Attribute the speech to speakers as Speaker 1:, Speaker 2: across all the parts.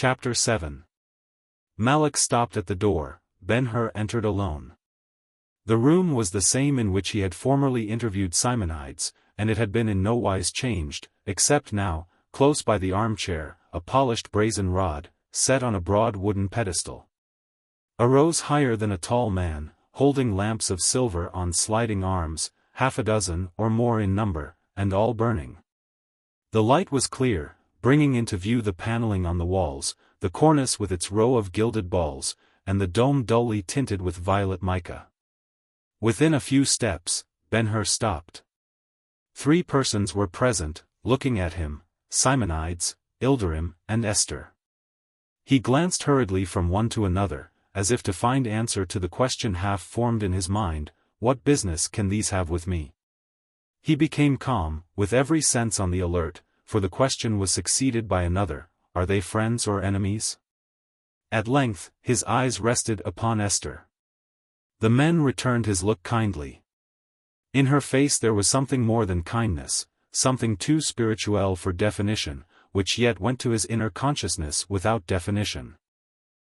Speaker 1: Chapter 7. Malak stopped at the door. Ben-Hur entered alone. The room was the same in which he had formerly interviewed Simonides, and it had been in no wise changed, except now, close by the armchair, a polished brazen rod, set on a broad wooden pedestal, arose higher than a tall man, holding lamps of silver on sliding arms, 6 or more in number, and all burning. The light was clear, bringing into view the paneling on the walls, the cornice with its row of gilded balls, and the dome dully tinted with violet mica. Within a few steps, Ben-Hur stopped. 3 persons were present, looking at him: Simonides, Ilderim, and Esther. He glanced hurriedly from one to another, as if to find answer to the question half formed in his mind, "What business can these have with me?" He became calm, with every sense on the alert, for the question was succeeded by another: "Are they friends or enemies?" At length, his eyes rested upon Esther. The men returned his look kindly. In her face there was something more than kindness, something too spirituel for definition, which yet went to his inner consciousness without definition.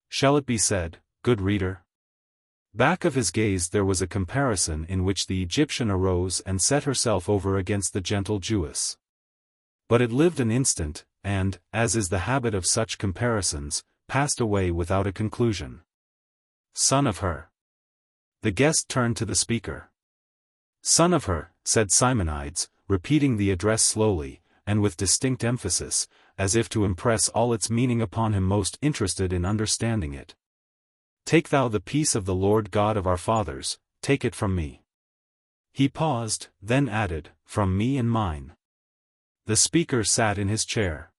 Speaker 1: Shall it be said, good reader? Back of his gaze there was a comparison in which the Egyptian arose and set herself over against the gentle Jewess. But it lived an instant, and, as is the habit of such comparisons, passed away without a conclusion. "Son of her." The guest turned to the speaker. "Son of her," said Simonides, repeating the address slowly, and with distinct emphasis, as if to impress all its meaning upon him most interested in understanding it. "Take thou the peace of the Lord God of our fathers, take it from me." He paused, then added, "From me and mine." The speaker sat in his chair.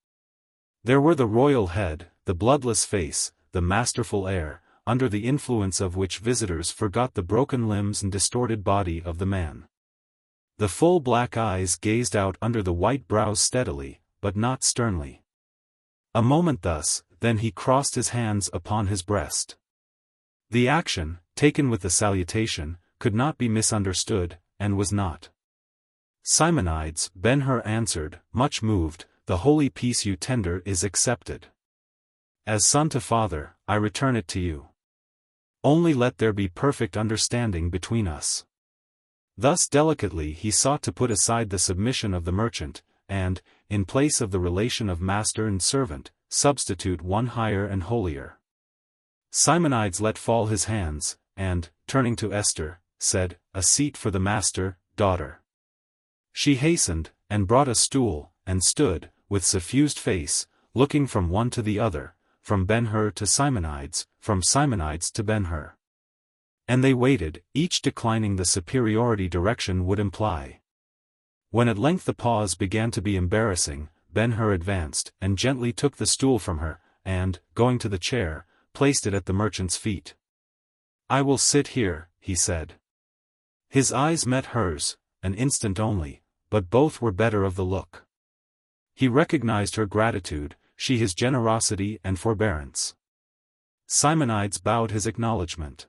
Speaker 1: There were the royal head, the bloodless face, the masterful air, under the influence of which visitors forgot the broken limbs and distorted body of the man. The full black eyes gazed out under the white brows steadily, but not sternly. A moment thus, then he crossed his hands upon his breast. The action, taken with the salutation, could not be misunderstood, and was not. "Simonides," Ben-Hur answered, much moved, "the holy peace you tender is accepted. As son to father, I return it to you. Only let there be perfect understanding between us." Thus delicately he sought to put aside the submission of the merchant, and, in place of the relation of master and servant, substitute one higher and holier. Simonides let fall his hands, and, turning to Esther, said, "A seat for the master, daughter." She hastened, and brought a stool, and stood, with suffused face, looking from one to the other, from Ben-Hur to Simonides, from Simonides to Ben-Hur. And they waited, each declining the superiority direction would imply. When at length the pause began to be embarrassing, Ben-Hur advanced, and gently took the stool from her, and, going to the chair, placed it at the merchant's feet. "I will sit here," he said. His eyes met hers, an instant only, but both were better of the look. He recognized her gratitude, she his generosity and forbearance. Simonides bowed his acknowledgment.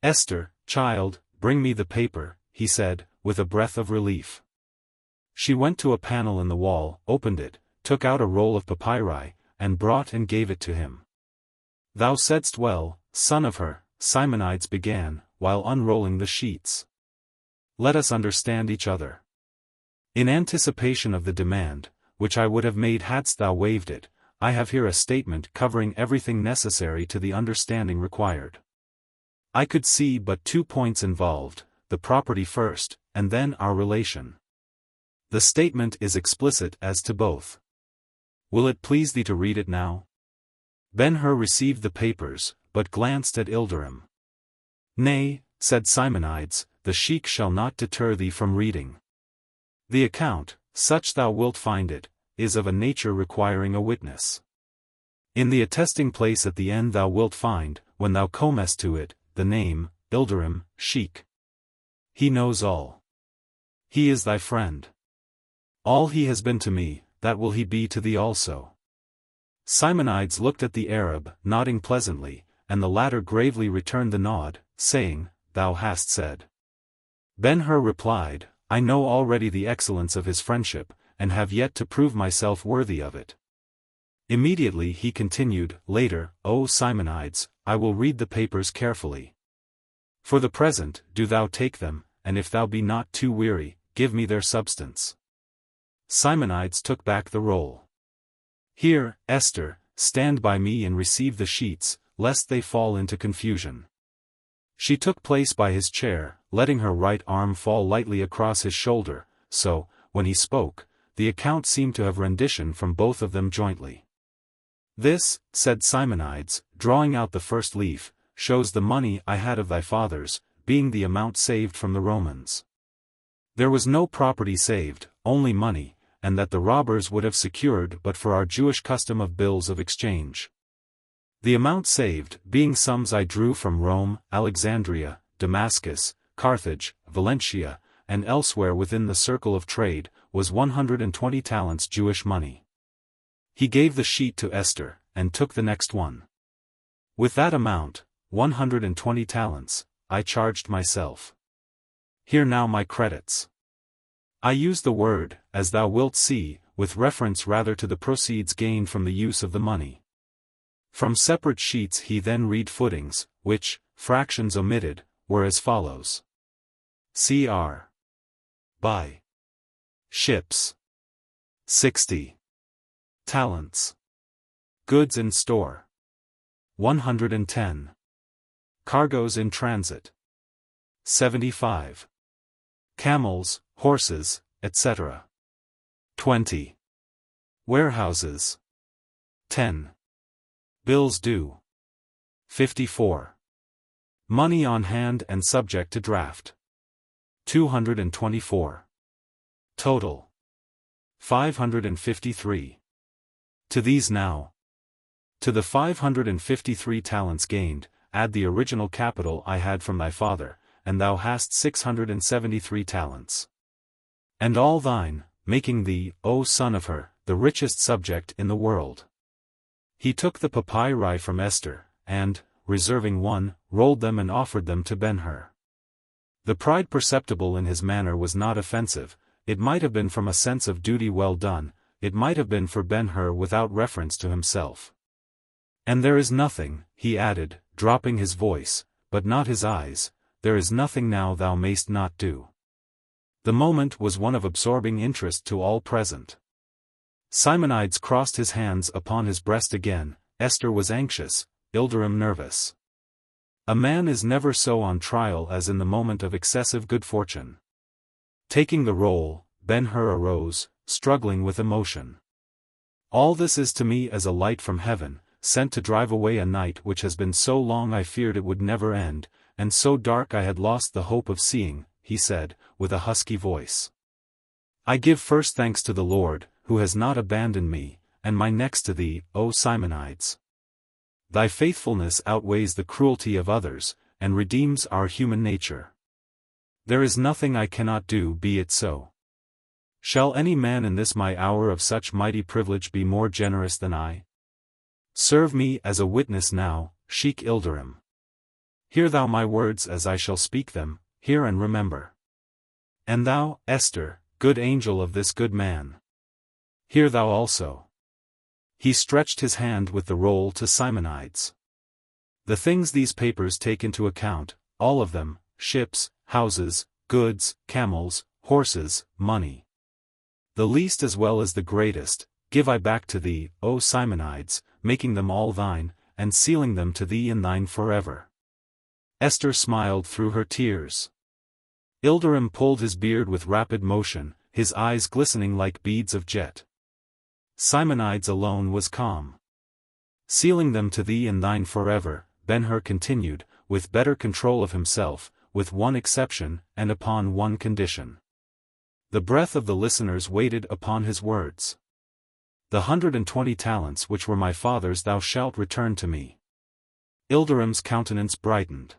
Speaker 1: "Esther, child, bring me the paper," he said, with a breath of relief. She went to a panel in the wall, opened it, took out a roll of papyri, and brought and gave it to him. "Thou saidst well, son of her," Simonides began, while unrolling the sheets. "Let us understand each other. In anticipation of the demand, which I would have made hadst thou waived it, I have here a statement covering everything necessary to the understanding required. I could see but 2 points involved, the property first, and then our relation. The statement is explicit as to both. Will it please thee to read it now?" Ben-Hur received the papers, but glanced at Ilderim. "Nay," said Simonides, "the sheik shall not deter thee from reading. The account, such thou wilt find it, is of a nature requiring a witness. In the attesting place at the end thou wilt find, when thou comest to it, the name, Ilderim, sheik. He knows all. He is thy friend. All he has been to me, that will he be to thee also." Simonides looked at the Arab, nodding pleasantly, and the latter gravely returned the nod, saying, "Thou hast said." Ben-Hur replied, "I know already the excellence of his friendship, and have yet to prove myself worthy of it." Immediately he continued, later, O Simonides, I will read the papers carefully. For the present, do thou take them, and if thou be not too weary, give me their substance. Simonides took back the roll. Here, Esther, stand by me and receive the sheets, lest they fall into confusion. She took place by his chair, letting her right arm fall lightly across his shoulder, so, when he spoke, the account seemed to have rendition from both of them jointly. This, said Simonides, drawing out the first leaf, shows the money I had of thy fathers, being the amount saved from the Romans. There was no property saved, only money, and that the robbers would have secured but for our Jewish custom of bills of exchange. The amount saved, being sums I drew from Rome, Alexandria, Damascus, Carthage, Valentia, and elsewhere within the circle of trade, was 120 talents Jewish money. He gave the sheet to Esther, and took the next one. With that amount, 120 talents, I charged myself. Here now my credits. I use the word, as thou wilt see, with reference rather to the proceeds gained from the use of the money. From separate sheets he then read footings, which, fractions omitted, were as follows. Cr. By. Ships. 60. Talents. Goods in store. 110. Cargoes in transit. 75. Camels, horses, etc. 20. Warehouses. 10. Bills due. 54. Money on hand and subject to draft. 224. Total. 553. To these now. To the 553 talents gained, add the original capital I had from thy father, and thou hast 673 talents. And all thine, making thee, O son of her, the richest subject in the world. He took the papyri from Esther, and, reserving one, rolled them and offered them to Ben-Hur. The pride perceptible in his manner was not offensive, it might have been from a sense of duty well done, it might have been for Ben-Hur without reference to himself. And there is nothing, he added, dropping his voice, but not his eyes, there is nothing now thou mayst not do. The moment was one of absorbing interest to all present. Simonides crossed his hands upon his breast again, Esther was anxious, Ilderim nervous. A man is never so on trial as in the moment of excessive good fortune. Taking the roll, Ben-Hur arose, struggling with emotion. All this is to me as a light from heaven, sent to drive away a night which has been so long I feared it would never end, and so dark I had lost the hope of seeing, he said, with a husky voice. I give first thanks to the Lord, who has not abandoned me, and my next to thee, O Simonides. Thy faithfulness outweighs the cruelty of others, and redeems our human nature. There is nothing I cannot do, be it so. Shall any man in this my hour of such mighty privilege be more generous than I? Serve me as a witness now, Sheik Ilderim. Hear thou my words as I shall speak them, hear and remember. And thou, Esther, good angel of this good man. Hear thou also. He stretched his hand with the roll to Simonides. The things these papers take into account, all of them, ships, houses, goods, camels, horses, money. The least as well as the greatest, give I back to thee, O Simonides, making them all thine, and sealing them to thee in thine forever. Esther smiled through her tears. Ilderim pulled his beard with rapid motion, his eyes glistening like beads of jet. Simonides alone was calm. Sealing them to thee in thine forever, Ben-Hur continued, with better control of himself, with one exception, and upon one condition. The breath of the listeners waited upon his words. The 120 talents which were my father's thou shalt return to me. Ilderim's countenance brightened.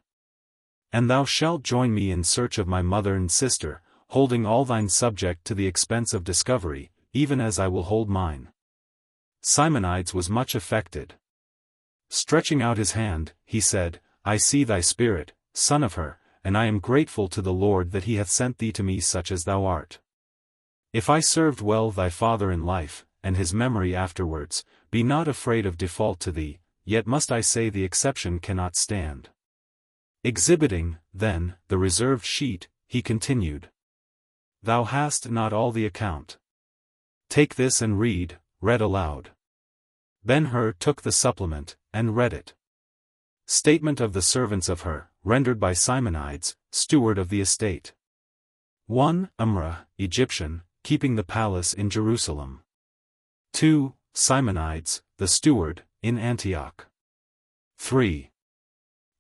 Speaker 1: And thou shalt join me in search of my mother and sister, holding all thine subject to the expense of discovery, even as I will hold mine. Simonides was much affected. Stretching out his hand, he said, I see thy spirit, son of her, and I am grateful to the Lord that he hath sent thee to me such as thou art. If I served well thy father in life, and his memory afterwards, be not afraid of default to thee, yet must I say the exception cannot stand. Exhibiting, then, the reserved sheet, he continued. Thou hast not all the account. Take this and read aloud. Ben-Hur took the supplement, and read it. Statement of the servants of her, rendered by Simonides, steward of the estate. 1. Amrah, Egyptian, keeping the palace in Jerusalem. 2. Simonides, the steward, in Antioch. 3.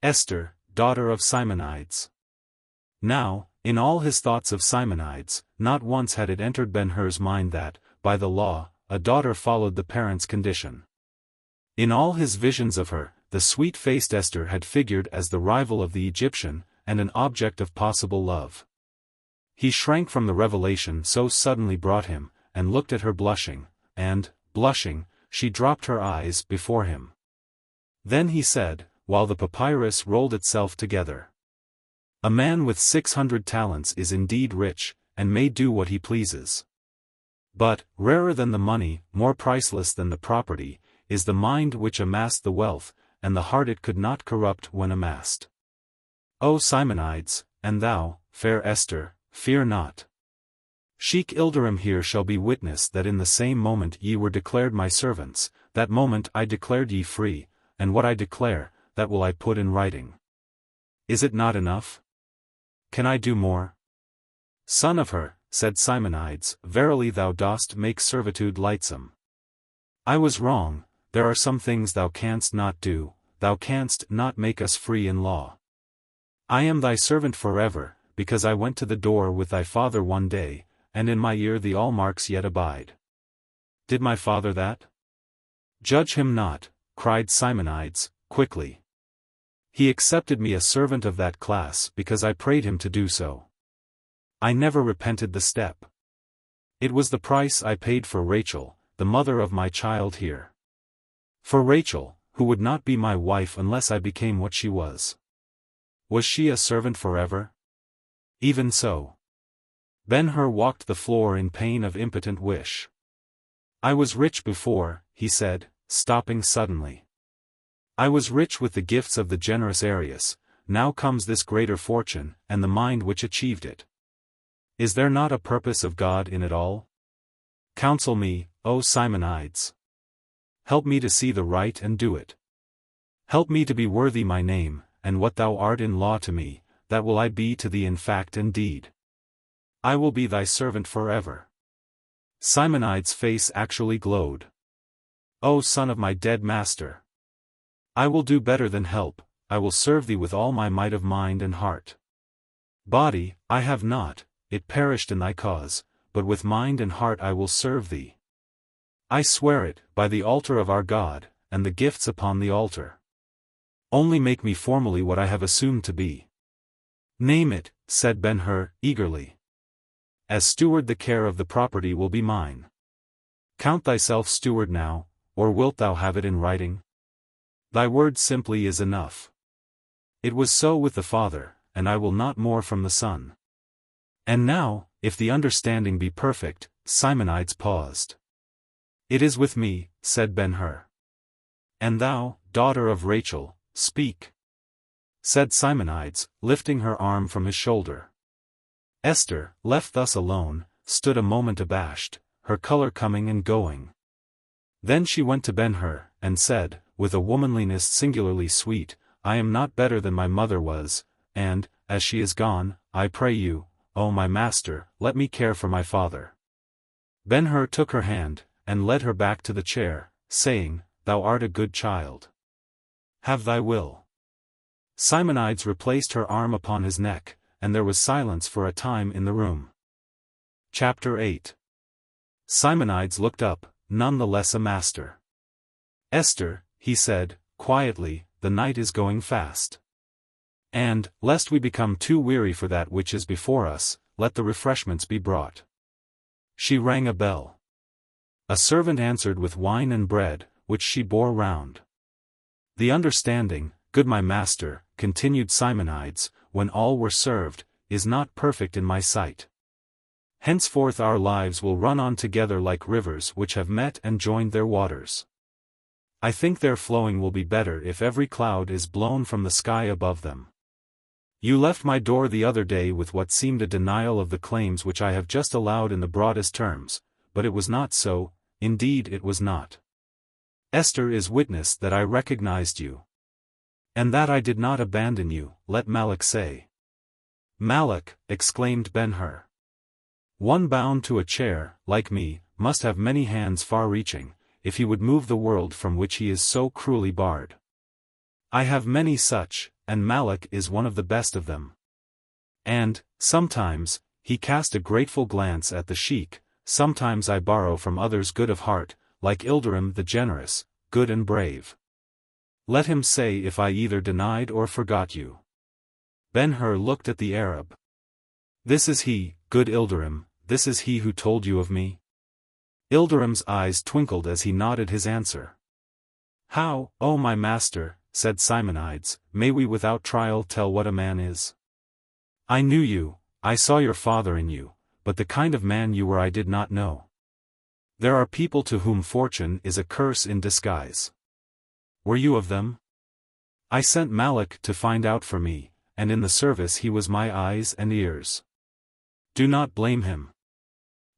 Speaker 1: Esther, daughter of Simonides. Now, in all his thoughts of Simonides, not once had it entered Ben-Hur's mind that, by the law, a daughter followed the parent's condition. In all his visions of her, the sweet-faced Esther had figured as the rival of the Egyptian, and an object of possible love. He shrank from the revelation so suddenly brought him, and looked at her blushing, and, blushing, she dropped her eyes before him. Then he said, while the papyrus rolled itself together. A man with 600 talents is indeed rich, and may do what he pleases. But, rarer than the money, more priceless than the property, is the mind which amassed the wealth, and the heart it could not corrupt when amassed. O Simonides, and thou, fair Esther, fear not. Sheikh Ilderim here shall be witness that in the same moment ye were declared my servants, that moment I declared ye free, and what I declare, that will I put in writing. Is it not enough? Can I do more? Son of her, said Simonides, verily thou dost make servitude lightsome. I was wrong, there are some things thou canst not do, thou canst not make us free in law. I am thy servant forever, because I went to the door with thy father one day, and in my ear the all-marks yet abide. Did my father that? Judge him not, cried Simonides, quickly. He accepted me a servant of that class because I prayed him to do so. I never repented the step. It was the price I paid for Rachel, the mother of my child here. For Rachel, who would not be my wife unless I became what she was. Was she a servant forever? Even so. Ben-Hur walked the floor in pain of impotent wish. I was rich before, he said, stopping suddenly. I was rich with the gifts of the generous Arius, now comes this greater fortune, and the mind which achieved it. Is there not a purpose of God in it all? Counsel me, O Simonides. Help me to see the right and do it. Help me to be worthy my name, and what thou art in law to me, that will I be to thee in fact and deed. I will be thy servant forever. Simonides' face actually glowed. O son of my dead master! I will do better than help, I will serve thee with all my might of mind and heart. Body, I have not, it perished in thy cause, but with mind and heart I will serve thee. I swear it, by the altar of our God, and the gifts upon the altar. Only make me formally what I have assumed to be. Name it, said Ben-Hur, eagerly. As steward the care of the property will be mine. Count thyself steward now, or wilt thou have it in writing? Thy word simply is enough. It was so with the Father, and I will not more from the Son. And now, if the understanding be perfect, Simonides paused. It is with me, said Ben-Hur. And thou, daughter of Rachel, speak. Said Simonides, lifting her arm from his shoulder. Esther, left thus alone, stood a moment abashed, her color coming and going. Then she went to Ben-Hur, and said, with a womanliness singularly sweet, I am not better than my mother was, and, as she is gone, I pray you, O my master, let me care for my father. Ben-Hur took her hand, and led her back to the chair, saying, Thou art a good child. Have thy will. Simonides replaced her arm upon his neck, and there was silence for a time in the room. Chapter 8. Simonides looked up, none the less a master. Esther, he said, quietly, the night is going fast. And, lest we become too weary for that which is before us, let the refreshments be brought. She rang a bell. A servant answered with wine and bread, which she bore round. The understanding, good my master, continued Simonides, when all were served, is not perfect in my sight. Henceforth our lives will run on together like rivers which have met and joined their waters. I think their flowing will be better if every cloud is blown from the sky above them. You left my door the other day with what seemed a denial of the claims which I have just allowed in the broadest terms, but it was not so, indeed it was not. Esther is witness that I recognized you. And that I did not abandon you, let Malak say. Malak, exclaimed Ben-Hur. One bound to a chair, like me, must have many hands far-reaching, if he would move the world from which he is so cruelly barred. I have many such, and Malak is one of the best of them. And, sometimes, he cast a grateful glance at the sheik, sometimes I borrow from others good of heart, like Ilderim the generous, good and brave. Let him say if I either denied or forgot you. Ben-Hur looked at the Arab. This is he, good Ilderim, this is he who told you of me? Ilderim's eyes twinkled as he nodded his answer. How, O my master, said Simonides, may we without trial tell what a man is? I knew you, I saw your father in you, but the kind of man you were I did not know. There are people to whom fortune is a curse in disguise. Were you of them? I sent Malak to find out for me, and in the service he was my eyes and ears. Do not blame him.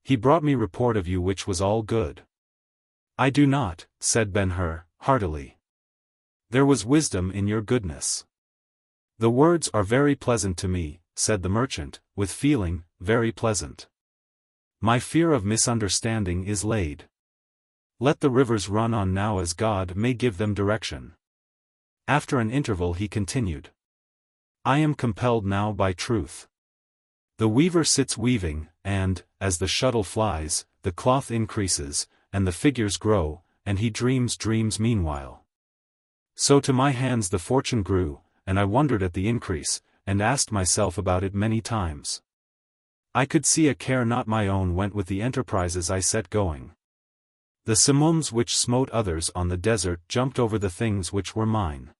Speaker 1: He brought me report of you which was all good. I do not, said Ben-Hur, heartily. There was wisdom in your goodness. The words are very pleasant to me, said the merchant, with feeling, very pleasant. My fear of misunderstanding is laid. Let the rivers run on now as God may give them direction. After an interval he continued. I am compelled now by truth. The weaver sits weaving, and, as the shuttle flies, the cloth increases, and the figures grow, and he dreams dreams meanwhile. So to my hands the fortune grew, and I wondered at the increase, and asked myself about it many times. I could see a care not my own went with the enterprises I set going. The simoons which smote others on the desert jumped over the things which were mine.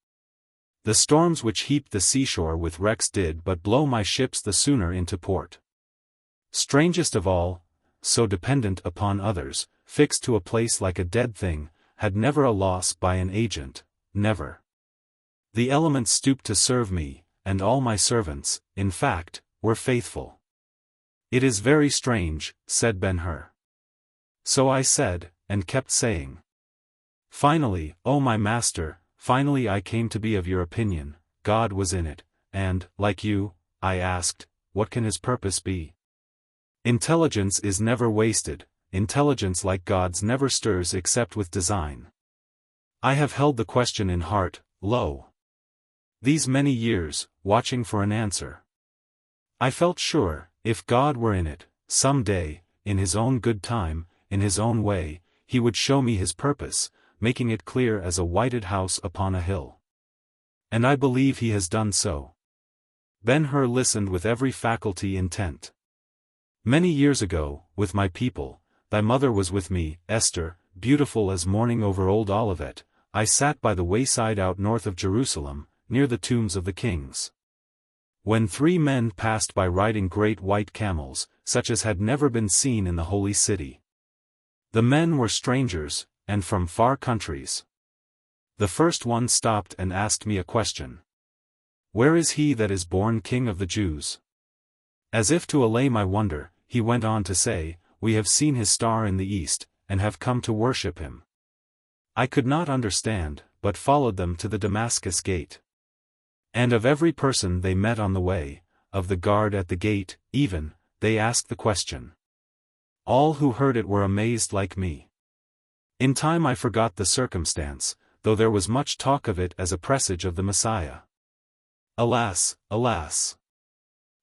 Speaker 1: The storms which heaped the seashore with wrecks did but blow my ships the sooner into port. Strangest of all, so dependent upon others, fixed to a place like a dead thing, had never a loss by an agent, never. The elements stooped to serve me, and all my servants, in fact, were faithful. It is very strange, said Ben-Hur. So I said, and kept saying. Finally, O my master, finally I came to be of your opinion, God was in it, and, like you, I asked, what can his purpose be? Intelligence is never wasted, intelligence like God's never stirs except with design. I have held the question in heart, lo. These many years, watching for an answer. I felt sure, if God were in it, some day, in his own good time, in his own way, he would show me his purpose, making it clear as a whited house upon a hill. And I believe he has done so. Ben-Hur listened with every faculty intent. Many years ago, with my people, thy mother was with me, Esther, beautiful as morning over old Olivet, I sat by the wayside out north of Jerusalem, near the tombs of the kings. When 3 men passed by riding great white camels, such as had never been seen in the holy city. The men were strangers, and from far countries. The first one stopped and asked me a question. Where is he that is born King of the Jews? As if to allay my wonder, he went on to say, we have seen his star in the east, and have come to worship him. I could not understand, but followed them to the Damascus gate. And of every person they met on the way, of the guard at the gate, even, they asked the question. All who heard it were amazed like me. In time I forgot the circumstance, though there was much talk of it as a presage of the Messiah. Alas, alas!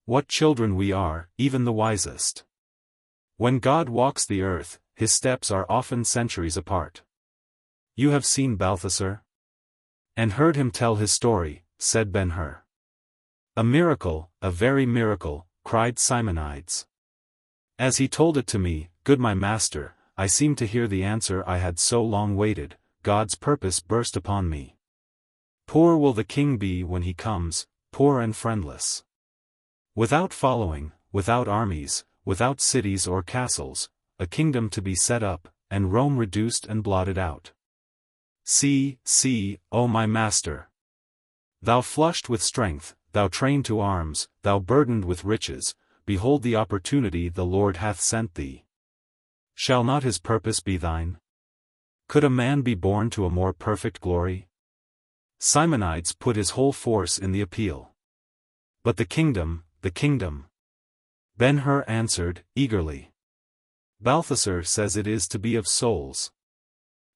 Speaker 1: What children we are, even the wisest. When God walks the earth, his steps are often centuries apart. You have seen Balthasar? And heard him tell his story, said Ben-Hur. A miracle, a very miracle, cried Simonides. As he told it to me, good my master, I seemed to hear the answer I had so long waited, God's purpose burst upon me. Poor will the king be when he comes, poor and friendless. Without following, without armies, without cities or castles, a kingdom to be set up, and Rome reduced and blotted out. See, O my master. Thou flushed with strength, thou trained to arms, thou burdened with riches, behold the opportunity the Lord hath sent thee. Shall not his purpose be thine? Could a man be born to a more perfect glory? Simonides put his whole force in the appeal. But the kingdom. Ben-Hur answered, eagerly. Balthasar says it is to be of souls.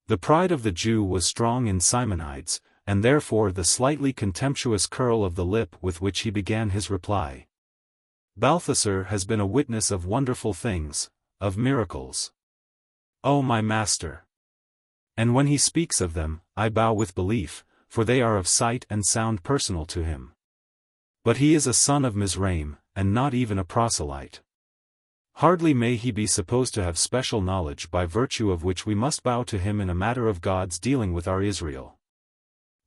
Speaker 1: The pride of the Jew was strong in Simonides, and therefore the slightly contemptuous curl of the lip with which he began his reply. Balthasar has been a witness of wonderful things, of miracles. O my master! And when he speaks of them, I bow with belief, for they are of sight and sound personal to him. But he is a son of Mizraim, and not even a proselyte. Hardly may he be supposed to have special knowledge by virtue of which we must bow to him in a matter of God's dealing with our Israel.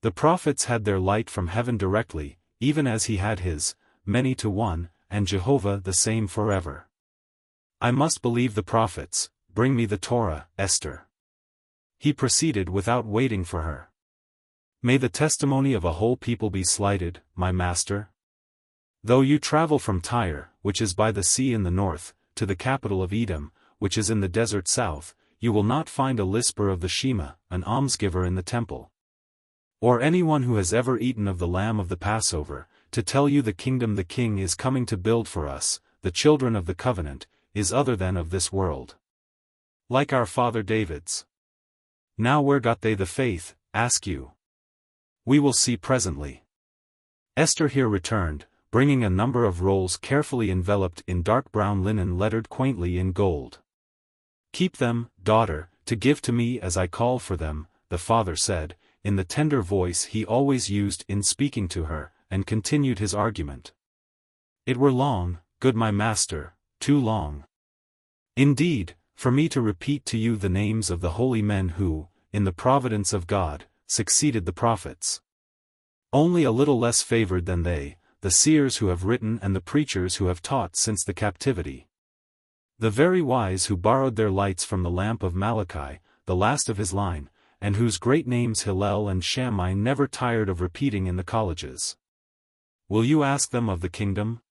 Speaker 1: The prophets had their light from heaven directly, even as he had his, many to one, and Jehovah the same forever. I must believe the prophets, bring me the Torah, Esther. He proceeded without waiting for her. May the testimony of a whole people be slighted, my master? Though you travel from Tyre, which is by the sea in the north, to the capital of Edom, which is in the desert south, you will not find a lisper of the Shema, an almsgiver in the temple. Or anyone who has ever eaten of the lamb of the Passover, to tell you the kingdom the king is coming to build for us, the children of the covenant, is other than of this world. Like our father David's. Now where got they the faith, ask you? We will see presently. Esther here returned, bringing a number of rolls carefully enveloped in dark brown linen lettered quaintly in gold. Keep them, daughter, to give to me as I call for them, the father said, in the tender voice he always used in speaking to her, and continued his argument. It were long, good my master, too long. Indeed, for me to repeat to you the names of the holy men who, in the providence of God, succeeded the prophets. Only a little less favored than they, the seers who have written and the preachers who have taught since the captivity. The very wise who borrowed their lights from the lamp of Malachi, the last of his line, and whose great names Hillel and Shammai never tired of repeating in the colleges. Will you ask them of the kingdom?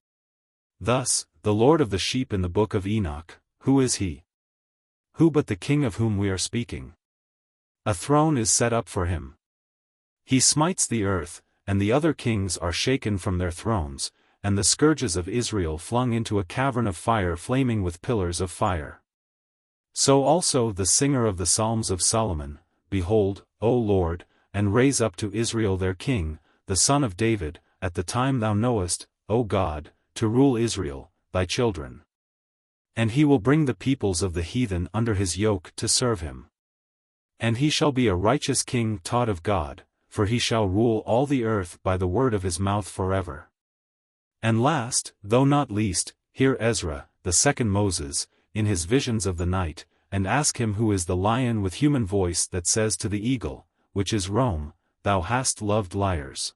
Speaker 1: Thus, the Lord of the sheep in the book of Enoch, who is he? Who but the king of whom we are speaking? A throne is set up for him. He smites the earth, and the other kings are shaken from their thrones, and the scourges of Israel flung into a cavern of fire flaming with pillars of fire. So also the singer of the Psalms of Solomon, behold, O Lord, and raise up to Israel their king, the son of David, at the time thou knowest, O God, to rule Israel, thy children. And he will bring the peoples of the heathen under his yoke to serve him. And he shall be a righteous king taught of God, for he shall rule all the earth by the word of his mouth forever. And last, though not least, hear Ezra, the second Moses, in his visions of the night, and ask him who is the lion with human voice that says to the eagle, which is Rome, thou hast loved liars.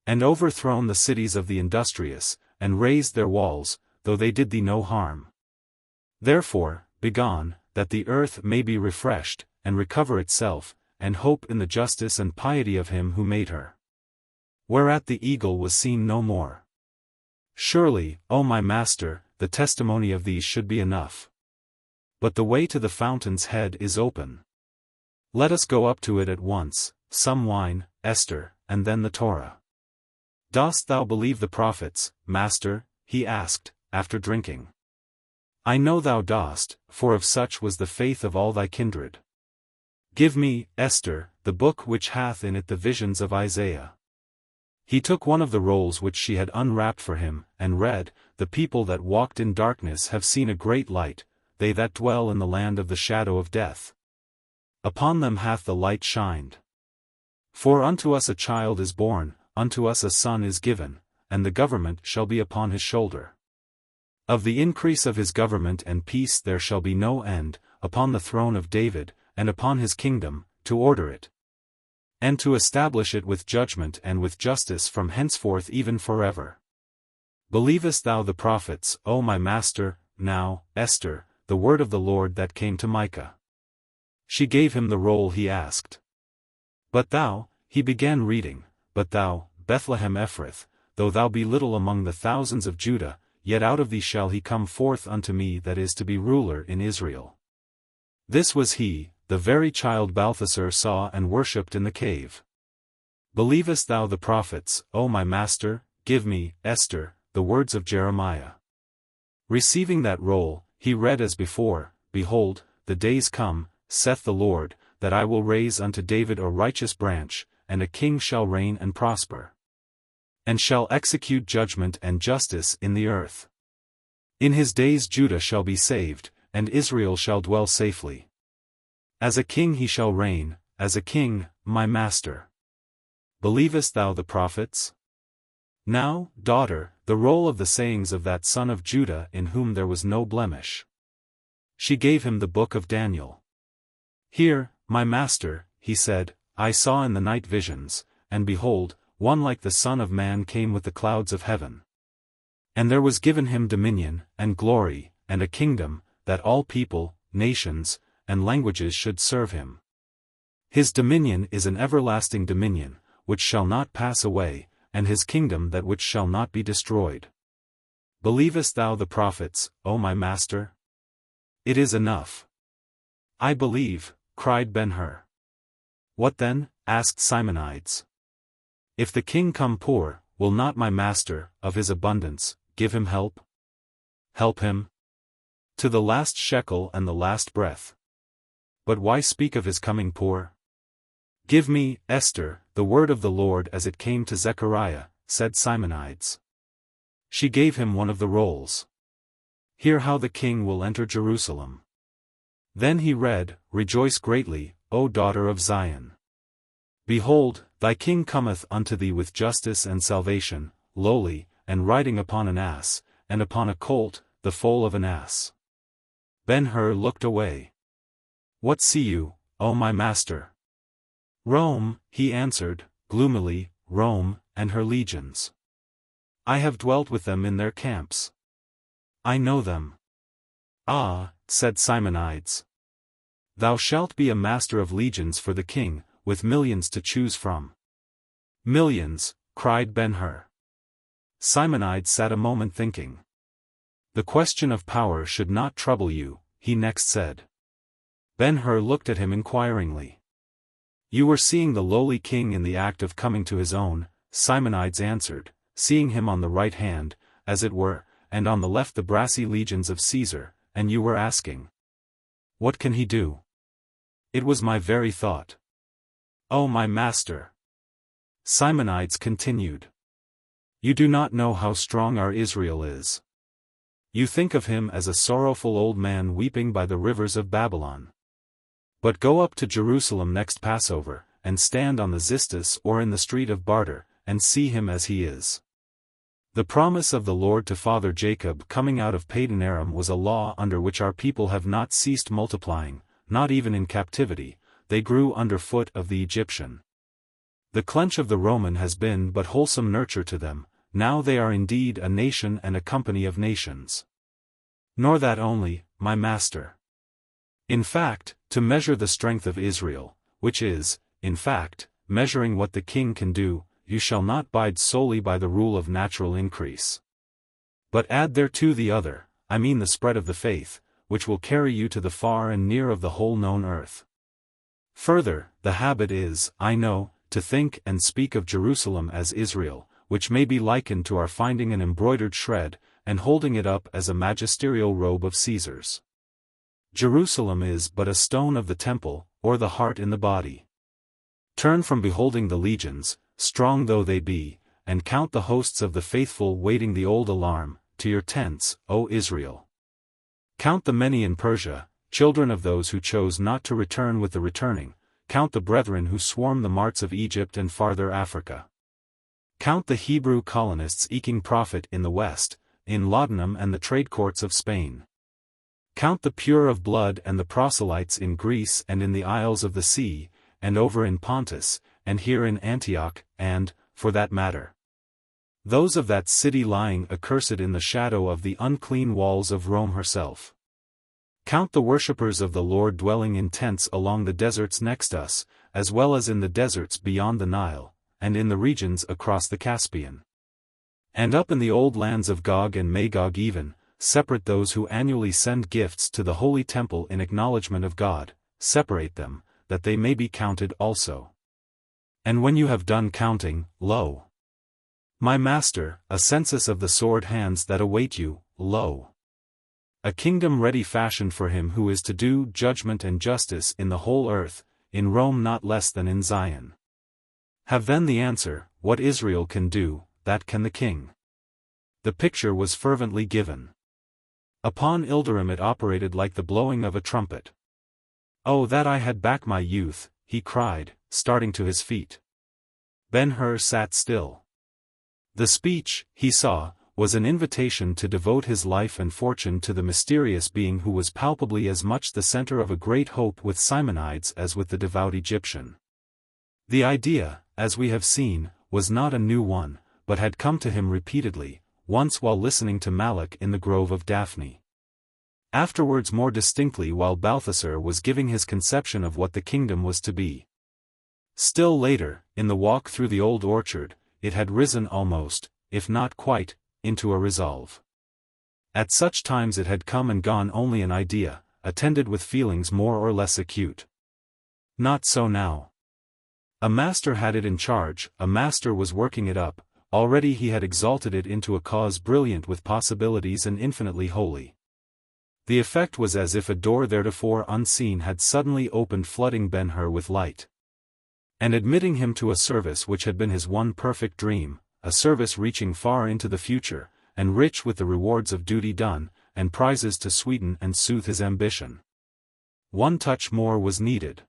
Speaker 1: And overthrown the cities of the industrious, and razed their walls, though they did thee no harm. Therefore, begone, that the earth may be refreshed, and recover itself, and hope in the justice and piety of him who made her. Whereat the eagle was seen no more. Surely, O my master, the testimony of these should be enough. But the way to the fountain's head is open. Let us go up to it at once, some wine, Esther, and then the Torah. Dost thou believe the prophets, master? He asked, after drinking. I know thou dost, for of such was the faith of all thy kindred. Give me, Esther, the book which hath in it the visions of Isaiah. He took one of the rolls which she had unwrapped for him, and read, The people that walked in darkness have seen a great light, they that dwell in the land of the shadow of death. Upon them hath the light shined. For unto us a child is born, unto us a son is given, and the government shall be upon his shoulder. Of the increase of his government and peace there shall be no end, upon the throne of David, and upon his kingdom, to order it, and to establish it with judgment and with justice from henceforth even forever. Believest thou the prophets, O my master? Now, Esther, the word of the Lord that came to Micah. She gave him the roll he asked. But thou, he began reading, but thou, Bethlehem Ephrath, though thou be little among the thousands of Judah, yet out of thee shall he come forth unto me that is to be ruler in Israel. This was he, the very child Balthasar saw and worshipped in the cave. Believest thou the prophets, O my master? Give me, Esther, the words of Jeremiah. Receiving that roll, he read as before, Behold, the days come, saith the Lord, that I will raise unto David a righteous branch, and a king shall reign and prosper, and shall execute judgment and justice in the earth. In his days Judah shall be saved, and Israel shall dwell safely. As a king he shall reign, as a king, my master. Believest thou the prophets? Now, daughter, the roll of the sayings of that son of Judah in whom there was no blemish. She gave him the book of Daniel. Here, my master, he said, I saw in the night visions, and behold, one like the Son of Man came with the clouds of heaven. And there was given him dominion, and glory, and a kingdom, that all people, nations, and languages should serve him. His dominion is an everlasting dominion, which shall not pass away, and his kingdom that which shall not be destroyed. Believest thou the prophets, O my master? It is enough. I believe, cried Ben-Hur. What then? Asked Simonides. If the king come poor, will not my master, of his abundance, give him help? Help him? To the last shekel and the last breath. But why speak of his coming poor? Give me, Esther, the word of the Lord as it came to Zechariah, said Simonides. She gave him one of the rolls. Hear how the king will enter Jerusalem. Then he read, Rejoice greatly, O daughter of Zion. Behold, thy king cometh unto thee with justice and salvation, lowly, and riding upon an ass, and upon a colt, the foal of an ass. Ben-Hur looked away. What see you, O my master? Rome, he answered, gloomily, Rome, and her legions. I have dwelt with them in their camps. I know them. Ah, said Simonides. Thou shalt be a master of legions for the king, with millions to choose from. Millions, cried Ben-Hur. Simonides sat a moment thinking. The question of power should not trouble you, he next said. Ben-Hur looked at him inquiringly. You were seeing the lowly king in the act of coming to his own, Simonides answered, seeing him on the right hand, as it were, and on the left the brassy legions of Caesar, and you were asking, what can he do? It was my very thought. O my master! Simonides continued. You do not know how strong our Israel is. You think of him as a sorrowful old man weeping by the rivers of Babylon. But go up to Jerusalem next Passover, and stand on the Xistus or in the street of Barter, and see him as he is. The promise of the Lord to father Jacob coming out of Padan Aram was a law under which our people have not ceased multiplying, not even in captivity, they grew under foot of the Egyptian. The clench of the Roman has been but wholesome nurture to them, now they are indeed a nation and a company of nations. Nor that only, my master. In fact, to measure the strength of Israel, which is, in fact, measuring what the king can do, you shall not bide solely by the rule of natural increase. But add thereto the other, I mean the spread of the faith, which will carry you to the far and near of the whole known earth. Further, the habit is, I know, to think and speak of Jerusalem as Israel, which may be likened to our finding an embroidered shred, and holding it up as a magisterial robe of Caesar's. Jerusalem is but a stone of the temple, or the heart in the body. Turn from beholding the legions, strong though they be, and count the hosts of the faithful waiting the old alarm, to your tents, O Israel. Count the many in Persia, children of those who chose not to return with the returning, count the brethren who swarm the marts of Egypt and farther Africa. Count the Hebrew colonists eking profit in the west, in laudanum and the trade courts of Spain. Count the pure of blood and the proselytes in Greece and in the isles of the sea, and over in Pontus, and here in Antioch, and, for that matter, those of that city lying accursed in the shadow of the unclean walls of Rome herself. Count the worshippers of the Lord dwelling in tents along the deserts next us, as well as in the deserts beyond the Nile, and in the regions across the Caspian. And up in the old lands of Gog and Magog even, separate those who annually send gifts to the holy temple in acknowledgement of God, separate them, that they may be counted also. And when you have done counting, lo! My master, a census of the sword hands that await you, lo! A kingdom ready fashioned for him who is to do judgment and justice in the whole earth, in Rome not less than in Zion. Have then the answer, what Israel can do, that can the king. The picture was fervently given. Upon Ilderim it operated like the blowing of a trumpet. Oh that I had back my youth, he cried, starting to his feet. Ben-Hur sat still. The speech, he saw, was an invitation to devote his life and fortune to the mysterious being who was palpably as much the center of a great hope with Simonides as with the devout Egyptian. The idea, as we have seen, was not a new one, but had come to him repeatedly, once while listening to Malak in the grove of Daphne. Afterwards more distinctly while Balthasar was giving his conception of what the kingdom was to be. Still later, in the walk through the old orchard, it had risen almost, if not quite, into a resolve. At such times it had come and gone only an idea, attended with feelings more or less acute. Not so now. A master had it in charge, a master was working it up, already he had exalted it into a cause brilliant with possibilities and infinitely holy. The effect was as if a door theretofore unseen had suddenly opened, flooding Ben-Hur with light, and admitting him to a service which had been his one perfect dream, a service reaching far into the future, and rich with the rewards of duty done, and prizes to sweeten and soothe his ambition. One touch more was needed.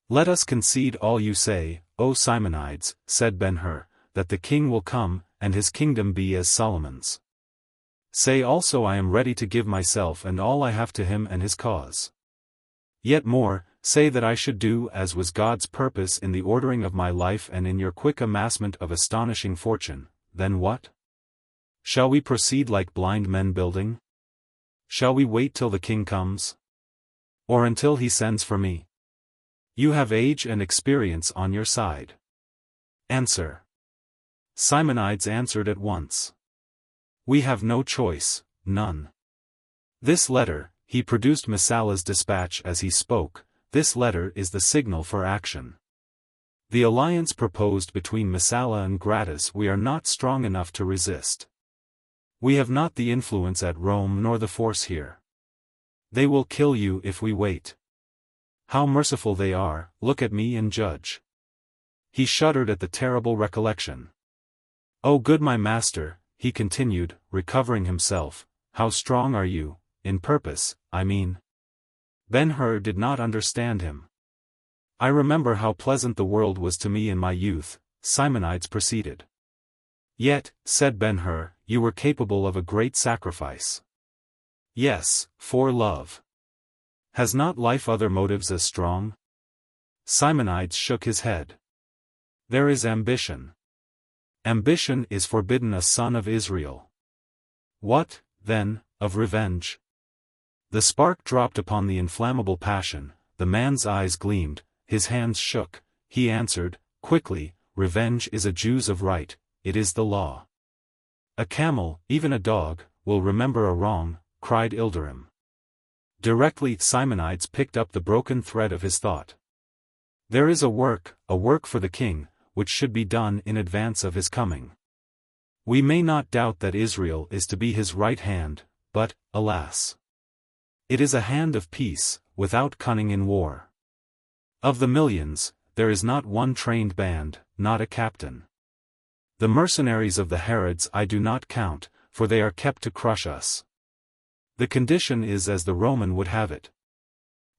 Speaker 1: Let us concede all you say, O Simonides, said Ben-Hur, that the king will come, and his kingdom be as Solomon's. Say also I am ready to give myself and all I have to him and his cause. Yet more, say that I should do as was God's purpose in the ordering of my life and in your quick amassment of astonishing fortune. Then what? Shall we proceed like blind men building? Shall we wait till the king comes? Or until he sends for me? You have age and experience on your side. Answer. Simonides answered at once. We have no choice, none. This letter, he produced Messala's dispatch as he spoke, this letter is the signal for action. The alliance proposed between Messala and Gratus we are not strong enough to resist. We have not the influence at Rome nor the force here. They will kill you if we wait. How merciful they are, look at me and judge. He shuddered at the terrible recollection. Oh good my master, he continued, recovering himself, how strong are you, in purpose, I mean. Ben-Hur did not understand him. I remember how pleasant the world was to me in my youth, Simonides proceeded. Yet, said Ben-Hur, you were capable of a great sacrifice. Yes, for love. Has not life other motives as strong? Simonides shook his head. There is ambition. Ambition is forbidden a son of Israel. What, then, of revenge? The spark dropped upon the inflammable passion, the man's eyes gleamed, his hands shook, he answered, quickly, revenge is a Jew's of right, it is the law. A camel, even a dog, will remember a wrong, cried Ilderim. Directly Simonides picked up the broken thread of his thought. There is a work for the king, which should be done in advance of his coming. We may not doubt that Israel is to be his right hand, but, alas! It is a hand of peace, without cunning in war. Of the millions, there is not one trained band, not a captain. The mercenaries of the Herods I do not count, for they are kept to crush us. The condition is as the Roman would have it.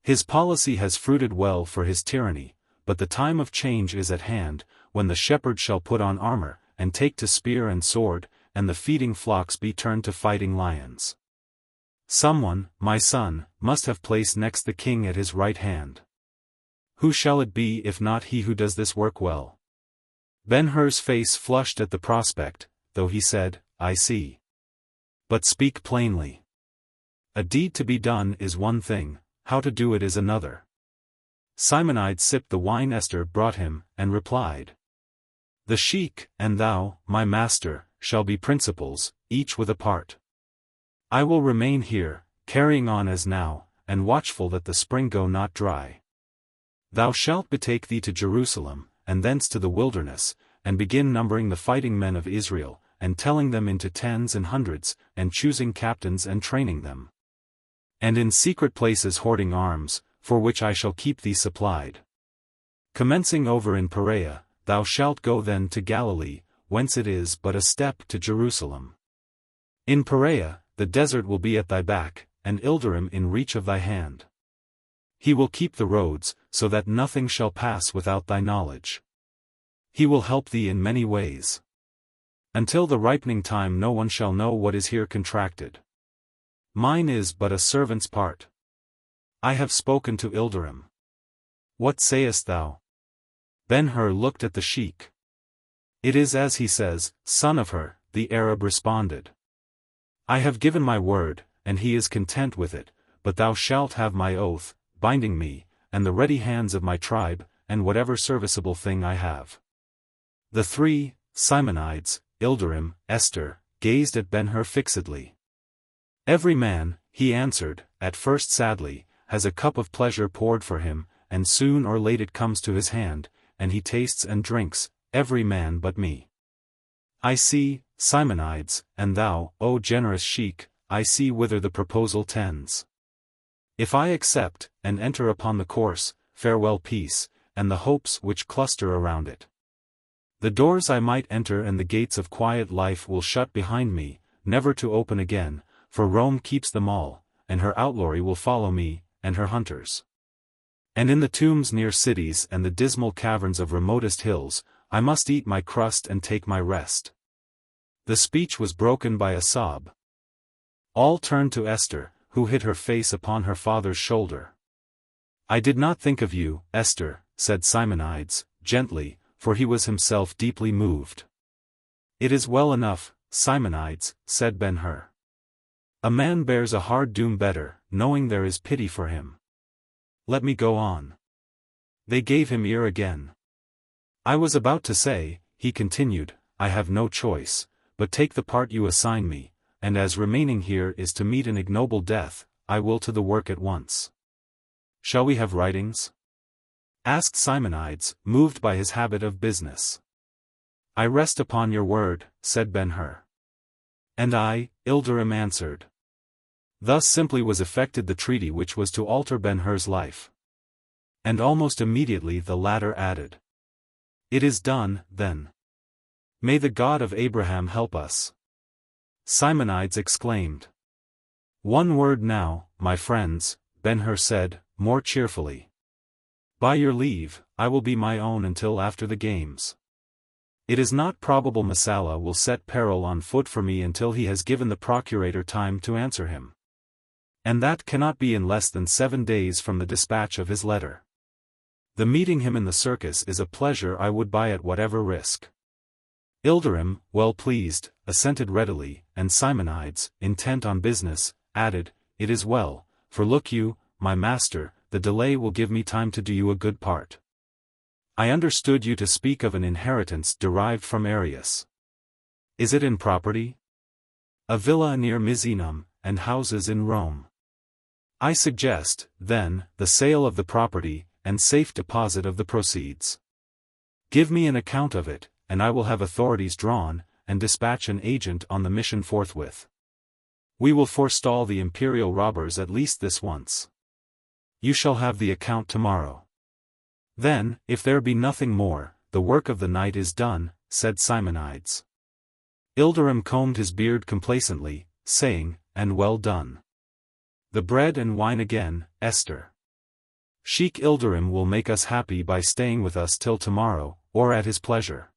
Speaker 1: His policy has fruited well for his tyranny, but the time of change is at hand, when the shepherd shall put on armor, and take to spear and sword, and the feeding flocks be turned to fighting lions. Someone, my son, must have place next the king at his right hand. Who shall it be if not he who does this work well? Ben-Hur's face flushed at the prospect, though he said, I see. But speak plainly. A deed to be done is one thing, how to do it is another. Simonides sipped the wine Esther brought him, and replied. The sheik, and thou, my master, shall be principals, each with a part. I will remain here, carrying on as now, and watchful that the spring go not dry. Thou shalt betake thee to Jerusalem, and thence to the wilderness, and begin numbering the fighting men of Israel, and telling them into tens and hundreds, and choosing captains and training them. And in secret places hoarding arms, for which I shall keep thee supplied. Commencing over in Perea, thou shalt go then to Galilee, whence it is but a step to Jerusalem. In Perea, the desert will be at thy back, and Ilderim in reach of thy hand. He will keep the roads, so that nothing shall pass without thy knowledge. He will help thee in many ways. Until the ripening time no one shall know what is here contracted. Mine is but a servant's part. I have spoken to Ilderim. What sayest thou? Ben-Hur looked at the sheik. It is as he says, son of Hur, the Arab responded. I have given my word, and he is content with it, but thou shalt have my oath, binding me, and the ready hands of my tribe, and whatever serviceable thing I have. The three, Simonides, Ilderim, Esther, gazed at Ben-Hur fixedly. Every man, he answered, at first sadly, has a cup of pleasure poured for him, and soon or late it comes to his hand, and he tastes and drinks, every man but me. I see, Simonides, and thou, O generous sheik, I see whither the proposal tends. If I accept, and enter upon the course, farewell peace, and the hopes which cluster around it. The doors I might enter and the gates of quiet life will shut behind me, never to open again, for Rome keeps them all, and her outlawry will follow me, and her hunters. And in the tombs near cities and the dismal caverns of remotest hills, I must eat my crust and take my rest. The speech was broken by a sob. All turned to Esther, who hid her face upon her father's shoulder. I did not think of you, Esther, said Simonides, gently, for he was himself deeply moved. It is well enough, Simonides, said Ben-Hur. A man bears a hard doom better, knowing there is pity for him. Let me go on. They gave him ear again. I was about to say, he continued, I have no choice, but take the part you assign me, and as remaining here is to meet an ignoble death, I will to the work at once. Shall we have writings? Asked Simonides, moved by his habit of business. I rest upon your word, said Ben-Hur. And I, Ilderim answered. Thus simply was effected the treaty which was to alter Ben-Hur's life. And almost immediately the latter added. It is done, then. May the God of Abraham help us. Simonides exclaimed. One word now, my friends, Ben-Hur said, more cheerfully. By your leave, I will be my own until after the games. It is not probable Messala will set peril on foot for me until he has given the procurator time to answer him. And that cannot be in less than 7 days from the dispatch of his letter. The meeting him in the circus is a pleasure I would buy at whatever risk. Ilderim, well pleased, assented readily, and Simonides, intent on business, added, It is well, for look you, my master, the delay will give me time to do you a good part. I understood you to speak of an inheritance derived from Arius. Is it in property? A villa near Misenum, and houses in Rome. I suggest, then, the sale of the property, and safe deposit of the proceeds. Give me an account of it, and I will have authorities drawn, and dispatch an agent on the mission forthwith. We will forestall the imperial robbers at least this once. You shall have the account tomorrow. Then, if there be nothing more, the work of the night is done, said Simonides. Ilderim combed his beard complacently, saying, And well done. The bread and wine again, Esther. Sheik Ilderim will make us happy by staying with us till tomorrow, or at his pleasure.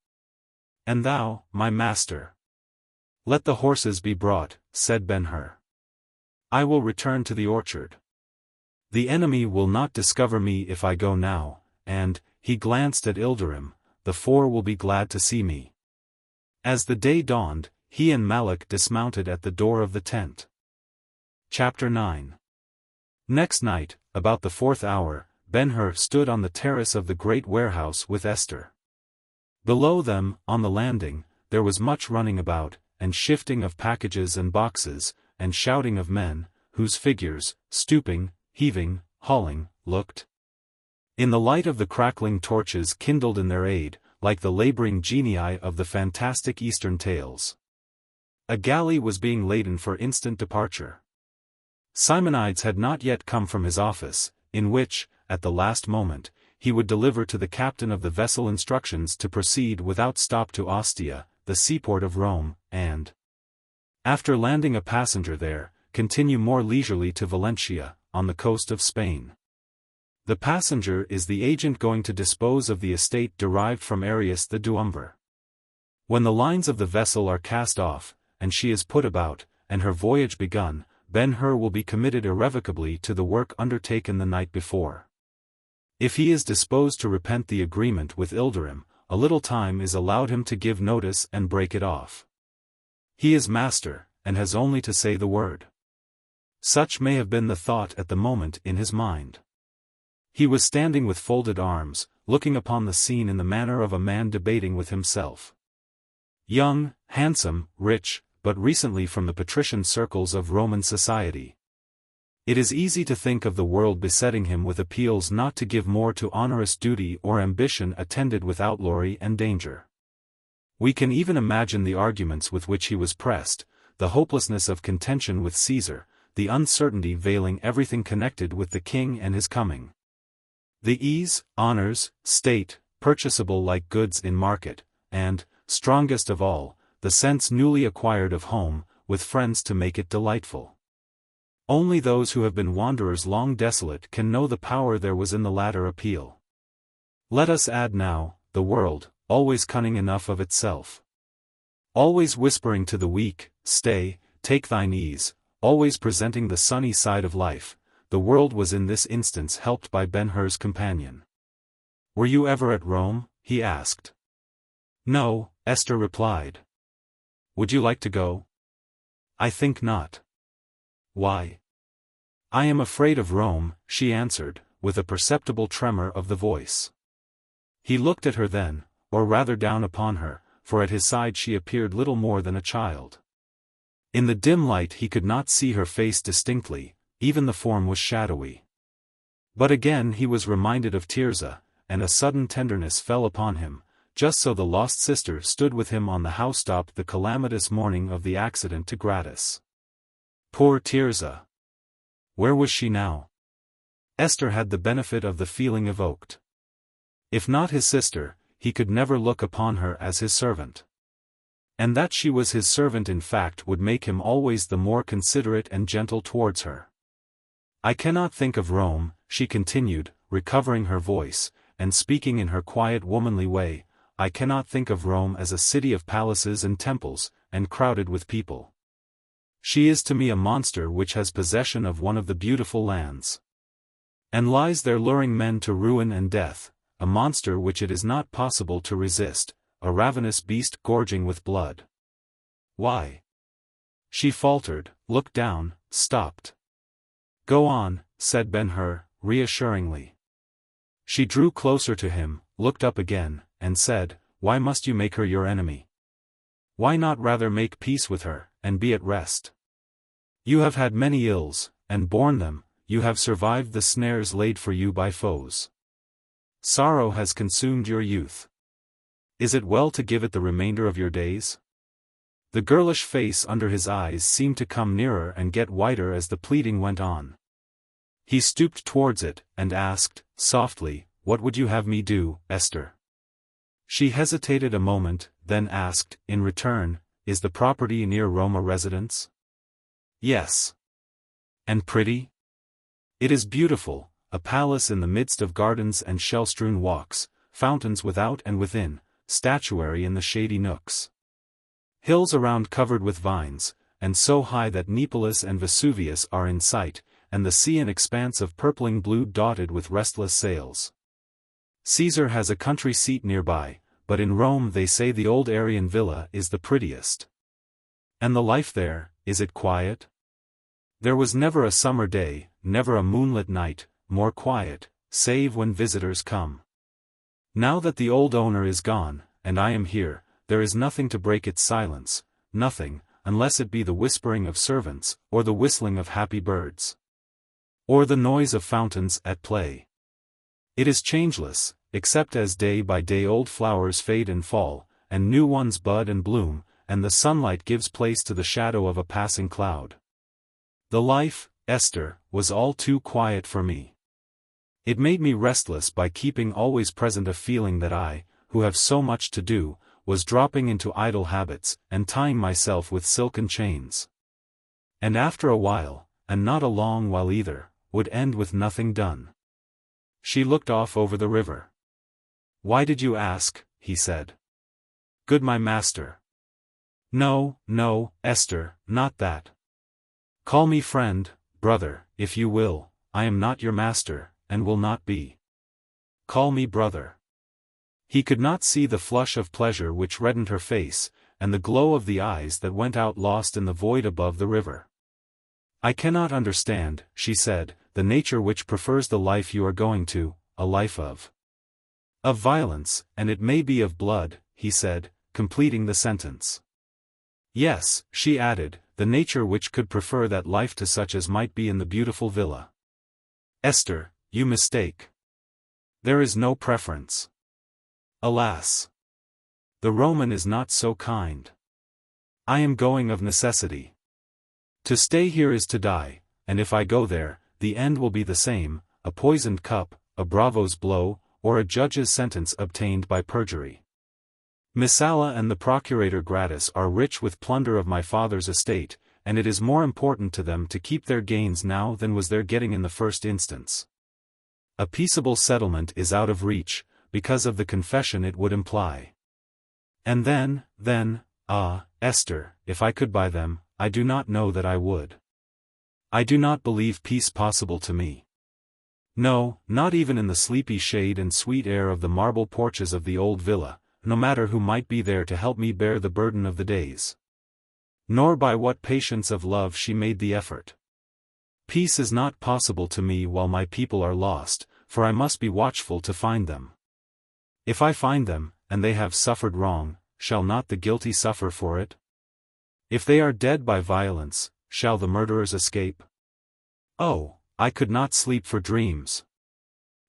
Speaker 1: And thou, my master. Let the horses be brought, said Ben-Hur. I will return to the orchard. The enemy will not discover me if I go now, and, he glanced at Ilderim, the four will be glad to see me. As the day dawned, he and Malak dismounted at the door of the tent. Chapter 9. Next night, about the 4th hour, Ben-Hur stood on the terrace of the great warehouse with Esther. Below them, on the landing, there was much running about, and shifting of packages and boxes, and shouting of men, whose figures, stooping, heaving, hauling, looked, in the light of the crackling torches kindled in their aid, like the laboring genii of the fantastic Eastern tales. A galley was being laden for instant departure. Simonides had not yet come from his office, in which, at the last moment, he would deliver to the captain of the vessel instructions to proceed without stop to Ostia, the seaport of Rome, and, after landing a passenger there, continue more leisurely to Valentia, on the coast of Spain. The passenger is the agent going to dispose of the estate derived from Arius the Duumvir. When the lines of the vessel are cast off, and she is put about, and her voyage begun, Ben-Hur will be committed irrevocably to the work undertaken the night before. If he is disposed to repent the agreement with Ilderim, a little time is allowed him to give notice and break it off. He is master, and has only to say the word. Such may have been the thought at the moment in his mind. He was standing with folded arms, looking upon the scene in the manner of a man debating with himself. Young, handsome, rich, but recently from the patrician circles of Roman society. It is easy to think of the world besetting him with appeals not to give more to onerous duty or ambition attended with outlawry and danger. We can even imagine the arguments with which he was pressed, the hopelessness of contention with Caesar, the uncertainty veiling everything connected with the king and his coming. The ease, honors, state, purchasable like goods in market, and, strongest of all, the sense newly acquired of home, with friends to make it delightful. Only those who have been wanderers long desolate can know the power there was in the latter appeal. Let us add now, the world, always cunning enough of itself. Always whispering to the weak, stay, take thine ease, always presenting the sunny side of life, the world was in this instance helped by Ben-Hur's companion. "Were you ever at Rome?" he asked. "No," Esther replied. "Would you like to go?" "I think not." "Why?" "I am afraid of Rome," she answered, with a perceptible tremor of the voice. He looked at her then, or rather down upon her, for at his side she appeared little more than a child. In the dim light he could not see her face distinctly, even the form was shadowy. But again he was reminded of Tirzah, and a sudden tenderness fell upon him, just so the lost sister stood with him on the housetop the calamitous morning of the accident to Gratus. Poor Tirzah! Where was she now? Esther had the benefit of the feeling evoked. If not his sister, he could never look upon her as his servant. And that she was his servant in fact would make him always the more considerate and gentle towards her. "I cannot think of Rome," she continued, recovering her voice, and speaking in her quiet womanly way, "I cannot think of Rome as a city of palaces and temples, and crowded with people. She is to me a monster which has possession of one of the beautiful lands, and lies there luring men to ruin and death, a monster which it is not possible to resist, a ravenous beast gorging with blood." "Why?" She faltered, looked down, stopped. "Go on," said Ben-Hur, reassuringly. She drew closer to him, looked up again, and said, "Why must you make her your enemy? Why not rather make peace with her, and be at rest? You have had many ills, and borne them, you have survived the snares laid for you by foes. Sorrow has consumed your youth. Is it well to give it the remainder of your days?" The girlish face under his eyes seemed to come nearer and get whiter as the pleading went on. He stooped towards it, and asked, softly, "What would you have me do, Esther?" She hesitated a moment, then asked, in return, "Is the property near Rome a residence?" "Yes." "And pretty?" "It is beautiful, a palace in the midst of gardens and shell-strewn walks, fountains without and within, statuary in the shady nooks. Hills around covered with vines, and so high that Neapolis and Vesuvius are in sight, and the sea an expanse of purpling blue dotted with restless sails. Caesar has a country seat nearby, but in Rome they say the old Arian villa is the prettiest. And the life there, is it quiet? There was never a summer day, never a moonlit night, more quiet, save when visitors come. Now that the old owner is gone, and I am here, there is nothing to break its silence, nothing, unless it be the whispering of servants, or the whistling of happy birds, or the noise of fountains at play. It is changeless, except as day by day old flowers fade and fall, and new ones bud and bloom, and the sunlight gives place to the shadow of a passing cloud. The life, Esther, was all too quiet for me. It made me restless by keeping always present a feeling that I, who have so much to do, was dropping into idle habits, and tying myself with silken chains. And after a while, and not a long while either, would end with nothing done. She looked off over the river. "Why did you ask?" he said. "Good my master." "No, no, Esther, not that. Call me friend, brother, if you will, I am not your master, and will not be. Call me brother." He could not see the flush of pleasure which reddened her face, and the glow of the eyes that went out lost in the void above the river. "I cannot understand," she said, "the nature which prefers the life you are going to, a life of violence, and it may be of blood," he said, completing the sentence. "Yes," she added, "the nature which could prefer that life to such as might be in the beautiful villa." "Esther, you mistake. There is no preference. Alas! The Roman is not so kind. I am going of necessity. To stay here is to die, and if I go there, the end will be the same, a poisoned cup, a bravo's blow, or a judge's sentence obtained by perjury. Messala and the procurator Gratus are rich with plunder of my father's estate, and it is more important to them to keep their gains now than was their getting in the first instance. A peaceable settlement is out of reach, because of the confession it would imply. And then, Esther, if I could buy them, I do not know that I would. I do not believe peace possible to me. No, not even in the sleepy shade and sweet air of the marble porches of the old villa, no matter who might be there to help me bear the burden of the days. Nor by what patience of love she made the effort. Peace is not possible to me while my people are lost, for I must be watchful to find them. If I find them, and they have suffered wrong, shall not the guilty suffer for it? If they are dead by violence, shall the murderers escape? Oh, I could not sleep for dreams.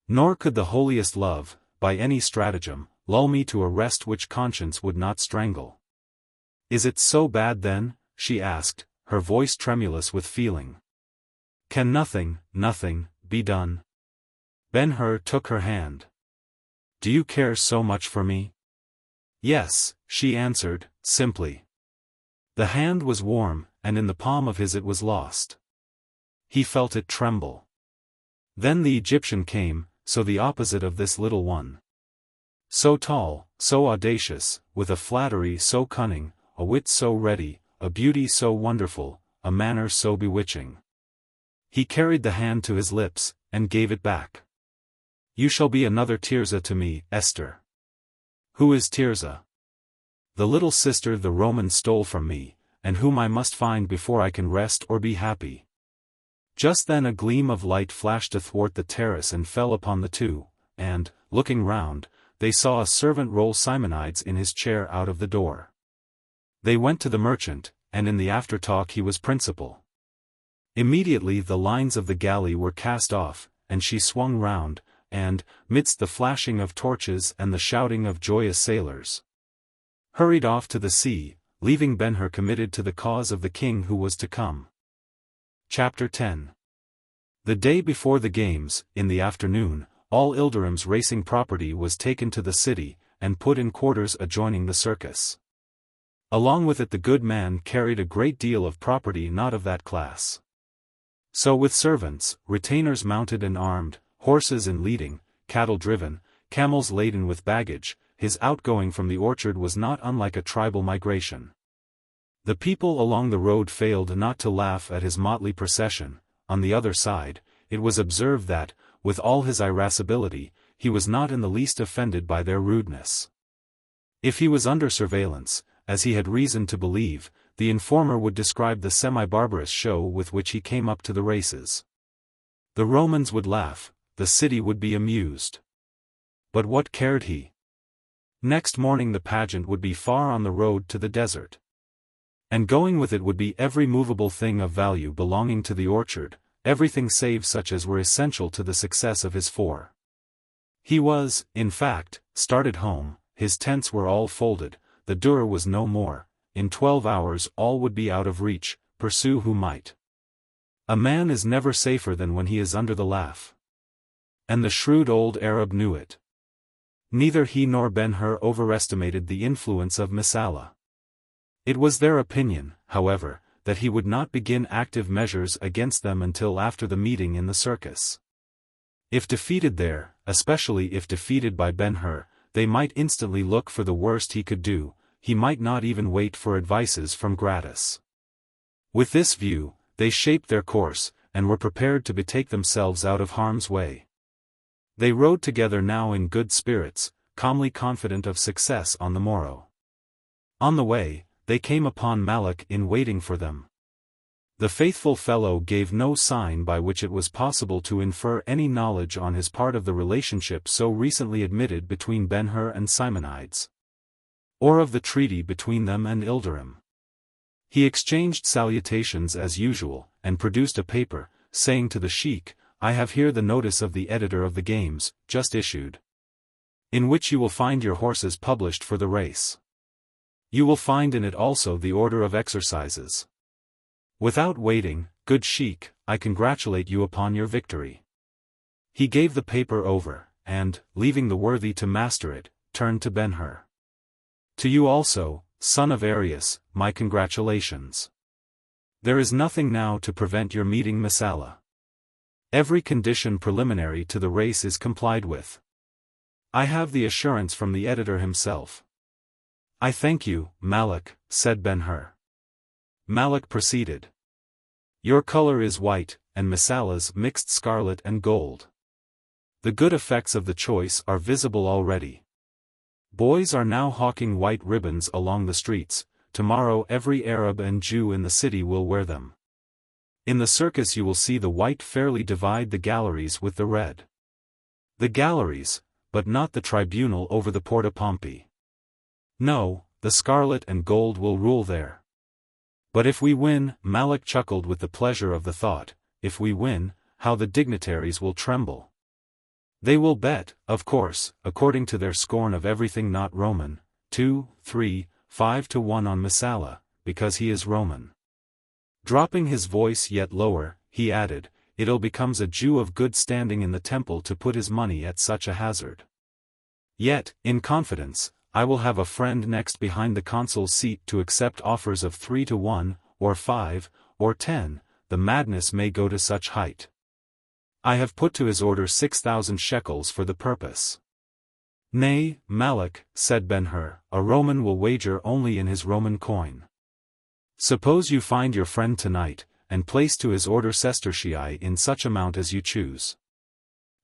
Speaker 1: Nor could the holiest love, by any stratagem, lull me to a rest which conscience would not strangle. Is it so bad then? She asked, her voice tremulous with feeling. Can nothing, be done? Ben-Hur took her hand. Do you care so much for me? Yes, she answered, simply. The hand was warm, and in the palm of his it was lost. He felt it tremble. Then the Egyptian came, so the opposite of this little one. So tall, so audacious, with a flattery so cunning, a wit so ready, a beauty so wonderful, a manner so bewitching. He carried the hand to his lips, and gave it back. You shall be another Tirzah to me, Esther. Who is Tirzah? The little sister the Romans stole from me, and whom I must find before I can rest or be happy. Just then a gleam of light flashed athwart the terrace and fell upon the two, and, looking round, they saw a servant roll Simonides in his chair out of the door. They went to the merchant, and in the aftertalk he was principal. Immediately the lines of the galley were cast off, and she swung round, and, midst the flashing of torches and the shouting of joyous sailors, hurried off to the sea, leaving Ben-Hur committed to the cause of the king who was to come. Chapter 10. The day before the games, in the afternoon, all Ilderim's racing property was taken to the city, and put in quarters adjoining the circus. Along with it the good man carried a great deal of property not of that class. So with servants, retainers mounted and armed, horses in leading, cattle driven, camels laden with baggage, his outgoing from the orchard was not unlike a tribal migration. The people along the road failed not to laugh at his motley procession. On the other side, it was observed that, with all his irascibility, he was not in the least offended by their rudeness. If he was under surveillance, as he had reason to believe, the informer would describe the semi-barbarous show with which he came up to the races. The Romans would laugh, the city would be amused. But what cared he? Next morning the pageant would be far on the road to the desert. And going with it would be every movable thing of value belonging to the orchard, everything save such as were essential to the success of his four. He was, in fact, started home, his tents were all folded, the dour was no more, in 12 hours all would be out of reach, pursue who might. A man is never safer than when he is under the laugh. And the shrewd old Arab knew it. Neither he nor Ben-Hur overestimated the influence of Messala. It was their opinion, however, that he would not begin active measures against them until after the meeting in the circus. If defeated there, especially if defeated by Ben-Hur, they might instantly look for the worst he could do, he might not even wait for advices from Gratus. With this view, they shaped their course, and were prepared to betake themselves out of harm's way. They rode together now in good spirits, calmly confident of success on the morrow. On the way, they came upon Malak in waiting for them. The faithful fellow gave no sign by which it was possible to infer any knowledge on his part of the relationship so recently admitted between Ben-Hur and Simonides, or of the treaty between them and Ilderim. He exchanged salutations as usual, and produced a paper, saying to the sheik, "I have here the notice of the editor of the games, just issued, in which you will find your horses published for the race. You will find in it also the order of exercises. Without waiting, good sheik, I congratulate you upon your victory." He gave the paper over, and, leaving the worthy to master it, turned to Ben-Hur. "To you also, son of Arius, my congratulations. There is nothing now to prevent your meeting Messala. Every condition preliminary to the race is complied with. I have the assurance from the editor himself." "I thank you, Malak," said Ben-Hur. Malak proceeded. "Your color is white, and Messala's mixed scarlet and gold. The good effects of the choice are visible already. Boys are now hawking white ribbons along the streets, tomorrow every Arab and Jew in the city will wear them. In the circus you will see the white fairly divide the galleries with the red. The galleries, but not the tribunal over the Porta Pompey. No, the scarlet and gold will rule there. But if we win," Malak chuckled with the pleasure of the thought, "if we win, how the dignitaries will tremble. They will bet, of course, according to their scorn of everything not Roman, 2, 3, 5 to 1 on Messala, because he is Roman." Dropping his voice yet lower, he added, "It'll becomes a Jew of good standing in the temple to put his money at such a hazard. Yet, in confidence, I will have a friend next behind the consul's seat to accept offers of 3 to 1, or 5, or 10, the madness may go to such height. I have put to his order 6,000 shekels for the purpose." "Nay, Malak," said Ben-Hur, "a Roman will wager only in his Roman coin. Suppose you find your friend tonight, and place to his order sestertii in such amount as you choose.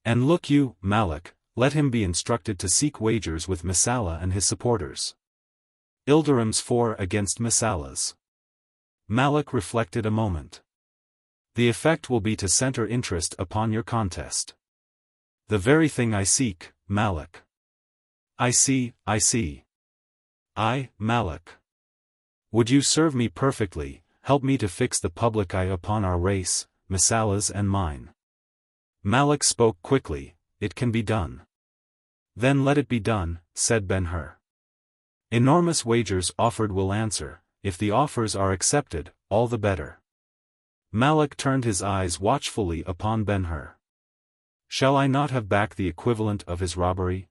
Speaker 1: And look you, Malak, let him be instructed to seek wagers with Messala and his supporters. Ilderim's 4 against Messala's." Malak reflected a moment. "The effect will be to center interest upon your contest." "The very thing I seek, Malak." I see. "I, Malak. Would you serve me perfectly, help me to fix the public eye upon our race, Messala's and mine?" Malak spoke quickly, "It can be done." "Then let it be done," said Ben-Hur. "Enormous wagers offered will answer, if the offers are accepted, all the better." Malak turned his eyes watchfully upon Ben-Hur. "Shall I not have back the equivalent of his robbery?"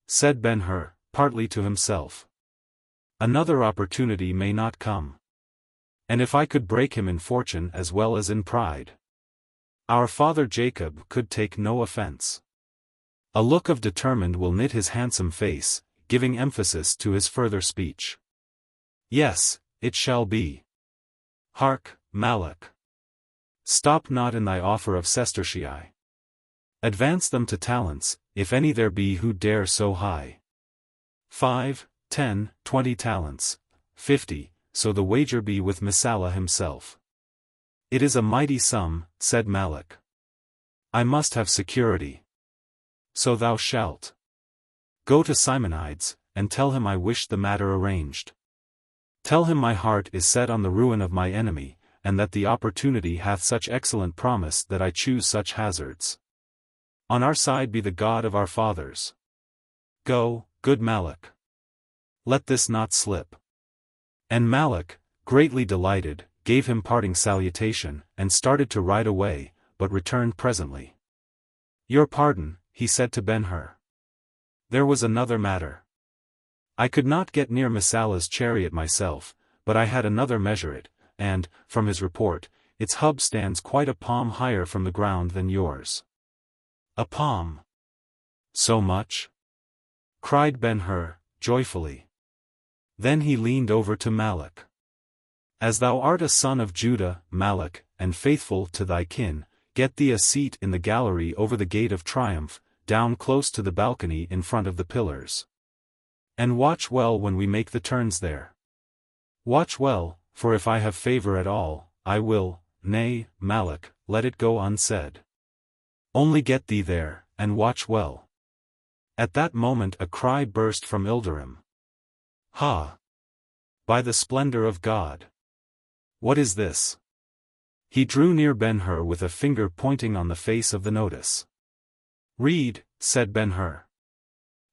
Speaker 1: said Ben-Hur, partly to himself. "Another opportunity may not come. And if I could break him in fortune as well as in pride, our father Jacob could take no offense." A look of determined will knit his handsome face, giving emphasis to his further speech. "Yes, it shall be. Hark, Malak. Stop not in thy offer of sestertii. Advance them to talents, if any there be who dare so high. 5, 10, 20 talents, 50, so the wager be with Messala himself." "It is a mighty sum," said Malak. I must have security. So thou shalt. Go to Simonides, and tell him I wish the matter arranged. Tell him my heart is set on the ruin of my enemy, and that the opportunity hath such excellent promise that I choose such hazards. On our side be the God of our fathers. Go, good Malak. Let this not slip. And Malak, greatly delighted, gave him parting salutation, and started to ride away, but returned presently. Your pardon, he said to Ben-Hur. There was another matter. I could not get near Messala's chariot myself, but I had another measure it, and, from his report, its hub stands quite a palm higher from the ground than yours. A palm. So much? Cried Ben-Hur, joyfully. Then he leaned over to Malak. As thou art a son of Judah, Malak, and faithful to thy kin, get thee a seat in the gallery over the gate of triumph, down close to the balcony in front of the pillars. And watch well when we make the turns there. Watch well, for if I have favor at all, I will, nay, Malak, let it go unsaid. Only get thee there, and watch well. At that moment a cry burst from Ilderim. Ha! By the splendor of God! What is this? He drew near Ben-Hur with a finger pointing on the face of the notice. Read, said Ben-Hur.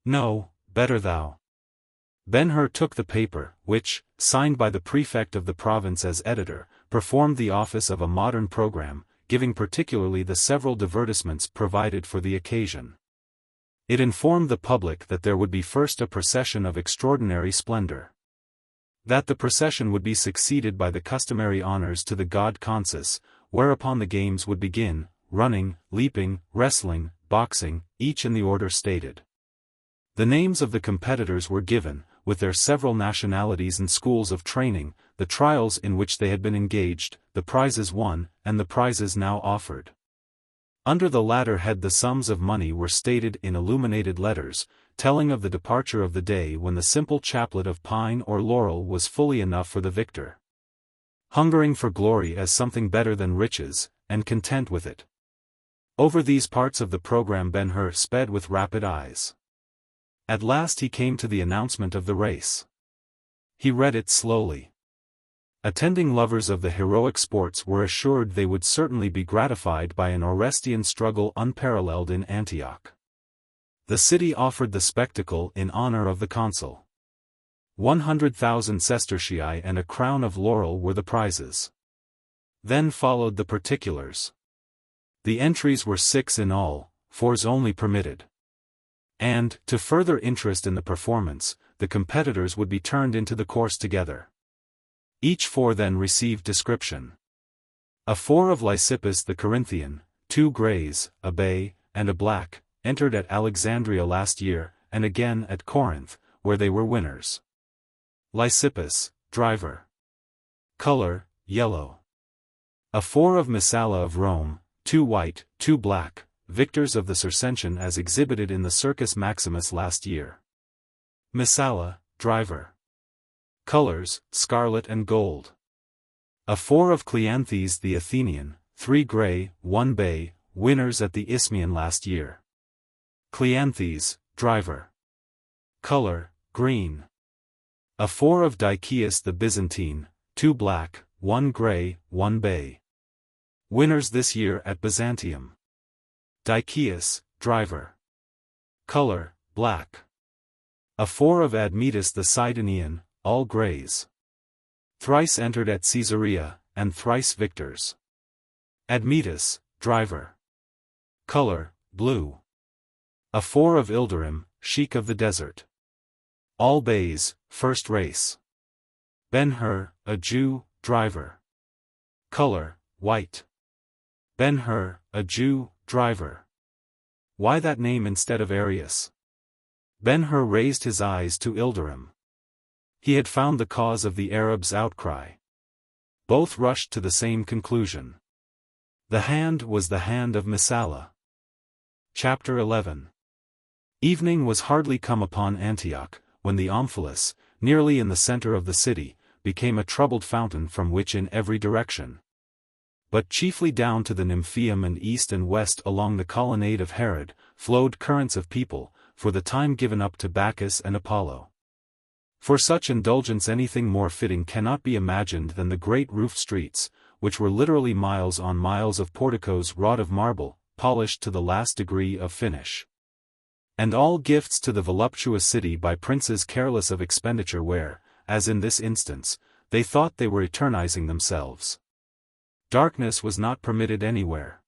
Speaker 1: No, better thou. Ben-Hur took the paper, which, signed by the prefect of the province as editor, performed the office of a modern program, giving particularly the several divertissements provided for the occasion. It informed the public that there would be first a procession of extraordinary splendor. That the procession would be succeeded by the customary honors to the god Consus, whereupon the games would begin, running, leaping, wrestling, boxing, each in the order stated. The names of the competitors were given, with their several nationalities and schools of training, the trials in which they had been engaged, the prizes won, and the prizes now offered. Under the latter head the sums of money were stated in illuminated letters, telling of the departure of the day when the simple chaplet of pine or laurel was fully enough for the victor. Hungering for glory as something better than riches, and content with it. Over these parts of the program Ben-Hur sped with rapid eyes. At last he came to the announcement of the race. He read it slowly. Attending lovers of the heroic sports were assured they would certainly be gratified by an Orestian struggle unparalleled in Antioch. The city offered the spectacle in honor of the consul. 100,000 sestertii and a crown of laurel were the prizes. Then followed the particulars. The entries were 6 in all, 4s only permitted. And, to further interest in the performance, the competitors would be turned into the course together. Each 4 then received description. A 4 of Lysippus the Corinthian, 2 greys, a bay, and a black, entered at Alexandria last year, and again at Corinth, where they were winners. Lysippus, driver. Color, yellow. A 4 of Messala of Rome, 2 white, 2 black, victors of the Circensian as exhibited in the Circus Maximus last year. Messala, driver. Colors, scarlet and gold. A 4 of Cleanthes the Athenian, 3 grey, 1 bay, winners at the Isthmian last year. Cleanthes, driver. Color, green. A 4 of Dicaeus the Byzantine, 2 black, 1 grey, 1 bay. Winners this year at Byzantium. Dicaeus, driver. Color, black. A 4 of Admetus the Sidonian, all greys. Thrice entered at Caesarea, and thrice victors. Admetus, driver. Color, blue. A 4 of Ilderim, sheik of the desert. All bays, first race. Ben-Hur, a Jew, driver. Color, white. Ben-Hur, a Jew, driver. Why that name instead of Arius? Ben-Hur raised his eyes to Ilderim. He had found the cause of the Arabs' outcry. Both rushed to the same conclusion. The hand was the hand of Messala. Chapter 11. Evening was hardly come upon Antioch, when the Omphalos, nearly in the center of the city, became a troubled fountain from which in every direction But chiefly down to the Nymphaeum and east and west along the colonnade of Herod, flowed currents of people, for the time given up to Bacchus and Apollo. For such indulgence anything more fitting cannot be imagined than the great roofed streets, which were literally miles on miles of porticos wrought of marble, polished to the last degree of finish. And all gifts to the voluptuous city by princes careless of expenditure where, as in this instance, they thought they were eternizing themselves. Darkness was not permitted anywhere.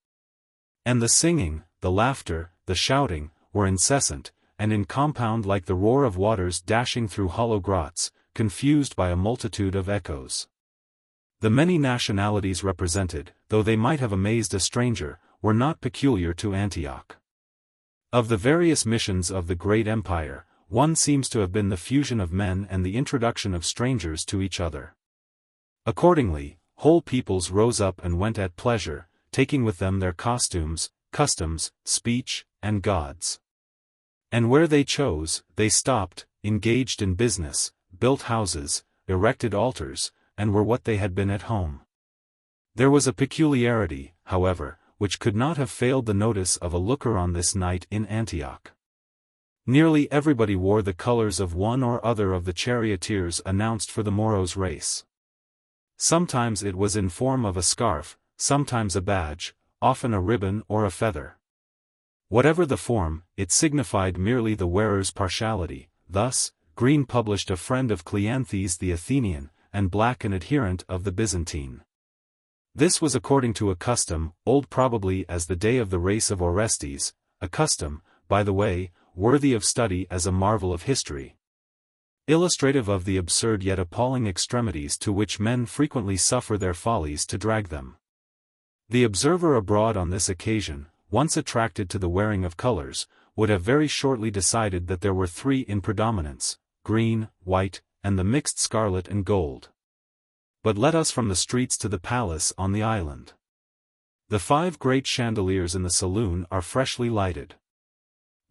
Speaker 1: And the singing, the laughter, the shouting, were incessant, and in compound like the roar of waters dashing through hollow grots, confused by a multitude of echoes. The many nationalities represented, though they might have amazed a stranger, were not peculiar to Antioch. Of the various missions of the great empire, one seems to have been the fusion of men and the introduction of strangers to each other. Accordingly, whole peoples rose up and went at pleasure, taking with them their costumes, customs, speech, and gods. And where they chose, they stopped, engaged in business, built houses, erected altars, and were what they had been at home. There was a peculiarity, however, which could not have failed the notice of a looker on this night in Antioch. Nearly everybody wore the colors of one or other of the charioteers announced for the morrow's race. Sometimes it was in form of a scarf, sometimes a badge, often a ribbon or a feather. Whatever the form, it signified merely the wearer's partiality. Thus, green published a friend of Cleanthes the Athenian, and black an adherent of the Byzantine. This was according to a custom, old probably as the day of the race of Orestes, a custom, by the way, worthy of study as a marvel of history. Illustrative of the absurd yet appalling extremities to which men frequently suffer their follies to drag them. The observer abroad on this occasion, once attracted to the wearing of colors, would have very shortly decided that there were three in predominance, green, white, and the mixed scarlet and gold. But let us from the streets to the palace on the island. The 5 great chandeliers in the saloon are freshly lighted.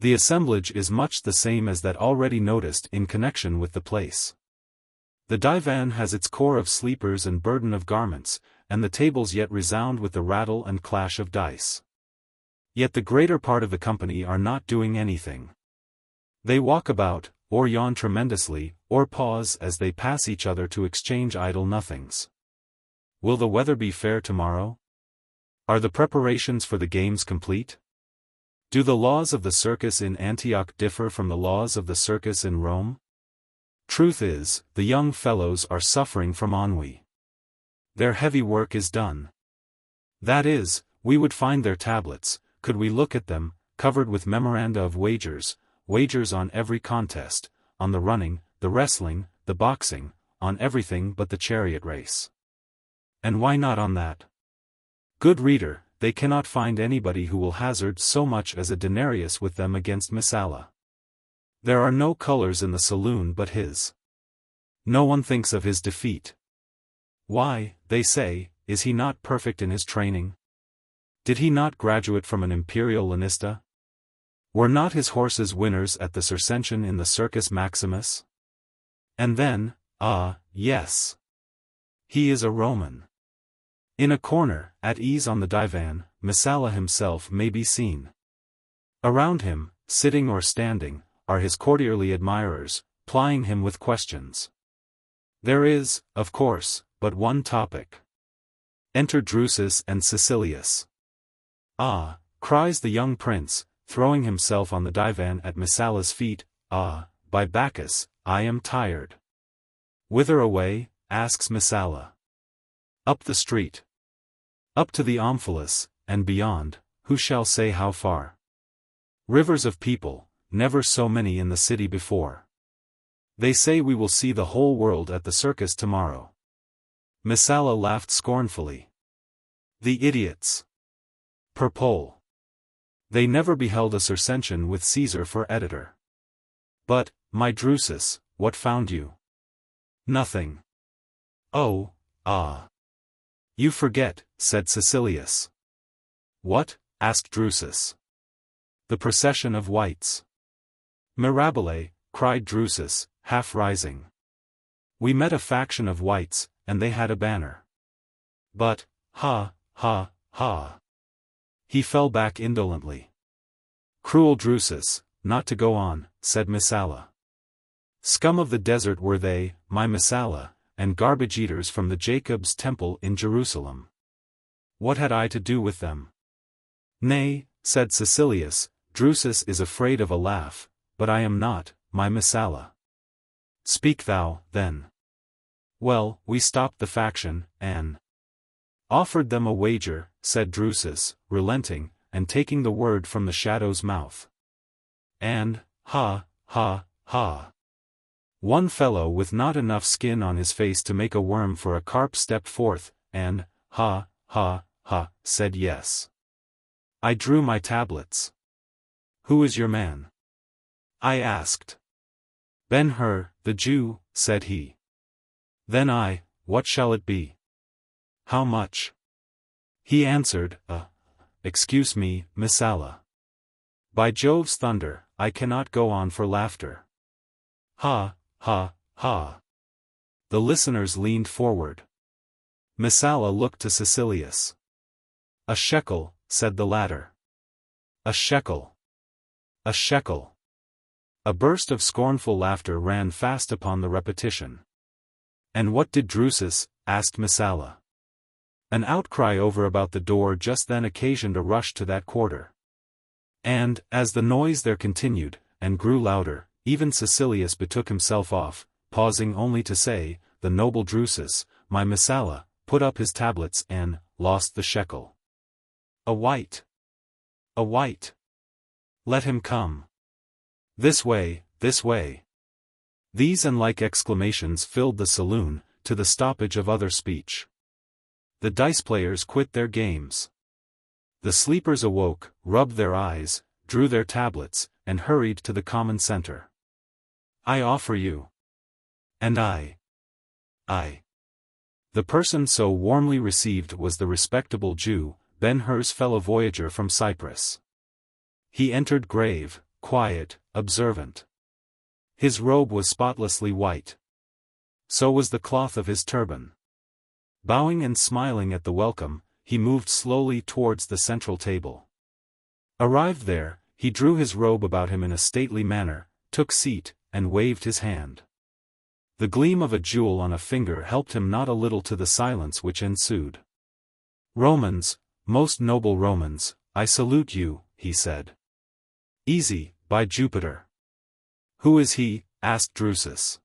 Speaker 1: The assemblage is much the same as that already noticed in connection with the place. The divan has its core of sleepers and burden of garments, and the tables yet resound with the rattle and clash of dice. Yet the greater part of the company are not doing anything. They walk about, or yawn tremendously, or pause as they pass each other to exchange idle nothings. Will the weather be fair tomorrow? Are the preparations for the games complete? Do the laws of the circus in Antioch differ from the laws of the circus in Rome? Truth is, the young fellows are suffering from ennui. Their heavy work is done. That is, we would find their tablets, could we look at them, covered with memoranda of wagers on every contest, on the running, the wrestling, the boxing, on everything but the chariot race. And why not on that? Good reader, they cannot find anybody who will hazard so much as a denarius with them against Messala. There are no colors in the saloon but his. No one thinks of his defeat. Why, they say, is he not perfect in his training? Did he not graduate from an imperial lanista? Were not his horses winners at the Circensian in the Circus Maximus? And then, yes. He is a Roman. In a corner, at ease on the divan, Messala himself may be seen. Around him, sitting or standing, are his courtierly admirers, plying him with questions. There is, of course, but one topic. Enter Drusus and Caecilius. Ah, cries the young prince, throwing himself on the divan at Messala's feet, ah, by Bacchus, I am tired. Whither away? Asks Messala. Up the street. Up to the Omphalos, and beyond, who shall say how far? Rivers of people, never so many in the city before. They say we will see the whole world at the circus tomorrow. Messala laughed scornfully. The idiots! Perpole. They never beheld a Circensian with Caesar for editor. But, my Drusus, what found you? Nothing. Oh, ah. You forget, said Caecilius. What? Asked Drusus. The procession of whites. Mirabile, cried Drusus, half rising. We met a faction of whites, and they had a banner. But, ha, ha, ha. He fell back indolently. Cruel Drusus, not to go on, said Messala. Scum of the desert were they, my Messala, and garbage eaters from the Jacob's temple in Jerusalem. What had I to do with them? Nay, said Caecilius, Drusus is afraid of a laugh, but I am not, my Messala. Speak thou, then. Well, we stopped the faction, and offered them a wager, said Drusus, relenting, and taking the word from the shadow's mouth. And, ha, ha, ha. One fellow with not enough skin on his face to make a worm for a carp stepped forth, and, ha, ha, ha, said yes. I drew my tablets. Who is your man? I asked. Ben-Hur, the Jew, said he. Then I, what shall it be? How much? He answered, excuse me, Messala. By Jove's thunder, I cannot go on for laughter. Ha, ha, ha. The listeners leaned forward. Messala looked to Caecilius. A shekel, said the latter. A shekel. A shekel. A burst of scornful laughter ran fast upon the repetition. And what did Drusus? Asked Messala. An outcry over about the door just then occasioned a rush to that quarter. And, as the noise there continued, and grew louder, even Caecilius betook himself off, pausing only to say, the noble Drusus, my Messala, put up his tablets and lost the shekel. A white. A white. Let him come. This way, this way. These and like exclamations filled the saloon, to the stoppage of other speech. The dice players quit their games. The sleepers awoke, rubbed their eyes, drew their tablets, and hurried to the common center. I offer you. And I. The person so warmly received was the respectable Jew, Ben-Hur's fellow voyager from Cyprus. He entered grave, quiet, observant. His robe was spotlessly white. So was the cloth of his turban. Bowing and smiling at the welcome, he moved slowly towards the central table. Arrived there, he drew his robe about him in a stately manner, took seat, and waved his hand. The gleam of a jewel on a finger helped him not a little to the silence which ensued. Romans, most noble Romans, I salute you, he said. Easy, by Jupiter. Who is he? Asked Drusus.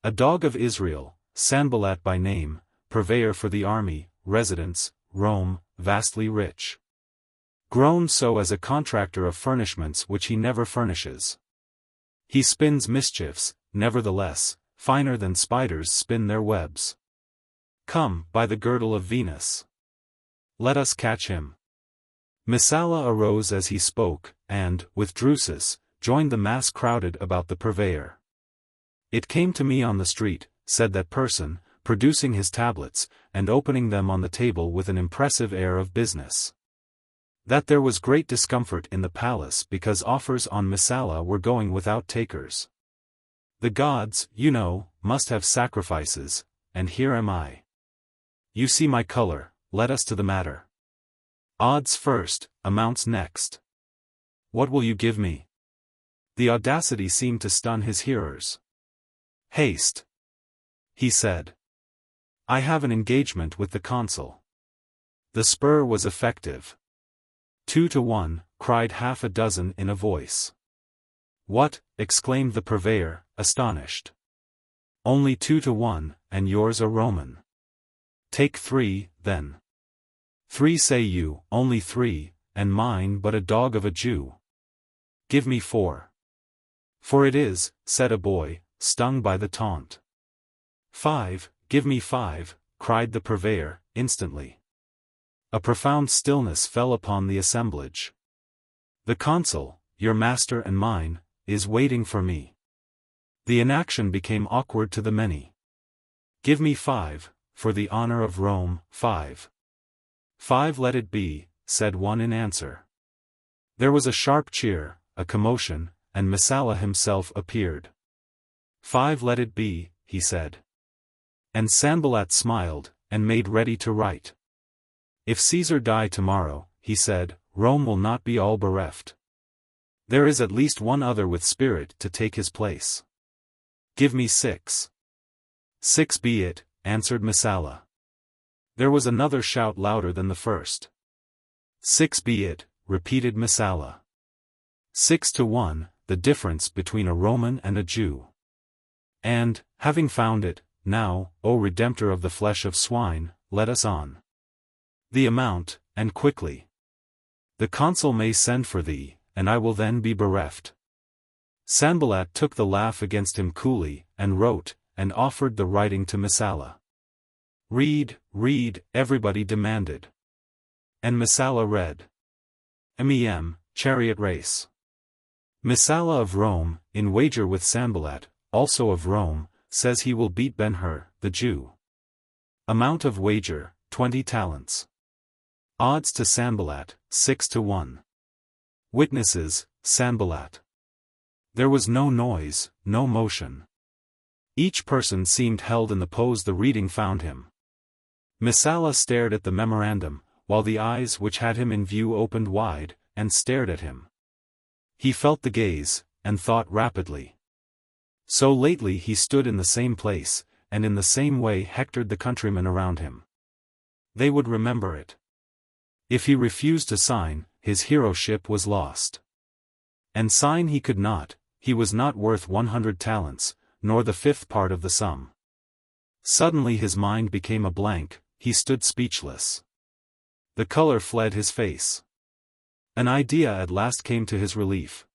Speaker 1: A dog of Israel, Sanballat by name, purveyor for the army, residence, Rome, vastly rich. Grown so as a contractor of furnishments which he never furnishes. He spins mischiefs, nevertheless, finer than spiders spin their webs. Come, by the girdle of Venus. Let us catch him. Messala arose as he spoke, and, with Drusus, joined the mass crowded about the purveyor. It came to me on the street, said that person, producing his tablets, and opening them on the table with an impressive air of business, that there was great discomfort in the palace because offers on Messala were going without takers. The gods, you know, must have sacrifices, and here am I. You see my color, let us to the matter. Odds first, amounts next. What will you give me? The audacity seemed to stun his hearers. Haste, he said. I have an engagement with the consul. The spur was effective. 2 to 1, cried half a dozen in a voice. What? Exclaimed the purveyor, astonished. Only 2 to 1, and yours a Roman. Take 3, then. 3 say you, only 3, and mine but a dog of a Jew. Give me 4. For it is, said a boy, stung by the taunt. 5, give me 5, cried the purveyor, instantly. A profound stillness fell upon the assemblage. The consul, your master and mine, is waiting for me. The inaction became awkward to the many. Give me 5, for the honor of Rome, 5. 5 let it be, said one in answer. There was a sharp cheer, a commotion, and Messala himself appeared. 5 let it be, he said. And Sanballat smiled, and made ready to write. If Caesar die tomorrow, he said, Rome will not be all bereft. There is at least one other with spirit to take his place. Give me 6. 6 be it, answered Messala. There was another shout louder than the first. 6 be it, repeated Messala. 6-1, the difference between a Roman and a Jew. And, having found it, now, O Redemptor of the flesh of swine, let us on. The amount, and quickly. The consul may send for thee, and I will then be bereft. Sanballat took the laugh against him coolly, and wrote, and offered the writing to Messala. Read, read, everybody demanded. And Messala read. Chariot race. Messala of Rome, in wager with Sanballat, also of Rome, says he will beat Ben-Hur, the Jew. Amount of wager, 20 talents. Odds to Sanballat, 6-1. Witnesses, Sanballat. There was no noise, no motion. Each person seemed held in the pose the reading found him. Messala stared at the memorandum, while the eyes which had him in view opened wide, and stared at him. He felt the gaze, and thought rapidly. So lately he stood in the same place, and in the same way hectored the countrymen around him. They would remember it. If he refused to sign, his heroship was lost. And sign he could not, he was not worth 100 talents, nor the 5th part of the sum. Suddenly his mind became a blank, he stood speechless. The color fled his face. An idea at last came to his relief.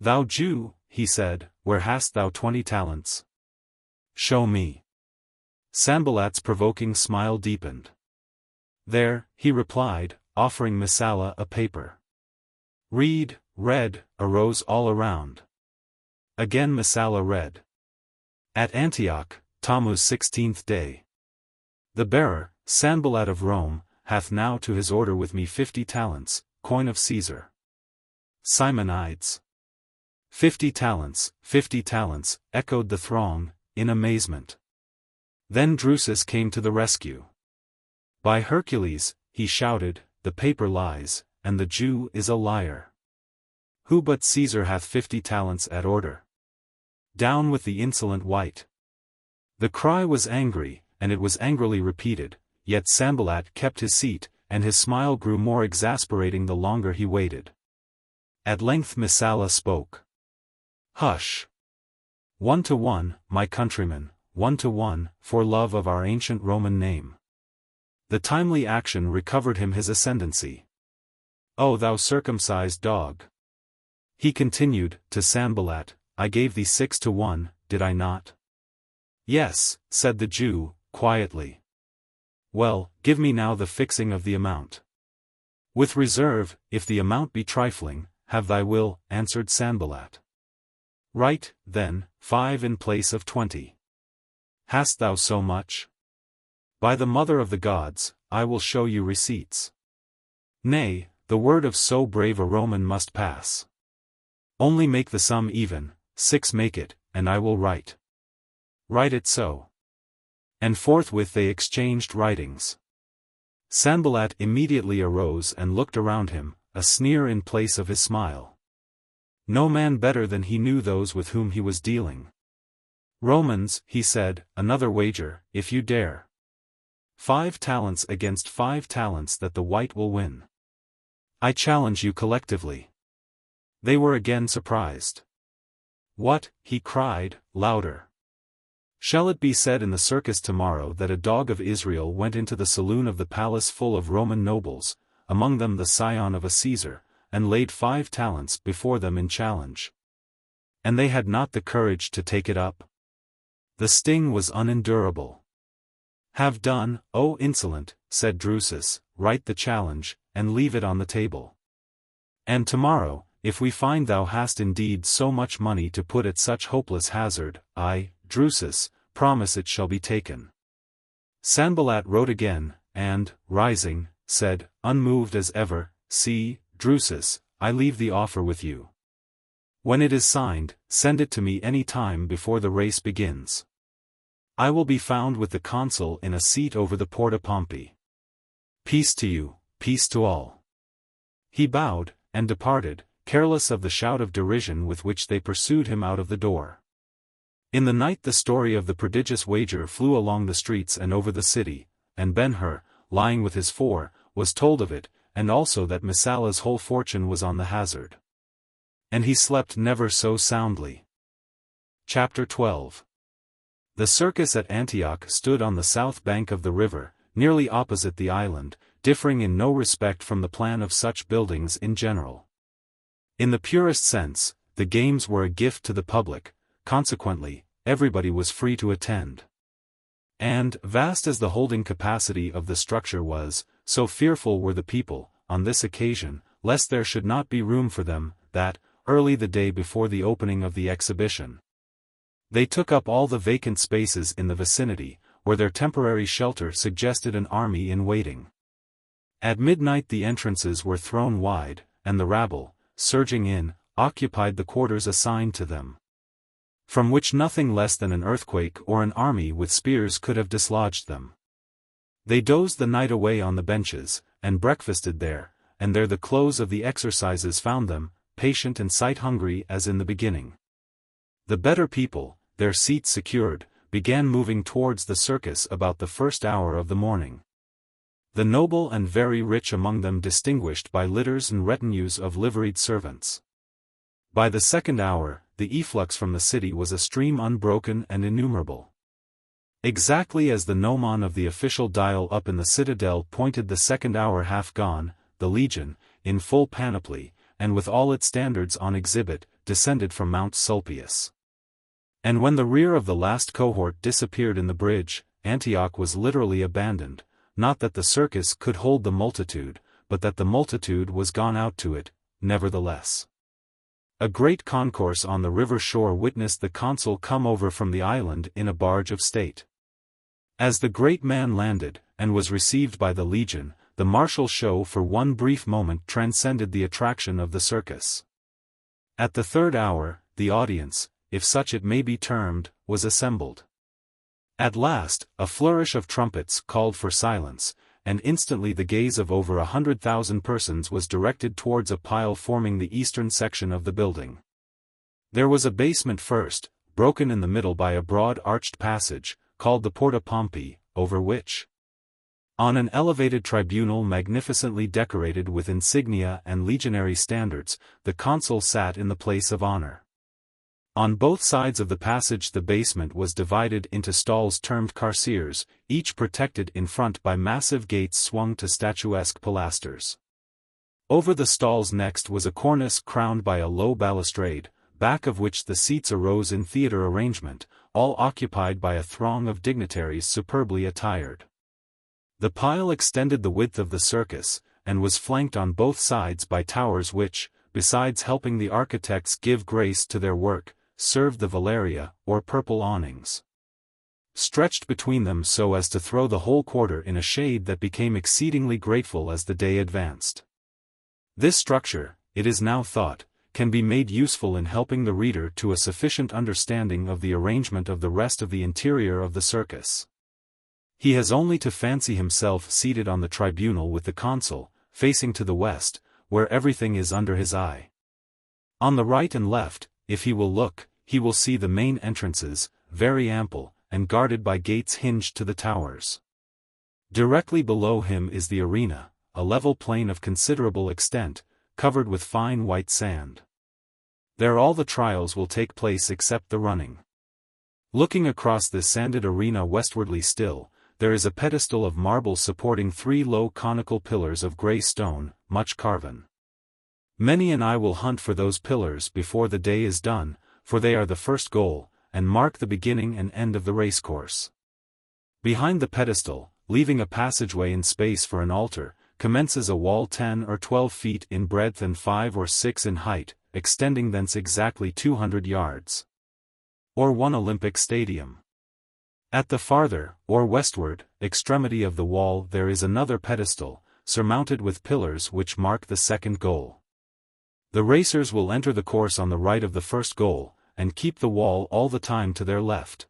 Speaker 1: Thou Jew, he said, where hast thou 20 talents? Show me. Sanballat's provoking smile deepened. There, he replied, offering Messala a paper. Read, read, arose all around. Again Messala read. At Antioch, Tammuz 16th day. The bearer, Sanballat of Rome, hath now to his order with me 50 talents, coin of Caesar. Simonides. 50 talents, echoed the throng, in amazement. Then Drusus came to the rescue. By Hercules, he shouted, the paper lies, and the Jew is a liar. Who but Caesar hath 50 talents at order? Down with the insolent wight. The cry was angry, and it was angrily repeated, yet Sanballat kept his seat, and his smile grew more exasperating the longer he waited. At length Messala spoke. Hush! 1-1, my countrymen, 1-1, for love of our ancient Roman name. The timely action recovered him his ascendancy. O thou circumcised dog! He continued, to Sanballat, I gave thee 6-1, did I not? Yes, said the Jew, quietly. Well, give me now the fixing of the amount. With reserve, if the amount be trifling, have thy will, answered Sanballat. Write, then, 5 in place of 20. Hast thou so much? By the mother of the gods, I will show you receipts. Nay, the word of so brave a Roman must pass. Only make the sum even, 6 make it, and I will write. Write it so. And forthwith they exchanged writings. Sanballat immediately arose and looked around him, a sneer in place of his smile. No man better than he knew those with whom he was dealing. Romans, he said, another wager, if you dare. 5 talents against 5 talents that the white will win. I challenge you collectively. They were again surprised. What, he cried, louder. Shall it be said in the circus tomorrow that a dog of Israel went into the saloon of the palace full of Roman nobles, among them the scion of a Caesar, and laid 5 talents before them in challenge? And they had not the courage to take it up? The sting was unendurable. Have done, O insolent, said Drusus, write the challenge, and leave it on the table. And tomorrow, if we find thou hast indeed so much money to put at such hopeless hazard, I, Drusus, promise it shall be taken. Sanballat wrote again, and, rising, said, unmoved as ever, see, Drusus, I leave the offer with you. When it is signed, send it to me any time before the race begins. I will be found with the consul in a seat over the Porta Pompey. Peace to you, peace to all." He bowed, and departed, careless of the shout of derision with which they pursued him out of the door. In the night the story of the prodigious wager flew along the streets and over the city, and Ben-Hur, lying with his four, was told of it, and also that Messala's whole fortune was on the hazard. And he slept never so soundly. Chapter 12. The circus at Antioch stood on the south bank of the river, nearly opposite the island, differing in no respect from the plan of such buildings in general. In the purest sense, the games were a gift to the public, consequently, everybody was free to attend. And, vast as the holding capacity of the structure was, so fearful were the people, on this occasion, lest there should not be room for them, that, early the day before the opening of the exhibition, they took up all the vacant spaces in the vicinity, where their temporary shelter suggested an army in waiting. At midnight the entrances were thrown wide, and the rabble, surging in, occupied the quarters assigned to them, from which nothing less than an earthquake or an army with spears could have dislodged them. They dozed the night away on the benches, and breakfasted there, and there the close of the exercises found them, patient and sight-hungry as in the beginning. The better people, their seats secured, began moving towards the circus about the first hour of the morning. The noble and very rich among them distinguished by litters and retinues of liveried servants. By the second hour, the efflux from the city was a stream unbroken and innumerable. Exactly as the gnomon of the official dial up in the citadel pointed the second hour half gone, the legion, in full panoply, and with all its standards on exhibit, descended from Mount Sulpius. And when the rear of the last cohort disappeared in the bridge, Antioch was literally abandoned, not that the circus could hold the multitude, but that the multitude was gone out to it, nevertheless. A great concourse on the river shore witnessed the consul come over from the island in a barge of state. As the great man landed, and was received by the legion, the martial show for one brief moment transcended the attraction of the circus. At the third hour, the audience, if such it may be termed, was assembled. At last, a flourish of trumpets called for silence, and instantly the gaze of over 100,000 persons was directed towards a pile forming the eastern section of the building. There was a basement first, broken in the middle by a broad arched passage, called the Porta Pompei, over which, on an elevated tribunal magnificently decorated with insignia and legionary standards, the consul sat in the place of honor. On both sides of the passage the basement was divided into stalls termed carceres, each protected in front by massive gates swung to statuesque pilasters. Over the stalls next was a cornice crowned by a low balustrade, back of which the seats arose in theatre arrangement, all occupied by a throng of dignitaries superbly attired. The pile extended the width of the circus, and was flanked on both sides by towers which, besides helping the architects give grace to their work, served the velaria, or purple awnings, stretched between them so as to throw the whole quarter in a shade that became exceedingly grateful as the day advanced. This structure, it is now thought, can be made useful in helping the reader to a sufficient understanding of the arrangement of the rest of the interior of the circus. He has only to fancy himself seated on the tribunal with the consul, facing to the west, where everything is under his eye. On the right and left, if he will look, he will see the main entrances, very ample, and guarded by gates hinged to the towers. Directly below him is the arena, a level plain of considerable extent, covered with fine white sand. There all the trials will take place except the running. Looking across this sanded arena westwardly still, there is a pedestal of marble supporting 3 low conical pillars of grey stone, much carven. Many an eye will hunt for those pillars before the day is done, for they are the first goal, and mark the beginning and end of the racecourse. Behind the pedestal, leaving a passageway in space for an altar, commences a wall 10 or 12 feet in breadth and 5 or 6 in height, extending thence exactly 200 yards. Or 1 Olympic stadium. At the farther, or westward, extremity of the wall there is another pedestal, surmounted with pillars which mark the second goal. The racers will enter the course on the right of the first goal, and keep the wall all the time to their left.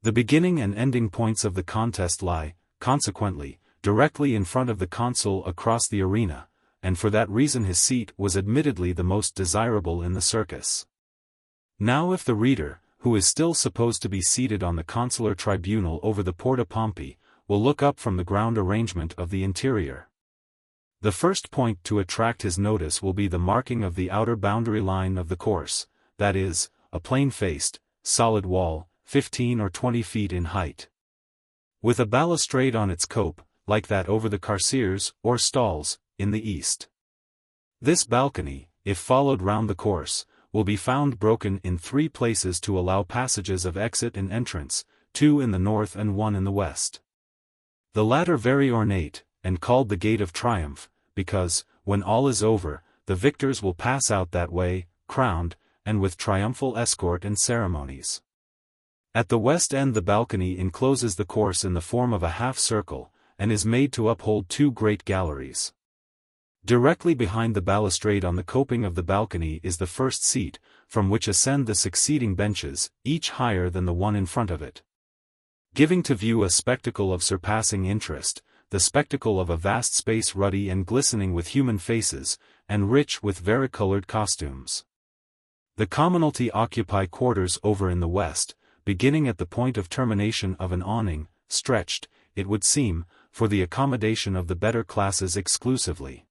Speaker 1: The beginning and ending points of the contest lie, consequently, directly in front of the consul across the arena, and for that reason his seat was admittedly the most desirable in the circus. Now if the reader, who is still supposed to be seated on the consular tribunal over the Porta Pompei, will look up from the ground arrangement of the interior, the first point to attract his notice will be the marking of the outer boundary line of the course, that is, a plain-faced, solid wall, 15 or 20 feet in height, with a balustrade on its cope, like that over the carceres, or stalls, in the east. This balcony, if followed round the course, will be found broken in 3 places to allow passages of exit and entrance, 2 in the north and 1 in the west. The latter very ornate, and called the Gate of Triumph, because, when all is over, the victors will pass out that way, crowned, and with triumphal escort and ceremonies. At the west end the balcony encloses the course in the form of a half-circle, and is made to uphold 2 great galleries. Directly behind the balustrade on the coping of the balcony is the first seat, from which ascend the succeeding benches, each higher than the one in front of it, giving to view a spectacle of surpassing interest, the spectacle of a vast space ruddy and glistening with human faces, and rich with varicolored costumes. The commonalty occupy quarters over in the west, beginning at the point of termination of an awning, stretched, it would seem, for the accommodation of the better classes exclusively.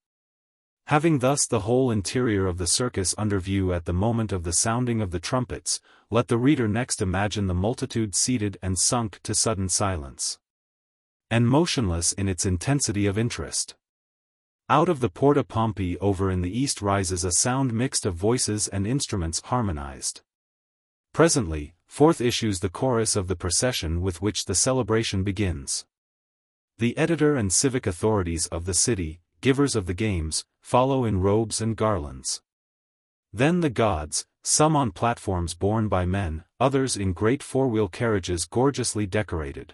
Speaker 1: Having thus the whole interior of the circus under view at the moment of the sounding of the trumpets, let the reader next imagine the multitude seated and sunk to sudden silence, and motionless in its intensity of interest. Out of the Porta Pompei over in the east rises a sound mixed of voices and instruments harmonized. Presently, forth issues the chorus of the procession with which the celebration begins. The editor and civic authorities of the city, givers of the games, follow in robes and garlands. Then the gods, some on platforms borne by men, others in great four-wheel carriages gorgeously decorated.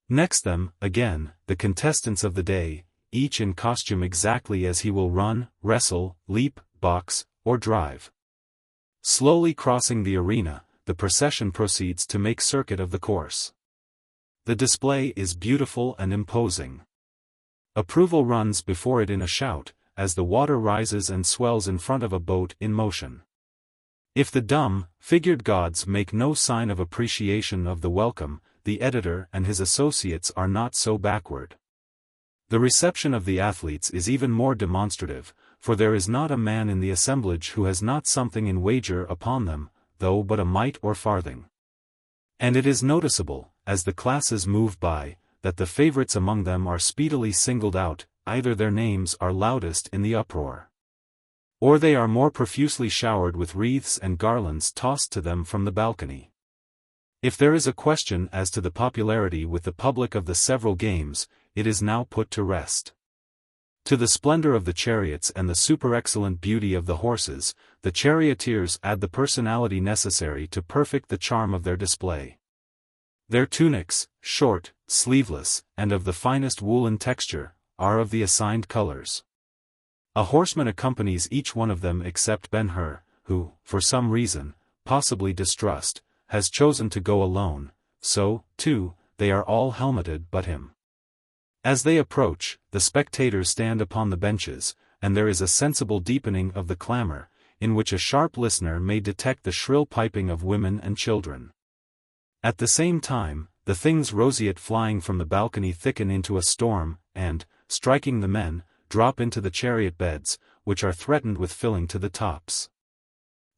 Speaker 1: Next them, again, the contestants of the day, each in costume exactly as he will run, wrestle, leap, box, or drive. Slowly crossing the arena, the procession proceeds to make circuit of the course. The display is beautiful and imposing. Approval runs before it in a shout, as the water rises and swells in front of a boat in motion. If the dumb, figured gods make no sign of appreciation of the welcome, the editor and his associates are not so backward. The reception of the athletes is even more demonstrative, for there is not a man in the assemblage who has not something in wager upon them, though but a mite or farthing. And it is noticeable, as the classes move by, that the favorites among them are speedily singled out, either their names are loudest in the uproar, or they are more profusely showered with wreaths and garlands tossed to them from the balcony. If there is a question as to the popularity with the public of the several games, it is now put to rest. To the splendor of the chariots and the super-excellent beauty of the horses, the charioteers add the personality necessary to perfect the charm of their display. Their tunics, short, sleeveless, and of the finest woolen texture, are of the assigned colors. A horseman accompanies each one of them except Ben-Hur, who, for some reason, possibly distrust, has chosen to go alone, so, too, they are all helmeted but him. As they approach, the spectators stand upon the benches, and there is a sensible deepening of the clamor, in which a sharp listener may detect the shrill piping of women and children. At the same time, the things roseate flying from the balcony thicken into a storm, and, striking the men, drop into the chariot beds, which are threatened with filling to the tops.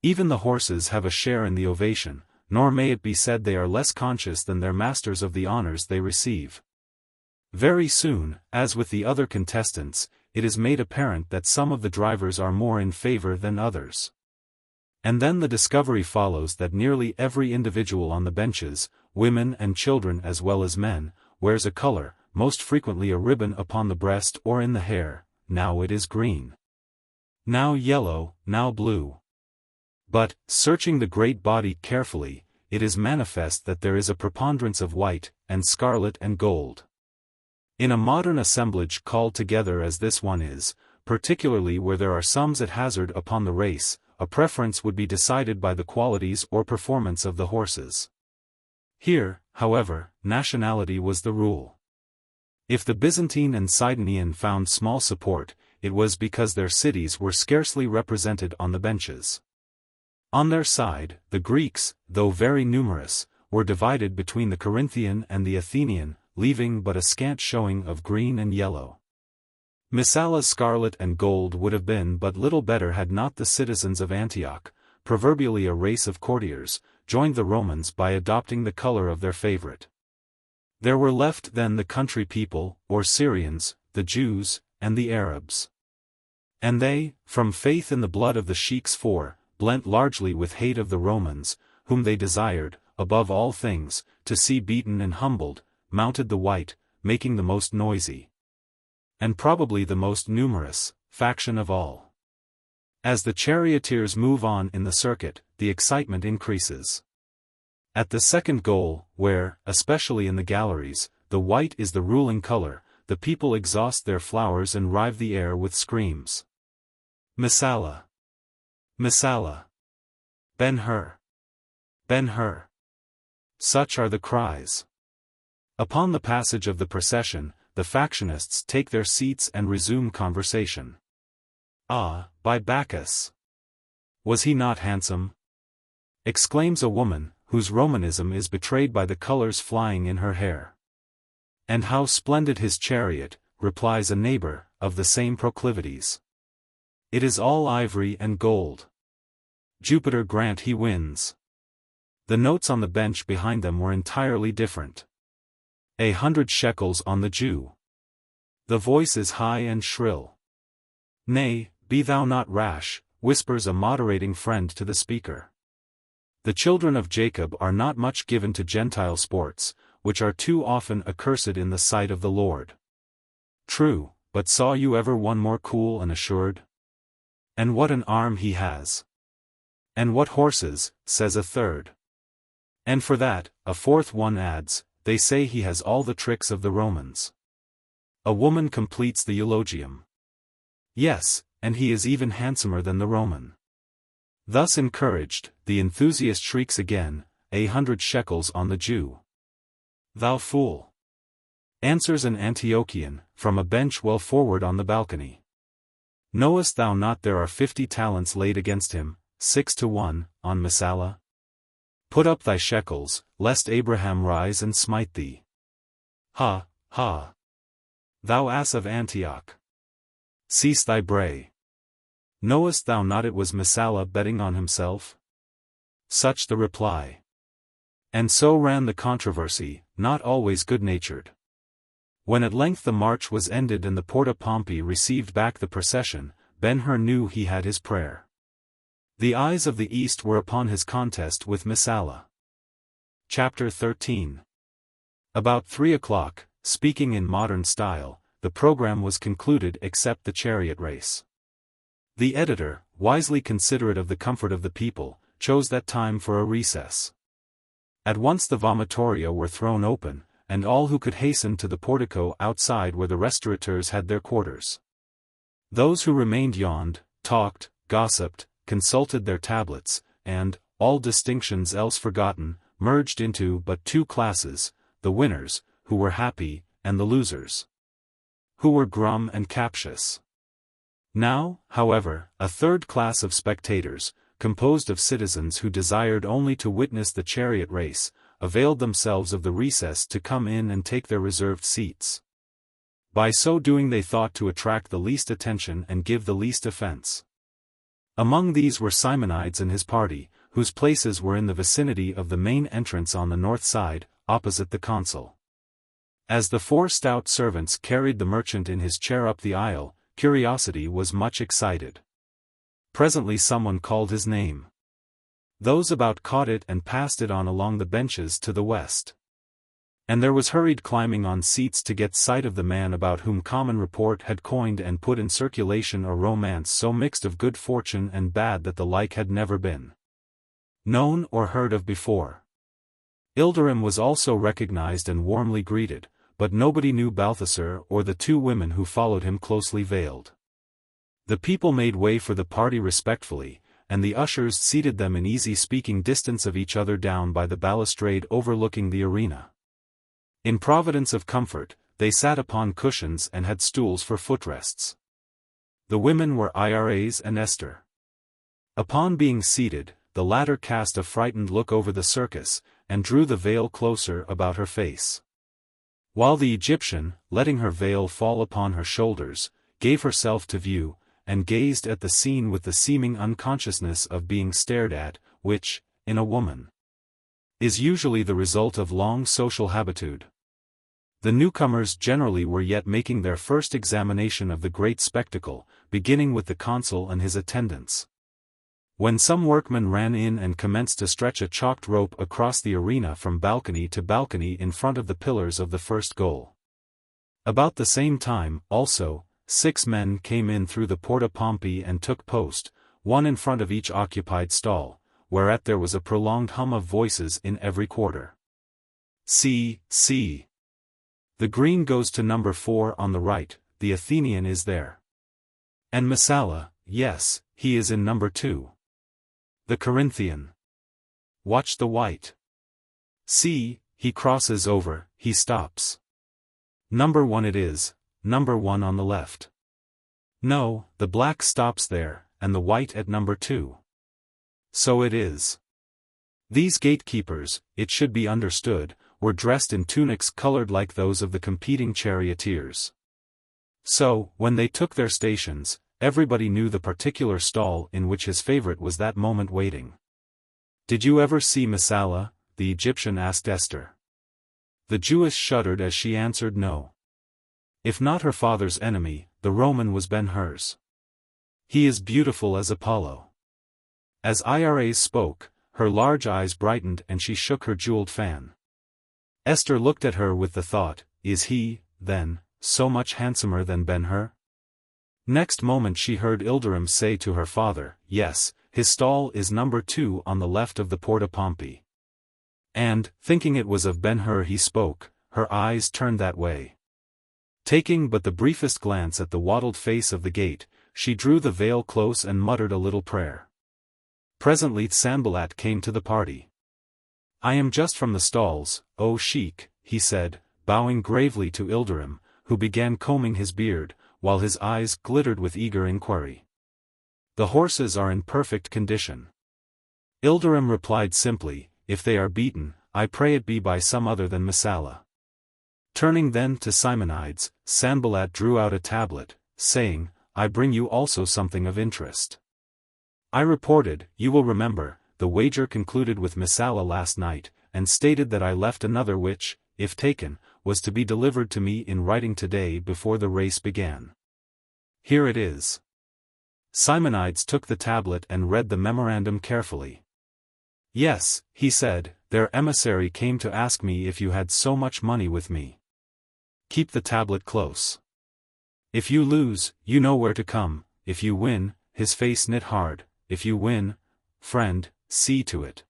Speaker 1: Even the horses have a share in the ovation, nor may it be said they are less conscious than their masters of the honors they receive. Very soon, as with the other contestants, it is made apparent that some of the drivers are more in favor than others. And then the discovery follows that nearly every individual on the benches, women and children as well as men, wears a color, most frequently a ribbon upon the breast or in the hair. Now it is green, now yellow, now blue. But, searching the great body carefully, it is manifest that there is a preponderance of white, and scarlet and gold. In a modern assemblage called together as this one is, particularly where there are sums at hazard upon the race, a preference would be decided by the qualities or performance of the horses. Here, however, nationality was the rule. If the Byzantine and Sidonian found small support, it was because their cities were scarcely represented on the benches. On their side, the Greeks, though very numerous, were divided between the Corinthian and the Athenian, leaving but a scant showing of green and yellow. Messala's scarlet and gold would have been but little better had not the citizens of Antioch, proverbially a race of courtiers, joined the Romans by adopting the color of their favorite. There were left then the country people, or Syrians, the Jews, and the Arabs. And they, from faith in the blood of the sheiks blent largely with hate of the Romans, whom they desired, above all things, to see beaten and humbled, mounted the white, making the most noisy, and probably the most numerous, faction of all. As the charioteers move on in the circuit, the excitement increases. At the second goal, where, especially in the galleries, the white is the ruling color, the people exhaust their flowers and rive the air with screams. Messala! Messala! Ben-Hur! Ben-Hur! Such are the cries. Upon the passage of the procession, the factionists take their seats and resume conversation. "Ah, by Bacchus! Was he not handsome?" exclaims a woman, whose Romanism is betrayed by the colors flying in her hair. "And how splendid his chariot," replies a neighbor, of the same proclivities. "It is all ivory and gold. Jupiter grant he wins." The notes on the bench behind them were entirely different. 100 shekels on the Jew. The voice is high and shrill. "Nay, be thou not rash," whispers a moderating friend to the speaker. "The children of Jacob are not much given to Gentile sports, which are too often accursed in the sight of the Lord." "True, but saw you ever one more cool and assured? And what an arm he has!" "And what horses," says a third. "And for that," a fourth one adds, "they say he has all the tricks of the Romans." A woman completes the eulogium. "Yes, and he is even handsomer than the Roman." Thus encouraged, the enthusiast shrieks again, 100 shekels on the Jew." "Thou fool!" answers an Antiochian, from a bench well forward on the balcony. "Knowest thou not there are 50 talents laid against him, 6-1, on Messala? Put up thy shekels, lest Abraham rise and smite thee." "Ha, ha! Thou ass of Antioch! Cease thy bray. Knowest thou not it was Messala betting on himself?" Such the reply. And so ran the controversy, not always good-natured. When at length the march was ended and the Porta Pompei received back the procession, Ben-Hur knew he had his prayer. The eyes of the East were upon his contest with Messala. Chapter 13. About 3 o'clock, speaking in modern style, the program was concluded except the chariot race. The editor, wisely considerate of the comfort of the people, chose that time for a recess. At once the vomitoria were thrown open, and all who could hasten to the portico outside where the restaurateurs had their quarters. Those who remained yawned, talked, gossiped, consulted their tablets, and, all distinctions else forgotten, merged into but two classes, the winners, who were happy, and the losers, who were grum and captious. Now, however, a third class of spectators, composed of citizens who desired only to witness the chariot race, availed themselves of the recess to come in and take their reserved seats. By so doing they thought to attract the least attention and give the least offense. Among these were Simonides and his party, whose places were in the vicinity of the main entrance on the north side, opposite the consul. As the 4 stout servants carried the merchant in his chair up the aisle, curiosity was much excited. Presently someone called his name. Those about caught it and passed it on along the benches to the west. And there was hurried climbing on seats to get sight of the man about whom common report had coined and put in circulation a romance so mixed of good fortune and bad that the like had never been known or heard of before. Ilderim was also recognized and warmly greeted, but nobody knew Balthasar or the 2 women who followed him closely veiled. The people made way for the party respectfully, and the ushers seated them in easy speaking distance of each other down by the balustrade overlooking the arena. In providence of comfort, they sat upon cushions and had stools for footrests. The women were Iras and Esther. Upon being seated, the latter cast a frightened look over the circus, and drew the veil closer about her face. While the Egyptian, letting her veil fall upon her shoulders, gave herself to view, and gazed at the scene with the seeming unconsciousness of being stared at, which, in a woman, is usually the result of long social habitude. The newcomers generally were yet making their first examination of the great spectacle, beginning with the consul and his attendants, when some workmen ran in and commenced to stretch a chalked rope across the arena from balcony to balcony in front of the pillars of the first goal. About the same time, also, 6 men came in through the Porta Pompei and took post, one in front of each occupied stall, whereat there was a prolonged hum of voices in every quarter. See. The green goes to number 4 on the right, the Athenian is there. And Messala, yes, he is in number 2. The Corinthian. Watch the white. See, he crosses over, he stops. Number 1 it is, number 1 on the left. No, the black stops there, and the white at number 2. So it is. These gatekeepers, it should be understood, were dressed in tunics colored like those of the competing charioteers. So, when they took their stations, everybody knew the particular stall in which his favorite was that moment waiting. Did you ever see Messala? The Egyptian asked Esther. The Jewess shuddered as she answered no. If not her father's enemy, the Roman was Ben-Hur's. He is beautiful as Apollo. As Iras spoke, her large eyes brightened and she shook her jeweled fan. Esther looked at her with the thought, is he, then, so much handsomer than Ben-Hur? Next moment she heard Ilderim say to her father, yes, his stall is number 2 on the left of the Porta Pompei. And, thinking it was of Ben-Hur he spoke, her eyes turned that way. Taking but the briefest glance at the wattled face of the gate, she drew the veil close and muttered a little prayer. Presently Sanballat came to the party. I am just from the stalls, O Sheik, he said, bowing gravely to Ilderim, who began combing his beard, while his eyes glittered with eager inquiry. The horses are in perfect condition. Ilderim replied simply, if they are beaten, I pray it be by some other than Messala. Turning then to Simonides, Sanballat drew out a tablet, saying, I bring you also something of interest. I reported, you will remember, the wager concluded with Messala last night, and stated that I left another which, if taken, was to be delivered to me in writing today before the race began. Here it is. Simonides took the tablet and read the memorandum carefully. Yes, he said, their emissary came to ask me if you had so much money with me. Keep the tablet close. If you lose, you know where to come, if you win, his face knit hard, if you win, friend, see to it.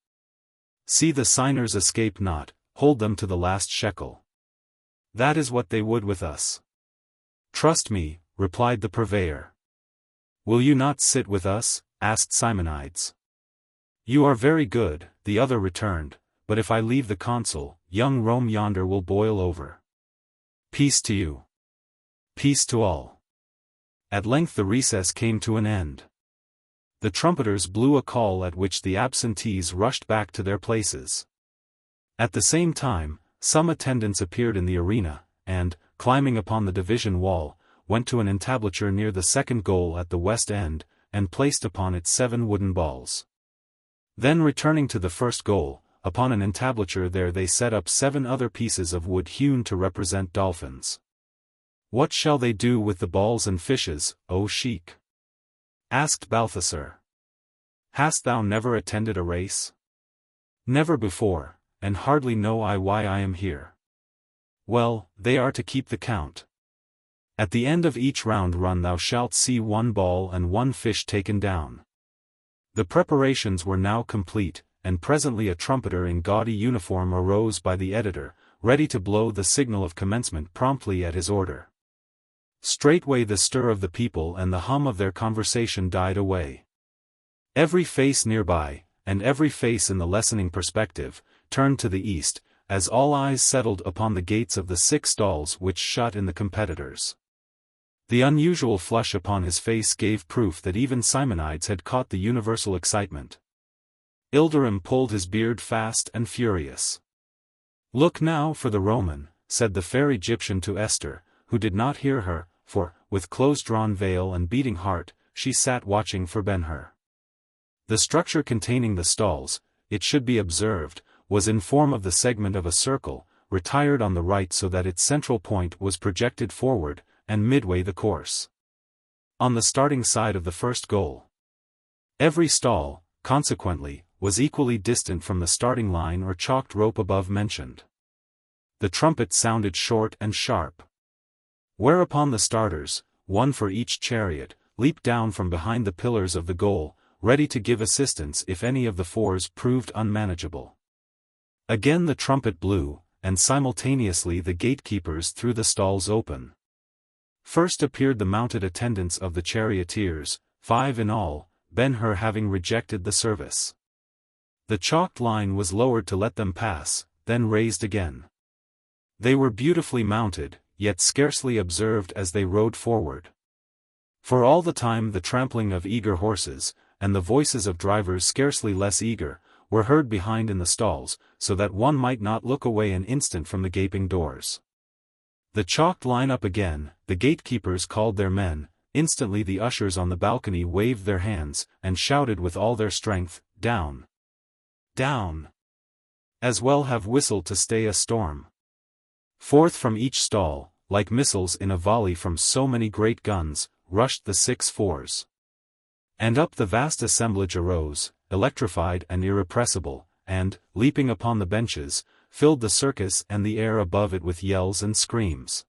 Speaker 1: See the signers escape not, hold them to the last shekel. That is what they would with us. Trust me, replied the purveyor. Will you not sit with us? Asked Simonides. You are very good, the other returned, but if I leave the consul, young Rome yonder will boil over. Peace to you. Peace to all. At length the recess came to an end. The trumpeters blew a call at which the absentees rushed back to their places. At the same time, some attendants appeared in the arena, and, climbing upon the division wall, went to an entablature near the second goal at the west end, and placed upon it 7 wooden balls. Then returning to the first goal, upon an entablature there they set up 7 other pieces of wood hewn to represent dolphins. What shall they do with the balls and fishes, O Sheik? Asked Balthasar. Hast thou never attended a race? Never before, and hardly know I why I am here. Well, they are to keep the count. At the end of each round run thou shalt see 1 ball and 1 fish taken down. The preparations were now complete, and presently a trumpeter in gaudy uniform arose by the editor, ready to blow the signal of commencement promptly at his order. Straightway the stir of the people and the hum of their conversation died away. Every face nearby, and every face in the lessening perspective, turned to the east, as all eyes settled upon the gates of the 6 stalls which shut in the competitors. The unusual flush upon his face gave proof that even Simonides had caught the universal excitement. Ilderim pulled his beard fast and furious. "Look now for the Roman," said the fair Egyptian to Esther, who did not hear her, for, with close-drawn veil and beating heart, she sat watching for Ben-Hur. The structure containing the stalls, it should be observed, was in form of the segment of a circle, retired on the right so that its central point was projected forward, and midway the course. On the starting side of the first goal. Every stall, consequently, was equally distant from the starting line or chalked rope above mentioned. The trumpet sounded short and sharp. Whereupon the starters, one for each chariot, leaped down from behind the pillars of the goal, ready to give assistance if any of the fours proved unmanageable. Again the trumpet blew, and simultaneously the gatekeepers threw the stalls open. First appeared the mounted attendants of the charioteers, 5 in all, Ben-Hur having rejected the service. The chalked line was lowered to let them pass, then raised again. They were beautifully mounted, yet scarcely observed as they rode forward. For all the time the trampling of eager horses, and the voices of drivers scarcely less eager, were heard behind in the stalls, so that one might not look away an instant from the gaping doors. The chalked line up again, the gatekeepers called their men, instantly the ushers on the balcony waved their hands, and shouted with all their strength, "Down! Down!" As well have whistled to stay a storm. Forth from each stall, like missiles in a volley from so many great guns, rushed the 6 fours. And up the vast assemblage arose, electrified and irrepressible, and, leaping upon the benches, filled the circus and the air above it with yells and screams.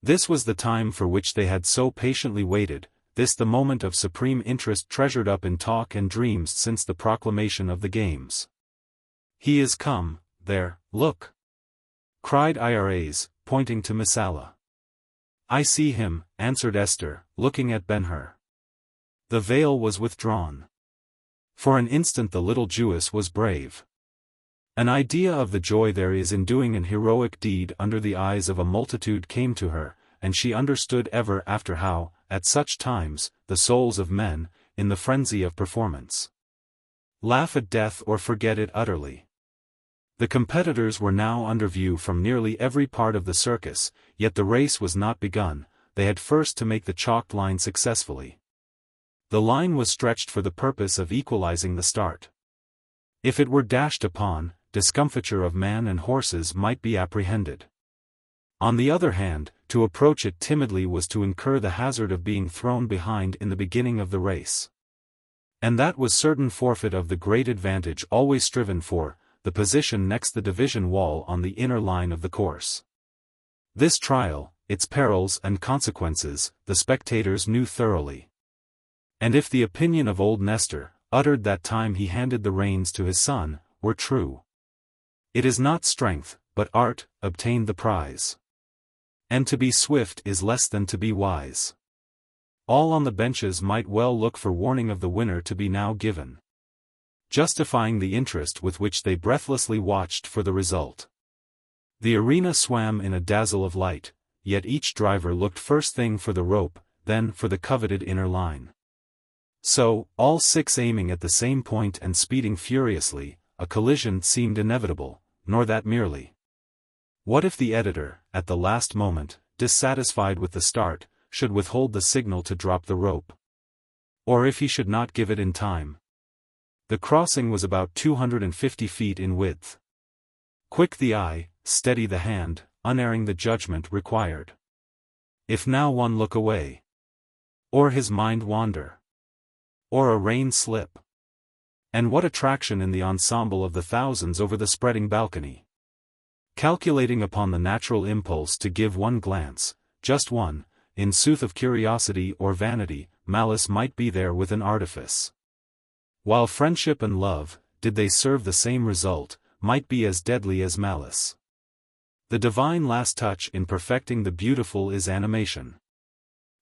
Speaker 1: This was the time for which they had so patiently waited, this the moment of supreme interest treasured up in talk and dreams since the proclamation of the games. "He is come, there, look!" cried Iras, pointing to Messala. "I see him," answered Esther, looking at Ben-Hur. The veil was withdrawn. For an instant the little Jewess was brave. An idea of the joy there is in doing an heroic deed under the eyes of a multitude came to her, and she understood ever after how, at such times, the souls of men, in the frenzy of performance, laugh at death or forget it utterly. The competitors were now under view from nearly every part of the circus, yet the race was not begun, they had first to make the chalked line successfully. The line was stretched for the purpose of equalizing the start. If it were dashed upon, discomfiture of man and horses might be apprehended. On the other hand, to approach it timidly was to incur the hazard of being thrown behind in the beginning of the race. And that was certain forfeit of the great advantage always striven for, the position next the division wall on the inner line of the course. This trial, its perils and consequences, the spectators knew thoroughly. And if the opinion of old Nestor, uttered that time he handed the reins to his son, were true, it is not strength, but art, obtained the prize. And to be swift is less than to be wise. All on the benches might well look for warning of the winner to be now given, justifying the interest with which they breathlessly watched for the result. The arena swam in a dazzle of light, yet each driver looked first thing for the rope, then for the coveted inner line. So, all 6 aiming at the same point and speeding furiously, a collision seemed inevitable, nor that merely. What if the editor, at the last moment, dissatisfied with the start, should withhold the signal to drop the rope? Or if he should not give it in time? The crossing was about 250 feet in width. Quick the eye, steady the hand, unerring the judgment required. If now one look away, or his mind wander, or a rein slip, and what attraction in the ensemble of the thousands over the spreading balcony. Calculating upon the natural impulse to give one glance, just one, in sooth of curiosity or vanity, malice might be there with an artifice. While friendship and love, did they serve the same result, might be as deadly as malice. The divine last touch in perfecting the beautiful is animation.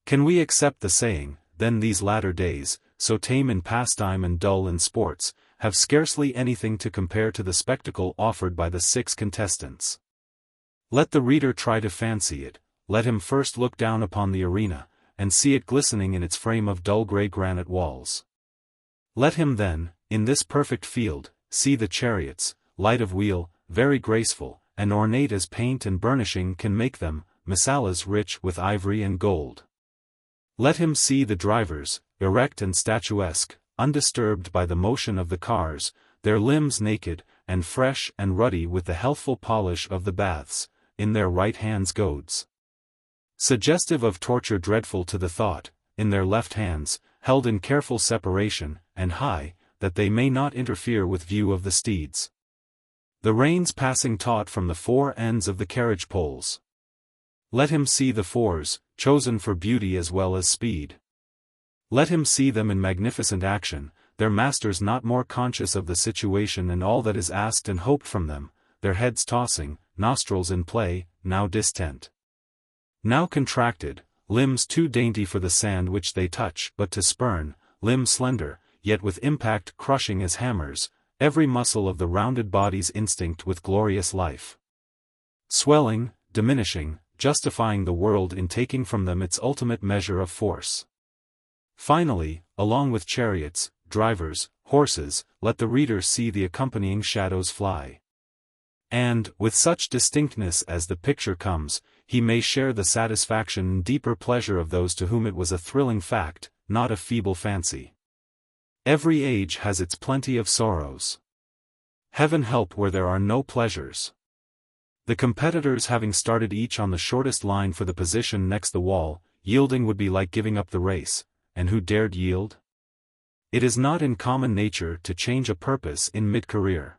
Speaker 1: Can we accept the saying, then these latter days, so tame in pastime and dull in sports, have scarcely anything to compare to the spectacle offered by the 6 contestants. Let the reader try to fancy it. Let him first look down upon the arena, and see it glistening in its frame of dull grey granite walls. Let him then, in this perfect field, see the chariots, light of wheel, very graceful, and ornate as paint and burnishing can make them, Messalas rich with ivory and gold. Let him see the drivers, erect and statuesque, undisturbed by the motion of the cars, their limbs naked, and fresh and ruddy with the healthful polish of the baths, in their right hands goads, suggestive of torture dreadful to the thought, in their left hands, held in careful separation, and high, that they may not interfere with view of the steeds. The reins passing taut from the 4 ends of the carriage poles. Let him see the fours, chosen for beauty as well as speed. Let him see them in magnificent action, their masters not more conscious of the situation and all that is asked and hoped from them, their heads tossing, nostrils in play, now distent, now contracted, limbs too dainty for the sand which they touch but to spurn, limbs slender, yet with impact crushing as hammers, every muscle of the rounded bodies instinct with glorious life. Swelling, diminishing, justifying the world in taking from them its ultimate measure of force. Finally, along with chariots, drivers, horses, let the reader see the accompanying shadows fly. And, with such distinctness as the picture comes, he may share the satisfaction and deeper pleasure of those to whom it was a thrilling fact, not a feeble fancy. Every age has its plenty of sorrows. Heaven help where there are no pleasures. The competitors having started each on the shortest line for the position next the wall, yielding would be like giving up the race, and who dared yield? It is not in common nature to change a purpose in mid-career.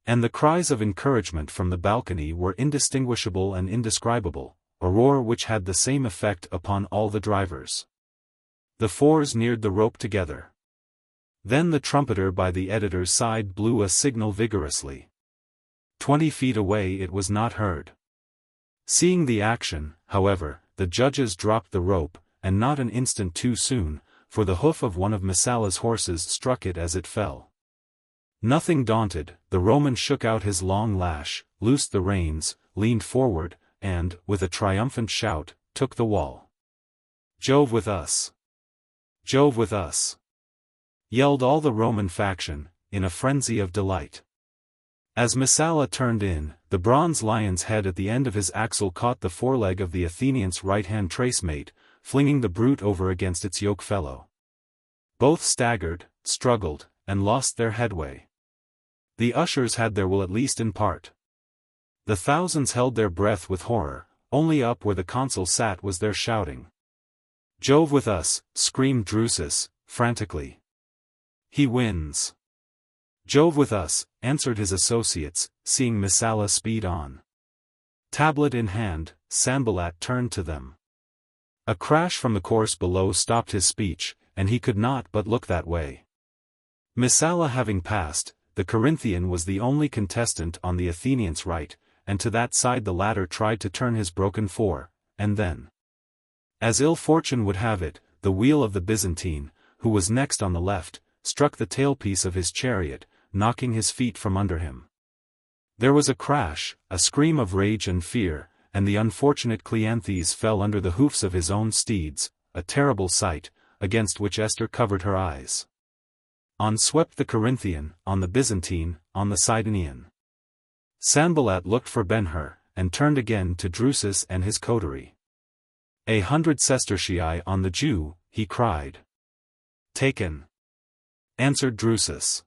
Speaker 1: And the cries of encouragement from the balcony were indistinguishable and indescribable, a roar which had the same effect upon all the drivers. The 4s neared the rope together. Then the trumpeter by the editor's side blew a signal vigorously. 20 feet away it was not heard. Seeing the action, however, the judges dropped the rope, and not an instant too soon, for the hoof of one of Messala's horses struck it as it fell. Nothing daunted, the Roman shook out his long lash, loosed the reins, leaned forward, and, with a triumphant shout, took the wall. "Jove with us! Jove with us!" yelled all the Roman faction, in a frenzy of delight. As Messala turned in, the bronze lion's head at the end of his axle caught the foreleg of the Athenian's right-hand tracemate, flinging the brute over against its yoke-fellow. Both staggered, struggled, and lost their headway. The ushers had their will at least in part. The thousands held their breath with horror, only up where the consul sat was there shouting. "Jove with us," screamed Drusus, frantically. "He wins." "Jove with us," answered his associates, seeing Messala speed on. Tablet in hand, Sanballat turned to them. A crash from the course below stopped his speech, and he could not but look that way. Messala having passed, the Corinthian was the only contestant on the Athenian's right, and to that side the latter tried to turn his broken fore, and then, as ill fortune would have it, the wheel of the Byzantine, who was next on the left, struck the tailpiece of his chariot, knocking his feet from under him. There was a crash, a scream of rage and fear, and the unfortunate Cleanthes fell under the hoofs of his own steeds, a terrible sight, against which Esther covered her eyes. On swept the Corinthian, on the Byzantine, on the Sidonian. Sanballat looked for Ben-Hur, and turned again to Drusus and his coterie. 100 sestertii on the Jew, he cried. "Taken," answered Drusus.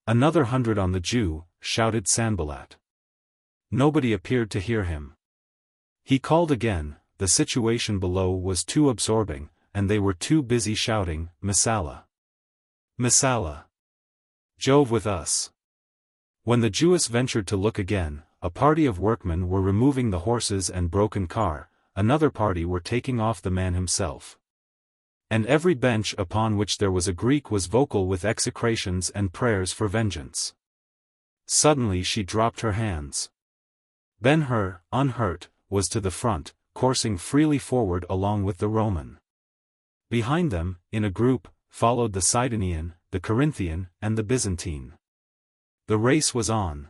Speaker 1: "Another 100 on the Jew," shouted Sanballat. Nobody appeared to hear him. He called again, the situation below was too absorbing, and they were too busy shouting, "Messala! Messala! Jove with us!" When the Jewess ventured to look again, a party of workmen were removing the horses and broken car, another party were taking off the man himself. And every bench upon which there was a Greek was vocal with execrations and prayers for vengeance. Suddenly she dropped her hands. Ben-Hur, unhurt, was to the front, coursing freely forward along with the Roman. Behind them, in a group, followed the Sidonian, the Corinthian, and the Byzantine. The race was on.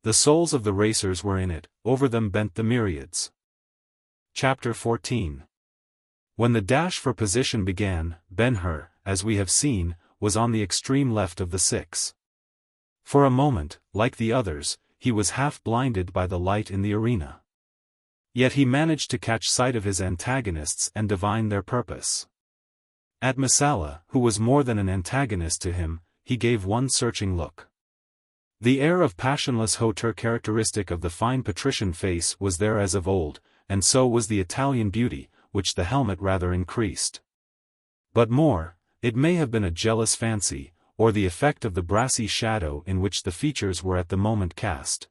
Speaker 1: The souls of the racers were in it, over them bent the myriads. Chapter 14. When the dash for position began, Ben-Hur, as we have seen, was on the extreme left of the six. For a moment, like the others, he was half blinded by the light in the arena. Yet he managed to catch sight of his antagonists and divine their purpose. At Messala, who was more than an antagonist to him, he gave one searching look. The air of passionless hauteur characteristic of the fine patrician face was there as of old, and so was the Italian beauty, which the helmet rather increased. But more, it may have been a jealous fancy, or the effect of the brassy shadow in which the features were at the moment cast.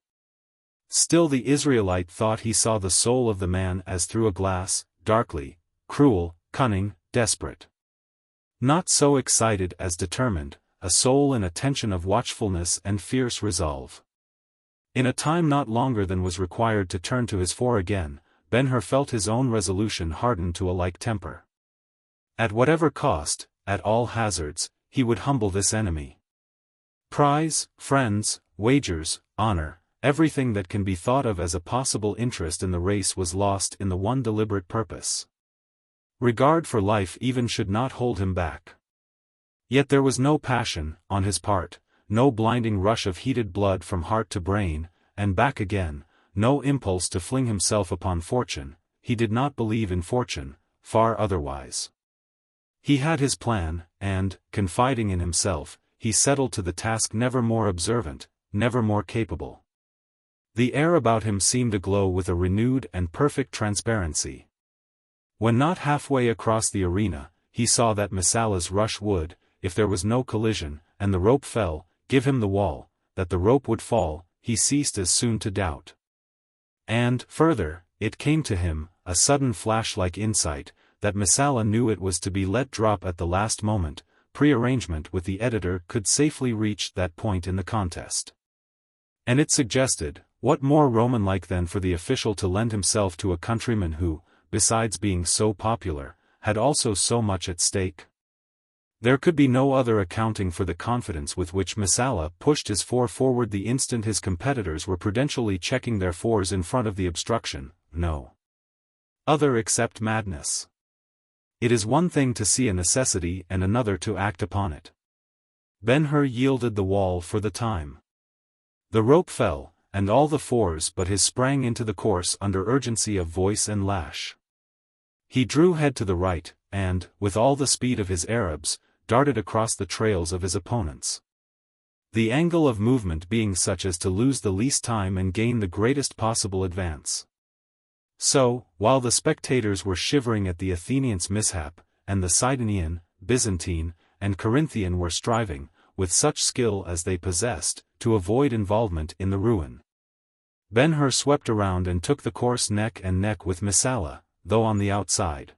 Speaker 1: Still the Israelite thought he saw the soul of the man as through a glass, darkly, cruel, cunning, desperate. Not so excited as determined, a soul in a tension of watchfulness and fierce resolve. In a time not longer than was required to turn to his fore again, Ben-Hur felt his own resolution harden to a like temper. At whatever cost, at all hazards, he would humble this enemy. Prize, friends, wagers, honor, everything that can be thought of as a possible interest in the race was lost in the one deliberate purpose. Regard for life even should not hold him back. Yet there was no passion, on his part, no blinding rush of heated blood from heart to brain, and back again, no impulse to fling himself upon fortune. He did not believe in fortune, far otherwise. He had his plan, and, confiding in himself, he settled to the task never more observant, never more capable. The air about him seemed aglow with a renewed and perfect transparency. When not halfway across the arena, he saw that Messala's rush would, if there was no collision, and the rope fell, give him the wall, that the rope would fall, he ceased as soon to doubt. And, further, it came to him, a sudden flash-like insight, that Messala knew it was to be let drop at the last moment. Pre-arrangement with the editor could safely reach that point in the contest. And it suggested, what more Roman-like than for the official to lend himself to a countryman who, besides being so popular, had also so much at stake? There could be no other accounting for the confidence with which Messala pushed his four forward the instant his competitors were prudentially checking their fours in front of the obstruction. No other except madness. It is one thing to see a necessity and another to act upon it. Ben-Hur yielded the wall for the time. The rope fell, and all the fours but his sprang into the course under urgency of voice and lash. He drew head to the right, and, with all the speed of his Arabs, darted across the trails of his opponents. The angle of movement being such as to lose the least time and gain the greatest possible advance. So, while the spectators were shivering at the Athenian's mishap, and the Sidonian, Byzantine, and Corinthian were striving, with such skill as they possessed, to avoid involvement in the ruin, Ben-Hur swept around and took the course neck and neck with Messala, though on the outside.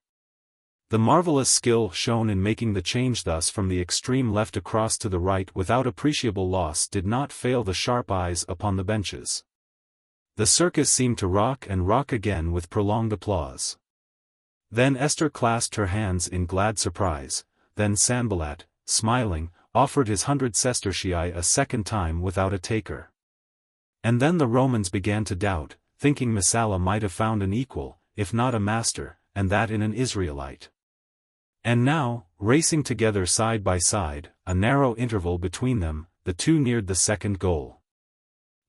Speaker 1: The marvelous skill shown in making the change thus from the extreme left across to the right without appreciable loss did not fail the sharp eyes upon the benches. The circus seemed to rock and rock again with prolonged applause. Then Esther clasped her hands in glad surprise, then Sanballat, smiling, offered his 100 sestertii a second time without a taker. And then the Romans began to doubt, thinking Messala might have found an equal, if not a master, and that in an Israelite. And now, racing together side by side, a narrow interval between them, the two neared the second goal.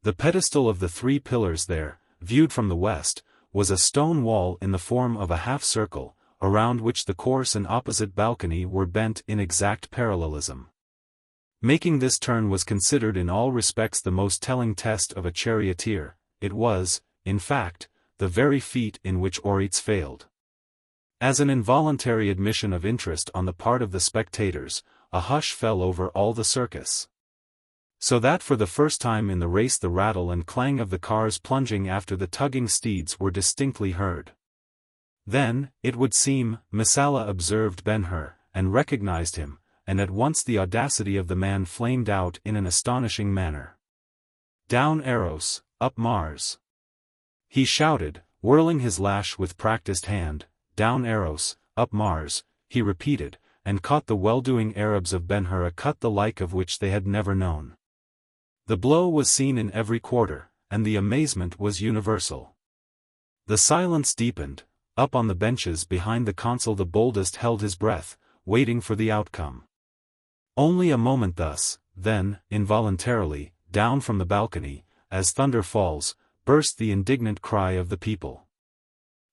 Speaker 1: The pedestal of the 3 pillars there, viewed from the west, was a stone wall in the form of a half-circle, around which the course and opposite balcony were bent in exact parallelism. Making this turn was considered in all respects the most telling test of a charioteer. It was, in fact, the very feat in which Oretes failed. As an involuntary admission of interest on the part of the spectators, a hush fell over all the circus. So that for the first time in the race the rattle and clang of the cars plunging after the tugging steeds were distinctly heard. Then, it would seem, Messala observed Ben-Hur, and recognized him, and at once the audacity of the man flamed out in an astonishing manner. Down Eros, up Mars! He shouted, whirling his lash with practiced hand. Down Eros, up Mars, he repeated, and caught the well-doing Arabs of Ben-Hur a cut the like of which they had never known. The blow was seen in every quarter, and the amazement was universal. The silence deepened. Up on the benches behind the consul the boldest held his breath, waiting for the outcome. Only a moment thus, then, involuntarily, down from the balcony, as thunder falls, burst the indignant cry of the people.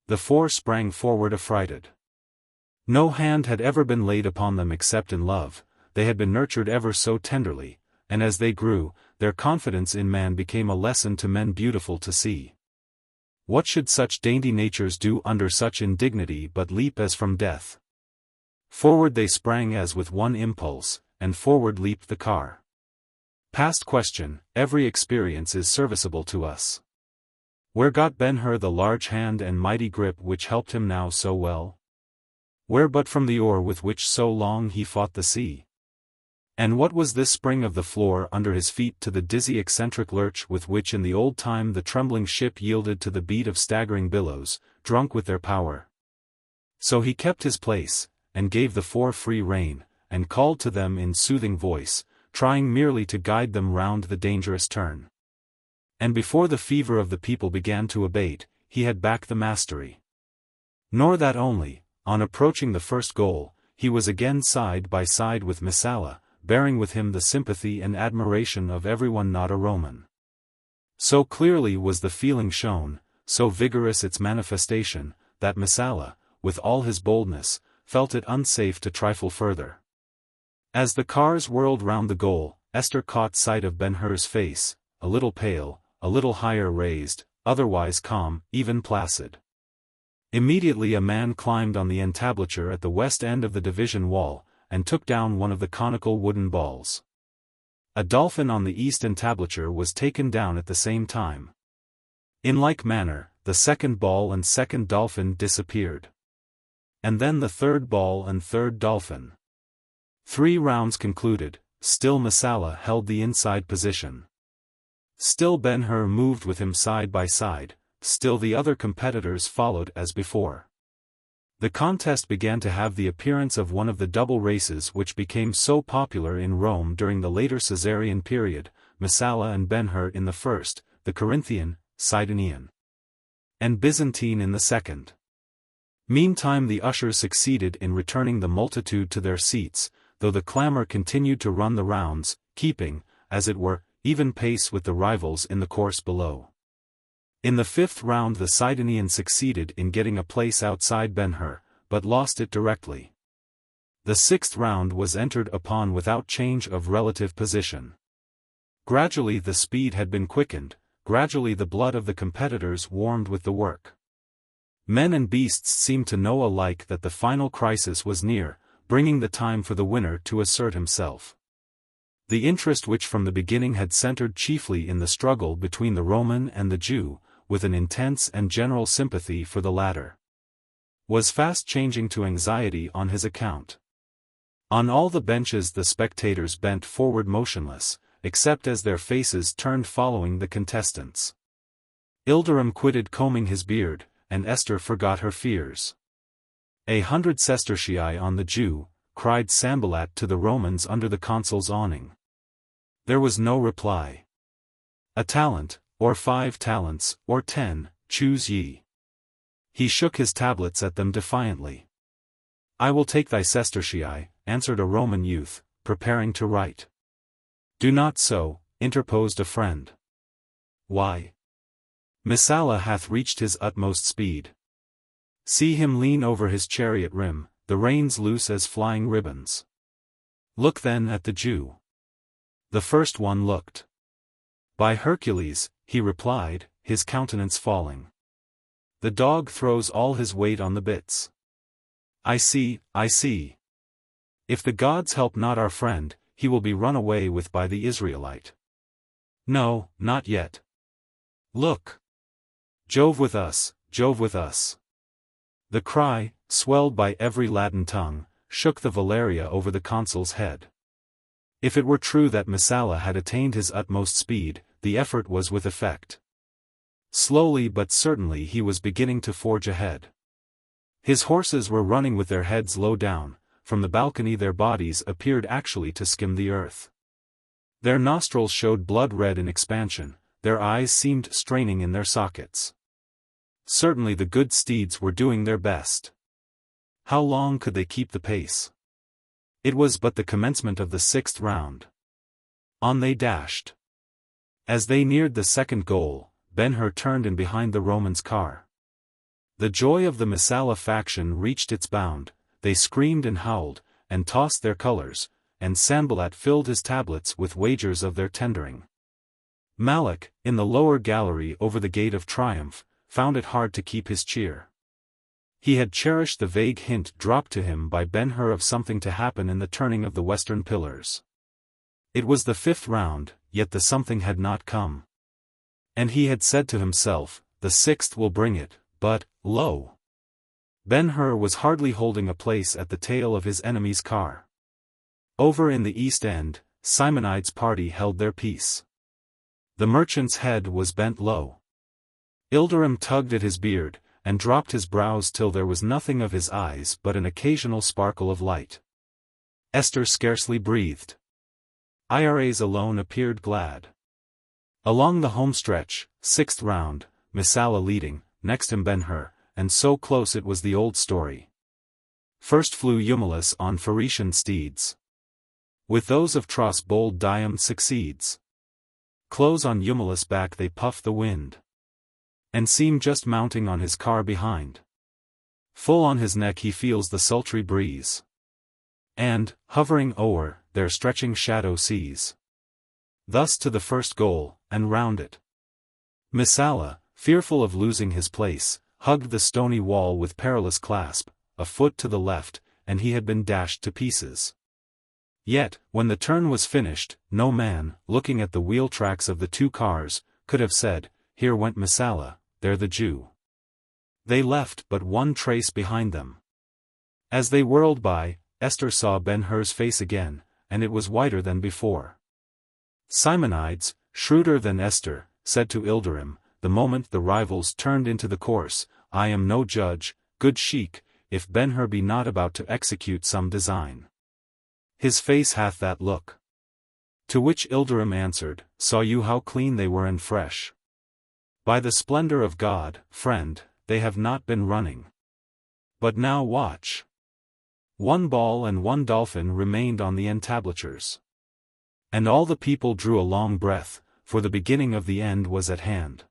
Speaker 1: The four sprang forward affrighted. No hand had ever been laid upon them except in love, they had been nurtured ever so tenderly, and as they grew, their confidence in man became a lesson to men beautiful to see. What should such dainty natures do under such indignity but leap as from death? Forward they sprang as with one impulse, and forward leaped the car. Past question, every experience is serviceable to us. Where got Ben-Hur the large hand and mighty grip which helped him now so well? Where but from the oar with which so long he fought the sea? And what was this spring of the floor under his feet to the dizzy eccentric lurch with which in the old time the trembling ship yielded to the beat of staggering billows, drunk with their power? So he kept his place, and gave the four free rein, and called to them in soothing voice, trying merely to guide them round the dangerous turn. And before the fever of the people began to abate, he had back the mastery. Nor that only, on approaching the first goal, he was again side by side with Messala, bearing with him the sympathy and admiration of everyone not a Roman. So clearly was the feeling shown, so vigorous its manifestation, that Messala, with all his boldness, felt it unsafe to trifle further. As the cars whirled round the goal, Esther caught sight of Ben-Hur's face, a little pale, a little higher raised, otherwise calm, even placid. Immediately a man climbed on the entablature at the west end of the division wall, and took down one of the conical wooden balls. A dolphin on the east entablature was taken down at the same time. In like manner, the second ball and second dolphin disappeared. And then the third ball and third dolphin. 3 rounds concluded, still Messala held the inside position. Still Ben-Hur moved with him side by side, still the other competitors followed as before. The contest began to have the appearance of one of the double races which became so popular in Rome during the later Caesarean period, Messala and Ben-Hur in the first, the Corinthian, Sidonian, and Byzantine in the second. Meantime the ushers succeeded in returning the multitude to their seats, though the clamor continued to run the rounds, keeping, as it were, even pace with the rivals in the course below. In the 5th round the Sidonian succeeded in getting a place outside Ben-Hur, but lost it directly. The 6th round was entered upon without change of relative position. Gradually the speed had been quickened, gradually the blood of the competitors warmed with the work. Men and beasts seemed to know alike that the final crisis was near, bringing the time for the winner to assert himself. The interest which from the beginning had centered chiefly in the struggle between the Roman and the Jew, with an intense and general sympathy for the latter, was fast changing to anxiety on his account. On all the benches the spectators bent forward motionless, except as their faces turned following the contestants. Ilderim quitted combing his beard, and Esther forgot her fears. 100 sestertii on the Jew, cried Sanballat to the Romans under the consul's awning. There was no reply. A talent, or 5 talents, or 10, choose ye. He shook his tablets at them defiantly. I will take thy sestertii, answered a Roman youth, preparing to write. Do not so, interposed a friend. Why? Messala hath reached his utmost speed. See him lean over his chariot rim, the reins loose as flying ribbons. Look then at the Jew. The first one looked. By Hercules, he replied, his countenance falling. The dog throws all his weight on the bits. I see, I see. If the gods help not our friend, he will be run away with by the Israelite. No, not yet. Look. Jove with us, Jove with us. The cry, swelled by every Latin tongue, shook the Valeria over the consul's head. If it were true that Messala had attained his utmost speed, the effort was with effect. Slowly but certainly he was beginning to forge ahead. His horses were running with their heads low down, from the balcony their bodies appeared actually to skim the earth. Their nostrils showed blood red in expansion, their eyes seemed straining in their sockets. Certainly the good steeds were doing their best. How long could they keep the pace? It was but the commencement of the 6th round. On they dashed. As they neared the second goal, Ben-Hur turned in behind the Romans' car. The joy of the Messala faction reached its bound, they screamed and howled, and tossed their colors, and Sanballat filled his tablets with wagers of their tendering. Malak, in the lower gallery over the Gate of Triumph, found it hard to keep his cheer. He had cherished the vague hint dropped to him by Ben-Hur of something to happen in the turning of the western pillars. It was the 5th round, yet the something had not come. And he had said to himself, the 6th will bring it, but, lo! Ben-Hur was hardly holding a place at the tail of his enemy's car. Over in the East End, Simonides' party held their peace. The merchant's head was bent low. Ilderim tugged at his beard, and dropped his brows till there was nothing of his eyes but an occasional sparkle of light. Esther scarcely breathed. Ires alone appeared glad. Along the home stretch, 6th round, Messala leading, next him Ben-Hur, and so close it was the old story. First flew Eumelus on Phaeacian steeds. With those of Tros bold Dium succeeds. Close on Eumelus' back they puff the wind. And seem just mounting on his car behind. Full on his neck he feels the sultry breeze. And, hovering o'er, their stretching shadow sees. Thus to the first goal, and round it. Messala, fearful of losing his place, hugged the stony wall with perilous clasp, a foot to the left, and he had been dashed to pieces. Yet, when the turn was finished, no man, looking at the wheel tracks of the two cars, could have said, here went Messala, there the Jew. They left but one trace behind them. As they whirled by, Esther saw Ben-Hur's face again, and it was whiter than before. Simonides, shrewder than Esther, said to Ilderim, the moment the rivals turned into the course, I am no judge, good sheik, if Ben-Hur be not about to execute some design. His face hath that look. To which Ilderim answered, saw you how clean they were and fresh? By the splendor of God, friend, they have not been running. But now watch. One ball and one dolphin remained on the entablatures. And all the people drew a long breath, for the beginning of the end was at hand.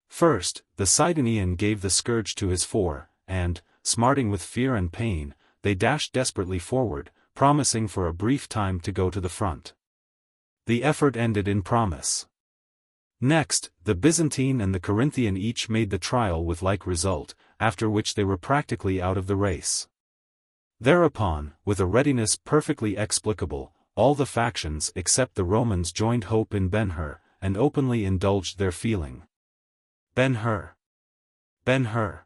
Speaker 1: First, the Sidonian gave the scourge to his fore, and, smarting with fear and pain, they dashed desperately forward, promising for a brief time to go to the front. The effort ended in promise. Next, the Byzantine and the Corinthian each made the trial with like result, after which they were practically out of the race. Thereupon, with a readiness perfectly explicable, all the factions except the Romans joined hope in Ben-Hur, and openly indulged their feeling. Ben-Hur! Ben-Hur!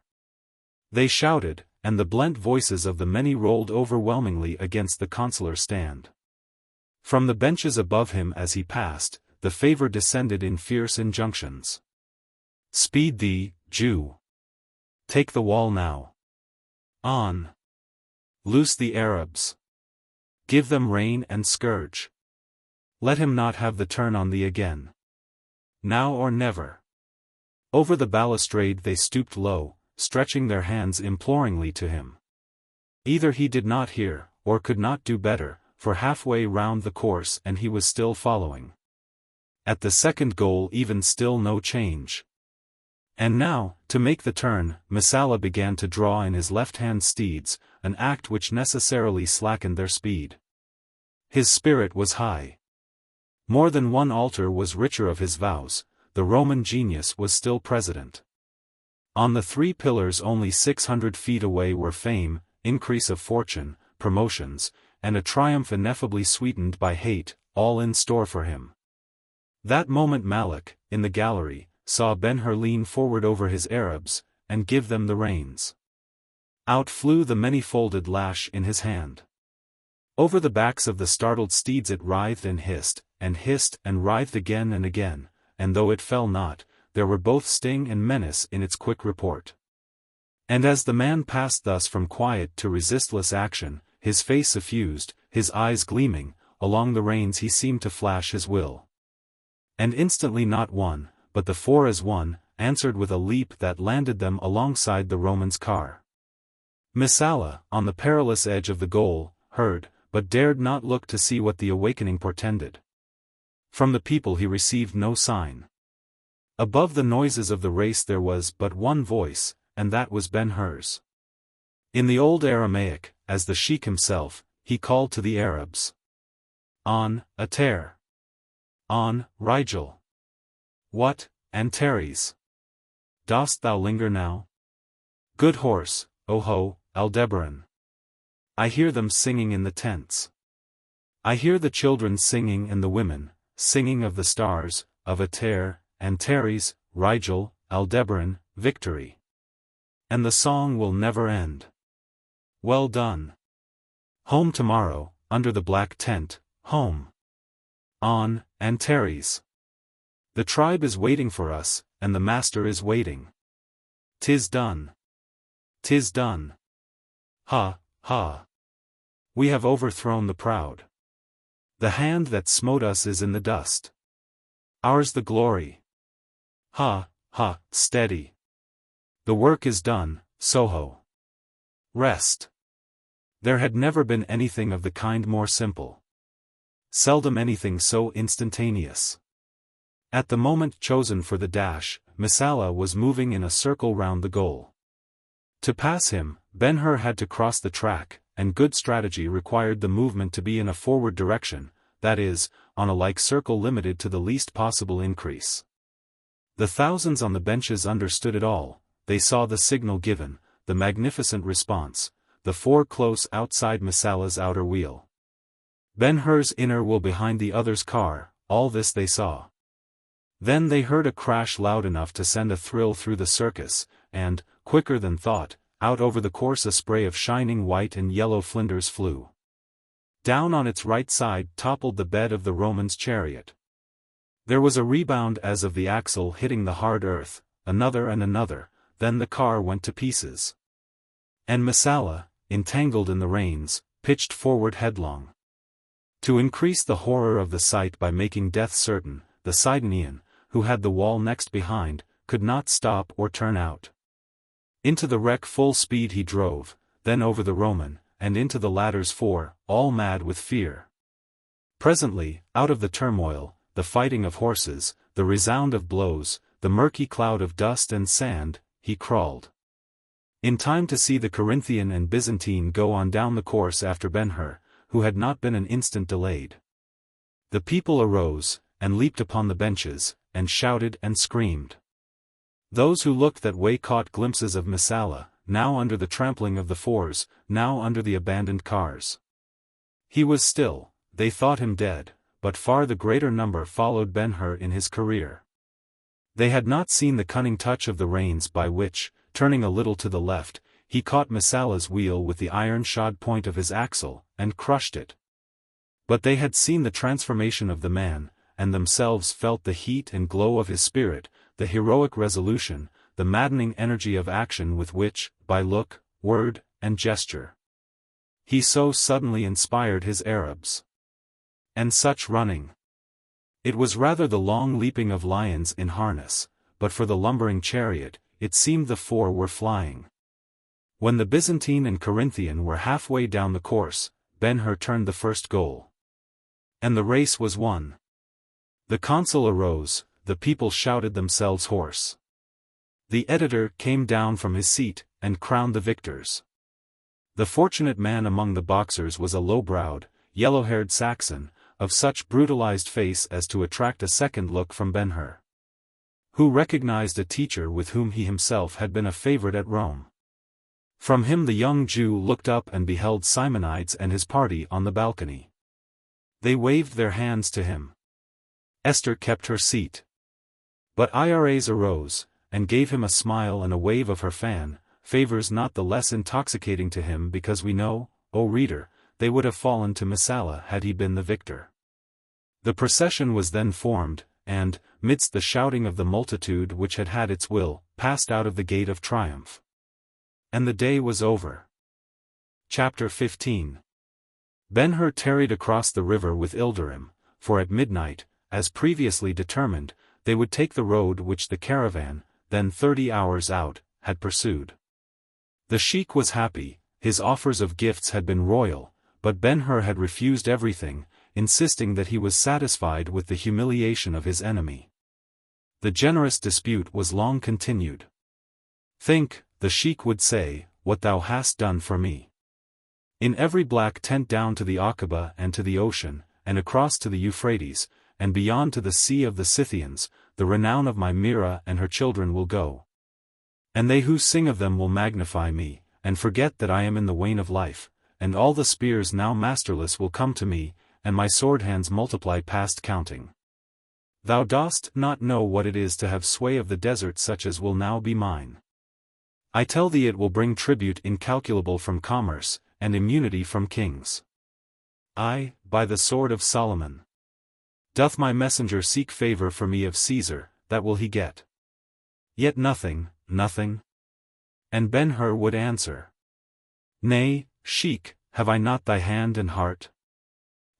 Speaker 1: They shouted, and the blent voices of the many rolled overwhelmingly against the consular stand. From the benches above him as he passed, the favor descended in fierce injunctions. Speed thee, Jew! Take the wall now! On! Loose the Arabs! Give them rein and scourge! Let him not have the turn on thee again! Now or never! Over the balustrade they stooped low, stretching their hands imploringly to him. Either he did not hear, or could not do better, for halfway round the course and he was still following. At the second goal even still no change. And now, to make the turn, Messala began to draw in his left-hand steeds, an act which necessarily slackened their speed. His spirit was high. More than one altar was richer of his vows, the Roman genius was still president. On the three pillars only 600 feet away were fame, increase of fortune, promotions, and a triumph ineffably sweetened by hate, all in store for him. That moment Malak, in the gallery, saw Ben-Hur lean forward over his Arabs, and give them the reins. Out flew the many-folded lash in his hand. Over the backs of the startled steeds it writhed and writhed again and again, and though it fell not, there were both sting and menace in its quick report. And as the man passed thus from quiet to resistless action, his face suffused, his eyes gleaming, along the reins he seemed to flash his will. And instantly not one, but the four as one, answered with a leap that landed them alongside the Roman's car. Messala, on the perilous edge of the goal, heard, but dared not look to see what the awakening portended. From the people he received no sign. Above the noises of the race there was but one voice, and that was Ben-Hur's. In the old Aramaic, as the sheikh himself, he called to the Arabs. On, Ater. On, Rigel. What, Antares? Dost thou linger now? Good horse, Oho, Aldebaran. I hear them singing in the tents. I hear the children singing and the women, singing of the stars, of Ater, Antares, Rigel, Aldebaran, victory. And the song will never end. Well done. Home tomorrow, under the black tent, home. On, Antares. The tribe is waiting for us, and the master is waiting. 'Tis done. 'Tis done. Ha, ha. We have overthrown the proud. The hand that smote us is in the dust. Ours the glory. Ha, ha, steady. The work is done, Soho. Rest. There had never been anything of the kind more simple. Seldom anything so instantaneous. At the moment chosen for the dash, Messala was moving in a circle round the goal. To pass him, Ben-Hur had to cross the track, and good strategy required the movement to be in a forward direction, that is, on a like circle limited to the least possible increase. The thousands on the benches understood it all. They saw the signal given, the magnificent response, the four close outside Messala's outer wheel. Ben-Hur's inner wheel behind the other's car, all this they saw. Then they heard a crash loud enough to send a thrill through the circus, and, quicker than thought, out over the course a spray of shining white and yellow flinders flew. Down on its right side toppled the bed of the Roman's chariot. There was a rebound as of the axle hitting the hard earth, another and another, then the car went to pieces. And Messala, entangled in the reins, pitched forward headlong. To increase the horror of the sight by making death certain, the Sidonian, who had the wall next behind, could not stop or turn out. Into the wreck full speed he drove, then over the Roman, and into the latter's four, all mad with fear. Presently, out of the turmoil, the fighting of horses, the resound of blows, the murky cloud of dust and sand, he crawled. In time to see the Corinthian and Byzantine go on down the course after Ben-Hur, who had not been an instant delayed. The people arose, and leaped upon the benches, and shouted and screamed. Those who looked that way caught glimpses of Messala, now under the trampling of the fours, now under the abandoned cars. He was still, they thought him dead, but far the greater number followed Ben-Hur in his career. They had not seen the cunning touch of the reins by which, turning a little to the left, he caught Messala's wheel with the iron-shod point of his axle, and crushed it. But they had seen the transformation of the man, and themselves felt the heat and glow of his spirit, the heroic resolution, the maddening energy of action with which, by look, word, and gesture, he so suddenly inspired his Arabs. And such running! It was rather the long leaping of lions in harness, but for the lumbering chariot, it seemed the four were flying. When the Byzantine and Corinthian were halfway down the course, Ben-Hur turned the first goal. And the race was won. The consul arose, the people shouted themselves hoarse. The editor came down from his seat, and crowned the victors. The fortunate man among the boxers was a low-browed, yellow-haired Saxon, of such brutalized face as to attract a second look from Ben-Hur, who recognized a teacher with whom he himself had been a favorite at Rome. From him the young Jew looked up and beheld Simonides and his party on the balcony. They waved their hands to him. Esther kept her seat. But Iras arose, and gave him a smile and a wave of her fan, favors not the less intoxicating to him because we know, O reader, they would have fallen to Messala had he been the victor. The procession was then formed, and, midst the shouting of the multitude which had had its will, passed out of the gate of triumph. And the day was over. Chapter 15. Ben-Hur tarried across the river with Ilderim, for at midnight, as previously determined, they would take the road which the caravan, then 30 hours out, had pursued. The sheik was happy, his offers of gifts had been royal, but Ben-Hur had refused everything, insisting that he was satisfied with the humiliation of his enemy. The generous dispute was long continued. "Think," the sheik would say, "what thou hast done for me. In every black tent down to the Aqaba and to the ocean, and across to the Euphrates, and beyond to the sea of the Scythians, the renown of my Mira and her children will go. And they who sing of them will magnify me, and forget that I am in the wane of life, and all the spears now masterless will come to me, and my sword hands multiply past counting. Thou dost not know what it is to have sway of the desert such as will now be mine. I tell thee it will bring tribute incalculable from commerce, and immunity from kings. Aye, by the sword of Solomon. Doth my messenger seek favor for me of Caesar, that will he get. Yet nothing, nothing." And Ben-Hur would answer, "Nay, sheik, have I not thy hand and heart?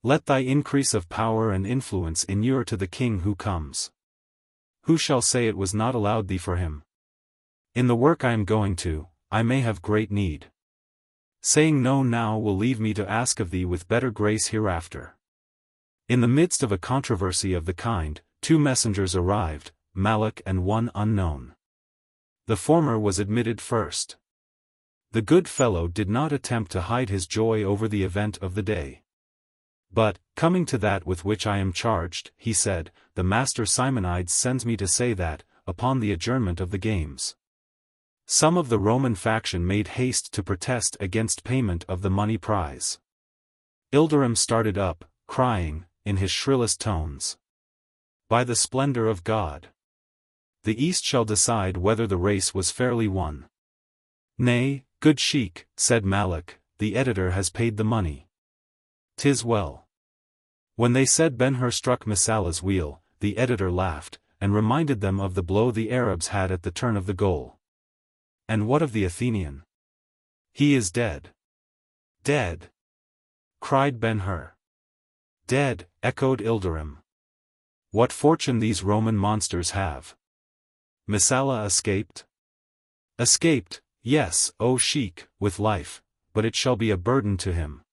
Speaker 1: Let thy increase of power and influence inure to the king who comes. Who shall say it was not allowed thee for him? In the work I am going to, I may have great need. Saying no now will leave me to ask of thee with better grace hereafter." In the midst of a controversy of the kind, two messengers arrived, Malak and one unknown. The former was admitted first. The good fellow did not attempt to hide his joy over the event of the day. But, coming to that with which I am charged, he said, "The master Simonides sends me to say that, upon the adjournment of the games, some of the Roman faction made haste to protest against payment of the money prize." Ilderim started up, crying, in his shrillest tones, "By the splendor of God! The East shall decide whether the race was fairly won." "Nay, good sheik," said Malak, "the editor has paid the money. 'Tis well." When they said Ben-Hur struck Messala's wheel, the editor laughed, and reminded them of the blow the Arabs had at the turn of the goal. "And what of the Athenian?" "He is dead." "Dead!" cried Ben-Hur. "Dead," echoed Ilderim. "What fortune these Roman monsters have! Messala escaped?" "Escaped, yes, O sheik, with life, but it shall be a burden to him.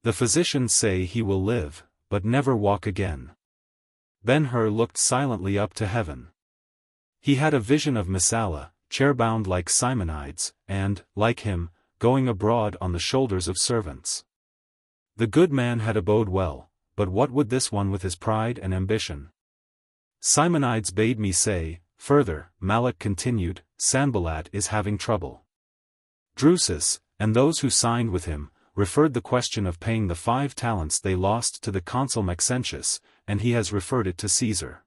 Speaker 1: The physicians say he will live, but never walk again." Ben-Hur looked silently up to heaven. He had a vision of Messala, chairbound like Simonides, and, like him, going abroad on the shoulders of servants. The good man had abode well, but what would this one with his pride and ambition? "Simonides bade me say," further, Malak continued, "Sanballat is having trouble. Drusus, and those who signed with him, referred the question of paying the 5 talents they lost to the consul Maxentius, and he has referred it to Caesar.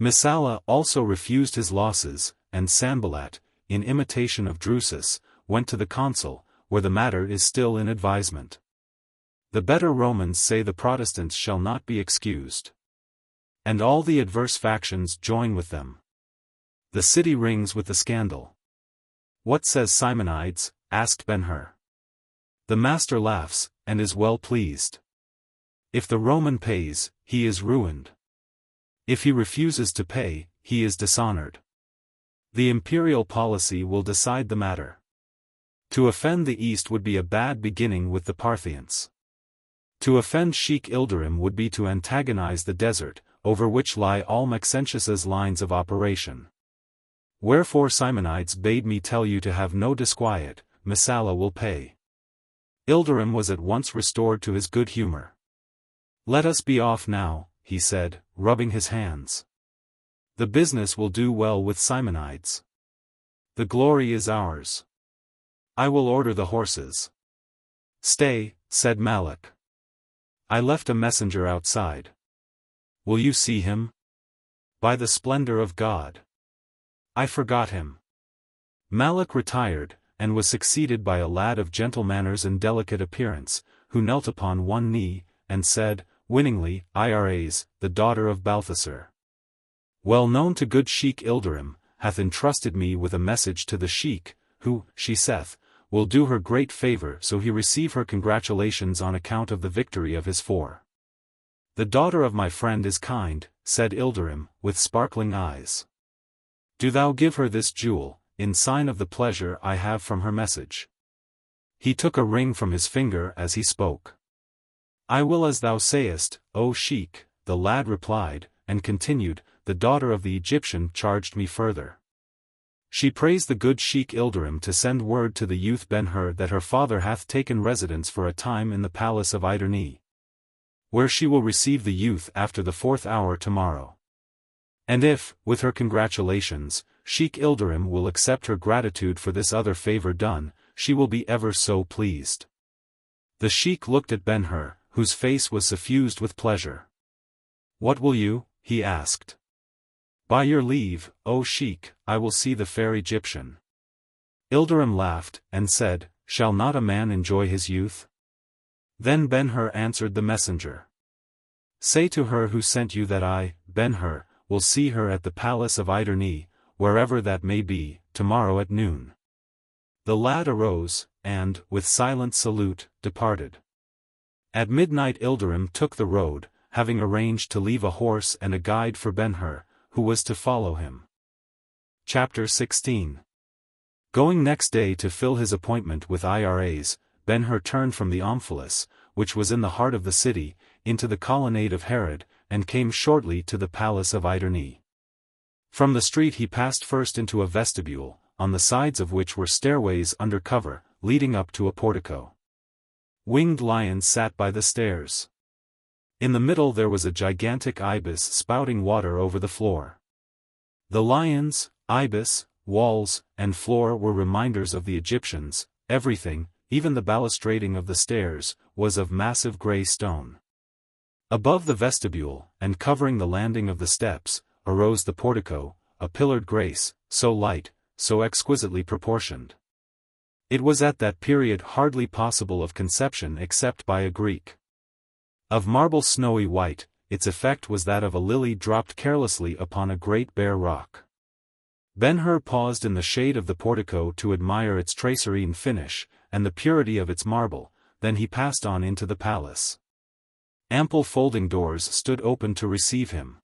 Speaker 1: Messala also refused his losses, and Sanballat, in imitation of Drusus, went to the consul, where the matter is still in advisement. The better Romans say the Protestants shall not be excused. And all the adverse factions join with them. The city rings with the scandal." "What says Simonides?" asked Ben-Hur. "The master laughs, and is well pleased. If the Roman pays, he is ruined. If he refuses to pay, he is dishonored. The imperial policy will decide the matter. To offend the East would be a bad beginning with the Parthians. To offend Sheikh Ilderim would be to antagonize the desert, over which lie all Maxentius's lines of operation. Wherefore Simonides bade me tell you to have no disquiet, Messala will pay." Ilderim was at once restored to his good humor. "Let us be off now," he said, rubbing his hands. "The business will do well with Simonides. The glory is ours. I will order the horses." "Stay," said Malak. "I left a messenger outside. Will you see him? By the splendor of God! I forgot him." Malak retired, and was succeeded by a lad of gentle manners and delicate appearance, who knelt upon one knee, and said, winningly, "Iras, the daughter of Balthasar, well known to good Sheik Ilderim, hath entrusted me with a message to the sheik, who, she saith, will do her great favor, so he receive her congratulations on account of the victory of his four. The daughter of my friend is kind, said Ilderim, with sparkling eyes. Do thou give her this jewel, in sign of the pleasure I have from her message. He took a ring from his finger as he spoke. I will as thou sayest, O Sheik, the lad replied, and continued, the daughter of the Egyptian charged me further. She prays the good Sheik Ilderim to send word to the youth Ben-Hur that her father hath taken residence for a time in the palace of Iderni, where she will receive the youth after the 4th hour tomorrow. And if, with her congratulations, Sheik Ilderim will accept her gratitude for this other favor done, she will be ever so pleased. The Sheik looked at Ben-Hur, whose face was suffused with pleasure. What will you? He asked. By your leave, O Sheik, I will see the fair Egyptian. Ilderim laughed, and said, Shall not a man enjoy his youth? Then Ben-Hur answered the messenger. Say to her who sent you that I, Ben-Hur, will see her at the palace of Iderni, wherever that may be, tomorrow at noon. The lad arose, and, with silent salute, departed. At midnight Ilderim took the road, having arranged to leave a horse and a guide for Ben-Hur, who was to follow him. Chapter XVI. Going next day to fill his appointment with IRAs, Ben-Hur turned from the Omphalos, which was in the heart of the city, into the colonnade of Herod, and came shortly to the palace of Iderni. From the street he passed first into a vestibule, on the sides of which were stairways under cover, leading up to a portico. Winged lions sat by the stairs. In the middle there was a gigantic ibis spouting water over the floor. The lions, ibis, walls, and floor were reminders of the Egyptians. Everything, even the balustrading of the stairs, was of massive grey stone. Above the vestibule, and covering the landing of the steps, arose the portico, a pillared grace, so light, so exquisitely proportioned. It was at that period hardly possible of conception except by a Greek. Of marble snowy white, its effect was that of a lily dropped carelessly upon a great bare rock. Ben-Hur paused in the shade of the portico to admire its tracery and finish, and the purity of its marble, then he passed on into the palace. Ample folding doors stood open to receive him.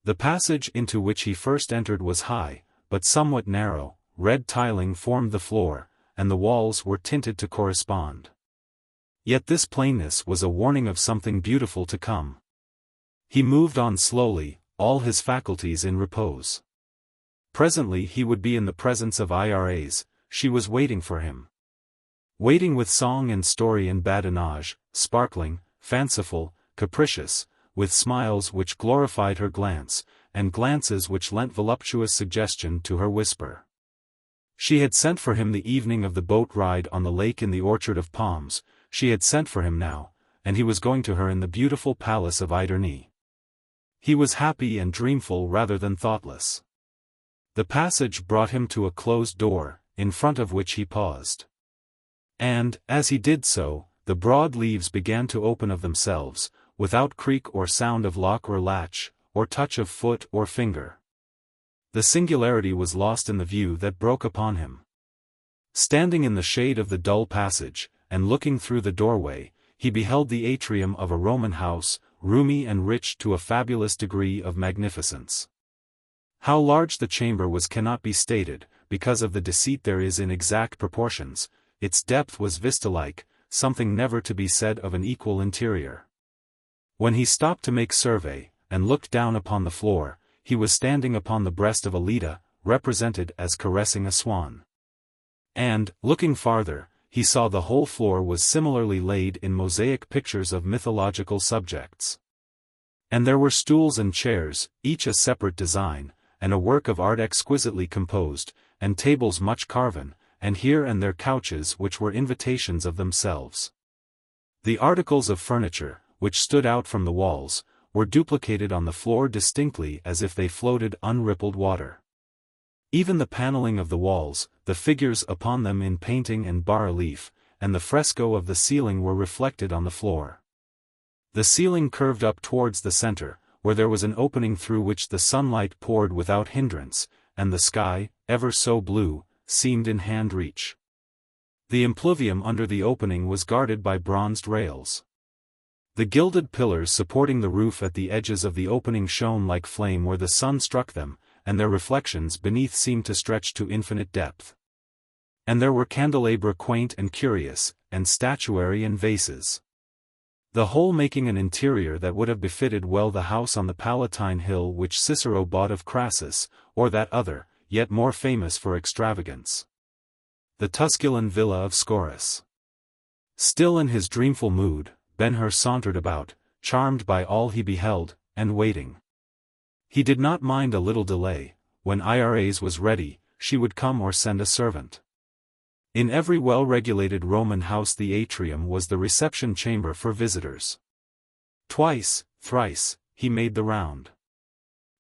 Speaker 1: The passage into which he first entered was high, but somewhat narrow, red tiling formed the floor, and the walls were tinted to correspond. Yet this plainness was a warning of something beautiful to come. He moved on slowly, all his faculties in repose. Presently he would be in the presence of IRAs, she was waiting for him. Waiting with song and story and badinage, sparkling, fanciful, capricious, with smiles which glorified her glance, and glances which lent voluptuous suggestion to her whisper. She had sent for him the evening of the boat ride on the lake in the orchard of palms. She had sent for him now, and he was going to her in the beautiful palace of Iderni. He was happy and dreamful rather than thoughtless. The passage brought him to a closed door, in front of which he paused. And, as he did so, the broad leaves began to open of themselves, without creak or sound of lock or latch, or touch of foot or finger. The singularity was lost in the view that broke upon him. Standing in the shade of the dull passage, and looking through the doorway, he beheld the atrium of a Roman house, roomy and rich to a fabulous degree of magnificence. How large the chamber was cannot be stated, because of the deceit there is in exact proportions. Its depth was vista-like, something never to be said of an equal interior. When he stopped to make survey, and looked down upon the floor, he was standing upon the breast of a Leda, represented as caressing a swan. And, looking farther, he saw the whole floor was similarly laid in mosaic pictures of mythological subjects. And there were stools and chairs, each a separate design, and a work of art exquisitely composed, and tables much carven, and here and there couches which were invitations of themselves. The articles of furniture, which stood out from the walls, were duplicated on the floor distinctly as if they floated unrippled water. Even the paneling of the walls, the figures upon them in painting and bas-relief, and the fresco of the ceiling were reflected on the floor. The ceiling curved up towards the center, where there was an opening through which the sunlight poured without hindrance, and the sky, ever so blue, seemed in hand reach. The impluvium under the opening was guarded by bronzed rails. The gilded pillars supporting the roof at the edges of the opening shone like flame where the sun struck them, and their reflections beneath seemed to stretch to infinite depth. And there were candelabra quaint and curious, and statuary and vases. The whole making an interior that would have befitted well the house on the Palatine hill which Cicero bought of Crassus, or that other, yet more famous for extravagance, the Tusculan villa of Scaurus. Still in his dreamful mood, Ben-Hur sauntered about, charmed by all he beheld, and waiting. He did not mind a little delay. When Iras was ready, she would come or send a servant. In every well-regulated Roman house the atrium was the reception chamber for visitors. Twice, thrice, he made the round.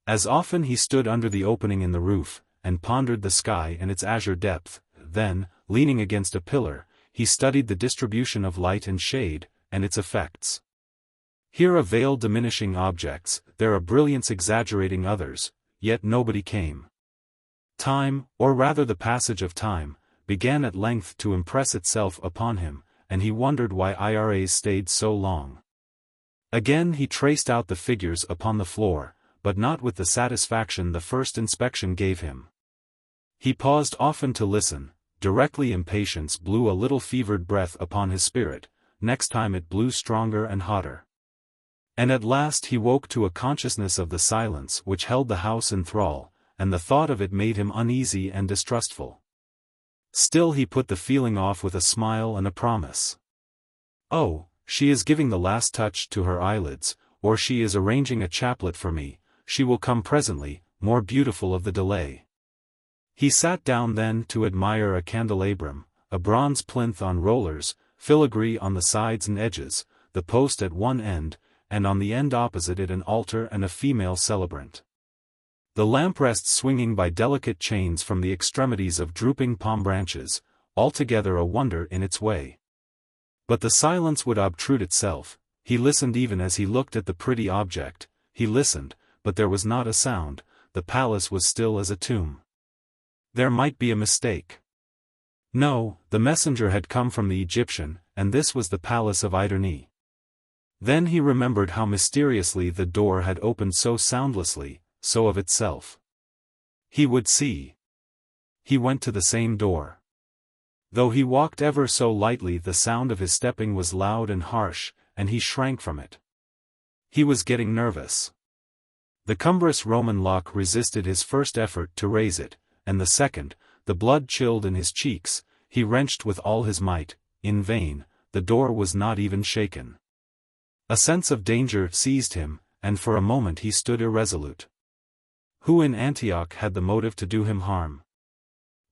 Speaker 1: As often he stood under the opening in the roof, and pondered the sky and its azure depth, then, leaning against a pillar, he studied the distribution of light and shade, and its effects. Here a veil diminishing objects, there a brilliance exaggerating others, yet nobody came. Time, or rather the passage of time, began at length to impress itself upon him, and he wondered why Iras stayed so long. Again he traced out the figures upon the floor, but not with the satisfaction the first inspection gave him. He paused often to listen. Directly impatience blew a little fevered breath upon his spirit, next time it blew stronger and hotter. And at last he woke to a consciousness of the silence which held the house in thrall, and the thought of it made him uneasy and distrustful. Still he put the feeling off with a smile and a promise. Oh, she is giving the last touch to her eyelids, or she is arranging a chaplet for me, she will come presently, more beautiful of the delay. He sat down then to admire a candelabrum, a bronze plinth on rollers, filigree on the sides and edges, the post at one end, and on the end opposite it an altar and a female celebrant. The lamprests swinging by delicate chains from the extremities of drooping palm branches, altogether a wonder in its way. But the silence would obtrude itself. He listened even as he looked at the pretty object, he listened, but there was not a sound, the palace was still as a tomb. There might be a mistake. No, the messenger had come from the Egyptian, and this was the palace of Iderne. Then he remembered how mysteriously the door had opened so soundlessly, so of itself. He would see. He went to the same door. Though he walked ever so lightly the sound of his stepping was loud and harsh, and he shrank from it. He was getting nervous. The cumbrous Roman lock resisted his first effort to raise it, and the second, the blood chilled in his cheeks, he wrenched with all his might, in vain, the door was not even shaken. A sense of danger seized him, and for a moment he stood irresolute. Who in Antioch had the motive to do him harm?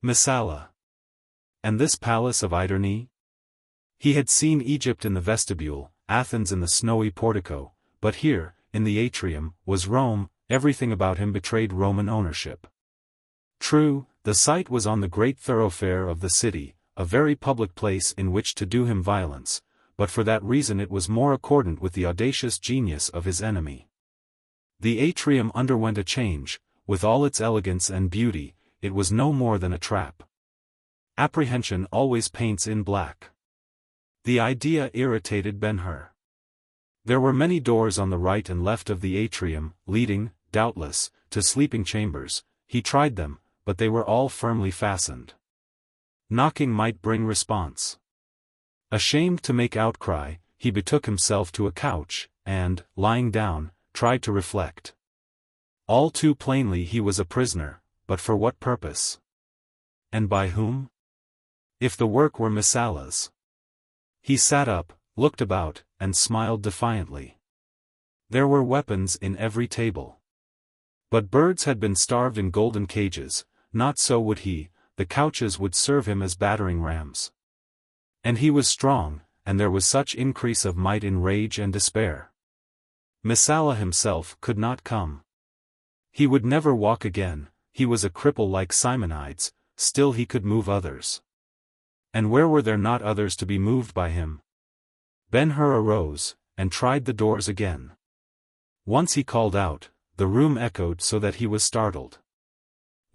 Speaker 1: Messala. And this palace of Iderne? He had seen Egypt in the vestibule, Athens in the snowy portico, but here, in the atrium, was Rome. Everything about him betrayed Roman ownership. True, the site was on the great thoroughfare of the city, a very public place in which to do him violence, but for that reason it was more accordant with the audacious genius of his enemy. The atrium underwent a change. With all its elegance and beauty, it was no more than a trap. Apprehension always paints in black. The idea irritated Ben-Hur. There were many doors on the right and left of the atrium, leading, doubtless, to sleeping chambers. He tried them, but they were all firmly fastened. Knocking might bring response. Ashamed to make outcry, he betook himself to a couch, and, lying down, tried to reflect. All too plainly he was a prisoner, but for what purpose? And by whom? If the work were Messala's. He sat up, looked about, and smiled defiantly. There were weapons in every table. But birds had been starved in golden cages, not so would he, the couches would serve him as battering rams. And he was strong, and there was such increase of might in rage and despair. Messala himself could not come. He would never walk again, he was a cripple like Simonides, still he could move others. And where were there not others to be moved by him? Ben-Hur arose, and tried the doors again. Once he called out, the room echoed so that he was startled.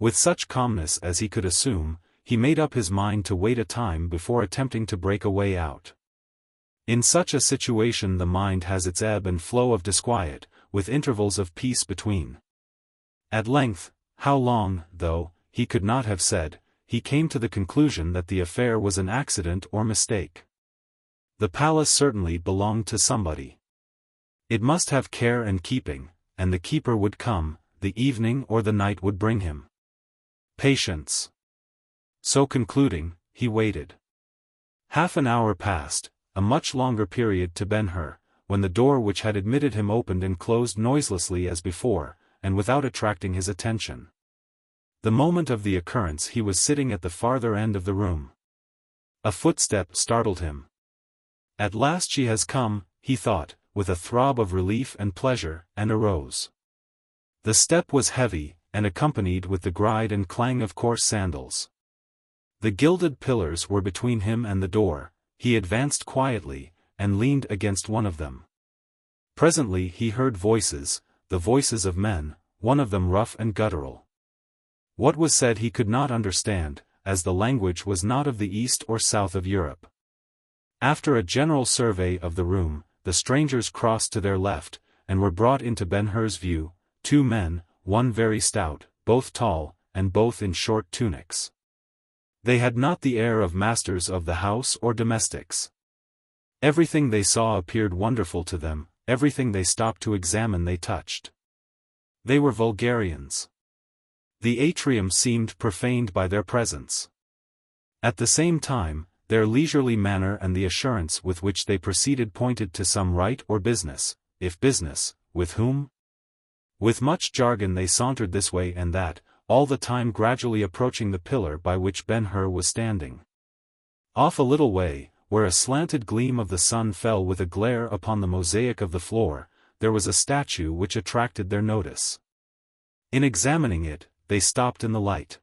Speaker 1: With such calmness as he could assume, he made up his mind to wait a time before attempting to break a way out. In such a situation the mind has its ebb and flow of disquiet, with intervals of peace between. At length, how long, though, he could not have said, he came to the conclusion that the affair was an accident or mistake. The palace certainly belonged to somebody. It must have care and keeping, and the keeper would come, the evening or the night would bring him. Patience. So concluding, he waited. Half an hour passed, a much longer period to Ben-Hur, when the door which had admitted him opened and closed noiselessly as before, and without attracting his attention. The moment of the occurrence he was sitting at the farther end of the room. A footstep startled him. At last she has come, he thought, with a throb of relief and pleasure, and arose. The step was heavy, and accompanied with the gride and clang of coarse sandals. The gilded pillars were between him and the door. He advanced quietly, and leaned against one of them. Presently he heard voices, the voices of men, one of them rough and guttural. What was said he could not understand, as the language was not of the east or south of Europe. After a general survey of the room, the strangers crossed to their left, and were brought into Ben-Hur's view, 2 men, one very stout, both tall, and both in short tunics. They had not the air of masters of the house or domestics. Everything they saw appeared wonderful to them, everything they stopped to examine they touched. They were vulgarians. The atrium seemed profaned by their presence. At the same time, their leisurely manner and the assurance with which they proceeded pointed to some right or business, if business, with whom? With much jargon they sauntered this way and that, all the time gradually approaching the pillar by which Ben-Hur was standing. Off a little way, where a slanted gleam of the sun fell with a glare upon the mosaic of the floor, there was a statue which attracted their notice. In examining it, they stopped in the light.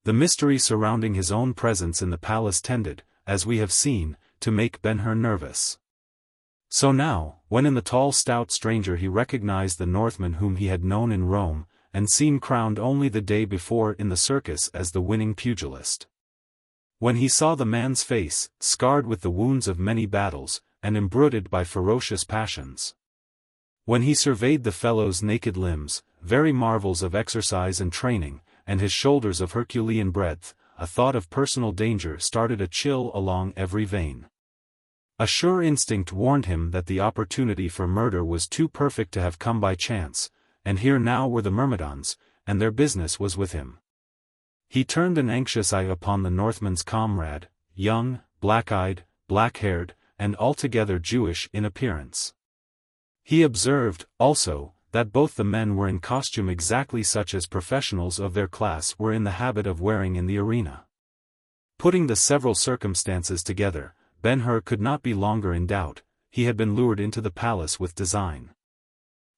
Speaker 1: The mystery surrounding his own presence in the palace tended, as we have seen, to make Ben-Hur nervous. So now, when in the tall stout stranger he recognized the Northman whom he had known in Rome, and seen crowned only the day before in the circus as the winning pugilist. When he saw the man's face, scarred with the wounds of many battles, and embruted by ferocious passions. When he surveyed the fellow's naked limbs, very marvels of exercise and training, and his shoulders of Herculean breadth, a thought of personal danger started a chill along every vein. A sure instinct warned him that the opportunity for murder was too perfect to have come by chance, and here now were the myrmidons, and their business was with him. He turned an anxious eye upon the Northman's comrade, young, black-eyed, black-haired, and altogether Jewish in appearance. He observed, also, that both the men were in costume exactly such as professionals of their class were in the habit of wearing in the arena. Putting the several circumstances together, Ben-Hur could not be longer in doubt. He had been lured into the palace with design.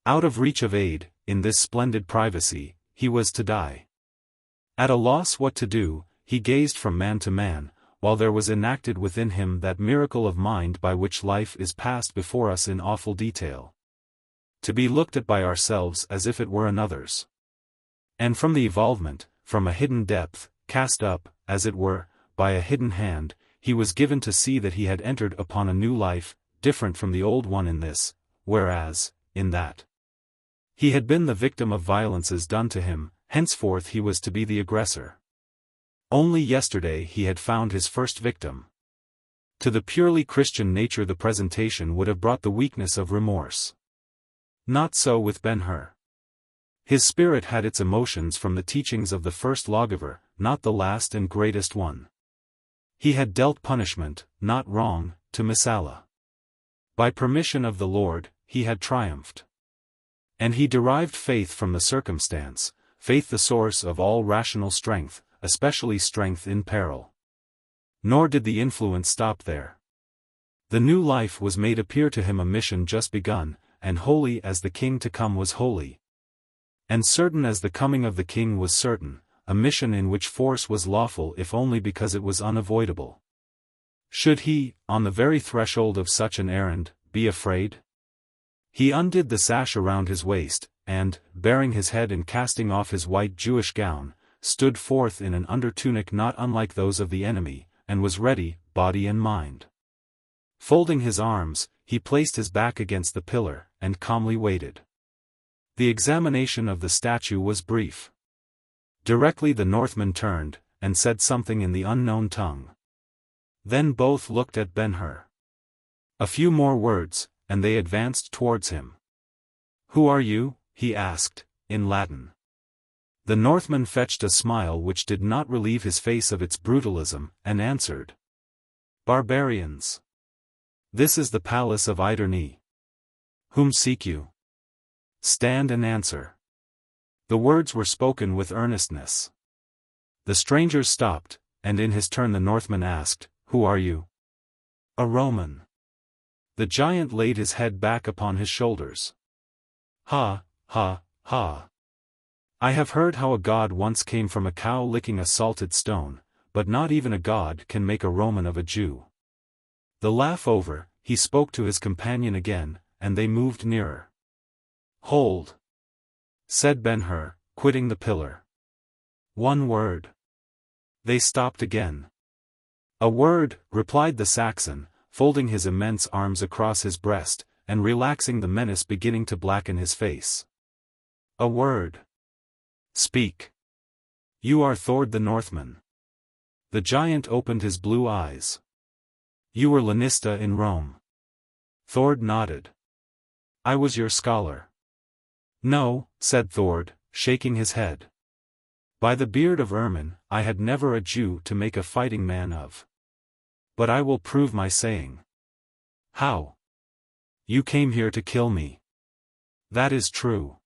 Speaker 1: Out of reach of aid, in this splendid privacy, he was to die. At a loss what to do, he gazed from man to man, while there was enacted within him that miracle of mind by which life is passed before us in awful detail. To be looked at by ourselves as if it were another's. And from the evolvement, from a hidden depth, cast up, as it were, by a hidden hand, he was given to see that he had entered upon a new life, different from the old one in this, whereas, in that, he had been the victim of violences done to him, henceforth he was to be the aggressor. Only yesterday he had found his first victim. To the purely Christian nature the presentation would have brought the weakness of remorse. Not so with Ben-Hur. His spirit had its emotions from the teachings of the first lawgiver, not the last and greatest one. He had dealt punishment, not wrong, to Messala. By permission of the Lord, he had triumphed. And he derived faith from the circumstance, faith the source of all rational strength, especially strength in peril. Nor did the influence stop there. The new life was made appear to him a mission just begun, and holy as the king to come was holy. And certain as the coming of the king was certain, a mission in which force was lawful if only because it was unavoidable. Should he, on the very threshold of such an errand, be afraid? He undid the sash around his waist, and, baring his head and casting off his white Jewish gown, stood forth in an undertunic not unlike those of the enemy, and was ready, body and mind. Folding his arms, he placed his back against the pillar, and calmly waited. The examination of the statue was brief. Directly the Northman turned, and said something in the unknown tongue. Then both looked at Ben-Hur. A few more words, and they advanced towards him. "Who are you?" he asked, in Latin. The Northman fetched a smile which did not relieve his face of its brutalism, and answered. "Barbarians. This is the palace of Iderne. Whom seek you? Stand and answer." The words were spoken with earnestness. The strangers stopped, and in his turn the Northman asked, "Who are you?" "A Roman." The giant laid his head back upon his shoulders. "Ha, ha, ha. I have heard how a god once came from a cow licking a salted stone, but not even a god can make a Roman of a Jew." The laugh over, he spoke to his companion again, and they moved nearer. "Hold," said Ben-Hur, quitting the pillar. "One word." They stopped again. "A word," replied the Saxon, folding his immense arms across his breast, and relaxing the menace beginning to blacken his face. "A word. Speak. You are Thord the Northman." The giant opened his blue eyes. "You were Lanista in Rome." Thord nodded. "I was your scholar." "No," said Thord, shaking his head. "By the beard of Ermin, I had never a Jew to make a fighting man of. But I will prove my saying." "How?" "You came here to kill me." "That is true."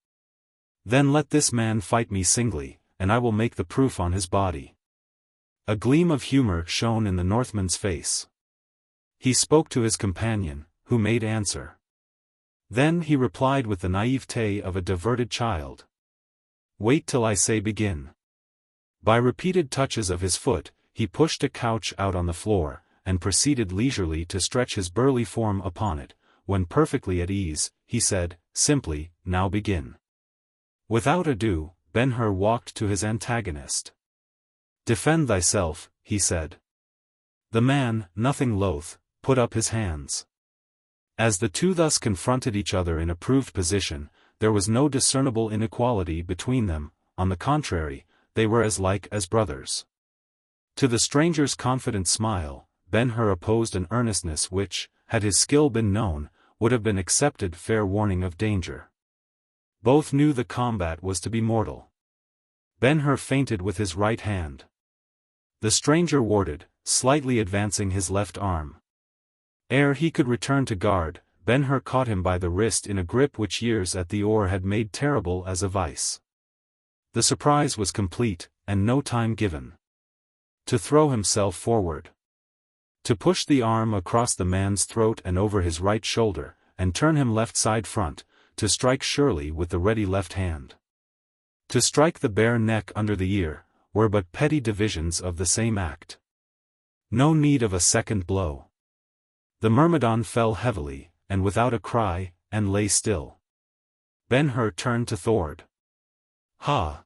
Speaker 1: "Then let this man fight me singly, and I will make the proof on his body." A gleam of humor shone in the Northman's face. He spoke to his companion, who made answer. Then he replied with the naivete of a diverted child. "Wait till I say begin." By repeated touches of his foot, he pushed a couch out on the floor, and proceeded leisurely to stretch his burly form upon it. When perfectly at ease, he said, simply, "Now begin." Without ado, Ben-Hur walked to his antagonist. "Defend thyself," he said. The man, nothing loath, put up his hands. As the two thus confronted each other in approved position, there was no discernible inequality between them, on the contrary, they were as like as brothers. To the stranger's confident smile, Ben-Hur opposed an earnestness which, had his skill been known, would have been accepted fair warning of danger. Both knew the combat was to be mortal. Ben-Hur feinted with his right hand. The stranger warded, slightly advancing his left arm. Ere he could return to guard, Ben-Hur caught him by the wrist in a grip which years at the oar had made terrible as a vice. The surprise was complete, and no time given. To throw himself forward. To push the arm across the man's throat and over his right shoulder, and turn him left side front, to strike surely with the ready left hand. To strike the bare neck under the ear, were but petty divisions of the same act. No need of a second blow. The myrmidon fell heavily, and without a cry, and lay still. Ben-Hur turned to Thord. "Ha!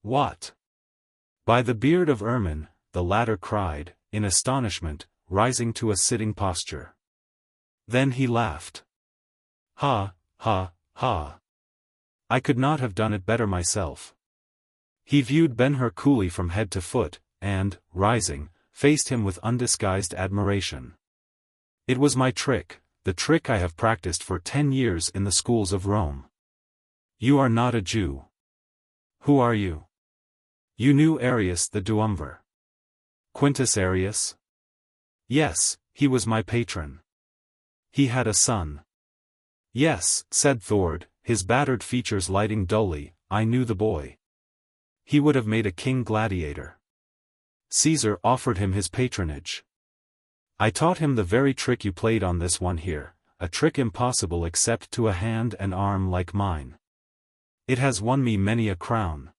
Speaker 1: What?" "By the beard of Ermin," the latter cried, in astonishment, rising to a sitting posture. Then he laughed. "Ha, ha, ha. I could not have done it better myself." He viewed Ben-Hur coolly from head to foot, and, rising, faced him with undisguised admiration. "It was my trick, the trick I have practiced for 10 years in the schools of Rome." "You are not a Jew." "Who are you?" "You knew Arius the Duumvir." "Quintus Arius?" "Yes, he was my patron." "He had a son." "Yes," said Thord, his battered features lighting dully, "I knew the boy. He would have made a king gladiator. Caesar offered him his patronage. I taught him the very trick you played on this one here, a trick impossible except to a hand and arm like mine. It has won me many a crown.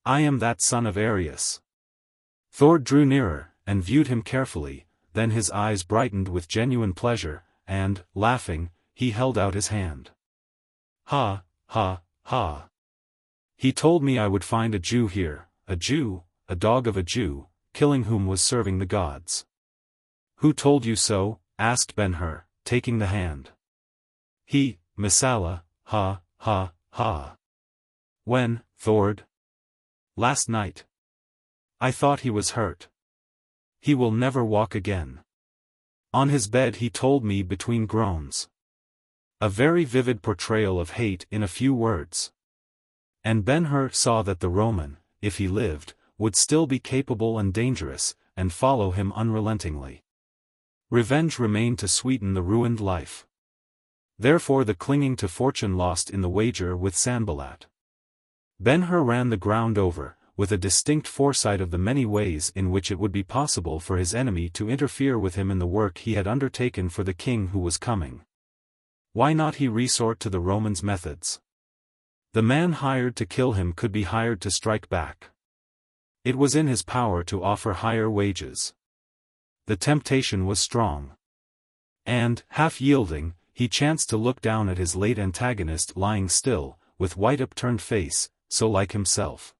Speaker 1: I am that son of Arius." Thord drew nearer, and viewed him carefully, then his eyes brightened with genuine pleasure, and, laughing, he held out his hand. "Ha, ha, ha. He told me I would find a Jew here, a Jew, a dog of a Jew, killing whom was serving the gods. Who told you so? Asked Ben-Hur, taking the hand. He, Messala, ha, ha, ha. When, Thord? Last night. I thought he was hurt. He will never walk again. On his bed he told me between groans. A very vivid portrayal of hate in a few words. And Ben-Hur saw that the Roman, if he lived, would still be capable and dangerous, and follow him unrelentingly. Revenge remained to sweeten the ruined life. Therefore the clinging to fortune lost in the wager with Sanballat. Ben-Hur ran the ground over, with a distinct foresight of the many ways in which it would be possible for his enemy to interfere with him in the work he had undertaken for the king who was coming. Why not he resort to the Romans' methods? The man hired to kill him could be hired to strike back. It was in his power to offer higher wages. The temptation was strong. And, half yielding, he chanced to look down at his late antagonist lying still, with white upturned face, so like himself.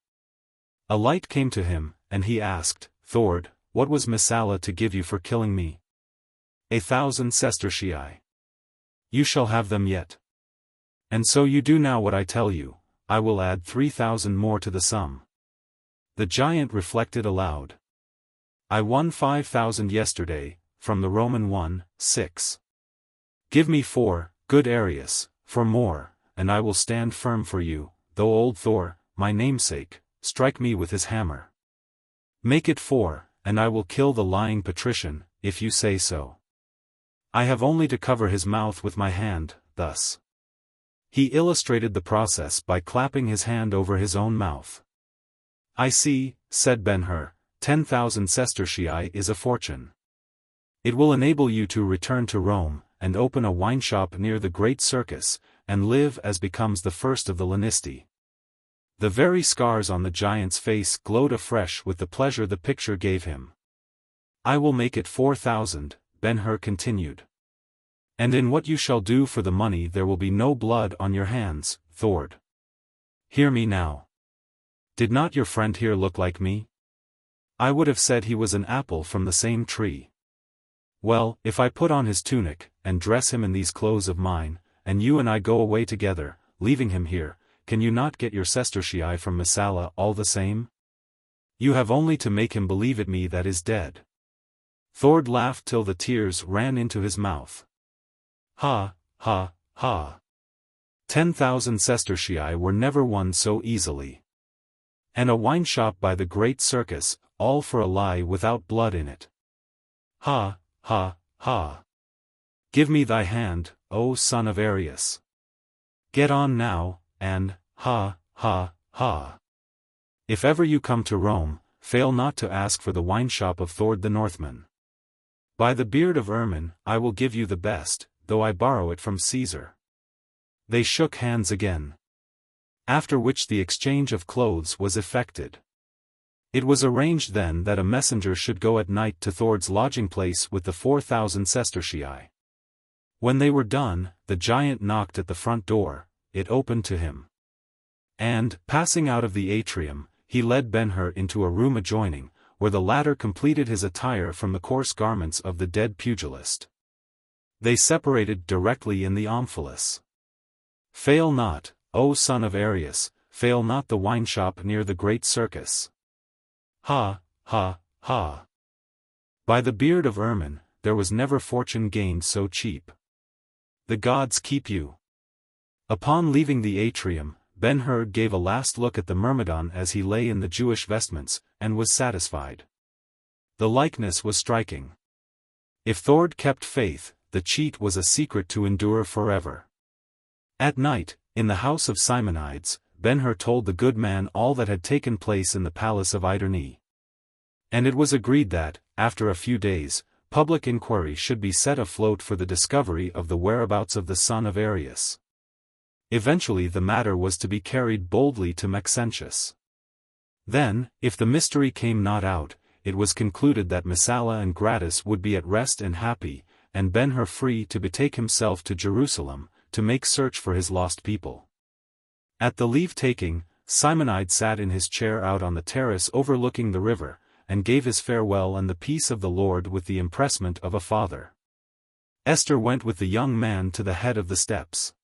Speaker 1: A light came to him, and he asked, Thord, what was Messala to give you for killing me? 1,000 sestertii. You shall have them yet. And so you do now what I tell you, I will add 3,000 more to the sum. The giant reflected aloud. I won 5,000 yesterday, from the Roman 1:6. Give me 4, good Arius, for more, and I will stand firm for you, though old Thor, my namesake, strike me with his hammer. Make it 4, and I will kill the lying patrician, if you say so. I have only to cover his mouth with my hand, thus. He illustrated the process by clapping his hand over his own mouth. I see, said Ben-Hur, 10,000 sestertii is a fortune. It will enable you to return to Rome, and open a wine shop near the great circus, and live as becomes the first of the Lanisti. The very scars on the giant's face glowed afresh with the pleasure the picture gave him. I will make it 4,000, Ben-Hur continued. And in what you shall do for the money there will be no blood on your hands, Thord. Hear me now. Did not your friend here look like me? I would have said he was an apple from the same tree. Well, if I put on his tunic, and dress him in these clothes of mine, and you and I go away together, leaving him here, can you not get your sestertii from Messala all the same? You have only to make him believe it me that is dead. Thord laughed till the tears ran into his mouth. Ha, ha, ha. 10,000 sestertii were never won so easily. And a wine shop by the great circus, all for a lie without blood in it. Ha, ha, ha. Give me thy hand, O son of Arius. Get on now, and, ha, ha, ha. If ever you come to Rome, fail not to ask for the wine shop of Thord the Northman. By the beard of ermine, I will give you the best, though I borrow it from Caesar. They shook hands again. After which the exchange of clothes was effected. It was arranged then that a messenger should go at night to Thord's lodging place with the 4,000 sestertii. When they were done, the giant knocked at the front door, it opened to him. And, passing out of the atrium, he led Ben-Hur into a room adjoining, where the latter completed his attire from the coarse garments of the dead pugilist. They separated directly in the omphalos. Fail not, O son of Arius, fail not the wine shop near the great circus. Ha, ha, ha. By the beard of ermine, there was never fortune gained so cheap. The gods keep you. Upon leaving the atrium, Ben-Hur gave a last look at the myrmidon as he lay in the Jewish vestments, and was satisfied. The likeness was striking. If Thord kept faith, the cheat was a secret to endure forever. At night, in the house of Simonides, Ben-Hur told the good man all that had taken place in the palace of Iderne. And it was agreed that, after a few days, public inquiry should be set afloat for the discovery of the whereabouts of the son of Arius. Eventually the matter was to be carried boldly to Maxentius. Then, if the mystery came not out, it was concluded that Messala and Gratus would be at rest and happy, and Ben-Hur free to betake himself to Jerusalem, to make search for his lost people. At the leave-taking, Simonide sat in his chair out on the terrace overlooking the river, and gave his farewell and the peace of the Lord with the impressment of a father. Esther went with the young man to the head of the steps.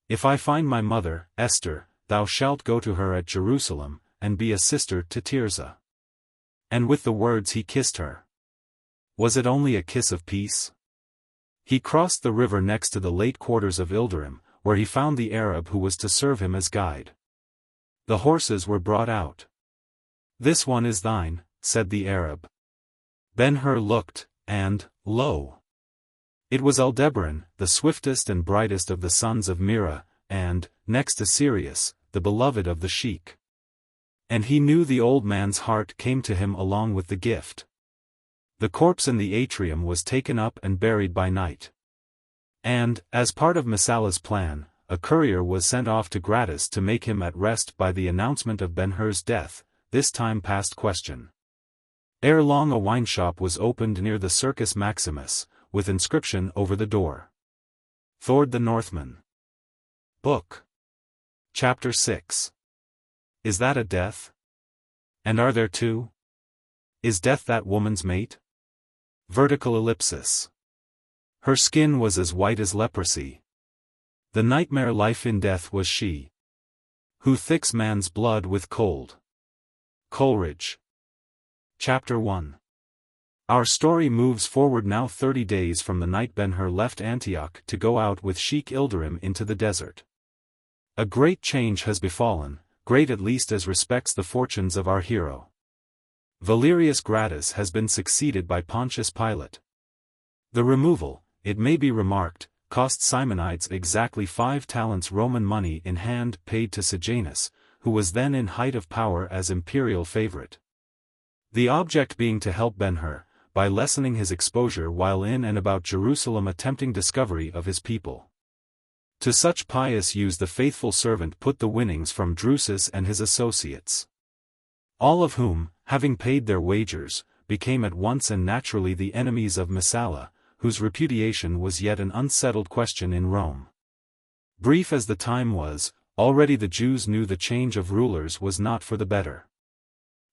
Speaker 1: If I find my mother, Esther, thou shalt go to her at Jerusalem, and be a sister to Tirzah. And with the words he kissed her. Was it only a kiss of peace? He crossed the river next to the late quarters of Ilderim, where he found the Arab who was to serve him as guide. The horses were brought out. "This one is thine," said the Arab. Ben-Hur looked, and, lo! It was Aldebaran, the swiftest and brightest of the sons of Mira, and, next to Sirius, the beloved of the sheik. And he knew the old man's heart came to him along with the gift. The corpse in the atrium was taken up and buried by night. And, as part of Messala's plan, a courier was sent off to Gratus to make him at rest by the announcement of Ben-Hur's death, this time past question. Ere long a wine shop was opened near the Circus Maximus, with inscription over the door. Thord the Northman. Book. Chapter 6. Is that a death? And are there two? Is death that woman's mate? Vertical ellipsis. Her skin was as white as leprosy. The nightmare life in death was she. Who thicks man's blood with cold. Coleridge. Chapter 1. Our story moves forward now 30 days from the night Ben-Hur left Antioch to go out with Sheikh Ilderim into the desert. A great change has befallen, great at least as respects the fortunes of our hero. Valerius Gratus has been succeeded by Pontius Pilate. The removal, it may be remarked, cost Simonides exactly 5 talents Roman money in hand paid to Sejanus, who was then in height of power as imperial favorite. The object being to help Ben-Hur, by lessening his exposure while in and about Jerusalem attempting discovery of his people. To such pious use the faithful servant put the winnings from Drusus and his associates. All of whom, having paid their wagers, became at once and naturally the enemies of Messala, whose repudiation was yet an unsettled question in Rome. Brief as the time was, already the Jews knew the change of rulers was not for the better.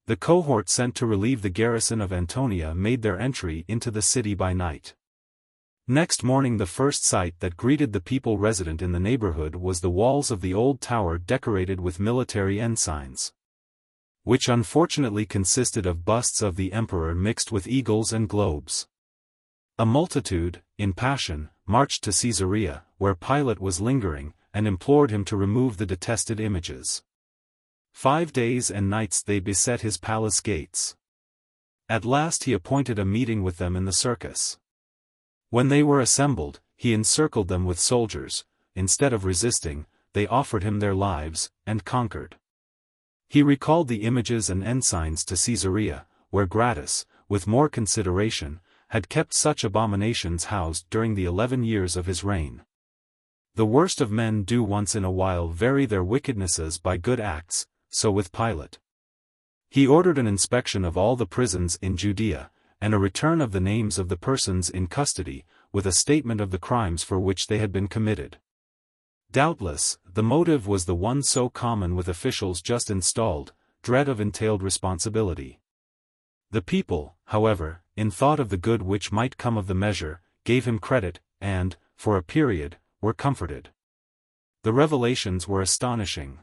Speaker 1: The cohort sent to relieve the garrison of Antonia made their entry into the city by night. Next morning the first sight that greeted the people resident in the neighborhood was the walls of the old tower decorated with military ensigns, which unfortunately consisted of busts of the emperor mixed with eagles and globes. A multitude, in passion, marched to Caesarea, where Pilate was lingering, and implored him to remove the detested images. 5 days and nights they beset his palace gates. At last he appointed a meeting with them in the circus. When they were assembled, he encircled them with soldiers. Instead of resisting, they offered him their lives, and conquered. He recalled the images and ensigns to Caesarea, where Gratus, with more consideration, had kept such abominations housed during the 11 years of his reign. The worst of men do once in a while vary their wickednesses by good acts, so with Pilate. He ordered an inspection of all the prisons in Judea, and a return of the names of the persons in custody, with a statement of the crimes for which they had been committed. Doubtless, the motive was the one so common with officials just installed, dread of entailed responsibility. The people, however, in thought of the good which might come of the measure, gave him credit, and, for a period, were comforted. The revelations were astonishing.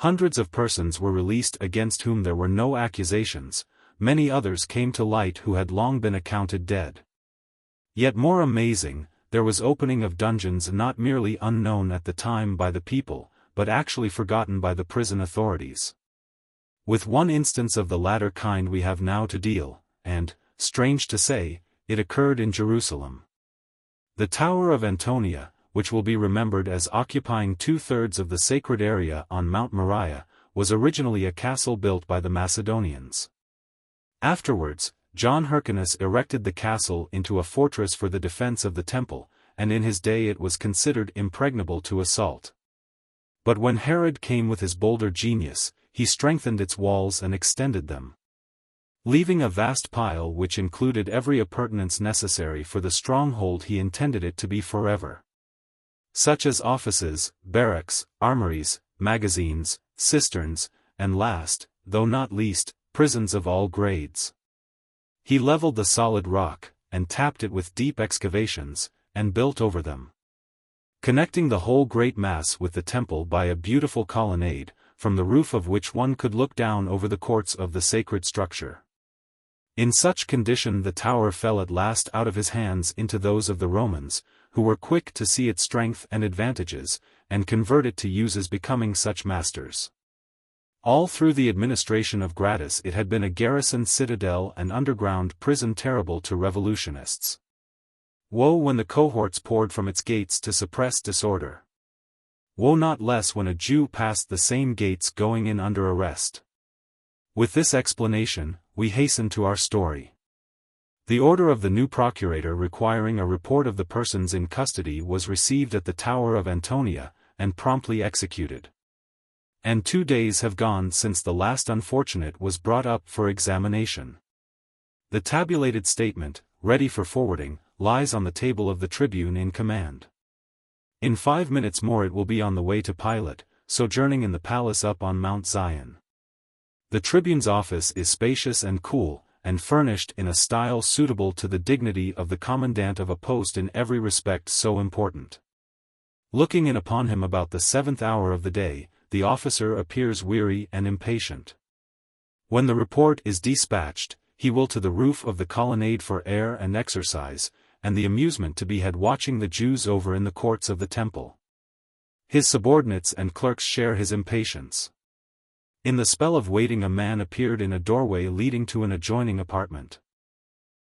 Speaker 1: Hundreds of persons were released against whom there were no accusations, many others came to light who had long been accounted dead. Yet more amazing, there was opening of dungeons not merely unknown at the time by the people, but actually forgotten by the prison authorities. With one instance of the latter kind we have now to deal, and, strange to say, it occurred in Jerusalem. The Tower of Antonia, which will be remembered as occupying 2/3 of the sacred area on Mount Moriah, was originally a castle built by the Macedonians. Afterwards, John Hyrcanus erected the castle into a fortress for the defense of the temple, and in his day it was considered impregnable to assault. But when Herod came with his bolder genius, he strengthened its walls and extended them, leaving a vast pile which included every appurtenance necessary for the stronghold he intended it to be forever. Such as offices, barracks, armories, magazines, cisterns, and last, though not least, prisons of all grades. He leveled the solid rock, and tapped it with deep excavations, and built over them, connecting the whole great mass with the temple by a beautiful colonnade, from the roof of which one could look down over the courts of the sacred structure. In such condition the tower fell at last out of his hands into those of the Romans, who were quick to see its strength and advantages, and convert it to uses becoming such masters. All through the administration of Gratus it had been a garrison citadel and underground prison terrible to revolutionists. Woe when the cohorts poured from its gates to suppress disorder. Woe not less when a Jew passed the same gates going in under arrest. With this explanation, we hasten to our story. The order of the new procurator requiring a report of the persons in custody was received at the Tower of Antonia, and promptly executed. And 2 days have gone since the last unfortunate was brought up for examination. The tabulated statement, ready for forwarding, lies on the table of the tribune in command. In 5 minutes more it will be on the way to Pilate, sojourning in the palace up on Mount Zion. The tribune's office is spacious and cool, and furnished in a style suitable to the dignity of the commandant of a post in every respect so important. Looking in upon him about the 7th hour of the day, the officer appears weary and impatient. When the report is dispatched, he will to the roof of the colonnade for air and exercise, and the amusement to be had watching the Jews over in the courts of the temple. His subordinates and clerks share his impatience. In the spell of waiting a man appeared in a doorway leading to an adjoining apartment.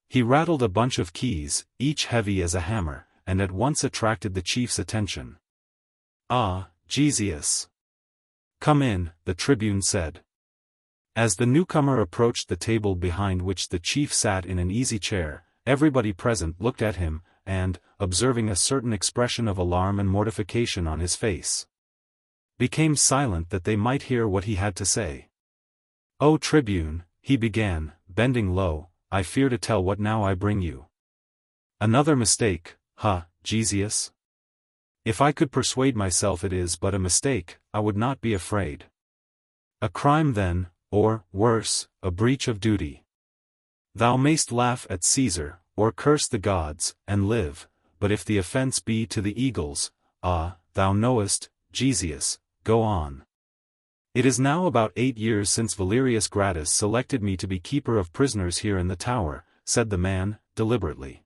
Speaker 1: He rattled a bunch of keys, each heavy as a hammer, and at once attracted the chief's attention. "Ah, Jesus! Come in," the tribune said. As the newcomer approached the table behind which the chief sat in an easy chair, everybody present looked at him, and, observing a certain expression of alarm and mortification on his face, became silent that they might hear what he had to say. "O tribune," he began, bending low, "I fear to tell what now I bring you. Another mistake, Jesus? If I could persuade myself it is but a mistake, I would not be afraid. A crime then, or, worse, a breach of duty. Thou mayst laugh at Caesar, or curse the gods, and live, but if the offense be to the eagles, thou knowest, Jesus, go on. It is now about 8 years since Valerius Gratus selected me to be keeper of prisoners here in the tower," said the man, deliberately.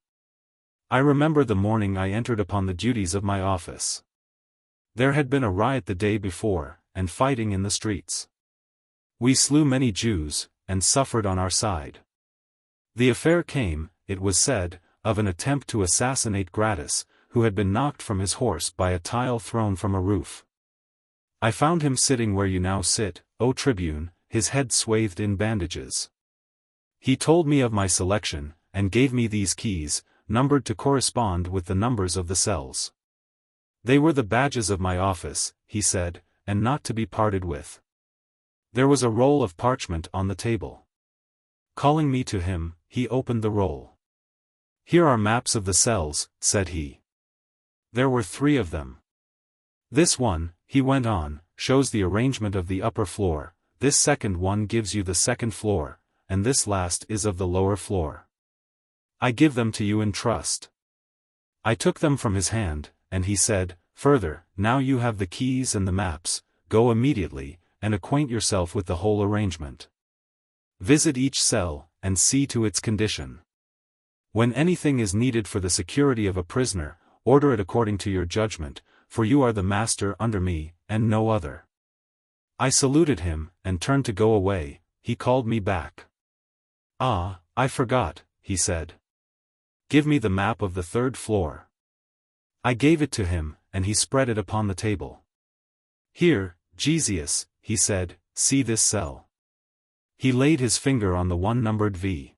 Speaker 1: "I remember the morning I entered upon the duties of my office. There had been a riot the day before, and fighting in the streets. We slew many Jews, and suffered on our side. The affair came, it was said, of an attempt to assassinate Gratus, who had been knocked from his horse by a tile thrown from a roof. I found him sitting where you now sit, O tribune, his head swathed in bandages. He told me of my selection, and gave me these keys, numbered to correspond with the numbers of the cells. They were the badges of my office," he said, "and not to be parted with." There was a roll of parchment on the table. Calling me to him, he opened the roll. "Here are maps of the cells," said he. There were 3 of them. "This one," he went on, "shows the arrangement of the upper floor, this second one gives you the second floor, and this last is of the lower floor. I give them to you in trust." I took them from his hand, and he said, "Further, now you have the keys and the maps, go immediately, and acquaint yourself with the whole arrangement. Visit each cell, and see to its condition. When anything is needed for the security of a prisoner, order it according to your judgment, for you are the master under me, and no other." I saluted him, and turned to go away. He called me back. "Ah, I forgot," he said. "Give me the map of the 3rd floor." I gave it to him, and he spread it upon the table. "Here, Jesus," he said, "see this cell." He laid his finger on the one numbered V.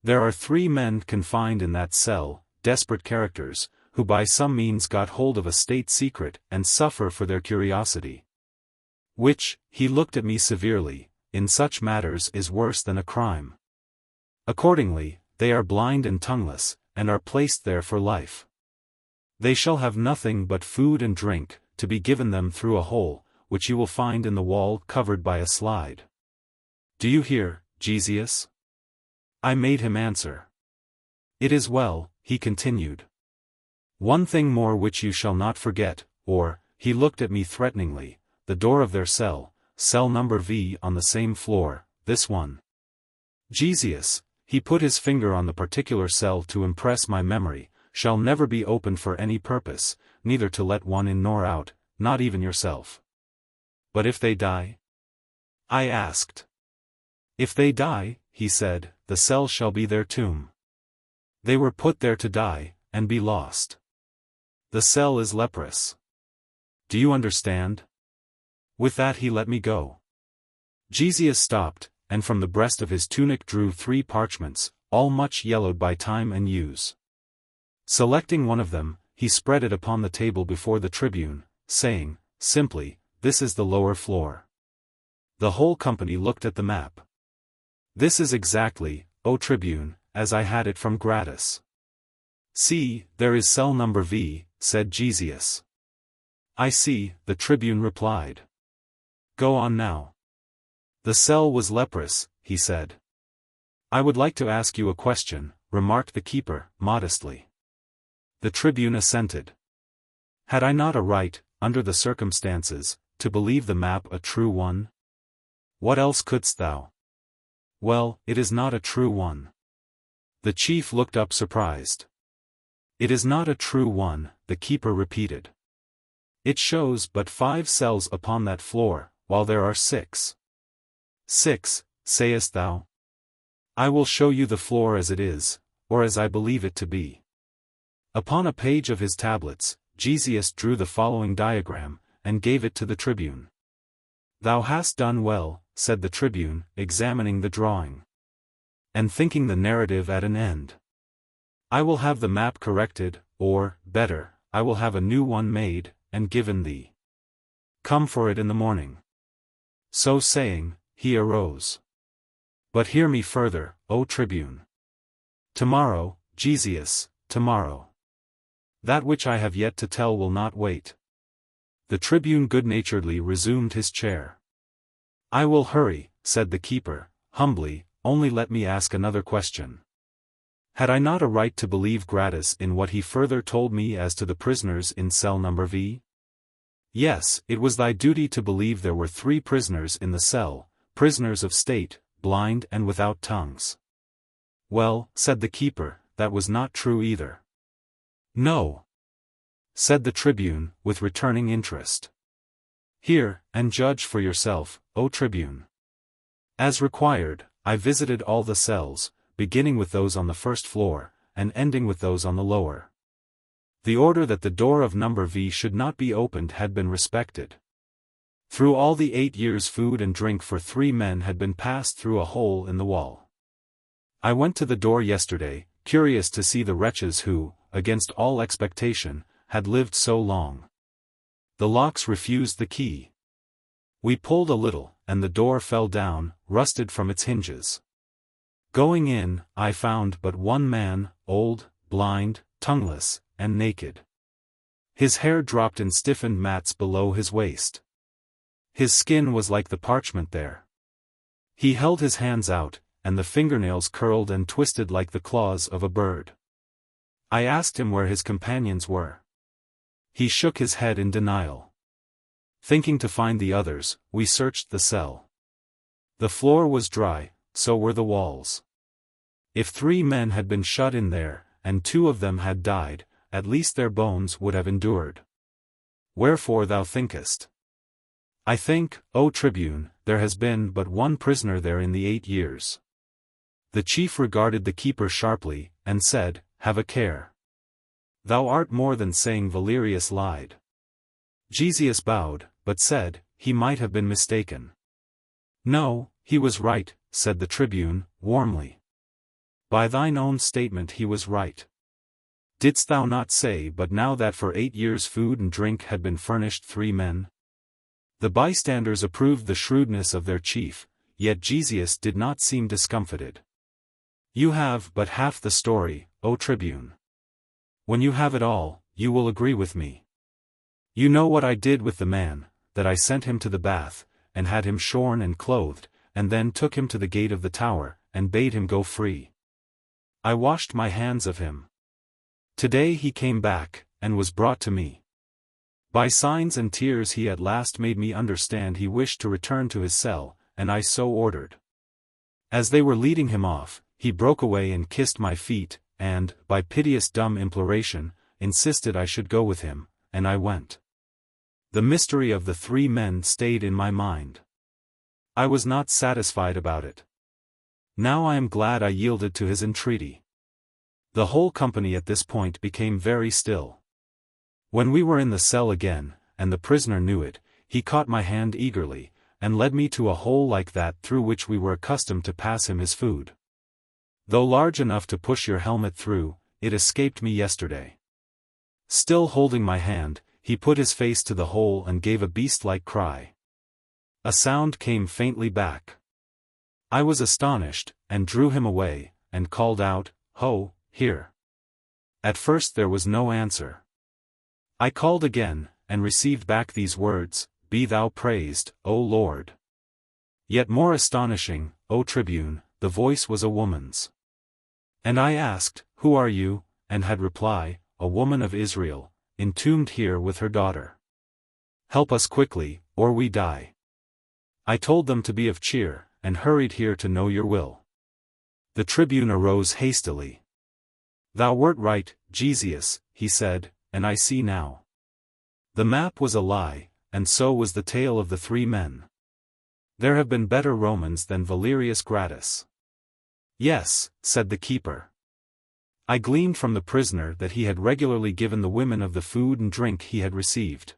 Speaker 1: "There are 3 men confined in that cell, desperate characters, who by some means got hold of a state secret and suffer for their curiosity. Which," he looked at me severely, "in such matters is worse than a crime. Accordingly, they are blind and tongueless, and are placed there for life. They shall have nothing but food and drink, to be given them through a hole, which you will find in the wall covered by a slide. Do you hear, Gesius? I made him answer. It is well, he continued. One thing more which you shall not forget, or, he looked at me threateningly, the door of their cell number V on the same floor, this one. Gesius, he put his finger on the particular cell to impress my memory, shall never be opened for any purpose, neither to let one in nor out, not even yourself. But if they die? I asked. If they die, he said, the cell shall be their tomb. They were put there to die, and be lost. The cell is leprous. Do you understand? With that he let me go. Gesius stopped, and from the breast of his tunic drew 3 parchments, all much yellowed by time and use. Selecting one of them, he spread it upon the table before the tribune, saying, simply, this is the lower floor. The whole company looked at the map. This is exactly, O tribune, as I had it from Gratus. See, there is cell number V, said Gesius. I see, the tribune replied. Go on now. The cell was leprous, he said. I would like to ask you a question, remarked the keeper, modestly. The tribune assented. Had I not a right, under the circumstances, to believe the map a true one? What else couldst thou? Well, it is not a true one. The chief looked up surprised. It is not a true one, the keeper repeated. It shows but 5 cells upon that floor, while there are 6. 6, sayest thou? I will show you the floor as it is, or as I believe it to be. Upon a page of his tablets, Gesius drew the following diagram, and gave it to the tribune. Thou hast done well, said the tribune, examining the drawing. And thinking the narrative at an end. I will have the map corrected, or, better, I will have a new one made, and given thee. Come for it in the morning. So saying, he arose. But hear me further, O tribune. Tomorrow, Gesius, tomorrow. That which I have yet to tell will not wait. The tribune good-naturedly resumed his chair. I will hurry, said the keeper, humbly, only let me ask another question. Had I not a right to believe Gratus in what he further told me as to the prisoners in cell number V? Yes, it was thy duty to believe there were 3 prisoners in the cell, prisoners of state, blind and without tongues. Well, said the keeper, that was not true either. No, said the tribune, with returning interest. Hear, and judge for yourself, O tribune. As required, I visited all the cells, beginning with those on the first floor, and ending with those on the lower. The order that the door of number V should not be opened had been respected. Through all the 8 years food and drink for 3 men had been passed through a hole in the wall. I went to the door yesterday, curious to see the wretches who, against all expectation, had lived so long. The locks refused the key. We pulled a little, and the door fell down, rusted from its hinges. Going in, I found but one man, old, blind, tongueless, and naked. His hair dropped in stiffened mats below his waist. His skin was like the parchment there. He held his hands out, and the fingernails curled and twisted like the claws of a bird. I asked him where his companions were. He shook his head in denial. Thinking to find the others, we searched the cell. The floor was dry, so were the walls. If 3 men had been shut in there, and 2 of them had died, at least their bones would have endured. Wherefore thou thinkest? I think, O tribune, there has been but 1 prisoner there in the 8 years. The chief regarded the keeper sharply, and said, Have a care. Thou art more than saying Valerius lied. Gesius bowed, but said, he might have been mistaken. No, he was right, said the tribune, warmly. By thine own statement he was right. Didst thou not say but now that for 8 years food and drink had been furnished 3 men? The bystanders approved the shrewdness of their chief, yet Gesius did not seem discomfited. You have but half the story, O tribune. When you have it all, you will agree with me. You know what I did with the man, that I sent him to the bath, and had him shorn and clothed, and then took him to the gate of the tower, and bade him go free. I washed my hands of him. Today he came back, and was brought to me. By signs and tears he at last made me understand he wished to return to his cell, and I so ordered. As they were leading him off, he broke away and kissed my feet, and, by piteous dumb imploration, insisted I should go with him, and I went. The mystery of the 3 men stayed in my mind. I was not satisfied about it. Now I am glad I yielded to his entreaty. The whole company at this point became very still. When we were in the cell again, and the prisoner knew it, he caught my hand eagerly, and led me to a hole like that through which we were accustomed to pass him his food. Though large enough to push your helmet through, it escaped me yesterday. Still holding my hand, he put his face to the hole and gave a beast-like cry. A sound came faintly back. I was astonished, and drew him away, and called out, "Ho, here." At first there was no answer. I called again, and received back these words, "Be thou praised, O Lord." Yet more astonishing, O Tribune, the voice was a woman's. And I asked, "Who are you?" and had reply, "A woman of Israel, entombed here with her daughter. Help us quickly, or we die." I told them to be of cheer, and hurried here to know your will. The tribune arose hastily. "Thou wert right, Gesius," he said, "and I see now. The map was a lie, and so was the tale of the 3 men. There have been better Romans than Valerius Gratus." "Yes," said the keeper. I gleaned from the prisoner that he had regularly given the women of the food and drink he had received.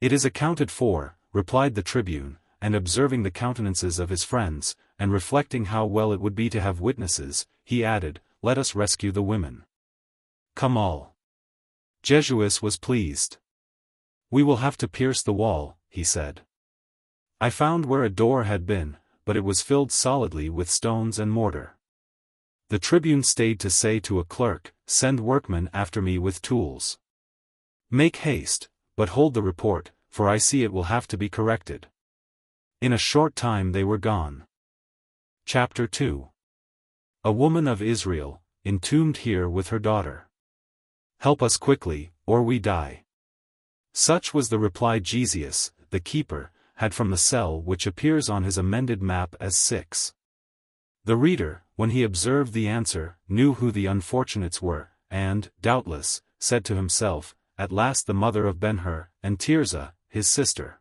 Speaker 1: "It is accounted for," replied the tribune, and observing the countenances of his friends, and reflecting how well it would be to have witnesses, he added, "Let us rescue the women. Come all." Gesius was pleased. "We will have to pierce the wall," he said. I found where a door had been, but it was filled solidly with stones and mortar. The tribune stayed to say to a clerk, "Send workmen after me with tools. Make haste, but hold the report, for I see it will have to be corrected." In a short time they were gone. Chapter 2. A woman of Israel, entombed here with her daughter. Help us quickly, or we die. Such was the reply Gesius, the keeper, had from the cell which appears on his amended map as 6. The reader, when he observed the answer, knew who the unfortunates were, and, doubtless, said to himself, "At last the mother of Ben-Hur, and Tirzah, his sister."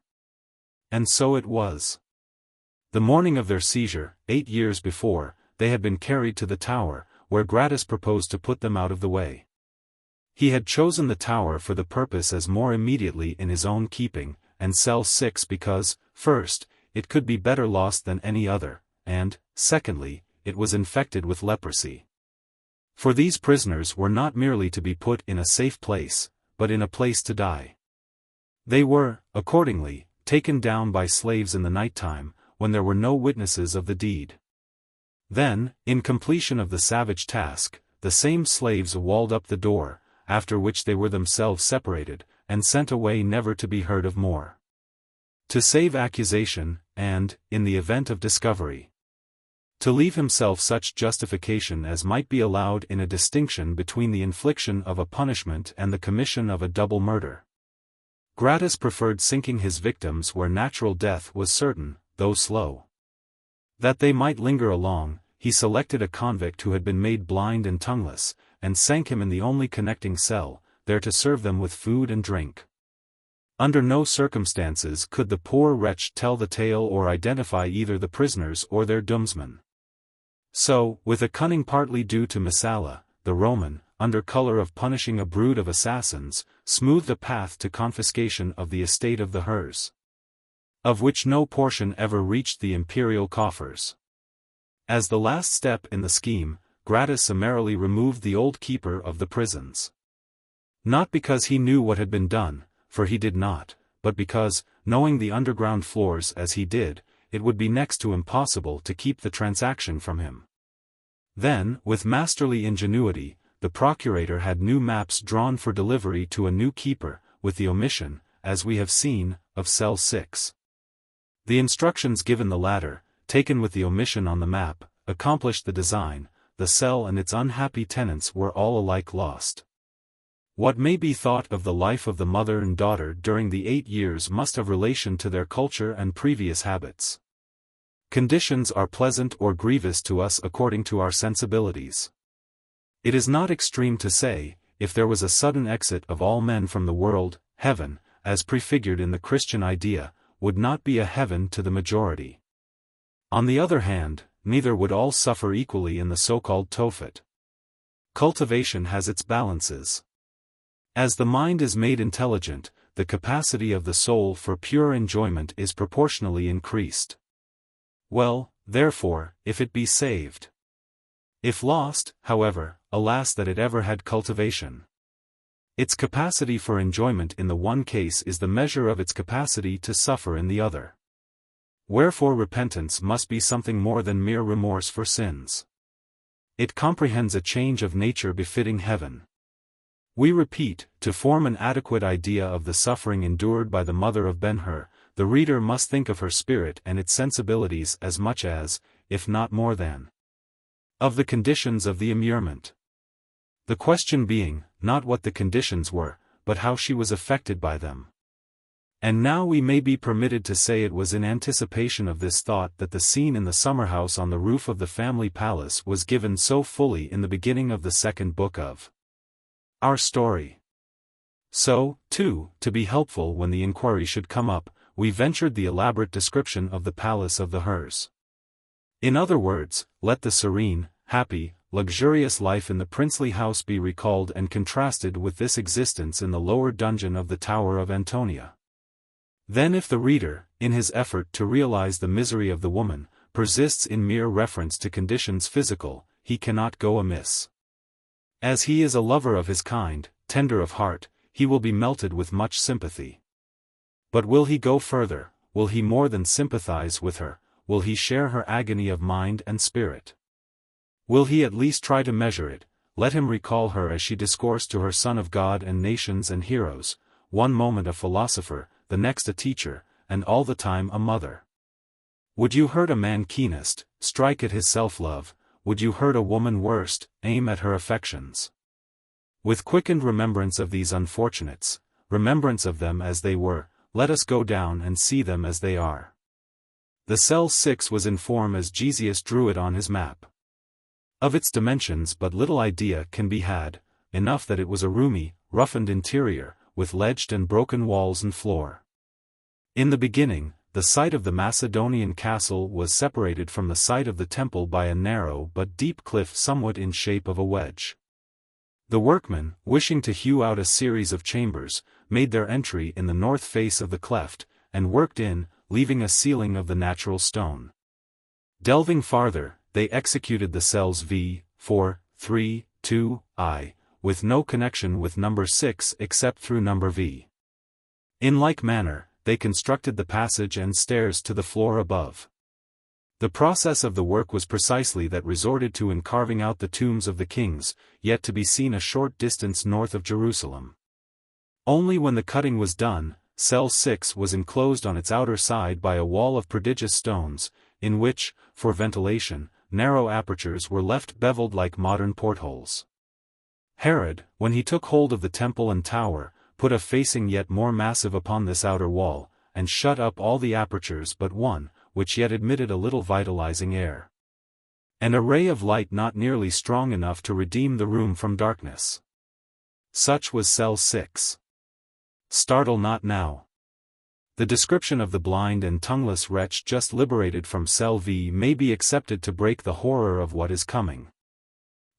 Speaker 1: And so it was. The morning of their seizure, 8 years before, they had been carried to the tower, where Gratus proposed to put them out of the way. He had chosen the tower for the purpose as more immediately in his own keeping, and cell 6 because, first, it could be better lost than any other, and, secondly, it was infected with leprosy. For these prisoners were not merely to be put in a safe place, but in a place to die. They were, accordingly, taken down by slaves in the night time, when there were no witnesses of the deed. Then, in completion of the savage task, the same slaves walled up the door, after which they were themselves separated, and sent away never to be heard of more. To save accusation, and, in the event of discovery, to leave himself such justification as might be allowed in a distinction between the infliction of a punishment and the commission of a double murder. Gratus preferred sinking his victims where natural death was certain, though slow. That they might linger along, he selected a convict who had been made blind and tongueless, and sank him in the only connecting cell, there to serve them with food and drink. Under no circumstances could the poor wretch tell the tale or identify either the prisoners or their doomsman. So, with a cunning partly due to Messala, the Roman, under color of punishing a brood of assassins, smoothed a path to confiscation of the estate of the Hurs, of which no portion ever reached the imperial coffers. As the last step in the scheme, Gratus summarily removed the old keeper of the prisons. Not because he knew what had been done, for he did not, but because, knowing the underground floors as he did, it would be next to impossible to keep the transaction from him. Then, with masterly ingenuity, the procurator had new maps drawn for delivery to a new keeper, with the omission, as we have seen, of cell 6. The instructions given the latter, taken with the omission on the map, accomplished the design. The cell and its unhappy tenants were all alike lost. What may be thought of the life of the mother and daughter during the 8 years must have relation to their culture and previous habits. Conditions are pleasant or grievous to us according to our sensibilities. It is not extreme to say, if there was a sudden exit of all men from the world, heaven, as prefigured in the Christian idea, would not be a heaven to the majority. On the other hand, neither would all suffer equally in the so-called Tophet. Cultivation has its balances. As the mind is made intelligent, the capacity of the soul for pure enjoyment is proportionally increased. Well, therefore, if it be saved. If lost, however, alas that it ever had cultivation. Its capacity for enjoyment in the one case is the measure of its capacity to suffer in the other. Wherefore repentance must be something more than mere remorse for sins. It comprehends a change of nature befitting heaven. We repeat, to form an adequate idea of the suffering endured by the mother of Ben-Hur, the reader must think of her spirit and its sensibilities as much as, if not more than, of the conditions of the immurement. The question being, not what the conditions were, but how she was affected by them. And now we may be permitted to say it was in anticipation of this thought that the scene in the summerhouse on the roof of the family palace was given so fully in the beginning of the second book of our story. So, too, to be helpful when the inquiry should come up, we ventured the elaborate description of the palace of the Hurs. In other words, let the serene, happy, luxurious life in the princely house be recalled and contrasted with this existence in the lower dungeon of the Tower of Antonia. Then if the reader, in his effort to realize the misery of the woman, persists in mere reference to conditions physical, he cannot go amiss. As he is a lover of his kind, tender of heart, he will be melted with much sympathy. But will he go further? Will he more than sympathize with her? Will he share her agony of mind and spirit? Will he at least try to measure it? Let him recall her as she discoursed to her Son of God and nations and heroes, one moment a philosopher, the next a teacher, and all the time a mother. Would you hurt a man keenest, strike at his self-love? Would you hurt a woman worst, aim at her affections? With quickened remembrance of these unfortunates, remembrance of them as they were, let us go down and see them as they are. The cell 6 was in form as Jesus drew it on his map. Of its dimensions but little idea can be had, enough that it was a roomy, roughened interior, with ledged and broken walls and floor. In the beginning, the site of the Macedonian castle was separated from the site of the temple by a narrow but deep cliff somewhat in shape of a wedge. The workmen, wishing to hew out a series of chambers, made their entry in the north face of the cleft, and worked in, leaving a ceiling of the natural stone. Delving farther, they executed the cells V4, 3, 2, I, with no connection with number 6 except through number V. In like manner, they constructed the passage and stairs to the floor above. The process of the work was precisely that resorted to in carving out the tombs of the kings, yet to be seen a short distance north of Jerusalem. Only when the cutting was done, cell 6 was enclosed on its outer side by a wall of prodigious stones, in which, for ventilation, narrow apertures were left beveled like modern portholes. Herod, when he took hold of the temple and tower, put a facing yet more massive upon this outer wall, and shut up all the apertures but one, which yet admitted a little vitalizing air. An array of light not nearly strong enough to redeem the room from darkness. Such was cell 6. Startle not now. The description of the blind and tongueless wretch just liberated from cell V may be accepted to break the horror of what is coming.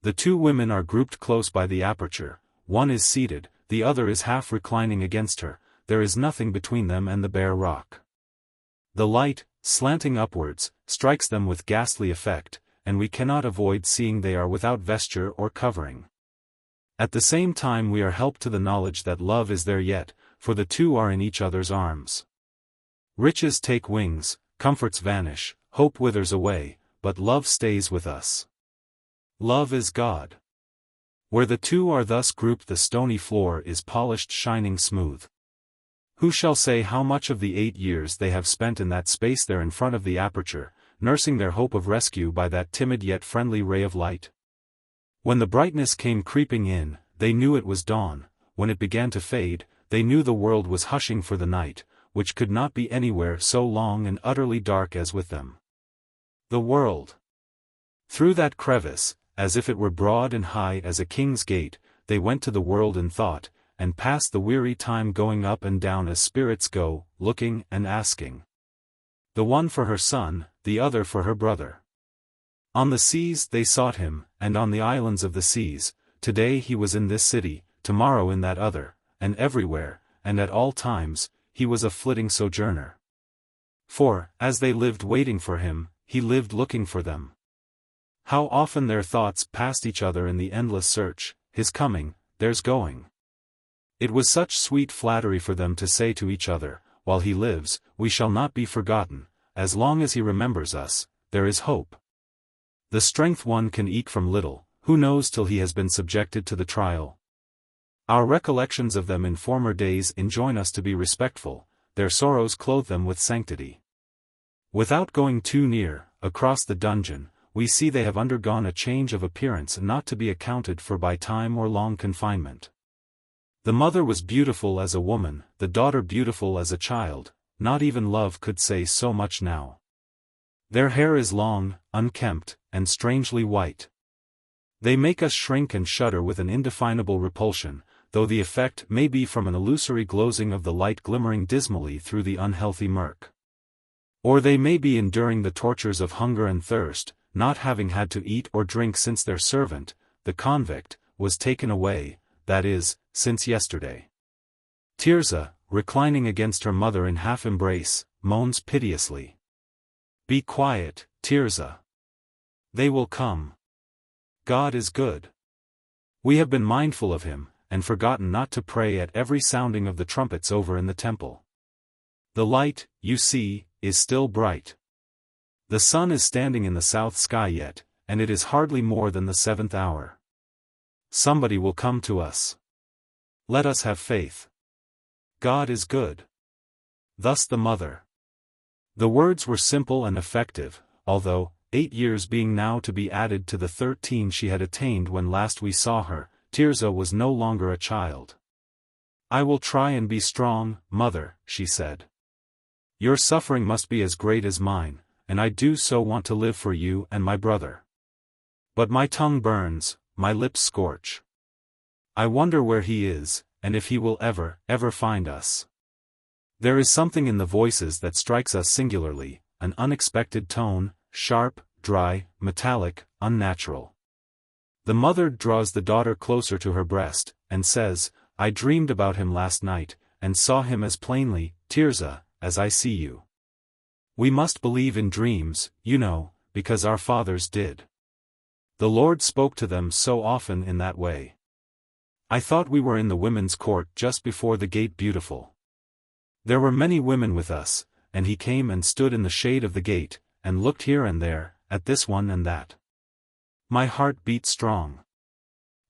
Speaker 1: The two women are grouped close by the aperture, one is seated, the other is half reclining against her, there is nothing between them and the bare rock. The light, slanting upwards, strikes them with ghastly effect, and we cannot avoid seeing they are without vesture or covering. At the same time we are helped to the knowledge that love is there yet, for the two are in each other's arms. Riches take wings, comforts vanish, hope withers away, but love stays with us. Love is God. Where the two are thus grouped the stony floor is polished shining smooth. Who shall say how much of the 8 years they have spent in that space there in front of the aperture, nursing their hope of rescue by that timid yet friendly ray of light? When the brightness came creeping in, they knew it was dawn. When it began to fade, they knew the world was hushing for the night, which could not be anywhere so long and utterly dark as with them. The world. Through that crevice, as if it were broad and high as a king's gate, they went to the world in thought, and passed the weary time going up and down as spirits go, looking and asking. The one for her son, the other for her brother. On the seas they sought him, and on the islands of the seas. Today he was in this city, tomorrow in that other, and everywhere, and at all times, he was a flitting sojourner. For, as they lived waiting for him, he lived looking for them. How often their thoughts passed each other in the endless search, his coming, theirs going. It was such sweet flattery for them to say to each other, while he lives, we shall not be forgotten, as long as he remembers us, there is hope. The strength one can eke from little, who knows till he has been subjected to the trial? Our recollections of them in former days enjoin us to be respectful, their sorrows clothe them with sanctity. Without going too near, across the dungeon, we see they have undergone a change of appearance not to be accounted for by time or long confinement. The mother was beautiful as a woman, the daughter beautiful as a child, not even love could say so much now. Their hair is long, unkempt, and strangely white. They make us shrink and shudder with an indefinable repulsion, though the effect may be from an illusory glozing of the light glimmering dismally through the unhealthy murk. Or they may be enduring the tortures of hunger and thirst, not having had to eat or drink since their servant, the convict, was taken away, that is, since yesterday. Tirzah, reclining against her mother in half-embrace, moans piteously. Be quiet, Tirzah. They will come. God is good. We have been mindful of him, and forgotten not to pray at every sounding of the trumpets over in the temple. The light, you see, is still bright. The sun is standing in the south sky yet, and it is hardly more than the 7th hour. Somebody will come to us. Let us have faith. God is good. Thus the mother. The words were simple and effective, although, 8 years being now to be added to the 13 she had attained when last we saw her, Tirzah was no longer a child. I will try and be strong, mother, she said. Your suffering must be as great as mine, and I do so want to live for you and my brother. But my tongue burns, my lips scorch. I wonder where he is, and if he will ever find us. There is something in the voices that strikes us singularly, an unexpected tone, sharp, dry, metallic, unnatural. The mother draws the daughter closer to her breast, and says, I dreamed about him last night, and saw him as plainly, Tirzah, as I see you. We must believe in dreams, you know, because our fathers did. The Lord spoke to them so often in that way. I thought we were in the women's court just before the gate beautiful. There were many women with us, and he came and stood in the shade of the gate, and looked here and there, at this one and that. My heart beat strong.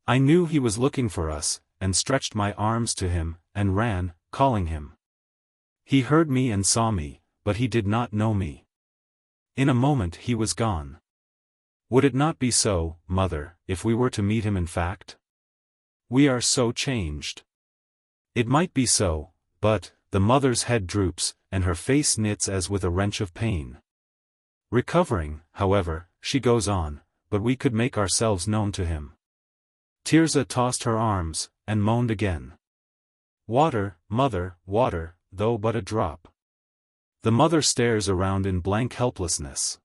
Speaker 1: I knew he was looking for us, and stretched my arms to him, and ran, calling him. He heard me and saw me, but he did not know me. In a moment he was gone. Would it not be so, mother, if we were to meet him in fact? We are so changed. It might be so, but, the mother's head droops, and her face knits as with a wrench of pain. Recovering, however, she goes on, but we could make ourselves known to him. Tirzah tossed her arms, and moaned again. Water, mother, water, though but a drop. The mother stares around in blank helplessness.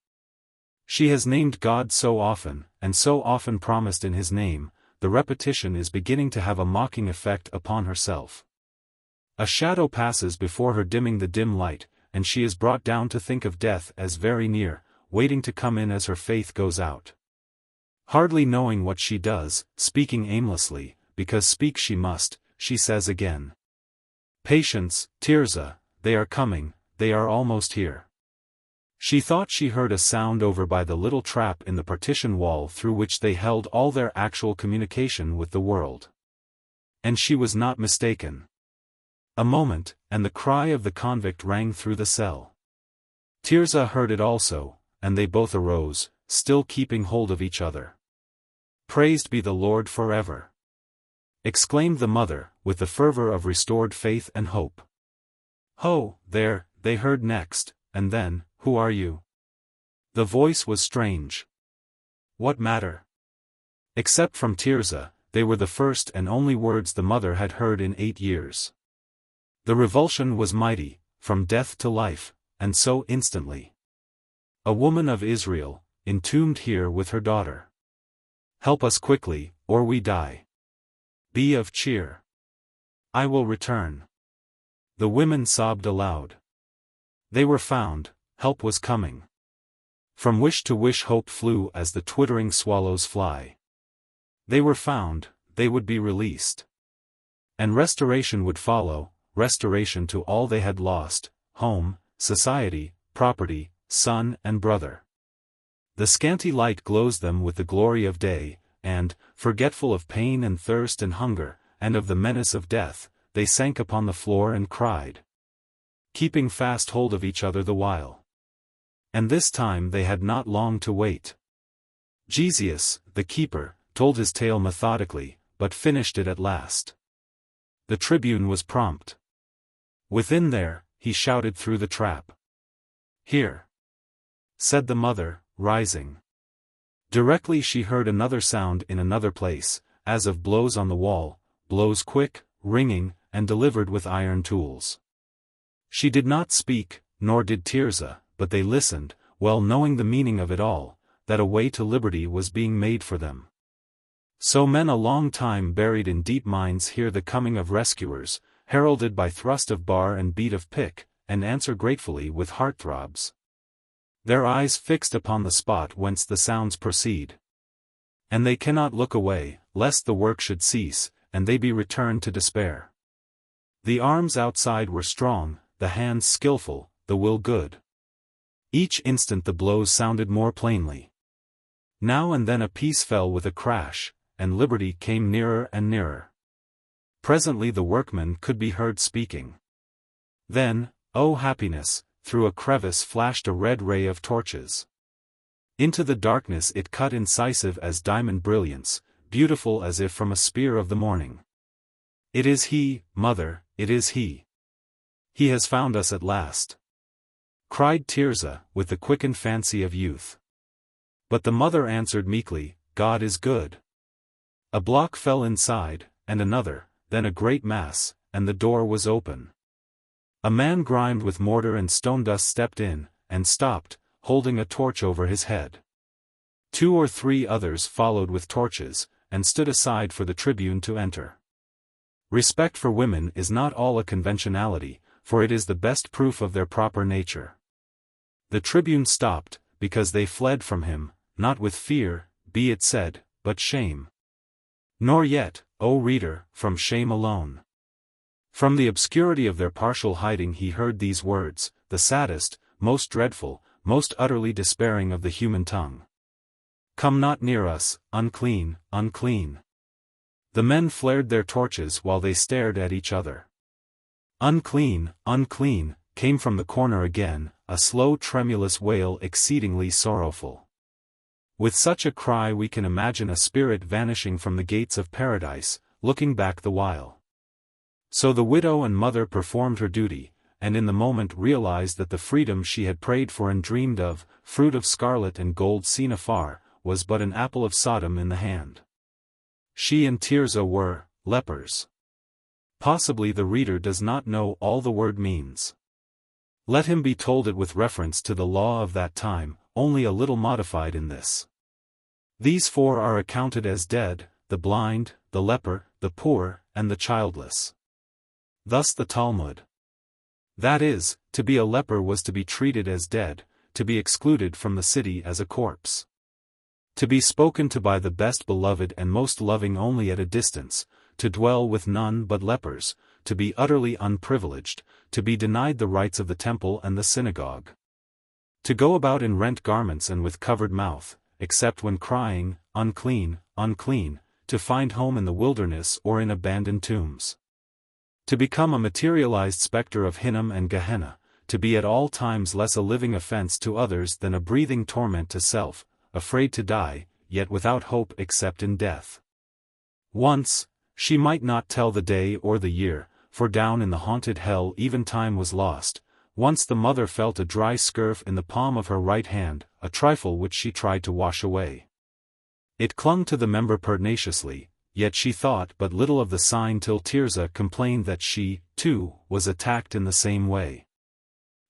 Speaker 1: She has named God so often, and so often promised in his name, the repetition is beginning to have a mocking effect upon herself. A shadow passes before her dimming the dim light, and she is brought down to think of death as very near, waiting to come in as her faith goes out. Hardly knowing what she does, speaking aimlessly, because speak she must, she says again. Patience, Tirzah, they are coming, they are almost here. She thought she heard a sound over by the little trap in the partition wall through which they held all their actual communication with the world. And she was not mistaken. A moment, and the cry of the convict rang through the cell. Tirzah heard it also, and they both arose, still keeping hold of each other. "Praised be the Lord forever!" exclaimed the mother, with the fervor of restored faith and hope. "Ho, there," they heard next, and then, "Who are you?" The voice was strange. What matter? Except from Tirzah, they were the first and only words the mother had heard in 8 years. The revulsion was mighty, from death to life, and so instantly. A woman of Israel, entombed here with her daughter. Help us quickly, or we die. Be of cheer. I will return. The women sobbed aloud. They were found, help was coming. From wish to wish hope flew as the twittering swallows fly. They were found, they would be released. And restoration would follow, restoration to all they had lost, home, society, property, son and brother. The scanty light glows them with the glory of day, and, forgetful of pain and thirst and hunger, and of the menace of death, they sank upon the floor and cried, keeping fast hold of each other the while. And this time they had not long to wait. Gesius, the keeper, told his tale methodically, but finished it at last. The tribune was prompt. Within there, he shouted through the trap. "Here!" said the mother, rising. Directly she heard another sound in another place, as of blows on the wall, blows quick, ringing, and delivered with iron tools. She did not speak, nor did Tirzah, but they listened, well knowing the meaning of it all, that a way to liberty was being made for them. So men a long time buried in deep mines hear the coming of rescuers, heralded by thrust of bar and beat of pick, and answer gratefully with heart-throbs. Their eyes fixed upon the spot whence the sounds proceed. And they cannot look away, lest the work should cease, and they be returned to despair. The arms outside were strong, the hands skillful, the will good. Each instant the blows sounded more plainly. Now and then a piece fell with a crash, and liberty came nearer and nearer. Presently the workman could be heard speaking. Then, oh happiness, through a crevice flashed a red ray of torches. Into the darkness it cut incisive as diamond brilliance, beautiful as if from a spear of the morning. "It is he, mother, it is he. He has found us at last," cried Tirzah, with the quickened fancy of youth. But the mother answered meekly, "God is good." A block fell inside, and another, then a great mass, and the door was open. A man grimed with mortar and stone dust stepped in, and stopped, holding a torch over his head. 2 or 3 others followed with torches, and stood aside for the tribune to enter. Respect for women is not all a conventionality, for it is the best proof of their proper nature. The tribune stopped, because they fled from him, not with fear, be it said, but shame. Nor yet, O reader, from shame alone. From the obscurity of their partial hiding he heard these words, the saddest, most dreadful, most utterly despairing of the human tongue. "Come not near us, unclean, unclean." The men flared their torches while they stared at each other. "Unclean, unclean," came from the corner again, a slow tremulous wail exceedingly sorrowful. With such a cry we can imagine a spirit vanishing from the gates of paradise, looking back the while. So the widow and mother performed her duty, and in the moment realized that the freedom she had prayed for and dreamed of, fruit of scarlet and gold seen afar, was but an apple of Sodom in the hand. She and Tirzah were lepers. Possibly the reader does not know all the word means. Let him be told it with reference to the law of that time, only a little modified in this. These 4 are accounted as dead, the blind, the leper, the poor, and the childless. Thus the Talmud. That is, to be a leper was to be treated as dead, to be excluded from the city as a corpse. To be spoken to by the best beloved and most loving only at a distance, to dwell with none but lepers, to be utterly unprivileged, to be denied the rights of the temple and the synagogue. To go about in rent garments and with covered mouth, except when crying, "Unclean, unclean," to find home in the wilderness or in abandoned tombs. To become a materialized spectre of Hinnom and Gehenna, to be at all times less a living offense to others than a breathing torment to self, afraid to die, yet without hope except in death. Once, she might not tell the day or the year, for down in the haunted hell even time was lost. Once the mother felt a dry scurf in the palm of her right hand, a trifle which she tried to wash away. It clung to the member pertinaciously, yet she thought but little of the sign till Tirzah complained that she, too, was attacked in the same way.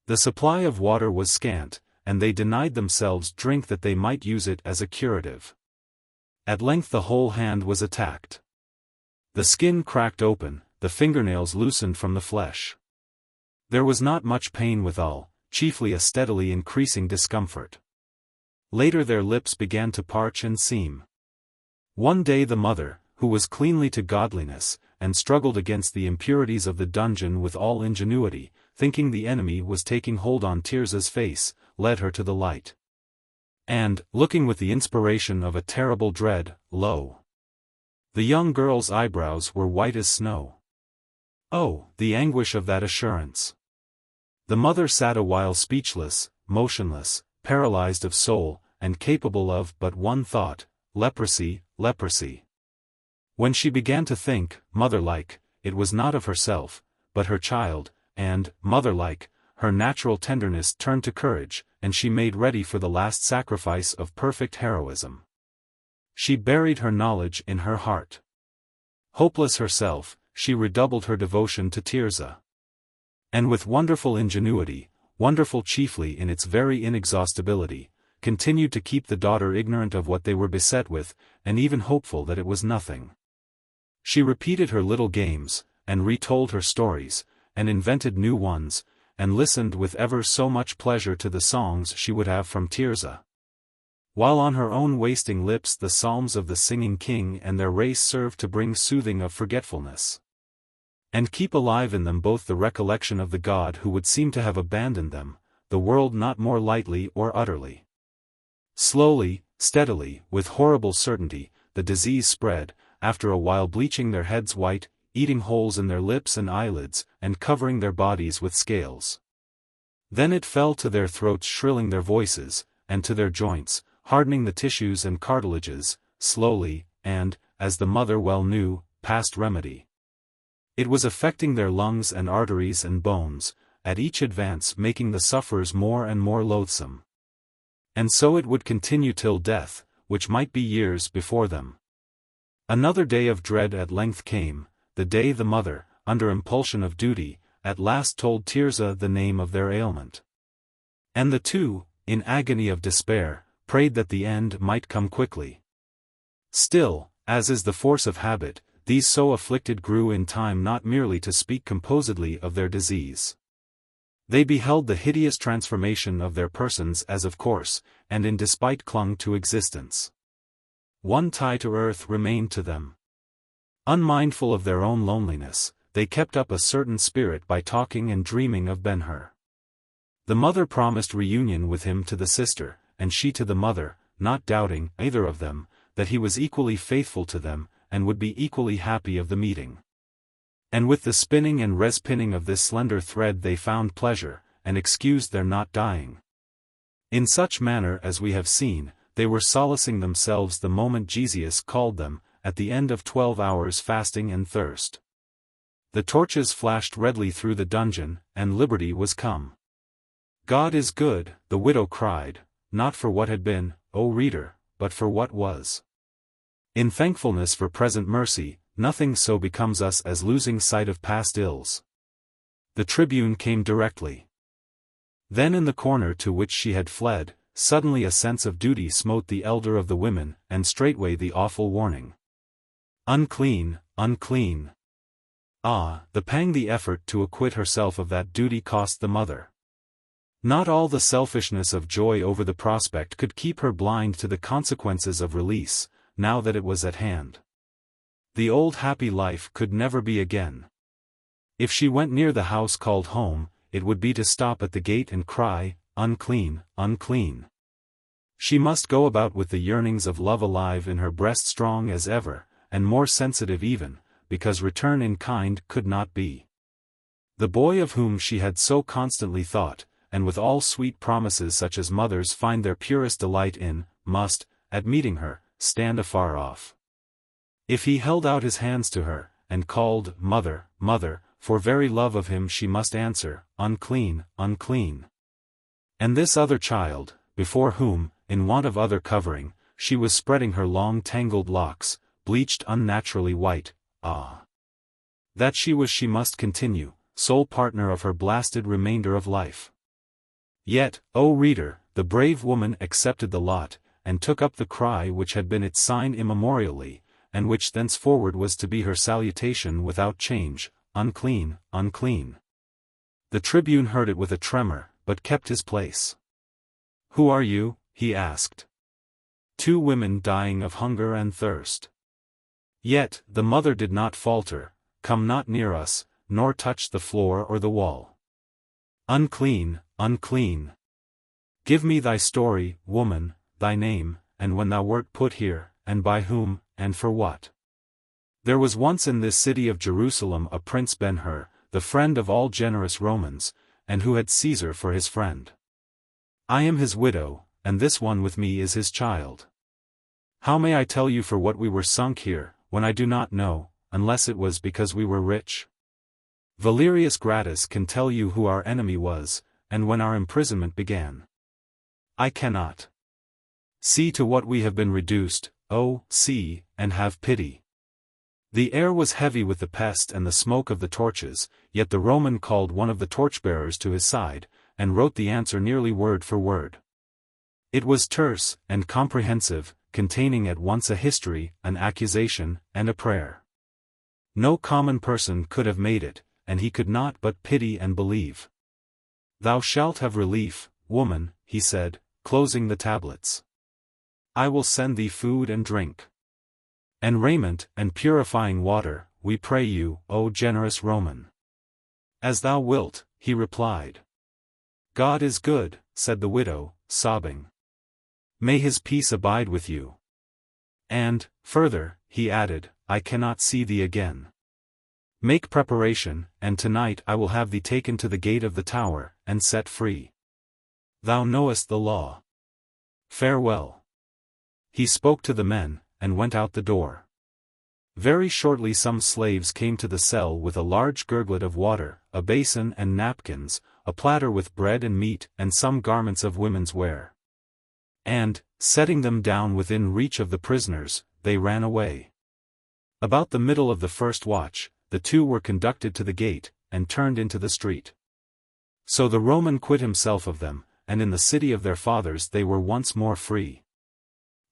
Speaker 1: The supply of water was scant, and they denied themselves drink that they might use it as a curative. At length the whole hand was attacked. The skin cracked open, the fingernails loosened from the flesh. There was not much pain withal, chiefly a steadily increasing discomfort. Later their lips began to parch and seam. One day the mother, who was cleanly to godliness, and struggled against the impurities of the dungeon with all ingenuity, thinking the enemy was taking hold on Tirzah's face, led her to the light. And, looking with the inspiration of a terrible dread, lo! The young girl's eyebrows were white as snow. Oh, the anguish of that assurance! The mother sat a while speechless, motionless, paralyzed of soul, and capable of but one thought: leprosy, leprosy. When she began to think, mother-like, it was not of herself, but her child, and, mother-like, her natural tenderness turned to courage, and she made ready for the last sacrifice of perfect heroism. She buried her knowledge in her heart. Hopeless herself, she redoubled her devotion to Tirzah. And with wonderful ingenuity, wonderful chiefly in its very inexhaustibility, continued to keep the daughter ignorant of what they were beset with, and even hopeful that it was nothing. She repeated her little games, and retold her stories, and invented new ones, and listened with ever so much pleasure to the songs she would have from Tirzah. While on her own wasting lips the psalms of the singing king and their race served to bring soothing of forgetfulness, and keep alive in them both the recollection of the God who would seem to have abandoned them, the world not more lightly or utterly. Slowly, steadily, with horrible certainty, the disease spread, after a while bleaching their heads white, eating holes in their lips and eyelids, and covering their bodies with scales. Then it fell to their throats, shrilling their voices, and to their joints, hardening the tissues and cartilages, slowly, and, as the mother well knew, past remedy. It was affecting their lungs and arteries and bones, at each advance making the sufferers more and more loathsome. And so it would continue till death, which might be years before them. Another day of dread at length came, the day the mother, under impulsion of duty, at last told Tirzah the name of their ailment. And the two, in agony of despair, prayed that the end might come quickly. Still, as is the force of habit, these so afflicted grew in time not merely to speak composedly of their disease. They beheld the hideous transformation of their persons as of course, and in despite clung to existence. One tie to earth remained to them. Unmindful of their own loneliness, they kept up a certain spirit by talking and dreaming of Ben-Hur. The mother promised reunion with him to the sister, and she to the mother, not doubting, either of them, that he was equally faithful to them, and would be equally happy of the meeting. And with the spinning and respinning of this slender thread they found pleasure, and excused their not dying. In such manner as we have seen, they were solacing themselves the moment Jesus called them, at the end of 12 hours fasting and thirst. The torches flashed redly through the dungeon, and liberty was come. God is good, the widow cried, not for what had been, O reader, but for what was. In thankfulness for present mercy, nothing so becomes us as losing sight of past ills. The tribune came directly. Then in the corner to which she had fled, suddenly a sense of duty smote the elder of the women, and straightway the awful warning. Unclean, unclean. Ah, the pang the effort to acquit herself of that duty cost the mother. Not all the selfishness of joy over the prospect could keep her blind to the consequences of release, now that it was at hand. The old happy life could never be again. If she went near the house called home, it would be to stop at the gate and cry, unclean, unclean. She must go about with the yearnings of love alive in her breast, strong as ever, and more sensitive even, because return in kind could not be. The boy of whom she had so constantly thought, and with all sweet promises such as mothers find their purest delight in, must, at meeting her, stand afar off. If he held out his hands to her, and called, "Mother, mother," for very love of him she must answer, "Unclean, unclean." And this other child, before whom, in want of other covering, she was spreading her long tangled locks, bleached unnaturally white, ah! That she must continue, sole partner of her blasted remainder of life. Yet, O reader, the brave woman accepted the lot, and took up the cry which had been its sign immemorially, and which thenceforward was to be her salutation without change, "Unclean, unclean." The tribune heard it with a tremor, but kept his place. "Who are you?" he asked. "Two women dying of hunger and thirst." Yet, the mother did not falter, "Come not near us, nor touch the floor or the wall. Unclean, unclean. Give me thy story, woman, thy name, and when thou wert put here, and by whom, and for what. There was once in this city of Jerusalem a Prince Ben-Hur, the friend of all generous Romans, and who had Caesar for his friend. I am his widow, and this one with me is his child. How may I tell you for what we were sunk here, when I do not know, unless it was because we were rich? Valerius Gratus can tell you who our enemy was, and when our imprisonment began. I cannot. See to what we have been reduced, oh, see, and have pity. The air was heavy with the pest and the smoke of the torches, yet the Roman called one of the torchbearers to his side, and wrote the answer nearly word for word. It was terse and comprehensive, containing at once a history, an accusation, and a prayer. No common person could have made it, and he could not but pity and believe. Thou shalt have relief, woman, he said, closing the tablets. I will send thee food and drink. And raiment and purifying water, we pray you, O generous Roman. As thou wilt, he replied. God is good, said the widow, sobbing. May his peace abide with you. And, further, he added, I cannot see thee again. Make preparation, and tonight I will have thee taken to the gate of the tower, and set free. Thou knowest the law. Farewell. He spoke to the men, and went out the door. Very shortly some slaves came to the cell with a large gurglet of water, a basin and napkins, a platter with bread and meat, and some garments of women's wear. And, setting them down within reach of the prisoners, they ran away. About the middle of the first watch, the two were conducted to the gate, and turned into the street. So the Roman quit himself of them, and in the city of their fathers they were once more free.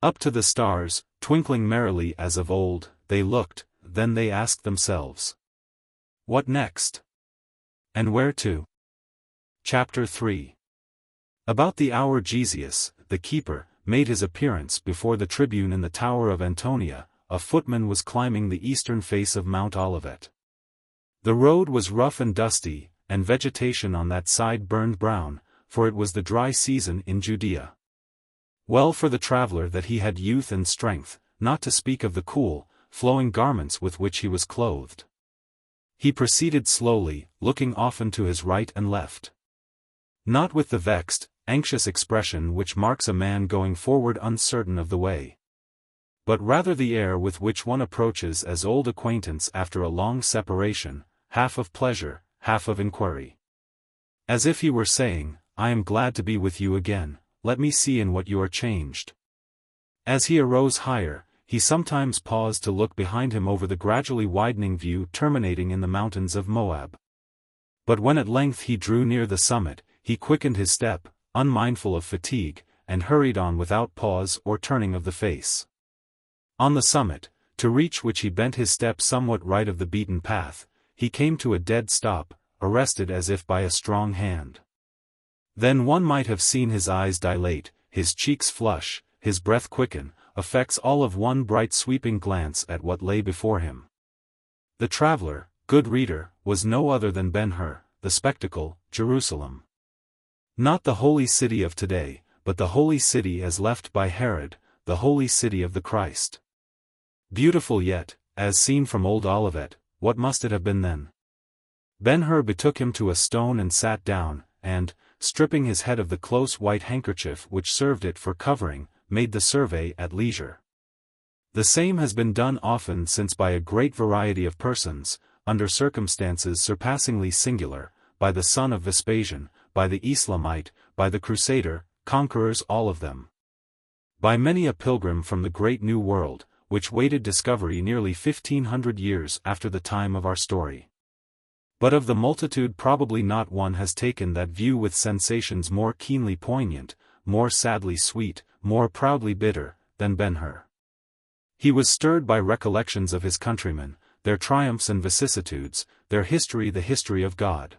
Speaker 1: Up to the stars, twinkling merrily as of old, they looked, then they asked themselves. What next? And where to? Chapter 3. About the hour Gesius, the keeper, made his appearance before the tribune in the tower of Antonia, a footman was climbing the eastern face of Mount Olivet. The road was rough and dusty, and vegetation on that side burned brown, for it was the dry season in Judea. Well for the traveler that he had youth and strength, not to speak of the cool, flowing garments with which he was clothed. He proceeded slowly, looking often to his right and left. Not with the vexed, anxious expression which marks a man going forward uncertain of the way, but rather the air with which one approaches as old acquaintance after a long separation, half of pleasure, half of inquiry. As if he were saying, I am glad to be with you again, let me see in what you are changed. As he arose higher, he sometimes paused to look behind him over the gradually widening view terminating in the mountains of Moab. But when at length he drew near the summit, he quickened his step, unmindful of fatigue, and hurried on without pause or turning of the face. On the summit, to reach which he bent his step somewhat right of the beaten path, he came to a dead stop, arrested as if by a strong hand. Then one might have seen his eyes dilate, his cheeks flush, his breath quicken, effects all of one bright sweeping glance at what lay before him. The traveler, good reader, was no other than Ben-Hur, the spectacle, Jerusalem. Not the holy city of today, but the holy city as left by Herod, the holy city of the Christ. Beautiful yet, as seen from old Olivet, what must it have been then? Ben-Hur betook him to a stone and sat down, and, stripping his head of the close white handkerchief which served it for covering, made the survey at leisure. The same has been done often since by a great variety of persons, under circumstances surpassingly singular, by the son of Vespasian, by the Islamite, by the Crusader, conquerors all of them. By many a pilgrim from the great New World, which waited discovery nearly 1500 years after the time of our story. But of the multitude probably not one has taken that view with sensations more keenly poignant, more sadly sweet, more proudly bitter, than Ben-Hur. He was stirred by recollections of his countrymen, their triumphs and vicissitudes, their history, the history of God.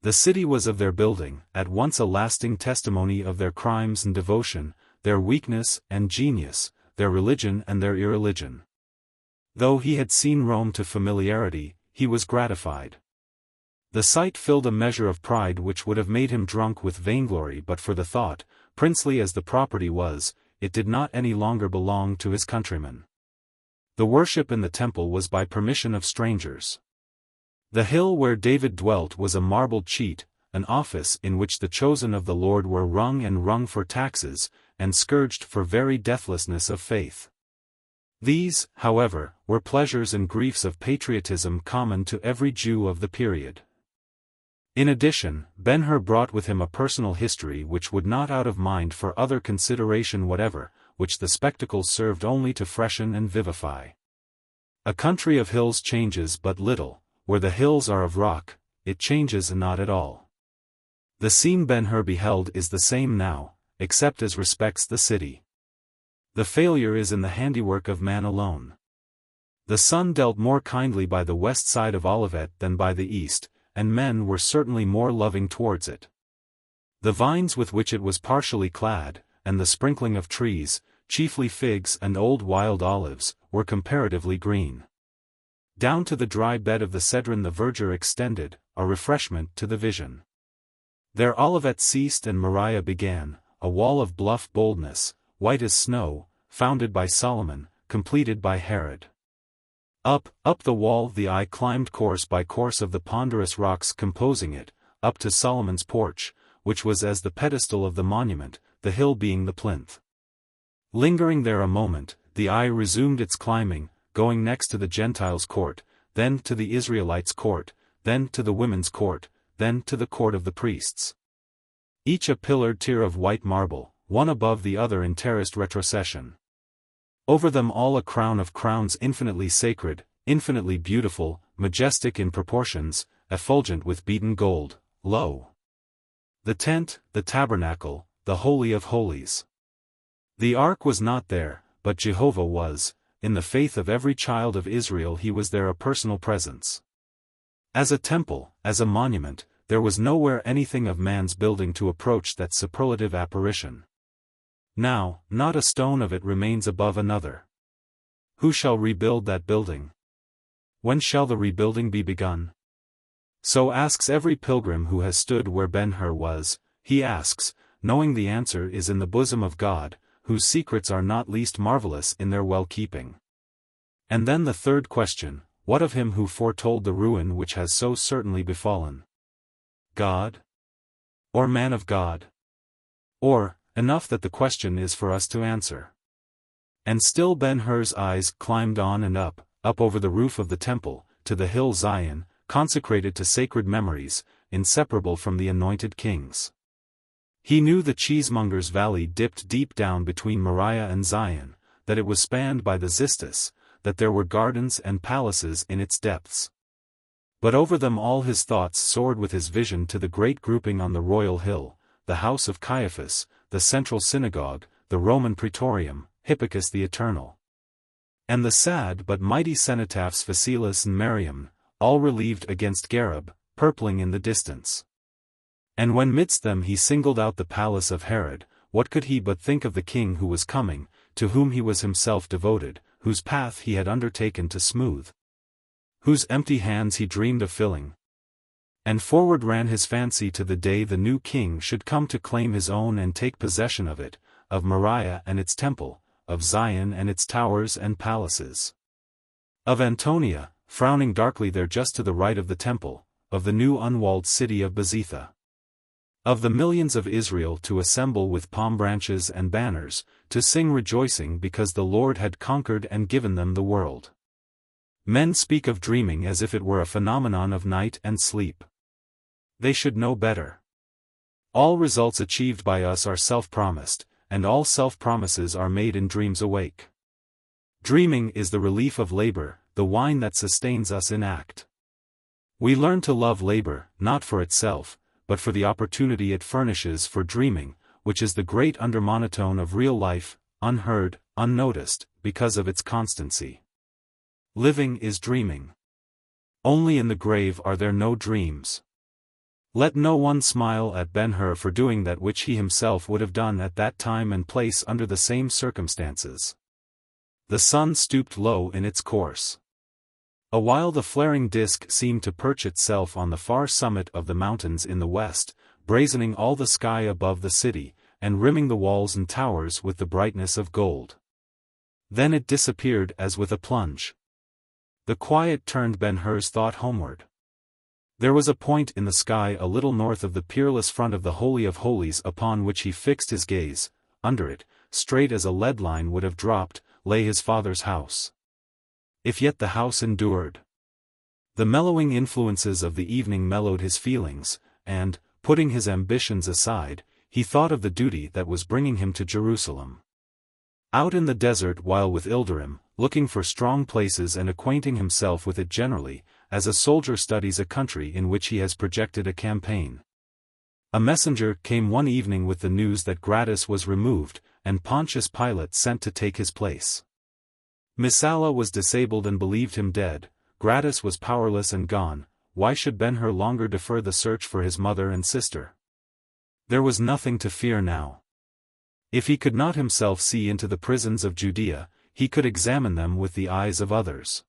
Speaker 1: The city was of their building, at once a lasting testimony of their crimes and devotion, their weakness and genius, their religion and their irreligion. Though he had seen Rome to familiarity, he was gratified. The sight filled a measure of pride which would have made him drunk with vainglory but for the thought, princely as the property was, it did not any longer belong to his countrymen. The worship in the temple was by permission of strangers. The hill where David dwelt was a marble cheat, an office in which the chosen of the Lord were wrung and wrung for taxes, and scourged for very deathlessness of faith. These, however, were pleasures and griefs of patriotism common to every Jew of the period. In addition, Ben-Hur brought with him a personal history which would not out of mind for other consideration whatever, which the spectacle served only to freshen and vivify. A country of hills changes but little, where the hills are of rock, it changes not at all. The scene Ben-Hur beheld is the same now, except as respects the city. The failure is in the handiwork of man alone. The sun dealt more kindly by the west side of Olivet than by the east, and men were certainly more loving towards it. The vines with which it was partially clad, and the sprinkling of trees, chiefly figs and old wild olives, were comparatively green. Down to the dry bed of the Cedron the verdure extended, a refreshment to the vision. There Olivet ceased and Moriah began, a wall of bluff boldness, white as snow, founded by Solomon, completed by Herod. Up the wall the eye climbed course by course of the ponderous rocks composing it, up to Solomon's porch, which was as the pedestal of the monument, the hill being the plinth. Lingering there a moment, the eye resumed its climbing, going next to the Gentiles' court, then to the Israelites' court, then to the women's court, then to the court of the priests. Each a pillared tier of white marble, one above the other in terraced retrocession. Over them all a crown of crowns infinitely sacred, infinitely beautiful, majestic in proportions, effulgent with beaten gold, lo! The tent, the tabernacle, the Holy of Holies. The ark was not there, but Jehovah was. In the faith of every child of Israel he was there a personal presence. As a temple, as a monument, there was nowhere anything of man's building to approach that superlative apparition. Now, not a stone of it remains above another. Who shall rebuild that building? When shall the rebuilding be begun? So asks every pilgrim who has stood where Ben-Hur was, he asks, knowing the answer is in the bosom of God, whose secrets are not least marvelous in their well-keeping. And then the third question, what of him who foretold the ruin which has so certainly befallen? God? Or man of God? Or, enough that the question is for us to answer. And still Ben-Hur's eyes climbed on and up over the roof of the temple, to the hill Zion, consecrated to sacred memories, inseparable from the anointed kings. He knew the cheesemonger's valley dipped deep down between Moriah and Zion, that it was spanned by the Xistus, that there were gardens and palaces in its depths. But over them all his thoughts soared with his vision to the great grouping on the royal hill, the house of Caiaphas, the central synagogue, the Roman praetorium, Hippicus the Eternal. And the sad but mighty cenotaphs Phasaelus and Miriam, all relieved against Gareb, purpling in the distance. And when midst them he singled out the palace of Herod, what could he but think of the king who was coming, to whom he was himself devoted, whose path he had undertaken to smooth, whose empty hands he dreamed of filling? And forward ran his fancy to the day the new king should come to claim his own and take possession of it, of Moriah and its temple, of Zion and its towers and palaces. Of Antonia, frowning darkly there just to the right of the temple, of the new unwalled city of Bezitha. Of the millions of Israel to assemble with palm branches and banners, to sing rejoicing because the Lord had conquered and given them the world. Men speak of dreaming as if it were a phenomenon of night and sleep. They should know better. All results achieved by us are self-promised, and all self-promises are made in dreams awake. Dreaming is the relief of labor, the wine that sustains us in act. We learn to love labor, not for itself, but for the opportunity it furnishes for dreaming, which is the great undermonotone of real life, unheard, unnoticed, because of its constancy. Living is dreaming. Only in the grave are there no dreams. Let no one smile at Ben-Hur for doing that which he himself would have done at that time and place under the same circumstances. The sun stooped low in its course. A while the flaring disk seemed to perch itself on the far summit of the mountains in the west, brazening all the sky above the city, and rimming the walls and towers with the brightness of gold. Then it disappeared as with a plunge. The quiet turned Ben-Hur's thought homeward. There was a point in the sky a little north of the peerless front of the Holy of Holies upon which he fixed his gaze. Under it, straight as a lead line would have dropped, lay his father's house. If yet the house endured. The mellowing influences of the evening mellowed his feelings, and, putting his ambitions aside, he thought of the duty that was bringing him to Jerusalem. Out in the desert while with Ilderim, looking for strong places and acquainting himself with it generally, as a soldier studies a country in which he has projected a campaign. A messenger came one evening with the news that Gratus was removed, and Pontius Pilate sent to take his place. Messala was disabled and believed him dead, Gratus was powerless and gone. Why should Ben-Hur longer defer the search for his mother and sister? There was nothing to fear now. If he could not himself see into the prisons of Judea, he could examine them with the eyes of others.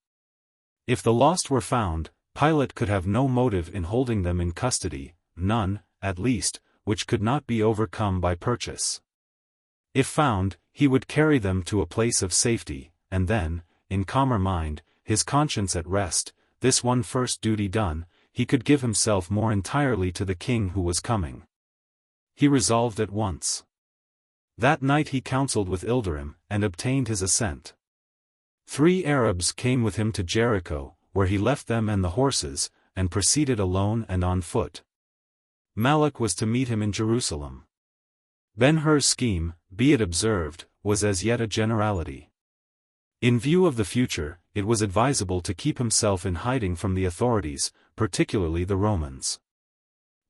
Speaker 1: If the lost were found, Pilate could have no motive in holding them in custody, none, at least, which could not be overcome by purchase. If found, he would carry them to a place of safety, and then, in calmer mind, his conscience at rest, this one first duty done, he could give himself more entirely to the king who was coming. He resolved at once. That night he counseled with Ilderim, and obtained his assent. 3 Arabs came with him to Jericho, where he left them and the horses, and proceeded alone and on foot. Malach was to meet him in Jerusalem. Ben-Hur's scheme, be it observed, was as yet a generality. In view of the future, it was advisable to keep himself in hiding from the authorities, particularly the Romans.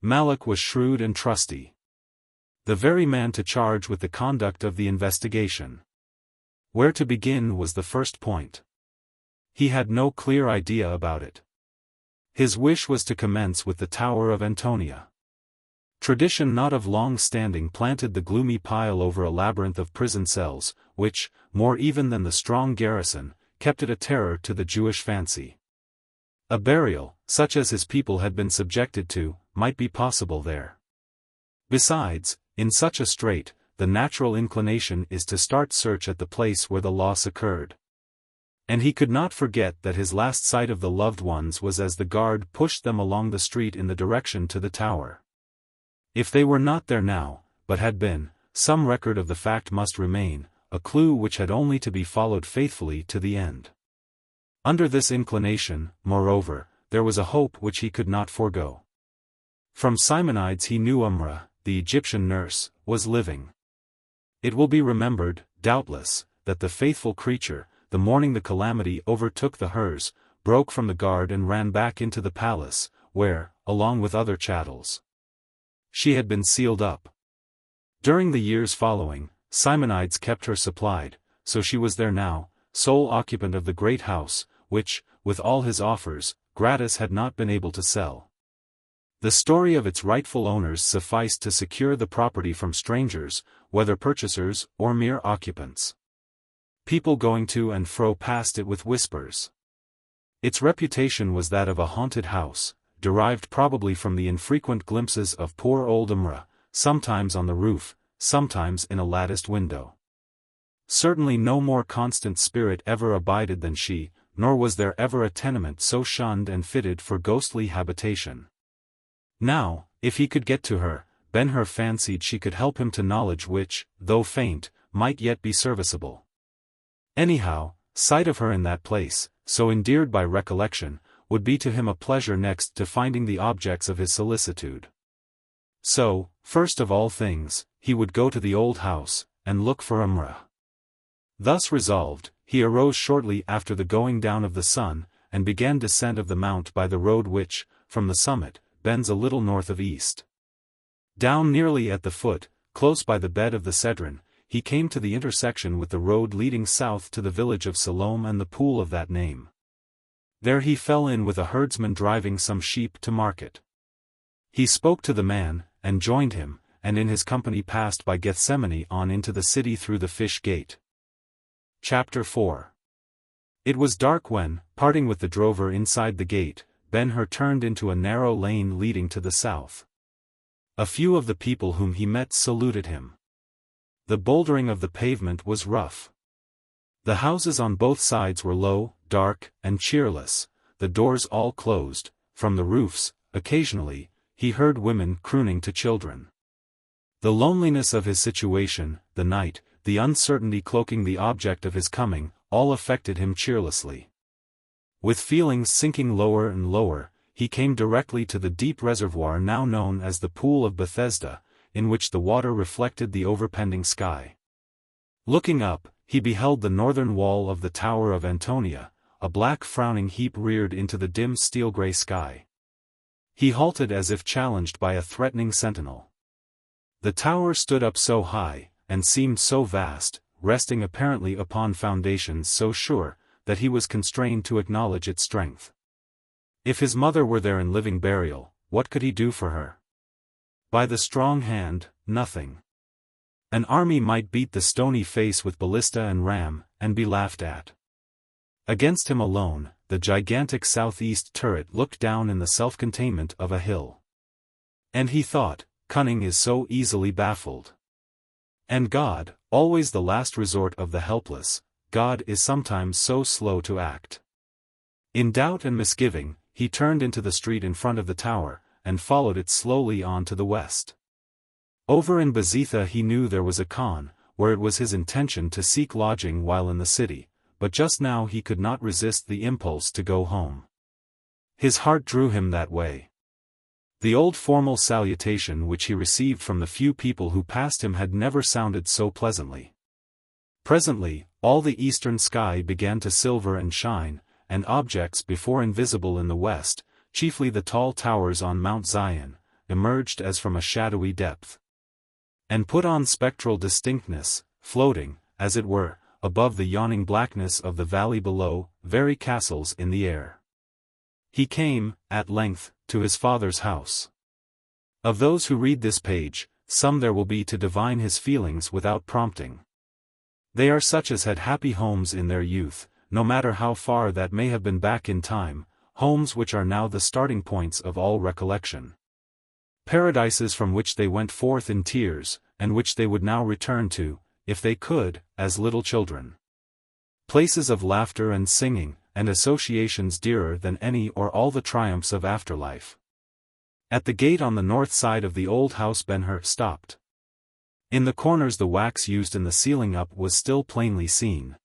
Speaker 1: Malach was shrewd and trusty. The very man to charge with the conduct of the investigation. Where to begin was the first point. He had no clear idea about it. His wish was to commence with the Tower of Antonia. Tradition not of long standing planted the gloomy pile over a labyrinth of prison cells, which, more even than the strong garrison, kept it a terror to the Jewish fancy. A burial, such as his people had been subjected to, might be possible there. Besides, in such a strait, the natural inclination is to start search at the place where the loss occurred. And he could not forget that his last sight of the loved ones was as the guard pushed them along the street in the direction to the tower. If they were not there now, but had been, some record of the fact must remain, a clue which had only to be followed faithfully to the end. Under this inclination, moreover, there was a hope which he could not forego. From Simonides he knew Umrah, the Egyptian nurse, was living. It will be remembered, doubtless, that the faithful creature, the morning the calamity overtook the Hurs, broke from the guard and ran back into the palace, where, along with other chattels, she had been sealed up. During the years following, Simonides kept her supplied, so she was there now, sole occupant of the great house, which, with all his offers, Gratus had not been able to sell. The story of its rightful owners sufficed to secure the property from strangers, whether purchasers or mere occupants. People going to and fro passed it with whispers. Its reputation was that of a haunted house, derived probably from the infrequent glimpses of poor old Umrah, sometimes on the roof, sometimes in a latticed window. Certainly no more constant spirit ever abided than she, nor was there ever a tenement so shunned and fitted for ghostly habitation. Now, if he could get to her, Ben-Hur fancied she could help him to knowledge which, though faint, might yet be serviceable. Anyhow, sight of her in that place, so endeared by recollection, would be to him a pleasure next to finding the objects of his solicitude. So, first of all things, he would go to the old house, and look for Amrah. Thus resolved, he arose shortly after the going down of the sun, and began descent of the mount by the road which, from the summit, bends a little north of east. Down nearly at the foot, close by the bed of the Cedron, he came to the intersection with the road leading south to the village of Siloam and the pool of that name. There he fell in with a herdsman driving some sheep to market. He spoke to the man, and joined him, and in his company passed by Gethsemane on into the city through the fish gate. Chapter 4. It was dark when, parting with the drover inside the gate, Ben-Hur turned into a narrow lane leading to the south. A few of the people whom he met saluted him. The bouldering of the pavement was rough. The houses on both sides were low, dark, and cheerless, the doors all closed. From the roofs, occasionally, he heard women crooning to children. The loneliness of his situation, the night, the uncertainty cloaking the object of his coming, all affected him cheerlessly. With feelings sinking lower and lower, he came directly to the deep reservoir now known as the Pool of Bethesda, in which the water reflected the overpending sky. Looking up, he beheld the northern wall of the Tower of Antonia, a black frowning heap reared into the dim steel-grey sky. He halted as if challenged by a threatening sentinel. The tower stood up so high, and seemed so vast, resting apparently upon foundations so sure, that he was constrained to acknowledge its strength. If his mother were there in living burial, what could he do for her? By the strong hand, nothing. An army might beat the stony face with ballista and ram, and be laughed at. Against him alone, the gigantic southeast turret looked down in the self-containment of a hill. And he thought, cunning is so easily baffled. And God, always the last resort of the helpless, God is sometimes so slow to act. In doubt and misgiving, he turned into the street in front of the tower, and followed it slowly on to the west. Over in Bezitha he knew there was a khan, where it was his intention to seek lodging while in the city, but just now he could not resist the impulse to go home. His heart drew him that way. The old formal salutation which he received from the few people who passed him had never sounded so pleasantly. Presently, all the eastern sky began to silver and shine, and objects before invisible in the west, chiefly the tall towers on Mount Zion, emerged as from a shadowy depth, and put on spectral distinctness, floating, as it were, above the yawning blackness of the valley below, very castles in the air. He came, at length, to his father's house. Of those who read this page, some there will be to divine his feelings without prompting. They are such as had happy homes in their youth, no matter how far that may have been back in time, homes which are now the starting points of all recollection. Paradises from which they went forth in tears, and which they would now return to, if they could, as little children. Places of laughter and singing, and associations dearer than any or all the triumphs of afterlife. At the gate on the north side of the old house Ben-Hur stopped. In the corners the wax used in the sealing up was still plainly seen.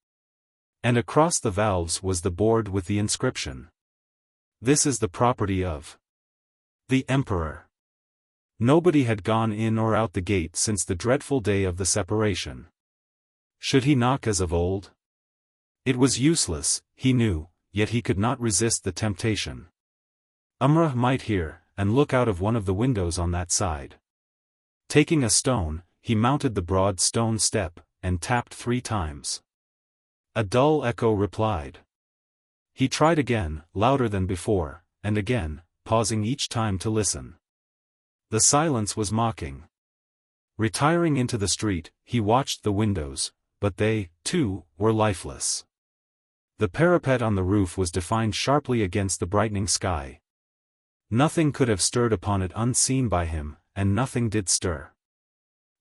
Speaker 1: And across the valves was the board with the inscription: "This is the property of the Emperor." Nobody had gone in or out the gate since the dreadful day of the separation. Should he knock as of old? It was useless, he knew, yet he could not resist the temptation. Amrah might hear, and look out of one of the windows on that side. Taking a stone, he mounted the broad stone step, and tapped 3 times. A dull echo replied. He tried again, louder than before, and again, pausing each time to listen. The silence was mocking. Retiring into the street, he watched the windows, but they, too, were lifeless. The parapet on the roof was defined sharply against the brightening sky. Nothing could have stirred upon it unseen by him, and nothing did stir.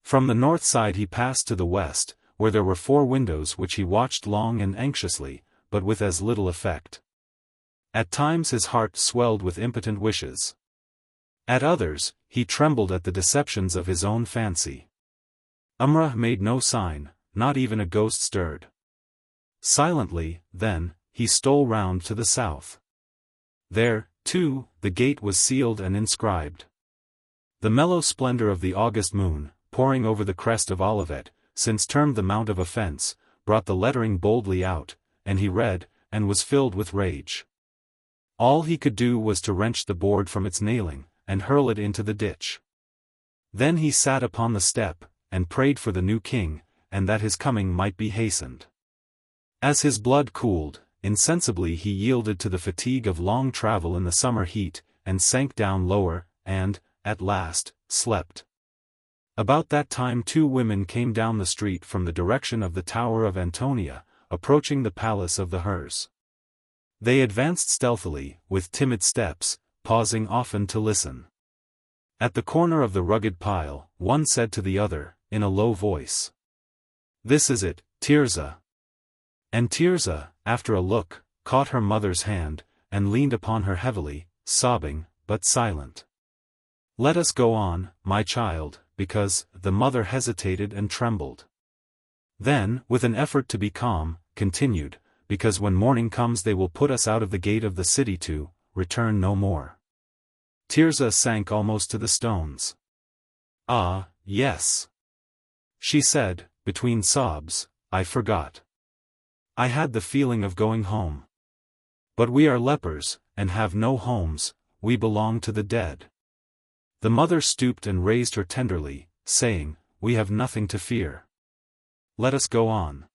Speaker 1: From the north side he passed to the west, where there were 4 windows which he watched long and anxiously, but with as little effect. At times his heart swelled with impotent wishes. At others, he trembled at the deceptions of his own fancy. Umrah made no sign, not even a ghost stirred. Silently, then, he stole round to the south. There, too, the gate was sealed and inscribed. The mellow splendor of the August moon, pouring over the crest of Olivet, since termed the Mount of Offense, brought the lettering boldly out, and he read, and was filled with rage. All he could do was to wrench the board from its nailing, and hurl it into the ditch. Then he sat upon the step, and prayed for the new king, and that his coming might be hastened. As his blood cooled, insensibly he yielded to the fatigue of long travel in the summer heat, and sank down lower, and, at last, slept. About that time 2 women came down the street from the direction of the Tower of Antonia, approaching the palace of the Hers. They advanced stealthily, with timid steps, pausing often to listen. At the corner of the rugged pile, one said to the other, in a low voice, "This is it, Tirzah." And Tirzah, after a look, caught her mother's hand, and leaned upon her heavily, sobbing, but silent. "Let us go on, my child," because, the mother hesitated and trembled. Then, with an effort to be calm, continued, "Because when morning comes they will put us out of the gate of the city to return no more." Tirzah sank almost to the stones. "Ah, yes," she said, between sobs, "I forgot. I had the feeling of going home. But we are lepers, and have no homes, we belong to the dead." The mother stooped and raised her tenderly, saying, "We have nothing to fear. Let us go on."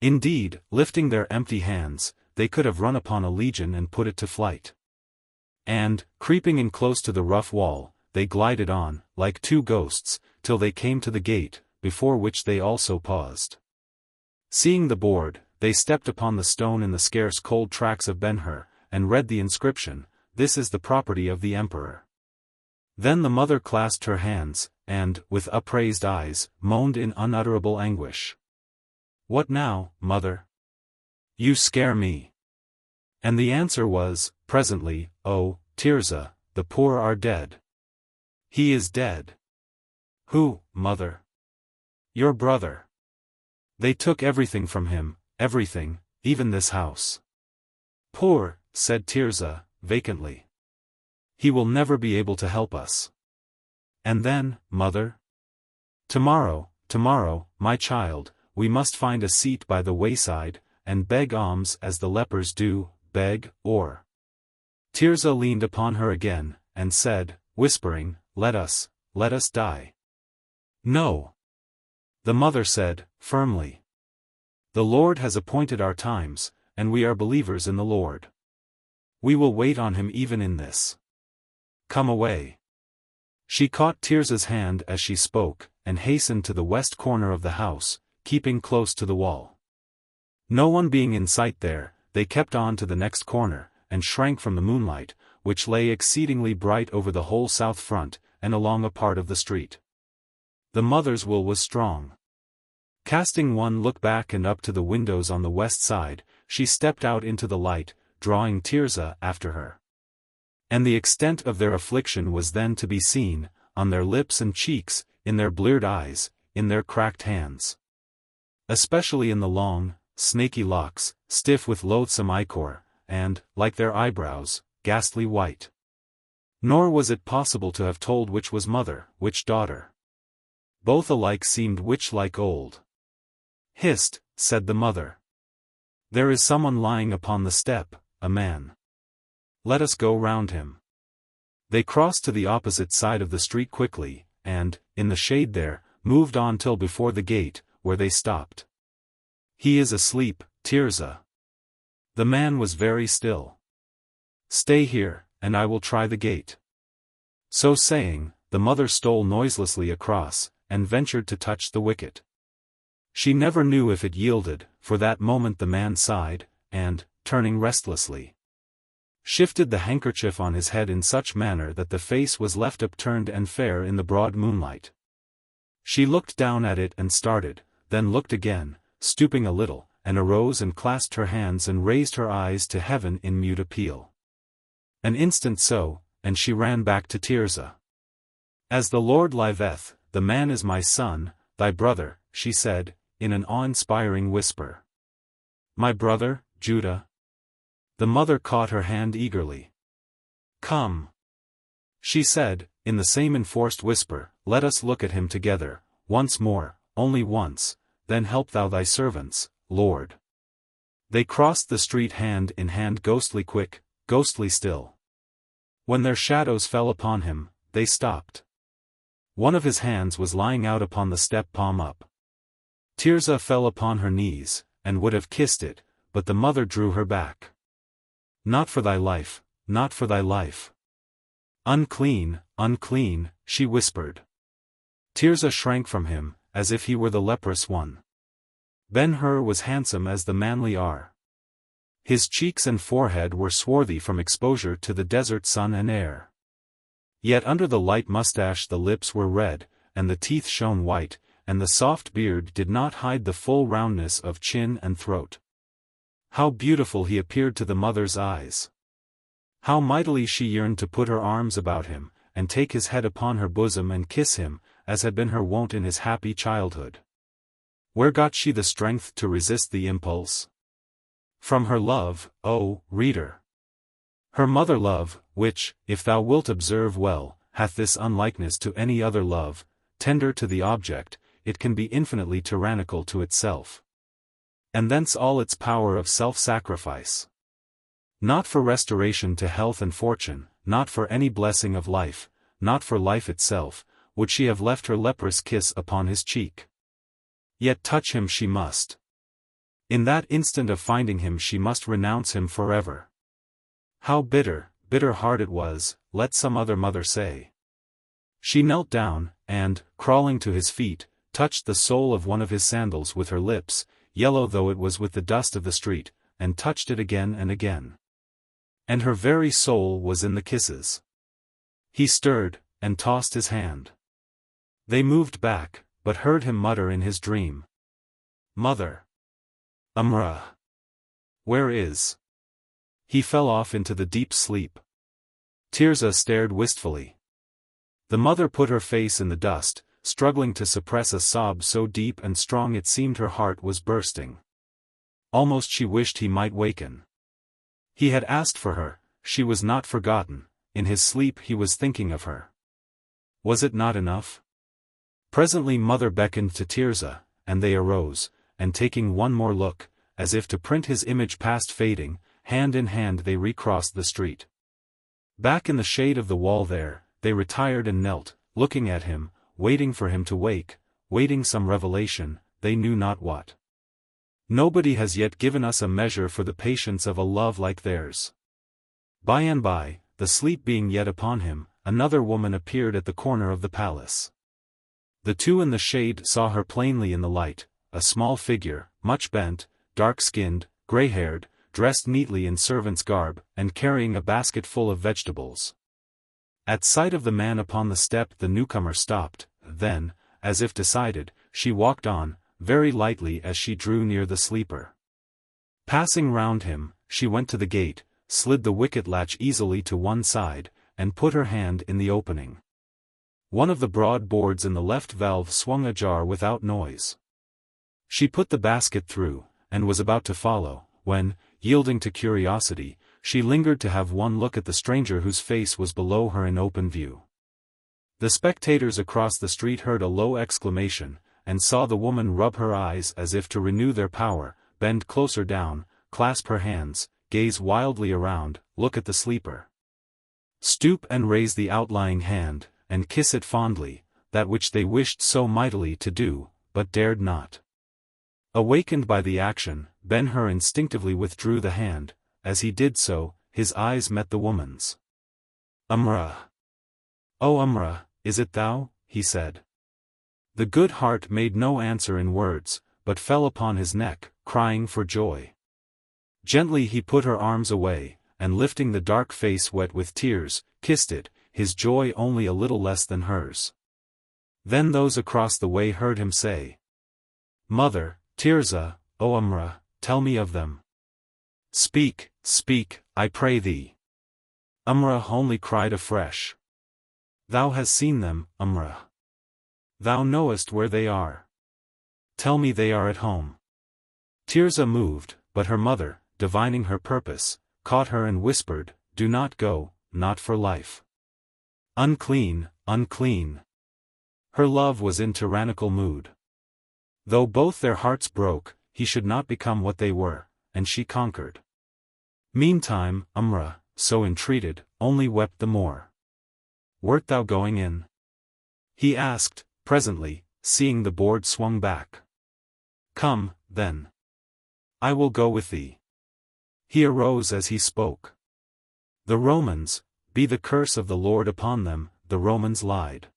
Speaker 1: Indeed, lifting their empty hands, they could have run upon a legion and put it to flight. And, creeping in close to the rough wall, they glided on, like 2 ghosts, till they came to the gate, before which they also paused. Seeing the board, they stepped upon the stone in the scarce cold tracks of Ben-Hur, and read the inscription, "This is the property of the emperor." Then the mother clasped her hands, and, with upraised eyes, moaned in unutterable anguish. "What now, mother? You scare me." And the answer was, presently, "Oh, Tirzah, the poor are dead." "He is dead." "Who, mother?" "Your brother. They took everything from him, everything, even this house." "Poor," said Tirzah, vacantly. "He will never be able to help us." "And then, mother?" "Tomorrow, my child, we must find a seat by the wayside, and beg alms as the lepers do, beg, or—" Tirzah leaned upon her again, and said, whispering, let us die." "No." The mother said, firmly. "The Lord has appointed our times, and we are believers in the Lord. We will wait on him even in this. Come away." She caught Tirzah's hand as she spoke, and hastened to the west corner of the house, keeping close to the wall. No one being in sight there, they kept on to the next corner, and shrank from the moonlight, which lay exceedingly bright over the whole south front, and along a part of the street. The mother's will was strong. Casting one look back and up to the windows on the west side, she stepped out into the light, drawing Tirzah after her. And the extent of their affliction was then to be seen, on their lips and cheeks, in their bleared eyes, in their cracked hands. Especially in the long, snaky locks, stiff with loathsome ichor, and, like their eyebrows, ghastly white. Nor was it possible to have told which was mother, which daughter. Both alike seemed witch-like old. "Hist," said the mother. "There is someone lying upon the step, a man. Let us go round him." They crossed to the opposite side of the street quickly, and, in the shade there, moved on till before the gate, where they stopped. "He is asleep, Tirzah." The man was very still. "Stay here, and I will try the gate." So saying, the mother stole noiselessly across, and ventured to touch the wicket. She never knew if it yielded, for that moment the man sighed, and, turning restlessly, shifted the handkerchief on his head in such manner that the face was left upturned and fair in the broad moonlight. She looked down at it and started, then looked again, stooping a little, and arose and clasped her hands and raised her eyes to heaven in mute appeal. An instant so, and she ran back to Tirzah. "As the Lord liveth, the man is my son, thy brother," she said, in an awe-inspiring whisper. "My brother, Judah?" The mother caught her hand eagerly. "Come," she said, in the same enforced whisper, "let us look at him together, once more, only once, then help thou thy servants, Lord." They crossed the street hand in hand, ghostly quick, ghostly still. When their shadows fell upon him, they stopped. One of his hands was lying out upon the step, palm up. Tirzah fell upon her knees, and would have kissed it, but the mother drew her back. "Not for thy life, not for thy life. Unclean, unclean," she whispered. Tirzah shrank from him, as if he were the leprous one. Ben-Hur was handsome as the manly are. His cheeks and forehead were swarthy from exposure to the desert sun and air. Yet under the light mustache the lips were red, and the teeth shone white, and the soft beard did not hide the full roundness of chin and throat. How beautiful he appeared to the mother's eyes! How mightily she yearned to put her arms about him, and take his head upon her bosom and kiss him, as had been her wont in his happy childhood. Where got she the strength to resist the impulse? From her love, O reader. Her mother love, which, if thou wilt observe well, hath this unlikeness to any other love: tender to the object, it can be infinitely tyrannical to itself. And thence all its power of self-sacrifice. Not for restoration to health and fortune, not for any blessing of life, not for life itself, would she have left her leprous kiss upon his cheek. Yet touch him she must. In that instant of finding him she must renounce him forever. How bitter, bitter hard it was, let some other mother say. She knelt down, and, crawling to his feet, touched the sole of one of his sandals with her lips, yellow though it was with the dust of the street, and touched it again and again. And her very soul was in the kisses. He stirred, and tossed his hand. They moved back, but heard him mutter in his dream, "Mother! Where is?" He fell off into the deep sleep. Tirzah stared wistfully. The mother put her face in the dust, struggling to suppress a sob so deep and strong it seemed her heart was bursting. Almost she wished he might waken. He had asked for her, she was not forgotten, in his sleep he was thinking of her. Was it not enough? Presently mother beckoned to Tirzah, and they arose, and taking one more look, as if to print his image past fading, hand in hand they recrossed the street. Back in the shade of the wall there, they retired and knelt, looking at him, waiting for him to wake, waiting some revelation, they knew not what. Nobody has yet given us a measure for the patience of a love like theirs. By and by, the sleep being yet upon him, another woman appeared at the corner of the palace. The two in the shade saw her plainly in the light, a small figure, much bent, dark-skinned, grey-haired, dressed neatly in servant's garb, and carrying a basket full of vegetables. At sight of the man upon the step the newcomer stopped, then, as if decided, she walked on, very lightly as she drew near the sleeper. Passing round him, she went to the gate, slid the wicket latch easily to one side, and put her hand in the opening. One of the broad boards in the left valve swung ajar without noise. She put the basket through, and was about to follow, when, yielding to curiosity, she lingered to have one look at the stranger whose face was below her in open view. The spectators across the street heard a low exclamation, and saw the woman rub her eyes as if to renew their power, bend closer down, clasp her hands, gaze wildly around, look at the sleeper. Stoop and raise the outlying hand, and kiss it fondly, that which they wished so mightily to do, but dared not. Awakened by the action, Ben-Hur instinctively withdrew the hand. As he did so, his eyes met the woman's. "Oh, is it thou?" he said. The good heart made no answer in words, but fell upon his neck, crying for joy. Gently he put her arms away, and lifting the dark face wet with tears, kissed it, his joy only a little less than hers. Then those across the way heard him say, "Mother, Tirzah, O tell me of them. Speak, speak, I pray thee. Umrah only cried afresh. Thou hast seen them, Umrah. Thou knowest where they are. Tell me they are at home. Tirzah moved, but her mother, divining her purpose, caught her and whispered, Do not go, not for life. Unclean, unclean. Her love was in tyrannical mood. Though both their hearts broke, he should not become what they were, and she conquered. Meantime, Umrah, so entreated, only wept the more. Wert thou going in? He asked, presently, seeing the board swung back. Come, then. I will go with thee. He arose as he spoke. The Romans, be the curse of the Lord upon them, the Romans lied.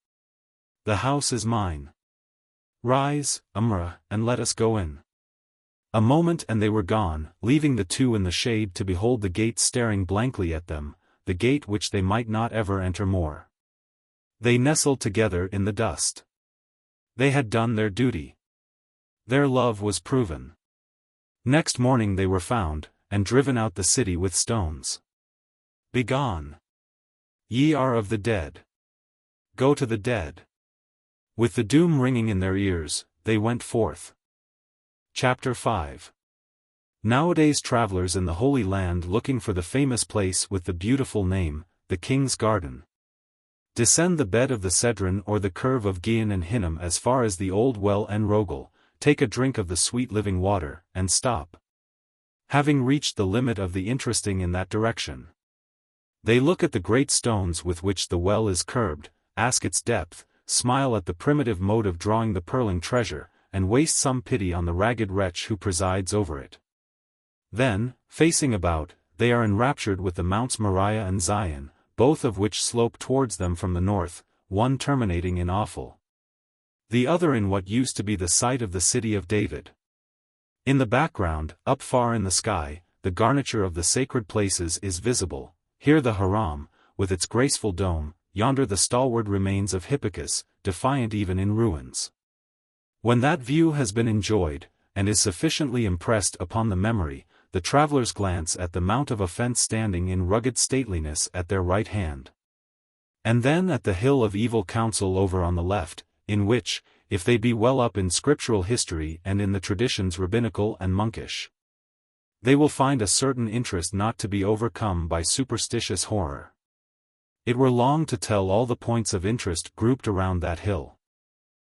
Speaker 1: The house is mine. Rise, Umrah, and let us go in. A moment and they were gone, leaving the two in the shade to behold the gate staring blankly at them, the gate which they might not ever enter more. They nestled together in the dust. They had done their duty. Their love was proven. Next morning they were found, and driven out the city with stones. Begone! Ye are of the dead. Go to the dead. With the doom ringing in their ears, they went forth. Chapter 5. Nowadays travelers in the Holy Land looking for the famous place with the beautiful name, the King's Garden. Descend the bed of the Cedron or the curve of Gihon and Hinnom as far as the old well en Rogel, take a drink of the sweet living water, and stop. Having reached the limit of the interesting in that direction, they look at the great stones with which the well is curbed, ask its depth, smile at the primitive mode of drawing the purling treasure, and waste some pity on the ragged wretch who presides over it. Then, facing about, they are enraptured with the Mounts Moriah and Zion, both of which slope towards them from the north, one terminating in Ophel, the other in what used to be the site of the city of David. In the background, up far in the sky, the garniture of the sacred places is visible, here the Haram, with its graceful dome, yonder the stalwart remains of Hippicus, defiant even in ruins. When that view has been enjoyed, and is sufficiently impressed upon the memory, the travelers glance at the Mount of Offense standing in rugged stateliness at their right hand. And then at the hill of evil counsel over on the left, in which, if they be well up in scriptural history and in the traditions rabbinical and monkish, they will find a certain interest not to be overcome by superstitious horror. It were long to tell all the points of interest grouped around that hill.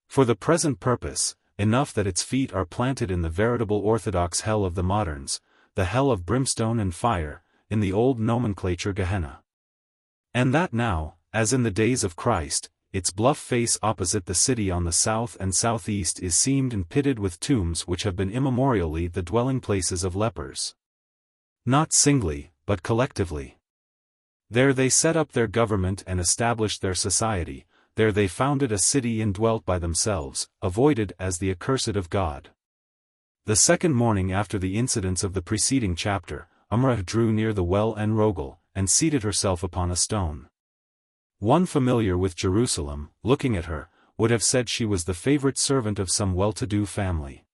Speaker 1: For the present purpose, enough that its feet are planted in the veritable orthodox hell of the moderns, the hell of brimstone and fire, in the old nomenclature Gehenna. And that now, as in the days of Christ, its bluff face opposite the city on the south and southeast is seamed and pitted with tombs which have been immemorially the dwelling places of lepers. Not singly, but collectively. There they set up their government and established their society, there they founded a city and dwelt by themselves, avoided as the accursed of God. The second morning after the incidents of the preceding chapter, Umrah drew near the well en Rogel, and seated herself upon a stone. One familiar with Jerusalem, looking at her, would have said she was the favorite servant of some well-to-do family.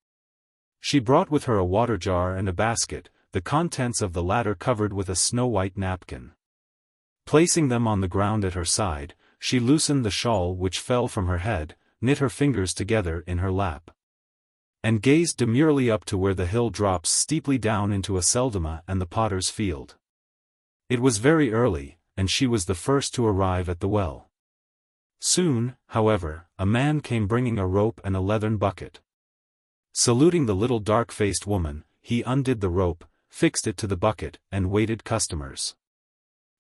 Speaker 1: She brought with her a water jar and a basket, the contents of the latter covered with a snow-white napkin. Placing them on the ground at her side, she loosened the shawl which fell from her head, knit her fingers together in her lap, and gazed demurely up to where the hill drops steeply down into Aceldama and the potter's field. It was very early, and she was the first to arrive at the well. Soon, however, a man came bringing a rope and a leathern bucket. Saluting the little dark-faced woman, he undid the rope, fixed it to the bucket, and waited customers.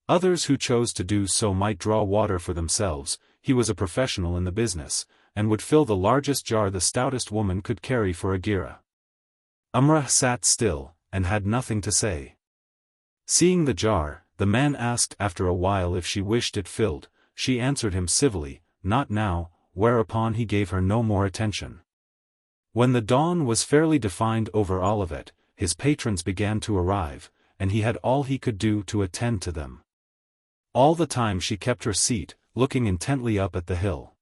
Speaker 1: Others who chose to do so might draw water for themselves. He was a professional in the business, and would fill the largest jar the stoutest woman could carry for a gira. Umrah sat still, and had nothing to say. Seeing the jar, the man asked after a while if she wished it filled. She answered him civilly, not now, whereupon he gave her no more attention. When the dawn was fairly defined over Olivet, his patrons began to arrive, and he had all he could do to attend to them. All the time she kept her seat, looking intently up at the hill.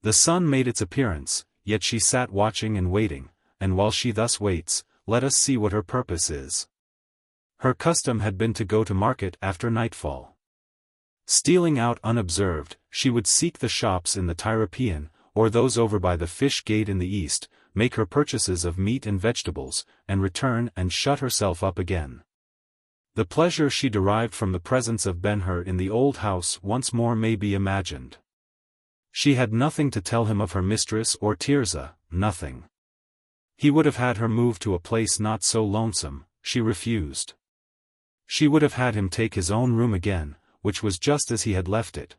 Speaker 1: The sun made its appearance, yet she sat watching and waiting, and while she thus waits, let us see what her purpose is. Her custom had been to go to market after nightfall. Stealing out unobserved, she would seek the shops in the Tyropaeon, or those over by the fish gate in the east, make her purchases of meat and vegetables, and return and shut herself up again. The pleasure she derived from the presence of Ben-Hur in the old house once more may be imagined. She had nothing to tell him of her mistress or Tirzah, nothing. He would have had her move to a place not so lonesome, she refused. She would have had him take his own room again, which was just as he had left it.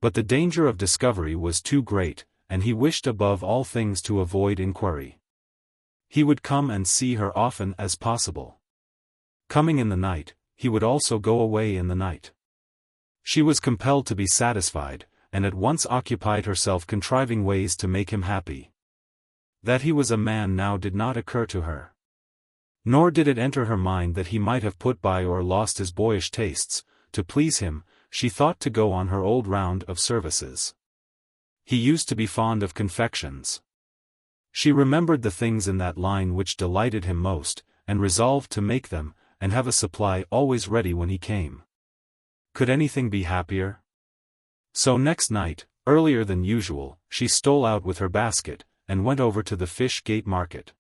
Speaker 1: But the danger of discovery was too great, and he wished above all things to avoid inquiry. He would come and see her often as possible. Coming in the night, he would also go away in the night. She was compelled to be satisfied, and at once occupied herself contriving ways to make him happy. That he was a man now did not occur to her. Nor did it enter her mind that he might have put by or lost his boyish tastes. To please him, she thought to go on her old round of services. He used to be fond of confections. She remembered the things in that line which delighted him most, and resolved to make them, and have a supply always ready when he came. Could anything be happier? So next night, earlier than usual, she stole out with her basket, and went over to the fish gate market.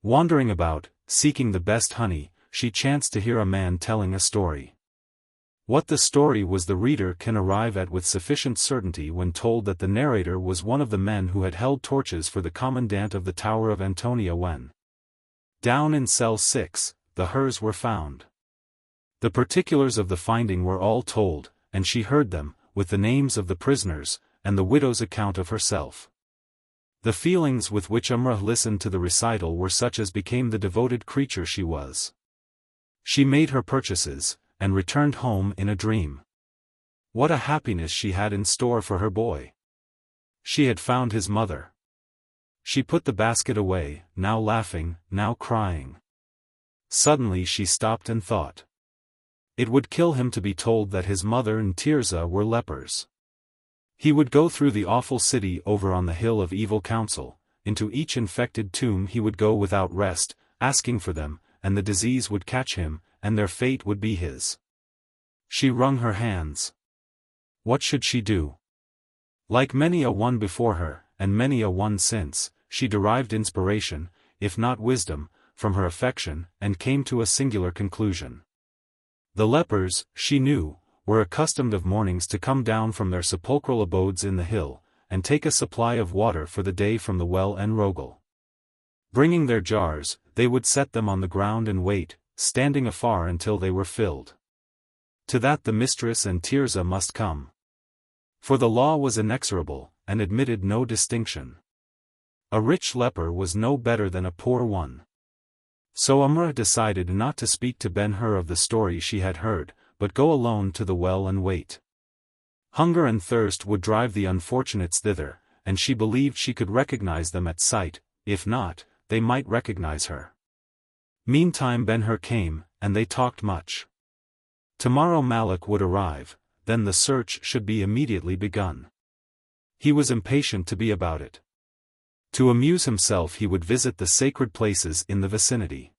Speaker 1: Wandering about, seeking the best honey, she chanced to hear a man telling a story. What the story was the reader can arrive at with sufficient certainty when told that the narrator was one of the men who had held torches for the commandant of the Tower of Antonia when, down in cell 6, the hers were found. The particulars of the finding were all told, and she heard them, with the names of the prisoners, and the widow's account of herself. The feelings with which Umrah listened to the recital were such as became the devoted creature she was. She made her purchases, and returned home in a dream. What a happiness she had in store for her boy! She had found his mother. She put the basket away, now laughing, now crying. Suddenly she stopped and thought. It would kill him to be told that his mother and Tirzah were lepers. He would go through the awful city over on the hill of evil counsel, into each infected tomb he would go without rest, asking for them, and the disease would catch him, and their fate would be his. She wrung her hands. What should she do? Like many a one before her, and many a one since, she derived inspiration, if not wisdom, from her affection, and came to a singular conclusion. The lepers, she knew, were accustomed of mornings to come down from their sepulchral abodes in the hill, and take a supply of water for the day from the well en Rogel. Bringing their jars, they would set them on the ground and wait, standing afar until they were filled. To that the mistress and Tirzah must come. For the law was inexorable, and admitted no distinction. A rich leper was no better than a poor one. So Umrah decided not to speak to Ben-Hur of the story she had heard, but go alone to the well and wait. Hunger and thirst would drive the unfortunates thither, and she believed she could recognize them at sight, if not, they might recognize her. Meantime Ben-Hur came, and they talked much. Tomorrow Malak would arrive, then the search should be immediately begun. He was impatient to be about it. To amuse himself he would visit the sacred places in the vicinity.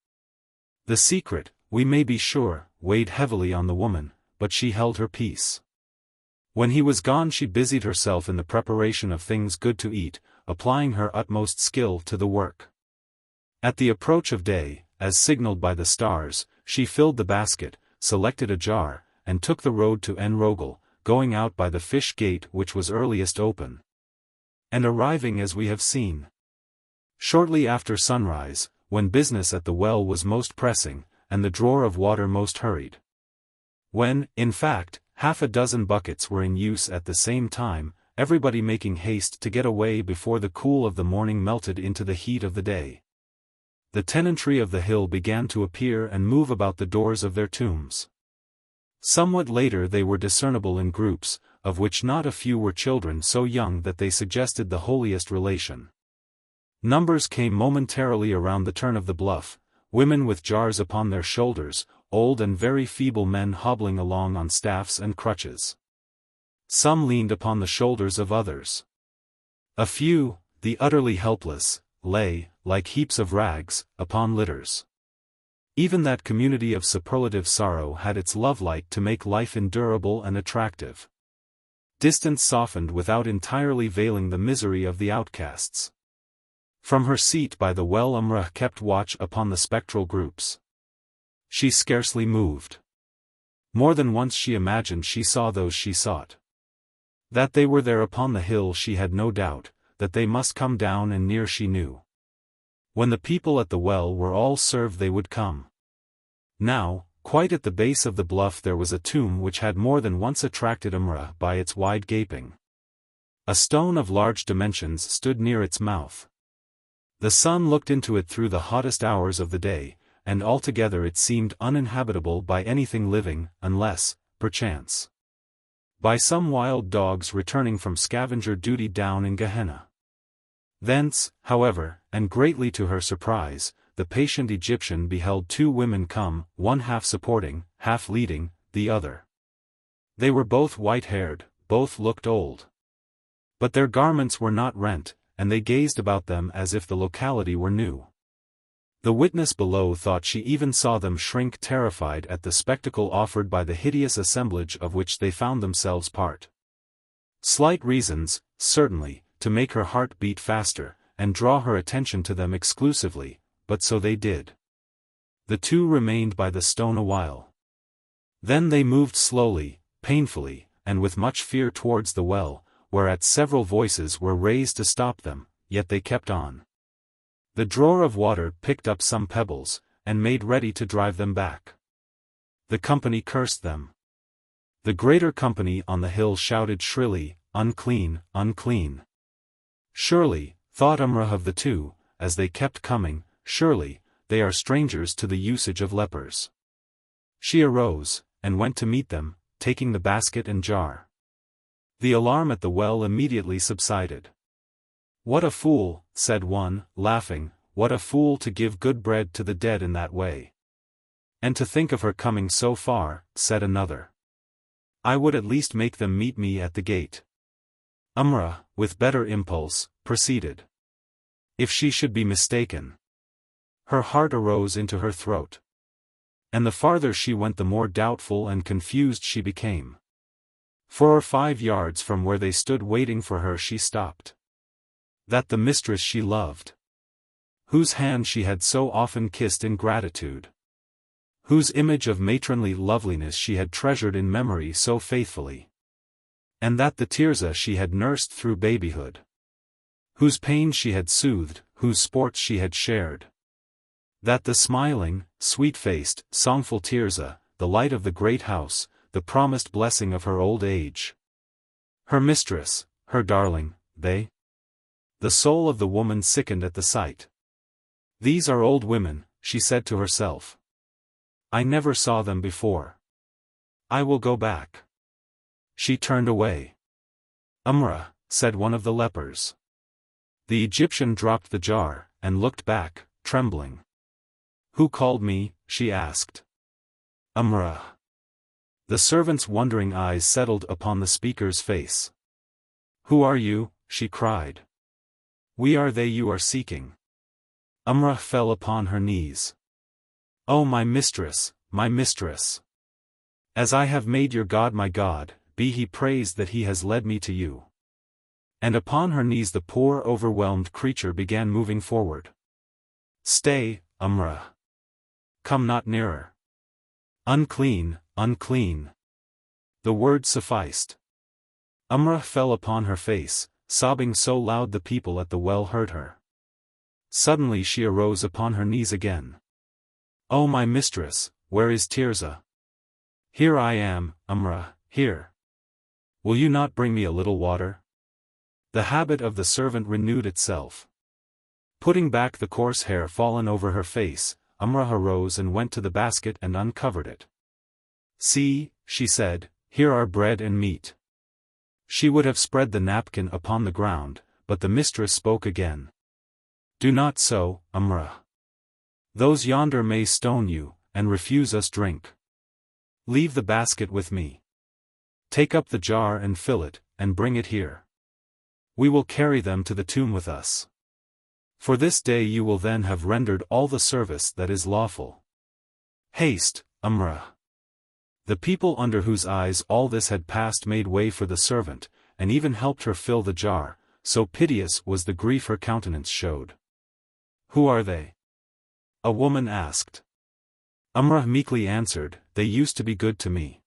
Speaker 1: The secret, we may be sure, weighed heavily on the woman, but she held her peace. When he was gone she busied herself in the preparation of things good to eat, applying her utmost skill to the work. At the approach of day, as signaled by the stars, she filled the basket, selected a jar, and took the road to En Rogel, going out by the fish gate which was earliest open, and arriving as we have seen. Shortly after sunrise, when business at the well was most pressing, and the drawer of water most hurried. When, in fact, half a dozen buckets were in use at the same time, everybody making haste to get away before the cool of the morning melted into the heat of the day. The tenantry of the hill began to appear and move about the doors of their tombs. Somewhat later they were discernible in groups, of which not a few were children so young that they suggested the holiest relation. Numbers came momentarily around the turn of the bluff, women with jars upon their shoulders, old and very feeble men hobbling along on staffs and crutches. Some leaned upon the shoulders of others. A few, the utterly helpless, lay, like heaps of rags, upon litters. Even that community of superlative sorrow had its love-light to make life endurable and attractive. Distance softened without entirely veiling the misery of the outcasts. From her seat by the well Umrah kept watch upon the spectral groups. She scarcely moved. More than once she imagined she saw those she sought. That they were there upon the hill she had no doubt, that they must come down and near she knew. When the people at the well were all served they would come. Now, quite at the base of the bluff there was a tomb which had more than once attracted Umrah by its wide gaping. A stone of large dimensions stood near its mouth. The sun looked into it through the hottest hours of the day, and altogether it seemed uninhabitable by anything living, unless, perchance, by some wild dogs returning from scavenger duty down in Gehenna. Thence, however, and greatly to her surprise, the patient Egyptian beheld two women come, one half supporting, half leading, the other. They were both white-haired, both looked old. But their garments were not rent, and they gazed about them as if the locality were new. The witness below thought she even saw them shrink terrified at the spectacle offered by the hideous assemblage of which they found themselves part. Slight reasons, certainly, to make her heart beat faster, and draw her attention to them exclusively, but so they did. The two remained by the stone a while. Then they moved slowly, painfully, and with much fear towards the well, whereat several voices were raised to stop them, yet they kept on. The drawer of water picked up some pebbles, and made ready to drive them back. The company cursed them. The greater company on the hill shouted shrilly, "Unclean, unclean!" Surely, thought Umrah of the two, as they kept coming, surely, they are strangers to the usage of lepers. She arose, and went to meet them, taking the basket and jar. The alarm at the well immediately subsided. "What a fool," said one, laughing, "what a fool to give good bread to the dead in that way." "And to think of her coming so far," said another. "I would at least make them meet me at the gate." Umrah, with better impulse, proceeded. If she should be mistaken. Her heart arose into her throat. And the farther she went the more doubtful and confused she became. 4 or 5 yards from where they stood waiting for her she stopped. That the mistress she loved, whose hand she had so often kissed in gratitude, whose image of matronly loveliness she had treasured in memory so faithfully, and that the Tirzah she had nursed through babyhood, whose pain she had soothed, whose sports she had shared, that the smiling, sweet-faced, songful Tirzah, the light of the great house, the promised blessing of her old age, her mistress, her darling, they? The soul of the woman sickened at the sight. "These are old women," she said to herself. "I never saw them before. I will go back." She turned away. "Umrah," said one of the lepers. The Egyptian dropped the jar, and looked back, trembling. "Who called me?" she asked. "Umrah." The servant's wondering eyes settled upon the speaker's face. "Who are you?" she cried. "We are they you are seeking." Umrah fell upon her knees. "Oh my mistress, my mistress! As I have made your God my God, be he praised that he has led me to you." And upon her knees the poor overwhelmed creature began moving forward. "Stay, Umrah. Come not nearer. Unclean, unclean." The word sufficed. Umrah fell upon her face, sobbing so loud the people at the well heard her. Suddenly she arose upon her knees again. "Oh my mistress, where is Tirzah?" "Here I am, Umrah, here. Will you not bring me a little water?" The habit of the servant renewed itself. Putting back the coarse hair fallen over her face, Umrah arose and went to the basket and uncovered it. "See," she said, "here are bread and meat." She would have spread the napkin upon the ground, but the mistress spoke again. "Do not so, Umrah. Those yonder may stone you, and refuse us drink. Leave the basket with me. Take up the jar and fill it, and bring it here. We will carry them to the tomb with us." For this day you will then have rendered all the service that is lawful. Haste, Amrah. The people under whose eyes all this had passed made way for the servant, and even helped her fill the jar, so piteous was the grief her countenance showed. Who are they? A woman asked. Amrah meekly answered, They used to be good to me.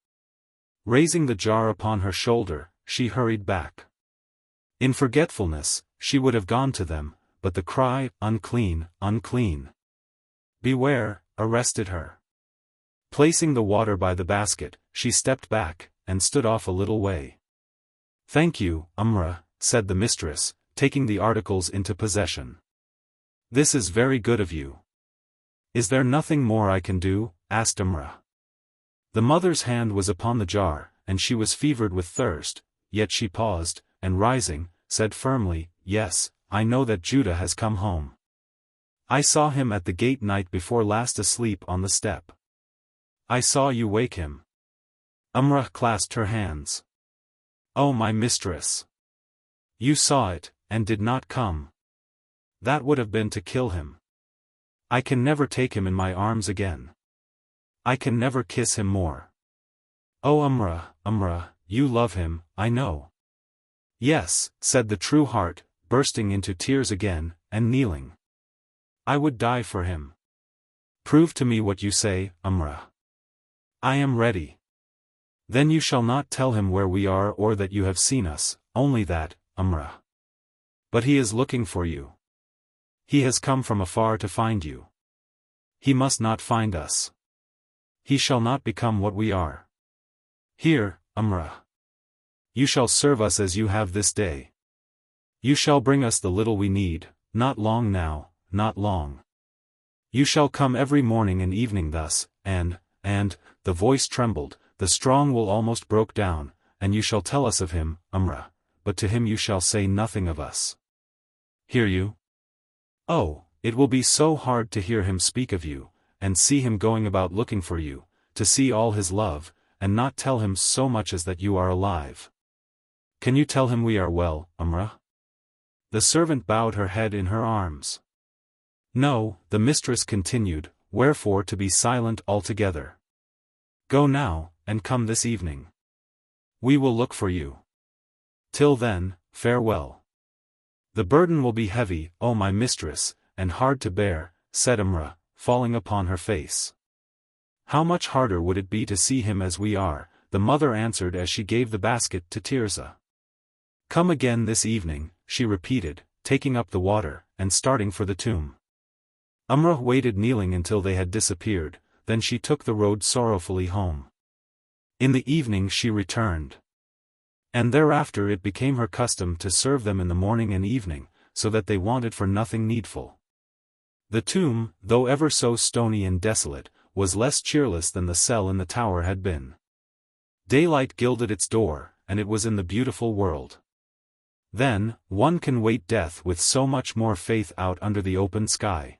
Speaker 1: Raising the jar upon her shoulder, she hurried back. In forgetfulness, she would have gone to them, but the cry, Unclean, unclean! Beware, arrested her. Placing the water by the basket, she stepped back, and stood off a little way. Thank you, Amrah, said the mistress, taking the articles into possession. This is very good of you. Is there nothing more I can do? Asked Amrah. The mother's hand was upon the jar, and she was fevered with thirst, yet she paused, and rising, said firmly, Yes, I know that Judah has come home. I saw him at the gate night before last asleep on the step. I saw you wake him. Amrah clasped her hands. Oh my mistress! You saw it, and did not come. That would have been to kill him. I can never take him in my arms again. I can never kiss him more. Oh Amrah, Amrah, you love him, I know. Yes, said the true heart, bursting into tears again, and kneeling. I would die for him. Prove to me what you say, Amrah. I am ready. Then you shall not tell him where we are or that you have seen us, only that, Amrah. But he is looking for you. He has come from afar to find you. He must not find us. He shall not become what we are. Here, Amrah. You shall serve us as you have this day. You shall bring us the little we need, not long now, not long. You shall come every morning and evening thus, and, the voice trembled, the strong will almost broke down, and you shall tell us of him, Amrah, but to him you shall say nothing of us. Hear you? Oh, it will be so hard to hear him speak of you, and see him going about looking for you, to see all his love, and not tell him so much as that you are alive. Can you tell him we are well, Amrah? The servant bowed her head in her arms. No, the mistress continued, wherefore to be silent altogether. Go now, and come this evening. We will look for you. Till then, farewell. The burden will be heavy, O my mistress, and hard to bear, said Amrah, falling upon her face. How much harder would it be to see him as we are, the mother answered as she gave the basket to Tirzah. Come again this evening, she repeated, taking up the water, and starting for the tomb. Amrah waited kneeling until they had disappeared, then she took the road sorrowfully home. In the evening she returned. And thereafter it became her custom to serve them in the morning and evening, so that they wanted for nothing needful. The tomb, though ever so stony and desolate, was less cheerless than the cell in the tower had been. Daylight gilded its door, and it was in the beautiful world. Then, one can wait death with so much more faith out under the open sky.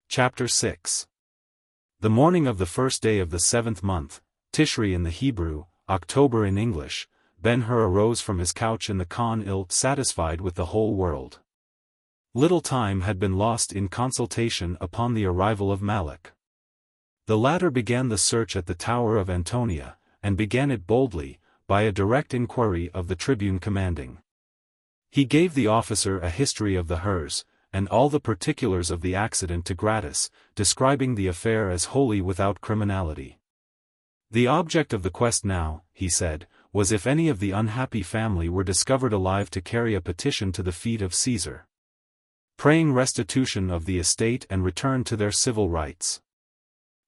Speaker 1: Chapter 6. The morning of the first day of the 7th month, Tishri in the Hebrew, October in English, Ben-Hur arose from his couch in the Khan ill-satisfied with the whole world. Little time had been lost in consultation upon the arrival of Malak. The latter began the search at the tower of Antonia, and began it boldly, by a direct inquiry of the tribune commanding. He gave the officer a history of the Hurs, and all the particulars of the accident to Gratus, describing the affair as wholly without criminality. The object of the quest now, he said, was if any of the unhappy family were discovered alive to carry a petition to the feet of Caesar, praying restitution of the estate and return to their civil rights.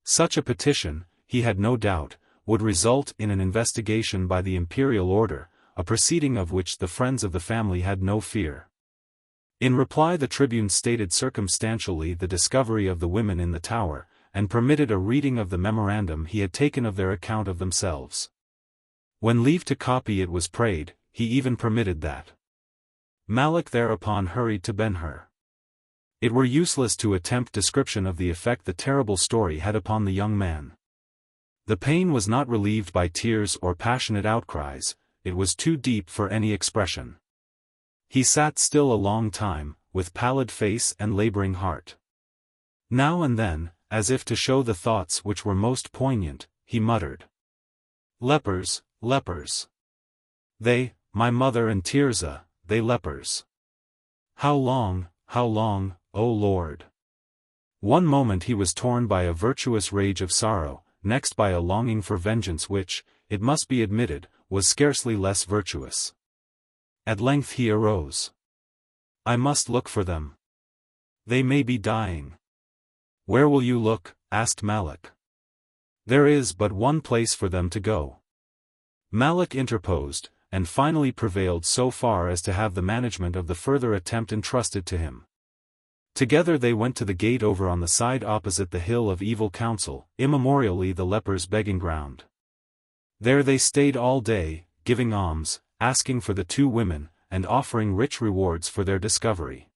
Speaker 1: Such a petition, he had no doubt, would result in an investigation by the imperial order, a proceeding of which the friends of the family had no fear. In reply the tribune stated circumstantially the discovery of the women in the tower, and permitted a reading of the memorandum he had taken of their account of themselves. When leave to copy it was prayed, he even permitted that. Malak thereupon hurried to Ben-Hur. It were useless to attempt description of the effect the terrible story had upon the young man. The pain was not relieved by tears or passionate outcries, it was too deep for any expression. He sat still a long time, with pallid face and laboring heart. Now and then, as if to show the thoughts which were most poignant, he muttered, "Lepers, lepers. They, my mother and Tirzah, they lepers. How long, O Lord?" One moment he was torn by a virtuous rage of sorrow, next by a longing for vengeance which, it must be admitted, was scarcely less virtuous. At length he arose. "I must look for them. They may be dying." "Where will you look?" asked Malak. "There is but one place for them to go." Malak interposed, and finally prevailed so far as to have the management of the further attempt entrusted to him. Together they went to the gate over on the side opposite the Hill of Evil Counsel, immemorially the lepers' begging ground. There they stayed all day, giving alms, asking for the two women, and offering rich rewards for their discovery.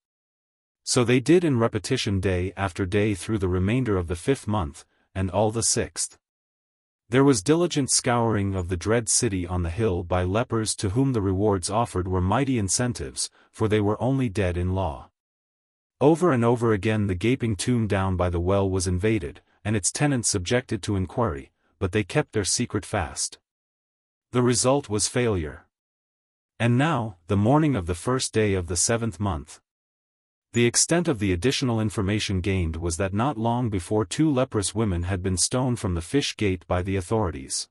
Speaker 1: So they did in repetition day after day through the remainder of the 5th month, and all the 6th. There was diligent scouring of the dread city on the hill by lepers to whom the rewards offered were mighty incentives, for they were only dead in law. Over and over again the gaping tomb down by the well was invaded, and its tenants subjected to inquiry, but they kept their secret fast. The result was failure. And now, the morning of the 1st day of the 7th month. The extent of the additional information gained was that not long before 2 leprous women had been stoned from the fish gate by the authorities.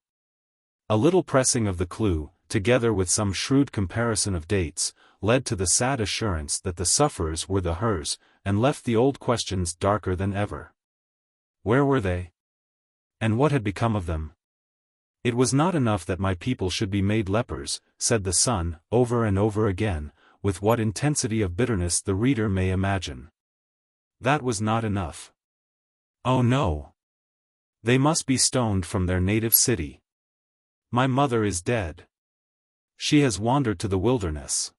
Speaker 1: A little pressing of the clue, together with some shrewd comparison of dates, led to the sad assurance that the sufferers were the hers, and left the old questions darker than ever. Where were they? And what had become of them? "It was not enough that my people should be made lepers," said the son, over and over again, with what intensity of bitterness the reader may imagine. That was not enough. Oh no! They must be stoned from their native city. My mother is dead. She has wandered to the wilderness.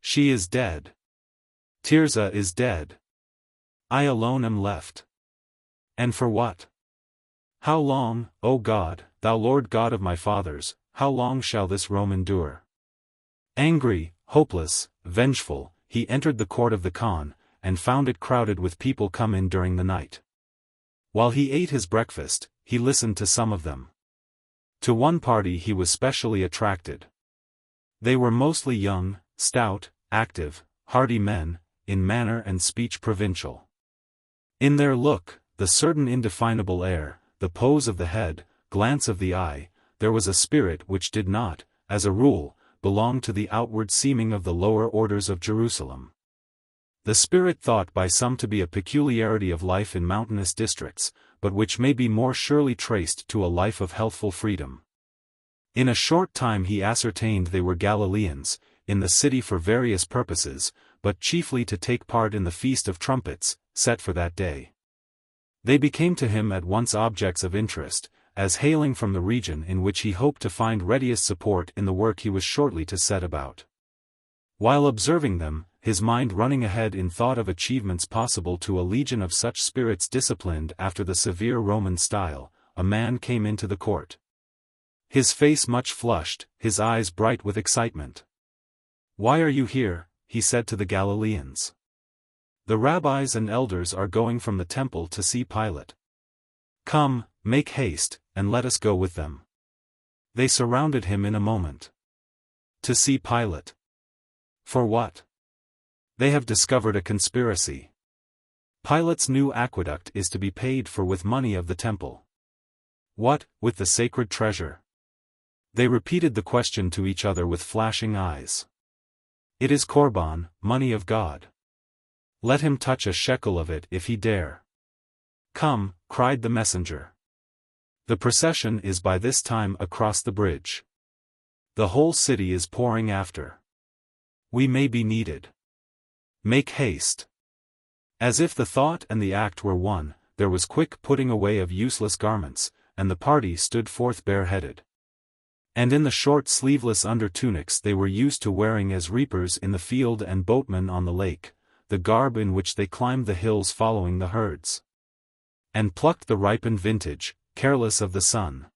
Speaker 1: She is dead. Tirzah is dead. I alone am left. And for what? How long, O God, thou Lord God of my fathers, how long shall this Rome endure? Angry, hopeless, vengeful, he entered the court of the Khan, and found it crowded with people come in during the night. While he ate his breakfast, he listened to some of them. To one party he was specially attracted. They were mostly young, stout, active, hardy men, in manner and speech provincial. In their look, the certain indefinable air, the pose of the head, glance of the eye, there was a spirit which did not, as a rule, belong to the outward seeming of the lower orders of Jerusalem. The spirit thought by some to be a peculiarity of life in mountainous districts, but which may be more surely traced to a life of healthful freedom. In a short time he ascertained they were Galileans, in the city for various purposes, but chiefly to take part in the Feast of Trumpets, set for that day. They became to him at once objects of interest, as hailing from the region in which he hoped to find readiest support in the work he was shortly to set about. While observing them, his mind running ahead in thought of achievements possible to a legion of such spirits disciplined after the severe Roman style, a man came into the court. His face much flushed, his eyes bright with excitement. "Why are you here?" he said to the Galileans. "The rabbis and elders are going from the temple to see Pilate. Come, make haste, and let us go with them." They surrounded him in a moment. To see Pilate. For what? They have discovered a conspiracy. Pilate's new aqueduct is to be paid for with money of the temple. What, with the sacred treasure? They repeated the question to each other with flashing eyes. "It is Korban, money of God. Let him touch a shekel of it if he dare." "Come," cried the messenger. The procession is by this time across the bridge. The whole city is pouring after. We may be needed. Make haste. As if the thought and the act were one, there was quick putting away of useless garments, and the party stood forth bareheaded. And in the short sleeveless under-tunics they were used to wearing as reapers in the field and boatmen on the lake, the garb in which they climbed the hills following the herds. And plucked the ripened vintage, careless of the sun.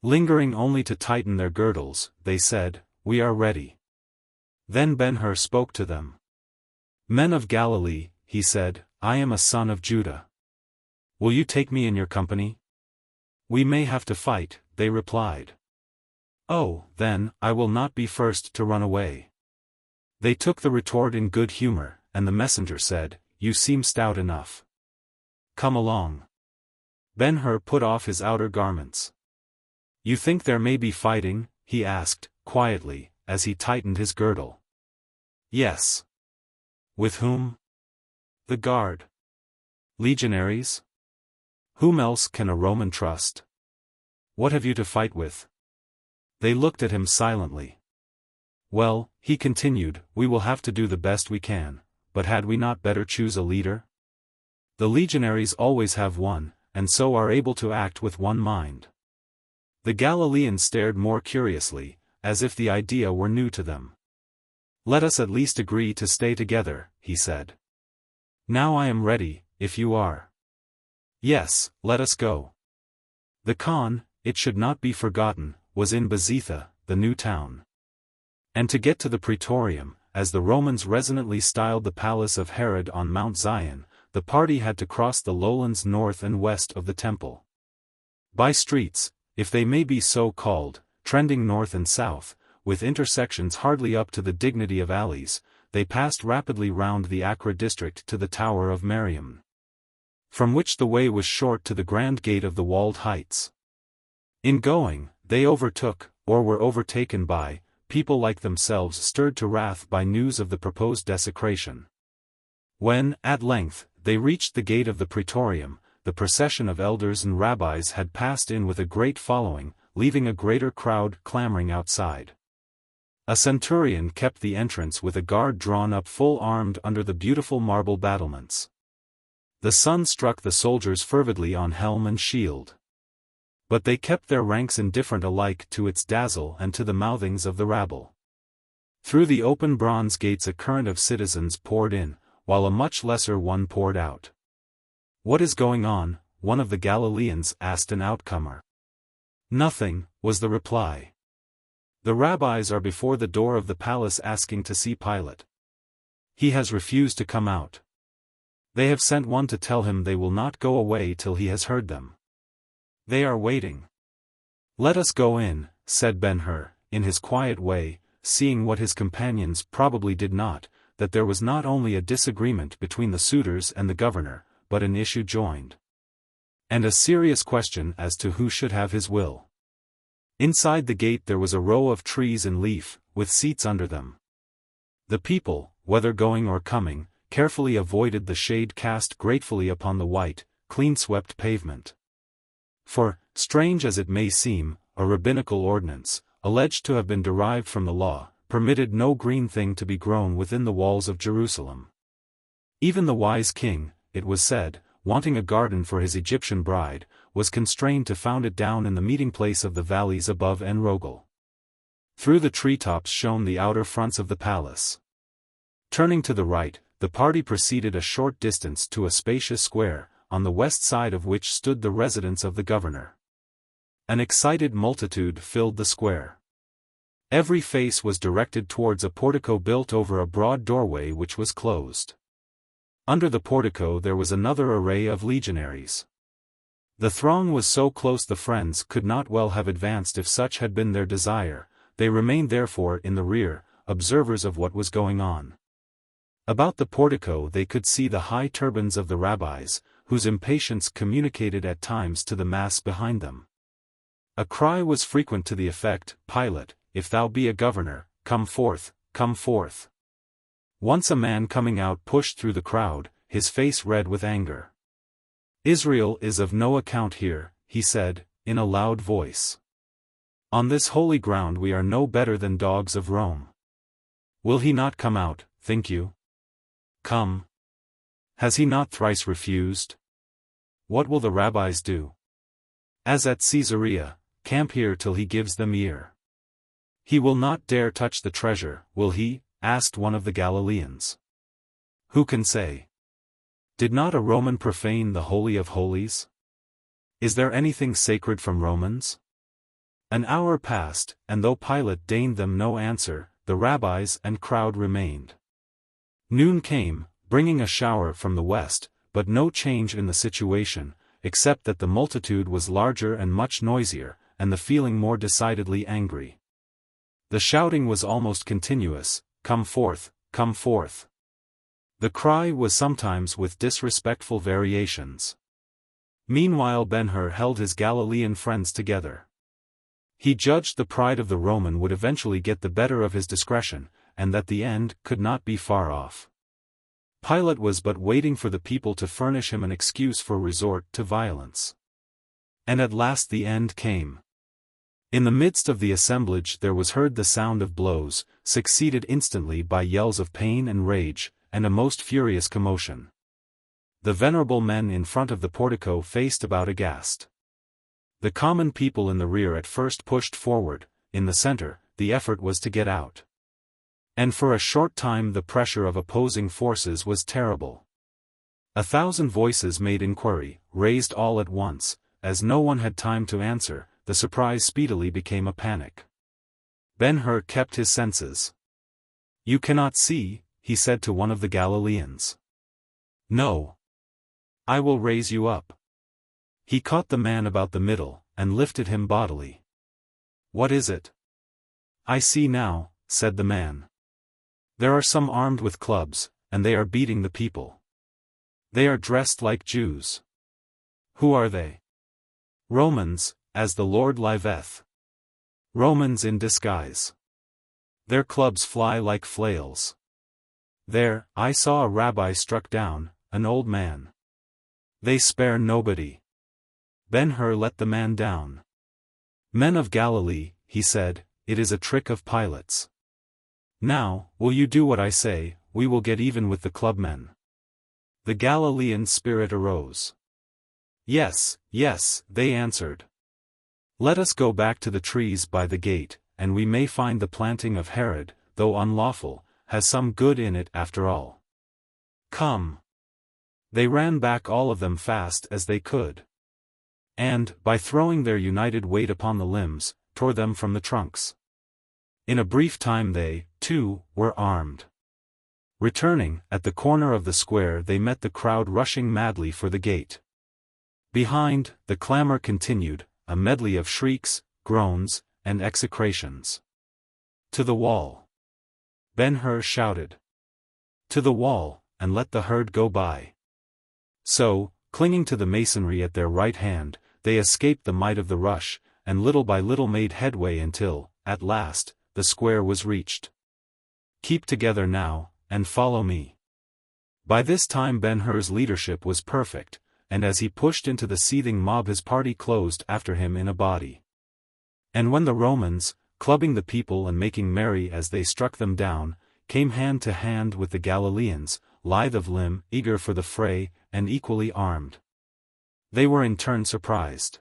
Speaker 1: Lingering only to tighten their girdles, they said, "We are ready." Then Ben-Hur spoke to them. Men of Galilee, he said, I am a son of Judah. Will you take me in your company? We may have to fight, they replied. Oh, then, I will not be first to run away. They took the retort in good humor, and the messenger said, You seem stout enough. Come along. Ben-Hur put off his outer garments. You think there may be fighting? He asked, quietly, as he tightened his girdle. Yes. With whom? The guard. Legionaries? Whom else can a Roman trust? What have you to fight with? They looked at him silently. Well, he continued, we will have to do the best we can, but had we not better choose a leader? The legionaries always have one, and so are able to act with one mind. The Galileans stared more curiously, as if the idea were new to them. Let us at least agree to stay together, he said. Now I am ready, if you are. Yes, let us go. The Khan, it should not be forgotten, was in Bezetha, the new town. And to get to the Praetorium, as the Romans resonantly styled the palace of Herod on Mount Zion, the party had to cross the lowlands north and west of the temple. By streets, if they may be so called, trending north and south, with intersections hardly up to the dignity of alleys, they passed rapidly round the Acra district to the Tower of Mariam, from which the way was short to the grand gate of the walled heights. In going, they overtook, or were overtaken by, people like themselves stirred to wrath by news of the proposed desecration. When, at length, they reached the gate of the Praetorium, the procession of elders and rabbis had passed in with a great following, leaving a greater crowd clamoring outside. A centurion kept the entrance with a guard drawn up full-armed under the beautiful marble battlements. The sun struck the soldiers fervidly on helm and shield. But they kept their ranks indifferent alike to its dazzle and to the mouthings of the rabble. Through the open bronze gates a current of citizens poured in, while a much lesser one poured out. What is going on? One of the Galileans asked an outcomer. Nothing, was the reply. The rabbis are before the door of the palace asking to see Pilate. He has refused to come out. They have sent one to tell him they will not go away till he has heard them. They are waiting. Let us go in, said Ben-Hur, in his quiet way, seeing what his companions probably did not, that there was not only a disagreement between the suitors and the governor, but an issue joined. And a serious question as to who should have his will. Inside the gate there was a row of trees in leaf, with seats under them. The people, whether going or coming, carefully avoided the shade cast gratefully upon the white, clean-swept pavement. For, strange as it may seem, a rabbinical ordinance, alleged to have been derived from the law, permitted no green thing to be grown within the walls of Jerusalem. Even the wise king, it was said, wanting a garden for his Egyptian bride, was constrained to found it down in the meeting place of the valleys above En Rogel. Through the treetops shone the outer fronts of the palace. Turning to the right, the party proceeded a short distance to a spacious square, on the west side of which stood the residence of the governor. An excited multitude filled the square. Every face was directed towards a portico built over a broad doorway which was closed. Under the portico there was another array of legionaries. The throng was so close the friends could not well have advanced if such had been their desire, they remained therefore in the rear, observers of what was going on. About the portico they could see the high turbans of the rabbis, whose impatience communicated at times to the mass behind them. A cry was frequent to the effect, Pilate, if thou be a governor, come forth, come forth. Once a man coming out pushed through the crowd, his face red with anger. Israel is of no account here, he said, in a loud voice. On this holy ground we are no better than dogs of Rome. Will he not come out, think you? Come. Has he not thrice refused? What will the rabbis do? As at Caesarea, camp here till he gives them ear. He will not dare touch the treasure, will he? Asked one of the Galileans. Who can say? Did not a Roman profane the Holy of Holies? Is there anything sacred from Romans? An hour passed, and though Pilate deigned them no answer, the rabbis and crowd remained. Noon came, bringing a shower from the west, but no change in the situation, except that the multitude was larger and much noisier, and the feeling more decidedly angry. The shouting was almost continuous, "Come forth, come forth." The cry was sometimes with disrespectful variations. Meanwhile Ben-Hur held his Galilean friends together. He judged the pride of the Roman would eventually get the better of his discretion, and that the end could not be far off. Pilate was but waiting for the people to furnish him an excuse for resort to violence. And at last the end came. In the midst of the assemblage there was heard the sound of blows, succeeded instantly by yells of pain and rage, and a most furious commotion. The venerable men in front of the portico faced about aghast. The common people in the rear at first pushed forward, in the center, the effort was to get out. And for a short time the pressure of opposing forces was terrible. 1,000 voices made inquiry, raised all at once. As no one had time to answer, the surprise speedily became a panic. Ben-Hur kept his senses. "You cannot see," he said to one of the Galileans. "No. I will raise you up." He caught the man about the middle, and lifted him bodily. "What is it?" "I see now," said the man. "There are some armed with clubs, and they are beating the people. They are dressed like Jews." "Who are they?" "Romans, as the Lord liveth. Romans in disguise. Their clubs fly like flails. There, I saw a rabbi struck down, an old man. They spare nobody." Ben-Hur let the man down. "Men of Galilee," he said, "it is a trick of Pilate's. Now, will you do what I say? We will get even with the clubmen." The Galilean spirit arose. "Yes, yes," they answered. "Let us go back to the trees by the gate, and we may find the planting of Herod, though unlawful, has some good in it after all. Come." They ran back all of them fast as they could. And, by throwing their united weight upon the limbs, tore them from the trunks. In a brief time they, too, were armed. Returning, at the corner of the square they met the crowd rushing madly for the gate. Behind, the clamor continued, a medley of shrieks, groans, and execrations. "To the wall!" Ben-Hur shouted. "To the wall, and let the herd go by." So, clinging to the masonry at their right hand, they escaped the might of the rush, and little by little made headway until, at last, the square was reached. "Keep together now, and follow me." By this time Ben-Hur's leadership was perfect, and as he pushed into the seething mob his party closed after him in a body. And when the Romans, clubbing the people and making merry as they struck them down, came hand to hand with the Galileans, lithe of limb, eager for the fray, and equally armed, they were in turn surprised.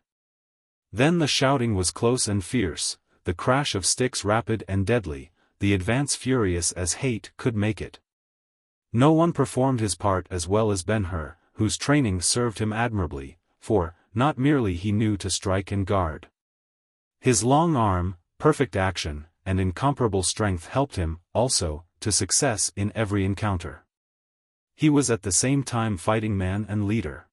Speaker 1: Then the shouting was close and fierce, the crash of sticks rapid and deadly, the advance furious as hate could make it. No one performed his part as well as Ben-Hur, whose training served him admirably, for, not merely he knew to strike and guard. His long arm, perfect action, and incomparable strength helped him, also, to success in every encounter. He was at the same time fighting man and leader.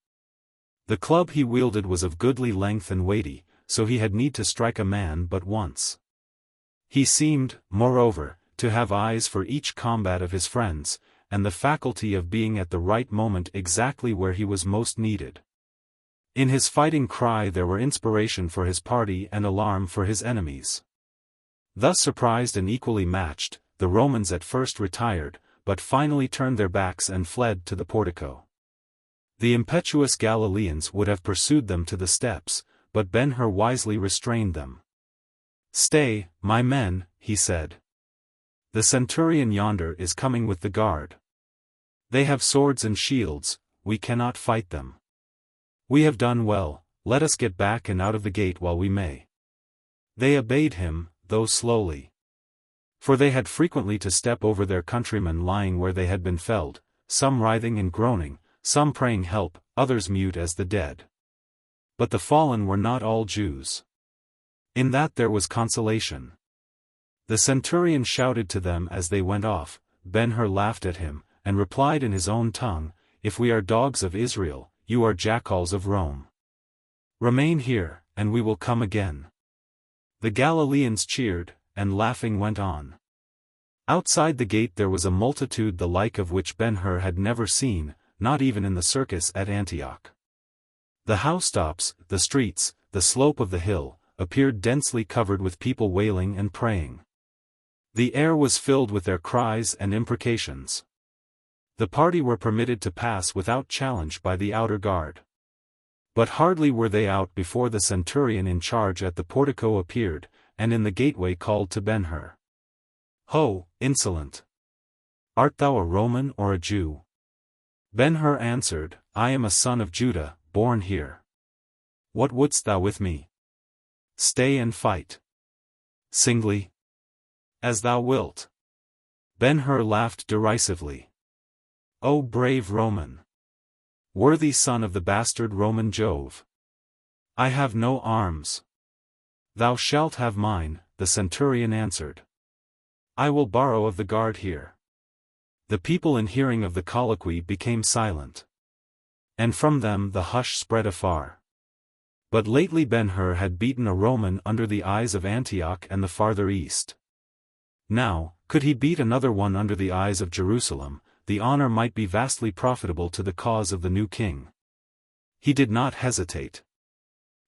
Speaker 1: The club he wielded was of goodly length and weighty, so he had need to strike a man but once. He seemed, moreover, to have eyes for each combat of his friends, and the faculty of being at the right moment exactly where he was most needed. In his fighting cry there were inspiration for his party and alarm for his enemies. Thus surprised and equally matched, the Romans at first retired, but finally turned their backs and fled to the portico. The impetuous Galileans would have pursued them to the steps, but Ben-Hur wisely restrained them. "Stay, my men," he said. "The centurion yonder is coming with the guard. They have swords and shields, we cannot fight them. We have done well, let us get back and out of the gate while we may." They obeyed him, though slowly. For they had frequently to step over their countrymen lying where they had been felled, some writhing and groaning, some praying help, others mute as the dead. But the fallen were not all Jews. In that there was consolation. The centurion shouted to them as they went off, Ben-Hur laughed at him, and replied in his own tongue, "If we are dogs of Israel, you are jackals of Rome. Remain here, and we will come again." The Galileans cheered, and laughing went on. Outside the gate there was a multitude the like of which Ben-Hur had never seen, not even in the circus at Antioch. The housetops, the streets, the slope of the hill, appeared densely covered with people wailing and praying. The air was filled with their cries and imprecations. The party were permitted to pass without challenge by the outer guard. But hardly were they out before the centurion in charge at the portico appeared, and in the gateway called to Ben-Hur. "Ho, insolent! Art thou a Roman or a Jew?" Ben-Hur answered, "I am a son of Judah, born here. What wouldst thou with me? Stay and fight. Singly? As thou wilt." Ben-Hur laughed derisively. "O brave Roman! Worthy son of the bastard Roman Jove! I have no arms." "Thou shalt have mine," the centurion answered. "I will borrow of the guard here." The people in hearing of the colloquy became silent. And from them the hush spread afar. But lately Ben-Hur had beaten a Roman under the eyes of Antioch and the farther east. Now, could he beat another one under the eyes of Jerusalem, the honor might be vastly profitable to the cause of the new king. He did not hesitate.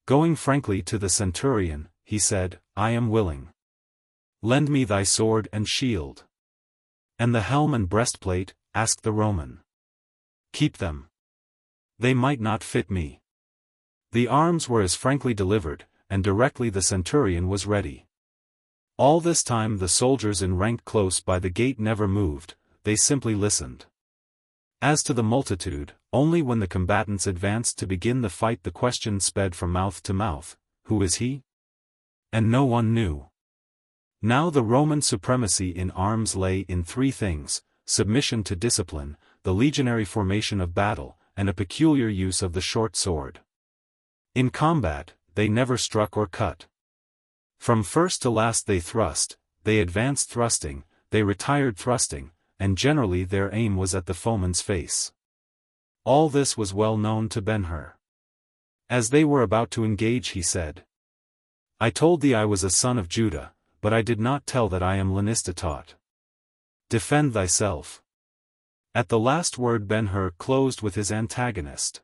Speaker 1: Going frankly to the centurion, he said, "I am willing. Lend me thy sword and shield." "And the helm and breastplate?" asked the Roman. "Keep them. They might not fit me." The arms were as frankly delivered, and directly the centurion was ready. All this time the soldiers enranked close by the gate never moved, they simply listened. As to the multitude, only when the combatants advanced to begin the fight the question sped from mouth to mouth, "Who is he?" And no one knew. Now the Roman supremacy in arms lay in three things: submission to discipline, the legionary formation of battle, and a peculiar use of the short sword. In combat, they never struck or cut. From first to last they thrust, they advanced thrusting, they retired thrusting, and generally their aim was at the foeman's face. All this was well known to Ben-Hur. As they were about to engage he said, "I told thee I was a son of Judah, but I did not tell that I am taught. Defend thyself." At the last word Ben-Hur closed with his antagonist.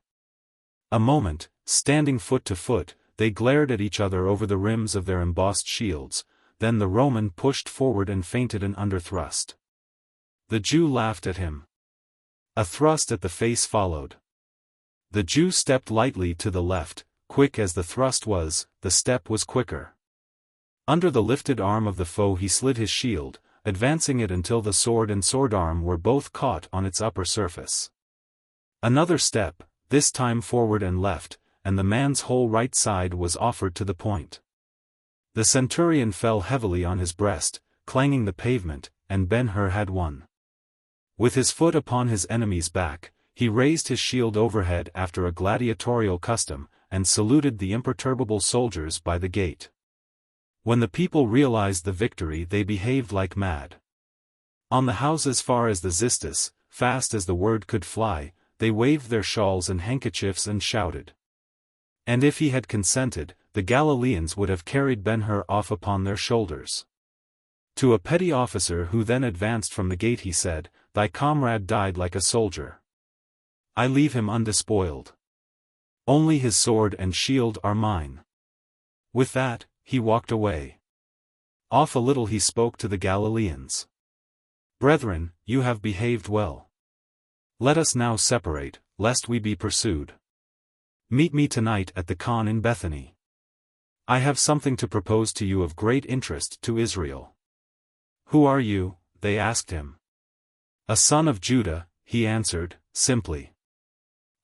Speaker 1: A moment, standing foot to foot, they glared at each other over the rims of their embossed shields, then the Roman pushed forward and feinted an underthrust. The Jew laughed at him. A thrust at the face followed. The Jew stepped lightly to the left, quick as the thrust was, the step was quicker. Under the lifted arm of the foe he slid his shield, advancing it until the sword and sword arm were both caught on its upper surface. Another step, this time forward and left, and the man's whole right side was offered to the point. The centurion fell heavily on his breast, clanging the pavement, and Ben-Hur had won. With his foot upon his enemy's back, he raised his shield overhead after a gladiatorial custom, and saluted the imperturbable soldiers by the gate. When the people realized the victory they behaved like mad. On the houses far as the Xistus, fast as the word could fly, they waved their shawls and handkerchiefs and shouted. And if he had consented, the Galileans would have carried Ben-Hur off upon their shoulders. To a petty officer who then advanced from the gate he said, "Thy comrade died like a soldier. I leave him undespoiled. Only his sword and shield are mine." With that, he walked away. Off a little he spoke to the Galileans. "Brethren, you have behaved well. Let us now separate, lest we be pursued. Meet me tonight at the Khan in Bethany. I have something to propose to you of great interest to Israel." "Who are you?" they asked him. "A son of Judah," he answered, simply.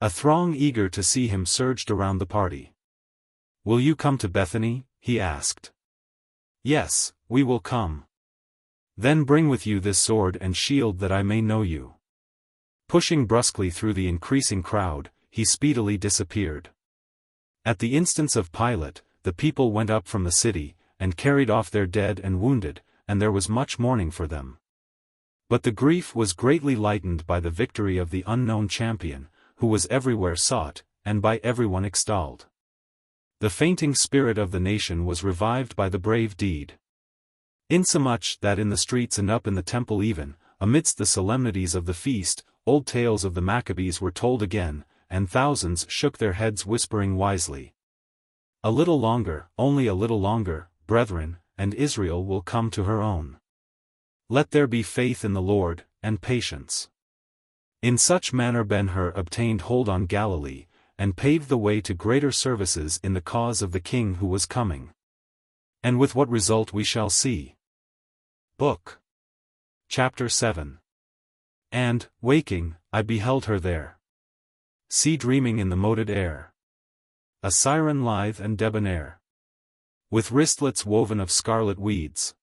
Speaker 1: A throng eager to see him surged around the party. "Will you come to Bethany?" he asked. "Yes, we will come." "Then bring with you this sword and shield that I may know you." Pushing brusquely through the increasing crowd, he speedily disappeared. At the instance of Pilate, the people went up from the city, and carried off their dead and wounded, and there was much mourning for them. But the grief was greatly lightened by the victory of the unknown champion, who was everywhere sought, and by everyone extolled. The fainting spirit of the nation was revived by the brave deed. Insomuch that in the streets and up in the temple even, amidst the solemnities of the feast, old tales of the Maccabees were told again, and thousands shook their heads whispering wisely, "A little longer, only a little longer, brethren, and Israel will come to her own. Let there be faith in the Lord, and patience." In such manner Ben-Hur obtained hold on Galilee, and paved the way to greater services in the cause of the king who was coming. And with what result we shall see. Book. Chapter 7. And, waking, I beheld her there. See dreaming in the moated air. A siren lithe and debonair. With wristlets woven of scarlet weeds.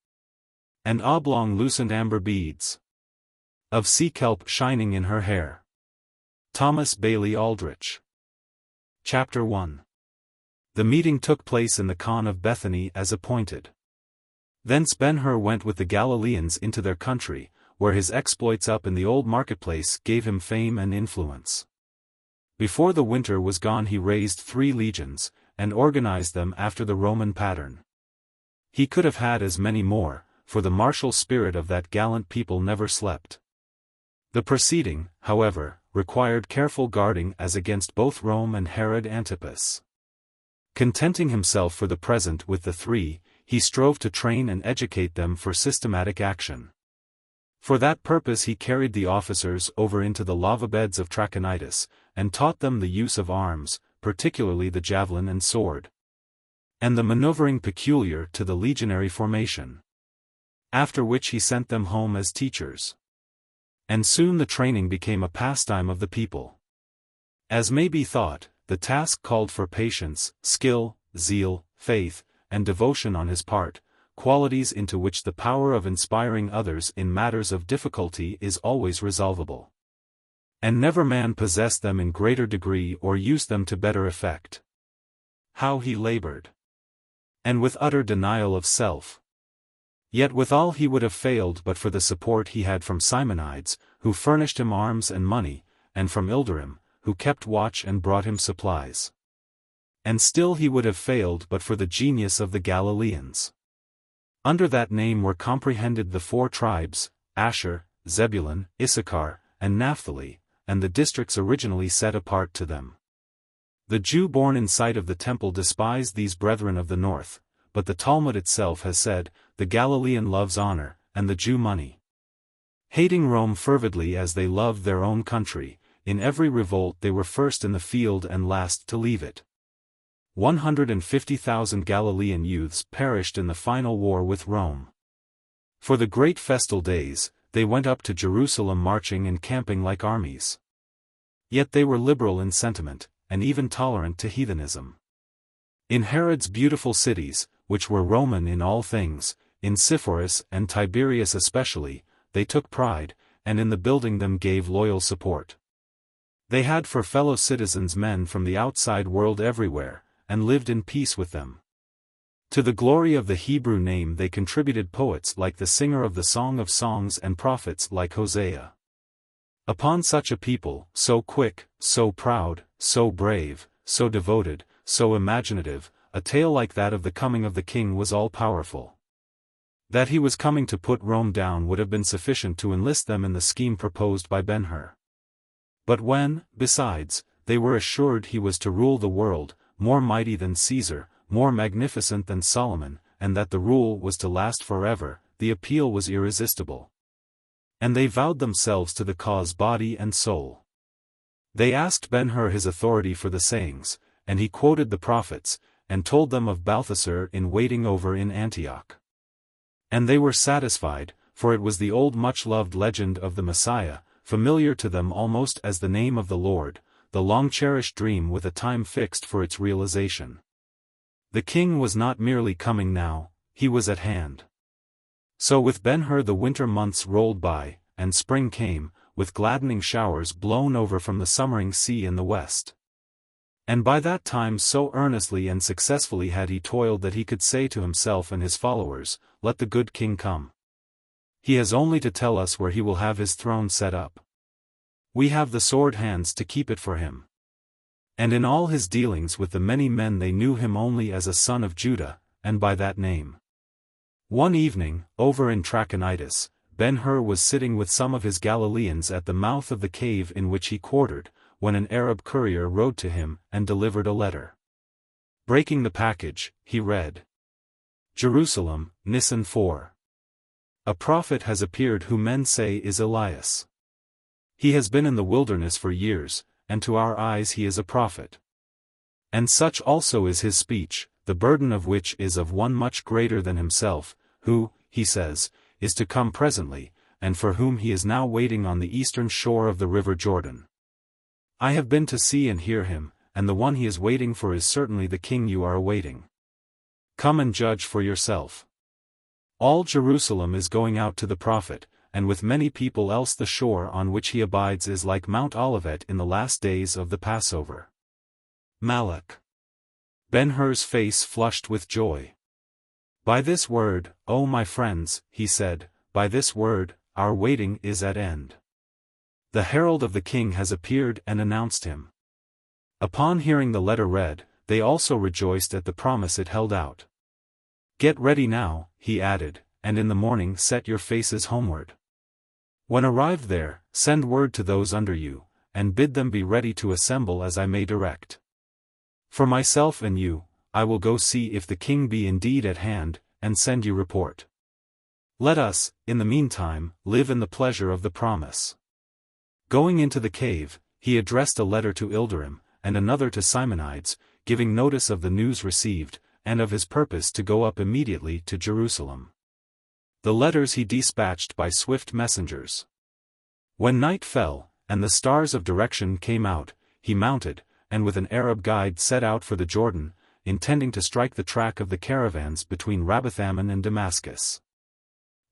Speaker 1: And oblong loosened amber beads. Of sea kelp shining in her hair. Thomas Bailey Aldrich. Chapter 1. The meeting took place in the Khan of Bethany as appointed. Thence Ben-Hur went with the Galileans into their country, where his exploits up in the old marketplace gave him fame and influence. Before the winter was gone he raised 3 legions, and organized them after the Roman pattern. He could have had as many more, for the martial spirit of that gallant people never slept. The proceeding, however, required careful guarding as against both Rome and Herod Antipas. Contenting himself for the present with the 3, he strove to train and educate them for systematic action. For that purpose he carried the officers over into the lava beds of Trachonitis, and taught them the use of arms, particularly the javelin and sword, and the maneuvering peculiar to the legionary formation. After which he sent them home as teachers. And soon the training became a pastime of the people. As may be thought, the task called for patience, skill, zeal, faith, and devotion on his part, qualities into which the power of inspiring others in matters of difficulty is always resolvable. And never man possessed them in greater degree or used them to better effect. How he labored! And with utter denial of self. Yet withal he would have failed but for the support he had from Simonides, who furnished him arms and money, and from Ilderim, who kept watch and brought him supplies. And still he would have failed but for the genius of the Galileans. Under that name were comprehended the 4 tribes, Asher, Zebulun, Issachar, and Naphtali, and the districts originally set apart to them. The Jew born in sight of the temple despised these brethren of the north, but the Talmud itself has said, the Galilean loves honor, and the Jew money. Hating Rome fervidly as they loved their own country, in every revolt they were first in the field and last to leave it. 150,000 Galilean youths perished in the final war with Rome. For the great festal days, they went up to Jerusalem marching and camping like armies. Yet they were liberal in sentiment, and even tolerant to heathenism. In Herod's beautiful cities, which were Roman in all things, in Sepphoris and Tiberias especially, they took pride, and in the building them gave loyal support. They had for fellow citizens men from the outside world everywhere, and lived in peace with them. To the glory of the Hebrew name they contributed poets like the singer of the Song of Songs and prophets like Hosea. Upon such a people, so quick, so proud, so brave, so devoted, so imaginative, a tale like that of the coming of the king was all-powerful. That he was coming to put Rome down would have been sufficient to enlist them in the scheme proposed by Ben-Hur. But when, besides, they were assured he was to rule the world, more mighty than Caesar, more magnificent than Solomon, and that the rule was to last forever, the appeal was irresistible. And they vowed themselves to the cause body and soul. They asked Ben-Hur his authority for the sayings, and he quoted the prophets, and told them of Balthasar in waiting over in Antioch. And they were satisfied, for it was the old much-loved legend of the Messiah, familiar to them almost as the name of the Lord, the long-cherished dream with a time fixed for its realization. The king was not merely coming now, he was at hand. So with Ben-Hur the winter months rolled by, and spring came, with gladdening showers blown over from the summering sea in the west. And by that time so earnestly and successfully had he toiled that he could say to himself and his followers, "Let the good king come." He has only to tell us where he will have his throne set up. We have the sword hands to keep it for him. And in all his dealings with the many men they knew him only as a son of Judah, and by that name. One evening, over in Trachonitis, Ben-Hur was sitting with some of his Galileans at the mouth of the cave in which he quartered, when an Arab courier rode to him and delivered a letter. Breaking the package, he read, Jerusalem, Nisan 4. A prophet has appeared who men say is Elias. He has been in the wilderness for years, and to our eyes he is a prophet. And such also is his speech, the burden of which is of one much greater than himself, who, he says, is to come presently, and for whom he is now waiting on the eastern shore of the river Jordan. I have been to see and hear him, and the one he is waiting for is certainly the king you are awaiting. Come and judge for yourself. All Jerusalem is going out to the prophet, and with many people else the shore on which he abides is like Mount Olivet in the last days of the Passover. Malak. Ben-Hur's face flushed with joy. By this word, O my friends, he said, by this word, our waiting is at end. The herald of the king has appeared and announced him. Upon hearing the letter read, they also rejoiced at the promise it held out. Get ready now, he added, and in the morning set your faces homeward. When arrived there, send word to those under you, and bid them be ready to assemble as I may direct. For myself and you, I will go see if the king be indeed at hand, and send you report. Let us, in the meantime, live in the pleasure of the promise. Going into the cave, he addressed a letter to Ilderim, and another to Simonides, giving notice of the news received, and of his purpose to go up immediately to Jerusalem. The letters he dispatched by swift messengers. When night fell, and the stars of direction came out, he mounted, and with an Arab guide set out for the Jordan, intending to strike the track of the caravans between Rabbathammon and Damascus.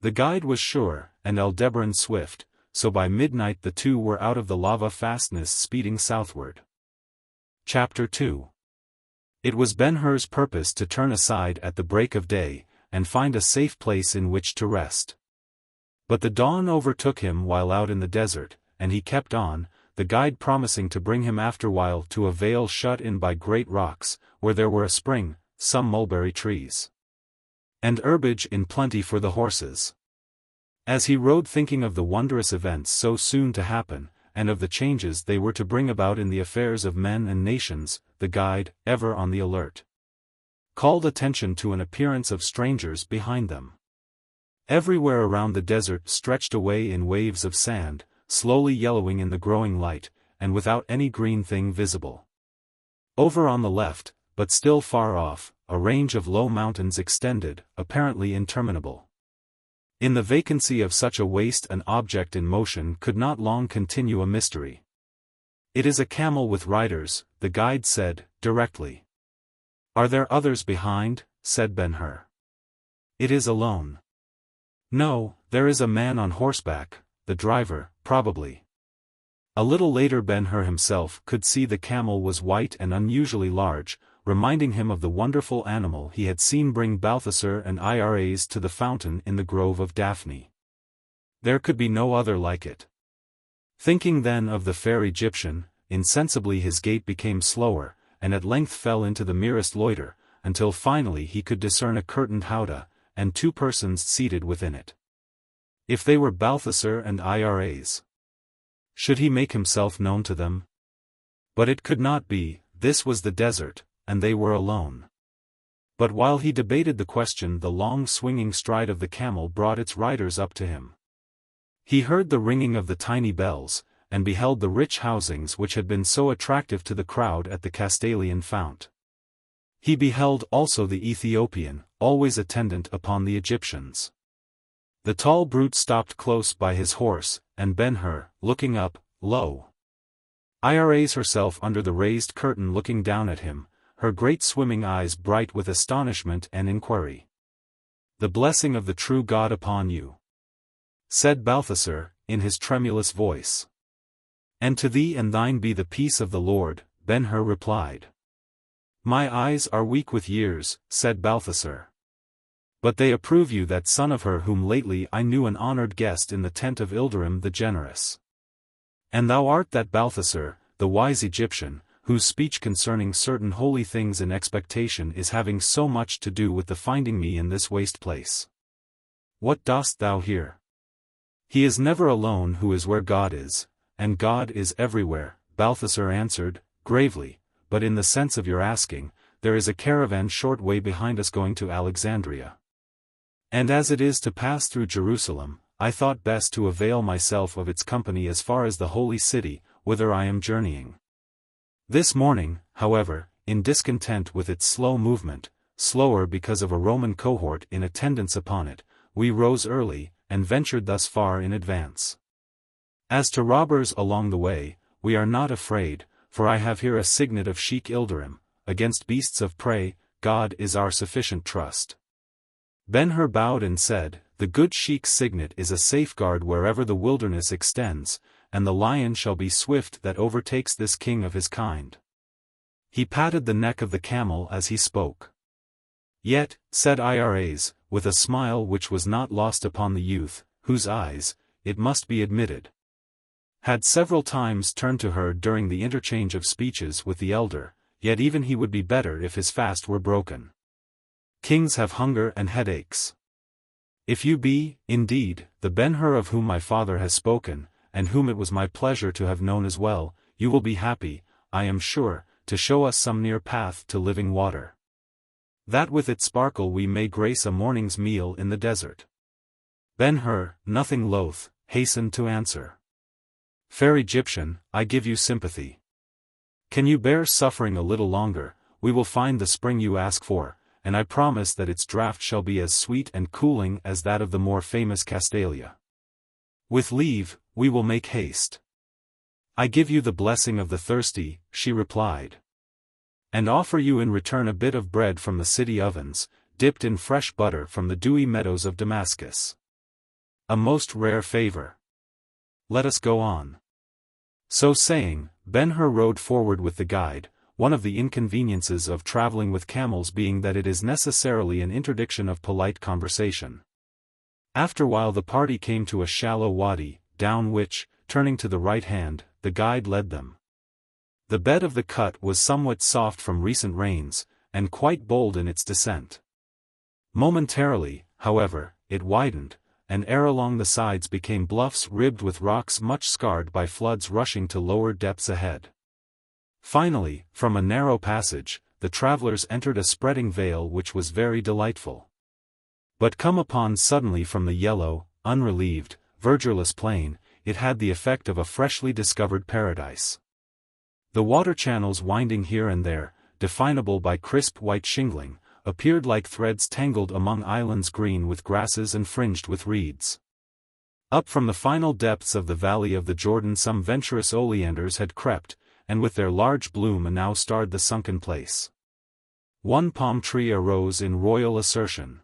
Speaker 1: The guide was sure, and Aldebaran swift, so by midnight the two were out of the lava fastness speeding southward. Chapter 2. It was Ben-Hur's purpose to turn aside at the break of day, and find a safe place in which to rest. But the dawn overtook him while out in the desert, and he kept on, the guide promising to bring him afterwhile to a vale shut in by great rocks, where there were a spring, some mulberry trees, and herbage in plenty for the horses. As he rode thinking of the wondrous events so soon to happen, and of the changes they were to bring about in the affairs of men and nations, the guide, ever on the alert, called attention to an appearance of strangers behind them. Everywhere around the desert stretched away in waves of sand, slowly yellowing in the growing light, and without any green thing visible. Over on the left, but still far off, a range of low mountains extended, apparently interminable. In the vacancy of such a waste an object in motion could not long continue a mystery. It is a camel with riders, the guide said, directly. Are there others behind? Said Ben-Hur. It is alone. No, there is a man on horseback, the driver, probably. A little later Ben-Hur himself could see the camel was white and unusually large, reminding him of the wonderful animal he had seen bring Balthasar and Iras to the fountain in the grove of Daphne. There could be no other like it. Thinking then of the fair Egyptian, insensibly his gait became slower, and at length fell into the merest loiter, until finally he could discern a curtained howdah, and two persons seated within it. If they were Balthasar and Iras, should he make himself known to them? But it could not be, this was the desert, and they were alone. But while he debated the question the long swinging stride of the camel brought its riders up to him. He heard the ringing of the tiny bells, and beheld the rich housings which had been so attractive to the crowd at the Castalian fount. He beheld also the Ethiopian, always attendant upon the Egyptians. The tall brute stopped close by his horse, and Ben-Hur, looking up, lo! Iras herself under the raised curtain looking down at him, her great swimming eyes bright with astonishment and inquiry. The blessing of the true God upon you, said Balthasar, in his tremulous voice. And to thee and thine be the peace of the Lord, Ben-Hur replied. My eyes are weak with years, said Balthasar. But they approve you that son of her whom lately I knew an honored guest in the tent of Ilderim the generous. And thou art that Balthasar, the wise Egyptian, whose speech concerning certain holy things in expectation is having so much to do with the finding me in this waste place. What dost thou here? He is never alone who is where God is, and God is everywhere, Balthasar answered, gravely, but in the sense of your asking, there is a caravan short way behind us going to Alexandria. And as it is to pass through Jerusalem, I thought best to avail myself of its company as far as the holy city, whither I am journeying. This morning, however, in discontent with its slow movement, slower because of a Roman cohort in attendance upon it, we rose early, and ventured thus far in advance. As to robbers along the way, we are not afraid, for I have here a signet of Sheikh Ilderim, against beasts of prey, God is our sufficient trust. Ben-Hur bowed and said, the good Sheikh's signet is a safeguard wherever the wilderness extends, and the lion shall be swift that overtakes this king of his kind. He patted the neck of the camel as he spoke. Yet, said Iras, with a smile which was not lost upon the youth, whose eyes, it must be admitted, had several times turned to her during the interchange of speeches with the elder, yet even he would be better if his fast were broken. Kings have hunger and headaches. If you be, indeed, the Ben-Hur of whom my father has spoken, and whom it was my pleasure to have known as well, you will be happy, I am sure, to show us some near path to living water. That with its sparkle we may grace a morning's meal in the desert. Ben-Hur, nothing loath, hastened to answer. Fair Egyptian, I give you sympathy. Can you bear suffering a little longer? We will find the spring you ask for, and I promise that its draught shall be as sweet and cooling as that of the more famous Castalia. With leave, we will make haste. I give you the blessing of the thirsty, she replied. And offer you in return a bit of bread from the city ovens, dipped in fresh butter from the dewy meadows of Damascus. A most rare favor. Let us go on. So saying, Ben-Hur rode forward with the guide, one of the inconveniences of traveling with camels being that it is necessarily an interdiction of polite conversation. After a while the party came to a shallow wadi, down which, turning to the right hand, the guide led them. The bed of the cut was somewhat soft from recent rains, and quite bold in its descent. Momentarily, however, it widened, and ere along the sides became bluffs ribbed with rocks much scarred by floods rushing to lower depths ahead. Finally, from a narrow passage, the travelers entered a spreading vale which was very delightful. But come upon suddenly from the yellow, unrelieved, verdureless plain, it had the effect of a freshly discovered paradise. The water channels winding here and there, definable by crisp white shingling, appeared like threads tangled among islands green with grasses and fringed with reeds. Up from the final depths of the valley of the Jordan some venturous oleanders had crept, and with their large bloom now starred the sunken place. One palm tree arose in royal assertion.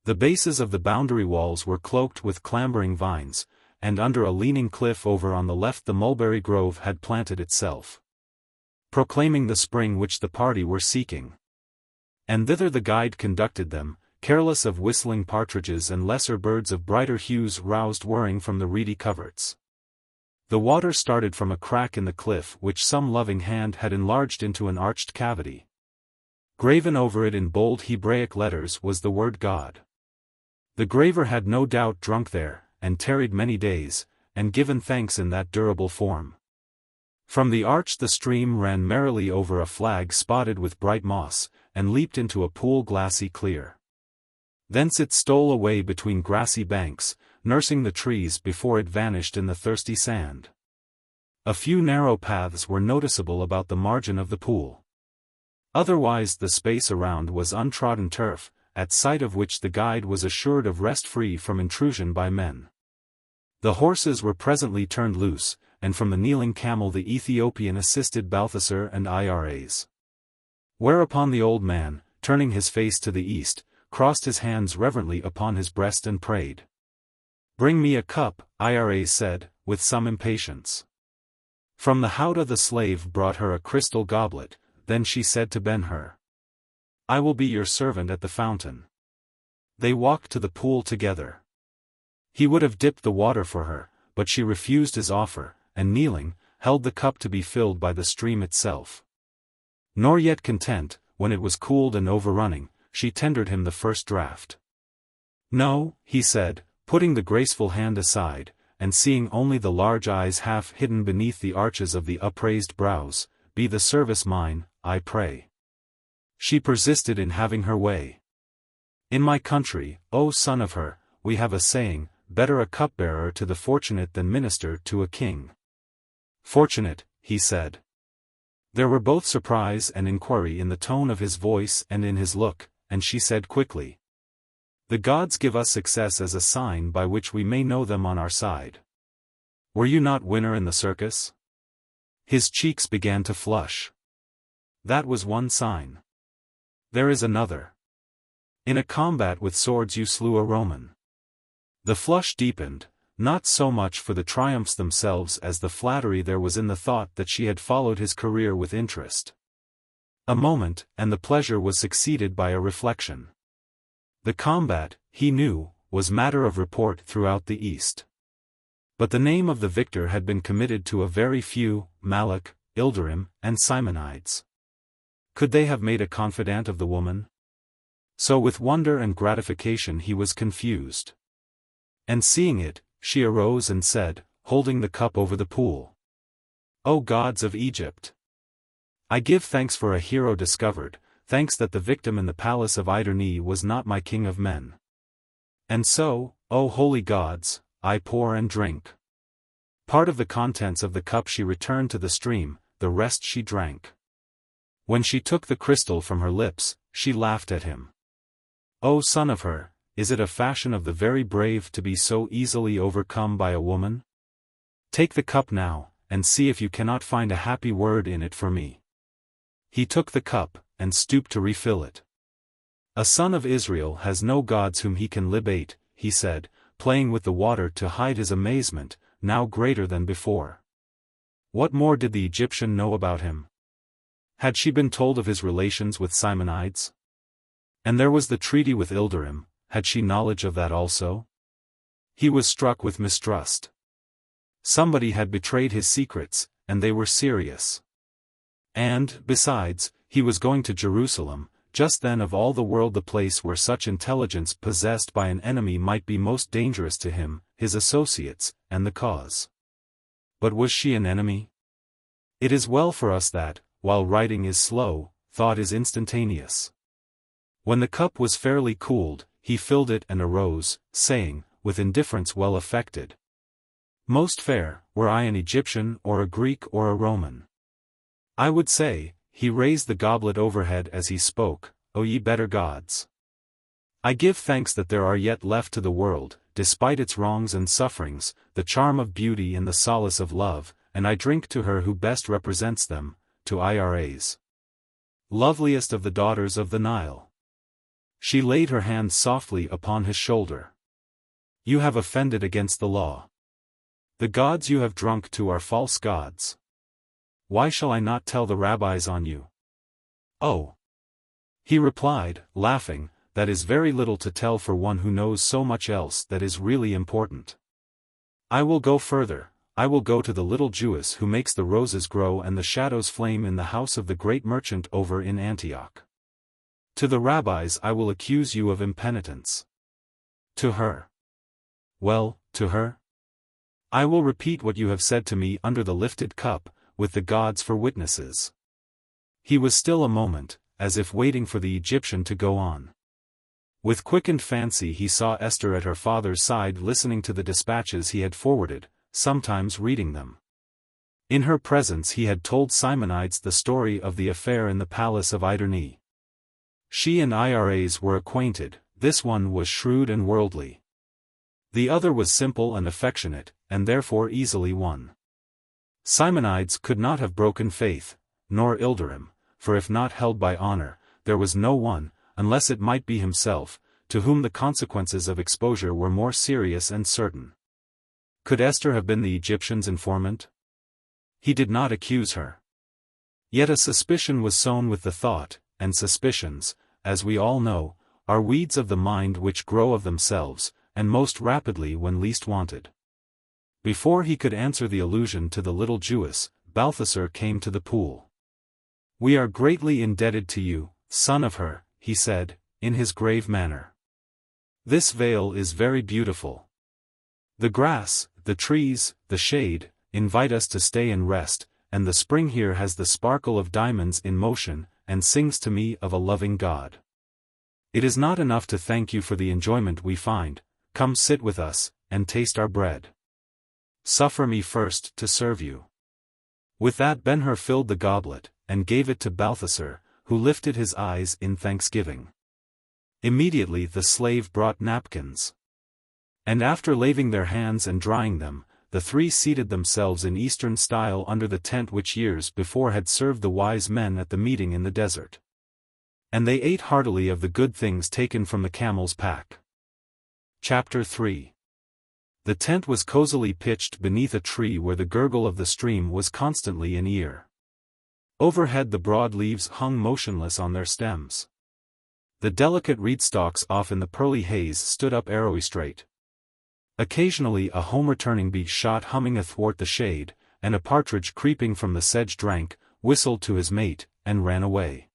Speaker 1: The bases of the boundary walls were cloaked with clambering vines, and under a leaning cliff over on the left the mulberry grove had planted itself, proclaiming the spring which the party were seeking. And thither the guide conducted them, careless of whistling partridges and lesser birds of brighter hues roused whirring from the reedy coverts. The water started from a crack in the cliff which some loving hand had enlarged into an arched cavity. Graven over it in bold Hebraic letters was the word God. The graver had no doubt drunk there, and tarried many days, and given thanks in that durable form. From the arch the stream ran merrily over a flag spotted with bright moss, and leaped into a pool glassy clear. Thence it stole away between grassy banks, nursing the trees before it vanished in the thirsty sand. A few narrow paths were noticeable about the margin of the pool. Otherwise the space around was untrodden turf, at sight of which the guide was assured of rest free from intrusion by men. The horses were presently turned loose, and from the kneeling camel the Ethiopian assisted Balthasar and Iras. Whereupon the old man, turning his face to the east, crossed his hands reverently upon his breast and prayed. "Bring me a cup," Iras said, with some impatience. From the Houdah the slave brought her a crystal goblet, then she said to Ben-Hur, "I will be your servant at the fountain. They walked to the pool together. He would have dipped the water for her, but she refused his offer, and kneeling, held the cup to be filled by the stream itself. Nor yet content, when it was cooled and overrunning, she tendered him the first draught. "No," he said, putting the graceful hand aside, and seeing only the large eyes half hidden beneath the arches of the upraised brows, "be the service mine, I pray." She persisted in having her way. "In my country, O son of her, we have a saying, better a cupbearer to the fortunate than minister to a king." "Fortunate," he said. There were both surprise and inquiry in the tone of his voice and in his look, and she said quickly, "The gods give us success as a sign by which we may know them on our side. Were you not winner in the circus?" His cheeks began to flush. "That was one sign. There is another. In a combat with swords you slew a Roman." The flush deepened, not so much for the triumphs themselves as the flattery there was in the thought that she had followed his career with interest. A moment, and the pleasure was succeeded by a reflection. The combat, he knew, was matter of report throughout the East. But the name of the victor had been committed to a very few, Malak, Ilderim, and Simonides. Could they have made a confidant of the woman? So with wonder and gratification he was confused. And seeing it, she arose and said, holding the cup over the pool, "O gods of Egypt! I give thanks for a hero discovered, thanks that the victim in the palace of Iderne was not my king of men. And so, O holy gods, I pour and drink." Part of the contents of the cup she returned to the stream, the rest she drank. When she took the crystal from her lips, she laughed at him. "O son of her, is it a fashion of the very brave to be so easily overcome by a woman? Take the cup now, and see if you cannot find a happy word in it for me." He took the cup, and stooped to refill it. "A son of Israel has no gods whom he can libate," he said, playing with the water to hide his amazement, now greater than before. What more did the Egyptian know about him? Had she been told of his relations with Simonides? And there was the treaty with Ilderim, had she knowledge of that also? He was struck with mistrust. Somebody had betrayed his secrets, and they were serious. And, besides, he was going to Jerusalem, just then of all the world the place where such intelligence possessed by an enemy might be most dangerous to him, his associates, and the cause. But was she an enemy? It is well for us that, while writing is slow, thought is instantaneous. When the cup was fairly cooled, he filled it and arose, saying, with indifference well affected, "Most fair, were I an Egyptian or a Greek or a Roman. I would say," he raised the goblet overhead as he spoke, "O ye better gods! I give thanks that there are yet left to the world, despite its wrongs and sufferings, the charm of beauty and the solace of love, and I drink to her who best represents them, to Iras, loveliest of the daughters of the Nile." She laid her hand softly upon his shoulder. "You have offended against the law. The gods you have drunk to are false gods. Why shall I not tell the rabbis on you?" "Oh," he replied, laughing, "that is very little to tell for one who knows so much else that is really important. I will go further, I will go to the little Jewess who makes the roses grow and the shadows flame in the house of the great merchant over in Antioch. To the rabbis I will accuse you of impenitence. To her. Well, to her? I will repeat what you have said to me under the lifted cup, with the gods for witnesses." He was still a moment, as if waiting for the Egyptian to go on. With quickened fancy he saw Esther at her father's side listening to the dispatches he had forwarded, sometimes reading them. In her presence he had told Simonides the story of the affair in the palace of Iderne. She and Iras were acquainted, this one was shrewd and worldly. The other was simple and affectionate, and therefore easily won. Simonides could not have broken faith, nor Ilderim, for if not held by honor, there was no one, unless it might be himself, to whom the consequences of exposure were more serious and certain. Could Esther have been the Egyptian's informant? He did not accuse her. Yet a suspicion was sown with the thought, and suspicions, as we all know, are weeds of the mind which grow of themselves, and most rapidly when least wanted. Before he could answer the allusion to the little Jewess, Balthasar came to the pool. "We are greatly indebted to you, son of her," he said, in his grave manner. "This vale is very beautiful. The grass, the trees, the shade, invite us to stay and rest, and the spring here has the sparkle of diamonds in motion, and sings to me of a loving God. It is not enough to thank you for the enjoyment we find. Come sit with us, and taste our bread. Suffer me first to serve you." With that Ben-Hur filled the goblet, and gave it to Balthasar, who lifted his eyes in thanksgiving. Immediately the slave brought napkins. And after laving their hands and drying them, the three seated themselves in Eastern style under the tent which years before had served the wise men at the meeting in the desert. And they ate heartily of the good things taken from the camel's pack. Chapter 3. The tent was cozily pitched beneath a tree where the gurgle of the stream was constantly in ear. Overhead the broad leaves hung motionless on their stems. The delicate reed stalks off in the pearly haze stood up arrowy straight. Occasionally a home-returning bee shot humming athwart the shade, and a partridge creeping from the sedge drank, whistled to his mate, and ran away.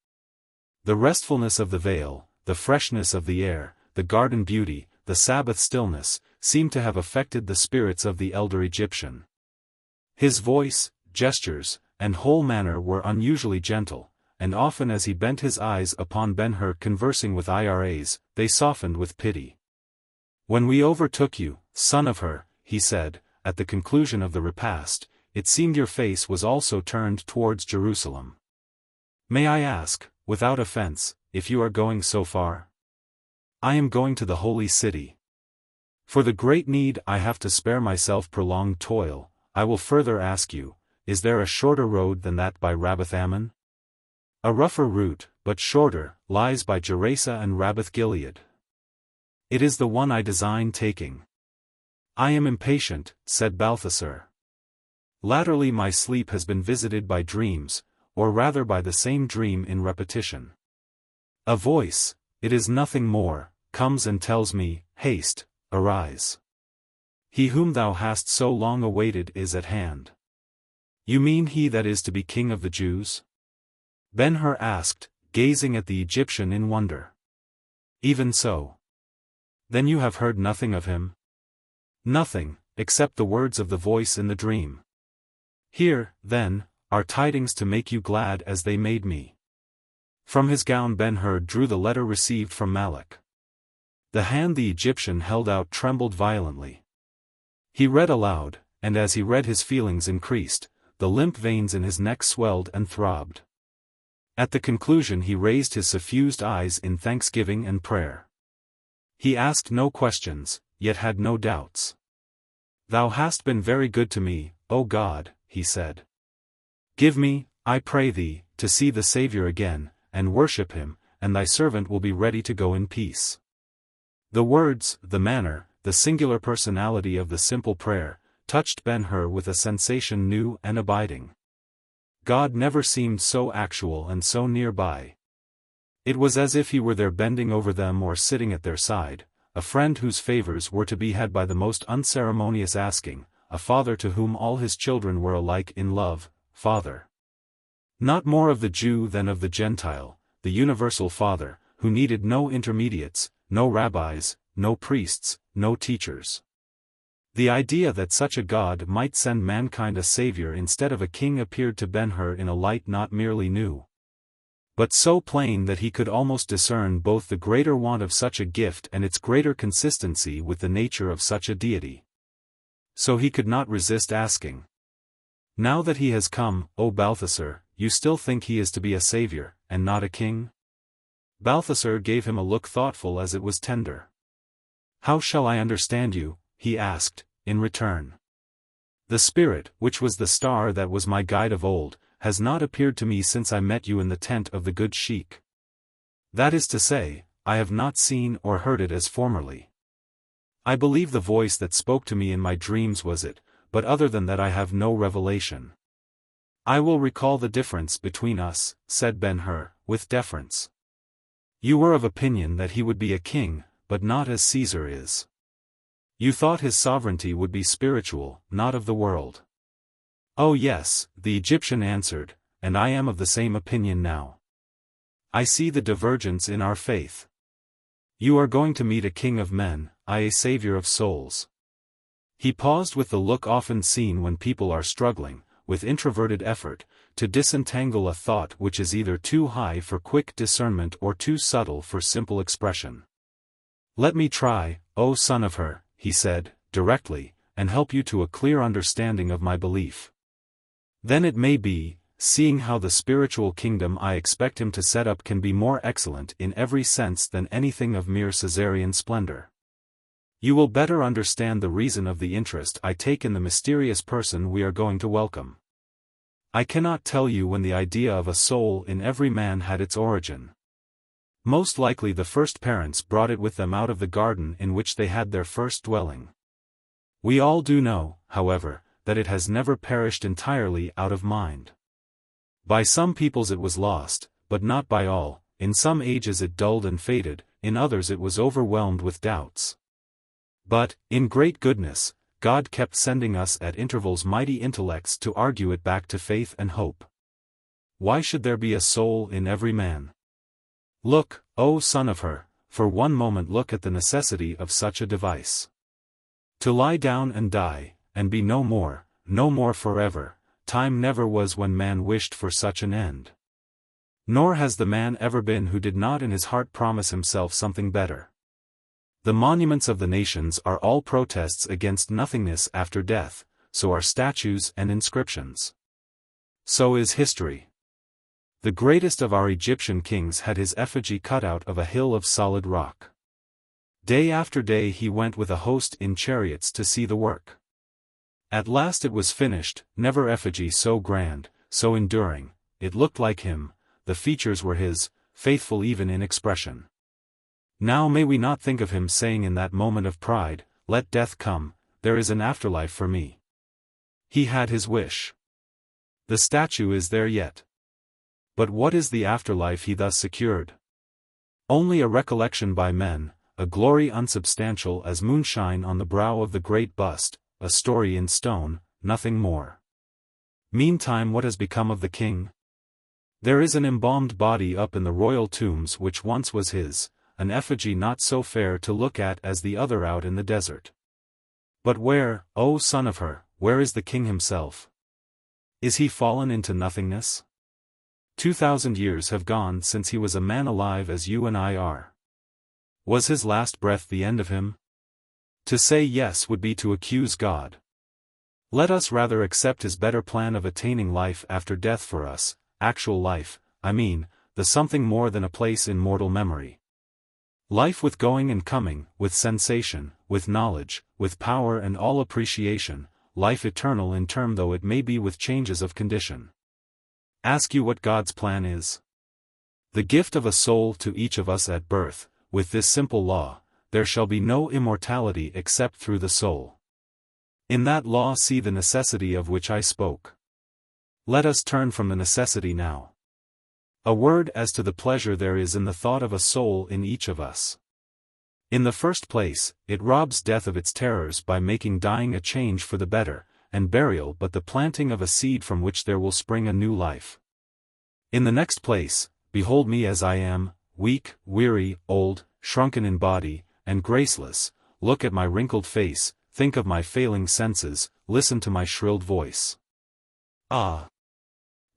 Speaker 1: The restfulness of the vale, the freshness of the air, the garden beauty, the Sabbath stillness, seemed to have affected the spirits of the elder Egyptian. His voice, gestures, and whole manner were unusually gentle, and often as he bent his eyes upon Ben-Hur conversing with Iras, they softened with pity. "When we overtook you, son of her," he said, at the conclusion of the repast, "it seemed your face was also turned towards Jerusalem. May I ask, without offense, if you are going so far?" "I am going to the holy city. For the great need I have to spare myself prolonged toil. I will further ask you, is there a shorter road than that by Rabbath Ammon?" "A rougher route, but shorter, lies by Gerasa and Rabbath Gilead. It is the one I design taking." "I am impatient," said Balthasar. "Latterly my sleep has been visited by dreams, or rather by the same dream in repetition. A voice, it is nothing more, comes and tells me, 'Haste, arise. He whom thou hast so long awaited is at hand.'" "You mean he that is to be king of the Jews?" Ben-Hur asked, gazing at the Egyptian in wonder. "Even so." "Then you have heard nothing of him?" "Nothing, except the words of the voice in the dream." "Here, then, are tidings to make you glad as they made me." From his gown Ben-Hur drew the letter received from Malak. The hand the Egyptian held out trembled violently. He read aloud, and as he read his feelings increased, the limp veins in his neck swelled and throbbed. At the conclusion he raised his suffused eyes in thanksgiving and prayer. He asked no questions, yet had no doubts. "Thou hast been very good to me, O God," he said. "Give me, I pray thee, to see the Saviour again, and worship him, and thy servant will be ready to go in peace." The words, the manner, the singular personality of the simple prayer, touched Ben-Hur with a sensation new and abiding. God never seemed so actual and so nearby. It was as if he were there bending over them or sitting at their side, a friend whose favors were to be had by the most unceremonious asking, a father to whom all his children were alike in love, Father. Not more of the Jew than of the Gentile, the universal Father, who needed no intermediates, no rabbis, no priests, no teachers. The idea that such a God might send mankind a savior instead of a king appeared to Ben-Hur in a light not merely new, but so plain that he could almost discern both the greater want of such a gift and its greater consistency with the nature of such a deity. So he could not resist asking, "Now that he has come, O Balthasar, you still think he is to be a savior, and not a king?" Balthasar gave him a look thoughtful as it was tender. "How shall I understand you?" he asked, in return. "The Spirit, which was the star that was my guide of old, has not appeared to me since I met you in the tent of the good sheik. That is to say, I have not seen or heard it as formerly. I believe the voice that spoke to me in my dreams was it, but other than that I have no revelation." "I will recall the difference between us," said Ben-Hur, with deference. You were of opinion that he would be a king, but not as Caesar is. You thought his sovereignty would be spiritual, not of the world. Oh yes, the Egyptian answered, and I am of the same opinion now. I see the divergence in our faith. You are going to meet a king of men, a savior of souls. He paused with the look often seen when people are struggling, with introverted effort, to disentangle a thought which is either too high for quick discernment or too subtle for simple expression. Let me try, O son of her, he said, directly, and help you to a clear understanding of my belief. Then it may be, seeing how the spiritual kingdom I expect him to set up can be more excellent in every sense than anything of mere Caesarian splendor. You will better understand the reason of the interest I take in the mysterious person we are going to welcome. I cannot tell you when the idea of a soul in every man had its origin. Most likely the first parents brought it with them out of the garden in which they had their first dwelling. We all do know, however, that it has never perished entirely out of mind. By some peoples it was lost, but not by all. In some ages it dulled and faded, in others it was overwhelmed with doubts. But, in great goodness, God kept sending us at intervals mighty intellects to argue it back to faith and hope. Why should there be a soul in every man? Look, O son of her, for one moment look at the necessity of such a device. To lie down and die, and be no more forever, time never was when man wished for such an end. Nor has the man ever been who did not in his heart promise himself something better. The monuments of the nations are all protests against nothingness after death, so are statues and inscriptions. So is history. The greatest of our Egyptian kings had his effigy cut out of a hill of solid rock. Day after day he went with a host in chariots to see the work. At last it was finished, never effigy so grand, so enduring, it looked like him, the features were his, faithful even in expression. Now may we not think of him saying in that moment of pride, let death come, there is an afterlife for me. He had his wish. The statue is there yet. But what is the afterlife he thus secured? Only a recollection by men, a glory unsubstantial as moonshine on the brow of the great bust, a story in stone, nothing more. Meantime what has become of the king? There is an embalmed body up in the royal tombs which once was his, an effigy not so fair to look at as the other out in the desert. But where, O son of her, where is the king himself? Is he fallen into nothingness? 2,000 years have gone since he was a man alive as you and I are. Was his last breath the end of him? To say yes would be to accuse God. Let us rather accept his better plan of attaining life after death for us, actual life, I mean, the something more than a place in mortal memory. Life with going and coming, with sensation, with knowledge, with power and all appreciation, life eternal in term though it may be with changes of condition. Ask you what God's plan is? The gift of a soul to each of us at birth, with this simple law, there shall be no immortality except through the soul. In that law see the necessity of which I spoke. Let us turn from the necessity now. A word as to the pleasure there is in the thought of a soul in each of us. In the first place, it robs death of its terrors by making dying a change for the better, and burial but the planting of a seed from which there will spring a new life. In the next place, behold me as I am, weak, weary, old, shrunken in body, and graceless, look at my wrinkled face, think of my failing senses, listen to my shrilled voice. Ah!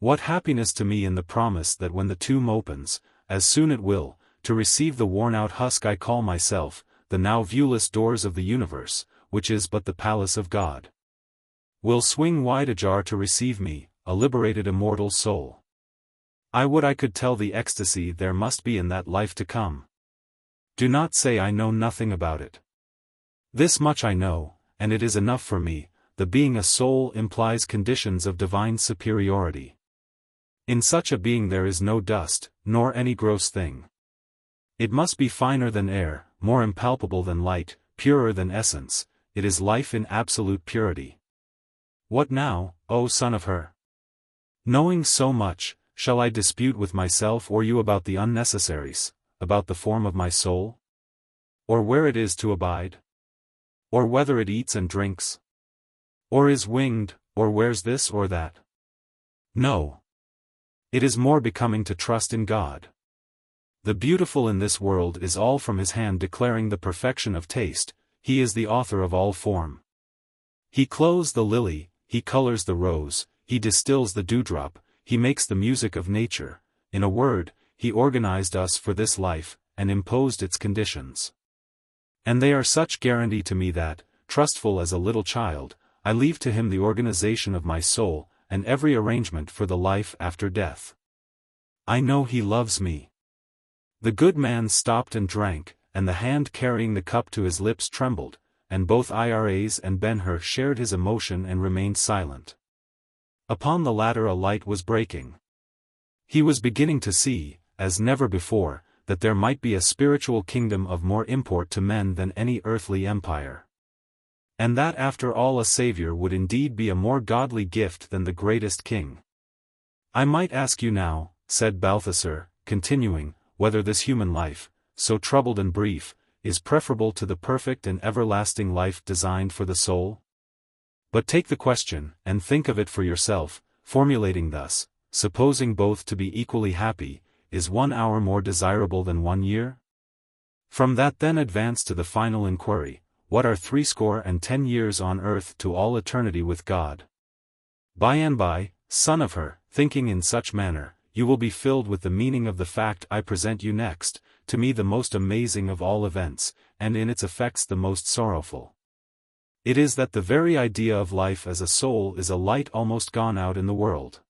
Speaker 1: What happiness to me in the promise that when the tomb opens, as soon it will, to receive the worn-out husk I call myself, the now viewless doors of the universe, which is but the palace of God, will swing wide ajar to receive me, a liberated immortal soul. I would I could tell the ecstasy there must be in that life to come. Do not say I know nothing about it. This much I know, and it is enough for me, the being a soul implies conditions of divine superiority. In such a being there is no dust, nor any gross thing. It must be finer than air, more impalpable than light, purer than essence, it is life in absolute purity. What now, O son of her? Knowing so much, shall I dispute with myself or you about the unnecessaries? about the form of my soul? Or where it is to abide? Or whether it eats and drinks? Or is winged, or wears this or that? No. It is more becoming to trust in God. The beautiful in this world is all from his hand, declaring the perfection of taste. He is the author of all form. He clothes the lily, he colors the rose, he distills the dewdrop, he makes the music of nature. In a word, he organized us for this life, and imposed its conditions. And they are such guarantee to me that, trustful as a little child, I leave to him the organization of my soul, and every arrangement for the life after death. I know he loves me. The good man stopped and drank, and the hand carrying the cup to his lips trembled, and both IRAs and Ben-Hur shared his emotion and remained silent. Upon the latter a light was breaking. He was beginning to see, as never before, that there might be a spiritual kingdom of more import to men than any earthly empire. And that after all a Savior would indeed be a more godly gift than the greatest king. I might ask you now, said Balthasar, continuing, whether this human life, so troubled and brief, is preferable to the perfect and everlasting life designed for the soul? But take the question, and think of it for yourself, formulating thus, supposing both to be equally happy, is 1 hour more desirable than 1 year? From that then advance to the final inquiry, what are 70 years on earth to all eternity with God? By and by, son of her, thinking in such manner, you will be filled with the meaning of the fact I present you next, to me the most amazing of all events, and in its effects the most sorrowful. It is that the very idea of life as a soul is a light almost gone out in the world.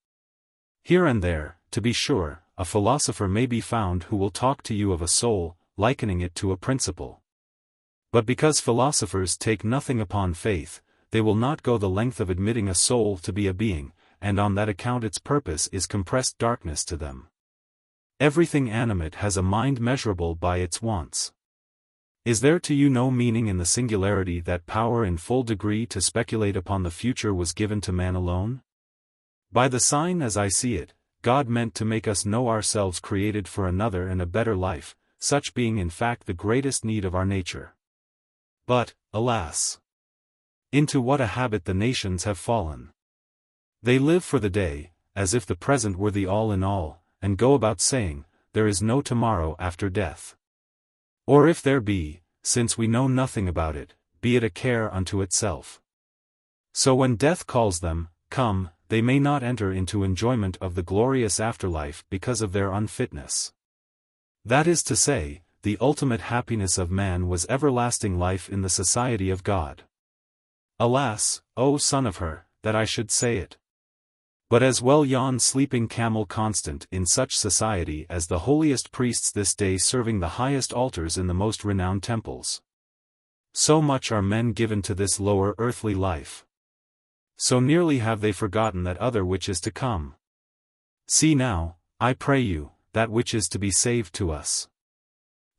Speaker 1: Here and there, to be sure, a philosopher may be found who will talk to you of a soul, likening it to a principle. But because philosophers take nothing upon faith, they will not go the length of admitting a soul to be a being, and on that account its purpose is compressed darkness to them. Everything animate has a mind measurable by its wants. Is there to you no meaning in the singularity that power in full degree to speculate upon the future was given to man alone? By the sign as I see it, God meant to make us know ourselves created for another and a better life, such being in fact the greatest need of our nature. But, alas! Into what a habit the nations have fallen! They live for the day, as if the present were the all in all, and go about saying, there is no tomorrow after death. Or if there be, since we know nothing about it, be it a care unto itself. So when death calls them, come, they may not enter into enjoyment of the glorious afterlife because of their unfitness. That is to say, the ultimate happiness of man was everlasting life in the society of God. Alas, O son of her, that I should say it! But as well yon sleeping camel constant in such society as the holiest priests this day serving the highest altars in the most renowned temples. So much are men given to this lower earthly life. So nearly have they forgotten that other which is to come. See now, I pray you, that which is to be saved to us.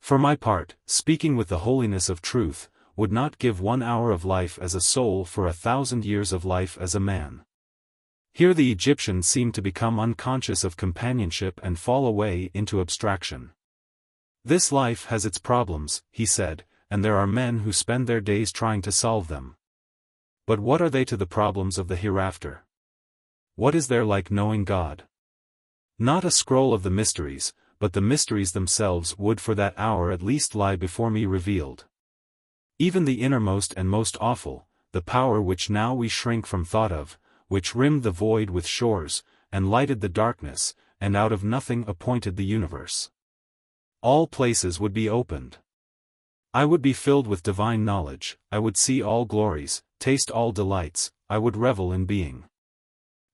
Speaker 1: For my part, speaking with the holiness of truth, would not give 1 hour of life as a soul for 1,000 years of life as a man. Here the Egyptians seem to become unconscious of companionship and fall away into abstraction. This life has its problems, he said, and there are men who spend their days trying to solve them. But what are they to the problems of the hereafter? What is there like knowing God? Not a scroll of the mysteries, but the mysteries themselves would for that hour at least lie before me revealed. Even the innermost and most awful, the power which now we shrink from thought of, which rimmed the void with shores, and lighted the darkness, and out of nothing appointed the universe. All places would be opened. I would be filled with divine knowledge, I would see all glories, taste all delights, I would revel in being.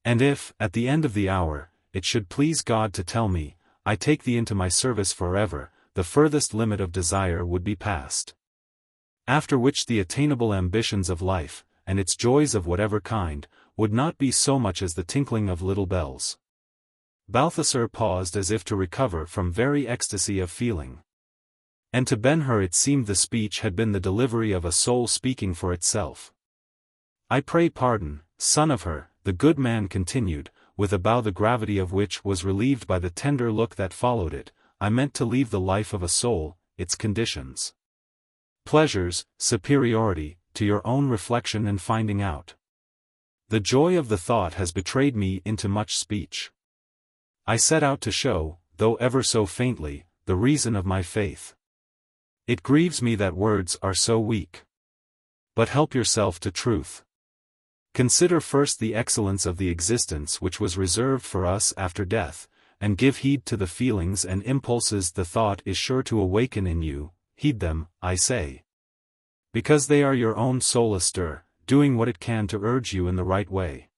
Speaker 1: And if, at the end of the hour, it should please God to tell me, I take thee into my service forever, the furthest limit of desire would be passed. After which the attainable ambitions of life, and its joys of whatever kind, would not be so much as the tinkling of little bells. Balthasar paused as if to recover from very ecstasy of feeling. And to Ben-Hur it seemed the speech had been the delivery of a soul speaking for itself. I pray pardon, son of her, the good man continued, with a bow the gravity of which was relieved by the tender look that followed it, I meant to leave the life of a soul, its conditions, pleasures, superiority, to your own reflection and finding out. The joy of the thought has betrayed me into much speech. I set out to show, though ever so faintly, the reason of my faith. It grieves me that words are so weak. But help yourself to truth. Consider first the excellence of the existence which was reserved for us after death, and give heed to the feelings and impulses the thought is sure to awaken in you. Heed them, I say, because they are your own soul astir, doing what it can to urge you in the right way.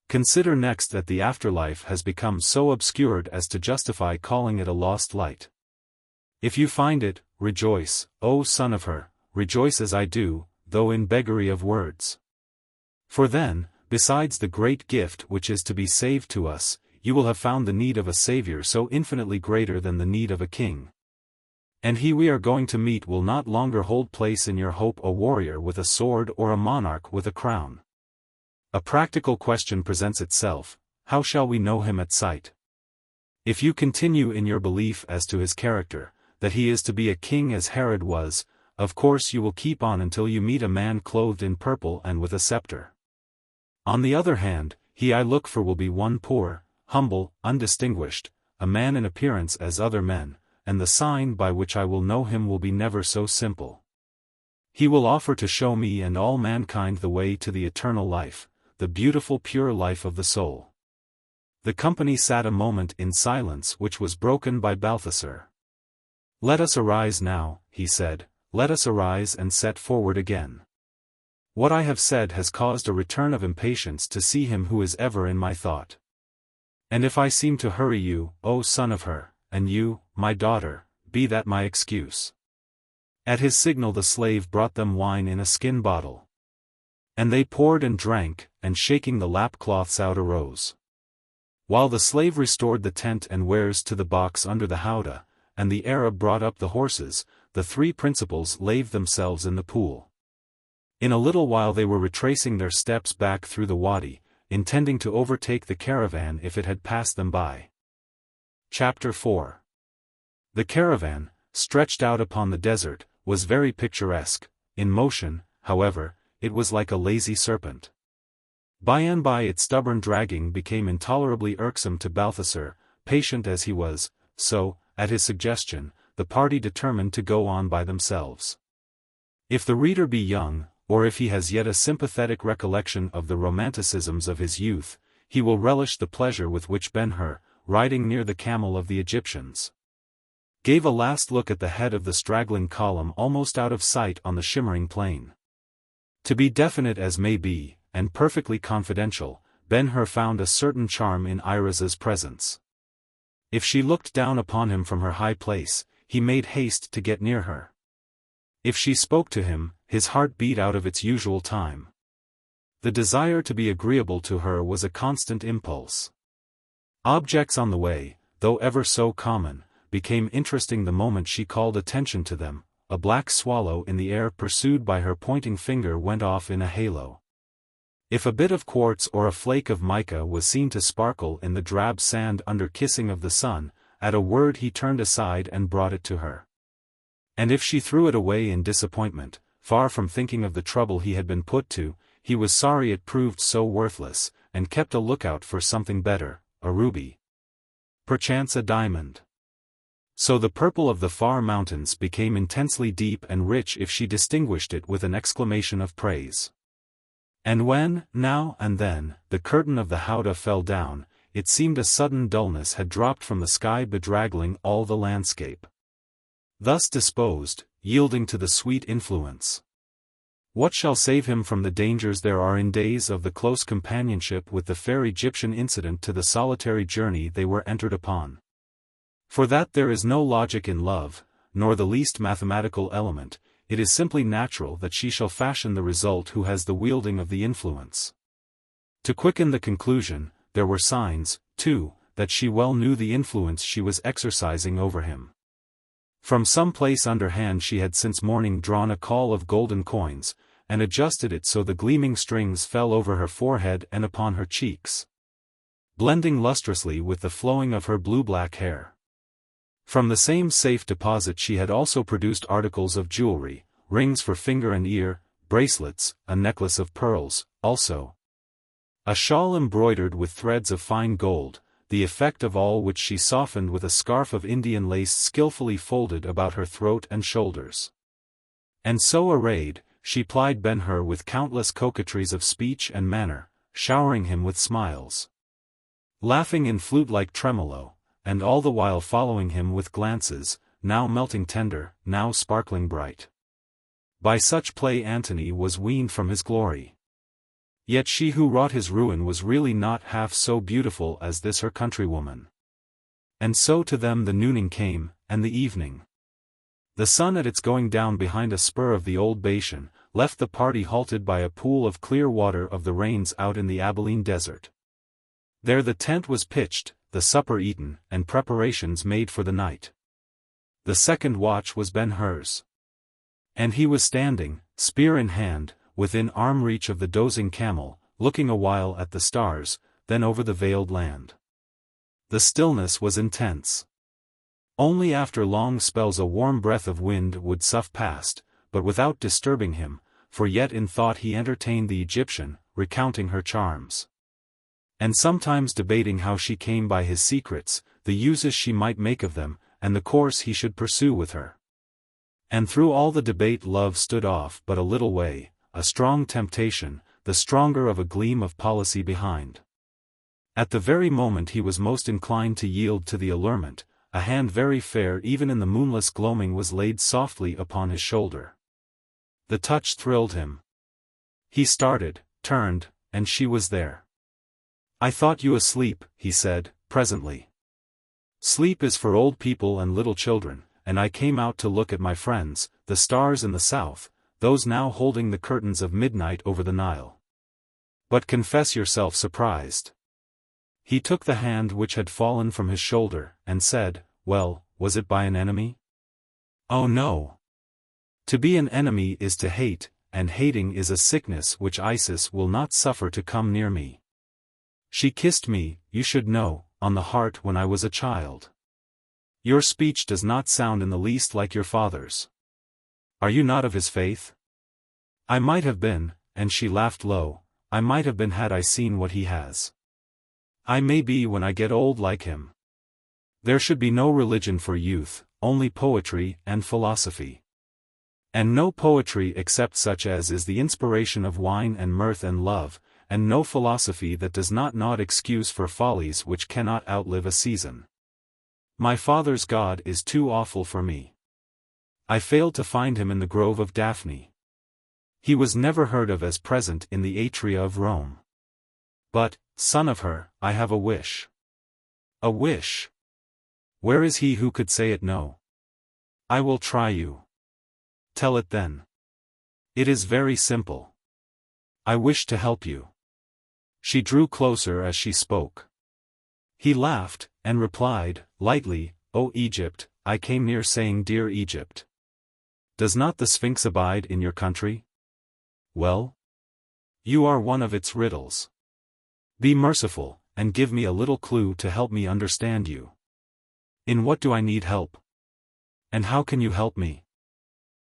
Speaker 1: Consider next that the afterlife has become so obscured as to justify calling it a lost light. If you find it, rejoice, O son of her, rejoice as I do, though in beggary of words. For then, besides the great gift which is to be saved to us, you will have found the need of a Saviour so infinitely greater than the need of a king. And he we are going to meet will not longer hold place in your hope, a warrior with a sword or a monarch with a crown. A practical question presents itself: how shall we know him at sight? If you continue in your belief as to his character, that he is to be a king as Herod was, of course you will keep on until you meet a man clothed in purple and with a scepter. On the other hand, he I look for will be one poor, humble, undistinguished, a man in appearance as other men, and the sign by which I will know him will be never so simple. He will offer to show me and all mankind the way to the eternal life, the beautiful pure life of the soul. The company sat a moment in silence, which was broken by Balthasar. Let us arise now, he said, let us arise and set forward again. What I have said has caused a return of impatience to see him who is ever in my thought. And if I seem to hurry you, O son of her, and you, my daughter, be that my excuse. At his signal the slave brought them wine in a skin bottle. And they poured and drank, and shaking the lap cloths out arose. While the slave restored the tent and wares to the box under the howdah, and the Arab brought up the horses, the three principals laved themselves in the pool. In a little while they were retracing their steps back through the wadi, intending to overtake the caravan if it had passed them by. Chapter 4. The caravan, stretched out upon the desert, was very picturesque. In motion, however, it was like a lazy serpent. By and by its stubborn dragging became intolerably irksome to Balthasar, patient as he was, so, at his suggestion, the party determined to go on by themselves. If the reader be young, or if he has yet a sympathetic recollection of the romanticisms of his youth, he will relish the pleasure with which Ben-Hur, riding near the camel of the Egyptians, gave a last look at the head of the straggling column almost out of sight on the shimmering plain. To be definite as may be, and perfectly confidential, Ben-Hur found a certain charm in Iris's presence. If she looked down upon him from her high place, he made haste to get near her. If she spoke to him, his heart beat out of its usual time. The desire to be agreeable to her was a constant impulse. Objects on the way, though ever so common, became interesting the moment she called attention to them. A black swallow in the air pursued by her pointing finger went off in a halo. If a bit of quartz or a flake of mica was seen to sparkle in the drab sand under kissing of the sun, at a word he turned aside and brought it to her. And if she threw it away in disappointment, far from thinking of the trouble he had been put to, he was sorry it proved so worthless, and kept a lookout for something better, a ruby, perchance a diamond. So the purple of the far mountains became intensely deep and rich if she distinguished it with an exclamation of praise. And when, now and then, the curtain of the howdah fell down, it seemed a sudden dullness had dropped from the sky, bedraggling all the landscape. Thus disposed, yielding to the sweet influence. What shall save him from the dangers there are in days of the close companionship with the fair Egyptian incident to the solitary journey they were entered upon? For that there is no logic in love, nor the least mathematical element, it is simply natural that she shall fashion the result who has the wielding of the influence. To quicken the conclusion, there were signs, too, that she well knew the influence she was exercising over him. From some place underhand she had since morning drawn a caul of golden coins, and adjusted it so the gleaming strings fell over her forehead and upon her cheeks, blending lustrously with the flowing of her blue-black hair. From the same safe deposit she had also produced articles of jewelry, rings for finger and ear, bracelets, a necklace of pearls, also a shawl embroidered with threads of fine gold, the effect of all which she softened with a scarf of Indian lace skillfully folded about her throat and shoulders. And so arrayed, she plied Ben-Hur with countless coquetries of speech and manner, showering him with smiles, laughing in flute-like tremolo, and all the while following him with glances, now melting tender, now sparkling bright. By such play Antony was weaned from his glory. Yet she who wrought his ruin was really not half so beautiful as this her countrywoman. And so to them the nooning came, and the evening. The sun at its going down behind a spur of the old Bashan, left the party halted by a pool of clear water of the rains out in the Abilene desert. There the tent was pitched, the supper eaten, and preparations made for the night. The second watch was Ben-Hur's. And he was standing, spear in hand, within arm reach of the dozing camel, looking awhile at the stars, then over the veiled land. The stillness was intense. Only after long spells a warm breath of wind would sough past, but without disturbing him, for yet in thought he entertained the Egyptian, recounting her charms, and sometimes debating how she came by his secrets, the uses she might make of them, and the course he should pursue with her. And through all the debate love stood off but a little way, a strong temptation, the stronger of a gleam of policy behind. At the very moment he was most inclined to yield to the allurement, a hand very fair even in the moonless gloaming was laid softly upon his shoulder. The touch thrilled him. He started, turned, and she was there. "I thought you asleep," he said, presently. "Sleep is for old people and little children, and I came out to look at my friends, the stars in the south, those now holding the curtains of midnight over the Nile. But confess yourself surprised." He took the hand which had fallen from his shoulder, and said, "Well, was it by an enemy?" "Oh no. To be an enemy is to hate, and hating is a sickness which Isis will not suffer to come near me. She kissed me, you should know, on the heart when I was a child. Your speech does not sound in the least like your father's. Are you not of his faith?" "I might have been," and she laughed low, "I might have been had I seen what he has. I may be when I get old like him. There should be no religion for youth, only poetry and philosophy. And no poetry except such as is the inspiration of wine and mirth and love, and no philosophy that does not excuse for follies which cannot outlive a season. My father's God is too awful for me. I failed to find him in the grove of Daphne. He was never heard of as present in the atria of Rome. But, son of her, I have a wish." "A wish? Where is he who could say it no?" "I will try you." "Tell it then." "It is very simple. I wish to help you." She drew closer as she spoke. He laughed, and replied, lightly, "O Egypt, I came near saying dear Egypt. Does not the Sphinx abide in your country? Well? You are one of its riddles. Be merciful, and give me a little clue to help me understand you. In what do I need help? And how can you help me?"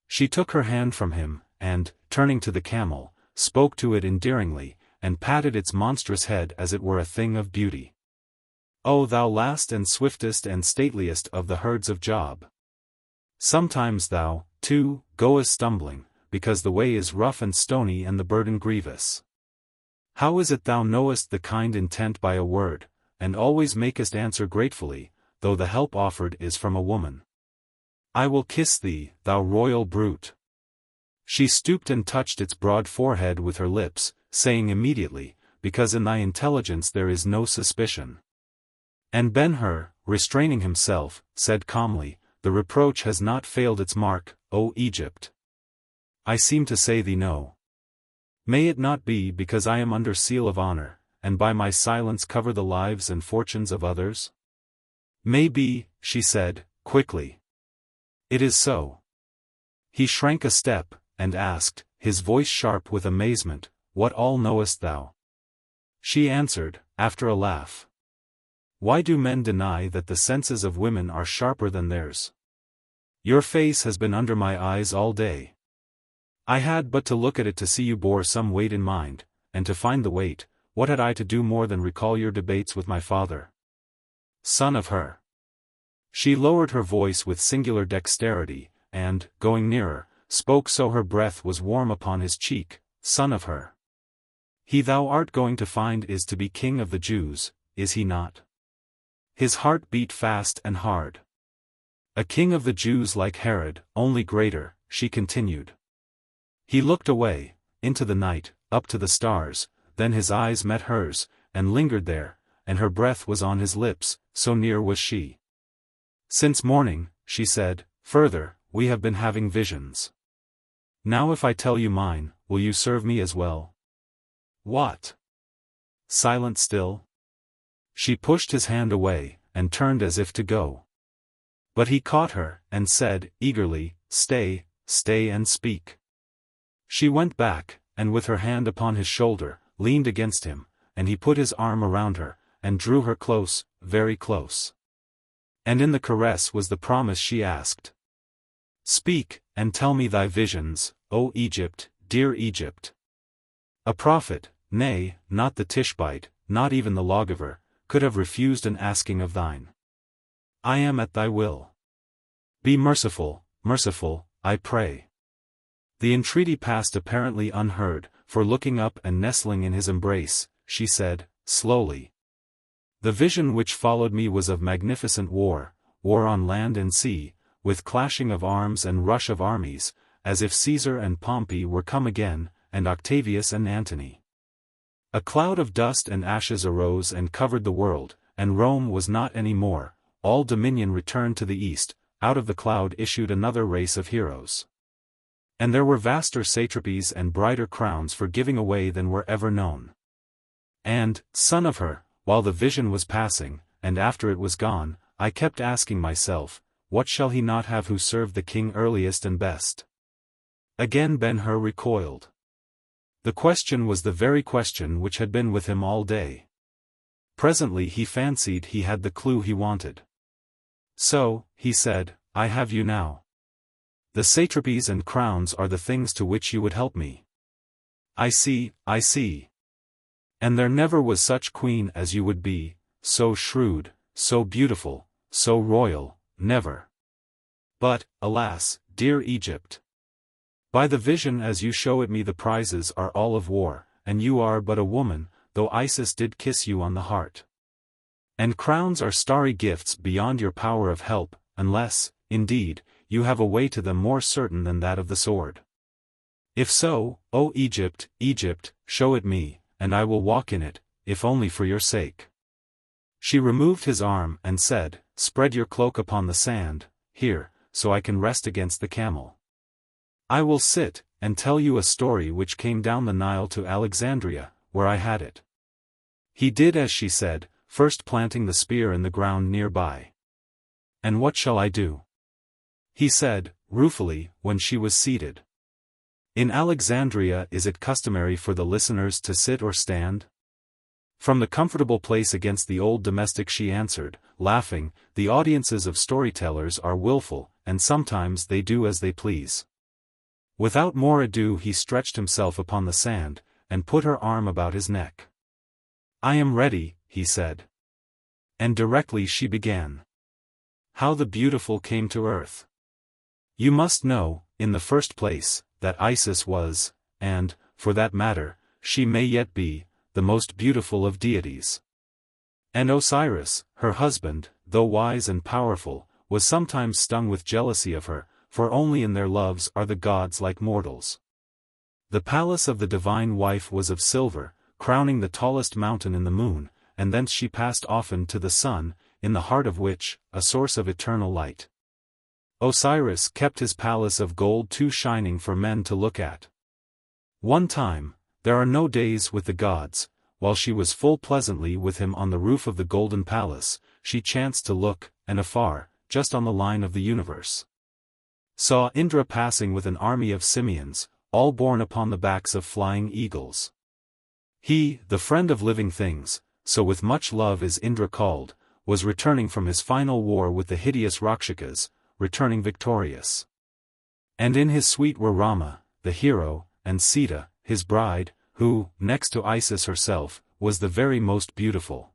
Speaker 1: She took her hand from him, and, turning to the camel, spoke to it endearingly, and patted its monstrous head as it were a thing of beauty. "O thou last and swiftest and stateliest of the herds of Job! Sometimes thou, too, goest stumbling, because the way is rough and stony and the burden grievous. How is it thou knowest the kind intent by a word, and always makest answer gratefully, though the help offered is from a woman? I will kiss thee, thou royal brute." She stooped and touched its broad forehead with her lips, saying immediately, "Because in thy intelligence there is no suspicion." And Ben-Hur, restraining himself, said calmly, "The reproach has not failed its mark, O Egypt. I seem to say thee no. May it not be because I am under seal of honor, and by my silence cover the lives and fortunes of others?" "May be," she said, quickly. "It is so." He shrank a step, and asked, his voice sharp with amazement, "What all knowest thou?" She answered, after a laugh, Why do men deny that the senses of women are sharper than theirs? Your face has been under my eyes all day. I had but to look at it to see you bore some weight in mind, and to find the weight, what had I to do more than recall your debates with my father? Son of her. She lowered her voice with singular dexterity, and, going nearer, spoke so her breath was warm upon his cheek. Son of her. He thou art going to find is to be king of the Jews, is he not? His heart beat fast and hard. A king of the Jews like Herod, only greater, she continued. He looked away, into the night, up to the stars, then his eyes met hers, and lingered there, and her breath was on his lips, so near was she. Since morning, she said, further, we have been having visions. Now if I tell you mine, will you serve me as well? What? Silent still? She pushed his hand away, and turned as if to go. But he caught her, and said, eagerly, stay, stay and speak. She went back, and with her hand upon his shoulder, leaned against him, and he put his arm around her, and drew her close, very close. And in the caress was the promise she asked. Speak, and tell me thy visions, O Egypt, dear Egypt. A prophet, nay, not the Tishbite, not even the lawgiver, could have refused an asking of thine. I am at thy will. Be merciful, merciful, I pray. The entreaty passed apparently unheard, for looking up and nestling in his embrace, she said, slowly. The vision which followed me was of magnificent war, war on land and sea, with clashing of arms and rush of armies, as if Caesar and Pompey were come again, and Octavius and Antony. A cloud of dust and ashes arose and covered the world, and Rome was not any more, all dominion returned to the east, out of the cloud issued another race of heroes. And there were vaster satrapies and brighter crowns for giving away than were ever known. And, son of her, while the vision was passing, and after it was gone, I kept asking myself, what shall he not have who served the king earliest and best? Again Ben-Hur recoiled. The question was the very question which had been with him all day. Presently he fancied he had the clue he wanted. So, he said, I have you now. The satrapies and crowns are the things to which you would help me. I see, I see. And there never was such queen as you would be, so shrewd, so beautiful, so royal, never. But, alas, dear Egypt. By the vision as you show it me the prizes are all of war, and you are but a woman, though Isis did kiss you on the heart. And crowns are starry gifts beyond your power of help, unless, indeed, you have a way to them more certain than that of the sword. If so, O Egypt, Egypt, show it me, and I will walk in it, if only for your sake. She removed his arm and said, spread your cloak upon the sand, here, so I can rest against the camel. I will sit, and tell you a story which came down the Nile to Alexandria, where I had it. He did as she said, first planting the spear in the ground nearby. And what shall I do? He said, ruefully, when she was seated. In Alexandria is it customary for the listeners to sit or stand? From the comfortable place against the old domestic she answered, laughing, the audiences of storytellers are willful, and sometimes they do as they please. Without more ado he stretched himself upon the sand, and put her arm about his neck. I am ready, he said. And directly she began. How the beautiful came to earth. You must know, in the first place, that Isis was, and, for that matter, she may yet be, the most beautiful of deities. And Osiris, her husband, though wise and powerful, was sometimes stung with jealousy of her, for only in their loves are the gods like mortals. The palace of the divine wife was of silver, crowning the tallest mountain in the moon, and thence she passed often to the sun, in the heart of which, a source of eternal light. Osiris kept his palace of gold too shining for men to look at. One time, there are no days with the gods, while she was full pleasantly with him on the roof of the golden palace, she chanced to look, and afar, just on the line of the universe, saw Indra passing with an army of simians, all borne upon the backs of flying eagles. He, the friend of living things, so with much love is Indra called, was returning from his final war with the hideous Rakshikas, returning victorious. And in his suite were Rama, the hero, and Sita, his bride, who, next to Isis herself, was the very most beautiful.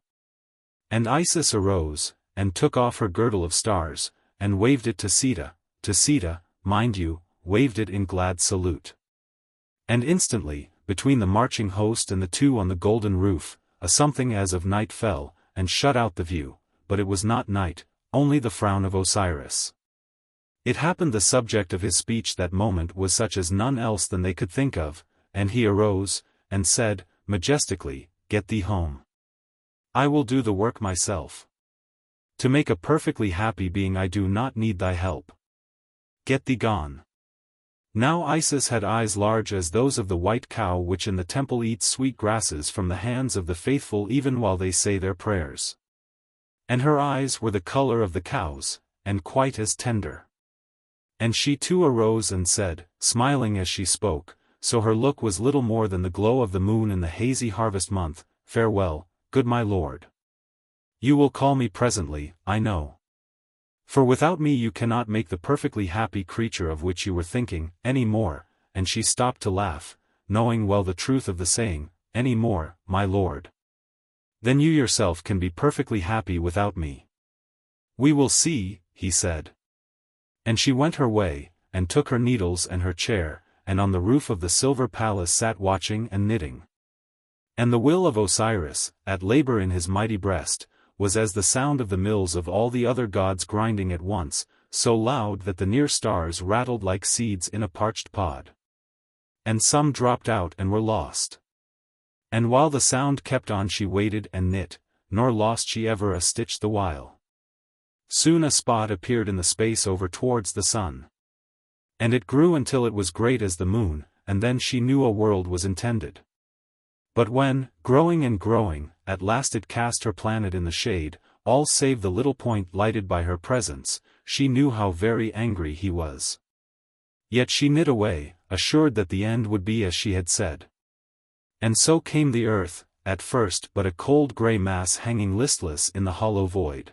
Speaker 1: And Isis arose, and took off her girdle of stars, and waved it to Sita, mind you, waved it in glad salute. And instantly, between the marching host and the two on the golden roof, a something as of night fell, and shut out the view, but it was not night, only the frown of Osiris. It happened the subject of his speech that moment was such as none else than they could think of, and he arose, and said, majestically, get thee home. I will do the work myself. To make a perfectly happy being I do not need thy help. Get thee gone. Now Isis had eyes large as those of the white cow which in the temple eats sweet grasses from the hands of the faithful even while they say their prayers. And her eyes were the color of the cow's, and quite as tender. And she too arose and said, smiling as she spoke, so her look was little more than the glow of the moon in the hazy harvest month, farewell, good my lord. You will call me presently, I know. For without me you cannot make the perfectly happy creature of which you were thinking, any more, and she stopped to laugh, knowing well the truth of the saying, any more, my lord. Then you yourself can be perfectly happy without me. We will see, he said. And she went her way, and took her needles and her chair, and on the roof of the silver palace sat watching and knitting. And the will of Osiris, at labor in his mighty breast, was as the sound of the mills of all the other gods grinding at once, so loud that the near stars rattled like seeds in a parched pod. And some dropped out and were lost. And while the sound kept on she waited and knit, nor lost she ever a stitch the while. Soon a spot appeared in the space over towards the sun. And it grew until it was great as the moon, and then she knew a world was intended. But when, growing and growing, at last it cast her planet in the shade, all save the little point lighted by her presence, she knew how very angry he was. Yet she knit away, assured that the end would be as she had said. And so came the earth, at first but a cold grey mass hanging listless in the hollow void.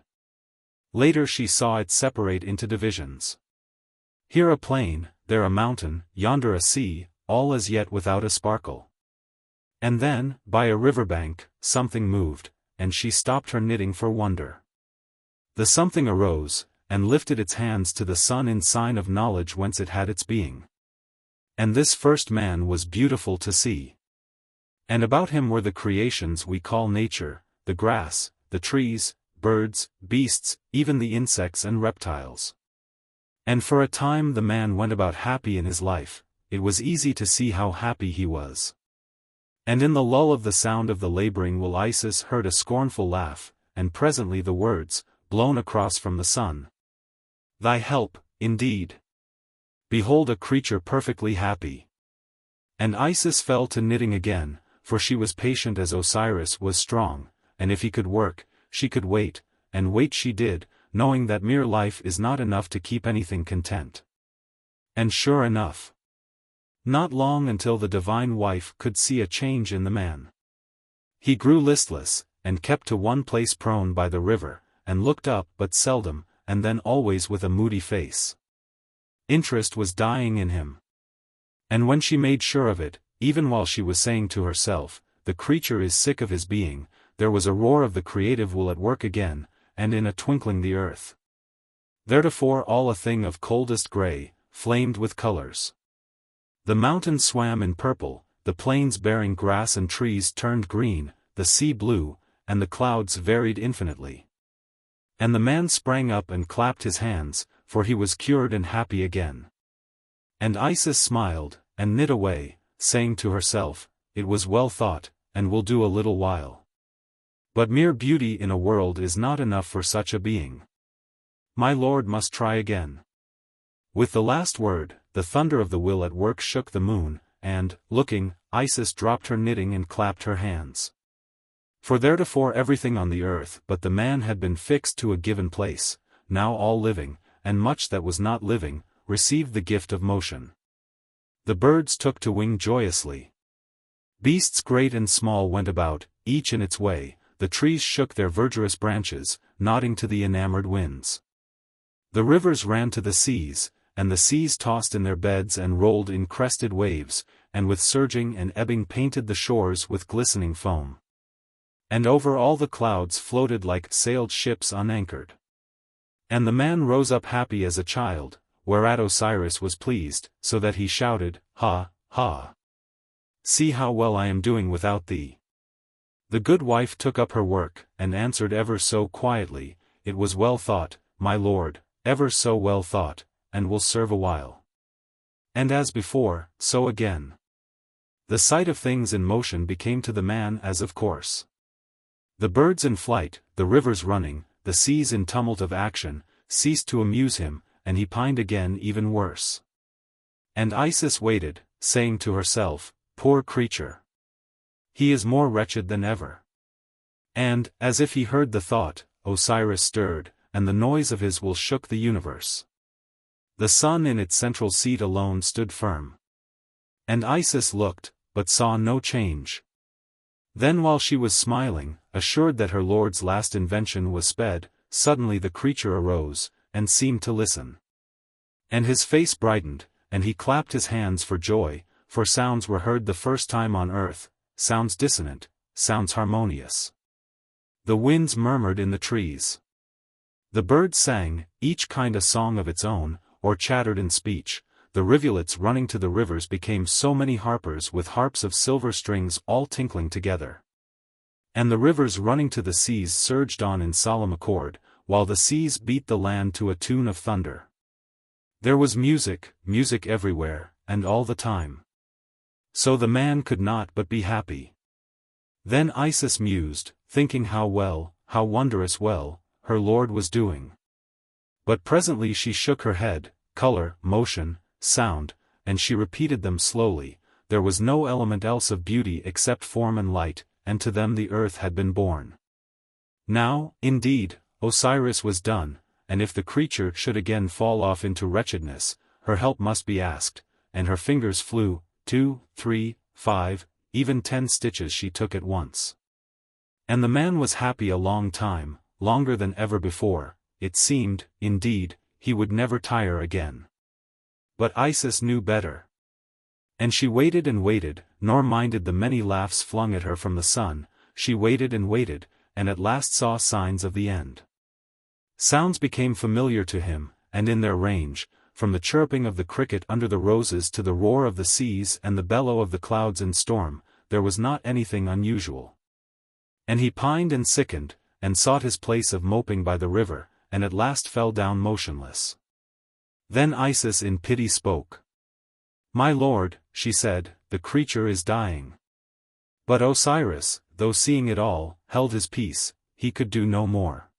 Speaker 1: Later she saw it separate into divisions. Here a plain, there a mountain, yonder a sea, all as yet without a sparkle. And then, by a river-bank, something moved, and she stopped her knitting for wonder. The something arose, and lifted its hands to the sun in sign of knowledge whence it had its being. And this first man was beautiful to see. And about him were the creations we call nature, the grass, the trees, birds, beasts, even the insects and reptiles. And for a time the man went about happy in his life, it was easy to see how happy he was. And in the lull of the sound of the laboring will Isis heard a scornful laugh, and presently the words, blown across from the sun. Thy help, indeed. Behold a creature perfectly happy. And Isis fell to knitting again, for she was patient as Osiris was strong, and if he could work, she could wait, and wait she did, knowing that mere life is not enough to keep anything content. And sure enough, not long until the divine wife could see a change in the man. He grew listless, and kept to one place prone by the river, and looked up but seldom, and then always with a moody face. Interest was dying in him. And when she made sure of it, even while she was saying to herself, the creature is sick of his being, there was a roar of the creative will at work again, and in a twinkling the earth, theretofore all a thing of coldest grey, flamed with colors. The mountains swam in purple, the plains bearing grass and trees turned green, the sea blue, and the clouds varied infinitely. And the man sprang up and clapped his hands, for he was cured and happy again. And Isis smiled, and knit away, saying to herself, it was well thought, and will do a little while. But mere beauty in a world is not enough for such a being. My lord must try again. With the last word, the thunder of the will at work shook the moon, and, looking, Isis dropped her knitting and clapped her hands. For theretofore everything on the earth but the man had been fixed to a given place, now all living, and much that was not living, received the gift of motion. The birds took to wing joyously. Beasts great and small went about, each in its way, the trees shook their verdurous branches, nodding to the enamored winds. The rivers ran to the seas, and the seas tossed in their beds and rolled in crested waves, and with surging and ebbing painted the shores with glistening foam. And over all the clouds floated like sailed ships unanchored. And the man rose up happy as a child, whereat Osiris was pleased, so that he shouted, "Ha, ha! See how well I am doing without thee." The good wife took up her work, and answered ever so quietly, "It was well thought, my lord, ever so well thought, and will serve a while." And as before, so again. The sight of things in motion became to the man as of course. The birds in flight, the rivers running, the seas in tumult of action, ceased to amuse him, and he pined again even worse. And Isis waited, saying to herself, "Poor creature! He is more wretched than ever." And, as if he heard the thought, Osiris stirred, and the noise of his will shook the universe. The sun in its central seat alone stood firm. And Isis looked, but saw no change. Then while she was smiling, assured that her lord's last invention was sped, suddenly the creature arose, and seemed to listen. And his face brightened, and he clapped his hands for joy, for sounds were heard the first time on earth, sounds dissonant, sounds harmonious. The winds murmured in the trees. The birds sang, each kind a song of its own, or chattered in speech. The rivulets running to the rivers became so many harpers with harps of silver strings all tinkling together. And the rivers running to the seas surged on in solemn accord, while the seas beat the land to a tune of thunder. There was music, music everywhere, and all the time. So the man could not but be happy. Then Isis mused, thinking how well, how wondrous well, her lord was doing. But presently she shook her head, color, motion, sound, and she repeated them slowly. There was no element else of beauty except form and light, and to them the earth had been born. Now, indeed, Osiris was done, and if the creature should again fall off into wretchedness, her help must be asked, and her fingers flew, 2, 3, 5, even 10 stitches she took at once. And the man was happy a long time, longer than ever before. It seemed, indeed, he would never tire again. But Isis knew better. And she waited and waited, nor minded the many laughs flung at her from the sun. She waited, and at last saw signs of the end. Sounds became familiar to him, and in their range, from the chirping of the cricket under the roses to the roar of the seas and the bellow of the clouds in storm, there was not anything unusual. And he pined and sickened, and sought his place of moping by the river, and at last fell down motionless. Then Isis in pity spoke. "My lord," she said, "the creature is dying." But Osiris, though seeing it all, held his peace. He could do no more.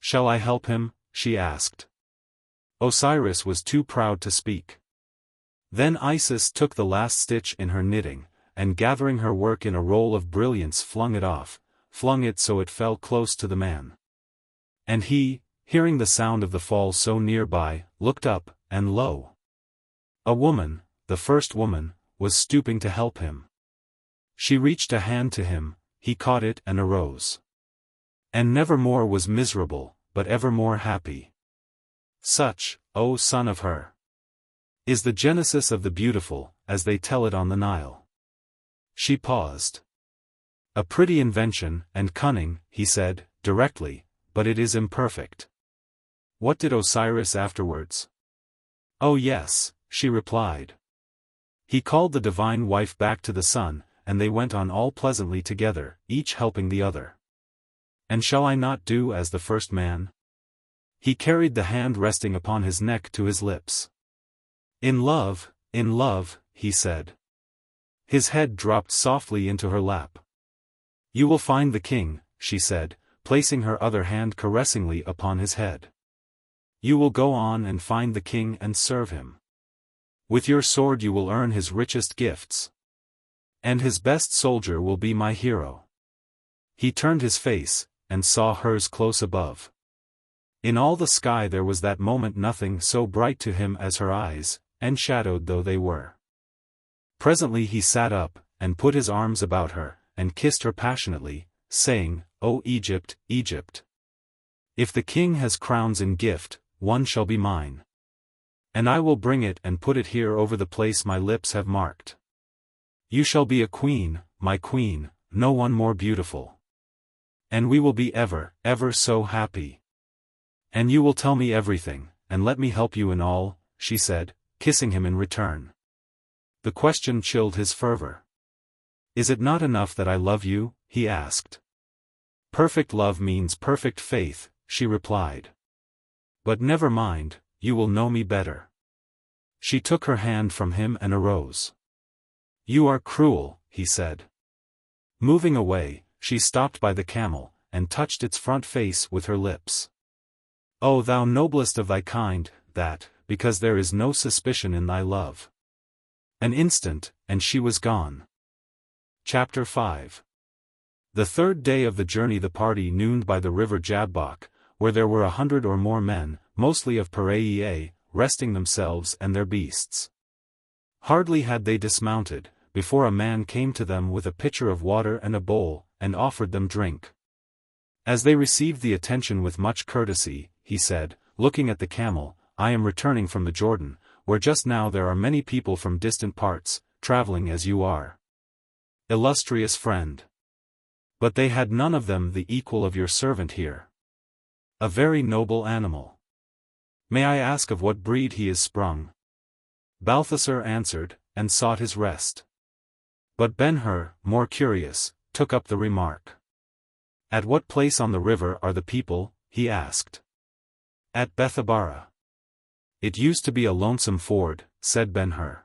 Speaker 1: "Shall I help him?" she asked. Osiris was too proud to speak. Then Isis took the last stitch in her knitting, and gathering her work in a roll of brilliance flung it so it fell close to the man. And he, hearing the sound of the fall so near by, looked up, and lo! A woman, the first woman, was stooping to help him. She reached a hand to him, he caught it and arose. And nevermore was miserable, but evermore happy. Such, O son of Her, is the genesis of the beautiful, as they tell it on the Nile. She paused. A pretty invention, and cunning, he said, directly, but it is imperfect. What did Osiris afterwards? Oh yes, she replied. He called the divine wife back to the sun, and they went on all pleasantly together, each helping the other. And shall I not do as the first man? He carried the hand resting upon his neck to his lips. In love, he said. His head dropped softly into her lap. You will find the king, she said, placing her other hand caressingly upon his head. You will go on and find the king and serve him. With your sword you will earn his richest gifts. And his best soldier will be my hero. He turned his face, and saw hers close above. In all the sky there was that moment nothing so bright to him as her eyes, enshadowed though they were. Presently he sat up, and put his arms about her, and kissed her passionately, saying, "O Egypt, Egypt! If the king has crowns in gift, one shall be mine. And I will bring it and put it here over the place my lips have marked. You shall be a queen, my queen, no one more beautiful. And we will be ever, ever so happy. And you will tell me everything, and let me help you in all," she said, kissing him in return. The question chilled his fervor. "Is it not enough that I love you?" he asked. "Perfect love means perfect faith," she replied. "But never mind, you will know me better." She took her hand from him and arose. "You are cruel," he said. Moving away, she stopped by the camel, and touched its front face with her lips. "O thou noblest of thy kind, that, because there is no suspicion in thy love." An instant, and she was gone. Chapter 5. The third day of the journey the party nooned by the river Jabbok, where there were 100 or more men, mostly of Perea, resting themselves and their beasts. Hardly had they dismounted, before a man came to them with a pitcher of water and a bowl, and offered them drink. As they received the attention with much courtesy, he said, looking at the camel, "I am returning from the Jordan, where just now there are many people from distant parts, traveling as you are. Illustrious friend. But they had none of them the equal of your servant here. A very noble animal. May I ask of what breed he is sprung?" Balthasar answered, and sought his rest. But Ben-Hur, more curious, took up the remark. "At what place on the river are the people?" he asked. "At Bethabara." "It used to be a lonesome ford," said Ben-Hur.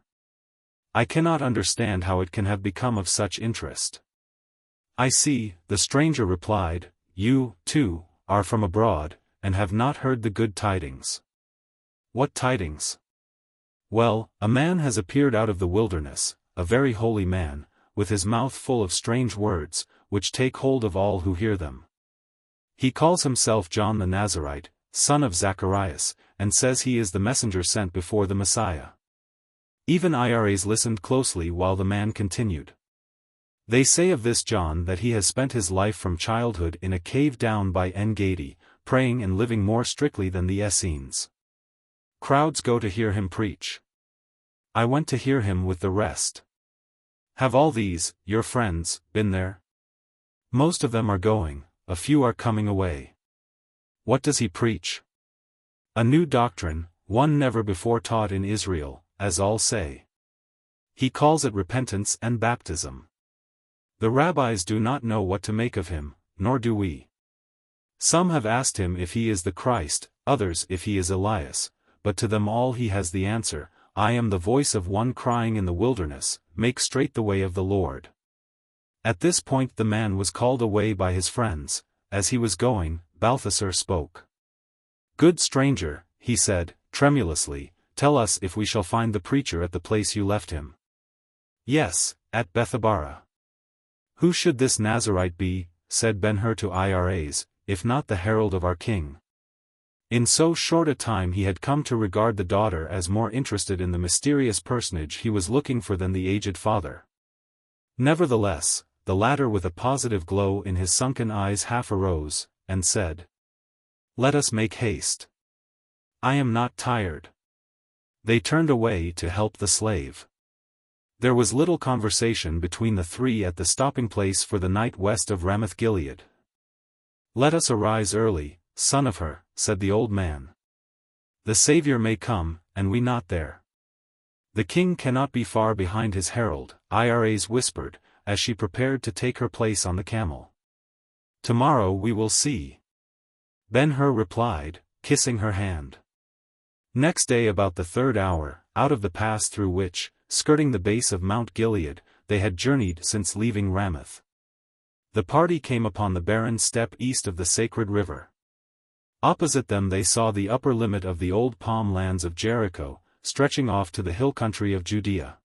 Speaker 1: "I cannot understand how it can have become of such interest." "I see," the stranger replied, "you, too, are from abroad, and have not heard the good tidings." "What tidings?" "Well, a man has appeared out of the wilderness, a very holy man, with his mouth full of strange words, which take hold of all who hear them. He calls himself John the Nazarite, son of Zacharias, and says he is the messenger sent before the Messiah." Even IRAs listened closely while the man continued. "They say of this John that he has spent his life from childhood in a cave down by En-Gedi, praying and living more strictly than the Essenes. Crowds go to hear him preach. I went to hear him with the rest." "Have all these, your friends, been there?" "Most of them are going, a few are coming away." "What does he preach?" "A new doctrine, one never before taught in Israel, as all say. He calls it repentance and baptism. The rabbis do not know what to make of him, nor do we. Some have asked him if he is the Christ, others if he is Elias, but to them all he has the answer, 'I am the voice of one crying in the wilderness, make straight the way of the Lord.'" At this point the man was called away by his friends. As he was going, Balthasar spoke. "Good stranger," he said, tremulously, "tell us if we shall find the preacher at the place you left him." "Yes, at Bethabara." "Who should this Nazarite be," said Ben-Hur to IRAs, "if not the herald of our king?" In so short a time he had come to regard the daughter as more interested in the mysterious personage he was looking for than the aged father. Nevertheless, the latter with a positive glow in his sunken eyes half arose, and said, "Let us make haste. I am not tired." They turned away to help the slave. There was little conversation between the three at the stopping place for the night west of Ramoth-Gilead. "Let us arise early, son of Hur," said the old man. "The Savior may come, and we not there. The king cannot be far behind his herald," IRAs whispered, as she prepared to take her place on the camel. "Tomorrow we will see," Ben-Hur replied, kissing her hand. Next day about the third hour, out of the pass through which, skirting the base of Mount Gilead, they had journeyed since leaving Ramoth, the party came upon the barren steppe east of the sacred river. Opposite them they saw the upper limit of the old palm lands of Jericho, stretching off to the hill country of Judea.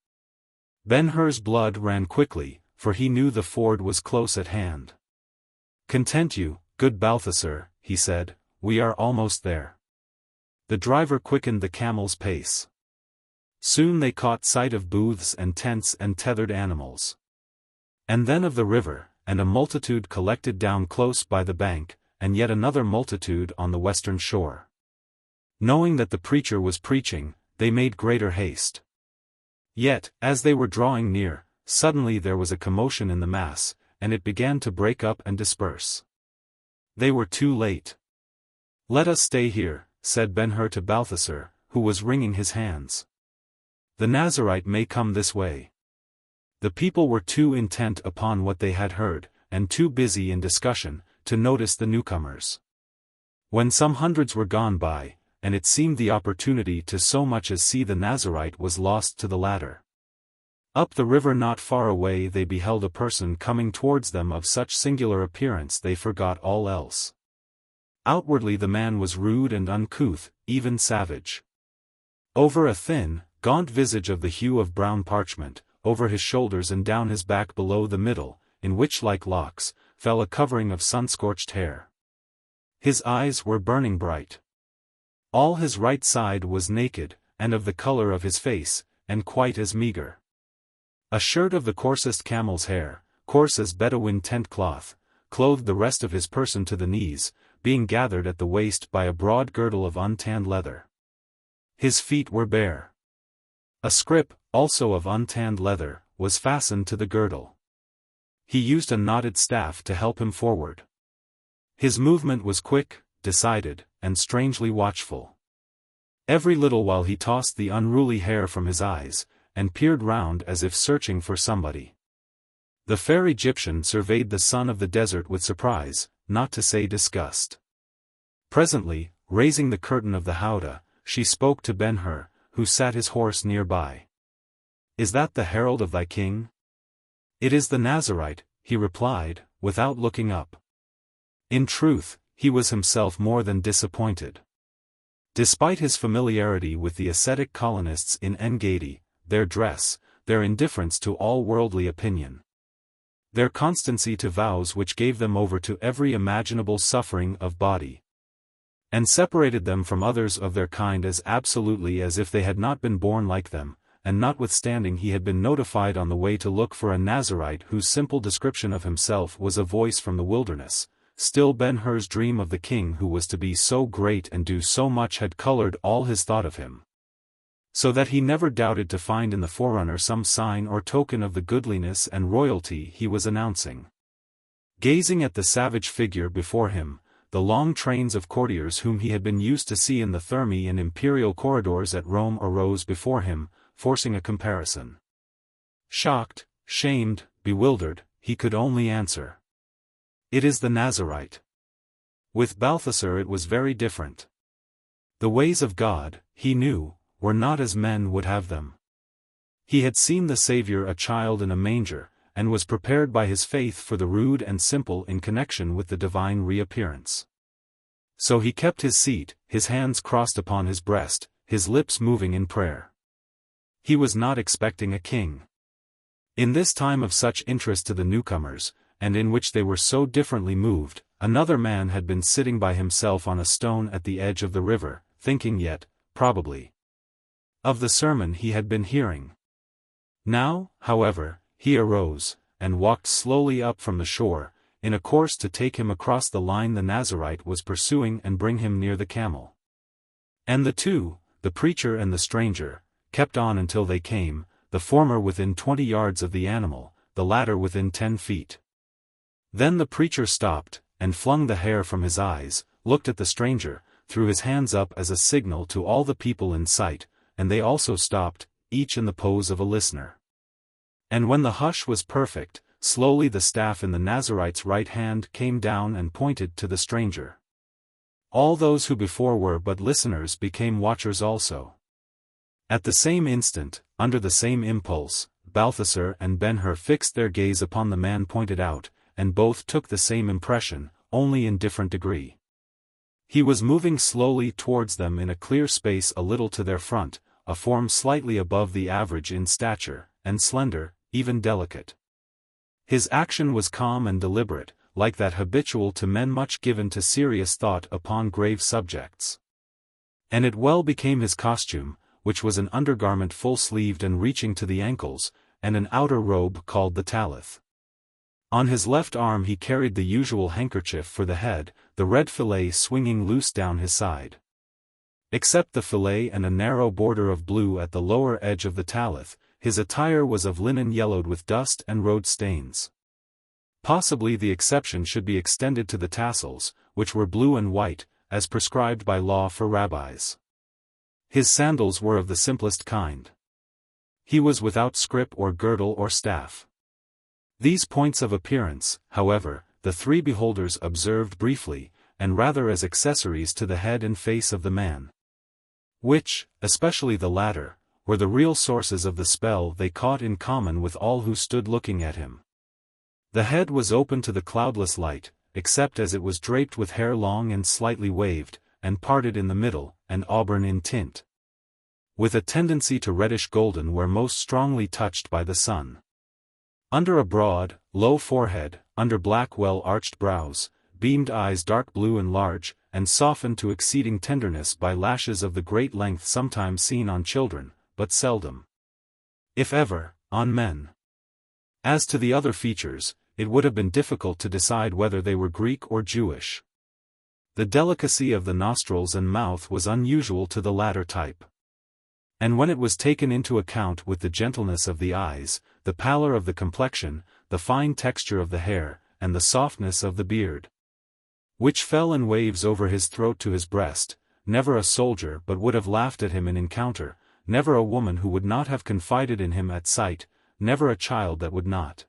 Speaker 1: Ben-Hur's blood ran quickly, for he knew the ford was close at hand. "Content you, good Balthasar," he said, "we are almost there." The driver quickened the camel's pace. Soon they caught sight of booths and tents and tethered animals. And then of the river, and a multitude collected down close by the bank, and yet another multitude on the western shore. Knowing that the preacher was preaching, they made greater haste. Yet, as they were drawing near, suddenly there was a commotion in the mass, and it began to break up and disperse. They were too late. "Let us stay here," said Ben-Hur to Balthasar, who was wringing his hands. "The Nazarite may come this way." The people were too intent upon what they had heard, and too busy in discussion, to notice the newcomers. When some hundreds were gone by, and it seemed the opportunity to so much as see the Nazarite was lost to the latter. Up the river not far away they beheld a person coming towards them of such singular appearance they forgot all else. Outwardly the man was rude and uncouth, even savage. Over a thin, gaunt visage of the hue of brown parchment, over his shoulders and down his back below the middle, in witch-like locks, fell a covering of sun-scorched hair. His eyes were burning bright. All his right side was naked, and of the color of his face, and quite as meager. A shirt of the coarsest camel's hair, coarse as Bedouin tent cloth, clothed the rest of his person to the knees, being gathered at the waist by a broad girdle of untanned leather. His feet were bare. A scrip, also of untanned leather, was fastened to the girdle. He used a knotted staff to help him forward. His movement was quick, decided, and strangely watchful. Every little while he tossed the unruly hair from his eyes, and peered round as if searching for somebody. The fair Egyptian surveyed the son of the desert with surprise, not to say disgust. Presently, raising the curtain of the howdah, she spoke to Ben-Hur, who sat his horse near by. "Is that the herald of thy king?" "It is the Nazarite," he replied, without looking up. In truth, he was himself more than disappointed. Despite his familiarity with the ascetic colonists in En-Gedi, their dress, their indifference to all worldly opinion, their constancy to vows which gave them over to every imaginable suffering of body, and separated them from others of their kind as absolutely as if they had not been born like them, and notwithstanding he had been notified on the way to look for a Nazarite whose simple description of himself was a voice from the wilderness, still Ben-Hur's dream of the king who was to be so great and do so much had colored all his thought of him, so that he never doubted to find in the forerunner some sign or token of the goodliness and royalty he was announcing. Gazing at the savage figure before him, the long trains of courtiers whom he had been used to see in the Thermae and imperial corridors at Rome arose before him, forcing a comparison. Shocked, shamed, bewildered, he could only answer, "It is the Nazarite." With Balthasar it was very different. The ways of God, he knew, were not as men would have them. He had seen the Saviour a child in a manger, and was prepared by his faith for the rude and simple in connection with the divine reappearance. So he kept his seat, his hands crossed upon his breast, his lips moving in prayer. He was not expecting a king. In this time of such interest to the newcomers, and in which they were so differently moved, another man had been sitting by himself on a stone at the edge of the river, thinking yet, probably, of the sermon he had been hearing. Now, however, he arose, and walked slowly up from the shore, in a course to take him across the line the Nazarite was pursuing and bring him near the camel. And the two, the preacher and the stranger, kept on until they came, the former within 20 yards of the animal, the latter within 10 feet. Then the preacher stopped, and flung the hair from his eyes, looked at the stranger, threw his hands up as a signal to all the people in sight, and they also stopped, each in the pose of a listener. And when the hush was perfect, slowly the staff in the Nazarite's right hand came down and pointed to the stranger. All those who before were but listeners became watchers also. At the same instant, under the same impulse, Balthasar and Ben-Hur fixed their gaze upon the man pointed out, and both took the same impression, only in different degree. He was moving slowly towards them in a clear space a little to their front, a form slightly above the average in stature, and slender, even delicate. His action was calm and deliberate, like that habitual to men much given to serious thought upon grave subjects. And it well became his costume, which was an undergarment full-sleeved and reaching to the ankles, and an outer robe called the talith. On his left arm he carried the usual handkerchief for the head, the red fillet swinging loose down his side. Except the fillet and a narrow border of blue at the lower edge of the tallith, his attire was of linen yellowed with dust and road stains. Possibly the exception should be extended to the tassels, which were blue and white, as prescribed by law for rabbis. His sandals were of the simplest kind. He was without scrip or girdle or staff. These points of appearance, however, the three beholders observed briefly, and rather as accessories to the head and face of the man. Which, especially the latter, were the real sources of the spell they caught in common with all who stood looking at him. The head was open to the cloudless light, except as it was draped with hair long and slightly waved, and parted in the middle, and auburn in tint, with a tendency to reddish golden where most strongly touched by the sun. Under a broad, low forehead, under black well-arched brows, beamed eyes dark blue and large, and softened to exceeding tenderness by lashes of the great length sometimes seen on children, but seldom, if ever, on men. As to the other features, it would have been difficult to decide whether they were Greek or Jewish. The delicacy of the nostrils and mouth was unusual to the latter type. And when it was taken into account with the gentleness of the eyes, the pallor of the complexion, the fine texture of the hair, and the softness of the beard, which fell in waves over his throat to his breast, never a soldier but would have laughed at him in encounter, never a woman who would not have confided in him at sight, never a child that would not,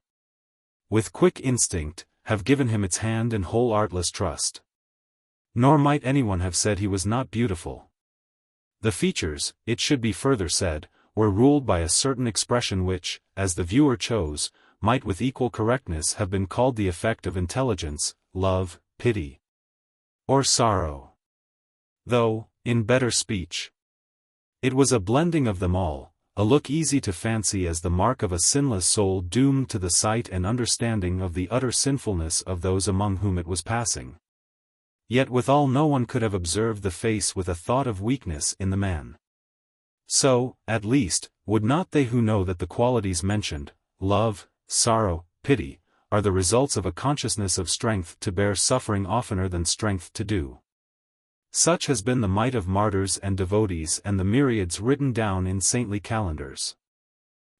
Speaker 1: with quick instinct, have given him its hand and whole artless trust. Nor might anyone have said he was not beautiful. The features, it should be further said, were ruled by a certain expression which, as the viewer chose, might with equal correctness have been called the effect of intelligence, love, pity, or sorrow. Though, in better speech, it was a blending of them all, a look easy to fancy as the mark of a sinless soul doomed to the sight and understanding of the utter sinfulness of those among whom it was passing. Yet withal no one could have observed the face with a thought of weakness in the man. So, at least, would not they who know that the qualities mentioned, love, sorrow, pity, are the results of a consciousness of strength to bear suffering oftener than strength to do. Such has been the might of martyrs and devotees and the myriads written down in saintly calendars.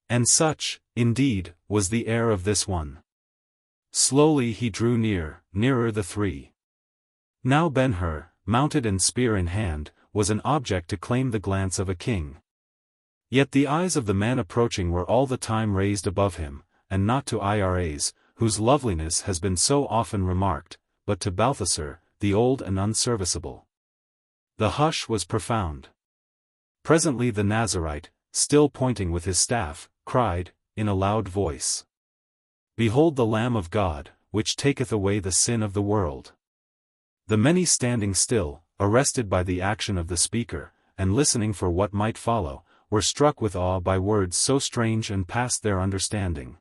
Speaker 1: And such, indeed, was the air of this one. Slowly he drew nearer the three. Now Ben-Hur, mounted and spear in hand, was an object to claim the glance of a king. Yet the eyes of the man approaching were all the time raised above him, and not to Iras, whose loveliness has been so often remarked, but to Balthasar, the old and unserviceable. The hush was profound. Presently the Nazarite, still pointing with his staff, cried, in a loud voice, "Behold the Lamb of God, which taketh away the sin of the world." The many standing still, arrested by the action of the speaker, and listening for what might follow, were struck with awe by words so strange and past their understanding.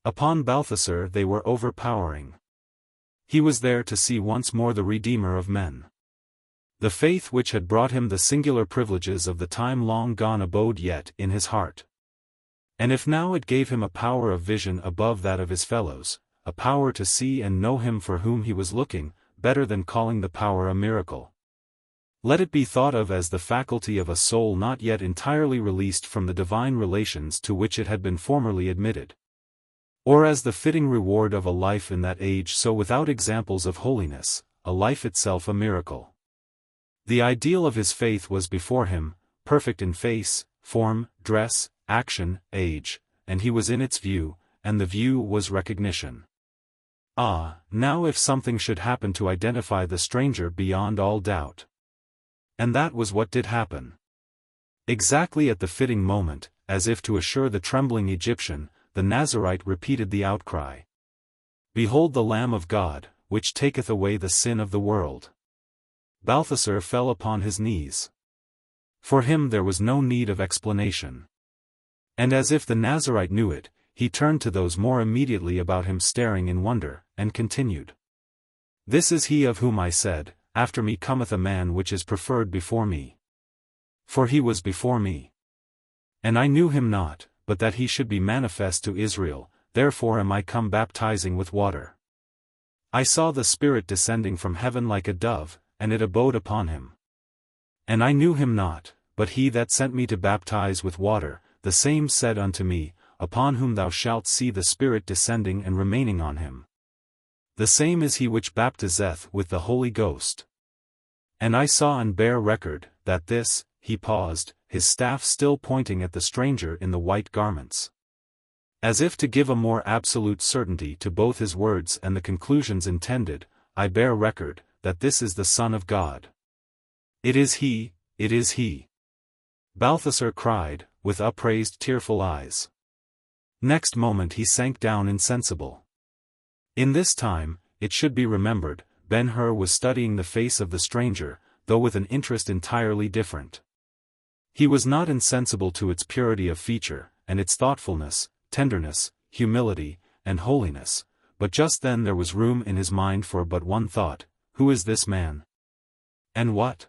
Speaker 1: Upon Balthasar they were overpowering. He was there to see once more the Redeemer of men. The faith which had brought him the singular privileges of the time long gone abode yet in his heart. And if now it gave him a power of vision above that of his fellows, a power to see and know him for whom he was looking, better than calling the power a miracle, let it be thought of as the faculty of a soul not yet entirely released from the divine relations to which it had been formerly admitted. Or as the fitting reward of a life in that age so without examples of holiness, a life itself a miracle. The ideal of his faith was before him, perfect in face, form, dress, action, age, and he was in its view, and the view was recognition. Ah, now if something should happen to identify the stranger beyond all doubt. And that was what did happen. Exactly at the fitting moment, as if to assure the trembling Egyptian, the Nazarite repeated the outcry. "Behold the Lamb of God, which taketh away the sin of the world." Balthasar fell upon his knees. For him there was no need of explanation. And as if the Nazarite knew it, he turned to those more immediately about him staring in wonder, and continued. "This is he of whom I said, After me cometh a man which is preferred before me. For he was before me. And I knew him not, but that he should be manifest to Israel, therefore am I come baptizing with water. I saw the Spirit descending from heaven like a dove, and it abode upon him. And I knew him not, but he that sent me to baptize with water, the same said unto me, Upon whom thou shalt see the Spirit descending and remaining on him. The same is he which baptizeth with the Holy Ghost. And I saw and bear record, that this, he paused, his staff still pointing at the stranger in the white garments. As if to give a more absolute certainty to both his words and the conclusions intended, I bear record, that this is the Son of God. It is he, it is he. Balthasar cried, with upraised tearful eyes. Next moment he sank down insensible. In this time, it should be remembered, Ben-Hur was studying the face of the stranger, though with an interest entirely different. He was not insensible to its purity of feature, and its thoughtfulness, tenderness, humility, and holiness, but just then there was room in his mind for but one thought: who is this man? And what?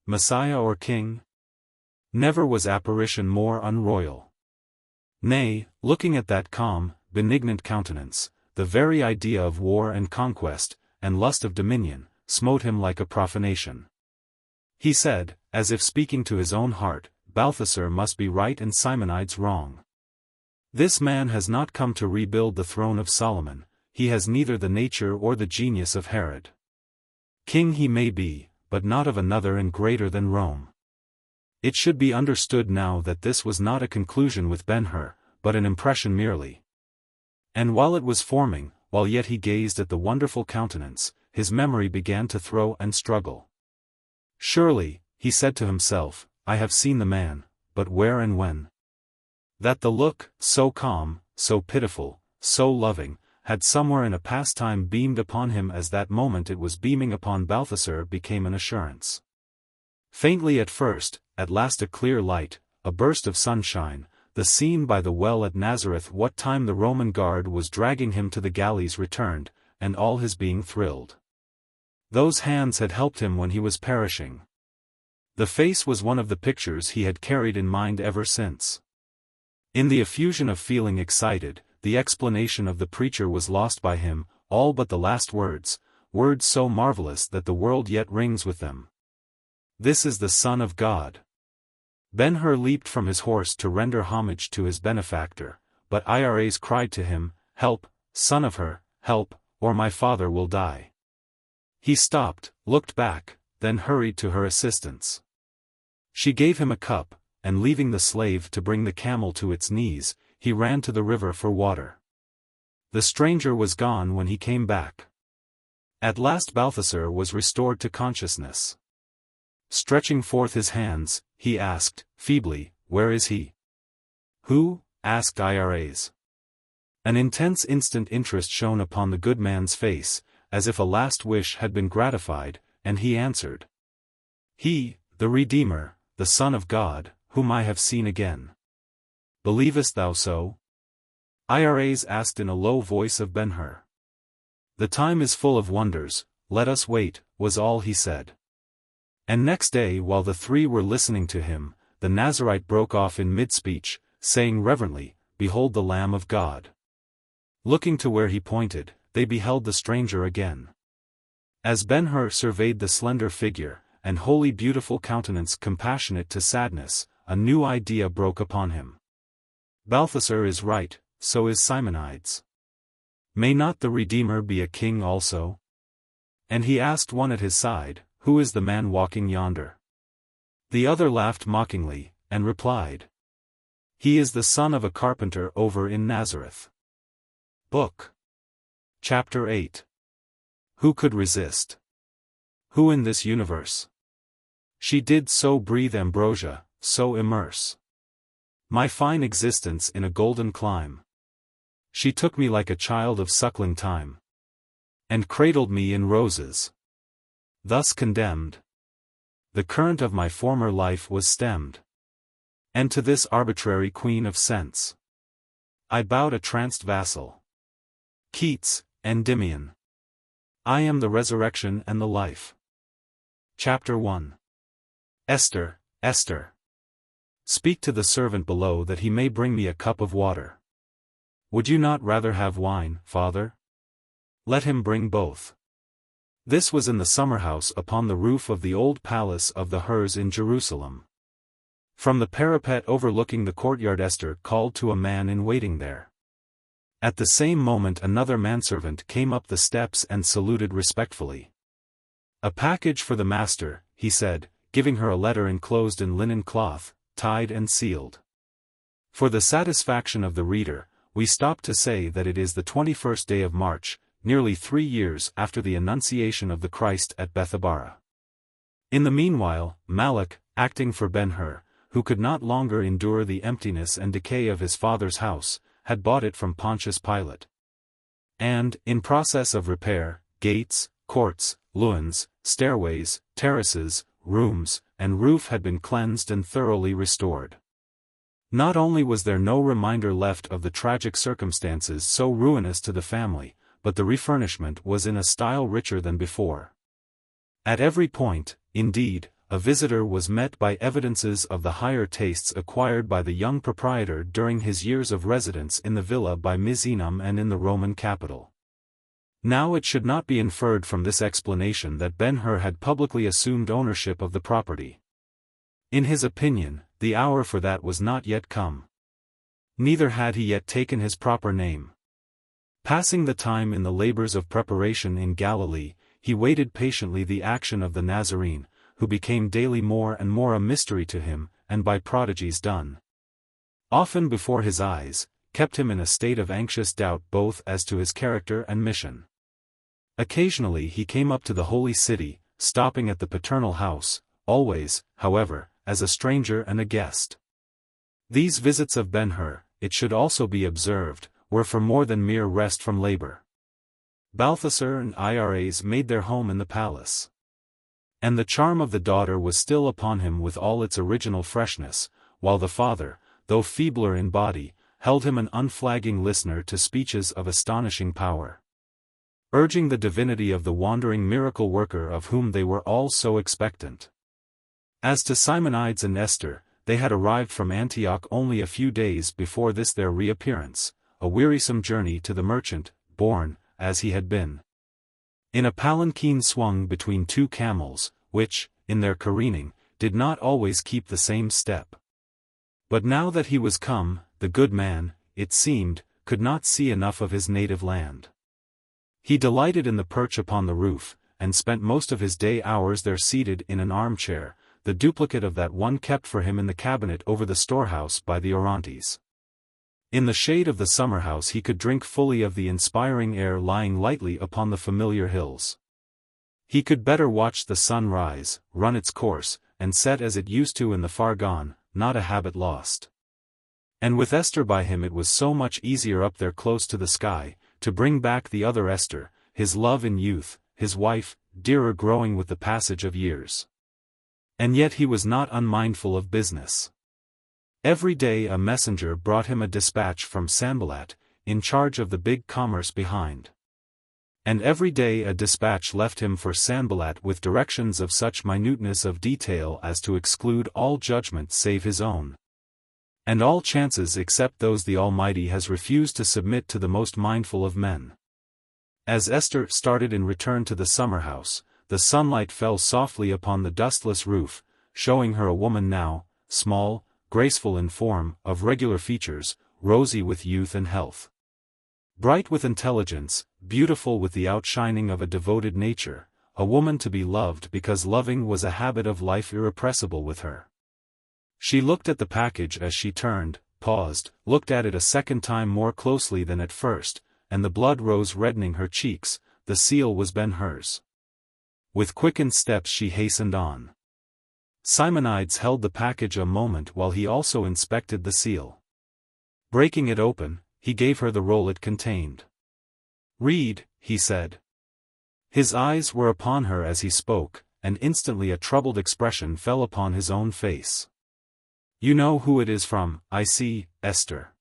Speaker 1: Messiah or king? Never was apparition more unroyal. Nay, looking at that calm, benignant countenance, the very idea of war and conquest, and lust of dominion, smote him like a profanation. He said, as if speaking to his own heart, Balthasar must be right and Simonides wrong. This man has not come to rebuild the throne of Solomon, he has neither the nature or the genius of Herod. King he may be, but not of another and greater than Rome. It should be understood now that this was not a conclusion with Ben-Hur, but an impression merely. And while it was forming, while yet he gazed at the wonderful countenance, his memory began to throw and struggle. Surely, he said to himself, I have seen the man, but where and when? That the look, so calm, so pitiful, so loving, had somewhere in a past time beamed upon him as that moment it was beaming upon Balthasar became an assurance. Faintly at first, at last a clear light, a burst of sunshine, the scene by the well at Nazareth what time the Roman guard was dragging him to the galleys returned, and all his being thrilled. Those hands had helped him when he was perishing. The face was one of the pictures he had carried in mind ever since. In the effusion of feeling excited, the explanation of the preacher was lost by him, all but the last words, words so marvelous that the world yet rings with them. This is the Son of God. Ben-Hur leaped from his horse to render homage to his benefactor, but Iras cried to him, Help, son of Hur, help, or my father will die. He stopped, looked back, then hurried to her assistance. She gave him a cup, and leaving the slave to bring the camel to its knees, he ran to the river for water. The stranger was gone when he came back. At last Balthasar was restored to consciousness. Stretching forth his hands, he asked, feebly, Where is he? Who? Asked Iras. An intense instant interest shone upon the good man's face, as if a last wish had been gratified, and he answered. He, the Redeemer, the Son of God, whom I have seen again. Believest thou so? Iras asked in a low voice of Ben-Hur. The time is full of wonders, let us wait, was all he said. And next day while the three were listening to him, the Nazarite broke off in mid-speech, saying reverently, Behold the Lamb of God. Looking to where he pointed, they beheld the stranger again. As Ben-Hur surveyed the slender figure, and wholly beautiful countenance compassionate to sadness, a new idea broke upon him. Balthasar is right, so is Simonides. May not the Redeemer be a king also? And he asked one at his side, Who is the man walking yonder? The other laughed mockingly, and replied. He is the son of a carpenter over in Nazareth. Book. Chapter 8. Who could resist? Who in this universe? She did so breathe ambrosia, so immerse my fine existence in a golden clime. She took me like a child of suckling time, and cradled me in roses. Thus condemned, the current of my former life was stemmed, and to this arbitrary queen of sense I bowed a tranced vassal. Keats, Endymion. I am the resurrection and the life. Chapter 1. Esther, Esther. Speak to the servant below that he may bring me a cup of water. Would you not rather have wine, father? Let him bring both. This was in the summer-house upon the roof of the old palace of the Hurs in Jerusalem. From the parapet overlooking the courtyard Esther called to a man in waiting there. At the same moment another manservant came up the steps and saluted respectfully. "A package for the master," he said, giving her a letter enclosed in linen cloth, tied and sealed. For the satisfaction of the reader, we stop to say that it is the 21st day of March, nearly 3 years after the Annunciation of the Christ at Bethabara. In the meanwhile, Malach, acting for Ben-Hur, who could not longer endure the emptiness and decay of his father's house, had bought it from Pontius Pilate. And, in process of repair, gates, courts, lawns, stairways, terraces, rooms, and roof had been cleansed and thoroughly restored. Not only was there no reminder left of the tragic circumstances so ruinous to the family, but the refurnishment was in a style richer than before. At every point, indeed, a visitor was met by evidences of the higher tastes acquired by the young proprietor during his years of residence in the villa by Misenum and in the Roman capital. Now it should not be inferred from this explanation that Ben-Hur had publicly assumed ownership of the property. In his opinion, the hour for that was not yet come. Neither had he yet taken his proper name. Passing the time in the labors of preparation in Galilee, he waited patiently the action of the Nazarene, who became daily more and more a mystery to him, and by prodigies done. Often before his eyes, kept him in a state of anxious doubt both as to his character and mission. Occasionally he came up to the holy city, stopping at the paternal house, always, however, as a stranger and a guest. These visits of Ben-Hur, it should also be observed, were for more than mere rest from labor. Balthasar and Iras made their home in the palace. And the charm of the daughter was still upon him with all its original freshness, while the father, though feebler in body, held him an unflagging listener to speeches of astonishing power, urging the divinity of the wandering miracle worker of whom they were all so expectant. As to Simonides and Esther, they had arrived from Antioch only a few days before this their reappearance, a wearisome journey to the merchant, borne, as he had been, in a palanquin swung between 2 camels, which, in their careening, did not always keep the same step. But now that he was come, the good man, it seemed, could not see enough of his native land. He delighted in the perch upon the roof, and spent most of his day hours there seated in an armchair, the duplicate of that one kept for him in the cabinet over the storehouse by the Orontes. In the shade of the summer-house he could drink fully of the inspiring air lying lightly upon the familiar hills. He could better watch the sun rise, run its course, and set as it used to in the far gone, not a habit lost. And with Esther by him it was so much easier up there close to the sky, to bring back the other Esther, his love in youth, his wife, dearer growing with the passage of years. And yet he was not unmindful of business. Every day a messenger brought him a dispatch from Sanballat, in charge of the big commerce behind. And every day a dispatch left him for Sanballat with directions of such minuteness of detail as to exclude all judgment save his own, and all chances except those the Almighty has refused to submit to the most mindful of men. As Esther started in return to the summer-house, the sunlight fell softly upon the dustless roof, showing her a woman now, small, graceful in form, of regular features, rosy with youth and health, bright with intelligence, beautiful with the outshining of a devoted nature, a woman to be loved because loving was a habit of life irrepressible with her. She looked at the package as she turned, paused, looked at it a second time more closely than at first, and the blood rose reddening her cheeks. The seal was Ben-Hur's. With quickened steps she hastened on. Simonides held the package a moment while he also inspected the seal. Breaking it open, he gave her the roll it contained. "Read," he said. His eyes were upon her as he spoke, and instantly a troubled expression fell upon his own face. "You know who it is from, I see, Esther."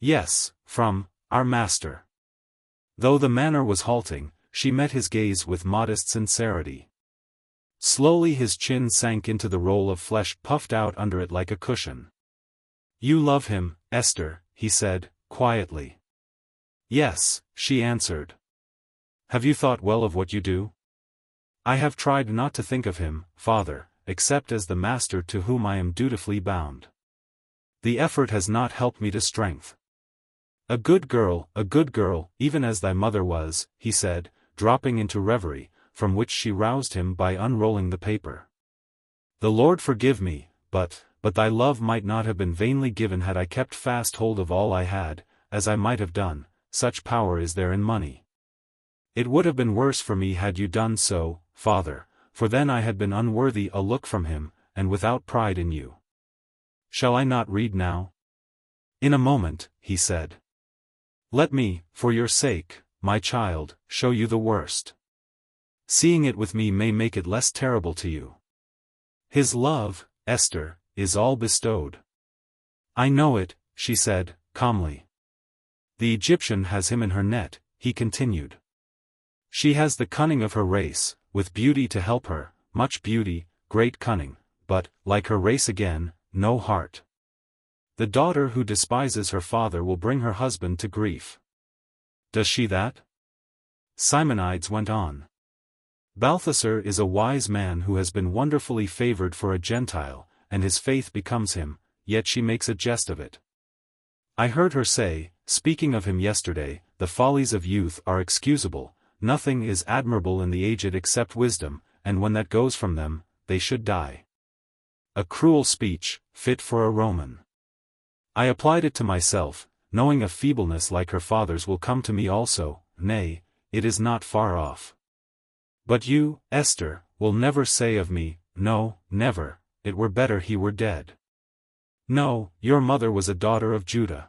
Speaker 1: "Yes, from our master." Though the manner was halting, she met his gaze with modest sincerity. Slowly his chin sank into the roll of flesh puffed out under it like a cushion. "You love him, Esther," he said, quietly. Yes, she answered. Have you thought well of what you do? I have tried not to think of him, father, except as the master to whom I am dutifully bound. The effort has not helped me to strength. A good girl, even as thy mother was, he said, dropping into reverie, from which she roused him by unrolling the paper. The Lord forgive me, but thy love might not have been vainly given had I kept fast hold of all I had, as I might have done, such power is there in money. It would have been worse for me had you done so, father, for then I had been unworthy a look from him, and without pride in you. Shall I not read now? In a moment, he said. Let me, for your sake, my child, show you the worst. Seeing it with me may make it less terrible to you. His love, Esther, is all bestowed. I know it, she said, calmly. The Egyptian has him in her net, he continued. She has the cunning of her race, with beauty to help her, much beauty, great cunning, but, like her race again, no heart. The daughter who despises her father will bring her husband to grief. Does she that? Simonides went on. Balthasar is a wise man who has been wonderfully favored for a Gentile, and his faith becomes him, yet she makes a jest of it. I heard her say, speaking of him yesterday, the follies of youth are excusable, nothing is admirable in the aged except wisdom, and when that goes from them, they should die. A cruel speech, fit for a Roman. I applied it to myself, knowing a feebleness like her father's will come to me also, nay, it is not far off. But you, Esther, will never say of me, no, never, it were better he were dead. No, your mother was a daughter of Judah.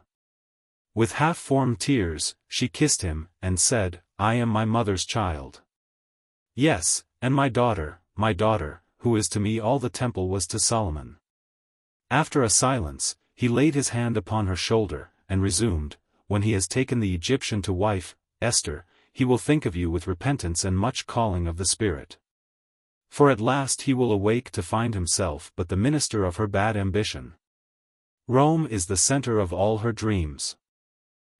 Speaker 1: With half-formed tears, she kissed him, and said, I am my mother's child. Yes, and my daughter, who is to me all the temple was to Solomon. After a silence, he laid his hand upon her shoulder, and resumed, when he has taken the Egyptian to wife, Esther, he will think of you with repentance and much calling of the Spirit. For at last he will awake to find himself but the minister of her bad ambition. Rome is the center of all her dreams.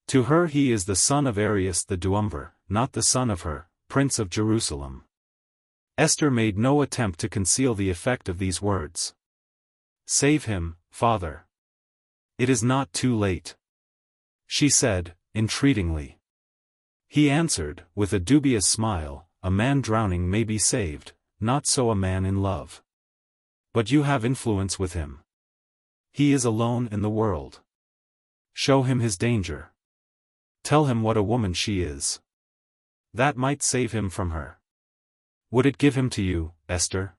Speaker 1: To her he is the son of Arius the Duumvir, not the son of her, Prince of Jerusalem. Esther made no attempt to conceal the effect of these words. Save him, father. It is not too late, she said, entreatingly. He answered, with a dubious smile, a man drowning may be saved, not so a man in love. But you have influence with him. He is alone in the world. Show him his danger. Tell him what a woman she is. That might save him from her. Would it give him to you, Esther?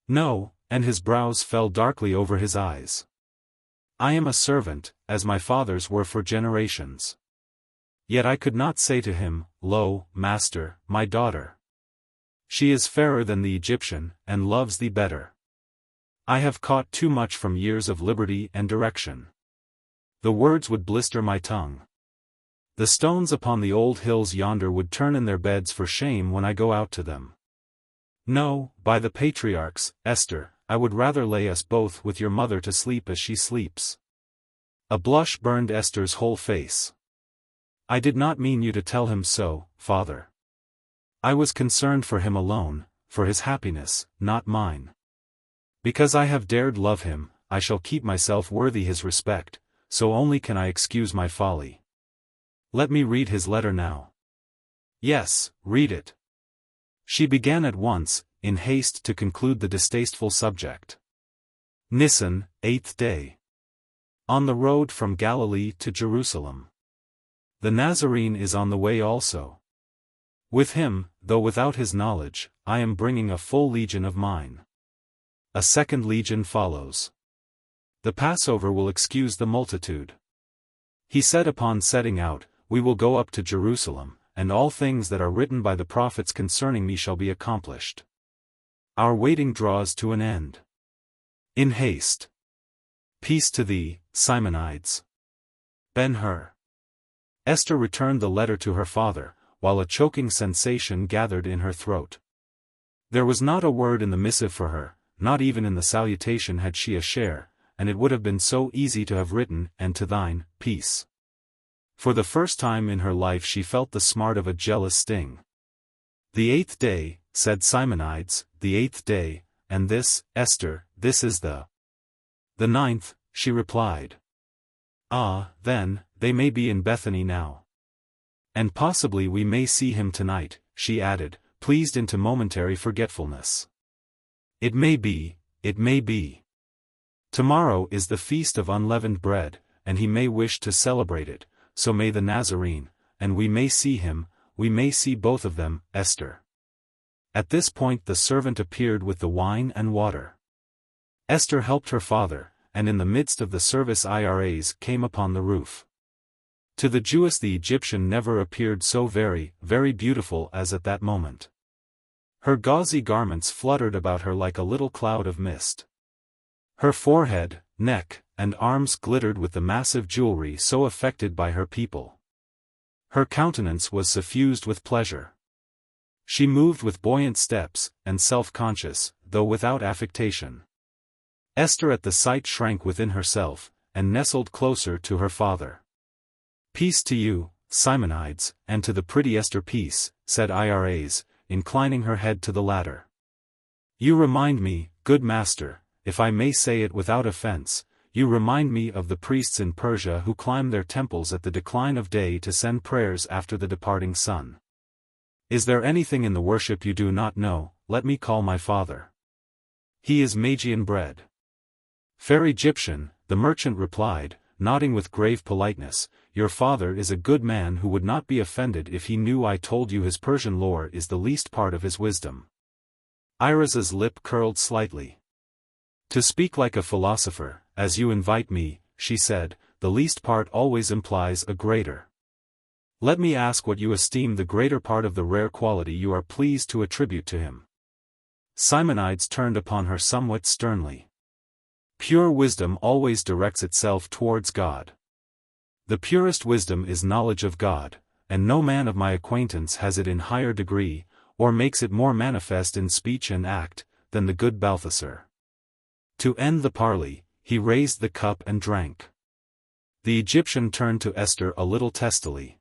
Speaker 1: No, and his brows fell darkly over his eyes. I am a servant, as my fathers were for generations. Yet I could not say to him, Lo, master, my daughter. She is fairer than the Egyptian, and loves thee better. I have caught too much from years of liberty and direction. The words would blister my tongue. The stones upon the old hills yonder would turn in their beds for shame when I go out to them. No, by the patriarchs, Esther, I would rather lay us both with your mother to sleep as she sleeps. A blush burned Esther's whole face. I did not mean you to tell him so, father. I was concerned for him alone, for his happiness, not mine. Because I have dared love him, I shall keep myself worthy his respect, so only can I excuse my folly. Let me read his letter now. Yes, read it. She began at once, in haste to conclude the distasteful subject. Nisan, 8th day. On the road from Galilee to Jerusalem. The Nazarene is on the way also. With him, though without his knowledge, I am bringing a full legion of mine. A second legion follows. The Passover will excuse the multitude. He said upon setting out, we will go up to Jerusalem, and all things that are written by the prophets concerning me shall be accomplished. Our waiting draws to an end. In haste. Peace to thee, Simonides. Ben-Hur. Esther returned the letter to her father, while a choking sensation gathered in her throat. There was not a word in the missive for her, not even in the salutation had she a share, and it would have been so easy to have written, and to thine, peace. For the first time in her life she felt the smart of a jealous sting. "The 8th day," said Simonides, "the 8th day, and this, Esther, this is the 9th, she replied. "Ah, then, they may be in Bethany now. And possibly we may see him tonight," she added, pleased into momentary forgetfulness. "It may be, it may be. Tomorrow is the Feast of Unleavened Bread, and he may wish to celebrate it, so may the Nazarene, and we may see him, we may see both of them, Esther." At this point the servant appeared with the wine and water. Esther helped her father, and in the midst of the service IRAs came upon the roof. To the Jewess the Egyptian never appeared so very, very beautiful as at that moment. Her gauzy garments fluttered about her like a little cloud of mist. Her forehead, neck, and arms glittered with the massive jewelry so affected by her people. Her countenance was suffused with pleasure. She moved with buoyant steps, and self-conscious, though without affectation. Esther at the sight shrank within herself, and nestled closer to her father. "Peace to you, Simonides, and to the pretty Esther peace," said IRAs, inclining her head to the latter. "You remind me, good master, if I may say it without offense, you remind me of the priests in Persia who climb their temples at the decline of day to send prayers after the departing sun. Is there anything in the worship you do not know? Let me call my father. He is Magian bred." "Fair Egyptian," the merchant replied, nodding with grave politeness, "your father is a good man who would not be offended if he knew I told you his Persian lore is the least part of his wisdom." Iras's lip curled slightly. "To speak like a philosopher, as you invite me," she said, "the least part always implies a greater. Let me ask what you esteem the greater part of the rare quality you are pleased to attribute to him." Simonides turned upon her somewhat sternly. "Pure wisdom always directs itself towards God. The purest wisdom is knowledge of God, and no man of my acquaintance has it in higher degree, or makes it more manifest in speech and act, than the good Balthasar." To end the parley, he raised the cup and drank. The Egyptian turned to Esther a little testily.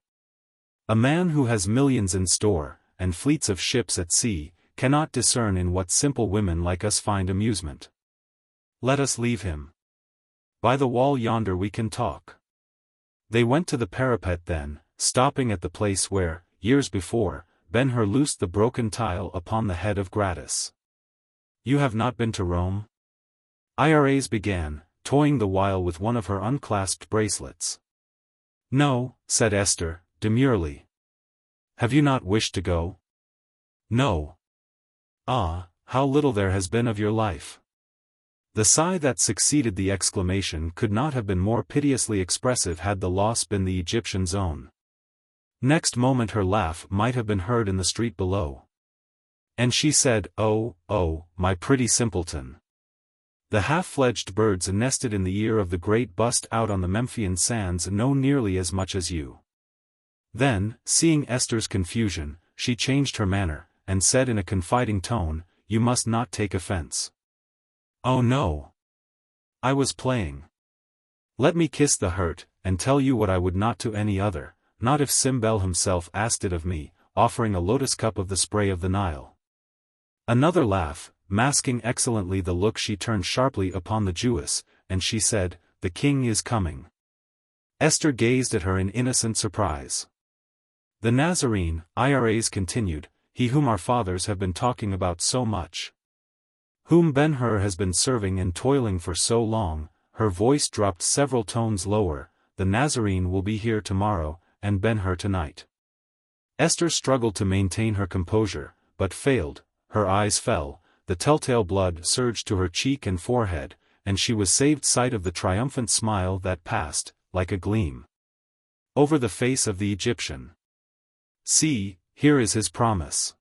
Speaker 1: "A man who has millions in store, and fleets of ships at sea, cannot discern in what simple women like us find amusement. Let us leave him. By the wall yonder we can talk." They went to the parapet then, stopping at the place where, years before, Ben-Hur loosed the broken tile upon the head of Gratus. "You have not been to Rome?" IRAs began, toying the while with one of her unclasped bracelets. "No," said Esther, demurely. "Have you not wished to go?" "No." "Ah, how little there has been of your life." The sigh that succeeded the exclamation could not have been more piteously expressive had the loss been the Egyptian's own. Next moment her laugh might have been heard in the street below. And she said, "Oh, oh, my pretty simpleton. The half-fledged birds nested in the ear of the great bust out on the Memphian sands know nearly as much as you." Then, seeing Esther's confusion, she changed her manner, and said in a confiding tone, "You must not take offense." "Oh no. I was playing. Let me kiss the hurt, and tell you what I would not to any other, not if Simbel himself asked it of me," offering a lotus cup of the spray of the Nile. Another laugh, masking excellently the look she turned sharply upon the Jewess, and she said, "The king is coming." Esther gazed at her in innocent surprise. "The Nazarene," IRAs continued, "he whom our fathers have been talking about so much. Whom Ben-Hur has been serving and toiling for so long," her voice dropped several tones lower, "the Nazarene will be here tomorrow, and Ben-Hur tonight." Esther struggled to maintain her composure, but failed, her eyes fell, the telltale blood surged to her cheek and forehead, and she was saved sight of the triumphant smile that passed, like a gleam, over the face of the Egyptian. "See, here is his promise."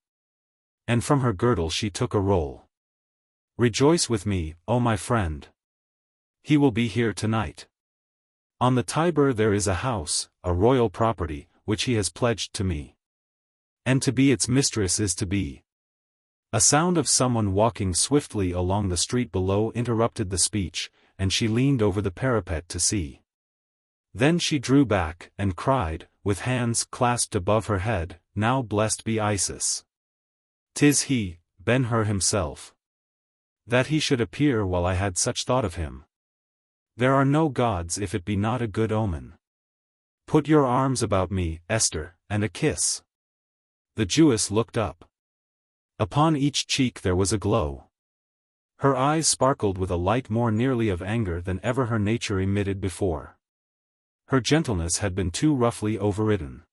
Speaker 1: And from her girdle she took a roll. "Rejoice with me, O my friend. He will be here tonight. On the Tiber there is a house, a royal property, which he has pledged to me. And to be its mistress is to be." A sound of someone walking swiftly along the street below interrupted the speech, and she leaned over the parapet to see. Then she drew back, and cried, with hands clasped above her head, "Now blessed be Isis. 'Tis he, Ben-Hur himself. That he should appear while I had such thought of him. There are no gods if it be not a good omen. Put your arms about me, Esther, and a kiss." The Jewess looked up. Upon each cheek there was a glow. Her eyes sparkled with a light more nearly of anger than ever her nature emitted before. Her gentleness had been too roughly overridden.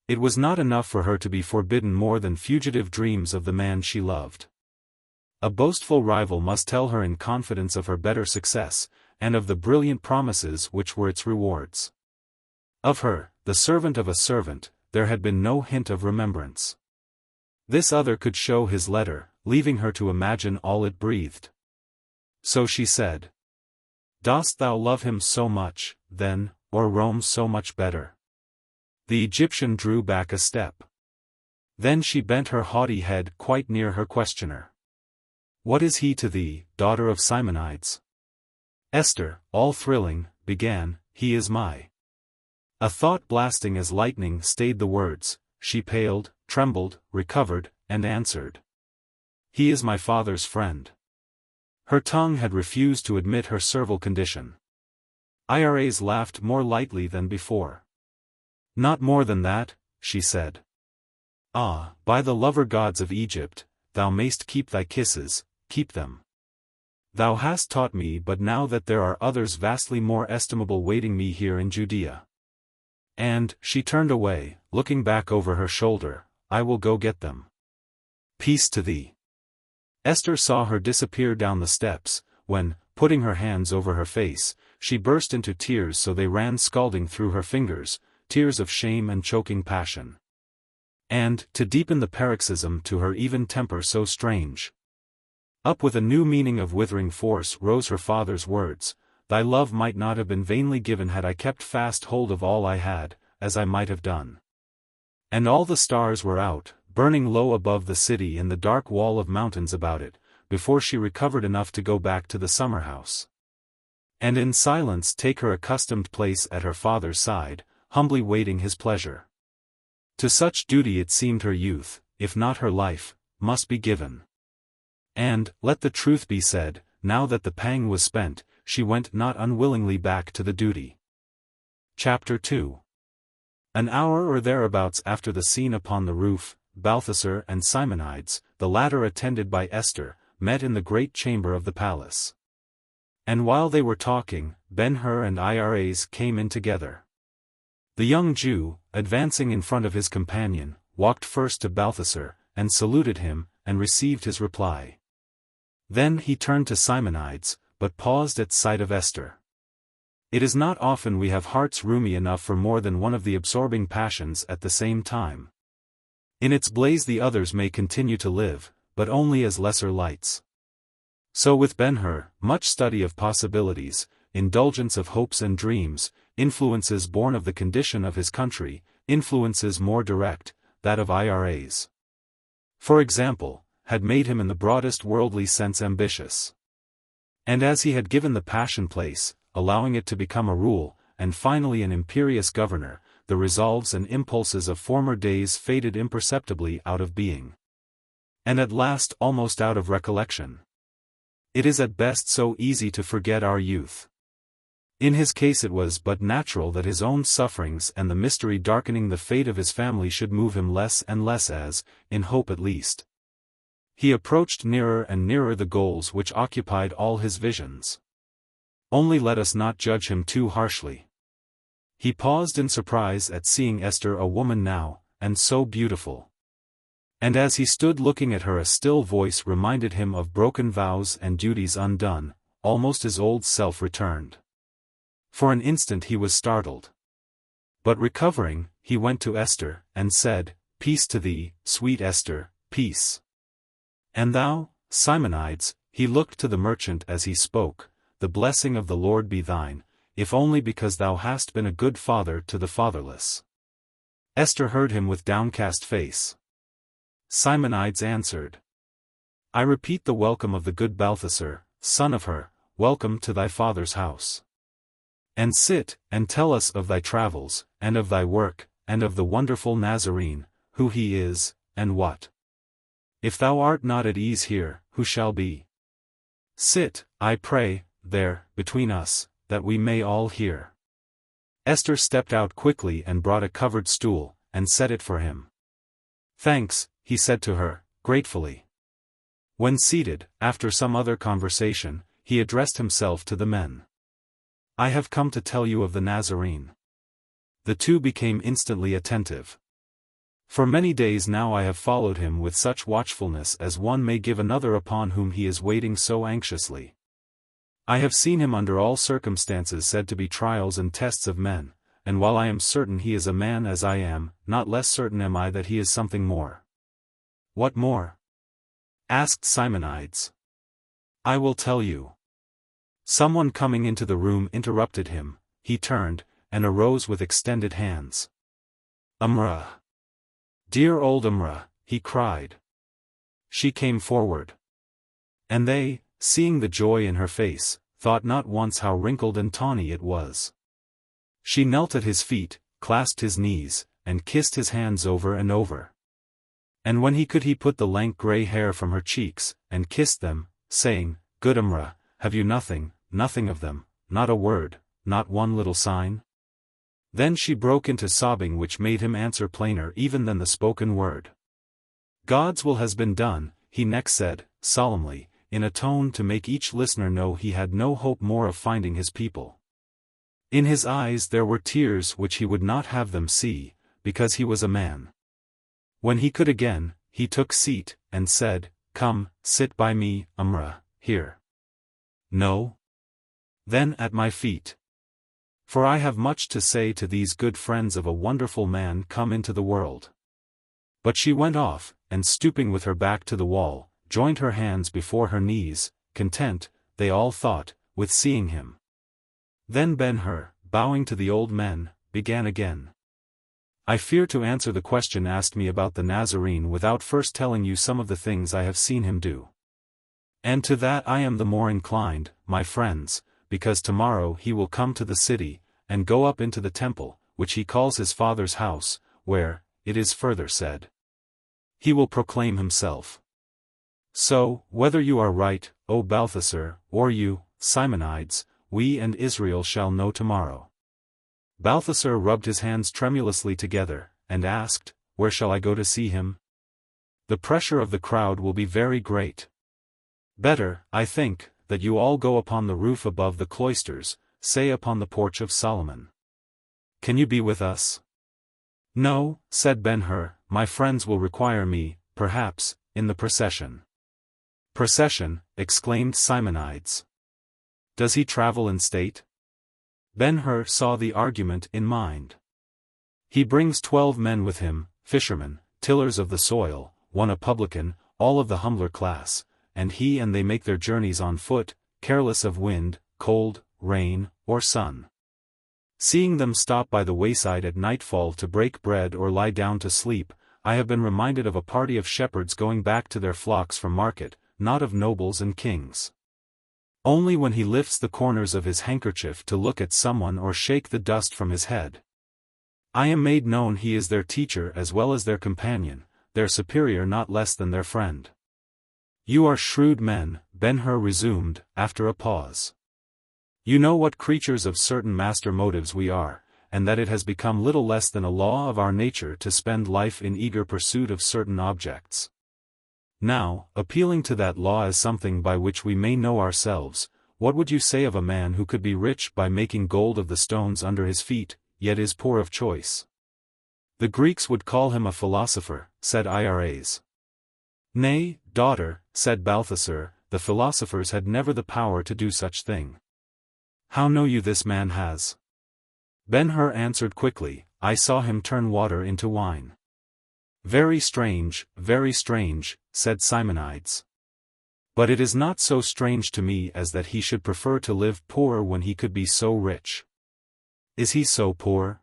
Speaker 1: It was not enough for her to be forbidden more than fugitive dreams of the man she loved. A boastful rival must tell her in confidence of her better success, and of the brilliant promises which were its rewards. Of her, the servant of a servant, there had been no hint of remembrance. This other could show his letter, leaving her to imagine all it breathed. So she said, "Dost thou love him so much, then, or Rome so much better?" The Egyptian drew back a step. Then she bent her haughty head quite near her questioner. "What is he to thee, daughter of Simonides?" Esther, all thrilling, began, "He is my—" A thought blasting as lightning stayed the words. She paled, trembled, recovered, and answered, "He is my father's friend." Her tongue had refused to admit her servile condition. Iras laughed more lightly than before. "Not more than that," she said. "Ah, by the lover gods of Egypt, thou mayst keep thy kisses, keep them. Thou hast taught me but now that there are others vastly more estimable waiting me here in Judea. And," she turned away, looking back over her shoulder, "I will go get them. Peace to thee." Esther saw her disappear down the steps, when, putting her hands over her face, she burst into tears so they ran scalding through her fingers, tears of shame and choking passion. And, to deepen the paroxysm to her even temper so strange, up with a new meaning of withering force rose her father's words, "Thy love might not have been vainly given had I kept fast hold of all I had, as I might have done." And all the stars were out, burning low above the city and the dark wall of mountains about it, before she recovered enough to go back to the summer house. And in silence take her accustomed place at her father's side, humbly waiting his pleasure. To such duty it seemed her youth, if not her life, must be given. And, let the truth be said, now that the pang was spent, she went not unwillingly back to the duty. Chapter 2. An hour or thereabouts after the scene upon the roof, Balthasar and Simonides, the latter attended by Esther, met in the great chamber of the palace. And while they were talking, Ben-Hur and Iras came in together. The young Jew, advancing in front of his companion, walked first to Balthasar, and saluted him, and received his reply. Then he turned to Simonides, but paused at sight of Esther. It is not often we have hearts roomy enough for more than one of the absorbing passions at the same time. In its blaze the others may continue to live, but only as lesser lights. So with Ben-Hur, much study of possibilities, indulgence of hopes and dreams, influences born of the condition of his country, influences more direct, that of Iras. For example, had made him in the broadest worldly sense ambitious. And as he had given the passion place, allowing it to become a rule, and finally an imperious governor, the resolves and impulses of former days faded imperceptibly out of being. And at last almost out of recollection. It is at best so easy to forget our youth. In his case it was but natural that his own sufferings and the mystery darkening the fate of his family should move him less and less as, in hope at least, he approached nearer and nearer the goals which occupied all his visions. Only let us not judge him too harshly. He paused in surprise at seeing Esther a woman now, and so beautiful. And as he stood looking at her a still voice reminded him of broken vows and duties undone, almost his old self returned. For an instant he was startled. But recovering, he went to Esther, and said, "Peace to thee, sweet Esther, peace. And thou, Simonides," he looked to the merchant as he spoke, "the blessing of the Lord be thine, if only because thou hast been a good father to the fatherless." Esther heard him with downcast face. Simonides answered, "I repeat the welcome of the good Balthasar, son of Hur, welcome to thy father's house." And sit, and tell us of thy travels, and of thy work, and of the wonderful Nazarene, who he is, and what. If thou art not at ease here, who shall be? Sit, I pray, there, between us, that we may all hear. Esther stepped out quickly and brought a covered stool, and set it for him. Thanks, he said to her, gratefully. When seated, after some other conversation, he addressed himself to the men. I have come to tell you of the Nazarene. The two became instantly attentive. For many days now I have followed him with such watchfulness as one may give another upon whom he is waiting so anxiously. I have seen him under all circumstances said to be trials and tests of men, and while I am certain he is a man as I am, not less certain am I that he is something more. What more? Asked Simonides. I will tell you. Someone coming into the room interrupted him. He turned, and arose with extended hands. Umrah! Dear old Umrah, he cried. She came forward. And they, seeing the joy in her face, thought not once how wrinkled and tawny it was. She knelt at his feet, clasped his knees, and kissed his hands over and over. And when he could he put the lank grey hair from her cheeks, and kissed them, saying, Good Umrah, have you nothing of them, not a word, not one little sign? Then she broke into sobbing which made him answer plainer even than the spoken word. God's will has been done, he next said, solemnly, in a tone to make each listener know he had no hope more of finding his people. In his eyes there were tears which he would not have them see, because he was a man. When he could again, he took seat, and said, Come, sit by me, Umrah, here. No? Then at my feet. For I have much to say to these good friends of a wonderful man come into the world. But she went off, and stooping with her back to the wall, joined her hands before her knees, content, they all thought, with seeing him. Then Ben-Hur, bowing to the old men, began again. I fear to answer the question asked me about the Nazarene without first telling you some of the things I have seen him do. And to that I am the more inclined, my friends, because tomorrow he will come to the city, and go up into the temple, which he calls his Father's house, where, it is further said, he will proclaim himself. So, whether you are right, O Balthasar, or you, Simonides, we and Israel shall know tomorrow. Balthasar rubbed his hands tremulously together, and asked, Where shall I go to see him? The pressure of the crowd will be very great. Better, I think, that you all go upon the roof above the cloisters, say upon the porch of Solomon. Can you be with us? No, said Ben-Hur, my friends will require me, perhaps, in the procession. Procession, exclaimed Simonides. Does he travel in state? Ben-Hur saw the argument in mind. He brings 12 men with him, fishermen, tillers of the soil, one a publican, all of the humbler class, and he and they make their journeys on foot, careless of wind, cold, rain, or sun. Seeing them stop by the wayside at nightfall to break bread or lie down to sleep, I have been reminded of a party of shepherds going back to their flocks from market, not of nobles and kings. Only when he lifts the corners of his handkerchief to look at someone or shake the dust from his head. I am made known he is their teacher as well as their companion, their superior not less than their friend. You are shrewd men, Ben-Hur resumed, after a pause. You know what creatures of certain master motives we are, and that it has become little less than a law of our nature to spend life in eager pursuit of certain objects. Now, appealing to that law as something by which we may know ourselves, what would you say of a man who could be rich by making gold of the stones under his feet, yet is poor of choice? The Greeks would call him a philosopher, said Iras. Nay, daughter, said Balthasar, the philosophers had never the power to do such thing. How know you this man has? Ben-Hur answered quickly, I saw him turn water into wine. Very strange, said Simonides. But it is not so strange to me as that he should prefer to live poor when he could be so rich. Is he so poor?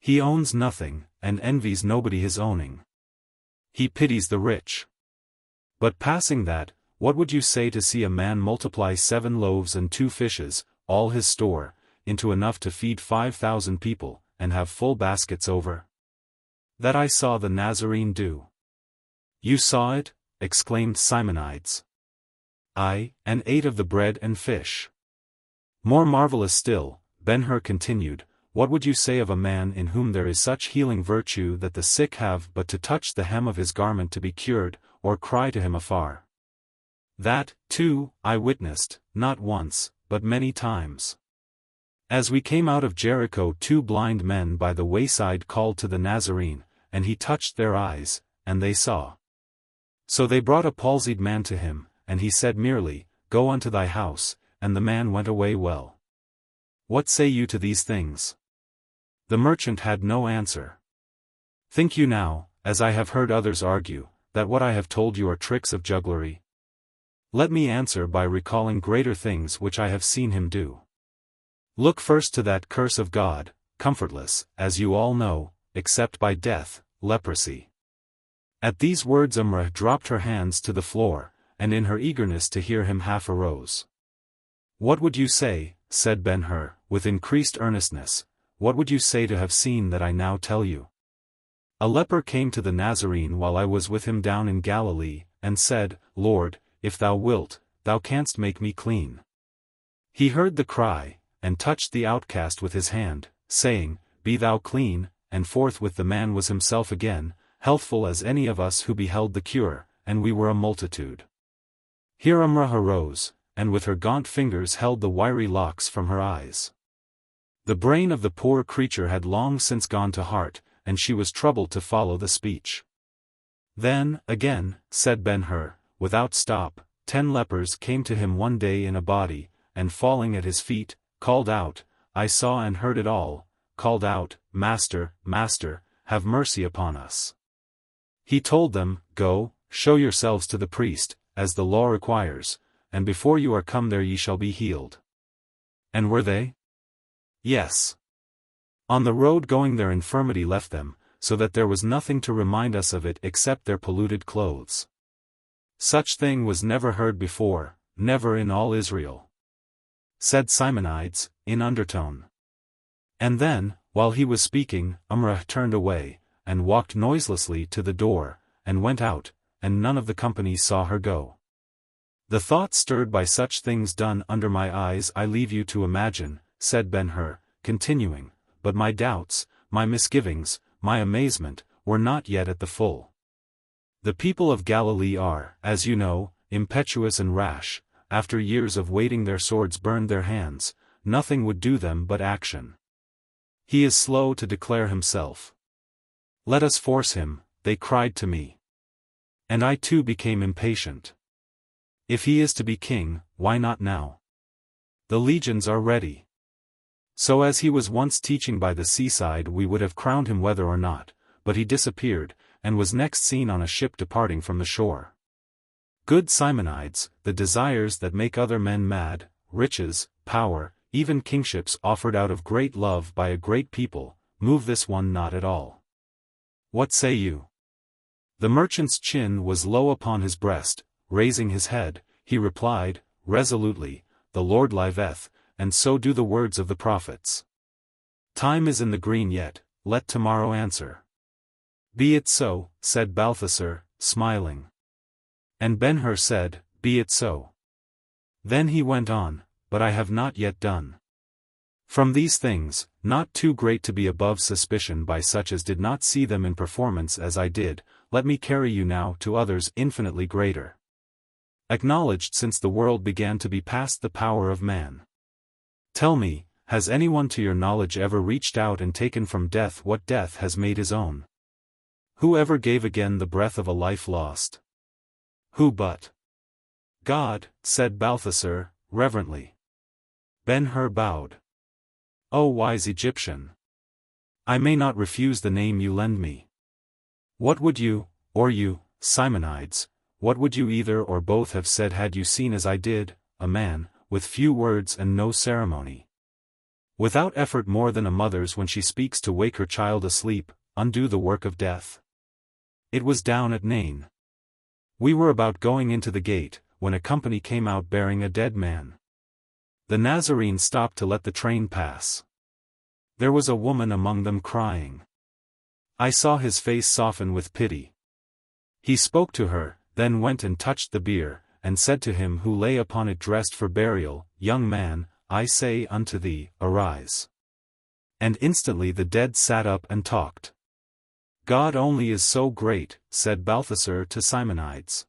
Speaker 1: He owns nothing, and envies nobody his owning. He pities the rich. But passing that, what would you say to see a man multiply 7 loaves and 2 fishes, all his store, into enough to feed 5,000 people, and have full baskets over? That I saw the Nazarene do. You saw it? Exclaimed Simonides. Aye, and ate of the bread and fish. More marvelous still, Ben-Hur continued, what would you say of a man in whom there is such healing virtue that the sick have but to touch the hem of his garment to be cured, or cry to him afar? That, too, I witnessed, not once, but many times. As we came out of Jericho, 2 blind men by the wayside called to the Nazarene, and he touched their eyes, and they saw. So they brought a palsied man to him, and he said merely, Go unto thy house, and the man went away well. What say you to these things? The merchant had no answer. Think you now, as I have heard others argue, that what I have told you are tricks of jugglery? Let me answer by recalling greater things which I have seen him do. Look first to that curse of God, comfortless, as you all know, except by death, leprosy. At these words Umrah dropped her hands to the floor, and in her eagerness to hear him half arose. What would you say, said Ben-Hur, with increased earnestness, what would you say to have seen that I now tell you? A leper came to the Nazarene while I was with him down in Galilee, and said, Lord, if thou wilt, thou canst make me clean. He heard the cry, and touched the outcast with his hand, saying, Be thou clean, and forthwith the man was himself again, healthful as any of us who beheld the cure, and we were a multitude. Here Umrah arose, and with her gaunt fingers held the wiry locks from her eyes. The brain of the poor creature had long since gone to heart, and she was troubled to follow the speech. Then, again, said Ben-Hur, without stop, 10 lepers came to him one day in a body, and falling at his feet, called out, I saw and heard it all, called out, Master, Master, have mercy upon us. He told them, Go, show yourselves to the priest, as the law requires, and before you are come there ye shall be healed. And were they? Yes. On the road going their infirmity left them, so that there was nothing to remind us of it except their polluted clothes. Such thing was never heard before, never in all Israel. Said Simonides, in undertone. And then, while he was speaking, Umrah turned away, and walked noiselessly to the door, and went out, and none of the company saw her go. The thought stirred by such things done under my eyes I leave you to imagine, said Ben-Hur, continuing, but my doubts, my misgivings, my amazement, were not yet at the full. The people of Galilee are, as you know, impetuous and rash. After years of waiting their swords burned their hands, nothing would do them but action. He is slow to declare himself. Let us force him, they cried to me. And I too became impatient. If he is to be king, why not now? The legions are ready. So as he was once teaching by the seaside we would have crowned him whether or not, but he disappeared, and was next seen on a ship departing from the shore. Good Simonides, the desires that make other men mad, riches, power, even kingships offered out of great love by a great people, move this one not at all. What say you? The merchant's chin was low upon his breast, raising his head, he replied, resolutely, The Lord liveth, and so do the words of the prophets. Time is in the green yet, let tomorrow answer. Be it so, said Balthasar, smiling. And Ben-Hur said, Be it so. Then he went on, But I have not yet done. From these things, not too great to be above suspicion by such as did not see them in performance as I did, let me carry you now to others infinitely greater. Acknowledged since the world began to be past the power of man. Tell me, has anyone to your knowledge ever reached out and taken from death what death has made his own? Who ever gave again the breath of a life lost? Who but God, said Balthasar, reverently. Ben-Hur bowed. O wise Egyptian! I may not refuse the name you lend me. What would you, or you, Simonides, what would you either or both have said had you seen as I did, a man, with few words and no ceremony? Without effort more than a mother's when she speaks to wake her child asleep, undo the work of death. It was down at Nain. We were about going into the gate, when a company came out bearing a dead man. The Nazarene stopped to let the train pass. There was a woman among them crying. I saw his face soften with pity. He spoke to her, then went and touched the bier, and said to him who lay upon it dressed for burial, Young man, I say unto thee, arise. And instantly the dead sat up and talked. God only is so great, said Balthasar to Simonides.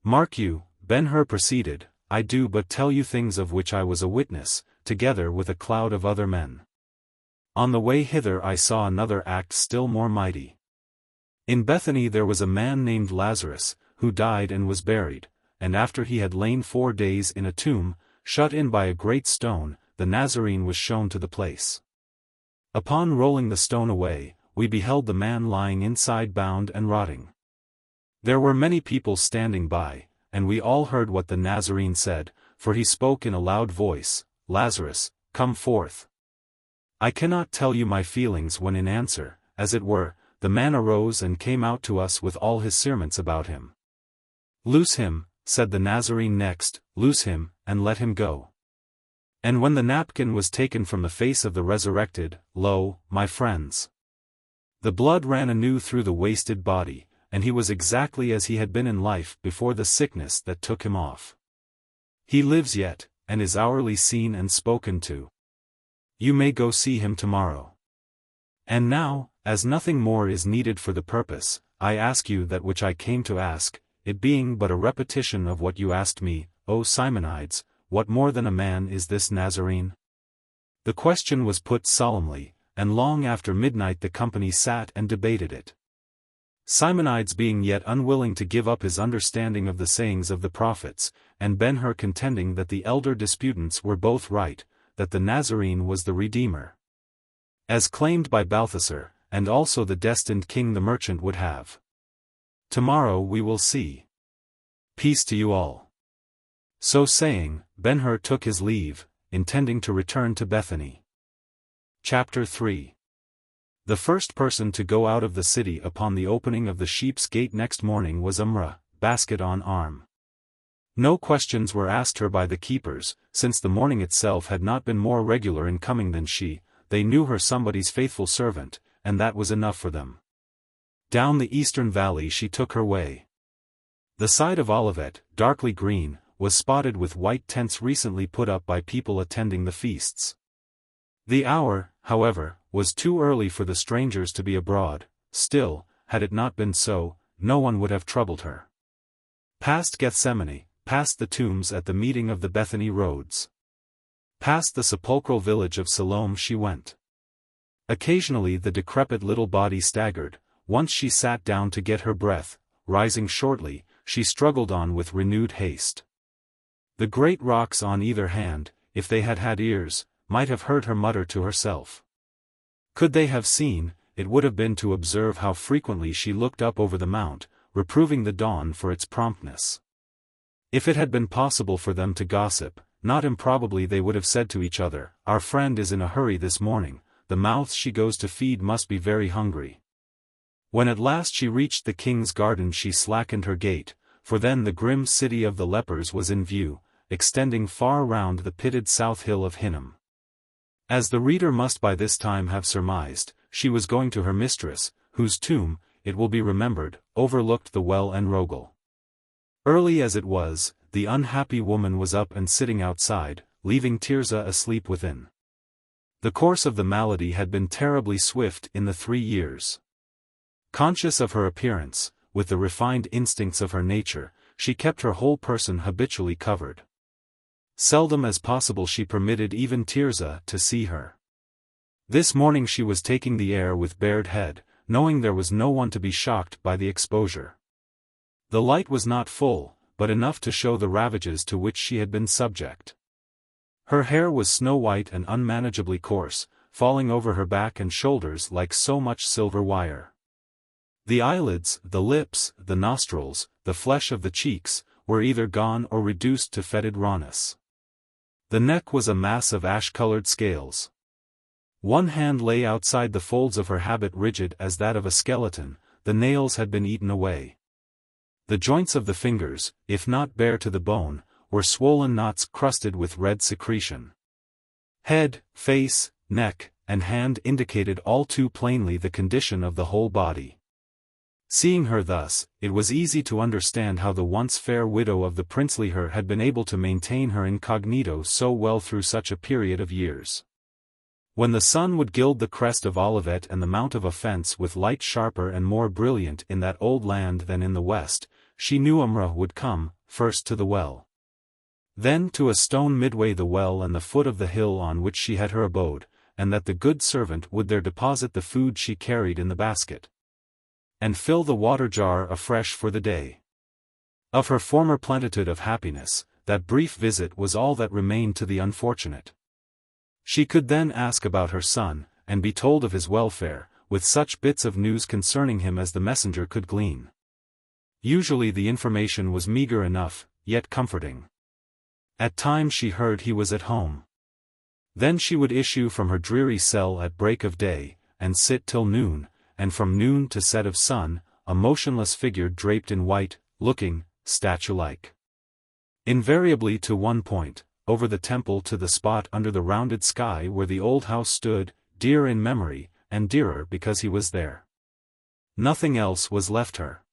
Speaker 1: Mark you, Ben-Hur proceeded, I do but tell you things of which I was a witness, together with a cloud of other men. On the way hither I saw another act still more mighty. In Bethany there was a man named Lazarus, who died and was buried, and after he had lain 4 days in a tomb, shut in by a great stone, the Nazarene was shown to the place. Upon rolling the stone away, we beheld the man lying inside bound and rotting. There were many people standing by, and we all heard what the Nazarene said, for he spoke in a loud voice, Lazarus, come forth. I cannot tell you my feelings when in answer, as it were, the man arose and came out to us with all his servants about him. Loose him, said the Nazarene next, loose him, and let him go. And when the napkin was taken from the face of the resurrected, lo, my friends, the blood ran anew through the wasted body, and he was exactly as he had been in life before the sickness that took him off. He lives yet, and is hourly seen and spoken to. You may go see him tomorrow. And now, as nothing more is needed for the purpose, I ask you that which I came to ask, it being but a repetition of what you asked me, O Simonides, what more than a man is this Nazarene? The question was put solemnly, and long after midnight the company sat and debated it. Simonides being yet unwilling to give up his understanding of the sayings of the prophets, and Ben-Hur contending that the elder disputants were both right, that the Nazarene was the Redeemer, as claimed by Balthasar, and also the destined king the merchant would have. Tomorrow we will see. Peace to you all. So saying, Ben-Hur took his leave, intending to return to Bethany. Chapter 3. The first person to go out of the city upon the opening of the sheep's gate next morning was Umrah, basket on arm. No questions were asked her by the keepers, since the morning itself had not been more regular in coming than she. They knew her somebody's faithful servant, and that was enough for them. Down the eastern valley she took her way. The side of Olivet, darkly green, was spotted with white tents recently put up by people attending the feasts. The hour, however, was too early for the strangers to be abroad. Still, had it not been so, no one would have troubled her. Past Gethsemane, past the tombs at the meeting of the Bethany roads, past the sepulchral village of Siloam she went. Occasionally the decrepit little body staggered. Once she sat down to get her breath. Rising shortly, she struggled on with renewed haste. The great rocks on either hand, if they had had ears, might have heard her mutter to herself. Could they have seen, it would have been to observe how frequently she looked up over the mount, reproving the dawn for its promptness. If it had been possible for them to gossip, not improbably they would have said to each other, Our friend is in a hurry this morning, the mouths she goes to feed must be very hungry. When at last she reached the king's garden she slackened her gait, for then the grim city of the lepers was in view, extending far round the pitted south hill of Hinnom. As the reader must by this time have surmised, she was going to her mistress, whose tomb, it will be remembered, overlooked the well and Rogel. Early as it was, the unhappy woman was up and sitting outside, leaving Tirzah asleep within. The course of the malady had been terribly swift in the 3 years. Conscious of her appearance, with the refined instincts of her nature, she kept her whole person habitually covered. Seldom as possible she permitted even Tirzah to see her. This morning she was taking the air with bared head, knowing there was no one to be shocked by the exposure. The light was not full, but enough to show the ravages to which she had been subject. Her hair was snow-white and unmanageably coarse, falling over her back and shoulders like so much silver wire. The eyelids, the lips, the nostrils, the flesh of the cheeks, were either gone or reduced to fetid rawness. The neck was a mass of ash-colored scales. One hand lay outside the folds of her habit rigid as that of a skeleton. The nails had been eaten away. The joints of the fingers, if not bare to the bone, were swollen knots crusted with red secretion. Head, face, neck, and hand indicated all too plainly the condition of the whole body. Seeing her thus, it was easy to understand how the once fair widow of the princely Her had been able to maintain her incognito so well through such a period of years. When the sun would gild the crest of Olivet and the mount of offence with light sharper and more brilliant in that old land than in the west, she knew would come, first to the well. Then to a stone midway the well and the foot of the hill on which she had her abode, and that the good servant would there deposit the food she carried in the basket, and fill the water jar afresh for the day. Of her former plenitude of happiness, that brief visit was all that remained to the unfortunate. She could then ask about her son, and be told of his welfare, with such bits of news concerning him as the messenger could glean. Usually the information was meager enough, yet comforting. At times she heard he was at home. Then she would issue from her dreary cell at break of day, and sit till noon, and from noon to set of sun, a motionless figure draped in white, looking, statue-like. Invariably to one point, over the temple to the spot under the rounded sky where the old house stood, dear in memory, and dearer because he was there. Nothing else was left her.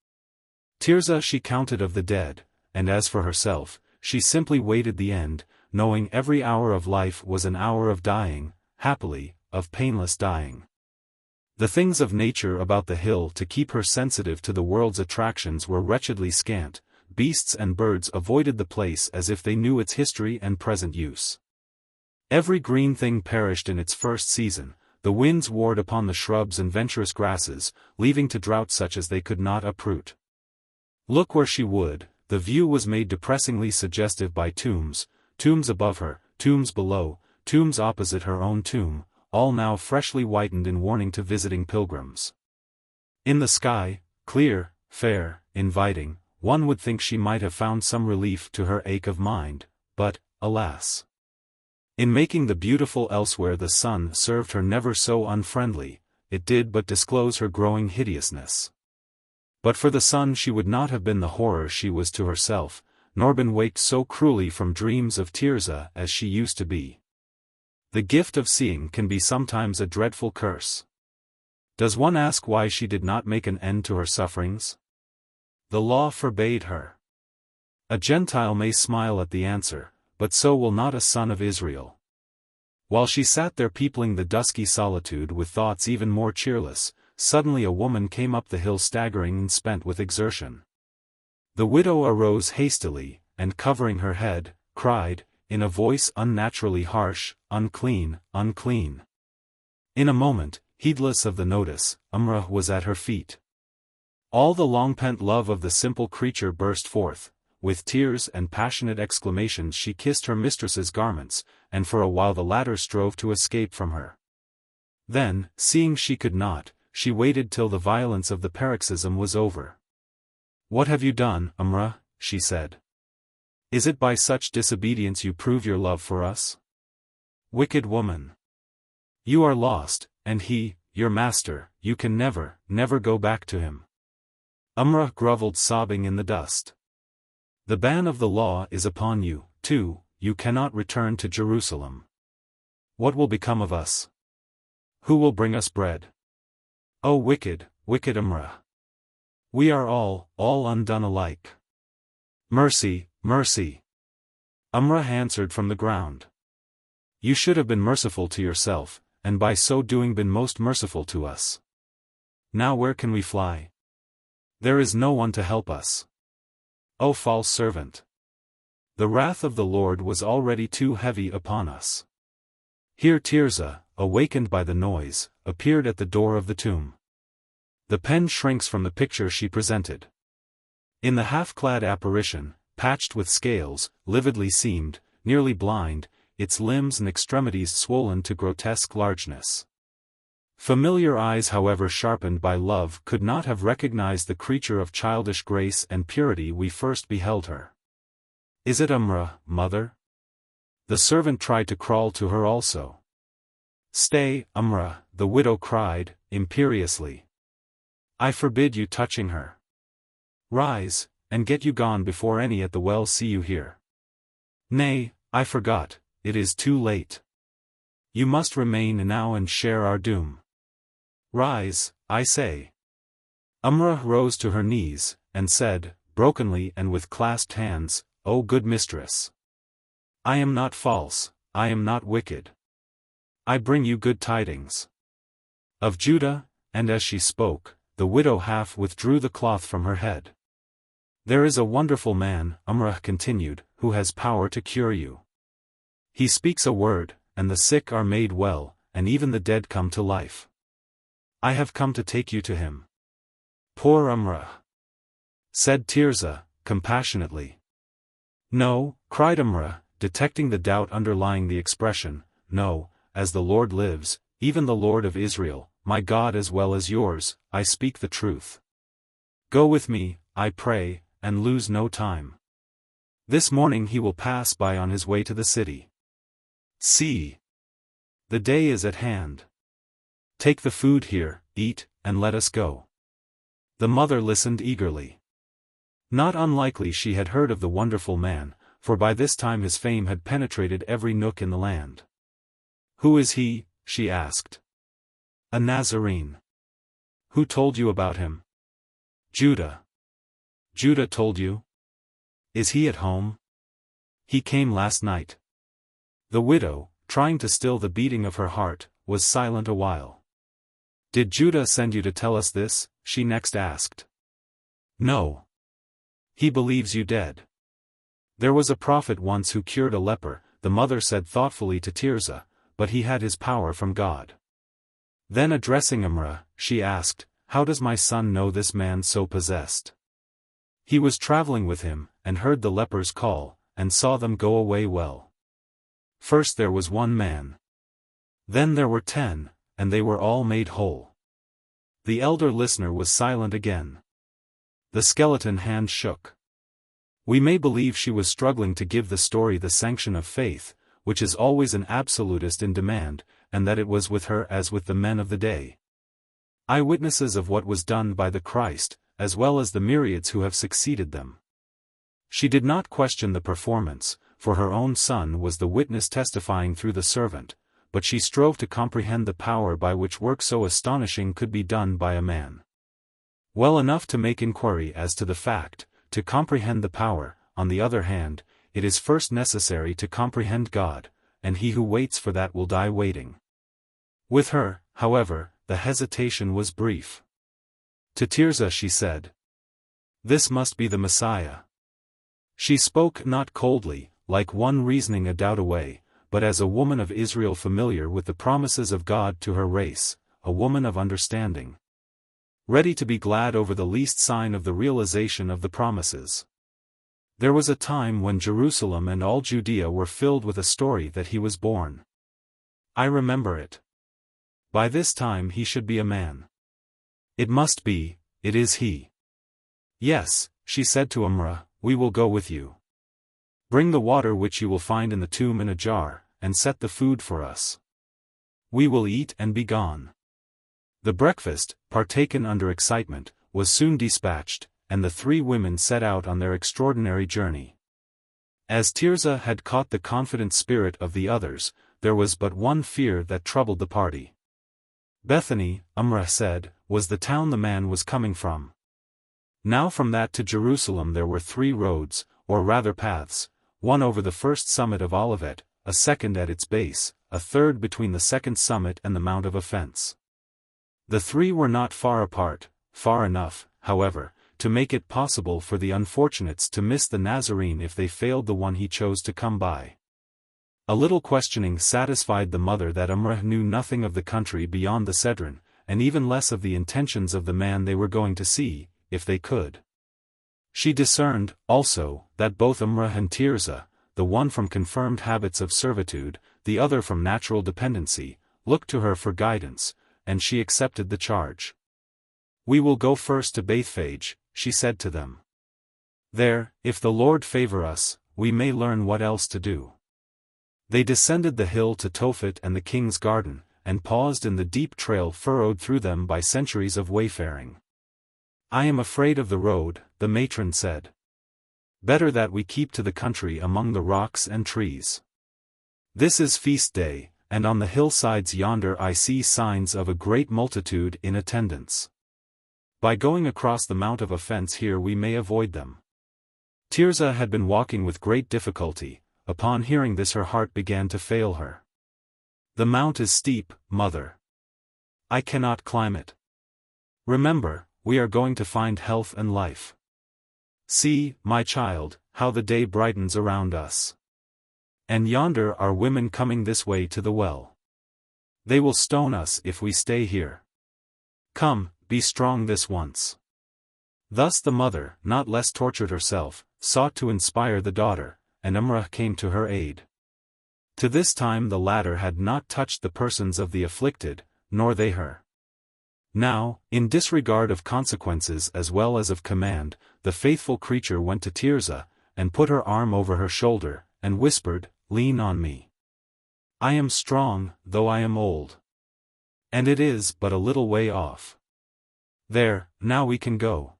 Speaker 1: Tirzah she counted of the dead, and as for herself, she simply waited the end, knowing every hour of life was an hour of dying, happily, of painless dying. The things of nature about the hill to keep her sensitive to the world's attractions were wretchedly scant. Beasts and birds avoided the place as if they knew its history and present use. Every green thing perished in its first season, the winds warred upon the shrubs and venturous grasses, leaving to drought such as they could not uproot. Look where she would, the view was made depressingly suggestive by tombs, tombs above her, tombs below, tombs opposite her own tomb, all now freshly whitened in warning to visiting pilgrims. In the sky, clear, fair, inviting, one would think she might have found some relief to her ache of mind, but, alas! In making the beautiful elsewhere the sun served her never so unfriendly, it did but disclose her growing hideousness. But for the sun she would not have been the horror she was to herself, nor been waked so cruelly from dreams of Tirzah as she used to be. The gift of seeing can be sometimes a dreadful curse. Does one ask why she did not make an end to her sufferings? The law forbade her. A Gentile may smile at the answer, but so will not a son of Israel. While she sat there peopling the dusky solitude with thoughts even more cheerless, suddenly a woman came up the hill staggering and spent with exertion. The widow arose hastily, and covering her head, cried, in a voice unnaturally harsh, "Unclean, unclean." In a moment, heedless of the notice, was at her feet. All the long-pent love of the simple creature burst forth. With tears and passionate exclamations she kissed her mistress's garments, and for a while the latter strove to escape from her. Then, seeing she could not, she waited till the violence of the paroxysm was over. "What have you done, she said. "Is it by such disobedience you prove your love for us? Wicked woman! You are lost, and he, your master, you can never, never go back to him." Grovelled sobbing in the dust. "The ban of the law is upon you, too, you cannot return to Jerusalem. What will become of us? Who will bring us bread? Oh wicked, wicked We are all undone alike. Mercy, mercy!" Answered from the ground. "You should have been merciful to yourself, and by so doing been most merciful to us. Now where can we fly? There is no one to help us. O false servant! The wrath of the Lord was already too heavy upon us." Here Tirzah, awakened by the noise, appeared at the door of the tomb. The pen shrinks from the picture she presented. In the half-clad apparition, patched with scales, lividly seamed, nearly blind, its limbs and extremities swollen to grotesque largeness. Familiar eyes however sharpened by love could not have recognized the creature of childish grace and purity we first beheld her. "Is it mother?" The servant tried to crawl to her also. "Stay, the widow cried, imperiously. "I forbid you touching her. Rise, and get you gone before any at the well see you here." Nay, I forgot, it is too late. You must remain now and share our doom. Rise, I say. Umrah rose to her knees, and said, brokenly and with clasped hands, O good mistress! I am not false, I am not wicked. I bring you good tidings of Judah, and as she spoke, the widow half withdrew the cloth from her head. There is a wonderful man, Umrah continued, who has power to cure you. He speaks a word, and the sick are made well, and even the dead come to life. I have come to take you to him. Poor Umrah, said Tirzah, compassionately. No, cried Umrah, detecting the doubt underlying the expression, no, as the Lord lives, even the Lord of Israel, my God as well as yours, I speak the truth. Go with me, I pray, and lose no time. This morning he will pass by on his way to the city. See! The day is at hand. Take the food here, eat, and let us go. The mother listened eagerly. Not unlikely she had heard of the wonderful man, for by this time his fame had penetrated every nook in the land. Who is he? She asked. A Nazarene. Who told you about him? Judah. Judah told you? Is he at home? He came last night. The widow, trying to still the beating of her heart, was silent a while. Did Judah send you to tell us this? She next asked. No. He believes you dead. There was a prophet once who cured a leper, the mother said thoughtfully to Tirzah, but he had his power from God. Then addressing Umrah, she asked, How does my son know this man so possessed? He was traveling with him, and heard the lepers call, and saw them go away well. First there was one man. Then there were 10, and they were all made whole. The elder listener was silent again. The skeleton hand shook. We may believe she was struggling to give the story the sanction of faith, which is always an absolutist in demand, and that it was with her as with the men of the day. Eyewitnesses of what was done by the Christ, as well as the myriads who have succeeded them. She did not question the performance, for her own son was the witness testifying through the servant, but she strove to comprehend the power by which work so astonishing could be done by a man. Well enough to make inquiry as to the fact, to comprehend the power, on the other hand, it is first necessary to comprehend God, and he who waits for that will die waiting. With her, however, the hesitation was brief. To Tirzah she said, This must be the Messiah. She spoke not coldly, like one reasoning a doubt away, but as a woman of Israel familiar with the promises of God to her race, a woman of understanding. Ready to be glad over the least sign of the realization of the promises. There was a time when Jerusalem and all Judea were filled with a story that he was born. I remember it. By this time he should be a man. It must be, it is he. Yes, she said to Umrah, we will go with you. Bring the water which you will find in the tomb in a jar, and set the food for us. We will eat and be gone. The breakfast, partaken under excitement, was soon dispatched, and the 3 women set out on their extraordinary journey. As Tirzah had caught the confident spirit of the others, there was but one fear that troubled the party. Bethany, Umrah said, was the town the man was coming from. Now from that to Jerusalem there were 3 roads, or rather paths, one over the first summit of Olivet, a second at its base, a third between the second summit and the Mount of Offense. The 3 were not far apart, far enough, however, to make it possible for the unfortunates to miss the Nazarene if they failed the one he chose to come by. A little questioning satisfied the mother that Umrah knew nothing of the country beyond the Cedron, and even less of the intentions of the man they were going to see, if they could. She discerned, also, that both Umrah and Tirzah, the one from confirmed habits of servitude, the other from natural dependency, looked to her for guidance, and she accepted the charge. We will go first to Bethphage, she said to them. There, if the Lord favor us, we may learn what else to do. They descended the hill to Tophet and the king's garden, and paused in the deep trail furrowed through them by centuries of wayfaring. I am afraid of the road, the matron said. Better that we keep to the country among the rocks and trees. This is feast day, and on the hillsides yonder I see signs of a great multitude in attendance. By going across the Mount of Offense here we may avoid them." Tirzah had been walking with great difficulty. Upon hearing this her heart began to fail her. "The mount is steep, mother. I cannot climb it. Remember, we are going to find health and life. See, my child, how the day brightens around us. And yonder are women coming this way to the well. They will stone us if we stay here. Come, be strong this once." Thus the mother, not less tortured herself, sought to inspire the daughter, and Umrah came to her aid. To this time the latter had not touched the persons of the afflicted, nor they her. Now, in disregard of consequences as well as of command, the faithful creature went to Tirzah, and put her arm over her shoulder, and whispered, "Lean on me. I am strong, though I am old. And it is but a little way off. There, now we can go."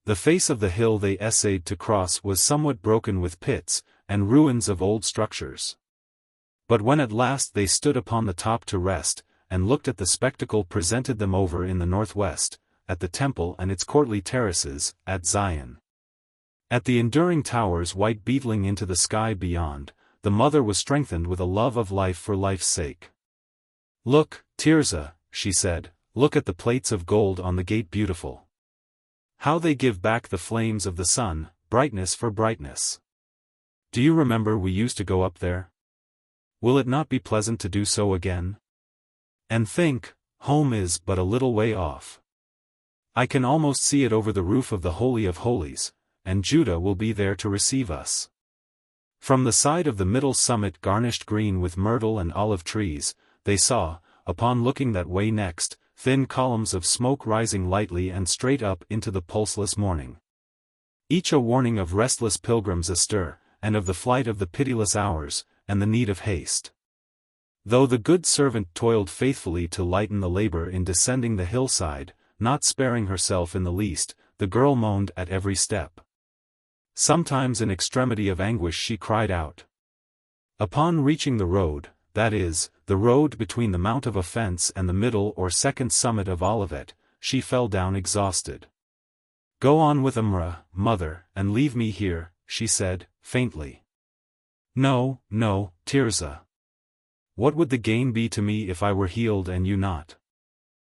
Speaker 1: The face of the hill they essayed to cross was somewhat broken with pits, and ruins of old structures. But when at last they stood upon the top to rest, and looked at the spectacle presented them over in the northwest, at the temple and its courtly terraces, at Zion, at the enduring towers white beetling into the sky beyond, the mother was strengthened with a love of life for life's sake. "Look, Tirzah," she said, "look at the plates of gold on the gate, beautiful. How they give back the flames of the sun, brightness for brightness. Do you remember we used to go up there? Will it not be pleasant to do so again? And think, home is but a little way off. I can almost see it over the roof of the Holy of Holies, and Judah will be there to receive us." From the side of the middle summit garnished green with myrtle and olive trees, they saw, upon looking that way next, thin columns of smoke rising lightly and straight up into the pulseless morning. Each a warning of restless pilgrims astir, and of the flight of the pitiless hours, and the need of haste. Though the good servant toiled faithfully to lighten the labor in descending the hillside, not sparing herself in the least, the girl moaned at every step. Sometimes in extremity of anguish she cried out. Upon reaching the road, that is, the road between the Mount of Offense and the middle or second summit of Olivet, she fell down exhausted. "Go on with Umrah, mother, and leave me here," she said, faintly. "No, no, Tirzah. What would the gain be to me if I were healed and you not?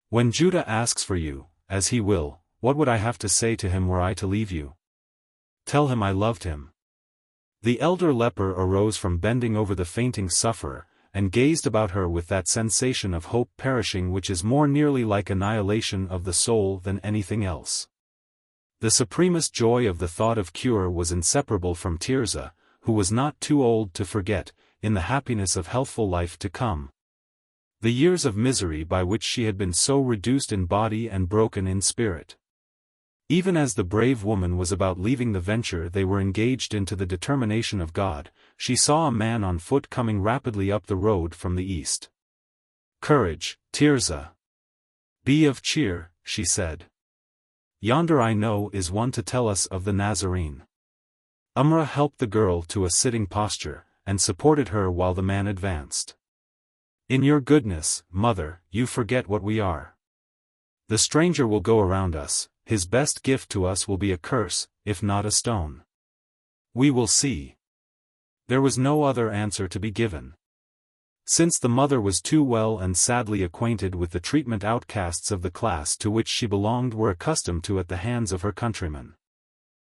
Speaker 1: When Judah asks for you, as he will, what would I have to say to him were I to leave you? Tell him I loved him." The elder leper arose from bending over the fainting sufferer, and gazed about her with that sensation of hope perishing which is more nearly like annihilation of the soul than anything else. The supremest joy of the thought of cure was inseparable from Tirzah, who was not too old to forget, in the happiness of healthful life to come, the years of misery by which she had been so reduced in body and broken in spirit. Even as the brave woman was about leaving the venture they were engaged in to the determination of God, she saw a man on foot coming rapidly up the road from the east. "Courage, Tirzah. Be of cheer," she said. "Yonder I know is one to tell us of the Nazarene." Umrah helped the girl to a sitting posture, and supported her while the man advanced. "In your goodness, mother, you forget what we are. The stranger will go around us. His best gift to us will be a curse, if not a stone. We will see." There was no other answer to be given. Since the mother was too well and sadly acquainted with the treatment outcasts of the class to which she belonged were accustomed to at the hands of her countrymen.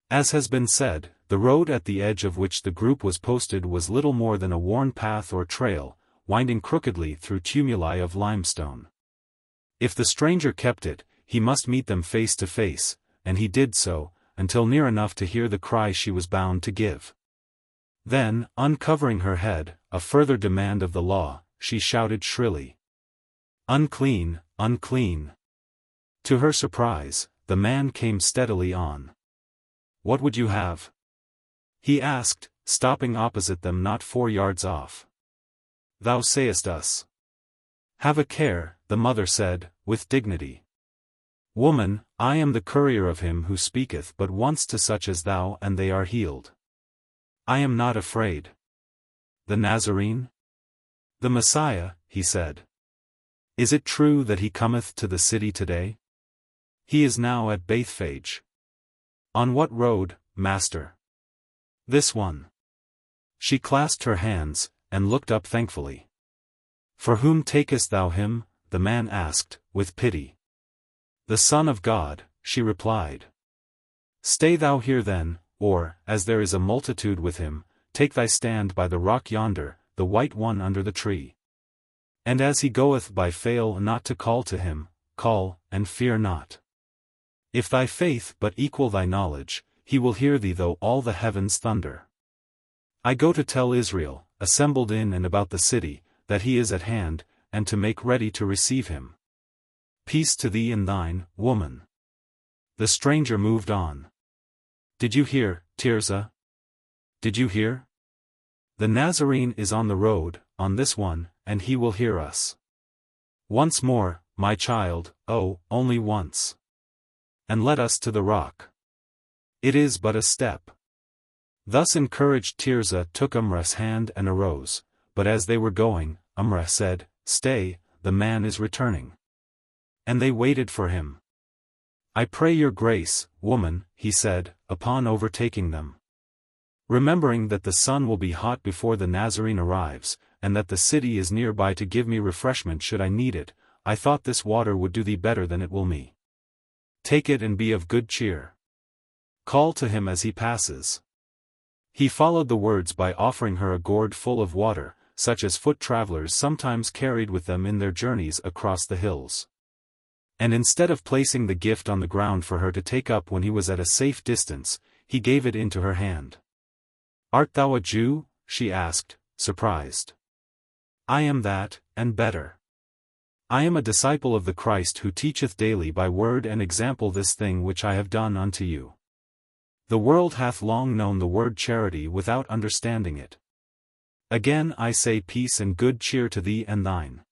Speaker 1: As has been said, the road at the edge of which the group was posted was little more than a worn path or trail, winding crookedly through tumuli of limestone. If the stranger kept it, he must meet them face to face, and he did so, until near enough to hear the cry she was bound to give. Then, uncovering her head, a further demand of the law, she shouted shrilly, "Unclean, unclean!" To her surprise, the man came steadily on. "What would you have?" he asked, stopping opposite them not 4 yards off. "Thou sayest us." "Have a care," the mother said, with dignity. Woman, I am the courier of him who speaketh but once to such as thou, and they are healed. I am not afraid. The Nazarene? The Messiah, he said. Is it true that he cometh to the city today? He is now at Bethphage. On what road, Master? This one. She clasped her hands, and looked up thankfully. For whom takest thou him? The man asked, with pity. The Son of God, she replied. Stay thou here then, or, as there is a multitude with him, take thy stand by the rock yonder, the white one under the tree. And as he goeth by, fail not to call to him, call, and fear not. If thy faith but equal thy knowledge, he will hear thee though all the heavens thunder. I go to tell Israel, assembled in and about the city, that he is at hand, and to make ready to receive him. Peace to thee and thine, woman. The stranger moved on. Did you hear, Tirzah? Did you hear? The Nazarene is on the road, on this one, and he will hear us. Once more, my child, oh, only once. And let us to the rock. It is but a step. Thus encouraged, Tirzah took Umrah's hand and arose, but as they were going, Umrah said, Stay, the man is returning. And they waited for him. I pray your grace, woman, he said, upon overtaking them. Remembering that the sun will be hot before the Nazarene arrives, and that the city is nearby to give me refreshment should I need it, I thought this water would do thee better than it will me. Take it and be of good cheer. Call to him as he passes. He followed the words by offering her a gourd full of water, such as foot travelers sometimes carried with them in their journeys across the hills. And instead of placing the gift on the ground for her to take up when he was at a safe distance, he gave it into her hand. Art thou a Jew? She asked, surprised. I am that, and better. I am a disciple of the Christ who teacheth daily by word and example this thing which I have done unto you. The world hath long known the word charity without understanding it. Again I say peace and good cheer to thee and thine.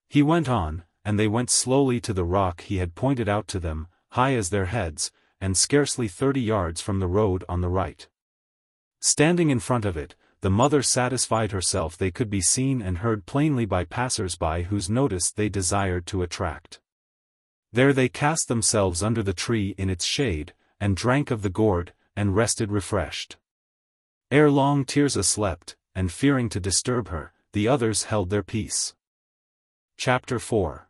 Speaker 1: He went on, and they went slowly to the rock he had pointed out to them, high as their heads, and scarcely 30 yards from the road on the right. Standing in front of it, the mother satisfied herself they could be seen and heard plainly by passers-by whose notice they desired to attract. There they cast themselves under the tree in its shade, and drank of the gourd, and rested refreshed. Ere long Tirzah slept, and fearing to disturb her, the others held their peace. Chapter 4.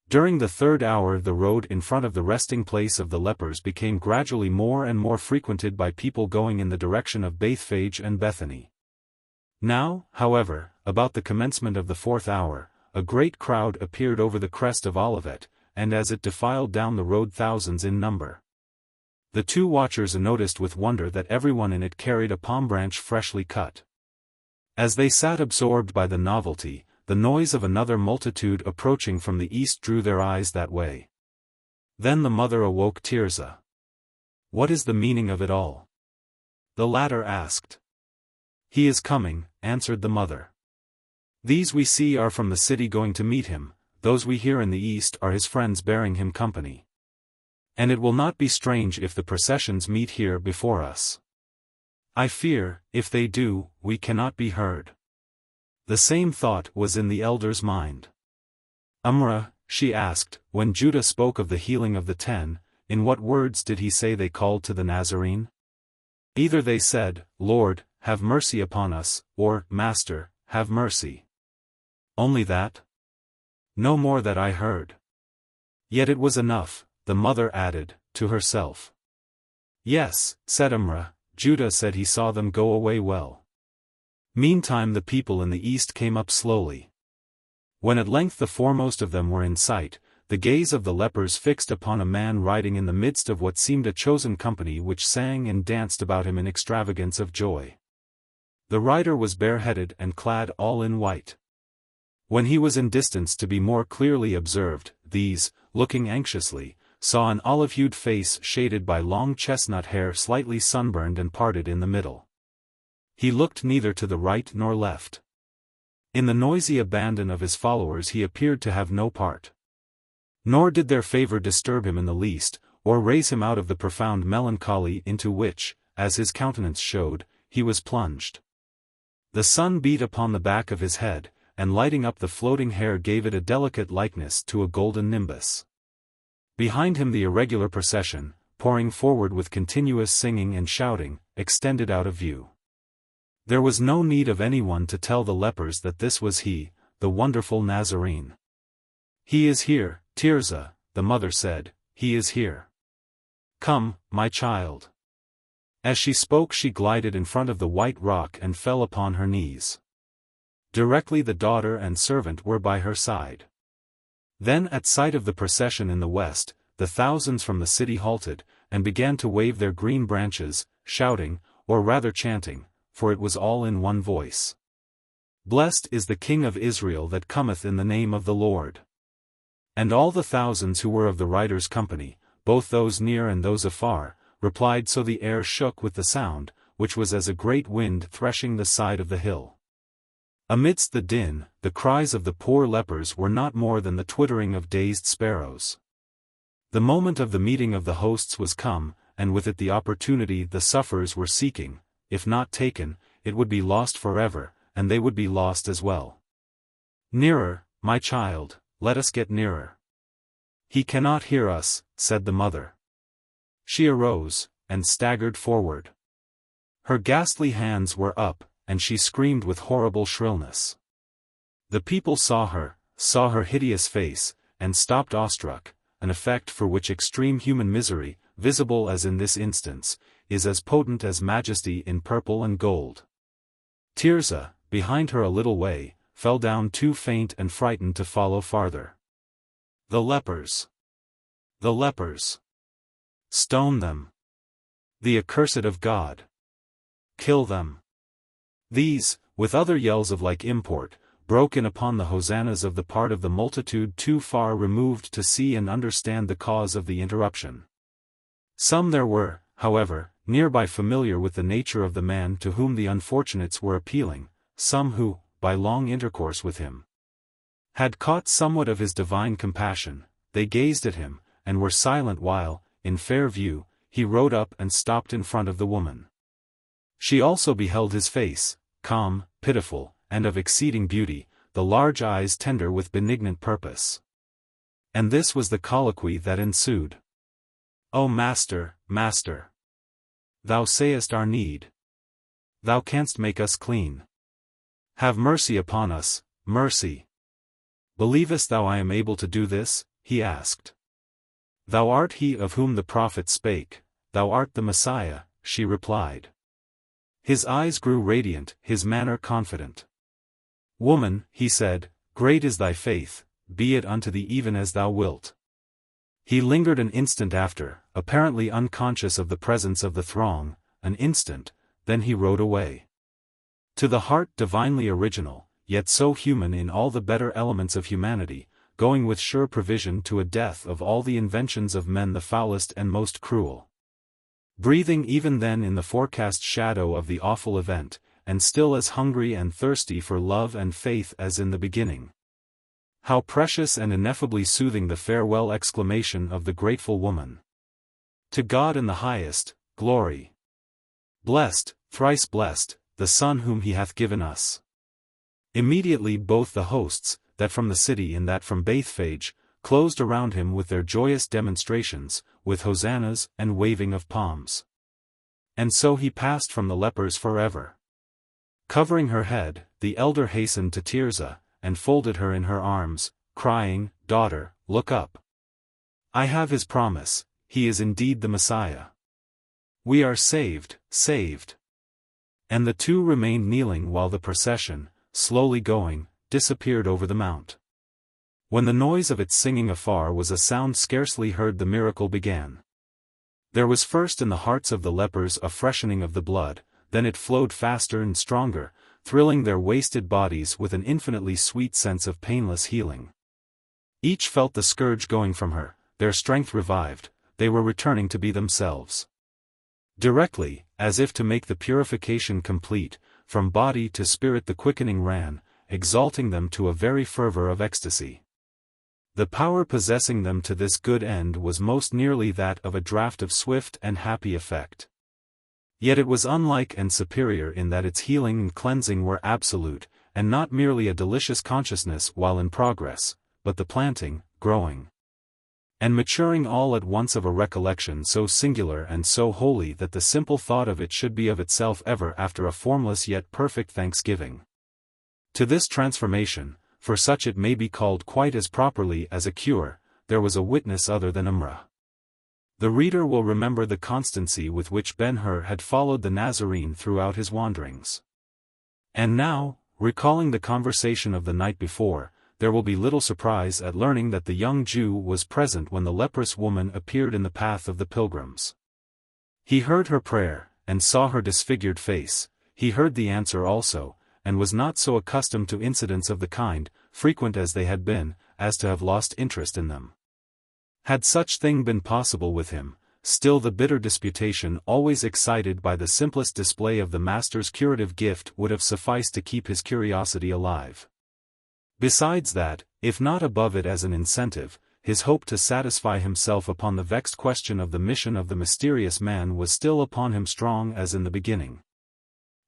Speaker 1: During the 3rd hour the road in front of the resting place of the lepers became gradually more and more frequented by people going in the direction of Bethphage and Bethany. Now, however, about the commencement of the 4th hour, a great crowd appeared over the crest of Olivet, and as it defiled down the road thousands in number. The 2 watchers noticed with wonder that everyone in it carried a palm branch freshly cut. As they sat absorbed by the novelty, the noise of another multitude approaching from the east drew their eyes that way. Then the mother awoke Tirzah. What is the meaning of it all? The latter asked. He is coming, answered the mother. These we see are from the city going to meet him, those we hear in the east are his friends bearing him company. And it will not be strange if the processions meet here before us. I fear, if they do, we cannot be heard. The same thought was in the elder's mind. Umrah, she asked, when Judah spoke of the healing of the 10, in what words did he say they called to the Nazarene? Either they said, Lord, have mercy upon us, or, Master, have mercy. Only that? No more that I heard. Yet it was enough, the mother added, to herself. Yes, said Umrah, Judah said he saw them go away well. Meantime the people in the east came up slowly. When at length the foremost of them were in sight, the gaze of the lepers fixed upon a man riding in the midst of what seemed a chosen company which sang and danced about him in extravagance of joy. The rider was bareheaded and clad all in white. When he was in distance to be more clearly observed, these, looking anxiously, saw an olive-hued face shaded by long chestnut hair slightly sunburned and parted in the middle. He looked neither to the right nor left. In the noisy abandon of his followers he appeared to have no part. Nor did their favor disturb him in the least, or raise him out of the profound melancholy into which, as his countenance showed, he was plunged. The sun beat upon the back of his head, and lighting up the floating hair gave it a delicate likeness to a golden nimbus. Behind him the irregular procession, pouring forward with continuous singing and shouting, extended out of view. There was no need of anyone to tell the lepers that this was he, the wonderful Nazarene. "He is here, Tirzah," the mother said, "he is here. Come, my child." As she spoke she glided in front of the white rock and fell upon her knees. Directly the daughter and servant were by her side. Then at sight of the procession in the west, the thousands from the city halted, and began to wave their green branches, shouting, or rather chanting, for it was all in one voice. "Blessed is the King of Israel that cometh in the name of the Lord." And all the thousands who were of the riders' company, both those near and those afar, replied so the air shook with the sound, which was as a great wind threshing the side of the hill. Amidst the din, the cries of the poor lepers were not more than the twittering of dazed sparrows. The moment of the meeting of the hosts was come, and with it the opportunity the sufferers were seeking. If not taken, it would be lost forever, and they would be lost as well. "Nearer, my child, let us get nearer." "He cannot hear us," said the mother. She arose, and staggered forward. Her ghastly hands were up, and she screamed with horrible shrillness. The people saw her hideous face, and stopped awestruck, an effect for which extreme human misery, visible as in this instance, is as potent as majesty in purple and gold. Tirzah, behind her a little way, fell down too faint and frightened to follow farther. "The lepers! The lepers! Stone them! The accursed of God! Kill them!" These, with other yells of like import, broke in upon the hosannas of the part of the multitude too far removed to see and understand the cause of the interruption. Some there were, however, nearby familiar with the nature of the man to whom the unfortunates were appealing, some who, by long intercourse with him, had caught somewhat of his divine compassion. They gazed at him, and were silent while, in fair view, he rode up and stopped in front of the woman. She also beheld his face, calm, pitiful, and of exceeding beauty, the large eyes tender with benignant purpose. And this was the colloquy that ensued. "O Master, Master! Thou sayest our need. Thou canst make us clean. Have mercy upon us, mercy. Believest thou I am able to do this?" he asked. "Thou art he of whom the prophet spake, thou art the Messiah," she replied. His eyes grew radiant, his manner confident. "Woman," he said, "great is thy faith, be it unto thee even as thou wilt." He lingered an instant after, apparently unconscious of the presence of the throng, an instant, then he rode away. To the heart divinely original, yet so human in all the better elements of humanity, going with sure provision to a death of all the inventions of men the foulest and most cruel. Breathing even then in the forecast shadow of the awful event, and still as hungry and thirsty for love and faith as in the beginning. How precious and ineffably soothing the farewell exclamation of the grateful woman. "To God in the highest, glory. Blessed, thrice blessed, the Son whom he hath given us." Immediately both the hosts, that from the city and that from VIII, closed around him with their joyous demonstrations, with hosannas and waving of palms. And so he passed from the lepers forever. Covering her head, the elder hastened to Tirzah, and folded her in her arms, crying, "Daughter, look up. I have his promise, he is indeed the Messiah. We are saved, saved." And the two remained kneeling while the procession, slowly going, disappeared over the mount. When the noise of its singing afar was a sound scarcely heard, the miracle began. There was first in the hearts of the lepers a freshening of the blood, then it flowed faster and stronger, thrilling their wasted bodies with an infinitely sweet sense of painless healing. Each felt the scourge going from her, their strength revived, they were returning to be themselves. Directly, as if to make the purification complete, from body to spirit the quickening ran, exalting them to a very fervor of ecstasy. The power possessing them to this good end was most nearly that of a draught of swift and happy effect. Yet it was unlike and superior in that its healing and cleansing were absolute, and not merely a delicious consciousness while in progress, but the planting, growing, and maturing all at once of a recollection so singular and so holy that the simple thought of it should be of itself ever after a formless yet perfect thanksgiving. To this transformation, for such it may be called quite as properly as a cure, there was a witness other than Umrah. The reader will remember the constancy with which Ben-Hur had followed the Nazarene throughout his wanderings. And now, recalling the conversation of the night before, there will be little surprise at learning that the young Jew was present when the leprous woman appeared in the path of the pilgrims. He heard her prayer, and saw her disfigured face. He heard the answer also, and was not so accustomed to incidents of the kind, frequent as they had been, as to have lost interest in them. Had such thing been possible with him, still the bitter disputation always excited by the simplest display of the Master's curative gift would have sufficed to keep his curiosity alive. Besides that, if not above it as an incentive, his hope to satisfy himself upon the vexed question of the mission of the mysterious man was still upon him strong as in the beginning.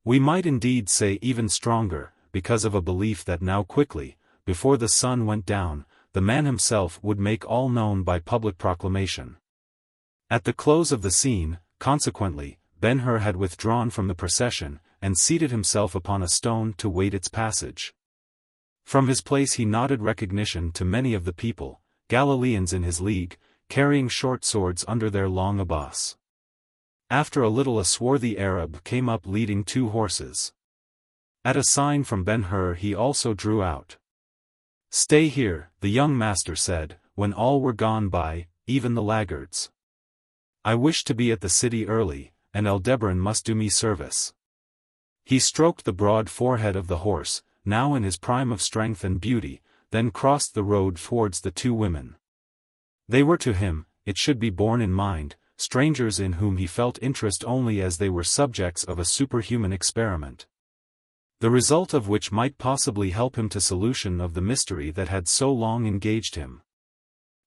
Speaker 1: We might indeed say even stronger, because of a belief that now quickly, before the sun went down, the man himself would make all known by public proclamation. At the close of the scene, consequently, Ben-Hur had withdrawn from the procession, and seated himself upon a stone to wait its passage. From his place he nodded recognition to many of the people, Galileans in his league, carrying short swords under their long abbas. After a little a swarthy Arab came up leading 2 horses. At a sign from Ben-Hur he also drew out. "Stay here," the young master said, when all were gone by, even the laggards. "I wish to be at the city early, and Aldebaran must do me service." He stroked the broad forehead of the horse, now in his prime of strength and beauty, then crossed the road towards the 2 women. They were to him, it should be borne in mind, strangers in whom he felt interest only as they were subjects of a superhuman experiment, the result of which might possibly help him to solution of the mystery that had so long engaged him.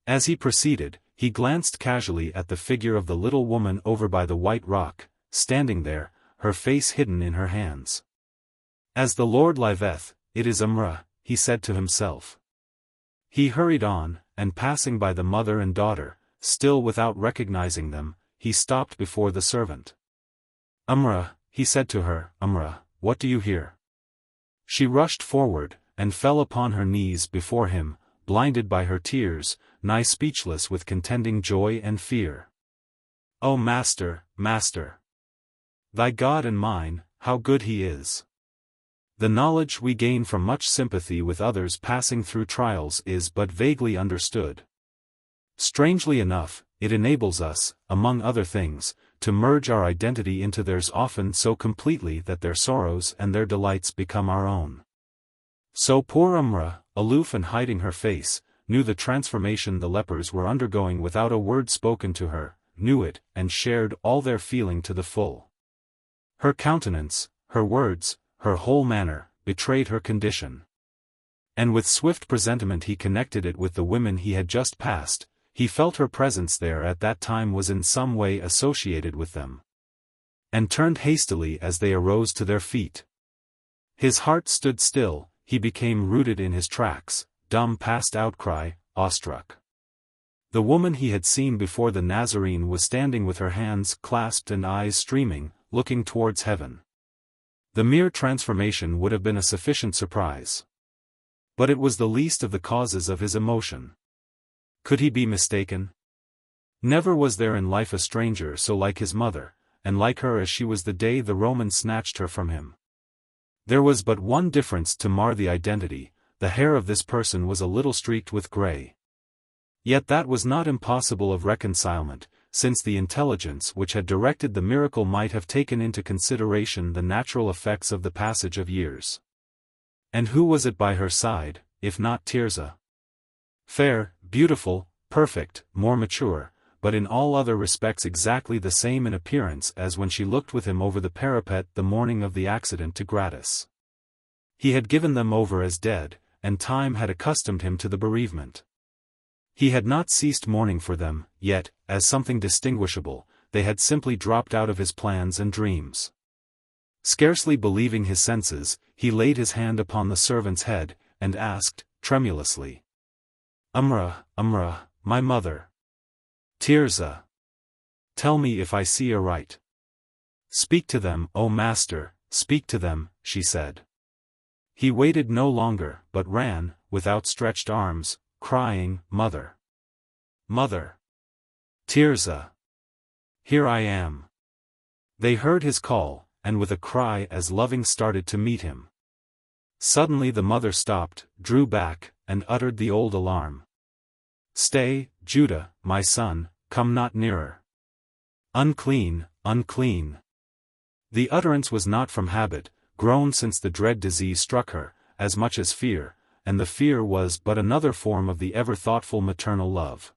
Speaker 1: As he proceeded, he glanced casually at the figure of the little woman over by the white rock, standing there, her face hidden in her hands. "As the Lord liveth, it is Umrah," he said to himself. He hurried on, and passing by the mother and daughter, still without recognizing them, he stopped before the servant. "Umrah," he said to her, "Umrah, what do you here?" She rushed forward, and fell upon her knees before him, blinded by her tears, nigh speechless with contending joy and fear. "O Master, Master! Thy God and mine, how good He is!" The knowledge we gain from much sympathy with others passing through trials is but vaguely understood. Strangely enough, it enables us, among other things, to merge our identity into theirs often so completely that their sorrows and their delights become our own. So poor Umrah, aloof and hiding her face, knew the transformation the lepers were undergoing without a word spoken to her, knew it, and shared all their feeling to the full. Her countenance, her words, her whole manner, betrayed her condition. And with swift presentiment he connected it with the women he had just passed. He felt her presence there at that time was in some way associated with them, and turned hastily as they arose to their feet. His heart stood still, he became rooted in his tracks, dumb past outcry, awestruck. The woman he had seen before the Nazarene was standing with her hands clasped and eyes streaming, looking towards heaven. The mere transformation would have been a sufficient surprise. But it was the least of the causes of his emotion. Could he be mistaken? Never was there in life a stranger so like his mother, and like her as she was the day the Roman snatched her from him. There was but one difference to mar the identity: the hair of this person was a little streaked with gray. Yet that was not impossible of reconcilement, since the intelligence which had directed the miracle might have taken into consideration the natural effects of the passage of years. And who was it by her side, if not Tirzah? Fair, beautiful, perfect, more mature, but in all other respects exactly the same in appearance as when she looked with him over the parapet the morning of the accident to Gratus. He had given them over as dead, and time had accustomed him to the bereavement. He had not ceased mourning for them, yet, as something distinguishable, they had simply dropped out of his plans and dreams. Scarcely believing his senses, he laid his hand upon the servant's head, and asked, tremulously, Umrah, my mother. Tirzah. Tell me if I see aright. Speak to them, O master, speak to them, she said. He waited no longer, but ran, with outstretched arms, crying, Mother! Mother! Tirzah! Here I am. They heard his call, and with a cry as loving started to meet him. Suddenly the mother stopped, drew back, and uttered the old alarm. Stay, Judah, my son, come not nearer. Unclean, unclean. The utterance was not from habit, grown since the dread disease struck her, as much as fear, and the fear was but another form of the ever-thoughtful maternal love.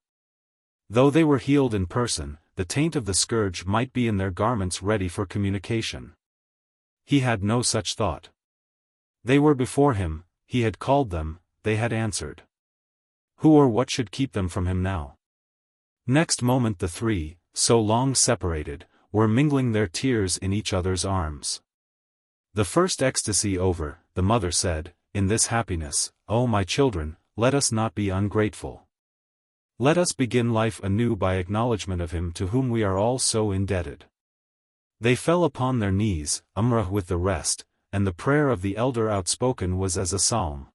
Speaker 1: Though they were healed in person, the taint of the scourge might be in their garments ready for communication. He had no such thought. They were before him, he had called them, they had answered. Who or what should keep them from him now? Next moment the three, so long separated, were mingling their tears in each other's arms. The first ecstasy over, the mother said, in this happiness, O my children, let us not be ungrateful. Let us begin life anew by acknowledgement of him to whom we are all so indebted. They fell upon their knees, Umrah with the rest, and the prayer of the elder outspoken was as a psalm.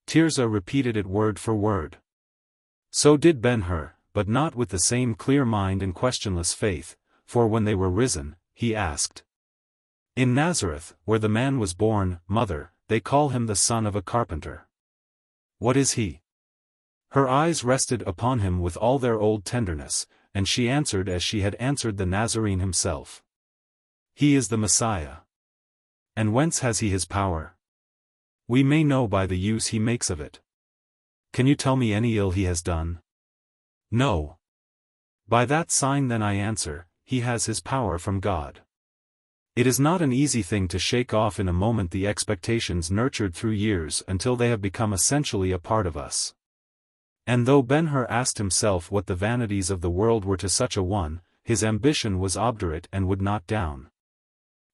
Speaker 1: Tirzah repeated it word for word. So did Ben-Hur, but not with the same clear mind and questionless faith, for when they were risen, he asked. In Nazareth, where the man was born, Mother, they call him the son of a carpenter. What is he? Her eyes rested upon him with all their old tenderness, and she answered as she had answered the Nazarene himself. He is the Messiah. And whence has he his power? We may know by the use he makes of it. Can you tell me any ill he has done? No. By that sign then I answer, he has his power from God. It is not an easy thing to shake off in a moment the expectations nurtured through years until they have become essentially a part of us. And though Ben-Hur asked himself what the vanities of the world were to such a one, his ambition was obdurate and would not down.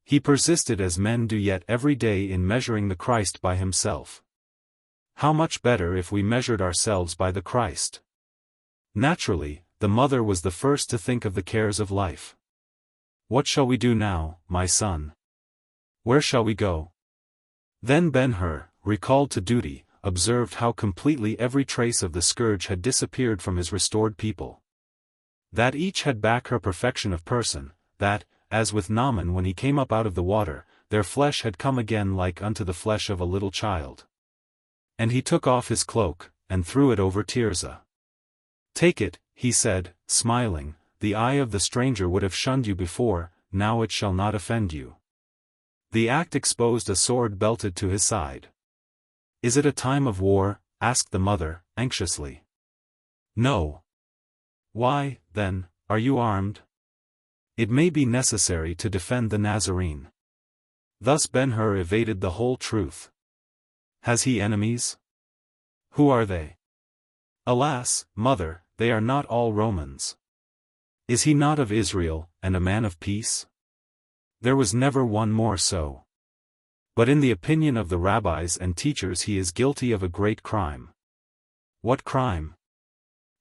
Speaker 1: He persisted as men do yet every day in measuring the Christ by himself. How much better if we measured ourselves by the Christ? Naturally, the mother was the first to think of the cares of life. What shall we do now, my son? Where shall we go? Then Ben-Hur, recalled to duty, observed how completely every trace of the scourge had disappeared from his restored people. That each had back her perfection of person, that, as with Naaman when he came up out of the water, their flesh had come again like unto the flesh of a little child. And he took off his cloak, and threw it over Tirzah. Take it, he said, smiling, the eye of the stranger would have shunned you before, now it shall not offend you. The act exposed a sword belted to his side. Is it a time of war? Asked the mother, anxiously. No. Why, then, are you armed? It may be necessary to defend the Nazarene. Thus Ben-Hur evaded the whole truth. Has he enemies? Who are they? Alas, mother, they are not all Romans. Is he not of Israel, and a man of peace? There was never one more so. But in the opinion of the rabbis and teachers he is guilty of a great crime. What crime?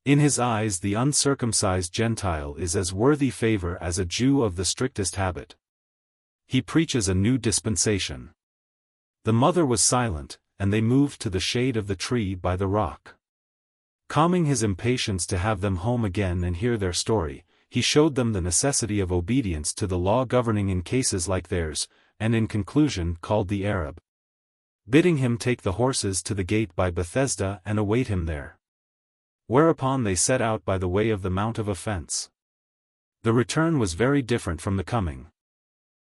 Speaker 1: In his eyes the uncircumcised Gentile is as worthy favor as a Jew of the strictest habit. He preaches a new dispensation. The mother was silent, and they moved to the shade of the tree by the rock. Calming his impatience to have them home again and hear their story, he showed them the necessity of obedience to the law governing in cases like theirs, and in conclusion called the Arab. Bidding him take the horses to the gate by Bethesda and await him there. Whereupon they set out by the way of the Mount of Offense. The return was very different from the coming.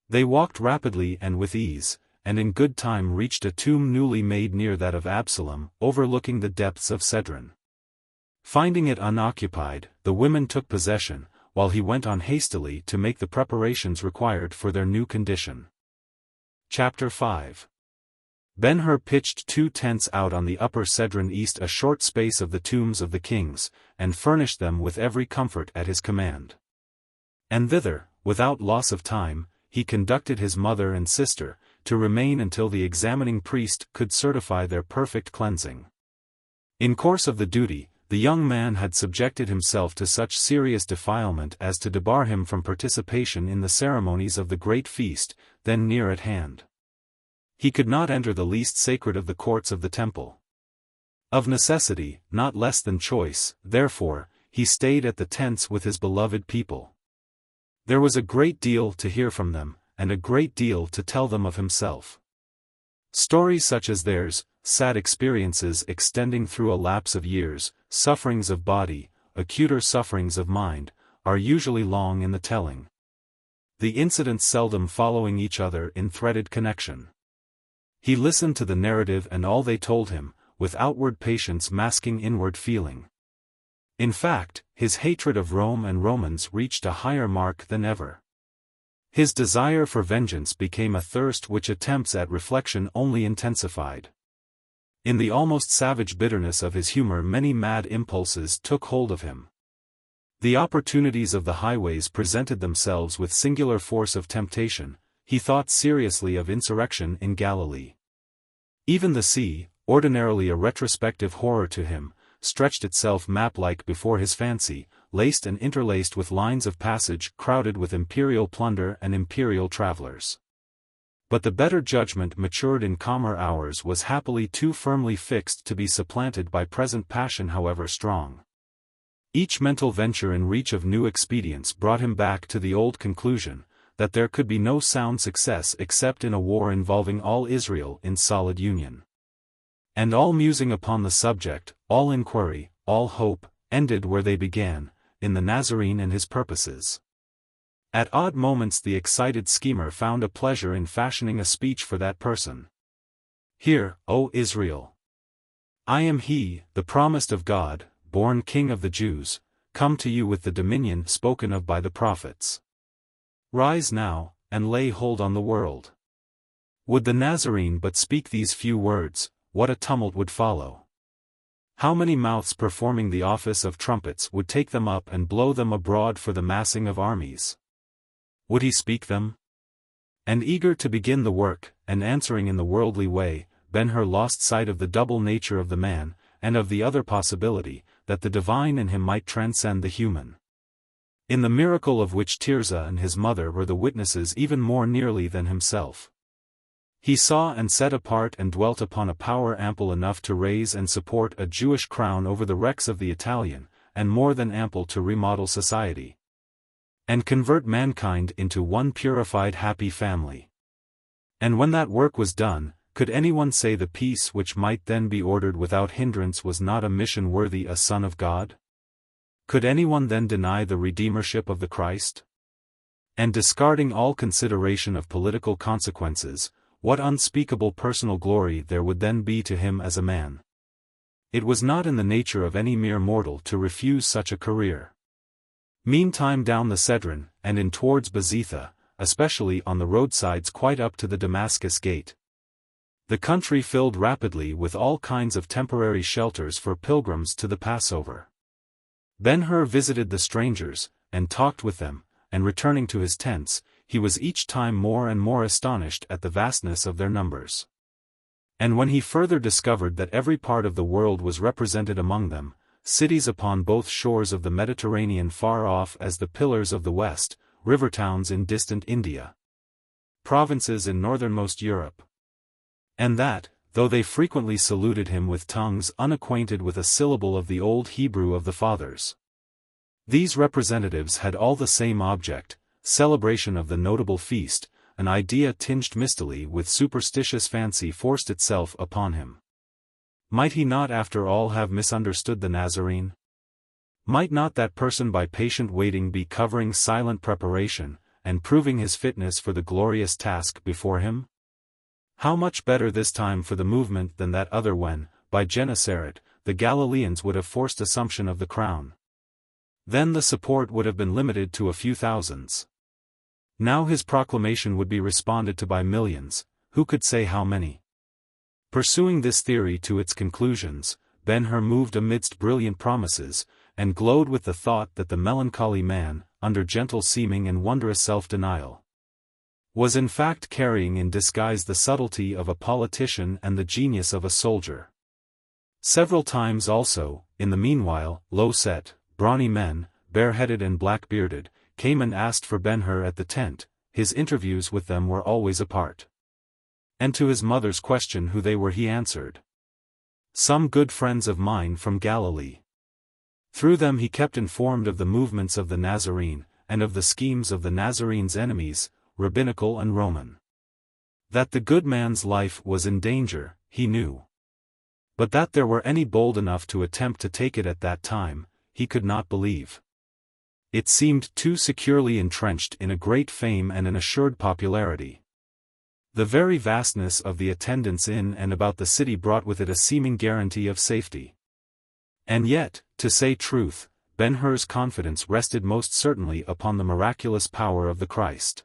Speaker 1: They walked rapidly and with ease, and in good time reached a tomb newly made near that of Absalom, overlooking the depths of Cedron. Finding it unoccupied, the women took possession, while he went on hastily to make the preparations required for their new condition. Chapter 5. Ben-Hur pitched 2 tents out on the upper Cedron east a short space of the tombs of the kings, and furnished them with every comfort at his command. And thither, without loss of time, he conducted his mother and sister, to remain until the examining priest could certify their perfect cleansing. In course of the duty, the young man had subjected himself to such serious defilement as to debar him from participation in the ceremonies of the great feast, then near at hand. He could not enter the least sacred of the courts of the temple. Of necessity, not less than choice, therefore, he stayed at the tents with his beloved people. There was a great deal to hear from them, and a great deal to tell them of himself. Stories such as theirs, sad experiences extending through a lapse of years, sufferings of body, acuter sufferings of mind, are usually long in the telling. The incidents seldom following each other in threaded connection. He listened to the narrative and all they told him, with outward patience masking inward feeling. In fact, his hatred of Rome and Romans reached a higher mark than ever. His desire for vengeance became a thirst which attempts at reflection only intensified. In the almost savage bitterness of his humor many mad impulses took hold of him. The opportunities of the highways presented themselves with singular force of temptation. He thought seriously of insurrection in Galilee. Even the sea, ordinarily a retrospective horror to him, stretched itself map-like before his fancy, laced and interlaced with lines of passage crowded with imperial plunder and imperial travelers. But the better judgment matured in calmer hours was happily too firmly fixed to be supplanted by present passion however strong. Each mental venture in reach of new expedients brought him back to the old conclusion, that there could be no sound success except in a war involving all Israel in solid union. And all musing upon the subject, all inquiry, all hope, ended where they began, in the Nazarene and his purposes. At odd moments the excited schemer found a pleasure in fashioning a speech for that person. Hear, O Israel! I am he, the promised of God, born King of the Jews, come to you with the dominion spoken of by the prophets. Rise now, and lay hold on the world. Would the Nazarene but speak these few words, what a tumult would follow. How many mouths performing the office of trumpets would take them up and blow them abroad for the massing of armies? Would he speak them? And eager to begin the work, and answering in the worldly way, Ben-Hur lost sight of the double nature of the man, and of the other possibility, that the divine in him might transcend the human. In the miracle of which Tirzah and his mother were the witnesses even more nearly than himself. He saw and set apart and dwelt upon a power ample enough to raise and support a Jewish crown over the wrecks of the Italian, and more than ample to remodel society. And convert mankind into one purified happy family. And when that work was done, could anyone say the peace which might then be ordered without hindrance was not a mission worthy a Son of God? Could anyone then deny the redeemership of the Christ? And discarding all consideration of political consequences, what unspeakable personal glory there would then be to him as a man. It was not in the nature of any mere mortal to refuse such a career. Meantime down the Cedron, and in towards Bezetha, especially on the roadsides quite up to the Damascus gate. The country filled rapidly with all kinds of temporary shelters for pilgrims to the Passover. Ben-Hur visited the strangers, and talked with them, and returning to his tents, he was each time more and more astonished at the vastness of their numbers. And when he further discovered that every part of the world was represented among them, cities upon both shores of the Mediterranean far off as the pillars of the West, river towns in distant India, provinces in northernmost Europe. And that, though they frequently saluted him with tongues unacquainted with a syllable of the old Hebrew of the fathers, these representatives had all the same object, celebration of the notable feast, an idea tinged mistily with superstitious fancy forced itself upon him. Might he not after all have misunderstood the Nazarene? Might not that person by patient waiting be covering silent preparation, and proving his fitness for the glorious task before him? How much better this time for the movement than that other when, by Gennesaret, the Galileans would have forced assumption of the crown. Then the support would have been limited to a few thousands. Now his proclamation would be responded to by millions, who could say how many? Pursuing this theory to its conclusions, Ben-Hur moved amidst brilliant promises, and glowed with the thought that the melancholy man, under gentle seeming and wondrous self-denial, was in fact carrying in disguise the subtlety of a politician and the genius of a soldier. Several times also, in the meanwhile, low-set, brawny men, bareheaded and black-bearded, came and asked for Ben-Hur at the tent. His interviews with them were always apart. And to his mother's question who they were he answered, "Some good friends of mine from Galilee." Through them he kept informed of the movements of the Nazarene, and of the schemes of the Nazarene's enemies, rabbinical and Roman. That the good man's life was in danger, he knew. But that there were any bold enough to attempt to take it at that time, he could not believe. It seemed too securely entrenched in a great fame and an assured popularity. The very vastness of the attendance in and about the city brought with it a seeming guarantee of safety. And yet, to say truth, Ben-Hur's confidence rested most certainly upon the miraculous power of the Christ.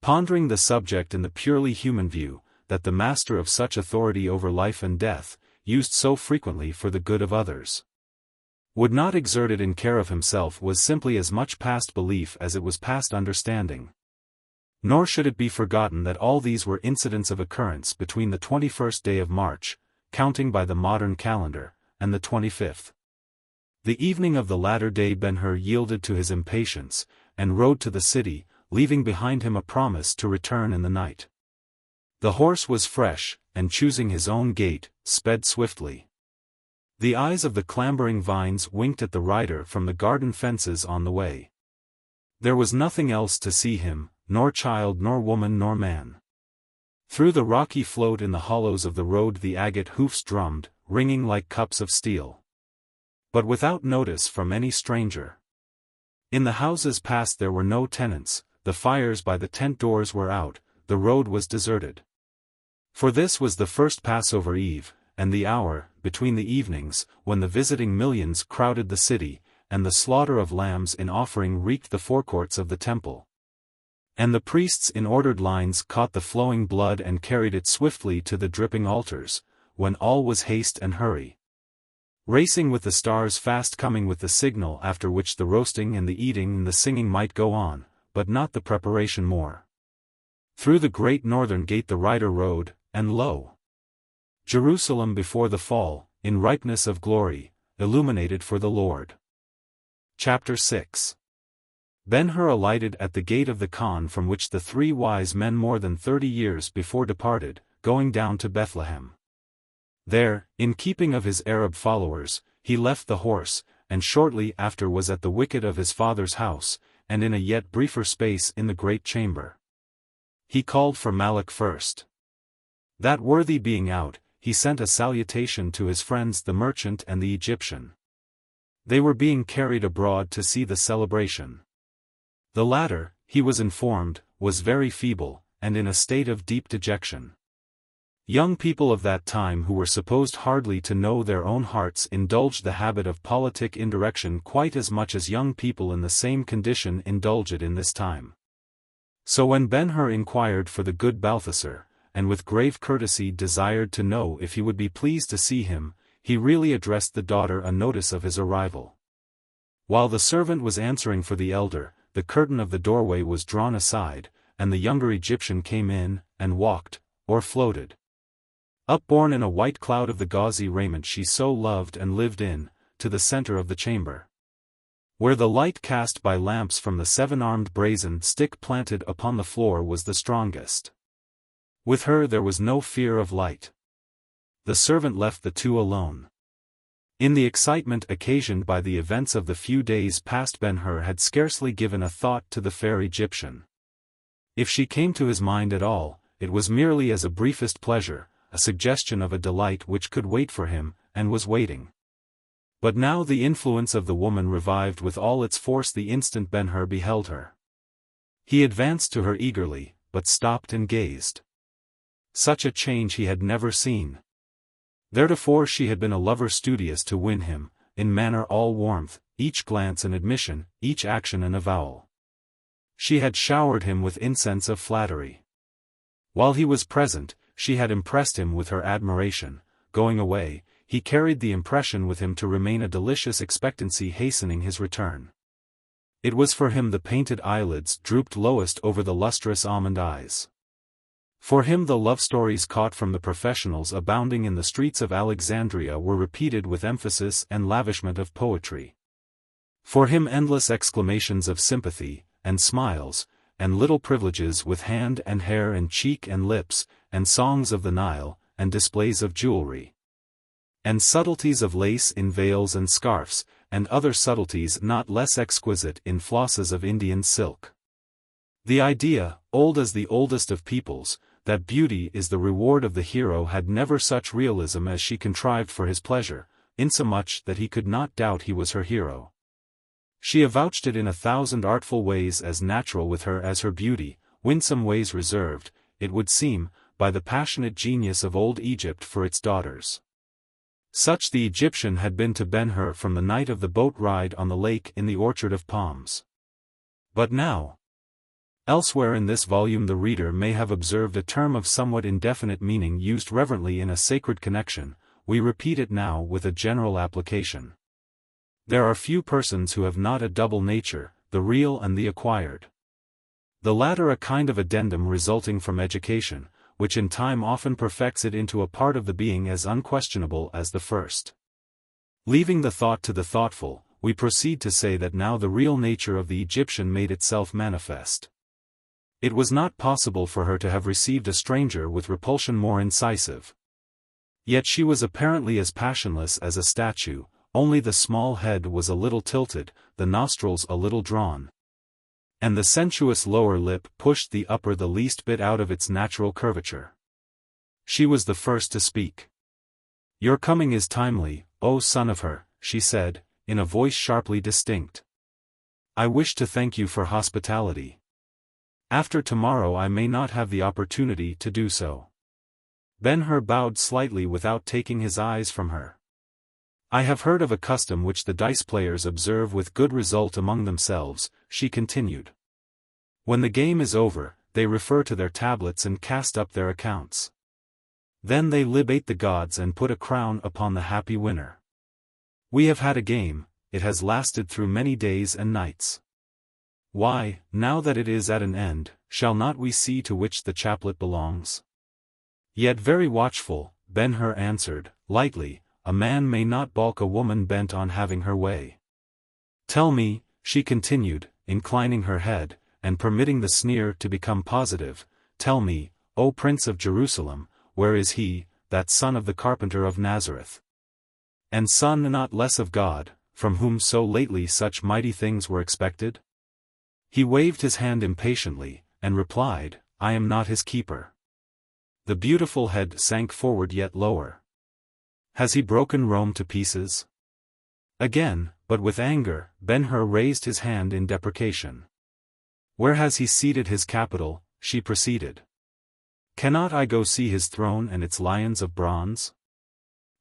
Speaker 1: Pondering the subject in the purely human view, that the master of such authority over life and death, used so frequently for the good of others, would not exert it in care of himself was simply as much past belief as it was past understanding. Nor should it be forgotten that all these were incidents of occurrence between the 21st day of March, counting by the modern calendar, and the 25th. The evening of the latter day Ben-Hur yielded to his impatience, and rode to the city, leaving behind him a promise to return in the night. The horse was fresh, and choosing his own gait, sped swiftly. The eyes of the clambering vines winked at the rider from the garden fences on the way. There was nothing else to see him, nor child nor woman nor man. Through the rocky float in the hollows of the road the agate hoofs drummed, ringing like cups of steel. But without notice from any stranger. In the houses past there were no tenants, the fires by the tent doors were out, the road was deserted. For this was the first Passover Eve, and the hour, between the evenings, when the visiting millions crowded the city, and the slaughter of lambs in offering reeked the forecourts of the temple. And the priests in ordered lines caught the flowing blood and carried it swiftly to the dripping altars, when all was haste and hurry. Racing with the stars fast coming with the signal after which the roasting and the eating and the singing might go on, but not the preparation more. Through the great northern gate the rider rode, and lo! Jerusalem before the fall, in ripeness of glory, illuminated for the Lord. Chapter 6. Ben-Hur alighted at the gate of the Khan from which the three wise men more than 30 years before departed, going down to Bethlehem. There, in keeping of his Arab followers, he left the horse, and shortly after was at the wicket of his father's house, and in a yet briefer space in the great chamber. He called for Malach first. That worthy being out, he sent a salutation to his friends the merchant and the Egyptian. They were being carried abroad to see the celebration. The latter, he was informed, was very feeble, and in a state of deep dejection. Young people of that time who were supposed hardly to know their own hearts indulged the habit of politic indirection quite as much as young people in the same condition indulge it in this time. So when Ben-Hur inquired for the good Balthasar, and with grave courtesy desired to know if he would be pleased to see him, he really addressed the daughter a notice of his arrival. While the servant was answering for the elder, the curtain of the doorway was drawn aside, and the younger Egyptian came in, and walked, or floated, upborne in a white cloud of the gauzy raiment she so loved and lived in, to the center of the chamber, where the light cast by lamps from the seven-armed brazen stick planted upon the floor was the strongest. With her there was no fear of light. The servant left the two alone. In the excitement occasioned by the events of the few days past Ben-Hur had scarcely given a thought to the fair Egyptian. If she came to his mind at all, it was merely as a briefest pleasure, a suggestion of a delight which could wait for him, and was waiting. But now the influence of the woman revived with all its force the instant Ben-Hur beheld her. He advanced to her eagerly, but stopped and gazed. Such a change he had never seen. Theretofore she had been a lover studious to win him, in manner all warmth, each glance an admission, each action an avowal. She had showered him with incense of flattery. While he was present, she had impressed him with her admiration. Going away, he carried the impression with him to remain, a delicious expectancy hastening his return. It was for him the painted eyelids drooped lowest over the lustrous almond eyes. For him the love stories caught from the professionals abounding in the streets of Alexandria were repeated with emphasis and lavishment of poetry. For him endless exclamations of sympathy, and smiles, and little privileges with hand and hair and cheek and lips, and songs of the Nile, and displays of jewelry, and subtleties of lace in veils and scarfs, and other subtleties not less exquisite in flosses of Indian silk. The idea, old as the oldest of peoples, that beauty is the reward of the hero had never such realism as she contrived for his pleasure, insomuch that he could not doubt he was her hero. She avouched it in 1,000 artful ways as natural with her as her beauty, winsome ways reserved, it would seem, by the passionate genius of old Egypt for its daughters. Such the Egyptian had been to Ben-Hur from the night of the boat ride on the lake in the orchard of palms. But now, elsewhere in this volume the reader may have observed a term of somewhat indefinite meaning used reverently in a sacred connection. We repeat it now with a general application. There are few persons who have not a double nature, the real and the acquired. The latter a kind of addendum resulting from education, which in time often perfects it into a part of the being as unquestionable as the first. Leaving the thought to the thoughtful, we proceed to say that now the real nature of the Egyptian made itself manifest. It was not possible for her to have received a stranger with repulsion more incisive. Yet she was apparently as passionless as a statue, only the small head was a little tilted, the nostrils a little drawn, and the sensuous lower lip pushed the upper the least bit out of its natural curvature. She was the first to speak. "Your coming is timely, O son of Hur," she said, in a voice sharply distinct. "I wish to thank you for hospitality. After tomorrow I may not have the opportunity to do so." Ben-Hur bowed slightly without taking his eyes from her. "I have heard of a custom which the dice players observe with good result among themselves," she continued. "When the game is over, they refer to their tablets and cast up their accounts. Then they libate the gods and put a crown upon the happy winner. We have had a game, it has lasted through many days and nights. Why, now that it is at an end, shall not we see to which the chaplet belongs?" Yet very watchful, Ben-Hur answered, lightly, "A man may not balk a woman bent on having her way. Tell me," she continued, inclining her head, and permitting the sneer to become positive, "tell me, O Prince of Jerusalem, where is he, that son of the carpenter of Nazareth? And son not less of God, from whom so lately such mighty things were expected?" He waved his hand impatiently, and replied, "I am not his keeper." The beautiful head sank forward yet lower. "Has he broken Rome to pieces?" Again, but with anger, Ben-Hur raised his hand in deprecation. "Where has he seated his capital?" she proceeded. "Cannot I go see his throne and its lions of bronze?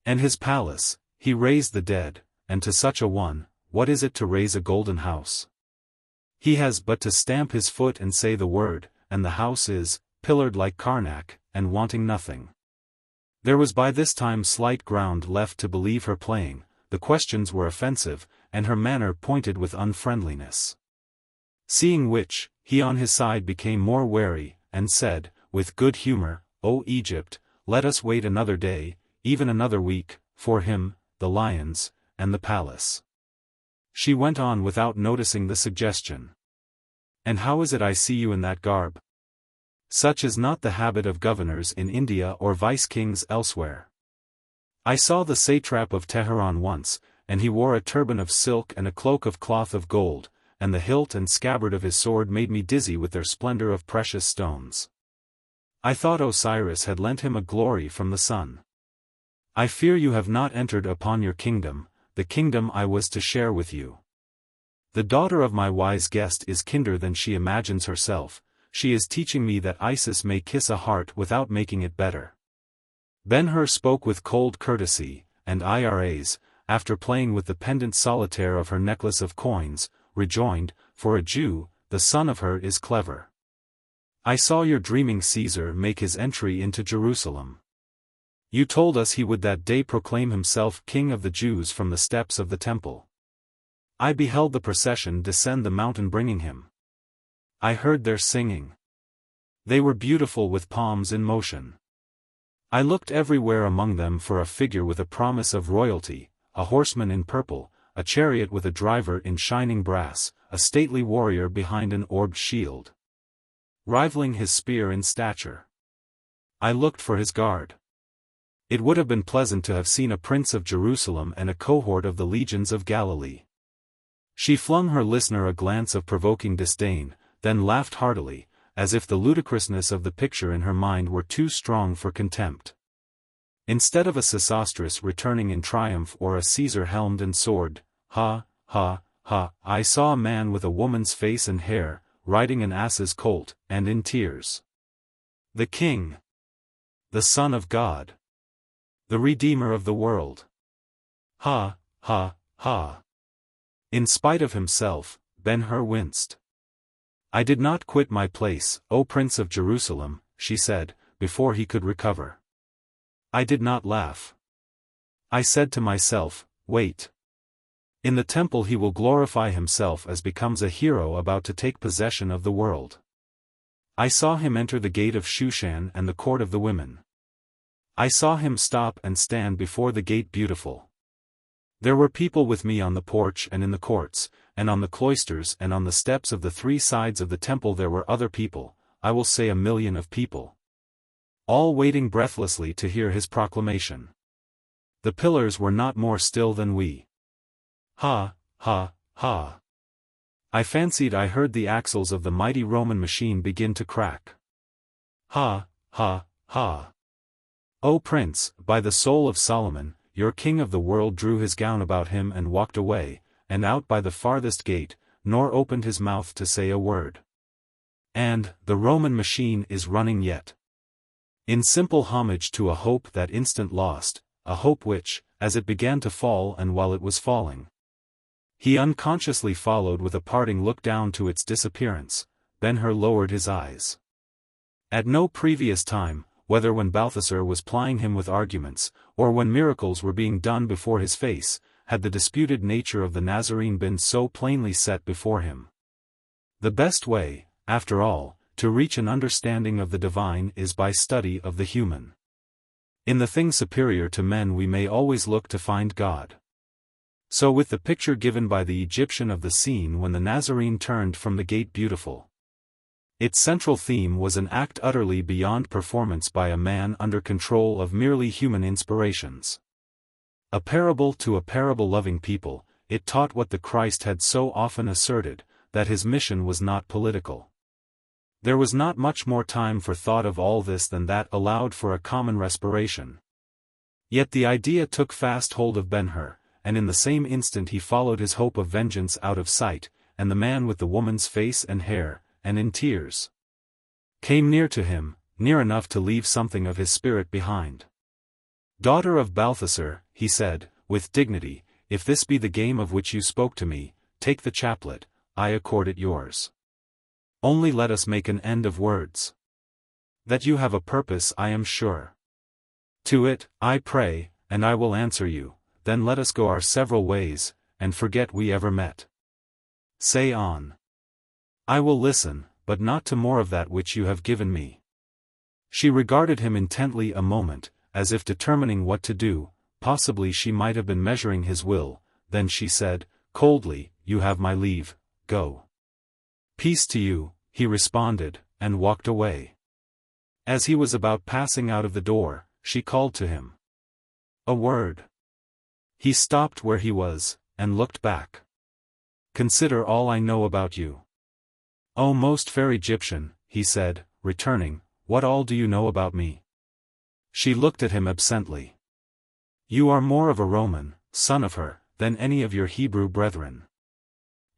Speaker 1: And his palace? He raised the dead, and to such a one, what is it to raise a golden house? He has but to stamp his foot and say the word, and the house is, pillared like Karnak, and wanting nothing." There was by this time slight ground left to believe her playing, the questions were offensive, and her manner pointed with unfriendliness. Seeing which, he on his side became more wary, and said, with good humor, "O Egypt, let us wait another day, even another week, for him, the lions, and the palace." She went on without noticing the suggestion. "And how is it I see you in that garb? Such is not the habit of governors in India or vice-kings elsewhere. I saw the satrap of Teheran once, and he wore a turban of silk and a cloak of cloth of gold, and the hilt and scabbard of his sword made me dizzy with their splendor of precious stones. I thought Osiris had lent him a glory from the sun. I fear you have not entered upon your kingdom, the kingdom I was to share with you. The daughter of my wise guest is kinder than she imagines herself, she is teaching me that Isis may kiss a heart without making it better." Ben-Hur spoke with cold courtesy, and Iras, after playing with the pendant solitaire of her necklace of coins, rejoined, "For a Jew, the son of Hur is clever. I saw your dreaming Caesar make his entry into Jerusalem. You told us he would that day proclaim himself King of the Jews from the steps of the temple. I beheld the procession descend the mountain bringing him. I heard their singing. They were beautiful with palms in motion. I looked everywhere among them for a figure with a promise of royalty, a horseman in purple, a chariot with a driver in shining brass, a stately warrior behind an orbed shield, rivaling his spear in stature. I looked for his guard. It would have been pleasant to have seen a prince of Jerusalem and a cohort of the legions of Galilee. She flung her listener a glance of provoking disdain, then laughed heartily, as if the ludicrousness of the picture in her mind were too strong for contempt. Instead of a Sesostris returning in triumph or a Caesar helmed and sword, ha, ha, ha, I saw a man with a woman's face and hair, riding an ass's colt, and in tears. The King. The Son of God. The Redeemer of the world. Ha, ha, ha. In spite of himself, Ben-Hur winced. I did not quit my place, O Prince of Jerusalem, she said, before he could recover. I did not laugh. I said to myself, wait. In the temple he will glorify himself as becomes a hero about to take possession of the world. I saw him enter the gate of Shushan and the court of the women. I saw him stop and stand before the gate beautiful. There were people with me on the porch and in the courts, and on the cloisters and on the steps of the three sides of the temple there were other people, I will say 1,000,000 of people. All waiting breathlessly to hear his proclamation. The pillars were not more still than we. Ha, ha, ha. I fancied I heard the axles of the mighty Roman machine begin to crack. Ha, ha, ha. O Prince, by the soul of Solomon, your King of the world drew his gown about him and walked away, and out by the farthest gate, nor opened his mouth to say a word. And, the Roman machine is running yet. In simple homage to a hope that instant lost, a hope which, as it began to fall and while it was falling, he unconsciously followed with a parting look down to its disappearance, Ben-Hur lowered his eyes. At no previous time, whether when Balthasar was plying him with arguments, or when miracles were being done before his face, had the disputed nature of the Nazarene been so plainly set before him. The best way, after all, to reach an understanding of the divine is by study of the human. In the thing superior to men we may always look to find God. So with the picture given by the Egyptian of the scene when the Nazarene turned from the gate beautiful. Its central theme was an act utterly beyond performance by a man under control of merely human inspirations. A parable to a parable-loving people, it taught what the Christ had so often asserted, that his mission was not political. There was not much more time for thought of all this than that allowed for a common respiration. Yet the idea took fast hold of Ben-Hur, and in the same instant he followed his hope of vengeance out of sight, and the man with the woman's face and hair, and in tears, came near to him, near enough to leave something of his spirit behind. Daughter of Balthasar, he said, with dignity, if this be the game of which you spoke to me, take the chaplet, I accord it yours. Only let us make an end of words. That you have a purpose I am sure. To it, I pray, and I will answer you, then let us go our several ways, and forget we ever met. Say on. I will listen, but not to more of that which you have given me. She regarded him intently a moment, as if determining what to do, possibly she might have been measuring his will, then she said, coldly, you have my leave, go. Peace to you, he responded, and walked away. As he was about passing out of the door, she called to him. A word. He stopped where he was, and looked back. Consider all I know about you. O most fair Egyptian, he said, returning, what all do you know about me? She looked at him absently. You are more of a Roman, son of her, than any of your Hebrew brethren.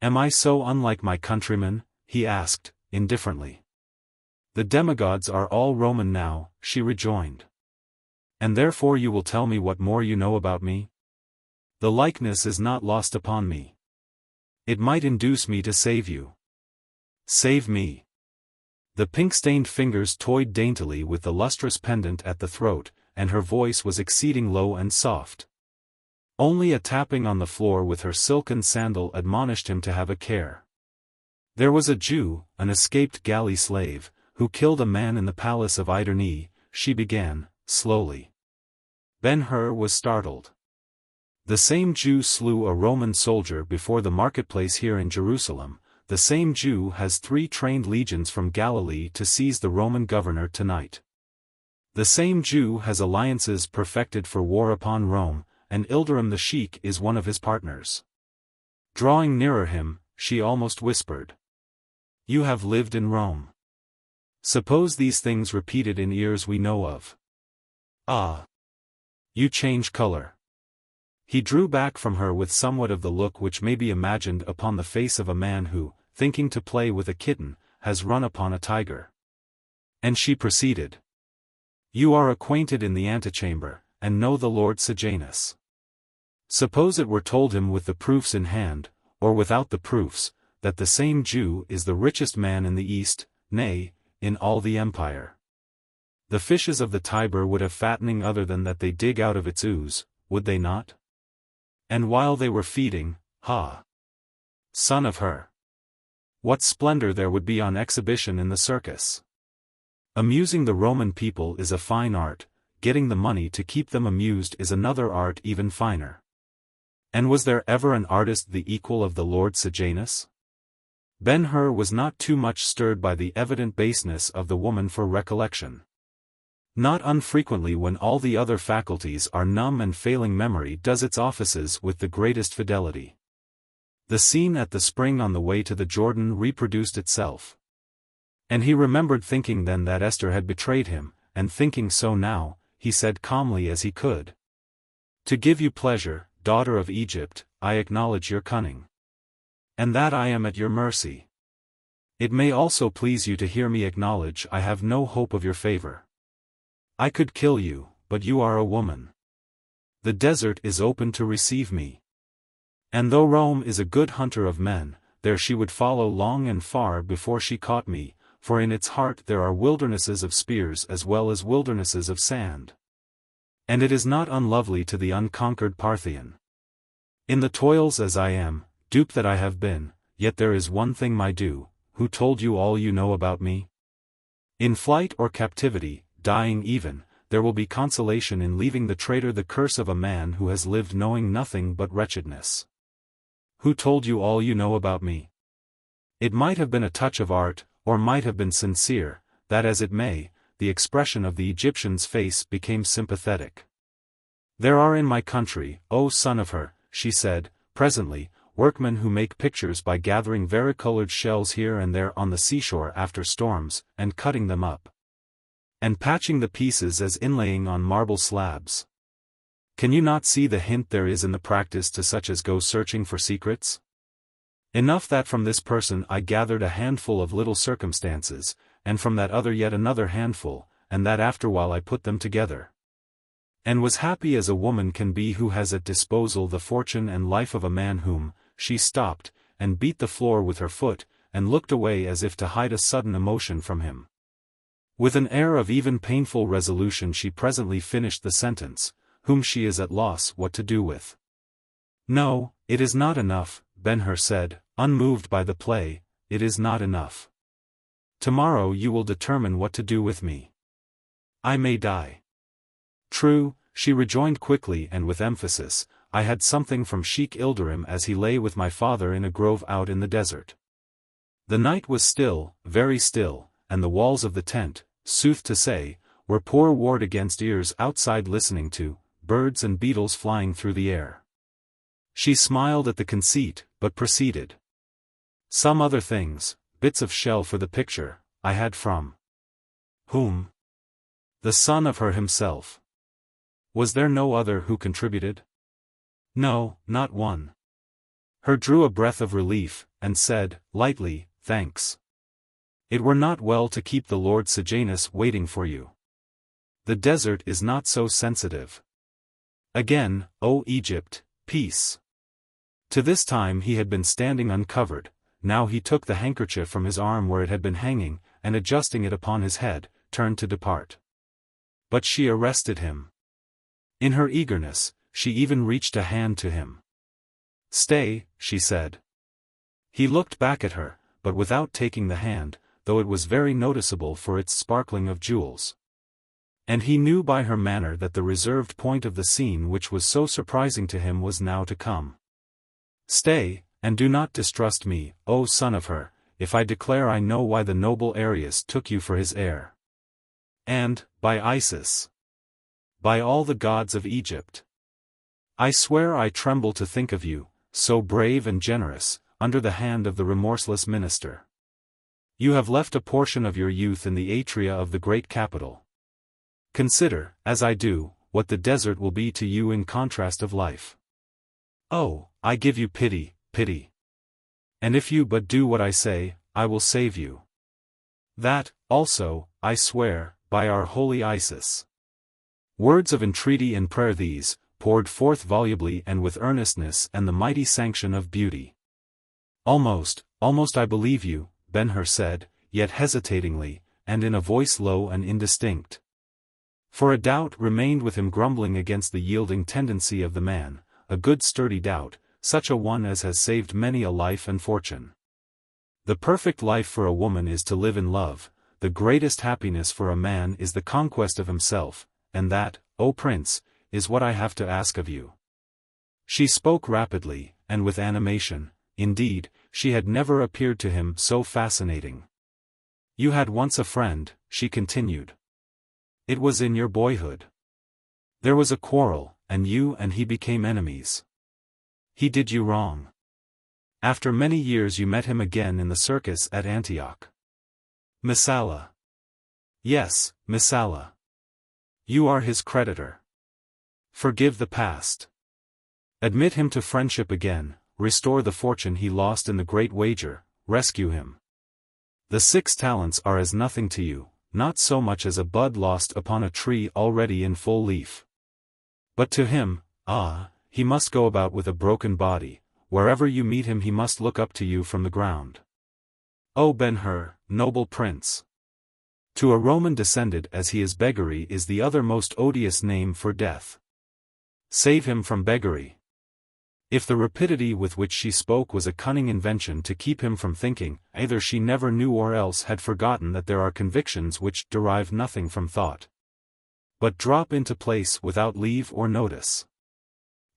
Speaker 1: Am I so unlike my countrymen? He asked, indifferently. The demigods are all Roman now, she rejoined. And therefore you will tell me what more you know about me? The likeness is not lost upon me. It might induce me to save you. Save me. The pink-stained fingers toyed daintily with the lustrous pendant at the throat, and her voice was exceeding low and soft. Only a tapping on the floor with her silken sandal admonished him to have a care. There was a Jew, an escaped galley-slave, who killed a man in the palace of Iderne, she began, slowly. Ben-Hur was startled. The same Jew slew a Roman soldier before the marketplace here in Jerusalem. The same Jew has 3 trained legions from Galilee to seize the Roman governor tonight. The same Jew has alliances perfected for war upon Rome, and Ilderim the sheik is one of his partners. Drawing nearer him, she almost whispered. You have lived in Rome. Suppose these things repeated in ears we know of. Ah! You change color. He drew back from her with somewhat of the look which may be imagined upon the face of a man who, thinking to play with a kitten, has run upon a tiger. And she proceeded. You are acquainted in the antechamber, and know the Lord Sejanus. Suppose it were told him with the proofs in hand, or without the proofs, that the same Jew is the richest man in the East, nay, in all the empire. The fishes of the Tiber would have fattening other than that they dig out of its ooze, would they not? And while they were feeding, son of her! What splendor there would be on exhibition in the circus! Amusing the Roman people is a fine art, getting the money to keep them amused is another art even finer. And was there ever an artist the equal of the Lord Sejanus? Ben-Hur was not too much stirred by the evident baseness of the woman for recollection. Not unfrequently when all the other faculties are numb and failing memory does its offices with the greatest fidelity. The scene at the spring on the way to the Jordan reproduced itself. And he remembered thinking then that Esther had betrayed him, and thinking so now, he said calmly as he could. To give you pleasure, daughter of Egypt, I acknowledge your cunning. And that I am at your mercy. It may also please you to hear me acknowledge I have no hope of your favor. I could kill you, but you are a woman. The desert is open to receive me. And though Rome is a good hunter of men, there she would follow long and far before she caught me, for in its heart there are wildernesses of spears as well as wildernesses of sand. And it is not unlovely to the unconquered Parthian. In the toils as I am, dupe that I have been, yet there is one thing my due, who told you all you know about me? In flight or captivity, dying even, there will be consolation in leaving the traitor the curse of a man who has lived knowing nothing but wretchedness. Who told you all you know about me? It might have been a touch of art, or might have been sincere, that as it may, the expression of the Egyptian's face became sympathetic. There are in my country, O son of her, she said, presently, workmen who make pictures by gathering varicolored shells here and there on the seashore after storms, and cutting them up. And patching the pieces as inlaying on marble slabs. Can you not see the hint there is in the practice to such as go searching for secrets? Enough that from this person I gathered a handful of little circumstances, and from that other yet another handful, and that afterwhile I put them together. And was happy as a woman can be who has at disposal the fortune and life of a man whom, she stopped, and beat the floor with her foot, and looked away as if to hide a sudden emotion from him. With an air of even painful resolution she presently finished the sentence, whom she is at loss what to do with. No, it is not enough, Ben-Hur said, unmoved by the play, it is not enough. Tomorrow you will determine what to do with me. I may die. True, she rejoined quickly and with emphasis, I had something from Sheik Ilderim as he lay with my father in a grove out in the desert. The night was still, very still, and the walls of the tent, sooth to say, were poor ward against ears outside listening to, birds and beetles flying through the air. She smiled at the conceit, but proceeded. Some other things, bits of shell for the picture, I had from. Whom? The son of her himself. Was there no other who contributed? No, not one. Her drew a breath of relief, and said, lightly, thanks. It were not well to keep the Lord Sejanus waiting for you. The desert is not so sensitive. Again, O Egypt, peace. To this time he had been standing uncovered, Now he took the handkerchief from his arm where it had been hanging, and adjusting it upon his head, turned to depart. But she arrested him. In her eagerness, she even reached a hand to him. "Stay," she said. He looked back at her, but without taking the hand, though it was very noticeable for its sparkling of jewels. And he knew by her manner that the reserved point of the scene which was so surprising to him was now to come. "Stay, and do not distrust me, O son of her, if I declare I know why the noble Arius took you for his heir. And, by Isis, by all the gods of Egypt, I swear I tremble to think of you, so brave and generous, under the hand of the remorseless minister. You have left a portion of your youth in the atria of the great capital. Consider, as I do, what the desert will be to you in contrast of life. Oh, I give you pity, pity. And if you but do what I say, I will save you. That, also, I swear, by our holy Isis." Words of entreaty and prayer these, poured forth volubly and with earnestness and the mighty sanction of beauty. Almost I believe you," Ben-Hur said, yet hesitatingly, and in a voice low and indistinct. For a doubt remained with him grumbling against the yielding tendency of the man, a good sturdy doubt, such a one as has saved many a life and fortune. The perfect life for a woman is to live in love, the greatest happiness for a man is the conquest of himself, and that, O Prince, is what I have to ask of you. She spoke rapidly, and with animation. Indeed, she had never appeared to him so fascinating. "You had once a friend," she continued. "It was in your boyhood. There was a quarrel, and you and he became enemies. He did you wrong. After many years you met him again in the circus at Antioch. Messala. Yes, Messala. You are his creditor. Forgive the past. Admit him to friendship again, restore the fortune he lost in the great wager, rescue him. The 6 talents are as nothing to you, not so much as a bud lost upon a tree already in full leaf. But to him, he must go about with a broken body, wherever you meet him he must look up to you from the ground. O Ben-Hur, noble prince! To a Roman descended as he is beggary is the other most odious name for death. Save him from beggary." If the rapidity with which she spoke was a cunning invention to keep him from thinking, either she never knew or else had forgotten that there are convictions which derive nothing from thought, but drop into place without leave or notice.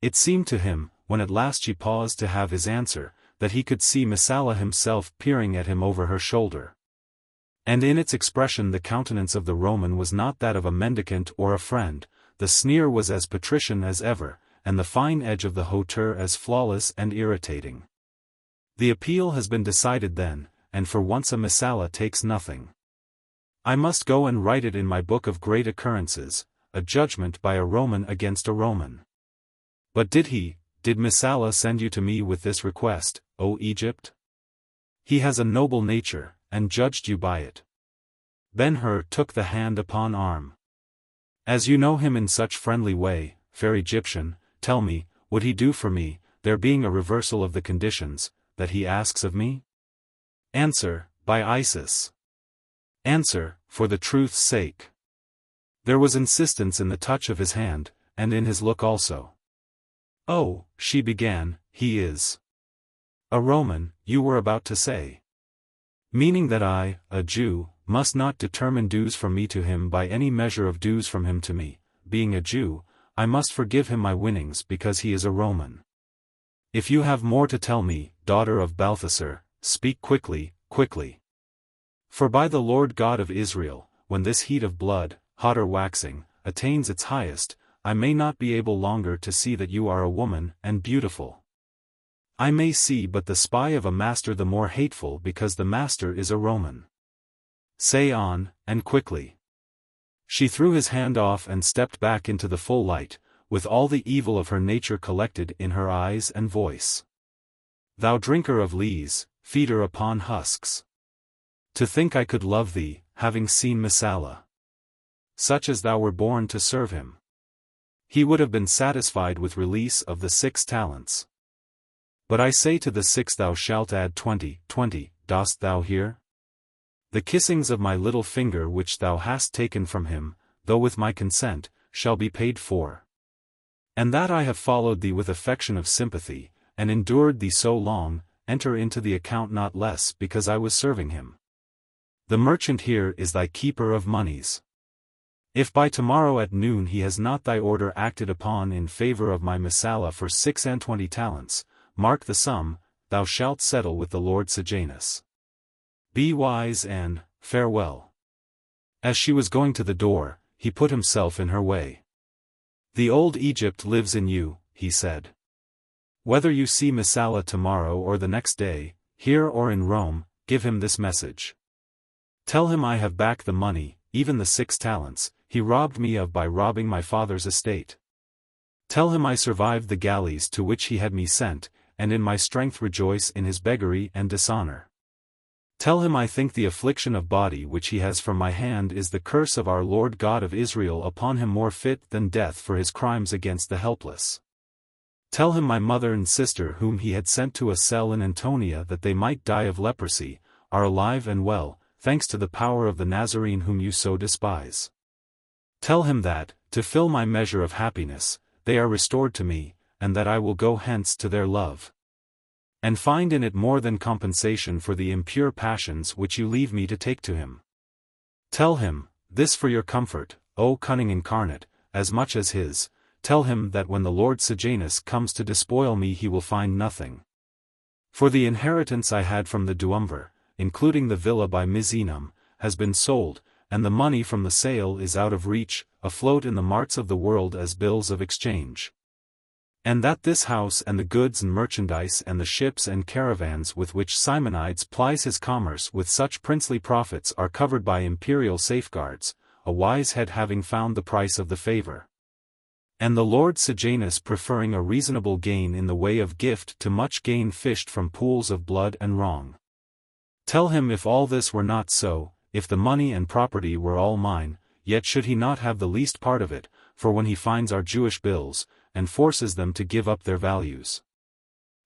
Speaker 1: It seemed to him, when at last she paused to have his answer, that he could see Messala himself peering at him over her shoulder. And in its expression the countenance of the Roman was not that of a mendicant or a friend, the sneer was as patrician as ever, and the fine edge of the hauteur as flawless and irritating. The appeal has been decided then, and for once a Messala takes nothing. I must go and write it in my book of great occurrences, a judgment by a Roman against a Roman. But did Messala send you to me with this request, O Egypt? He has a noble nature, and judged you by it. Ben-Hur took the hand upon arm. As you know him in such friendly way, fair Egyptian, tell me, would he do for me, there being a reversal of the conditions, that he asks of me? Answer, by Isis. Answer, for the truth's sake. There was insistence in the touch of his hand, and in his look also. Oh, she began, he is a Roman, you were about to say. Meaning that I, a Jew, must not determine dues from me to him by any measure of dues from him to me, being a Jew, I must forgive him my winnings because he is a Roman. If you have more to tell me, daughter of Balthasar, speak quickly, quickly. For by the Lord God of Israel, when this heat of blood, hotter waxing, attains its highest, I may not be able longer to see that you are a woman and beautiful. I may see but the spy of a master the more hateful because the master is a Roman. Say on, and quickly. She threw his hand off and stepped back into the full light, with all the evil of her nature collected in her eyes and voice. Thou drinker of lees, feeder upon husks. To think I could love thee, having seen Messala. Such as thou were born to serve him. He would have been satisfied with release of the 6 talents. But I say to the 6 thou shalt add 20, dost thou hear? The kissings of my little finger which thou hast taken from him, though with my consent, shall be paid for. And that I have followed thee with affection of sympathy, and endured thee so long, enter into the account not less because I was serving him. The merchant here is thy keeper of moneys. If by tomorrow at noon he has not thy order acted upon in favor of my Messala for 26 talents, mark the sum, thou shalt settle with the Lord Sejanus. Be wise and, farewell. As she was going to the door, he put himself in her way. The old Egypt lives in you, he said. Whether you see Messala tomorrow or the next day, here or in Rome, give him this message. Tell him I have back the money, even the 6 talents, he robbed me of by robbing my father's estate. Tell him I survived the galleys to which he had me sent, and in my strength rejoice in his beggary and dishonor. Tell him I think the affliction of body which he has from my hand is the curse of our Lord God of Israel upon him more fit than death for his crimes against the helpless. Tell him my mother and sister whom he had sent to a cell in Antonia that they might die of leprosy, are alive and well, thanks to the power of the Nazarene whom you so despise. Tell him that, to fill my measure of happiness, they are restored to me, and that I will go hence to their love. And find in it more than compensation for the impure passions which you leave me to take to him. Tell him, this for your comfort, O cunning incarnate, as much as his, tell him that when the Lord Sejanus comes to despoil me he will find nothing. For the inheritance I had from the duumvir, including the villa by Misenum, has been sold, and the money from the sale is out of reach, afloat in the marts of the world as bills of exchange. And that this house and the goods and merchandise and the ships and caravans with which Simonides plies his commerce with such princely profits are covered by imperial safeguards, a wise head having found the price of the favor. And the Lord Sejanus preferring a reasonable gain in the way of gift to much gain fished from pools of blood and wrong. Tell him if all this were not so, if the money and property were all mine, yet should he not have the least part of it, for when he finds our Jewish bills, and forces them to give up their values.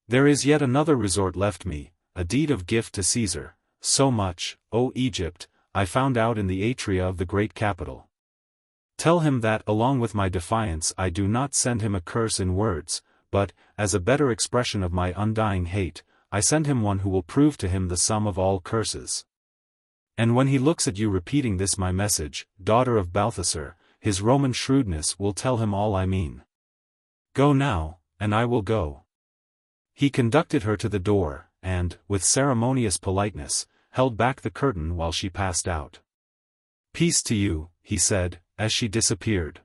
Speaker 1: There is yet another resort left me, a deed of gift to Caesar, so much, O Egypt, I found out in the atria of the great capital. Tell him that along with my defiance I do not send him a curse in words, but, as a better expression of my undying hate, I send him one who will prove to him the sum of all curses. And when he looks at you repeating this my message, daughter of Balthasar, his Roman shrewdness will tell him all I mean. Go now, and I will go. He conducted her to the door, and, with ceremonious politeness, held back the curtain while she passed out. Peace to you, he said, as she disappeared.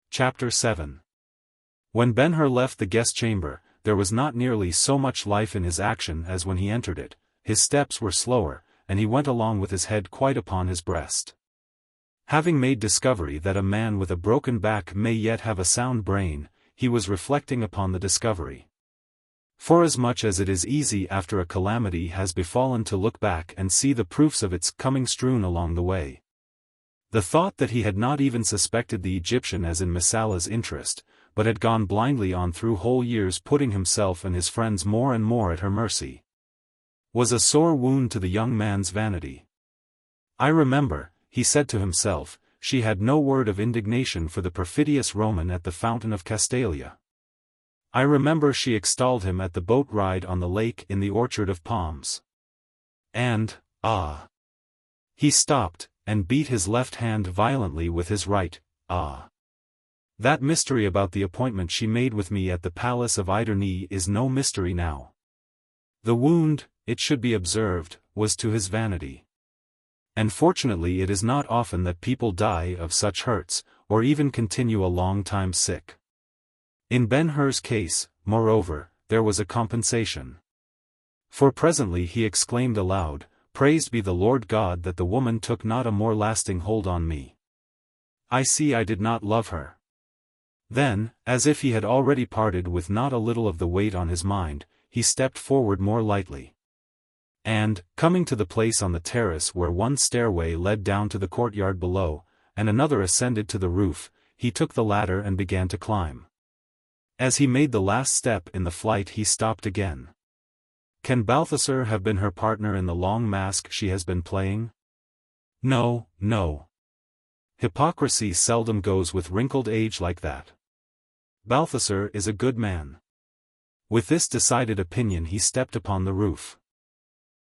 Speaker 1: Chapter 7. When Ben-Hur left the guest chamber, there was not nearly so much life in his action as when he entered it. His steps were slower, and he went along with his head quite upon his breast. Having made discovery that a man with a broken back may yet have a sound brain, he was reflecting upon the discovery. Forasmuch as it is easy after a calamity has befallen to look back and see the proofs of its coming strewn along the way. The thought that he had not even suspected the Egyptian as in Messala's interest, but had gone blindly on through whole years putting himself and his friends more and more at her mercy, was a sore wound to the young man's vanity. I remember, he said to himself, she had no word of indignation for the perfidious Roman at the fountain of Castalia. I remember she extolled him at the boat ride on the lake in the orchard of palms. And, ah! He stopped, and beat his left hand violently with his right, ah! That mystery about the appointment she made with me at the palace of Iderne is no mystery now. The wound, it should be observed, was to his vanity. And fortunately it is not often that people die of such hurts, or even continue a long time sick. In Ben-Hur's case, moreover, there was a compensation. For presently he exclaimed aloud, Praised be the Lord God that the woman took not a more lasting hold on me. I see I did not love her. Then, as if he had already parted with not a little of the weight on his mind, he stepped forward more lightly. And, coming to the place on the terrace where one stairway led down to the courtyard below, and another ascended to the roof, he took the ladder and began to climb. As he made the last step in the flight he stopped again. Can Balthasar have been her partner in the long mask she has been playing? No, no. Hypocrisy seldom goes with wrinkled age like that. Balthasar is a good man. With this decided opinion he stepped upon the roof.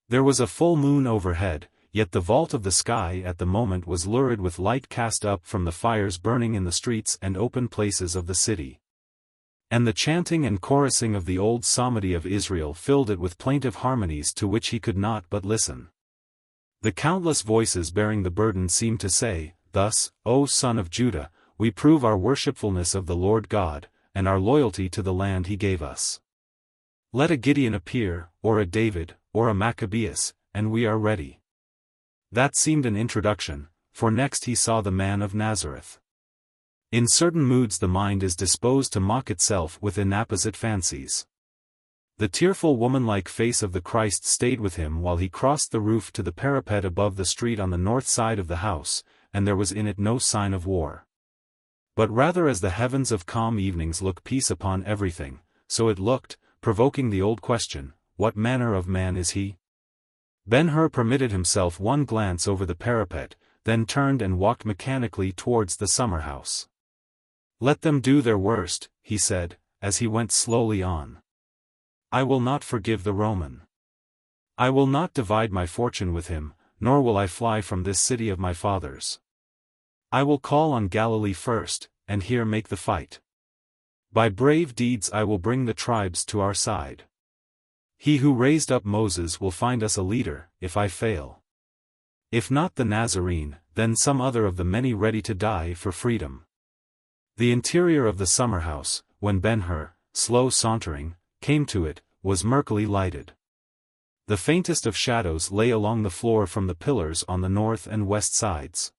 Speaker 1: There was a full moon overhead, yet the vault of the sky at the moment was lurid with light cast up from the fires burning in the streets and open places of the city. And the chanting and chorusing of the old psalmody of Israel filled it with plaintive harmonies to which he could not but listen. The countless voices bearing the burden seemed to say, "Thus, O son of Judah, we prove our worshipfulness of the Lord God, and our loyalty to the land he gave us. Let a Gideon appear, or a David, or a Maccabeus, and we are ready." That seemed an introduction, for next he saw the man of Nazareth. In certain moods the mind is disposed to mock itself with inapposite fancies. The tearful woman-like face of the Christ stayed with him while he crossed the roof to the parapet above the street on the north side of the house, and there was in it no sign of war. But rather as the heavens of calm evenings look peace upon everything, so it looked, provoking the old question, what manner of man is he? Ben-Hur permitted himself one glance over the parapet, then turned and walked mechanically towards the summer-house. "Let them do their worst," he said, as he went slowly on. "I will not forgive the Roman. I will not divide my fortune with him, nor will I fly from this city of my fathers. I will call on Galilee first, and here make the fight. By brave deeds I will bring the tribes to our side. He who raised up Moses will find us a leader, if I fail. If not the Nazarene, then some other of the many ready to die for freedom." The interior of the summer-house, when Ben-Hur, slow sauntering, came to it, was murkily lighted. The faintest of shadows lay along the floor from the pillars on the north and west sides.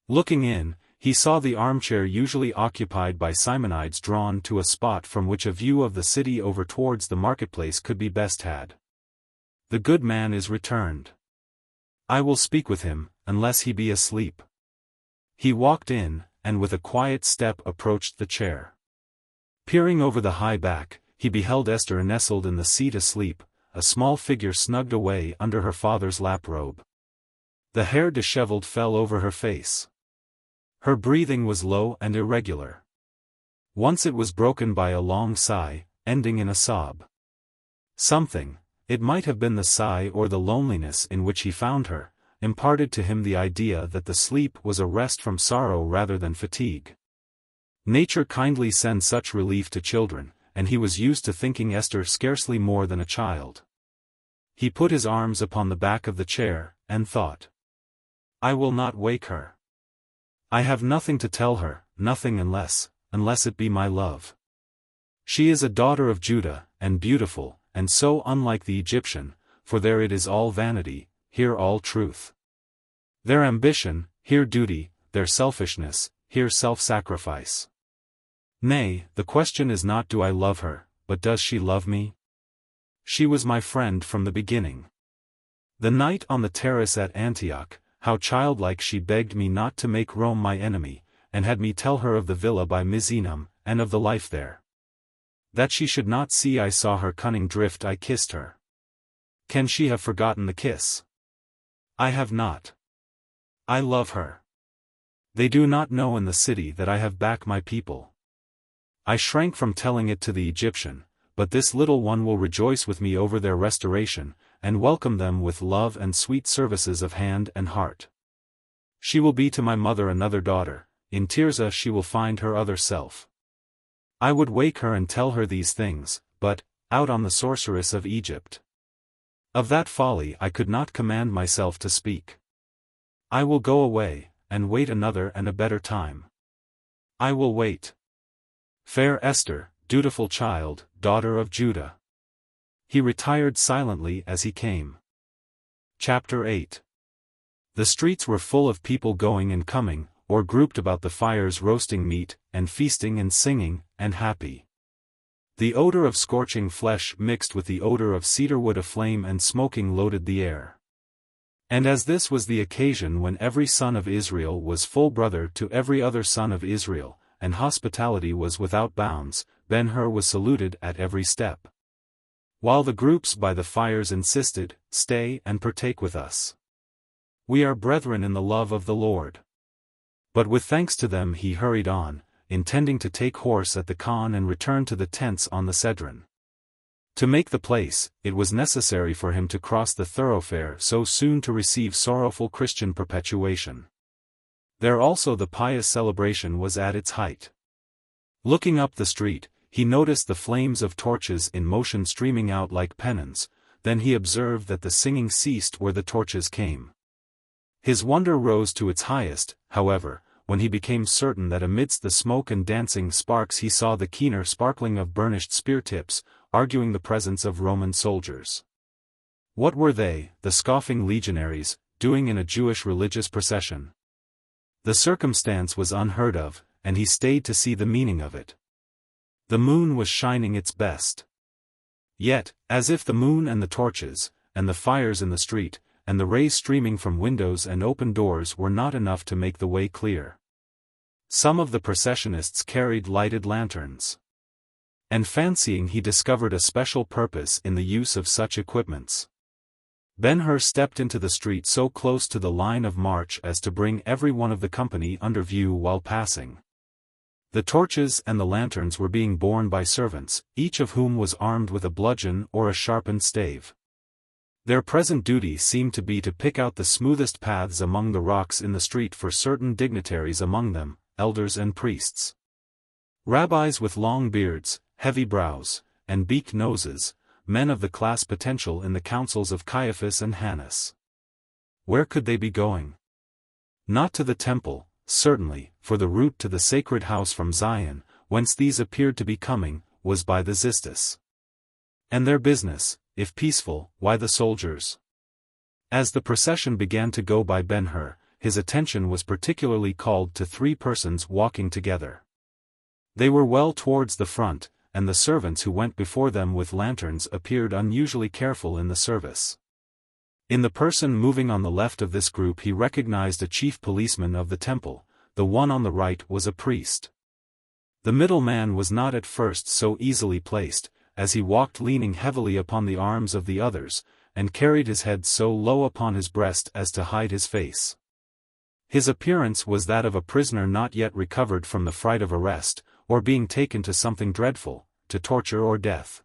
Speaker 1: Looking in, he saw the armchair usually occupied by Simonides drawn to a spot from which a view of the city over towards the marketplace could be best had. "The good man is returned. I will speak with him, unless he be asleep." He walked in, and with a quiet step approached the chair. Peering over the high back, he beheld Esther nestled in the seat asleep, a small figure snugged away under her father's lap-robe. The hair disheveled fell over her face. Her breathing was low and irregular. Once it was broken by a long sigh, ending in a sob. Something, it might have been the sigh or the loneliness in which he found her, imparted to him the idea that the sleep was a rest from sorrow rather than fatigue. Nature kindly sends such relief to children, and he was used to thinking Esther scarcely more than a child. He put his arms upon the back of the chair, and thought, "I will not wake her. I have nothing to tell her, nothing unless it be my love. She is a daughter of Judah, and beautiful, and so unlike the Egyptian, for there it is all vanity, here all truth. Their ambition, here duty, their selfishness, here self-sacrifice. Nay, the question is not do I love her, but does she love me? She was my friend from the beginning. The night on the terrace at Antioch, how childlike she begged me not to make Rome my enemy, and had me tell her of the villa by Misenum, and of the life there. That she should not see I saw her cunning drift I kissed her. Can she have forgotten the kiss? I have not. I love her. They do not know in the city that I have back my people. I shrank from telling it to the Egyptian, but this little one will rejoice with me over their restoration, and welcome them with love and sweet services of hand and heart. She will be to my mother another daughter, in Tirzah she will find her other self. I would wake her and tell her these things, but, out on the sorceress of Egypt. Of that folly I could not command myself to speak. I will go away, and wait another and a better time. I will wait. Fair Esther, dutiful child, daughter of Judah. He retired silently as he came. Chapter 8. The streets were full of people going and coming, or grouped about the fires roasting meat, and feasting and singing, and happy. The odor of scorching flesh mixed with the odor of cedar wood aflame and smoking loaded the air. And as this was the occasion when every son of Israel was full brother to every other son of Israel, and hospitality was without bounds, Ben-Hur was saluted at every step. While the groups by the fires insisted, "Stay and partake with us. We are brethren in the love of the Lord." But with thanks to them he hurried on, intending to take horse at the Khan and return to the tents on the Cedron. To make the place, it was necessary for him to cross the thoroughfare so soon to receive sorrowful Christian perpetuation. There also the pious celebration was at its height. Looking up the street, he noticed the flames of torches in motion streaming out like pennons, then he observed that the singing ceased where the torches came. His wonder rose to its highest, however, when he became certain that amidst the smoke and dancing sparks he saw the keener sparkling of burnished spear tips, arguing the presence of Roman soldiers. What were they, the scoffing legionaries, doing in a Jewish religious procession? The circumstance was unheard of, and he stayed to see the meaning of it. The moon was shining its best. Yet, as if the moon and the torches, and the fires in the street, and the rays streaming from windows and open doors were not enough to make the way clear. Some of the processionists carried lighted lanterns. And fancying he discovered a special purpose in the use of such equipments, Ben-Hur stepped into the street so close to the line of march as to bring every one of the company under view while passing. The torches and the lanterns were being borne by servants, each of whom was armed with a bludgeon or a sharpened stave. Their present duty seemed to be to pick out the smoothest paths among the rocks in the street for certain dignitaries among them, elders and priests. Rabbis with long beards, heavy brows, and beaked noses, men of the class potential in the councils of Caiaphas and Hannas. Where could they be going? Not to the temple, certainly, for the route to the sacred house from Zion, whence these appeared to be coming, was by the Xistus. And their business, if peaceful, why the soldiers? As the procession began to go by Ben-Hur, his attention was particularly called to three persons walking together. They were well towards the front, and the servants who went before them with lanterns appeared unusually careful in the service. In the person moving on the left of this group he recognized a chief policeman of the temple, the one on the right was a priest. The middle man was not at first so easily placed, as he walked leaning heavily upon the arms of the others, and carried his head so low upon his breast as to hide his face. His appearance was that of a prisoner not yet recovered from the fright of arrest, or being taken to something dreadful, to torture or death.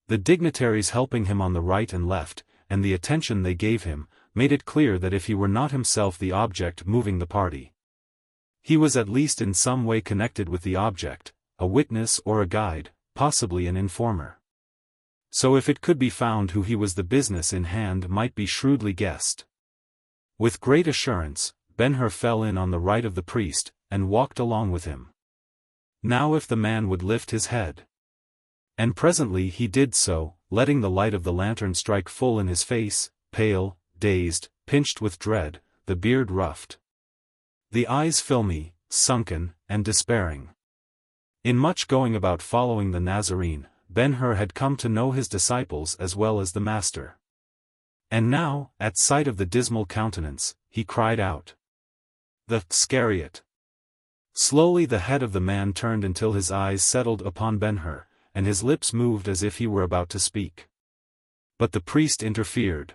Speaker 1: The dignitaries helping him on the right and left, and the attention they gave him, made it clear that if he were not himself the object moving the party, he was at least in some way connected with the object, a witness or a guide, possibly an informer. So if it could be found who he was, the business in hand might be shrewdly guessed. With great assurance, Ben-Hur fell in on the right of the priest, and walked along with him. Now if the man would lift his head. And presently he did so, letting the light of the lantern strike full in his face, pale, dazed, pinched with dread, the beard ruffed, the eyes filmy, sunken, and despairing. In much going about following the Nazarene, Ben-Hur had come to know his disciples as well as the Master. And now, at sight of the dismal countenance, he cried out, "The Iscariot!" Slowly the head of the man turned until his eyes settled upon Ben-Hur, and his lips moved as if he were about to speak. But the priest interfered.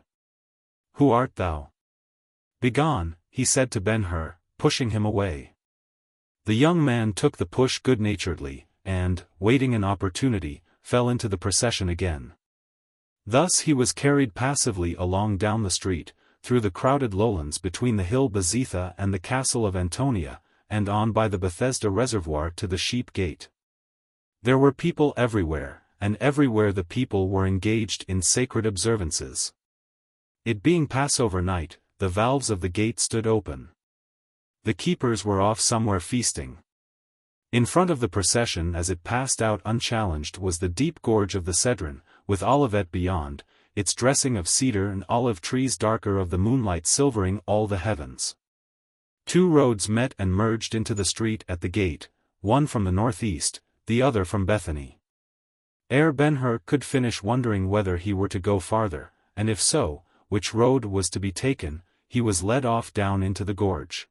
Speaker 1: "Who art thou?" "Begone," he said to Ben-Hur, pushing him away. The young man took the push good-naturedly, and, waiting an opportunity, fell into the procession again. Thus he was carried passively along down the street, through the crowded lowlands between the hill Bezitha and the castle of Antonia, and on by the Bethesda reservoir to the Sheep Gate. There were people everywhere, and everywhere the people were engaged in sacred observances. It being Passover night, the valves of the gate stood open. The keepers were off somewhere feasting. In front of the procession as it passed out unchallenged was the deep gorge of the Cedron, with Olivet beyond, its dressing of cedar and olive trees darker of the moonlight silvering all the heavens. Two roads met and merged into the street at the gate, one from the northeast, the other from Bethany. Ere Ben-Hur could finish wondering whether he were to go farther, and if so, which road was to be taken, he was led off down into the gorge.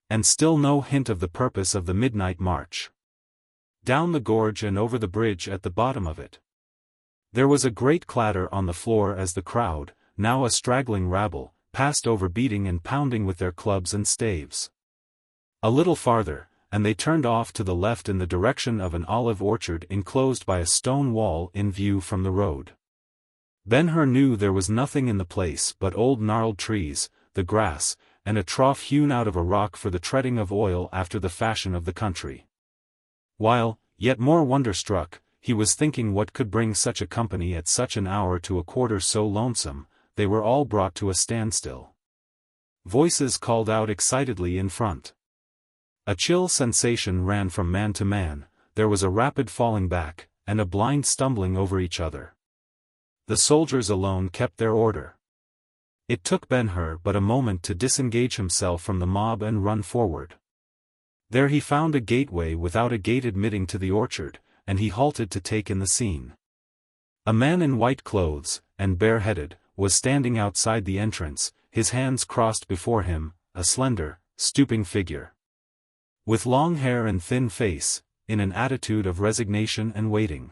Speaker 1: And still no hint of the purpose of the midnight march. down the gorge and over the bridge at the bottom of it. There was a great clatter on the floor as the crowd, now a straggling rabble, passed over beating and pounding with their clubs and staves. A little farther, and they turned off to the left in the direction of an olive orchard enclosed by a stone wall in view from the road. Ben-Hur knew there was nothing in the place but old gnarled trees, the grass, and a trough hewn out of a rock for the treading of oil after the fashion of the country. While, yet more wonder-struck, he was thinking what could bring such a company at such an hour to a quarter so lonesome, they were all brought to a standstill. Voices called out excitedly in front. A chill sensation ran from man to man, there was a rapid falling back, and a blind stumbling over each other. The soldiers alone kept their order. It took Ben-Hur but a moment to disengage himself from the mob and run forward. There he found a gateway without a gate admitting to the orchard, and he halted to take in the scene. A man in white clothes, and bareheaded, was standing outside the entrance, his hands crossed before him, a slender, stooping figure. With long hair and thin face, in an attitude of resignation and waiting.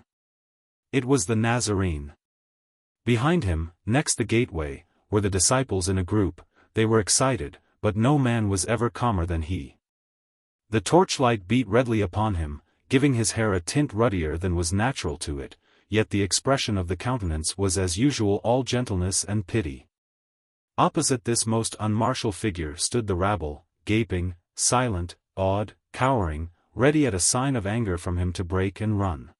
Speaker 1: It was the Nazarene. Behind him, next the gateway, were the disciples in a group. They were excited, but no man was ever calmer than he. The torchlight beat redly upon him, giving his hair a tint ruddier than was natural to it, yet the expression of the countenance was as usual all gentleness and pity. Opposite this most unmartial figure stood the rabble, gaping, silent, awed, cowering, ready at a sign of anger from him to break and run.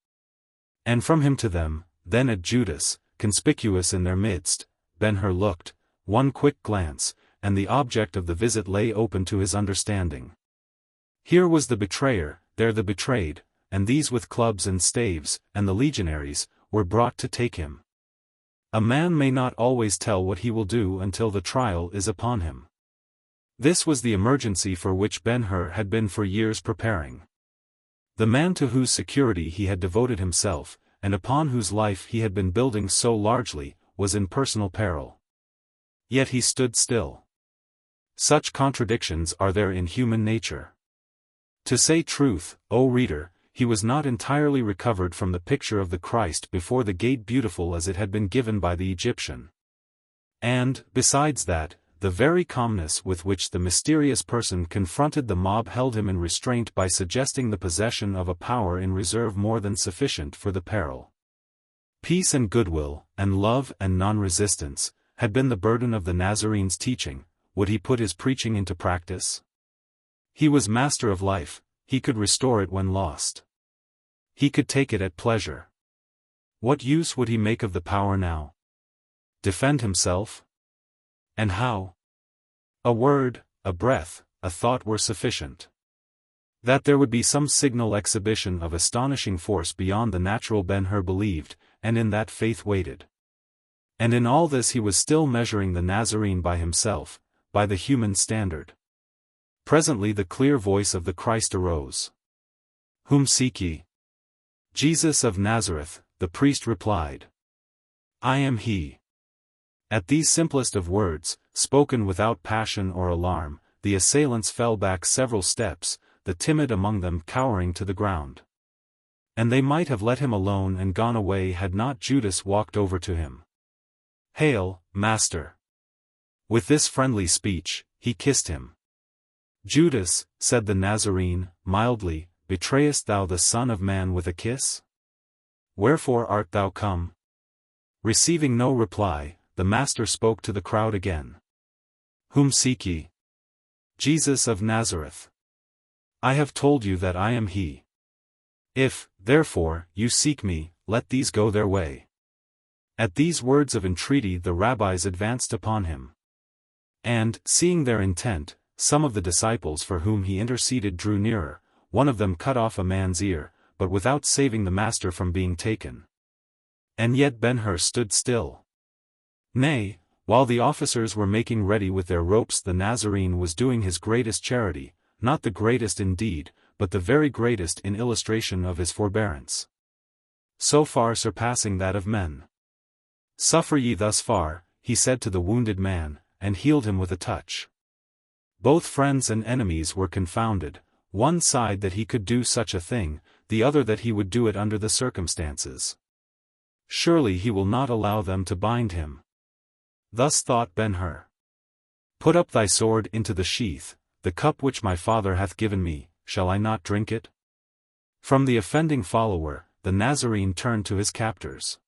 Speaker 1: And from him to them, then at Judas, conspicuous in their midst, Ben-Hur looked, one quick glance, and the object of the visit lay open to his understanding. Here was the betrayer, there the betrayed, and these with clubs and staves, and the legionaries, were brought to take him. A man may not always tell what he will do until the trial is upon him. This was the emergency for which Ben-Hur had been for years preparing. The man to whose security he had devoted himself, and upon whose life he had been building so largely, was in personal peril. Yet he stood still. Such contradictions are there in human nature. To say truth, O reader, he was not entirely recovered from the picture of the Christ before the gate beautiful as it had been given by the Egyptian. And, besides that, the very calmness with which the mysterious person confronted the mob held him in restraint by suggesting the possession of a power in reserve more than sufficient for the peril. Peace and goodwill, and love and non-resistance, had been the burden of the Nazarene's teaching. Would he put his preaching into practice? He was master of life, he could restore it when lost. He could take it at pleasure. What use would he make of the power now? Defend himself? And how? A word, a breath, a thought were sufficient. That there would be some signal exhibition of astonishing force beyond the natural Ben-Hur believed, and in that faith waited. And in all this he was still measuring the Nazarene by himself, by the human standard. Presently the clear voice of the Christ arose. Whom seek ye? Jesus of Nazareth, the priest replied. I am he. At these simplest of words, spoken without passion or alarm, the assailants fell back several steps, the timid among them cowering to the ground. And they might have let him alone and gone away had not Judas walked over to him. Hail, Master! With this friendly speech, he kissed him. Judas, said the Nazarene, mildly, betrayest thou the Son of Man with a kiss? Wherefore art thou come? Receiving no reply, the Master spoke to the crowd again. Whom seek ye? Jesus of Nazareth. I have told you that I am he. If, therefore, you seek me, let these go their way. At these words of entreaty the rabbis advanced upon him. And, seeing their intent, some of the disciples for whom he interceded drew nearer. One of them cut off a man's ear, but without saving the Master from being taken. And yet Ben-Hur stood still. Nay, while the officers were making ready with their ropes the Nazarene was doing his greatest charity, not the greatest indeed, but the very greatest in illustration of his forbearance. So far surpassing that of men. Suffer ye thus far, he said to the wounded man, and healed him with a touch. Both friends and enemies were confounded, one sighed that he could do such a thing, the other that he would do it under the circumstances. Surely he will not allow them to bind him. Thus thought Ben-Hur. Put up thy sword into the sheath, the cup which my father hath given me, shall I not drink it? From the offending follower, the Nazarene turned to his captors.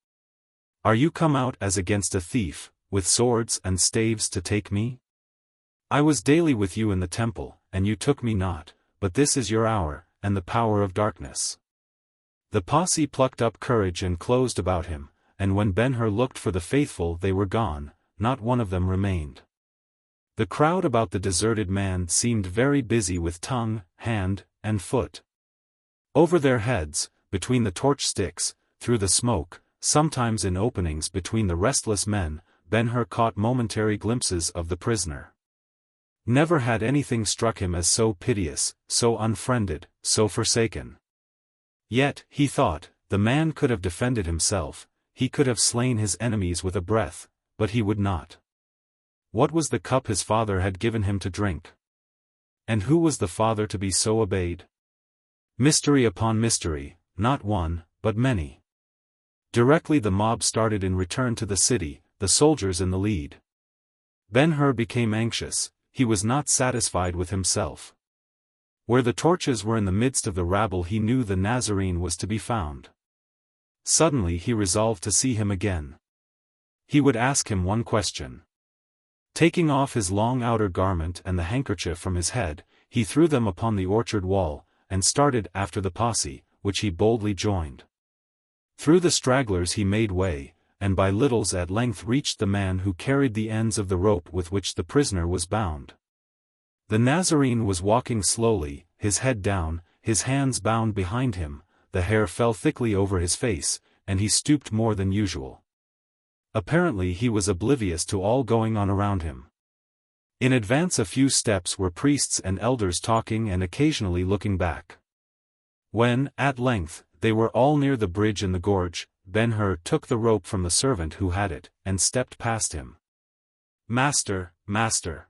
Speaker 1: Are you come out as against a thief, with swords and staves to take me? I was daily with you in the temple, and you took me not, but this is your hour, and the power of darkness. The posse plucked up courage and closed about him, and when Ben-Hur looked for the faithful they were gone, not one of them remained. The crowd about the deserted man seemed very busy with tongue, hand, and foot. Over their heads, between the torch sticks, through the smoke, sometimes in openings between the restless men, Ben-Hur caught momentary glimpses of the prisoner. Never had anything struck him as so piteous, so unfriended, so forsaken. Yet, he thought, the man could have defended himself, he could have slain his enemies with a breath, but he would not. What was the cup his father had given him to drink? And who was the father to be so obeyed? Mystery upon mystery, not one, but many. Directly the mob started in return to the city, the soldiers in the lead. Ben-Hur became anxious, he was not satisfied with himself. Where the torches were in the midst of the rabble he knew the Nazarene was to be found. Suddenly he resolved to see him again. He would ask him one question. Taking off his long outer garment and the handkerchief from his head, he threw them upon the orchard wall, and started after the posse, which he boldly joined. Through the stragglers he made way, and by littles at length reached the man who carried the ends of the rope with which the prisoner was bound. The Nazarene was walking slowly, his head down, his hands bound behind him, the hair fell thickly over his face, and he stooped more than usual. Apparently he was oblivious to all going on around him. In advance a few steps were priests and elders talking and occasionally looking back. When, at length, they were all near the bridge in the gorge, Ben-Hur took the rope from the servant who had it, and stepped past him. "Master, master,"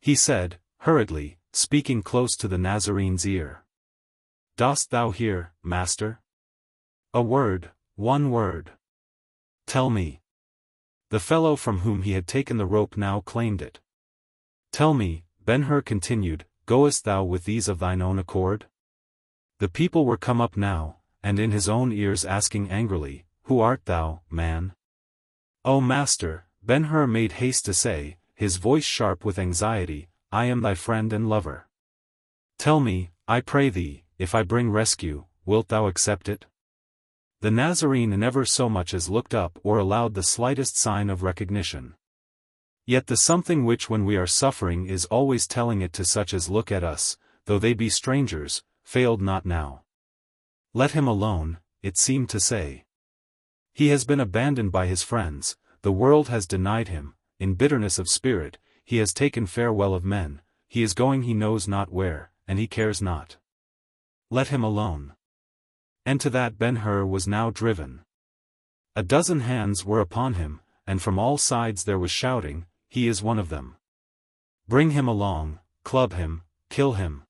Speaker 1: he said, hurriedly, speaking close to the Nazarene's ear. "Dost thou hear, master? A word, one word. Tell me." The fellow from whom he had taken the rope now claimed it. "Tell me," Ben-Hur continued, "goest thou with these of thine own accord?" The people were come up now, and in his own ears asking angrily, "Who art thou, man?" "O master," Ben-Hur made haste to say, his voice sharp with anxiety, "I am thy friend and lover. Tell me, I pray thee, if I bring rescue, wilt thou accept it?" The Nazarene never so much as looked up or allowed the slightest sign of recognition. Yet the something which when we are suffering is always telling it to such as look at us, though they be strangers, failed not now. "Let him alone," it seemed to say. He has been abandoned by his friends, the world has denied him, in bitterness of spirit, he has taken farewell of men, he is going he knows not where, and he cares not. Let him alone. And to that Ben-Hur was now driven. A dozen hands were upon him, and from all sides there was shouting, "He is one of them. Bring him along, club him, kill him."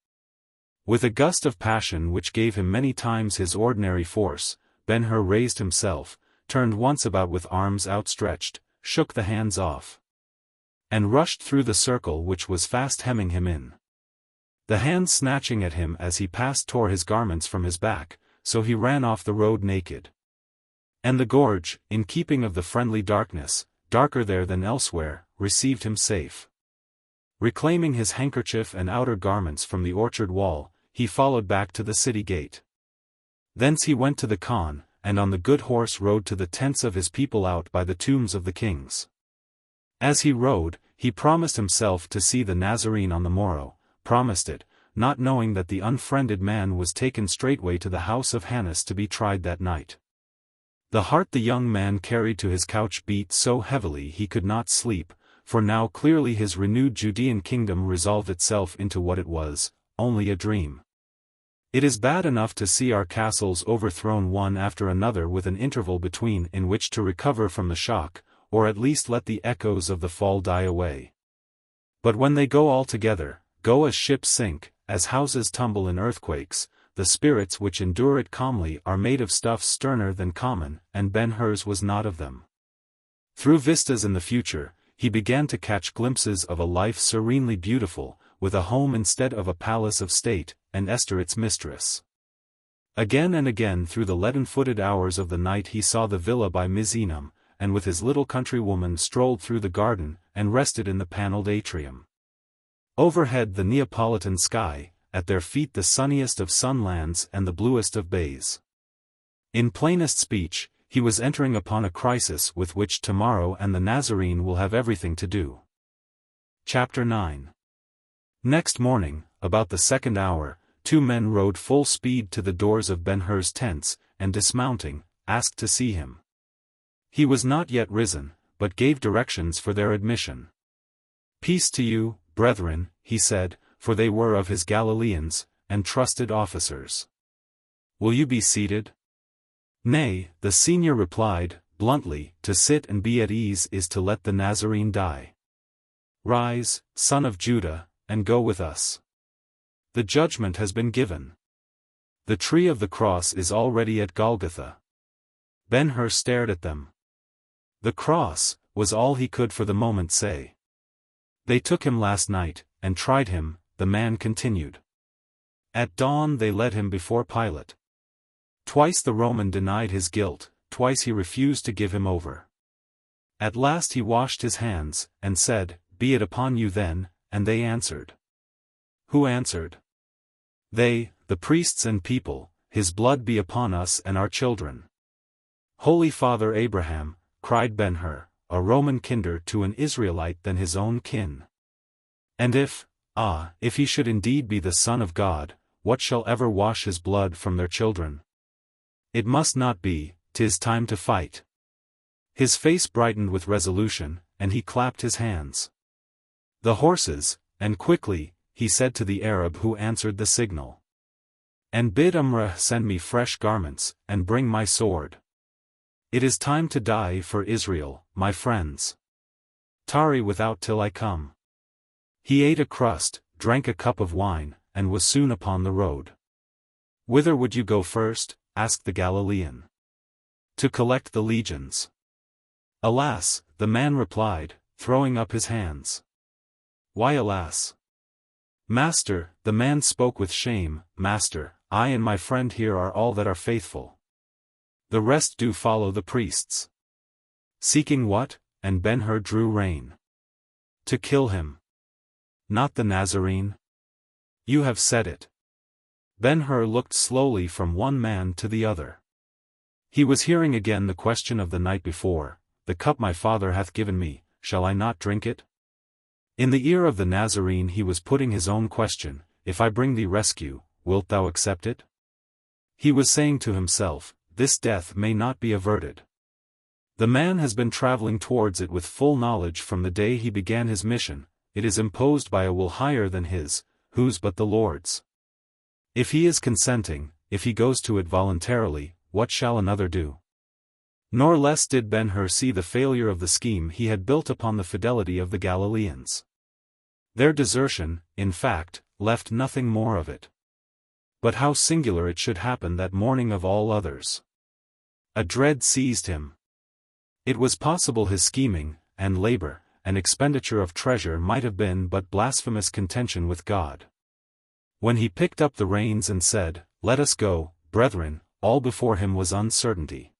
Speaker 1: With a gust of passion which gave him many times his ordinary force, Ben-Hur raised himself, turned once about with arms outstretched, shook the hands off, and rushed through the circle which was fast hemming him in. The hands snatching at him as he passed tore his garments from his back, so he ran off the road naked. And the gorge, in keeping of the friendly darkness, darker there than elsewhere, received him safe. Reclaiming his handkerchief and outer garments from the orchard wall, he followed back to the city gate. Thence he went to the khan, and on the good horse rode to the tents of his people out by the tombs of the kings. As he rode, he promised himself to see the Nazarene on the morrow, promised it, not knowing that the unfriended man was taken straightway to the house of Hannas to be tried that night. The heart the young man carried to his couch beat so heavily he could not sleep, for now clearly his renewed Judean kingdom resolved itself into what it was, only a dream. It is bad enough to see our castles overthrown one after another with an interval between in which to recover from the shock, or at least let the echoes of the fall die away. But when they go all together, go as ships sink, as houses tumble in earthquakes, the spirits which endure it calmly are made of stuff sterner than common, and Ben-Hur's was not of them. Through vistas in the future, he began to catch glimpses of a life serenely beautiful, with a home instead of a palace of state, and Esther its mistress. Again and again through the leaden-footed hours of the night he saw the villa by Misenum, and with his little countrywoman strolled through the garden, and rested in the panelled atrium. Overhead the Neapolitan sky, at their feet the sunniest of sunlands and the bluest of bays. In plainest speech, he was entering upon a crisis with which tomorrow and the Nazarene will have everything to do. Chapter 9. Next morning, about the 2nd hour, 2 men rode full speed to the doors of Ben-Hur's tents, and dismounting, asked to see him. He was not yet risen, but gave directions for their admission. "Peace to you, brethren," he said, for they were of his Galileans, and trusted officers. "Will you be seated?" "Nay," the senior replied, bluntly, "to sit and be at ease is to let the Nazarene die. Rise, son of Judah, and go with us. The judgment has been given. The tree of the cross is already at Golgotha." Ben-Hur stared at them. "The cross," was all he could for the moment say. "They took him last night, and tried him," the man continued. "At dawn they led him before Pilate. Twice the Roman denied his guilt, twice he refused to give him over. At last he washed his hands, and said, 'Be it upon you then,' and they answered." "Who answered?" "They, the priests and people, 'His blood be upon us and our children.'" "Holy Father Abraham," cried Ben-Hur, "a Roman kinder to an Israelite than his own kin. And if he should indeed be the Son of God, what shall ever wash his blood from their children? It must not be, 'tis time to fight." His face brightened with resolution, and he clapped his hands. "The horses," and quickly, he said to the Arab who answered the signal. "And bid Umrah send me fresh garments, and bring my sword. It is time to die for Israel, my friends. Tarry without till I come." He ate a crust, drank a cup of wine, and was soon upon the road. "Whither would you go first?" asked the Galilean. "To collect the legions." "Alas," the man replied, throwing up his hands. "Why alas?" "Master," the man spoke with shame, "Master, I and my friend here are all that are faithful. The rest do follow the priests." "Seeking what?" and Ben-Hur drew rein. "To kill him." "Not the Nazarene?" "You have said it." Ben-Hur looked slowly from one man to the other. He was hearing again the question of the night before, "The cup my father hath given me, shall I not drink it?" In the ear of the Nazarene he was putting his own question, "If I bring thee rescue, wilt thou accept it?" He was saying to himself, "This death may not be averted. The man has been traveling towards it with full knowledge from the day he began his mission, it is imposed by a will higher than his, whose but the Lord's. If he is consenting, if he goes to it voluntarily, what shall another do?" Nor less did Ben-Hur see the failure of the scheme he had built upon the fidelity of the Galileans. Their desertion, in fact, left nothing more of it. But how singular it should happen that morning of all others. A dread seized him. It was possible his scheming, and labor, and expenditure of treasure might have been but blasphemous contention with God. When he picked up the reins and said, "Let us go, brethren," all before him was uncertainty.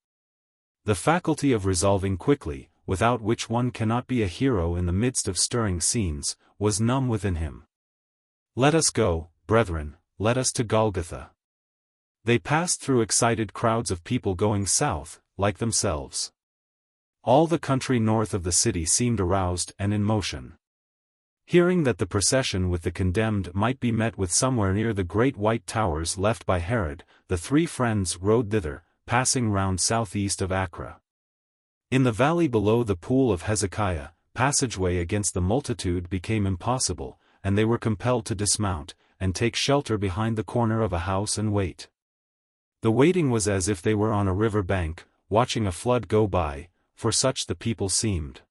Speaker 1: The faculty of resolving quickly, without which one cannot be a hero in the midst of stirring scenes, was numb within him. "Let us go, brethren, let us to Golgotha." They passed through excited crowds of people going south, like themselves. All the country north of the city seemed aroused and in motion. Hearing that the procession with the condemned might be met with somewhere near the great white towers left by Herod, the 3 friends rode thither, passing round southeast of Acra. In the valley below the pool of Hezekiah, passageway against the multitude became impossible, and they were compelled to dismount, and take shelter behind the corner of a house and wait. The waiting was as if they were on a river bank, watching a flood go by, for such the people seemed.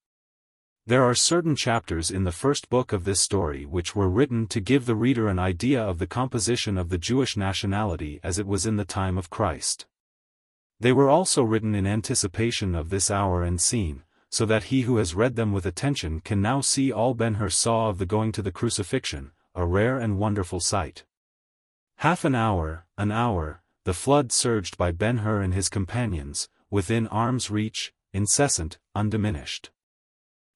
Speaker 1: There are certain chapters in the first book of this story which were written to give the reader an idea of the composition of the Jewish nationality as it was in the time of Christ. They were also written in anticipation of this hour and scene, so that he who has read them with attention can now see all Ben-Hur saw of the going to the crucifixion, a rare and wonderful sight. Half an hour, the flood surged by Ben-Hur and his companions, within arm's reach, incessant, undiminished.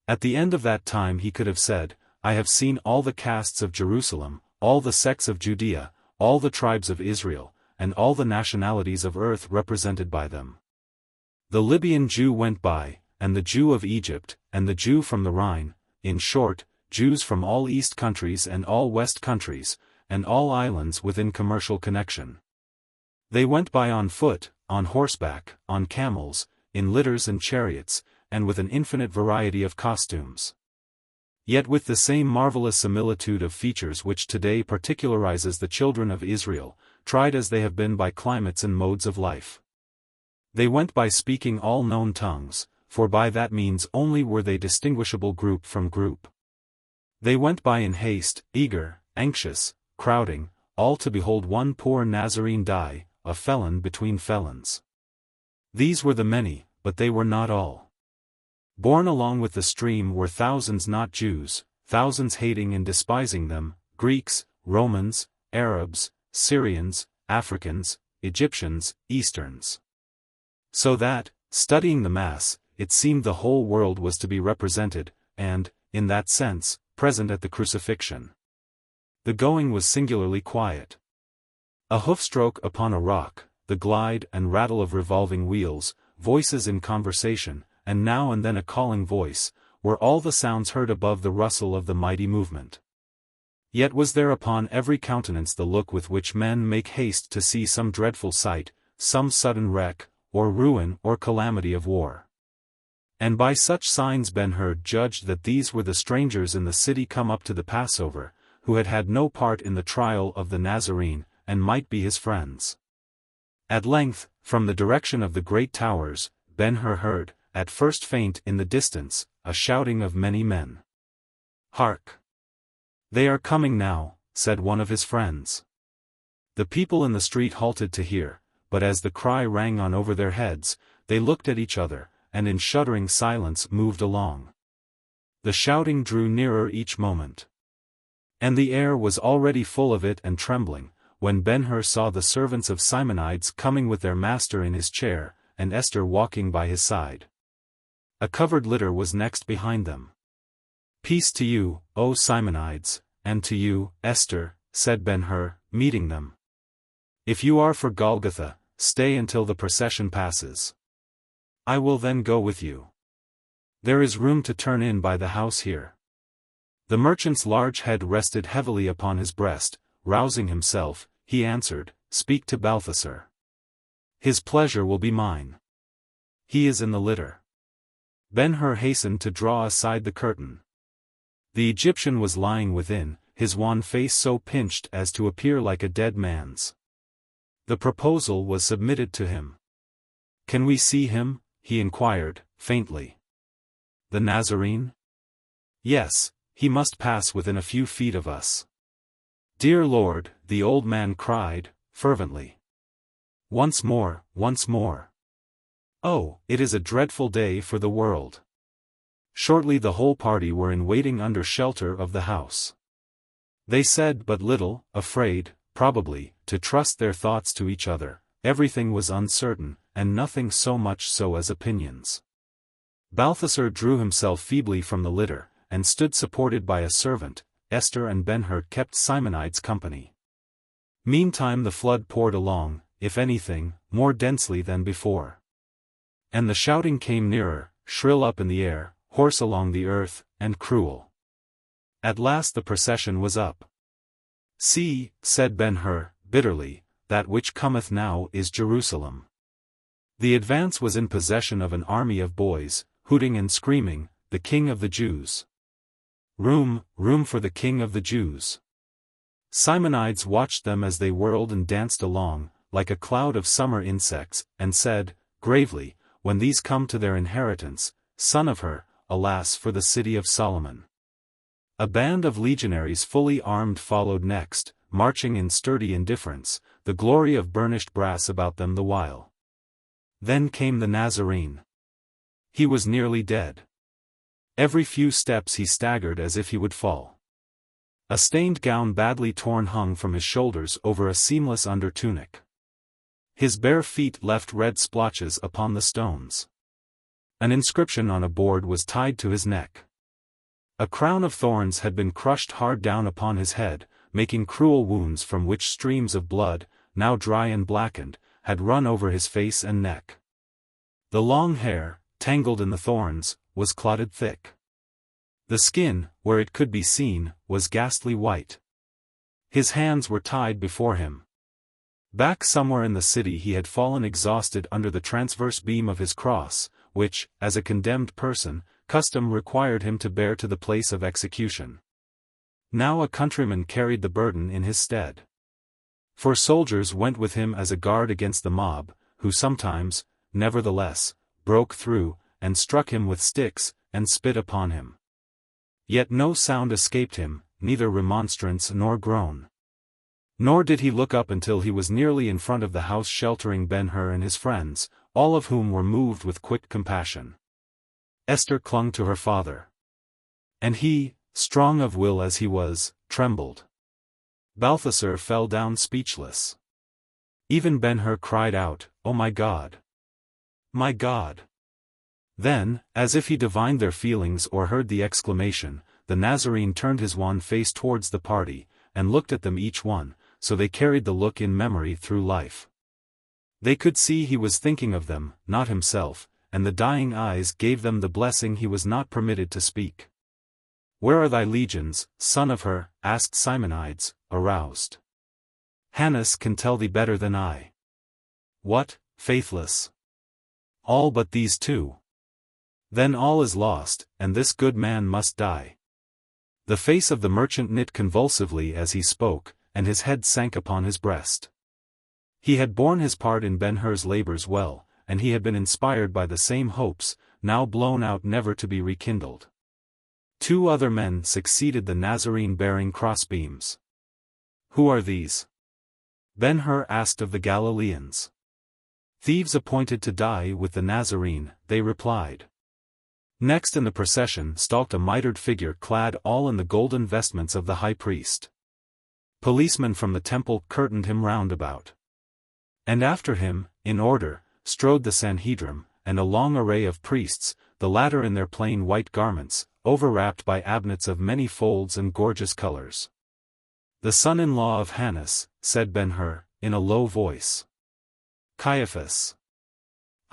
Speaker 1: At the end of that time he could have said, I have seen all the castes of Jerusalem, all the sects of Judea, all the tribes of Israel, and all the nationalities of earth represented by them. The Libyan Jew went by, and the Jew of Egypt, and the Jew from the Rhine, in short, Jews from all east countries and all west countries, and all islands within commercial connection. They went by on foot, on horseback, on camels, in litters and chariots, and with an infinite variety of costumes. Yet with the same marvelous similitude of features which today particularizes the children of Israel, tried as they have been by climates and modes of life. They went by speaking all known tongues, for by that means only were they distinguishable group from group. They went by in haste, eager, anxious, crowding, all to behold one poor Nazarene die, a felon between felons. These were the many, but they were not all. Borne along with the stream were thousands not Jews, thousands hating and despising them, Greeks, Romans, Arabs, Syrians, Africans, Egyptians, Easterns. So that, studying the mass, it seemed the whole world was to be represented, and, in that sense, present at the crucifixion. The going was singularly quiet. A hoofstroke upon a rock, the glide and rattle of revolving wheels, voices in conversation, and now and then a calling voice, were all the sounds heard above the rustle of the mighty movement. Yet was there upon every countenance the look with which men make haste to see some dreadful sight, some sudden wreck, or ruin or calamity of war. And by such signs Ben-Hur judged that these were the strangers in the city come up to the Passover, who had had no part in the trial of the Nazarene, and might be his friends. At length, from the direction of the great towers, Ben-Hur heard, at first faint in the distance, a shouting of many men. Hark! They are coming now, said one of his friends. The people in the street halted to hear, but as the cry rang on over their heads, they looked at each other, and in shuddering silence moved along. The shouting drew nearer each moment. And the air was already full of it and trembling, when Ben-Hur saw the servants of Simonides coming with their master in his chair, and Esther walking by his side. A covered litter was next behind them. Peace to you, O Simonides, and to you, Esther, said Ben-Hur, meeting them. If you are for Golgotha, stay until the procession passes. I will then go with you. There is room to turn in by the house here. The merchant's large head rested heavily upon his breast. Rousing himself, he answered, Speak to Balthasar. His pleasure will be mine. He is in the litter. Ben-Hur hastened to draw aside the curtain. The Egyptian was lying within, his wan face so pinched as to appear like a dead man's. The proposal was submitted to him. Can we see him? He inquired, faintly. The Nazarene? Yes, he must pass within a few feet of us. Dear Lord, the old man cried, fervently. Once more, once more. Oh, it is a dreadful day for the world. Shortly the whole party were in waiting under shelter of the house. They said but little, afraid, probably, to trust their thoughts to each other. Everything was uncertain, and nothing so much so as opinions. Balthasar drew himself feebly from the litter, and stood supported by a servant. Esther and Ben-Hur kept Simonides company. Meantime the flood poured along, if anything, more densely than before. And the shouting came nearer, shrill up in the air, hoarse along the earth, and cruel. At last the procession was up. See, said Ben-Hur, bitterly, that which cometh now is Jerusalem. The advance was in possession of an army of boys, hooting and screaming, the King of the Jews. Room, room for the King of the Jews. Simonides watched them as they whirled and danced along, like a cloud of summer insects, and said, gravely, when these come to their inheritance, son of Hur, alas for the city of Solomon. A band of legionaries fully armed followed next, marching in sturdy indifference, the glory of burnished brass about them the while. Then came the Nazarene. He was nearly dead. Every few steps he staggered as if he would fall. A stained gown badly torn hung from his shoulders over a seamless under tunic. His bare feet left red splotches upon the stones. An inscription on a board was tied to his neck. A crown of thorns had been crushed hard down upon his head, making cruel wounds from which streams of blood, now dry and blackened, had run over his face and neck. The long hair, tangled in the thorns, was clotted thick. The skin, where it could be seen, was ghastly white. His hands were tied before him. Back somewhere in the city he had fallen exhausted under the transverse beam of his cross, which, as a condemned person, custom required him to bear to the place of execution. Now a countryman carried the burden in his stead. 4 soldiers went with him as a guard against the mob, who sometimes, nevertheless, broke through, and struck him with sticks, and spit upon him. Yet no sound escaped him, neither remonstrance nor groan. Nor did he look up until he was nearly in front of the house sheltering Ben-Hur and his friends, all of whom were moved with quick compassion. Esther clung to her father. And he, strong of will as he was, trembled. Balthasar fell down speechless. Even Ben-Hur cried out, "Oh my God! My God!" Then, as if he divined their feelings or heard the exclamation, the Nazarene turned his wan face towards the party, and looked at them each one, so they carried the look in memory through life. They could see he was thinking of them, not himself, and the dying eyes gave them the blessing he was not permitted to speak. "Where are thy legions, son of Hur?" asked Simonides, aroused. "Hannas can tell thee better than I." "What, faithless? All but these 2. Then all is lost, and this good man must die." The face of the merchant knit convulsively as he spoke, and his head sank upon his breast. He had borne his part in Ben-Hur's labors well, and he had been inspired by the same hopes, now blown out never to be rekindled. 2 other men succeeded the Nazarene bearing crossbeams. "Who are these?" Ben-Hur asked of the Galileans. "Thieves appointed to die with the Nazarene," they replied. Next in the procession stalked a mitred figure clad all in the golden vestments of the high priest. Policemen from the temple curtained him round about. And after him, in order, strode the Sanhedrim, and a long array of priests, the latter in their plain white garments, overwrapped by abnets of many folds and gorgeous colors. "The son-in-law of Hannas," said Ben-Hur, in a low voice. "Caiaphas."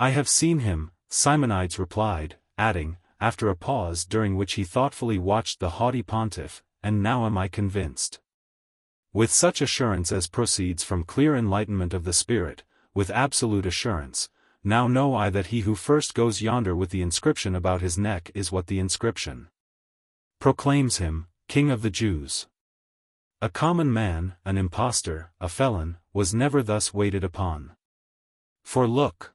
Speaker 1: "I have seen him," Simonides replied, adding, after a pause during which he thoughtfully watched the haughty pontiff, "and now am I convinced." With such assurance as proceeds from clear enlightenment of the Spirit, with absolute assurance, now know I that he who first goes yonder with the inscription about his neck is what the inscription proclaims him, King of the Jews. A common man, an impostor, a felon, was never thus waited upon. For look!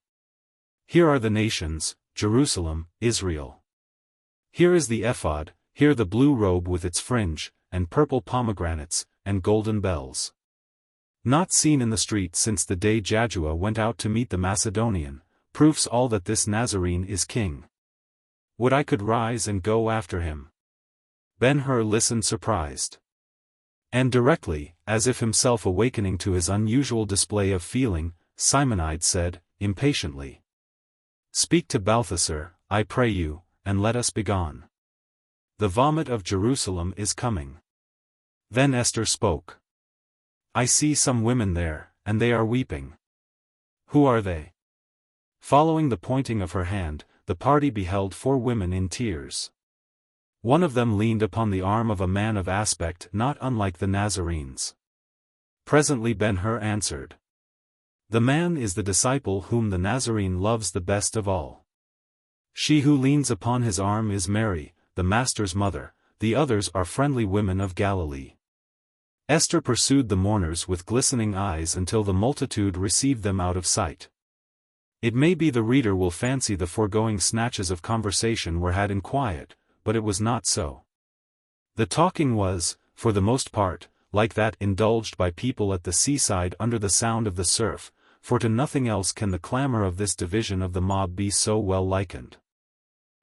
Speaker 1: Here are the nations, Jerusalem, Israel. Here is the ephod, here the blue robe with its fringe, and purple pomegranates, and golden bells. Not seen in the street since the day Jaddua went out to meet the Macedonian, proofs all that this Nazarene is king. Would I could rise and go after him. Ben-Hur listened surprised. And directly, as if himself awakening to his unusual display of feeling, Simonides said, impatiently, "Speak to Balthasar, I pray you, and let us begone. The vomit of Jerusalem is coming." Then Esther spoke. "I see some women there, and they are weeping." "Who are they?" Following the pointing of her hand, the party beheld 4 women in tears. One of them leaned upon the arm of a man of aspect not unlike the Nazarenes. Presently Ben-Hur answered. "The man is the disciple whom the Nazarene loves the best of all. She who leans upon his arm is Mary, the Master's mother, the others are friendly women of Galilee." Esther pursued the mourners with glistening eyes until the multitude received them out of sight. It may be the reader will fancy the foregoing snatches of conversation were had in quiet, but it was not so. The talking was, for the most part, like that indulged by people at the seaside under the sound of the surf, for to nothing else can the clamor of this division of the mob be so well likened.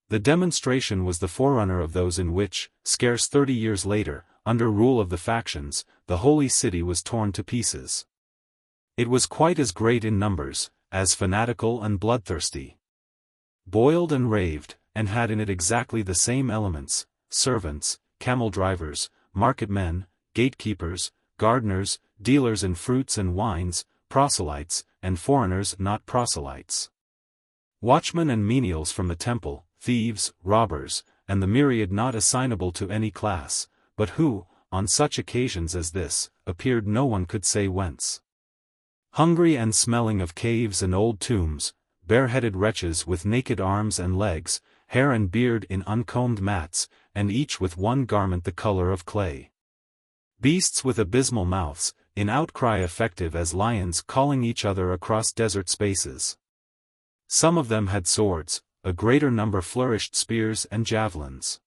Speaker 1: The demonstration was the forerunner of those in which, scarce 30 years later, under rule of the factions, the holy city was torn to pieces. It was quite as great in numbers, as fanatical and bloodthirsty. Boiled and raved, and had in it exactly the same elements: servants, camel-drivers, market-men, gatekeepers, gardeners, dealers in fruits and wines, proselytes, and foreigners not proselytes. Watchmen and menials from the temple, thieves, robbers, and the myriad not assignable to any class, but who, on such occasions as this, appeared no one could say whence. Hungry and smelling of caves and old tombs, bare-headed wretches with naked arms and legs, hair and beard in uncombed mats, and each with one garment the color of clay. Beasts with abysmal mouths, in outcry effective as lions calling each other across desert spaces. Some of them had swords, a greater number flourished spears and javelins.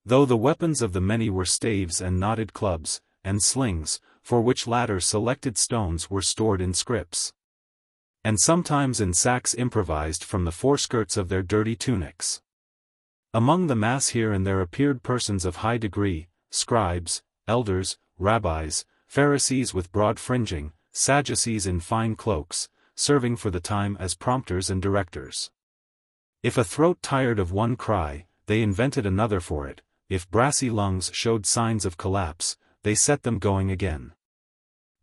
Speaker 1: Though the weapons of the many were staves and knotted clubs, and slings, for which latter selected stones were stored in scrips, and sometimes in sacks improvised from the foreskirts of their dirty tunics. Among the mass here and there appeared persons of high degree, scribes, elders, rabbis, Pharisees with broad fringing, Sadducees in fine cloaks, serving for the time as prompters and directors. If a throat tired of one cry, they invented another for it; if brassy lungs showed signs of collapse, they set them going again.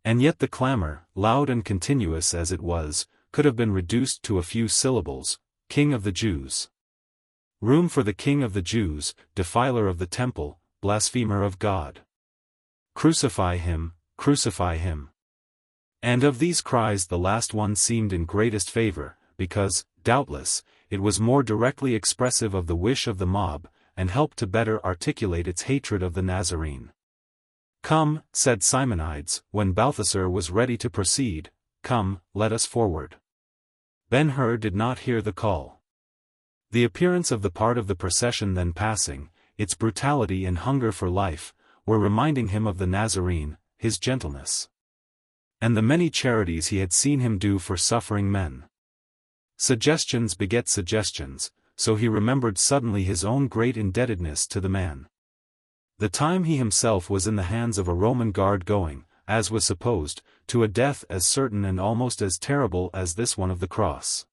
Speaker 1: And yet the clamor, loud and continuous as it was, could have been reduced to a few syllables: King of the Jews. Room for the King of the Jews, defiler of the temple, blasphemer of God. Crucify him, crucify him. And of these cries the last one seemed in greatest favor, because, doubtless, it was more directly expressive of the wish of the mob, and helped to better articulate its hatred of the Nazarene. "Come," said Simonides, when Balthasar was ready to proceed, "come, let us forward." Ben-Hur did not hear the call. The appearance of the part of the procession then passing, its brutality and hunger for life, were reminding him of the Nazarene, his gentleness, and the many charities he had seen him do for suffering men. Suggestions beget suggestions, so he remembered suddenly his own great indebtedness to the man. The time he himself was in the hands of a Roman guard going, as was supposed, to a death as certain and almost as terrible as this one of the cross.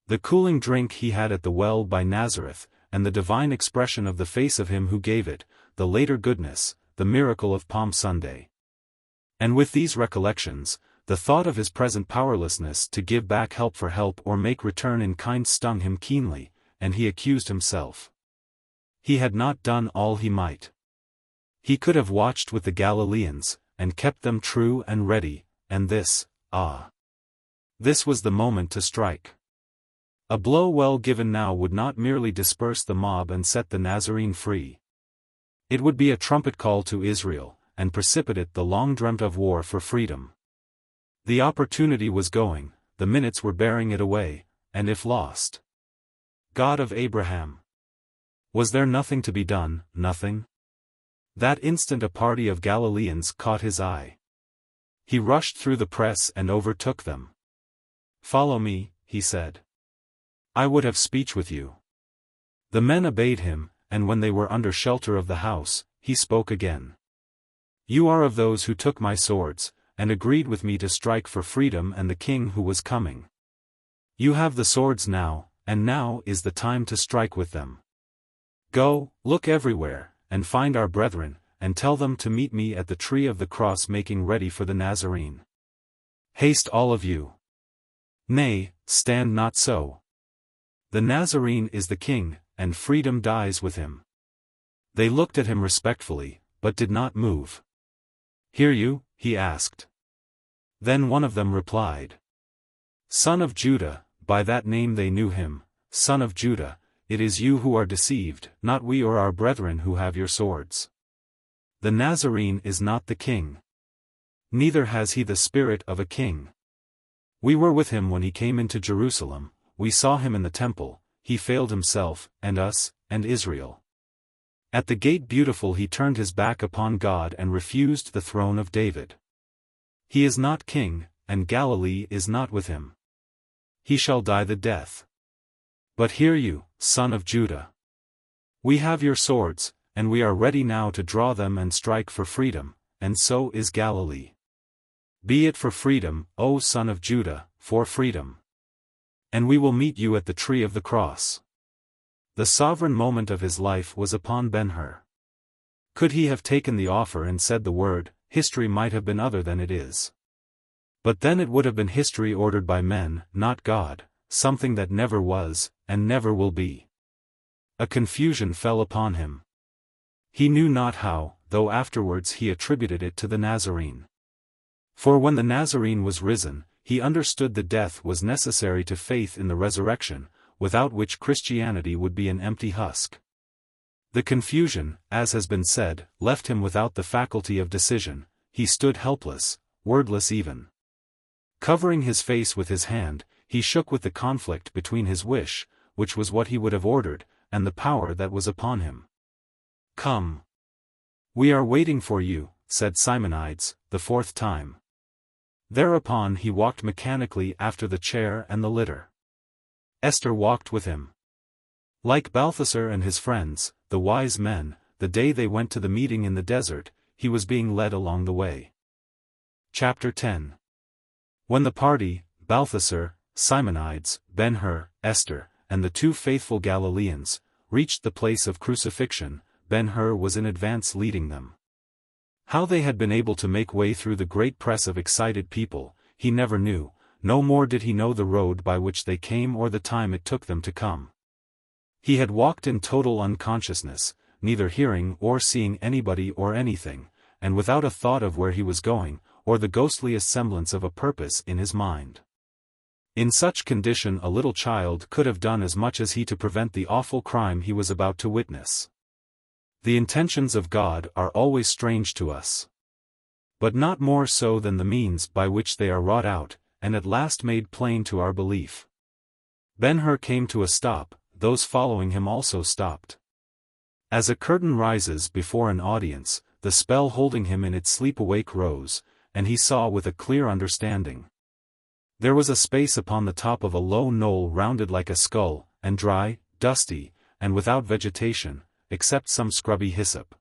Speaker 1: The cooling drink he had at the well by Nazareth, and the divine expression of the face of him who gave it, the later goodness, the miracle of Palm Sunday. And with these recollections, the thought of his present powerlessness to give back help for help or make return in kind stung him keenly, and he accused himself. He had not done all he might. He could have watched with the Galileans, and kept them true and ready, and this was the moment to strike. A blow well given now would not merely disperse the mob and set the Nazarene free. It would be a trumpet call to Israel, and precipitate the long-dreamt-of war for freedom. The opportunity was going, the minutes were bearing it away, and if lost. God of Abraham! Was there nothing to be done, nothing? That instant a party of Galileans caught his eye. He rushed through the press and overtook them. "Follow me," he said. "I would have speech with you." The men obeyed him, and when they were under shelter of the house, he spoke again. "You are of those who took my swords, and agreed with me to strike for freedom and the king who was coming. You have the swords now, and now is the time to strike with them. Go, look everywhere, and find our brethren, and tell them to meet me at the tree of the cross making ready for the Nazarene. Haste all of you. Nay, stand not so. The Nazarene is the king, and freedom dies with him." They looked at him respectfully, but did not move. "Hear you?" he asked. Then one of them replied, "Son of Judah," by that name they knew him, "Son of Judah, it is you who are deceived, not we or our brethren who have your swords. The Nazarene is not the king. Neither has he the spirit of a king. We were with him when he came into Jerusalem, we saw him in the temple, he failed himself, and us, and Israel. At the gate beautiful he turned his back upon God and refused the throne of David. He is not king, and Galilee is not with him. He shall die the death. But hear you, son of Judah. We have your swords, and we are ready now to draw them and strike for freedom, and so is Galilee. Be it for freedom, O son of Judah, for freedom. And we will meet you at the tree of the cross. The sovereign moment of his life was upon Ben-Hur. Could he have taken the offer and said the word, history might have been other than it is. But then it would have been history ordered by men, not God, something that never was, and never will be. A confusion fell upon him. He knew not how, though afterwards he attributed it to the Nazarene. For when the Nazarene was risen, he understood the death was necessary to faith in the resurrection, without which Christianity would be an empty husk. The confusion, as has been said, left him without the faculty of decision, he stood helpless, wordless even. Covering his face with his hand, he shook with the conflict between his wish, which was what he would have ordered, and the power that was upon him. Come. We are waiting for you, said Simonides, the fourth time. Thereupon he walked mechanically after the chair and the litter. Esther walked with him. Like Balthasar and his friends, the wise men, the day they went to the meeting in the desert, he was being led along the way. Chapter 10. When the party, Balthasar, Simonides, Ben-Hur, Esther, and the two faithful Galileans, reached the place of crucifixion, Ben-Hur was in advance leading them. How they had been able to make way through the great press of excited people, he never knew, no more did he know the road by which they came or the time it took them to come. He had walked in total unconsciousness, neither hearing or seeing anybody or anything, and without a thought of where he was going, or the ghostliest semblance of a purpose in his mind. In such condition a little child could have done as much as he to prevent the awful crime he was about to witness. The intentions of God are always strange to us. But not more so than the means by which they are wrought out, and at last made plain to our belief. Ben-Hur came to a stop, those following him also stopped. As a curtain rises before an audience, the spell holding him in its sleep-awake rose, and he saw with a clear understanding. There was a space upon the top of a low knoll rounded like a skull, and dry, dusty, and without vegetation, except some scrubby hyssop.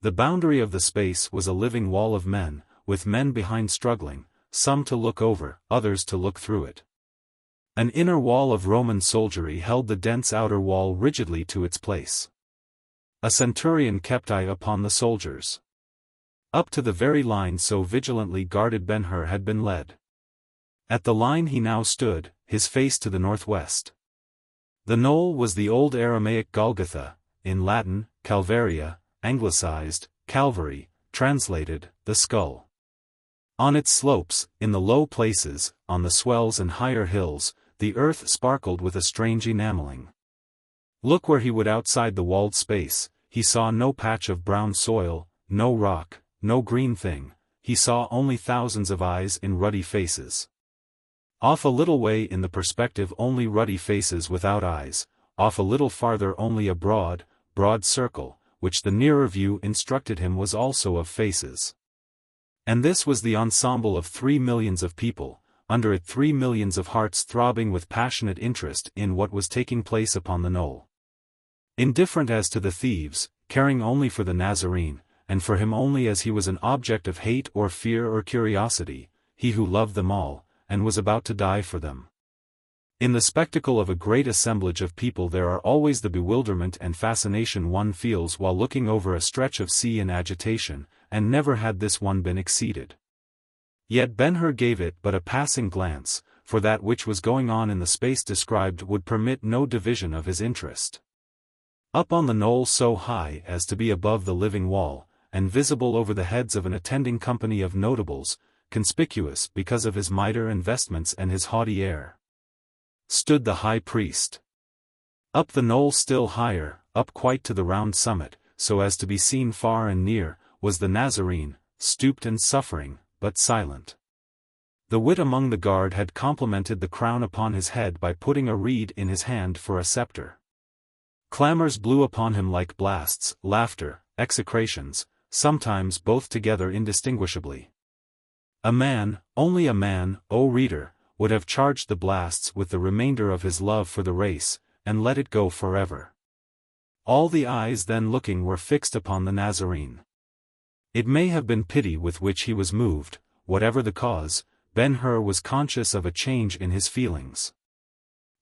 Speaker 1: The boundary of the space was a living wall of men, with men behind struggling, some to look over, others to look through it. An inner wall of Roman soldiery held the dense outer wall rigidly to its place. A centurion kept eye upon the soldiers. Up to the very line so vigilantly guarded Ben-Hur had been led. At the line he now stood, his face to the northwest. The knoll was the old Aramaic Golgotha, in Latin, Calvaria, anglicized, Calvary, translated, the skull. On its slopes, in the low places, on the swells and higher hills, the earth sparkled with a strange enameling. Look where he would outside the walled space, he saw no patch of brown soil, no rock, no green thing, he saw only thousands of eyes in ruddy faces. Off a little way in the perspective only ruddy faces without eyes, off a little farther only a broad circle, which the nearer view instructed him was also of faces. And this was the ensemble of 3 millions of people, under it 3 millions of hearts throbbing with passionate interest in what was taking place upon the knoll. Indifferent as to the thieves, caring only for the Nazarene, and for him only as he was an object of hate or fear or curiosity, he who loved them all, and was about to die for them. In the spectacle of a great assemblage of people there are always the bewilderment and fascination one feels while looking over a stretch of sea in agitation, and never had this one been exceeded. Yet Ben-Hur gave it but a passing glance, for that which was going on in the space described would permit no division of his interest. Up on the knoll so high as to be above the living wall, and visible over the heads of an attending company of notables, conspicuous because of his mitre and vestments and his haughty air, stood the high priest. Up the knoll still higher, up quite to the round summit, so as to be seen far and near, was the Nazarene, stooped and suffering, but silent. The wit among the guard had complemented the crown upon his head by putting a reed in his hand for a scepter. Clamors blew upon him like blasts, laughter, execrations, sometimes both together indistinguishably. A man, only a man, O reader, would have charged the blasts with the remainder of his love for the race, and let it go forever. All the eyes then looking were fixed upon the Nazarene. It may have been pity with which he was moved, whatever the cause, Ben-Hur was conscious of a change in his feelings.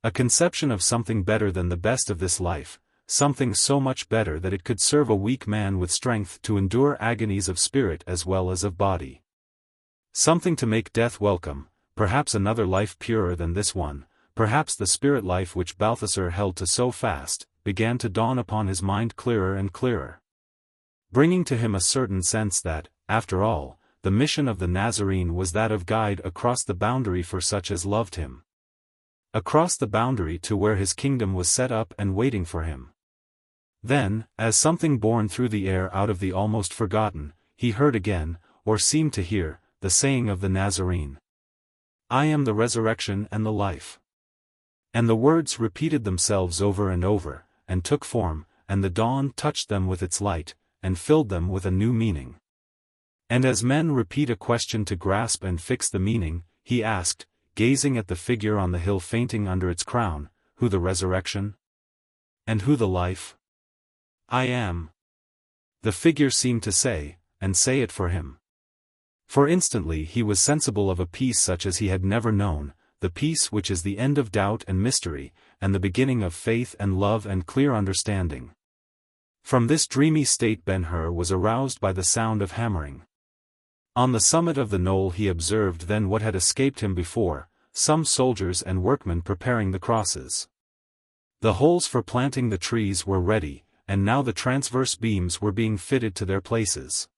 Speaker 1: A conception of something better than the best of this life, something so much better that it could serve a weak man with strength to endure agonies of spirit as well as of body. Something to make death welcome, perhaps another life purer than this one, perhaps the spirit life which Balthasar held to so fast, began to dawn upon his mind clearer and clearer, bringing to him a certain sense that, after all, the mission of the Nazarene was that of guide across the boundary for such as loved him. Across the boundary to where his kingdom was set up and waiting for him. Then, as something borne through the air out of the almost forgotten, he heard again, or seemed to hear, the saying of the Nazarene. I am the resurrection and the life. And the words repeated themselves over and over, and took form, and the dawn touched them with its light, and filled them with a new meaning. And as men repeat a question to grasp and fix the meaning, he asked, gazing at the figure on the hill fainting under its crown, who the resurrection? And who the life? I am. The figure seemed to say, and say it for him. For instantly he was sensible of a peace such as he had never known, the peace which is the end of doubt and mystery, and the beginning of faith and love and clear understanding. From this dreamy state Ben-Hur was aroused by the sound of hammering. On the summit of the knoll he observed then what had escaped him before, some soldiers and workmen preparing the crosses. The holes for planting the trees were ready, and now the transverse beams were being fitted to their places.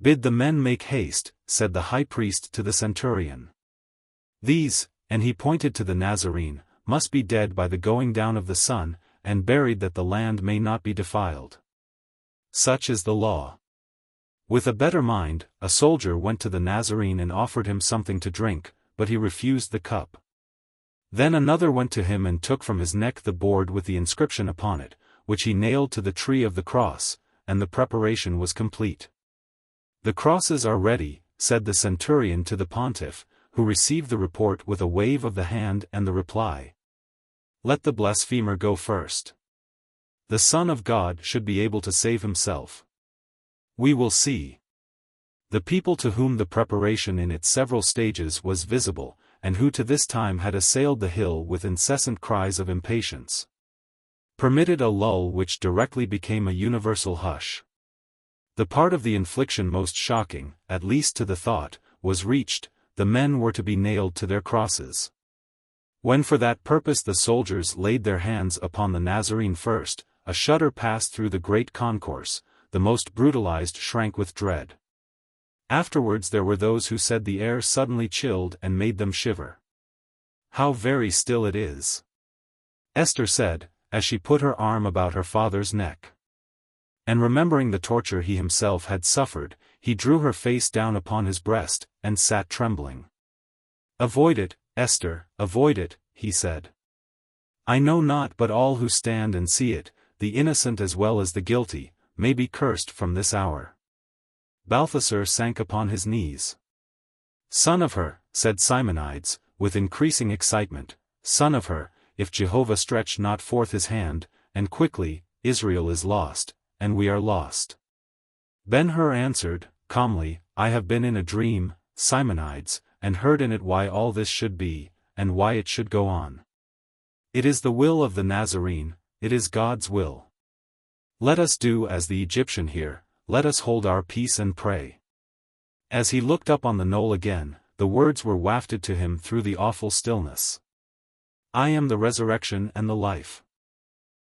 Speaker 1: Bid the men make haste, said the high priest to the centurion. These, and he pointed to the Nazarene, must be dead by the going down of the sun, and buried that the land may not be defiled. Such is the law. With a better mind, a soldier went to the Nazarene and offered him something to drink, but he refused the cup. Then another went to him and took from his neck the board with the inscription upon it, which he nailed to the tree of the cross, and the preparation was complete. The crosses are ready, said the centurion to the pontiff, who received the report with a wave of the hand and the reply. Let the blasphemer go first. The Son of God should be able to save himself. We will see. The people to whom the preparation in its several stages was visible, and who to this time had assailed the hill with incessant cries of impatience, permitted a lull which directly became a universal hush. The part of the infliction most shocking, at least to the thought, was reached. The men were to be nailed to their crosses. When for that purpose the soldiers laid their hands upon the Nazarene first, a shudder passed through the great concourse, the most brutalized shrank with dread. Afterwards there were those who said the air suddenly chilled and made them shiver. How very still it is! Esther said, as she put her arm about her father's neck. And remembering the torture he himself had suffered, he drew her face down upon his breast, and sat trembling. Avoid it, Esther, avoid it, he said. I know not but all who stand and see it, the innocent as well as the guilty, may be cursed from this hour. Balthasar sank upon his knees. Son of her, said Simonides, with increasing excitement, son of her, if Jehovah stretch not forth his hand, and quickly, Israel is lost, and we are lost. Ben-Hur answered, calmly, I have been in a dream, Simonides, and heard in it why all this should be, and why it should go on. It is the will of the Nazarene, it is God's will. Let us do as the Egyptian here, let us hold our peace and pray. As he looked up on the knoll again, the words were wafted to him through the awful stillness. I am the resurrection and the life.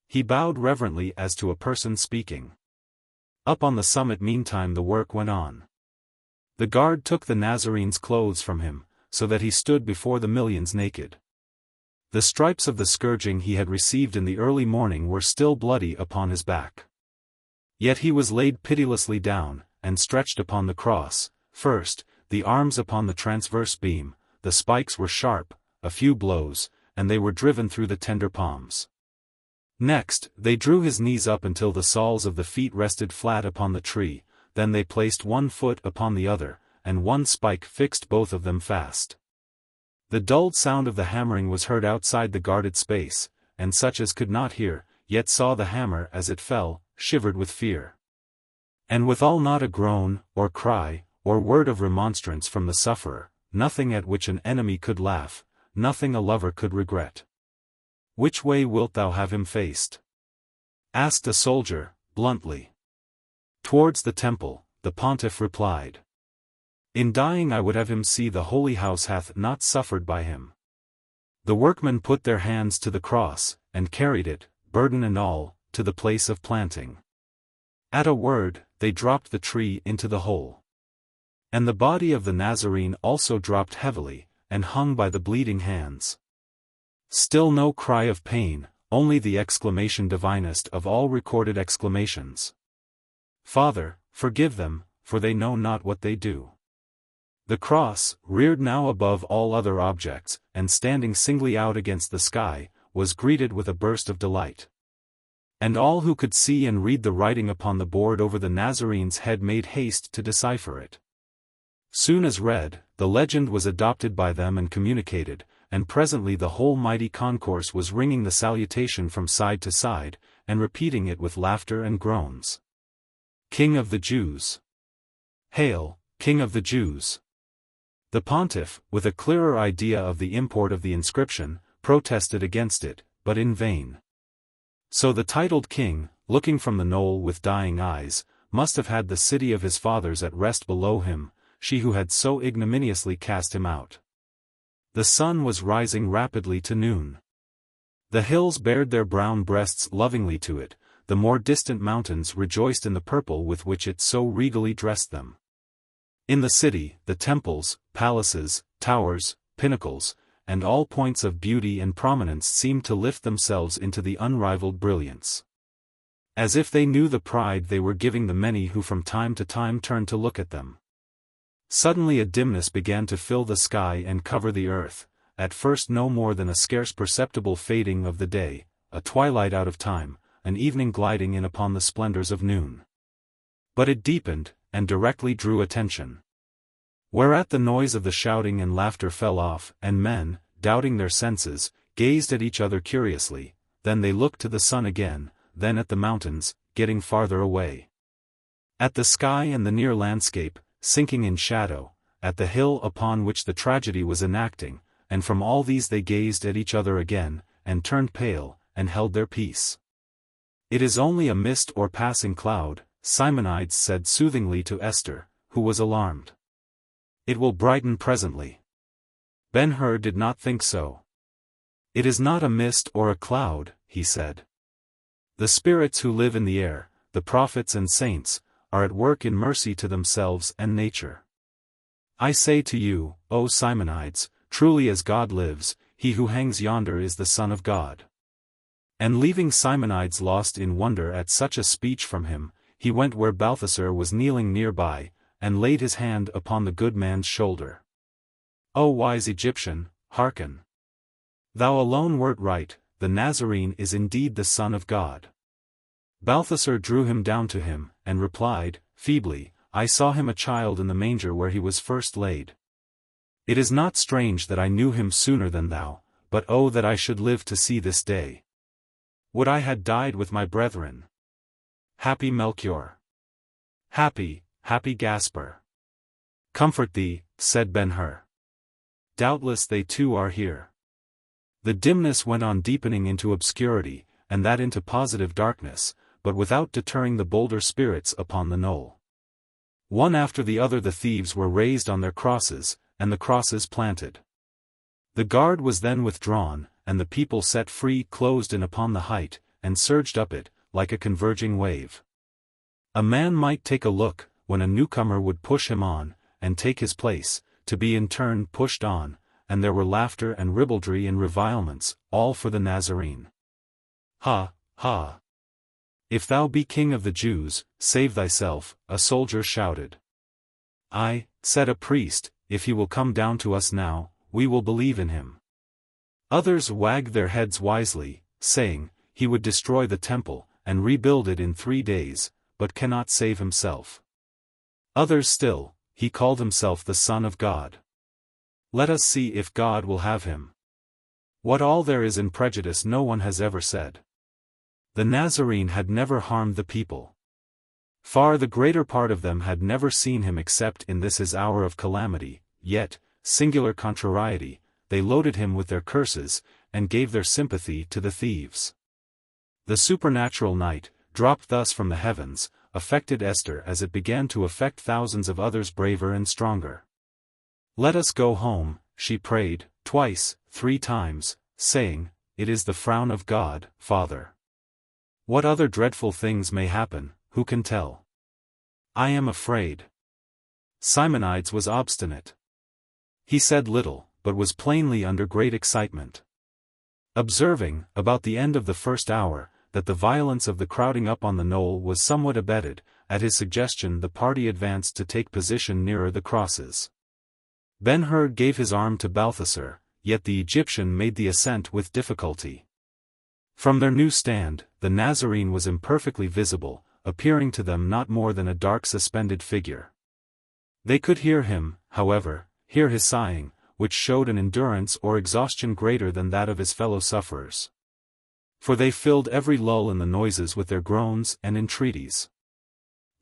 Speaker 1: He bowed reverently as to a person speaking. Up on the summit meantime the work went on. The guard took the Nazarene's clothes from him, so that he stood before the millions naked. The stripes of the scourging he had received in the early morning were still bloody upon his back. Yet he was laid pitilessly down, and stretched upon the cross, first, the arms upon the transverse beam, the spikes were sharp, a few blows, and they were driven through the tender palms. Next, they drew his knees up until the soles of the feet rested flat upon the tree, then they placed one foot upon the other, and one spike fixed both of them fast. The dulled sound of the hammering was heard outside the guarded space, and such as could not hear, yet saw the hammer as it fell, shivered with fear. And withal not a groan, or cry, or word of remonstrance from the sufferer, nothing at which an enemy could laugh, nothing a lover could regret. "Which way wilt thou have him faced?" asked a soldier, bluntly. "Towards the temple," the pontiff replied. "In dying I would have him see the holy house hath not suffered by him." The workmen put their hands to the cross, and carried it, burden and all, to the place of planting. At a word, they dropped the tree into the hole. And the body of the Nazarene also dropped heavily, and hung by the bleeding hands. Still no cry of pain, only the exclamation divinest of all recorded exclamations. "Father, forgive them, for they know not what they do." The cross, reared now above all other objects, and standing singly out against the sky, was greeted with a burst of delight. And all who could see and read the writing upon the board over the Nazarene's head made haste to decipher it. Soon as read, the legend was adopted by them and communicated, and presently the whole mighty concourse was ringing the salutation from side to side, and repeating it with laughter and groans. "King of the Jews! Hail, King of the Jews!" The pontiff, with a clearer idea of the import of the inscription, protested against it, but in vain. So the titled king, looking from the knoll with dying eyes, must have had the city of his fathers at rest below him, she who had so ignominiously cast him out. The sun was rising rapidly to noon. The hills bared their brown breasts lovingly to it, the more distant mountains rejoiced in the purple with which it so regally dressed them. In the city, the temples, palaces, towers, pinnacles, and all points of beauty and prominence seemed to lift themselves into the unrivaled brilliance. As if they knew the pride they were giving the many who from time to time turned to look at them. Suddenly a dimness began to fill the sky and cover the earth, at first no more than a scarce perceptible fading of the day, a twilight out of time, an evening gliding in upon the splendors of noon. But it deepened, and directly drew attention. Whereat the noise of the shouting and laughter fell off, and men, doubting their senses, gazed at each other curiously, then they looked to the sun again, then at the mountains, getting farther away. At the sky and the near landscape, sinking in shadow, at the hill upon which the tragedy was enacting, and from all these they gazed at each other again, and turned pale, and held their peace. "It is only a mist or passing cloud," Simonides said soothingly to Esther, who was alarmed. "It will brighten presently." Ben-Hur did not think so. "It is not a mist or a cloud," he said. "The spirits who live in the air, the prophets and saints, are at work in mercy to themselves and nature. I say to you, O Simonides, truly as God lives, he who hangs yonder is the Son of God." And leaving Simonides lost in wonder at such a speech from him, he went where Balthasar was kneeling nearby, and laid his hand upon the good man's shoulder. "O wise Egyptian, hearken. Thou alone wert right, the Nazarene is indeed the Son of God." Balthasar drew him down to him, and replied, feebly, "I saw him a child in the manger where he was first laid. It is not strange that I knew him sooner than thou, but oh that I should live to see this day. Would I had died with my brethren. Happy Melchior! Happy, happy Gaspar! Comfort thee," said Ben-Hur. "Doubtless they too are here." The dimness went on deepening into obscurity, and that into positive darkness, but without deterring the bolder spirits upon the knoll. One after the other the thieves were raised on their crosses, and the crosses planted. The guard was then withdrawn, and the people set free closed in upon the height, and surged up it, like a converging wave. A man might take a look, when a newcomer would push him on, and take his place, to be in turn pushed on, and there were laughter and ribaldry and revilements, all for the Nazarene. "Ha, ha! If thou be king of the Jews, save thyself," a soldier shouted. said a priest, if he will come down to us now, we will believe in him. Others wagged their heads wisely, saying, he would destroy the temple, and rebuild it in 3 days, but cannot save himself. Others still, he called himself the Son of God. Let us see if God will have him. What all there is in prejudice no one has ever said. The Nazarene had never harmed the people. Far the greater part of them had never seen him except in this his hour of calamity, yet, singular contrariety, they loaded him with their curses, and gave their sympathy to the thieves. The supernatural night, dropped thus from the heavens, affected Esther as it began to affect thousands of others braver and stronger. Let us go home, she prayed, twice, 3 times, saying, it is the frown of God, Father. What other dreadful things may happen, who can tell? I am afraid. Simonides was obstinate. He said little, but was plainly under great excitement. Observing, about the end of the first hour, that the violence of the crowding up on the knoll was somewhat abated, at his suggestion the party advanced to take position nearer the crosses. Ben-Hur gave his arm to Balthasar, yet the Egyptian made the ascent with difficulty. From their new stand, the Nazarene was imperfectly visible, appearing to them not more than a dark suspended figure. They could hear him, however, hear his sighing, which showed an endurance or exhaustion greater than that of his fellow sufferers. For they filled every lull in the noises with their groans and entreaties.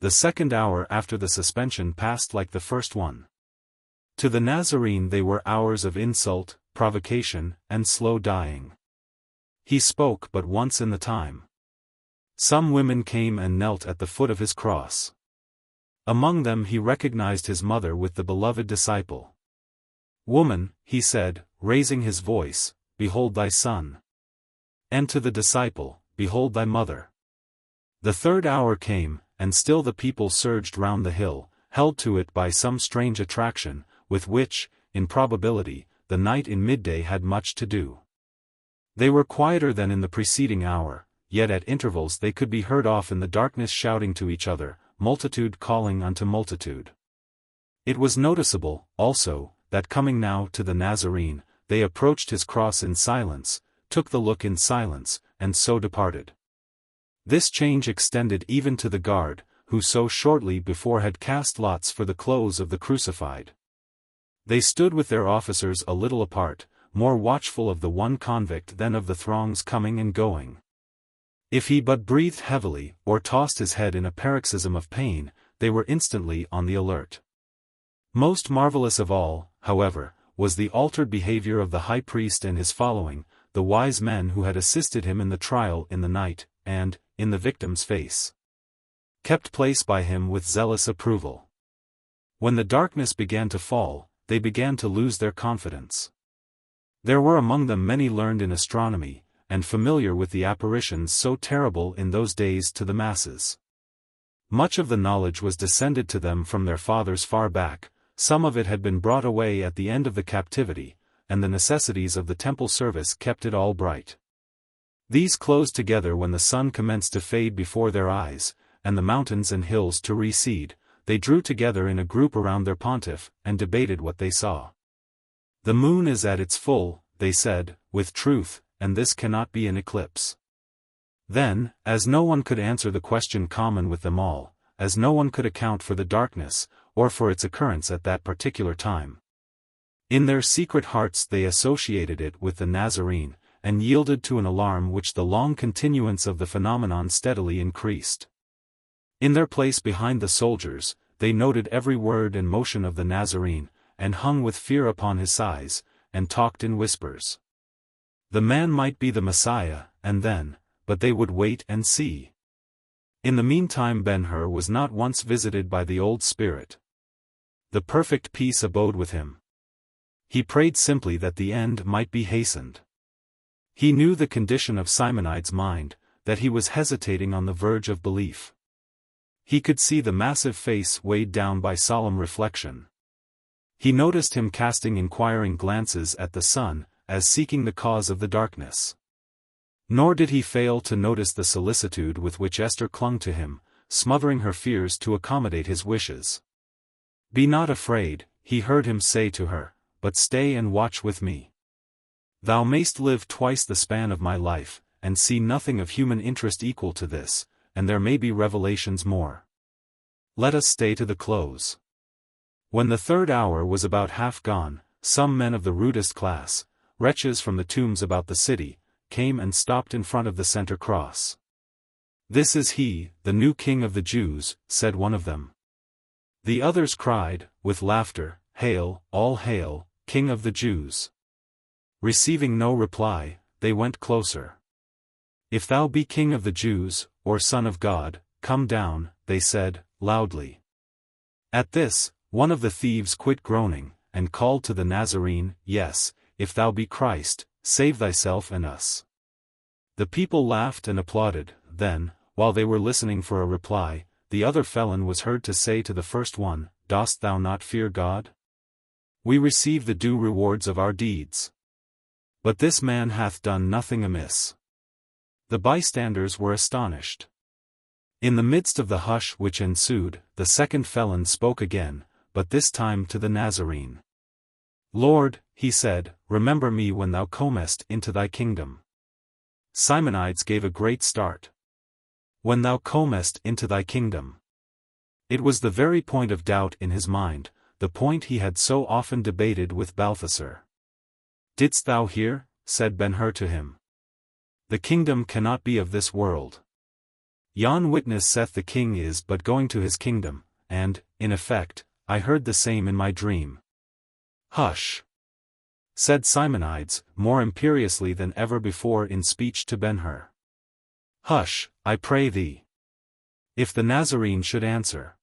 Speaker 1: The second hour after the suspension passed like the first one. To the Nazarene they were hours of insult, provocation, and slow dying. He spoke but once in the time. Some women came and knelt at the foot of his cross. Among them he recognized his mother with the beloved disciple. Woman, he said, raising his voice, behold thy son. And to the disciple, behold thy mother. The third hour came, and still the people surged round the hill, held to it by some strange attraction, with which, in probability, the night in midday had much to do. They were quieter than in the preceding hour, yet at intervals they could be heard off in the darkness shouting to each other, multitude calling unto multitude. It was noticeable, also, that coming now to the Nazarene, they approached his cross in silence, took the look in silence, and so departed. This change extended even to the guard, who so shortly before had cast lots for the clothes of the crucified. They stood with their officers a little apart, more watchful of the one convict than of the throngs coming and going. If he but breathed heavily, or tossed his head in a paroxysm of pain, they were instantly on the alert. Most marvelous of all, however, was the altered behavior of the high priest and his following, the wise men who had assisted him in the trial in the night, and, in the victim's face, kept place by him with zealous approval. When the darkness began to fall, they began to lose their confidence. There were among them many learned in astronomy, and familiar with the apparitions so terrible in those days to the masses. Much of the knowledge was descended to them from their fathers far back, some of it had been brought away at the end of the captivity, and the necessities of the temple service kept it all bright. These closed together when the sun commenced to fade before their eyes, and the mountains and hills to recede. They drew together in a group around their pontiff, and debated what they saw. The moon is at its full, they said, with truth, and this cannot be an eclipse. Then, as no one could answer the question common with them all, as no one could account for the darkness, or for its occurrence at that particular time, in their secret hearts they associated it with the Nazarene, and yielded to an alarm which the long continuance of the phenomenon steadily increased. In their place behind the soldiers, they noted every word and motion of the Nazarene, and hung with fear upon his sighs, and talked in whispers. The man might be the Messiah, and then, but they would wait and see. In the meantime Ben-Hur was not once visited by the old spirit. The perfect peace abode with him. He prayed simply that the end might be hastened. He knew the condition of Simonides' mind, that he was hesitating on the verge of belief. He could see the massive face weighed down by solemn reflection. He noticed him casting inquiring glances at the sun, as seeking the cause of the darkness. Nor did he fail to notice the solicitude with which Esther clung to him, smothering her fears to accommodate his wishes. "Be not afraid," he heard him say to her, "but stay and watch with me. Thou mayst live twice the span of my life, and see nothing of human interest equal to this, and there may be revelations more. Let us stay to the close." When the third hour was about half gone, some men of the rudest class, wretches from the tombs about the city, came and stopped in front of the center cross. "This is he, the new king of the Jews," said one of them. The others cried, with laughter, "Hail, all hail, King of the Jews!" Receiving no reply, they went closer. "If thou be King of the Jews, or Son of God, come down," they said, loudly. At this, one of the thieves quit groaning, and called to the Nazarene, "Yes, if thou be Christ, save thyself and us." The people laughed and applauded. Then, while they were listening for a reply, the other felon was heard to say to the first one, "Dost thou not fear God? We receive the due rewards of our deeds. But this man hath done nothing amiss." The bystanders were astonished. In the midst of the hush which ensued, the second felon spoke again, but this time to the Nazarene. "Lord," he said, "remember me when thou comest into thy kingdom." Simonides gave a great start. "When thou comest into thy kingdom." It was the very point of doubt in his mind, the point he had so often debated with Balthasar. "Didst thou hear?" said Ben-Hur to him. "The kingdom cannot be of this world. Yon witness saith the king is but going to his kingdom, and, in effect, I heard the same in my dream." "Hush!" said Simonides, more imperiously than ever before in speech to Ben-Hur. "Hush, I pray thee. If the Nazarene should answer."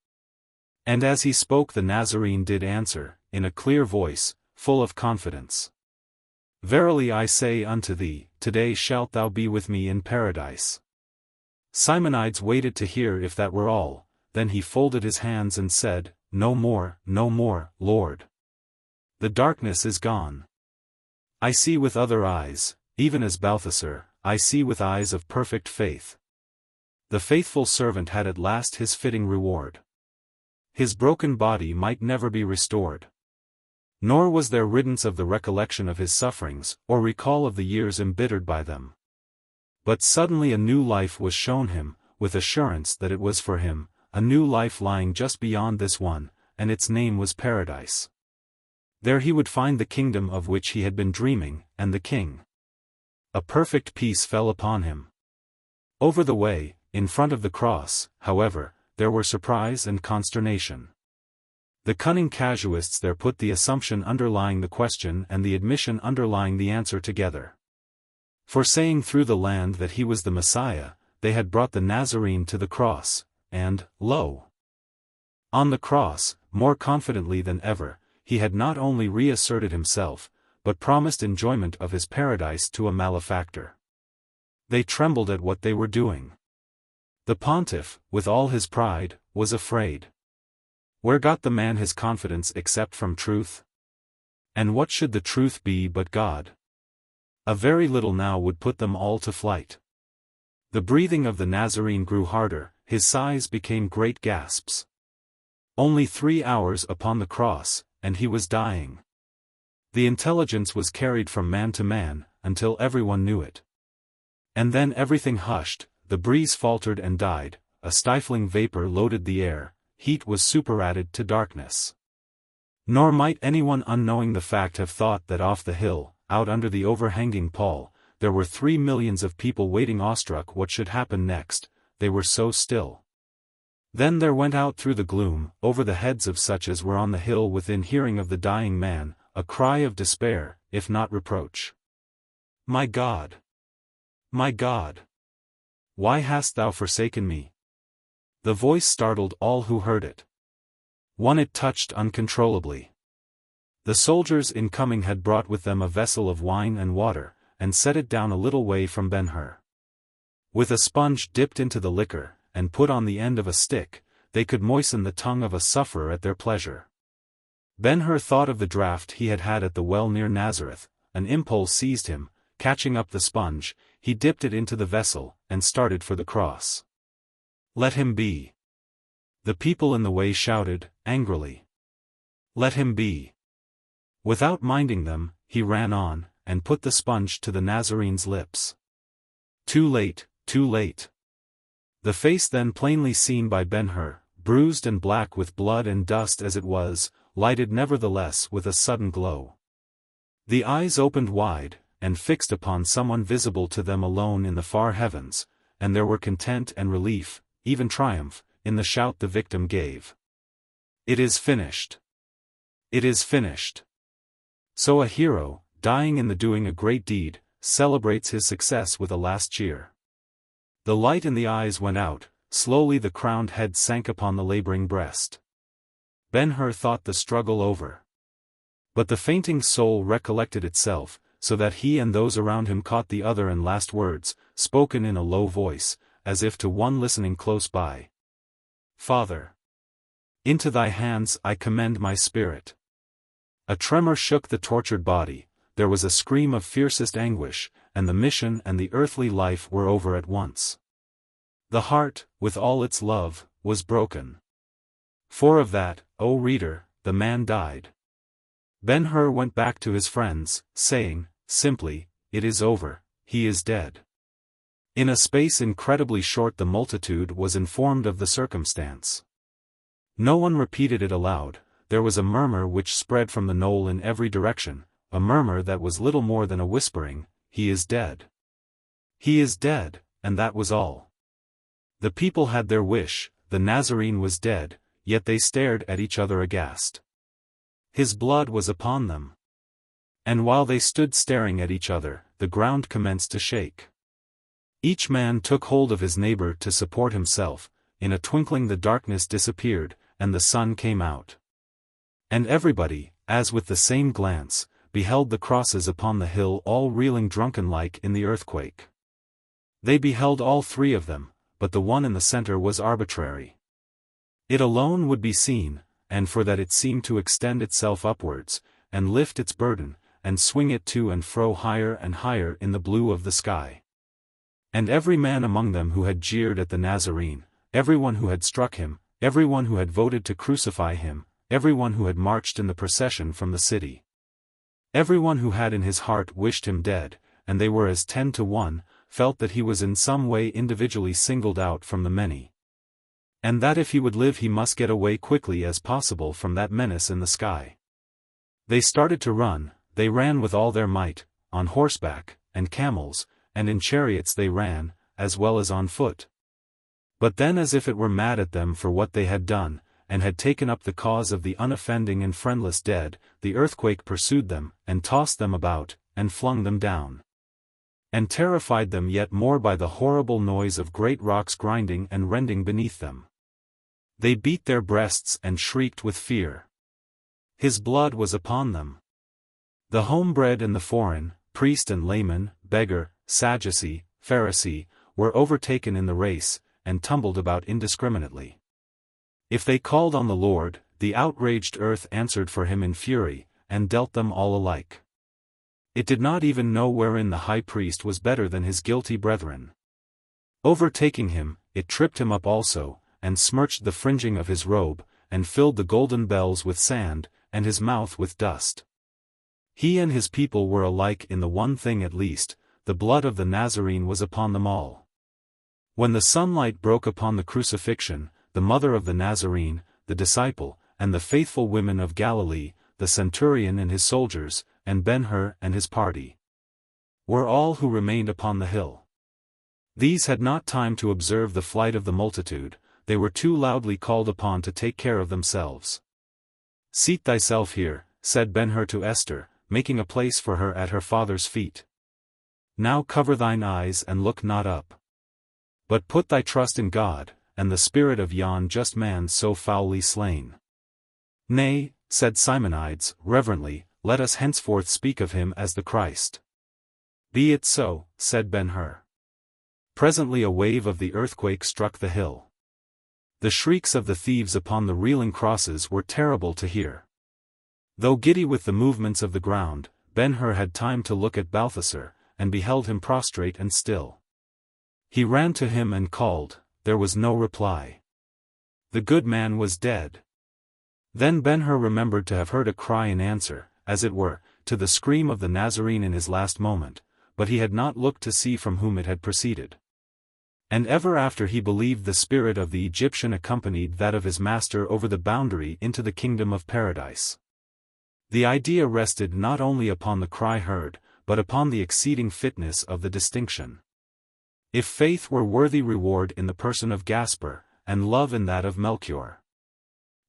Speaker 1: And as he spoke the Nazarene did answer, in a clear voice, full of confidence. "Verily I say unto thee, today shalt thou be with me in paradise." Simonides waited to hear if that were all, then he folded his hands and said, "No more, no more, Lord. The darkness is gone. I see with other eyes, even as Balthasar, I see with eyes of perfect faith." The faithful servant had at last his fitting reward. His broken body might never be restored. Nor was there riddance of the recollection of his sufferings, or recall of the years embittered by them. But suddenly a new life was shown him, with assurance that it was for him, a new life lying just beyond this one, and its name was Paradise. There he would find the kingdom of which he had been dreaming, and the king. A perfect peace fell upon him. Over the way, in front of the cross, however, there were surprise and consternation. The cunning casuists there put the assumption underlying the question and the admission underlying the answer together. For saying through the land that he was the Messiah, they had brought the Nazarene to the cross, and, lo! On the cross, more confidently than ever, he had not only reasserted himself, but promised enjoyment of his paradise to a malefactor. They trembled at what they were doing. The pontiff, with all his pride, was afraid. Where got the man his confidence except from truth? And what should the truth be but God? A very little now would put them all to flight. The breathing of the Nazarene grew harder, his sighs became great gasps. Only 3 hours upon the cross, and he was dying. The intelligence was carried from man to man, until everyone knew it. And then everything hushed, the breeze faltered and died, a stifling vapor loaded the air, heat was superadded to darkness. Nor might anyone unknowing the fact have thought that off the hill, out under the overhanging pall, there were 3 millions of people waiting awestruck what should happen next, they were so still. Then there went out through the gloom, over the heads of such as were on the hill within hearing of the dying man, a cry of despair, if not reproach. "My God! My God! Why hast thou forsaken me?" The voice startled all who heard it. One it touched uncontrollably. The soldiers in coming had brought with them a vessel of wine and water, and set it down a little way from Ben-Hur. With a sponge dipped into the liquor, and put on the end of a stick, they could moisten the tongue of a sufferer at their pleasure. Ben-Hur thought of the draught he had had at the well near Nazareth, an impulse seized him, catching up the sponge, he dipped it into the vessel, and started for the cross. "Let him be!" The people in the way shouted, angrily. Let him be. Without minding them, he ran on, and put the sponge to the Nazarene's lips. Too late, too late. The face then plainly seen by Ben-Hur, bruised and black with blood and dust as it was, lighted nevertheless with a sudden glow. The eyes opened wide, and fixed upon someone visible to them alone in the far heavens, and there were content and relief, even triumph, in the shout the victim gave. It is finished. It is finished. So a hero, dying in the doing a great deed, celebrates his success with a last cheer. The light in the eyes went out, slowly the crowned head sank upon the laboring breast. Ben-Hur thought the struggle over. But the fainting soul recollected itself, so that he and those around him caught the other and last words, spoken in a low voice, as if to one listening close by. Father! Into thy hands I commend my spirit. A tremor shook the tortured body, there was a scream of fiercest anguish, and the mission and the earthly life were over at once. The heart, with all its love, was broken. For of that, O reader, the man died. Ben-Hur went back to his friends, saying, simply, it is over, he is dead. In a space incredibly short the multitude was informed of the circumstance. No one repeated it aloud, there was a murmur which spread from the knoll in every direction, a murmur that was little more than a whispering, he is dead. He is dead, and that was all. The people had their wish, the Nazarene was dead, yet they stared at each other aghast. His blood was upon them. And while they stood staring at each other, the ground commenced to shake. Each man took hold of his neighbor to support himself, in a twinkling the darkness disappeared, and the sun came out. And everybody, as with the same glance, beheld the crosses upon the hill all reeling drunken-like in the earthquake. They beheld all three of them, but the one in the center was arbitrary. It alone would be seen, and for that it seemed to extend itself upwards, and lift its burden, and swing it to and fro higher and higher in the blue of the sky. And every man among them who had jeered at the Nazarene, everyone who had struck him, everyone who had voted to crucify him, everyone who had marched in the procession from the city. Everyone who had in his heart wished him dead, and they were as 10 to 1, felt that he was in some way individually singled out from the many. And that if he would live he must get away quickly as possible from that menace in the sky. They started to run, they ran with all their might, on horseback, and camels, and in chariots they ran, as well as on foot. But then as if it were mad at them for what they had done, and had taken up the cause of the unoffending and friendless dead, the earthquake pursued them, and tossed them about, and flung them down. And terrified them yet more by the horrible noise of great rocks grinding and rending beneath them. They beat their breasts and shrieked with fear. His blood was upon them. The homebred and the foreign, priest and layman, beggar, Sadducee, Pharisee, were overtaken in the race, and tumbled about indiscriminately. If they called on the Lord, the outraged earth answered for him in fury, and dealt them all alike. It did not even know wherein the high priest was better than his guilty brethren. Overtaking him, it tripped him up also, and smirched the fringing of his robe, and filled the golden bells with sand, and his mouth with dust. He and his people were alike in the one thing at least, the blood of the Nazarene was upon them all. When the sunlight broke upon the crucifixion, the mother of the Nazarene, the disciple, and the faithful women of Galilee, the centurion and his soldiers, and Ben-Hur and his party, were all who remained upon the hill. These had not time to observe the flight of the multitude, they were too loudly called upon to take care of themselves. Seat thyself here, said Ben-Hur to Esther, making a place for her at her father's feet. Now cover thine eyes and look not up. But put thy trust in God, and the spirit of yon just man so foully slain. Nay, said Simonides, reverently, let us henceforth speak of him as the Christ. Be it so, said Ben-Hur. Presently a wave of the earthquake struck the hill. The shrieks of the thieves upon the reeling crosses were terrible to hear. Though giddy with the movements of the ground, Ben-Hur had time to look at Balthasar, and beheld him prostrate and still. He ran to him and called, there was no reply. The good man was dead. Then Ben-Hur remembered to have heard a cry in answer, as it were, to the scream of the Nazarene in his last moment, but he had not looked to see from whom it had proceeded. And ever after he believed the spirit of the Egyptian accompanied that of his master over the boundary into the kingdom of paradise. The idea rested not only upon the cry heard, but upon the exceeding fitness of the distinction. If faith were worthy reward in the person of Gaspar, and love in that of Melchior,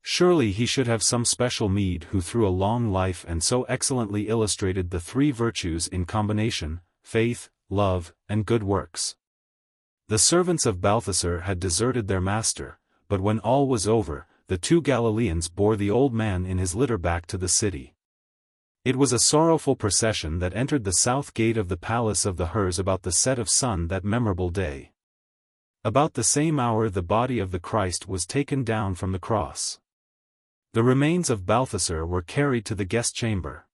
Speaker 1: surely he should have some special meed who through a long life and so excellently illustrated the three virtues in combination, faith, love, and good works. The servants of Balthasar had deserted their master, but when all was over, the two Galileans bore the old man in his litter back to the city. It was a sorrowful procession that entered the south gate of the palace of the Hurs about the set of sun that memorable day. About the same hour the body of the Christ was taken down from the cross. The remains of Balthasar were carried to the guest chamber.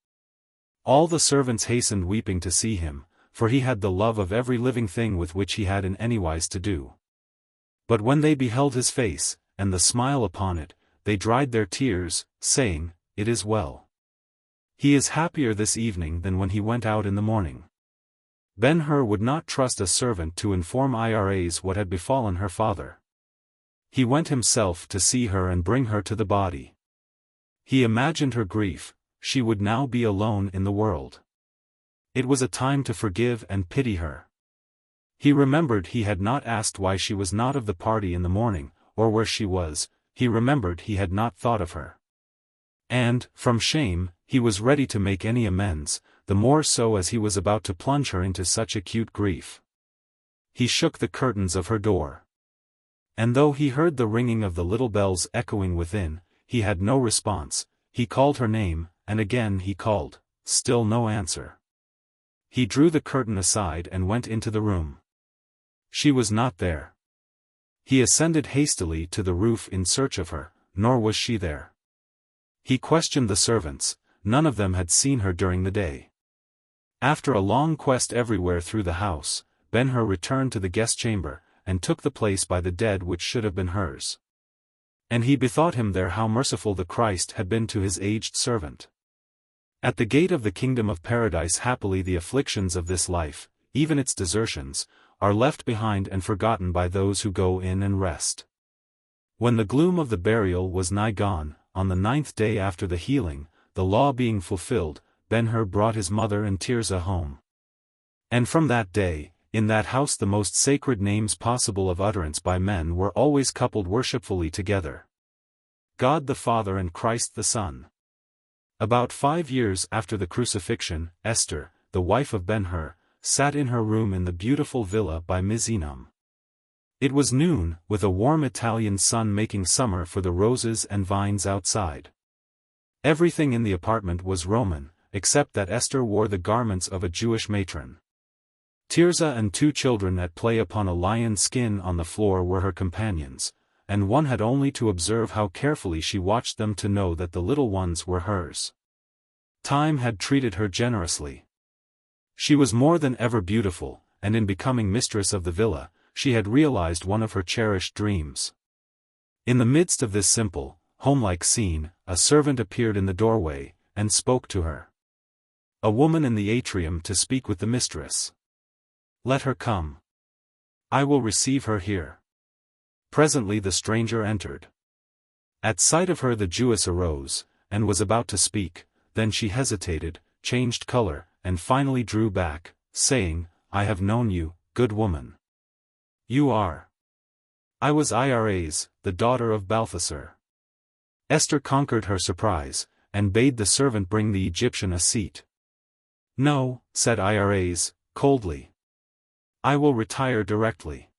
Speaker 1: All the servants hastened weeping to see him, for he had the love of every living thing with which he had in anywise to do. But when they beheld his face, and the smile upon it, they dried their tears, saying, "It is well. He is happier this evening than when he went out in the morning." Ben-Hur would not trust a servant to inform Iras what had befallen her father. He went himself to see her and bring her to the body. He imagined her grief, she would now be alone in the world. It was a time to forgive and pity her. He remembered he had not asked why she was not of the party in the morning, or where she was, he remembered he had not thought of her. And, from shame, he was ready to make any amends, the more so as he was about to plunge her into such acute grief. He shook the curtains of her door. And though he heard the ringing of the little bells echoing within, he had no response. He called her name, and again he called, still no answer. He drew the curtain aside and went into the room. She was not there. He ascended hastily to the roof in search of her, nor was she there. He questioned the servants, none of them had seen her during the day. After a long quest everywhere through the house, Ben-Hur returned to the guest chamber, and took the place by the dead which should have been hers. And he bethought him there how merciful the Christ had been to his aged servant. At the gate of the kingdom of paradise happily the afflictions of this life, even its desertions, are left behind and forgotten by those who go in and rest. When the gloom of the burial was nigh gone, on the 9th day after the healing, the law being fulfilled, Ben-Hur brought his mother and Tirzah home. And from that day, in that house the most sacred names possible of utterance by men were always coupled worshipfully together. God the Father and Christ the Son. About 5 years after the crucifixion, Esther, the wife of Ben-Hur, sat in her room in the beautiful villa by Misenum. It was noon, with a warm Italian sun making summer for the roses and vines outside. Everything in the apartment was Roman, except that Esther wore the garments of a Jewish matron. Tirzah and 2 children at play upon a lion skin on the floor were her companions, and one had only to observe how carefully she watched them to know that the little ones were hers. Time had treated her generously. She was more than ever beautiful, and in becoming mistress of the villa, she had realized one of her cherished dreams. In the midst of this simple, homelike scene, a servant appeared in the doorway, and spoke to her. A woman in the atrium to speak with the mistress. Let her come. I will receive her here. Presently the stranger entered. At sight of her the Jewess arose, and was about to speak, then she hesitated, changed color, and finally drew back, saying, I have known you, good woman. You are. I was Iras, the daughter of Balthasar. Esther conquered her surprise, and bade the servant bring the Egyptian a seat. No, said Iras, coldly. I will retire directly.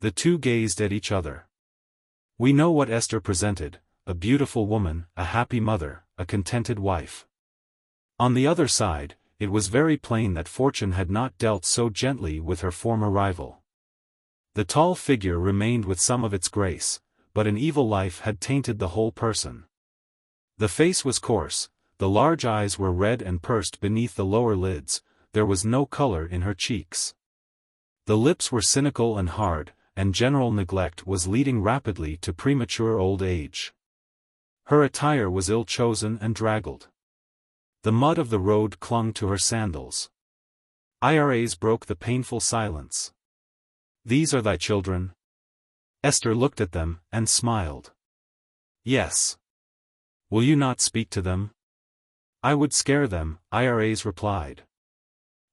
Speaker 1: The two gazed at each other. We know what Esther presented, a beautiful woman, a happy mother, a contented wife. On the other side, it was very plain that fortune had not dealt so gently with her former rival. The tall figure remained with some of its grace, but an evil life had tainted the whole person. The face was coarse, the large eyes were red and pursed beneath the lower lids, there was no color in her cheeks. The lips were cynical and hard, and general neglect was leading rapidly to premature old age. Her attire was ill-chosen and draggled. The mud of the road clung to her sandals. Iras broke the painful silence. "These are thy children?" Esther looked at them, and smiled. "Yes. Will you not speak to them?" "I would scare them," Iras replied.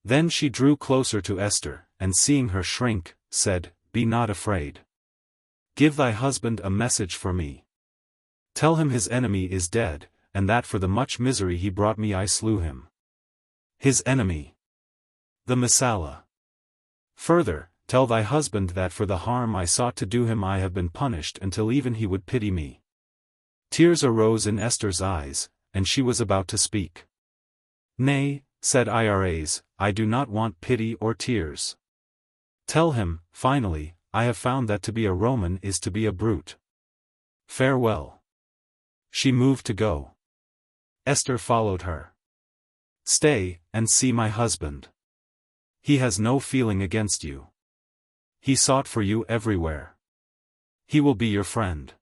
Speaker 1: Then she drew closer to Esther, and seeing her shrink, said, "Be not afraid. Give thy husband a message for me. Tell him his enemy is dead, and that for the much misery he brought me I slew him." "His enemy?" "The Messala. Further, tell thy husband that for the harm I sought to do him I have been punished until even he would pity me." Tears arose in Esther's eyes, and she was about to speak. "Nay," said Iras, "I do not want pity or tears. Tell him, finally, I have found that to be a Roman is to be a brute. Farewell." She moved to go. Esther followed her. "Stay, and see my husband. He has no feeling against you. He sought for you everywhere. He will be your friend.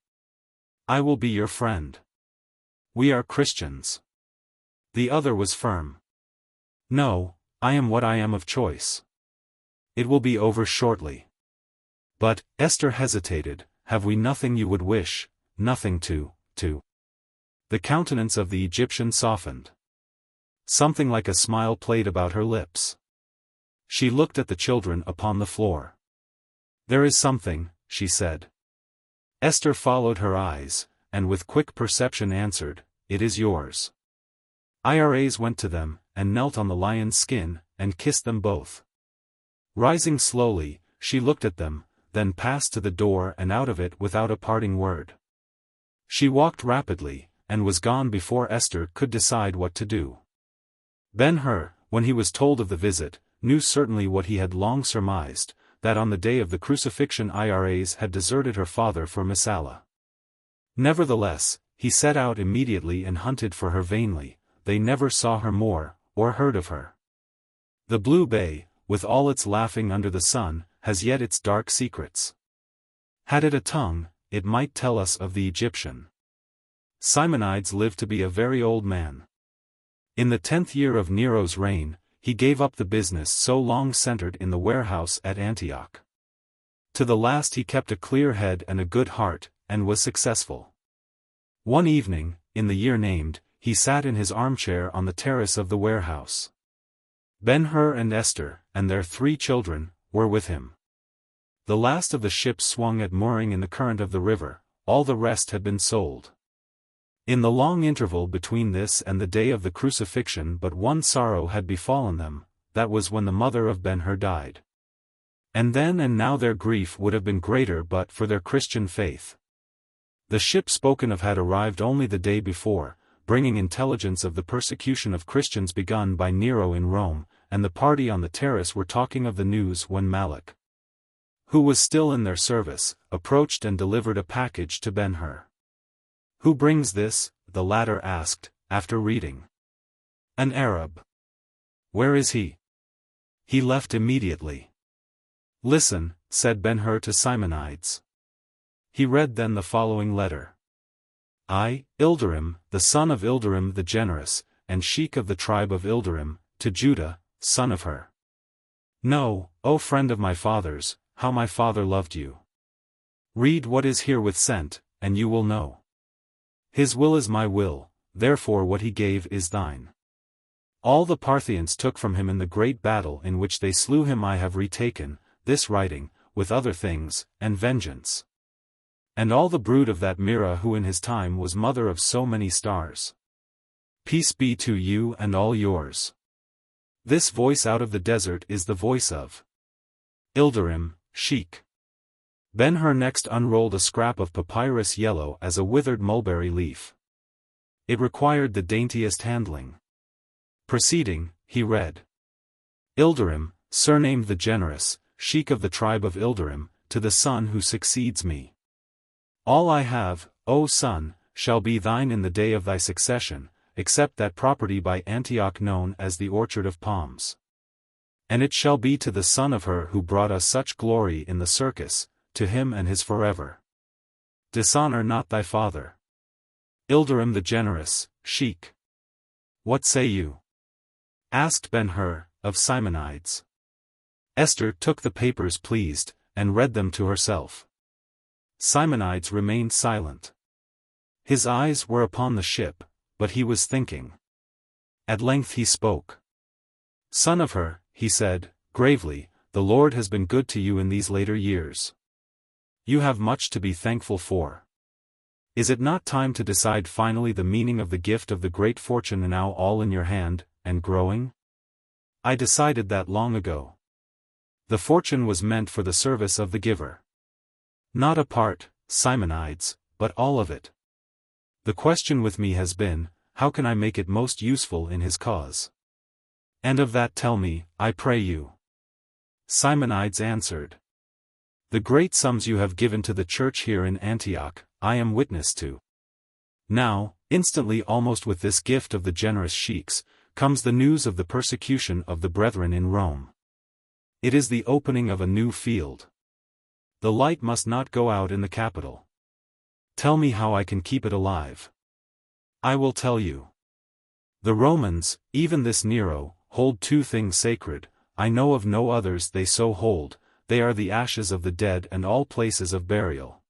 Speaker 1: I will be your friend. We are Christians." The other was firm. "No, I am what I am of choice. It will be over shortly." "But," Esther hesitated, "have we nothing you would wish, nothing to. The countenance of the Egyptian softened. Something like a smile played about her lips. She looked at the children upon the floor. "There is something," she said. Esther followed her eyes, and with quick perception answered, "It is yours." Iras went to them, and knelt on the lion's skin, and kissed them both. Rising slowly, she looked at them, then passed to the door and out of it without a parting word. She walked rapidly, and was gone before Esther could decide what to do. Ben-Hur, when he was told of the visit, knew certainly what he had long surmised, that on the day of the crucifixion Iras had deserted her father for Messala. Nevertheless, he set out immediately and hunted for her vainly. They never saw her more, or heard of her. The blue bay, with all its laughing under the sun, has yet its dark secrets. Had it a tongue, it might tell us of the Egyptian. Simonides lived to be a very old man. In the 10th year of Nero's reign, he gave up the business so long centered in the warehouse at Antioch. To the last he kept a clear head and a good heart, and was successful. One evening, in the year named, he sat in his armchair on the terrace of the warehouse. Ben-Hur and Esther, and their 3 children, were with him. The last of the ships swung at mooring in the current of the river, all the rest had been sold. In the long interval between this and the day of the crucifixion but one sorrow had befallen them, that was when the mother of Ben-Hur died. And then and now their grief would have been greater but for their Christian faith. The ship spoken of had arrived only the day before, bringing intelligence of the persecution of Christians begun by Nero in Rome, and the party on the terrace were talking of the news when Malach, who was still in their service, approached and delivered a package to Ben-Hur. "Who brings this?" the latter asked, after reading. "An Arab." "Where is he?" "He left immediately." "Listen," said Ben-Hur to Simonides. He read then the following letter. "I, Ilderim, the son of Ilderim the generous, and sheik of the tribe of Ilderim, to Judah, son of Hur. Know, O friend of my fathers, how my father loved you. Read what is herewith sent, and you will know. His will is my will, therefore what he gave is thine. All the Parthians took from him in the great battle in which they slew him I have retaken, this writing, with other things, and vengeance. And all the brood of that Mira who in his time was mother of so many stars. Peace be to you and all yours. This voice out of the desert is the voice of Ilderim, Sheik." Ben-Hur next unrolled a scrap of papyrus yellow as a withered mulberry leaf. It required the daintiest handling. Proceeding, he read. "Ilderim, surnamed the Generous, Sheik of the tribe of Ilderim, to the son who succeeds me. All I have, O son, shall be thine in the day of thy succession, except that property by Antioch known as the Orchard of Palms. And it shall be to the son of her who brought us such glory in the circus, to him and his forever. Dishonor not thy father. Ilderim the generous, sheik. What say you? Asked Ben-Hur, of Simonides. Esther took the papers pleased, and read them to herself. Simonides remained silent. His eyes were upon the ship, but he was thinking. At length he spoke. Son of Hur, he said, gravely, the Lord has been good to you in these later years. You have much to be thankful for. Is it not time to decide finally the meaning of the gift of the great fortune now all in your hand, and growing? I decided that long ago. The fortune was meant for the service of the giver. Not a part, Simonides, but all of it. The question with me has been, how can I make it most useful in his cause? And of that tell me, I pray you. Simonides answered. The great sums you have given to the church here in Antioch, I am witness to. Now, instantly almost with this gift of the generous sheiks, comes the news of the persecution of the brethren in Rome. It is the opening of a new field. The light must not go out in the capital. Tell me how I can keep it alive. I will tell you. The Romans, even this Nero, hold two things sacred, I know of no others they so hold, they are the ashes of the dead and all places of burial.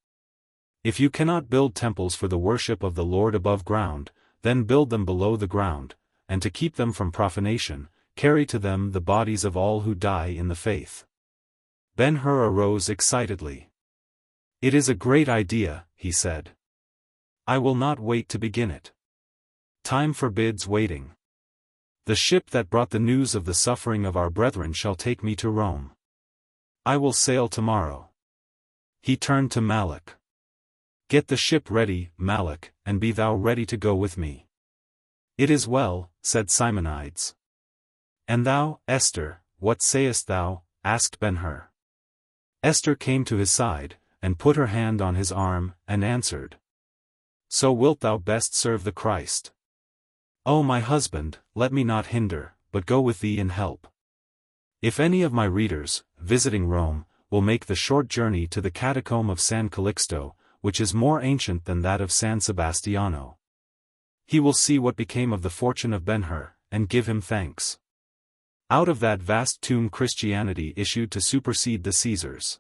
Speaker 1: If you cannot build temples for the worship of the Lord above ground, then build them below the ground, and to keep them from profanation, carry to them the bodies of all who die in the faith. Ben-Hur arose excitedly. It is a great idea, he said. I will not wait to begin it. Time forbids waiting. The ship that brought the news of the suffering of our brethren shall take me to Rome. I will sail tomorrow. He turned to Malak. Get the ship ready, Malak, and be thou ready to go with me. It is well, said Simonides. And thou, Esther, what sayest thou? Asked Ben-Hur. Esther came to his side, and put her hand on his arm, and answered. So wilt thou best serve the Christ. O my husband, let me not hinder, but go with thee in help. If any of my readers, visiting Rome, will make the short journey to the catacomb of San Calixto, which is more ancient than that of San Sebastiano, he will see what became of the fortune of Ben-Hur, and give him thanks. Out of that vast tomb Christianity issued to supersede the Caesars.